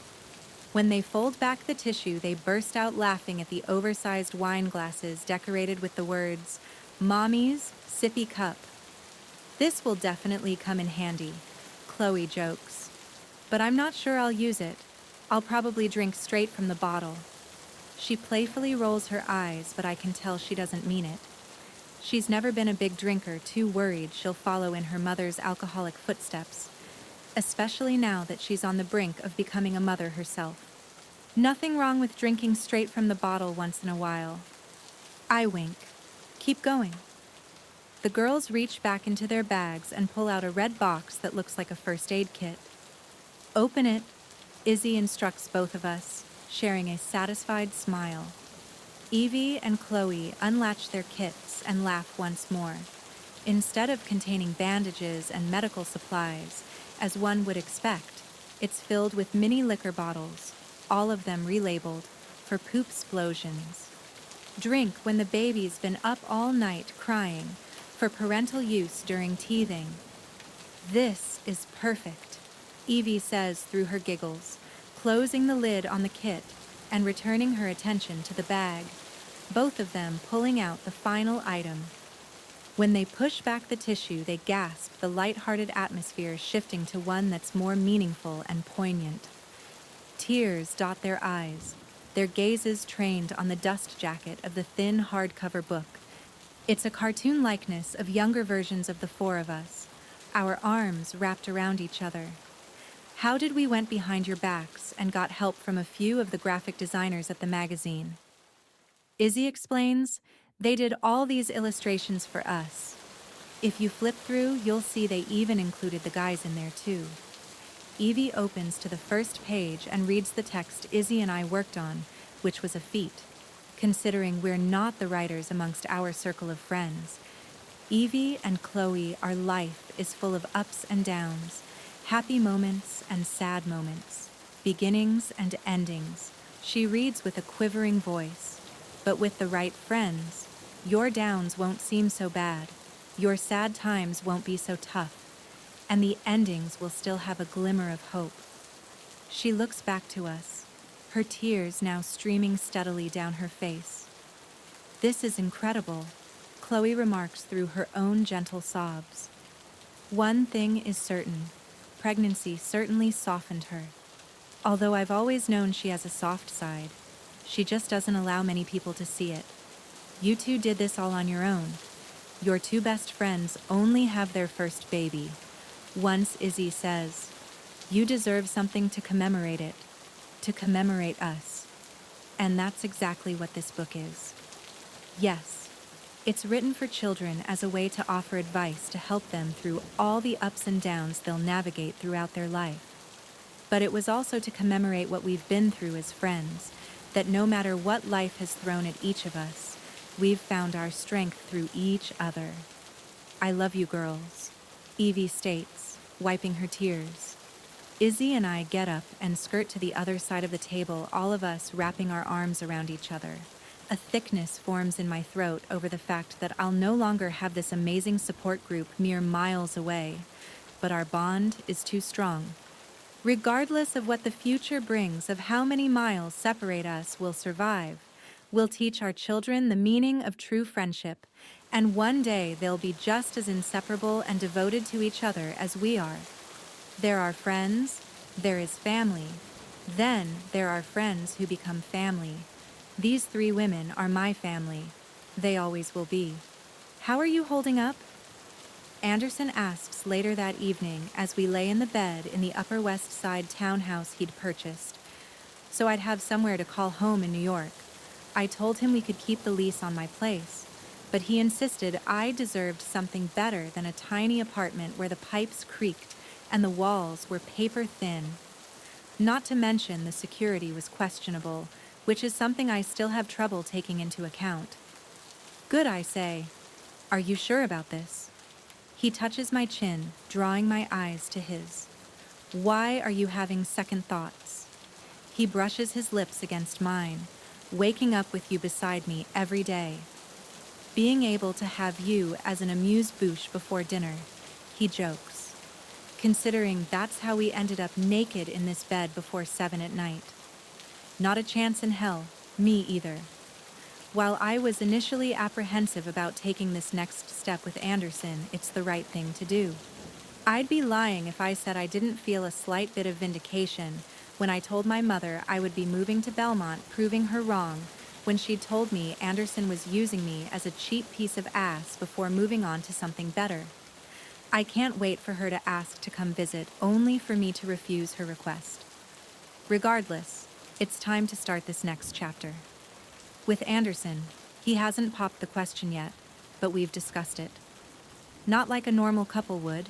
When they fold back the tissue, they burst out laughing at the oversized wine glasses decorated with the words, "Mommy's Sippy Cup." This will definitely come in handy, KLeigh jokes. But I'm not sure I'll use it. I'll probably drink straight from the bottle. She playfully rolls her eyes, but I can tell she doesn't mean it. She's never been a big drinker, too worried she'll follow in her mother's alcoholic footsteps, especially now that she's on the brink of becoming a mother herself. Nothing wrong with drinking straight from the bottle once in a while. I wink. Keep going. The girls reach back into their bags and pull out a red box that looks like a first aid kit. Open it, Izzy instructs both of us, sharing a satisfied smile. Evie and KLeigh unlatch their kits and laugh once more. Instead of containing bandages and medical supplies, as one would expect, it's filled with mini liquor bottles, all of them relabeled for poop explosions. Drink when the baby's been up all night crying, for parental use during teething. This is perfect, Evie says through her giggles, closing the lid on the kit and returning her attention to the bag. both of them pulling out the final item. When they push back the tissue, they gasp, the light-hearted atmosphere shifting to one that's more meaningful and poignant. Tears dot their eyes, their gazes trained on the dust jacket of the thin hardcover book. It's a cartoon likeness of younger versions of the four of us, our arms wrapped around each other. How did we went behind your backs and got help from a few of the graphic designers at the magazine? Izzy explains, they did all these illustrations for us. If you flip through, you'll see they even included the guys in there too. Evie opens to the first page and reads the text Izzy and I worked on, which was a feat, considering we're not the writers amongst our circle of friends. Evie and KLeigh, our life is full of ups and downs, happy moments and sad moments, beginnings and endings. She reads with a quivering voice. But with the right friends, your downs won't seem so bad, your sad times won't be so tough, and the endings will still have a glimmer of hope. She looks back to us, her tears now streaming steadily down her face. This is incredible, KLeigh remarks through her own gentle sobs. One thing is certain, pregnancy certainly softened her. Although I've always known she has a soft side, she just doesn't allow many people to see it. You two did this all on your own. Your two best friends only have their first baby. Once Izzy says, you deserve something to commemorate it, to commemorate us. And that's exactly what this book is. Yes, it's written for children as a way to offer advice to help them through all the ups and downs they'll navigate throughout their life. But it was also to commemorate what we've been through as friends, that no matter what life has thrown at each of us, we've found our strength through each other. I love you girls, Evie states, wiping her tears. Izzy and I get up and skirt to the other side of the table, all of us wrapping our arms around each other. A thickness forms in my throat over the fact that I'll no longer have this amazing support group mere miles away, but our bond is too strong. Regardless of what the future brings, of how many miles separate us, we'll survive. We'll teach our children the meaning of true friendship, and one day they'll be just as inseparable and devoted to each other as we are. There are friends, there is family. Then there are friends who become family. These three women are my family. They always will be. How are you holding up? Anderson asks later that evening as we lay in the bed in the Upper West Side townhouse he'd purchased. So I'd have somewhere to call home in New York. I told him we could keep the lease on my place, but he insisted I deserved something better than a tiny apartment where the pipes creaked and the walls were paper thin. Not to mention the security was questionable, which is something I still have trouble taking into account. Good, I say. Are you sure about this? He touches my chin, drawing my eyes to his. Why are you having second thoughts? He brushes his lips against mine, waking up with you beside me every day. Being able to have you as an amuse-bouche before dinner, he jokes. Considering that's how we ended up naked in this bed before 7 at night. Not a chance in hell, me either. While I was initially apprehensive about taking this next step with Anderson, it's the right thing to do. I'd be lying if I said I didn't feel a slight bit of vindication when I told my mother I would be moving to Belmont, proving her wrong, when she'd told me Anderson was using me as a cheap piece of ass before moving on to something better. I can't wait for her to ask to come visit, only for me to refuse her request. Regardless, it's time to start this next chapter. With Anderson, he hasn't popped the question yet, but we've discussed it. Not like a normal couple would.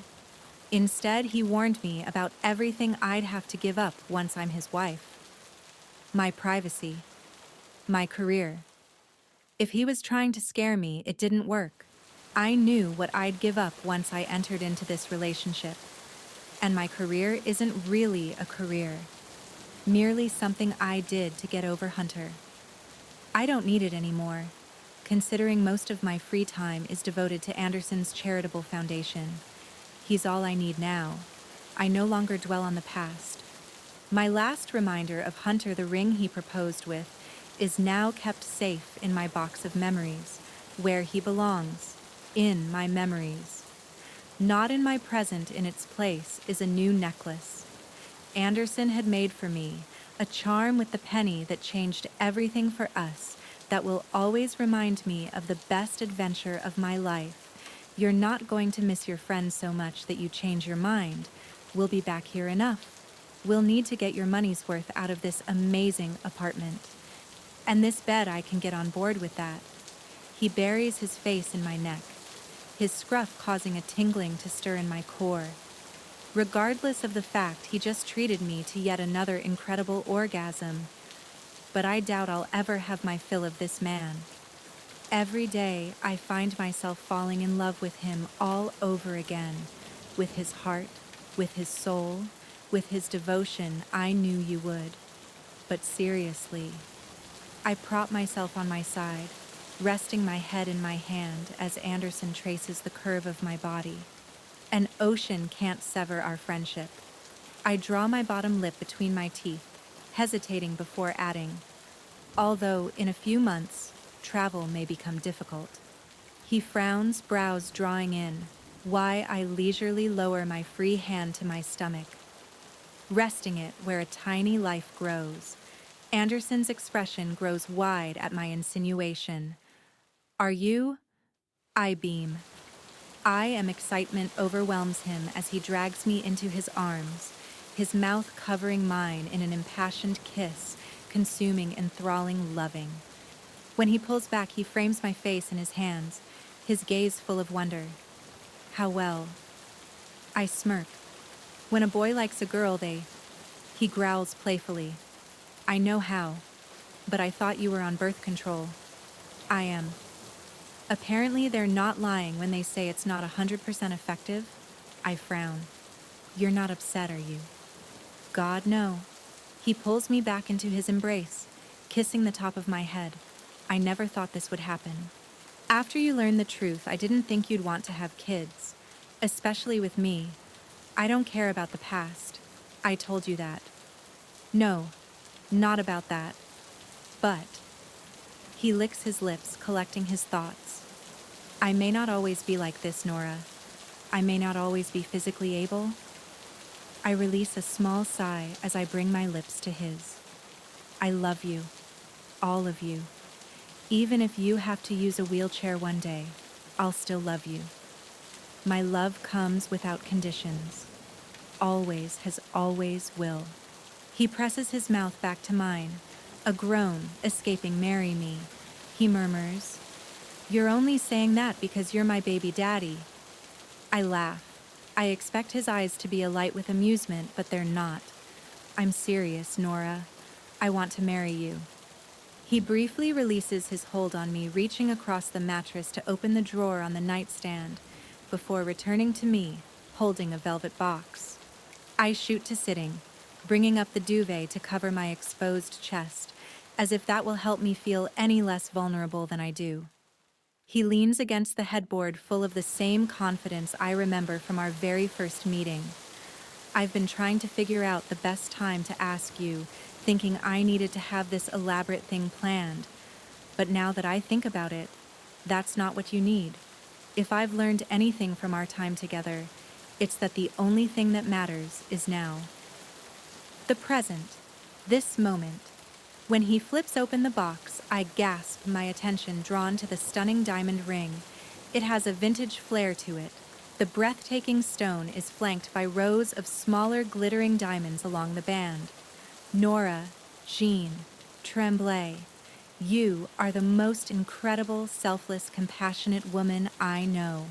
Instead, he warned me about everything I'd have to give up once I'm his wife. My privacy. My career. If he was trying to scare me, it didn't work. I knew what I'd give up once I entered into this relationship. And my career isn't really a career. Merely something I did to get over Hunter. I don't need it anymore, considering most of my free time is devoted to Anderson's charitable foundation. He's all I need now. I no longer dwell on the past. My last reminder of Hunter, the ring he proposed with, is now kept safe in my box of memories, where he belongs, in my memories. Not in my present, in its place is a new necklace. Anderson had made for me a charm with the penny that changed everything for us, that will always remind me of the best adventure of my life. You're not going to miss your friends so much that you change your mind. We'll be back here enough. We'll need to get your money's worth out of this amazing apartment. And this bed, I can get on board with that. He buries his face in my neck, his scruff causing a tingling to stir in my core. Regardless of the fact he just treated me to yet another incredible orgasm. But I doubt I'll ever have my fill of this man. Every day I find myself falling in love with him all over again, with his heart, with his soul, with his devotion. I knew you would. But seriously, I prop myself on my side, resting my head in my hand as Anderson traces the curve of my body. An ocean can't sever our friendship. I draw my bottom lip between my teeth, hesitating before adding, although in a few months, travel may become difficult. He frowns, brows drawing in, why I leisurely lower my free hand to my stomach, resting it where a tiny life grows. Anderson's expression grows wide at my insinuation. Are you? I beam. Excitement overwhelms him as he drags me into his arms, his mouth covering mine in an impassioned kiss, consuming, enthralling, loving. When he pulls back, he frames my face in his hands, his gaze full of wonder. How well? I smirk. When a boy likes a girl, He growls playfully. I know how, but I thought you were on birth control. I am. Apparently they're not lying when they say it's not 100% effective. I frown. You're not upset, are you? God, no. He pulls me back into his embrace, kissing the top of my head. I never thought this would happen. After you learn the truth, I didn't think you'd want to have kids, especially with me. I don't care about the past. I told you that. No, not about that. But he licks his lips, collecting his thoughts. I may not always be like this, Nora. I may not always be physically able. I release a small sigh as I bring my lips to his. I love you, all of you. Even if you have to use a wheelchair one day, I'll still love you. My love comes without conditions. Always has always will. He presses his mouth back to mine, a groan escaping "Marry me." He murmurs, "You're only saying that because you're my baby daddy." I laugh. I expect his eyes to be alight with amusement, but they're not. I'm serious, Nora. I want to marry you. He briefly releases his hold on me, reaching across the mattress to open the drawer on the nightstand, before returning to me, holding a velvet box. I shoot to sitting, bringing up the duvet to cover my exposed chest, as if that will help me feel any less vulnerable than I do. He leans against the headboard, full of the same confidence I remember from our very first meeting. I've been trying to figure out the best time to ask you, thinking I needed to have this elaborate thing planned. But now that I think about it, that's not what you need. If I've learned anything from our time together, it's that the only thing that matters is now. The present, this moment. When he flips open the box, I gasp, my attention drawn to the stunning diamond ring. It has a vintage flair to it. The breathtaking stone is flanked by rows of smaller glittering diamonds along the band. Nora, Jean, Tremblay, you are the most incredible, selfless, compassionate woman I know.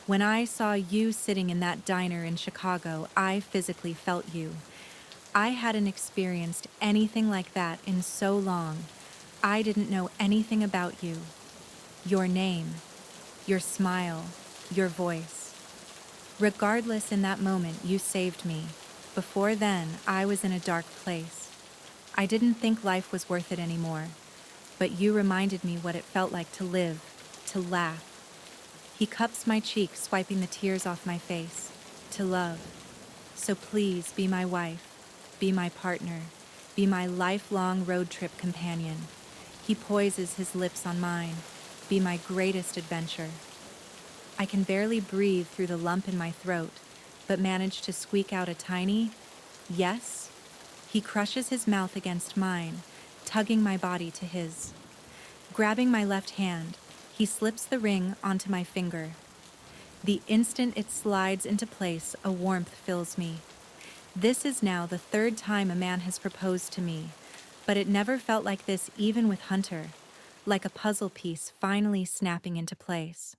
When I saw you sitting in that diner in Chicago, I physically felt you. I hadn't experienced anything like that in so long. I didn't know anything about you. Your name, your smile, your voice. Regardless, in that moment, you saved me. Before then, I was in a dark place. I didn't think life was worth it anymore, but you reminded me what it felt like to live, to laugh. He cups my cheek, swiping the tears off my face. To love. So please be my wife. Be my partner. Be my lifelong road trip companion. He poises his lips on mine. Be my greatest adventure. I can barely breathe through the lump in my throat, but manage to squeak out a tiny, yes. He crushes his mouth against mine, tugging my body to his. Grabbing my left hand, he slips the ring onto my finger. The instant it slides into place, a warmth fills me. This is now the third time a man has proposed to me, but it never felt like this even with Hunter, like a puzzle piece finally snapping into place.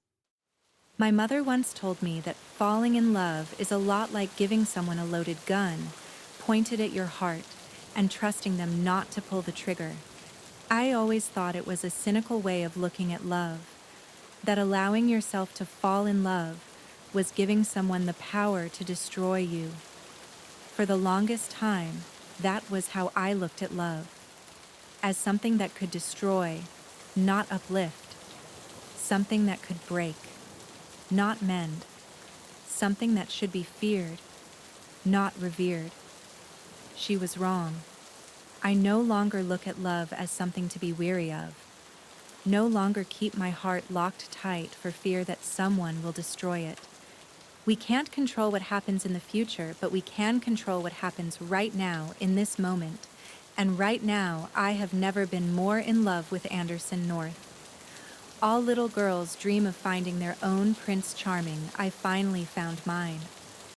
My mother once told me that falling in love is a lot like giving someone a loaded gun, pointed at your heart, and trusting them not to pull the trigger. I always thought it was a cynical way of looking at love, that allowing yourself to fall in love was giving someone the power to destroy you. For the longest time, that was how I looked at love, as something that could destroy, not uplift, something that could break, not mend, something that should be feared, not revered. She was wrong. I no longer look at love as something to be weary of. No longer keep my heart locked tight for fear that someone will destroy it. We can't control what happens in the future, but we can control what happens right now, in this moment. And right now, I have never been more in love with Anderson North. All little girls dream of finding their own Prince Charming. I finally found mine.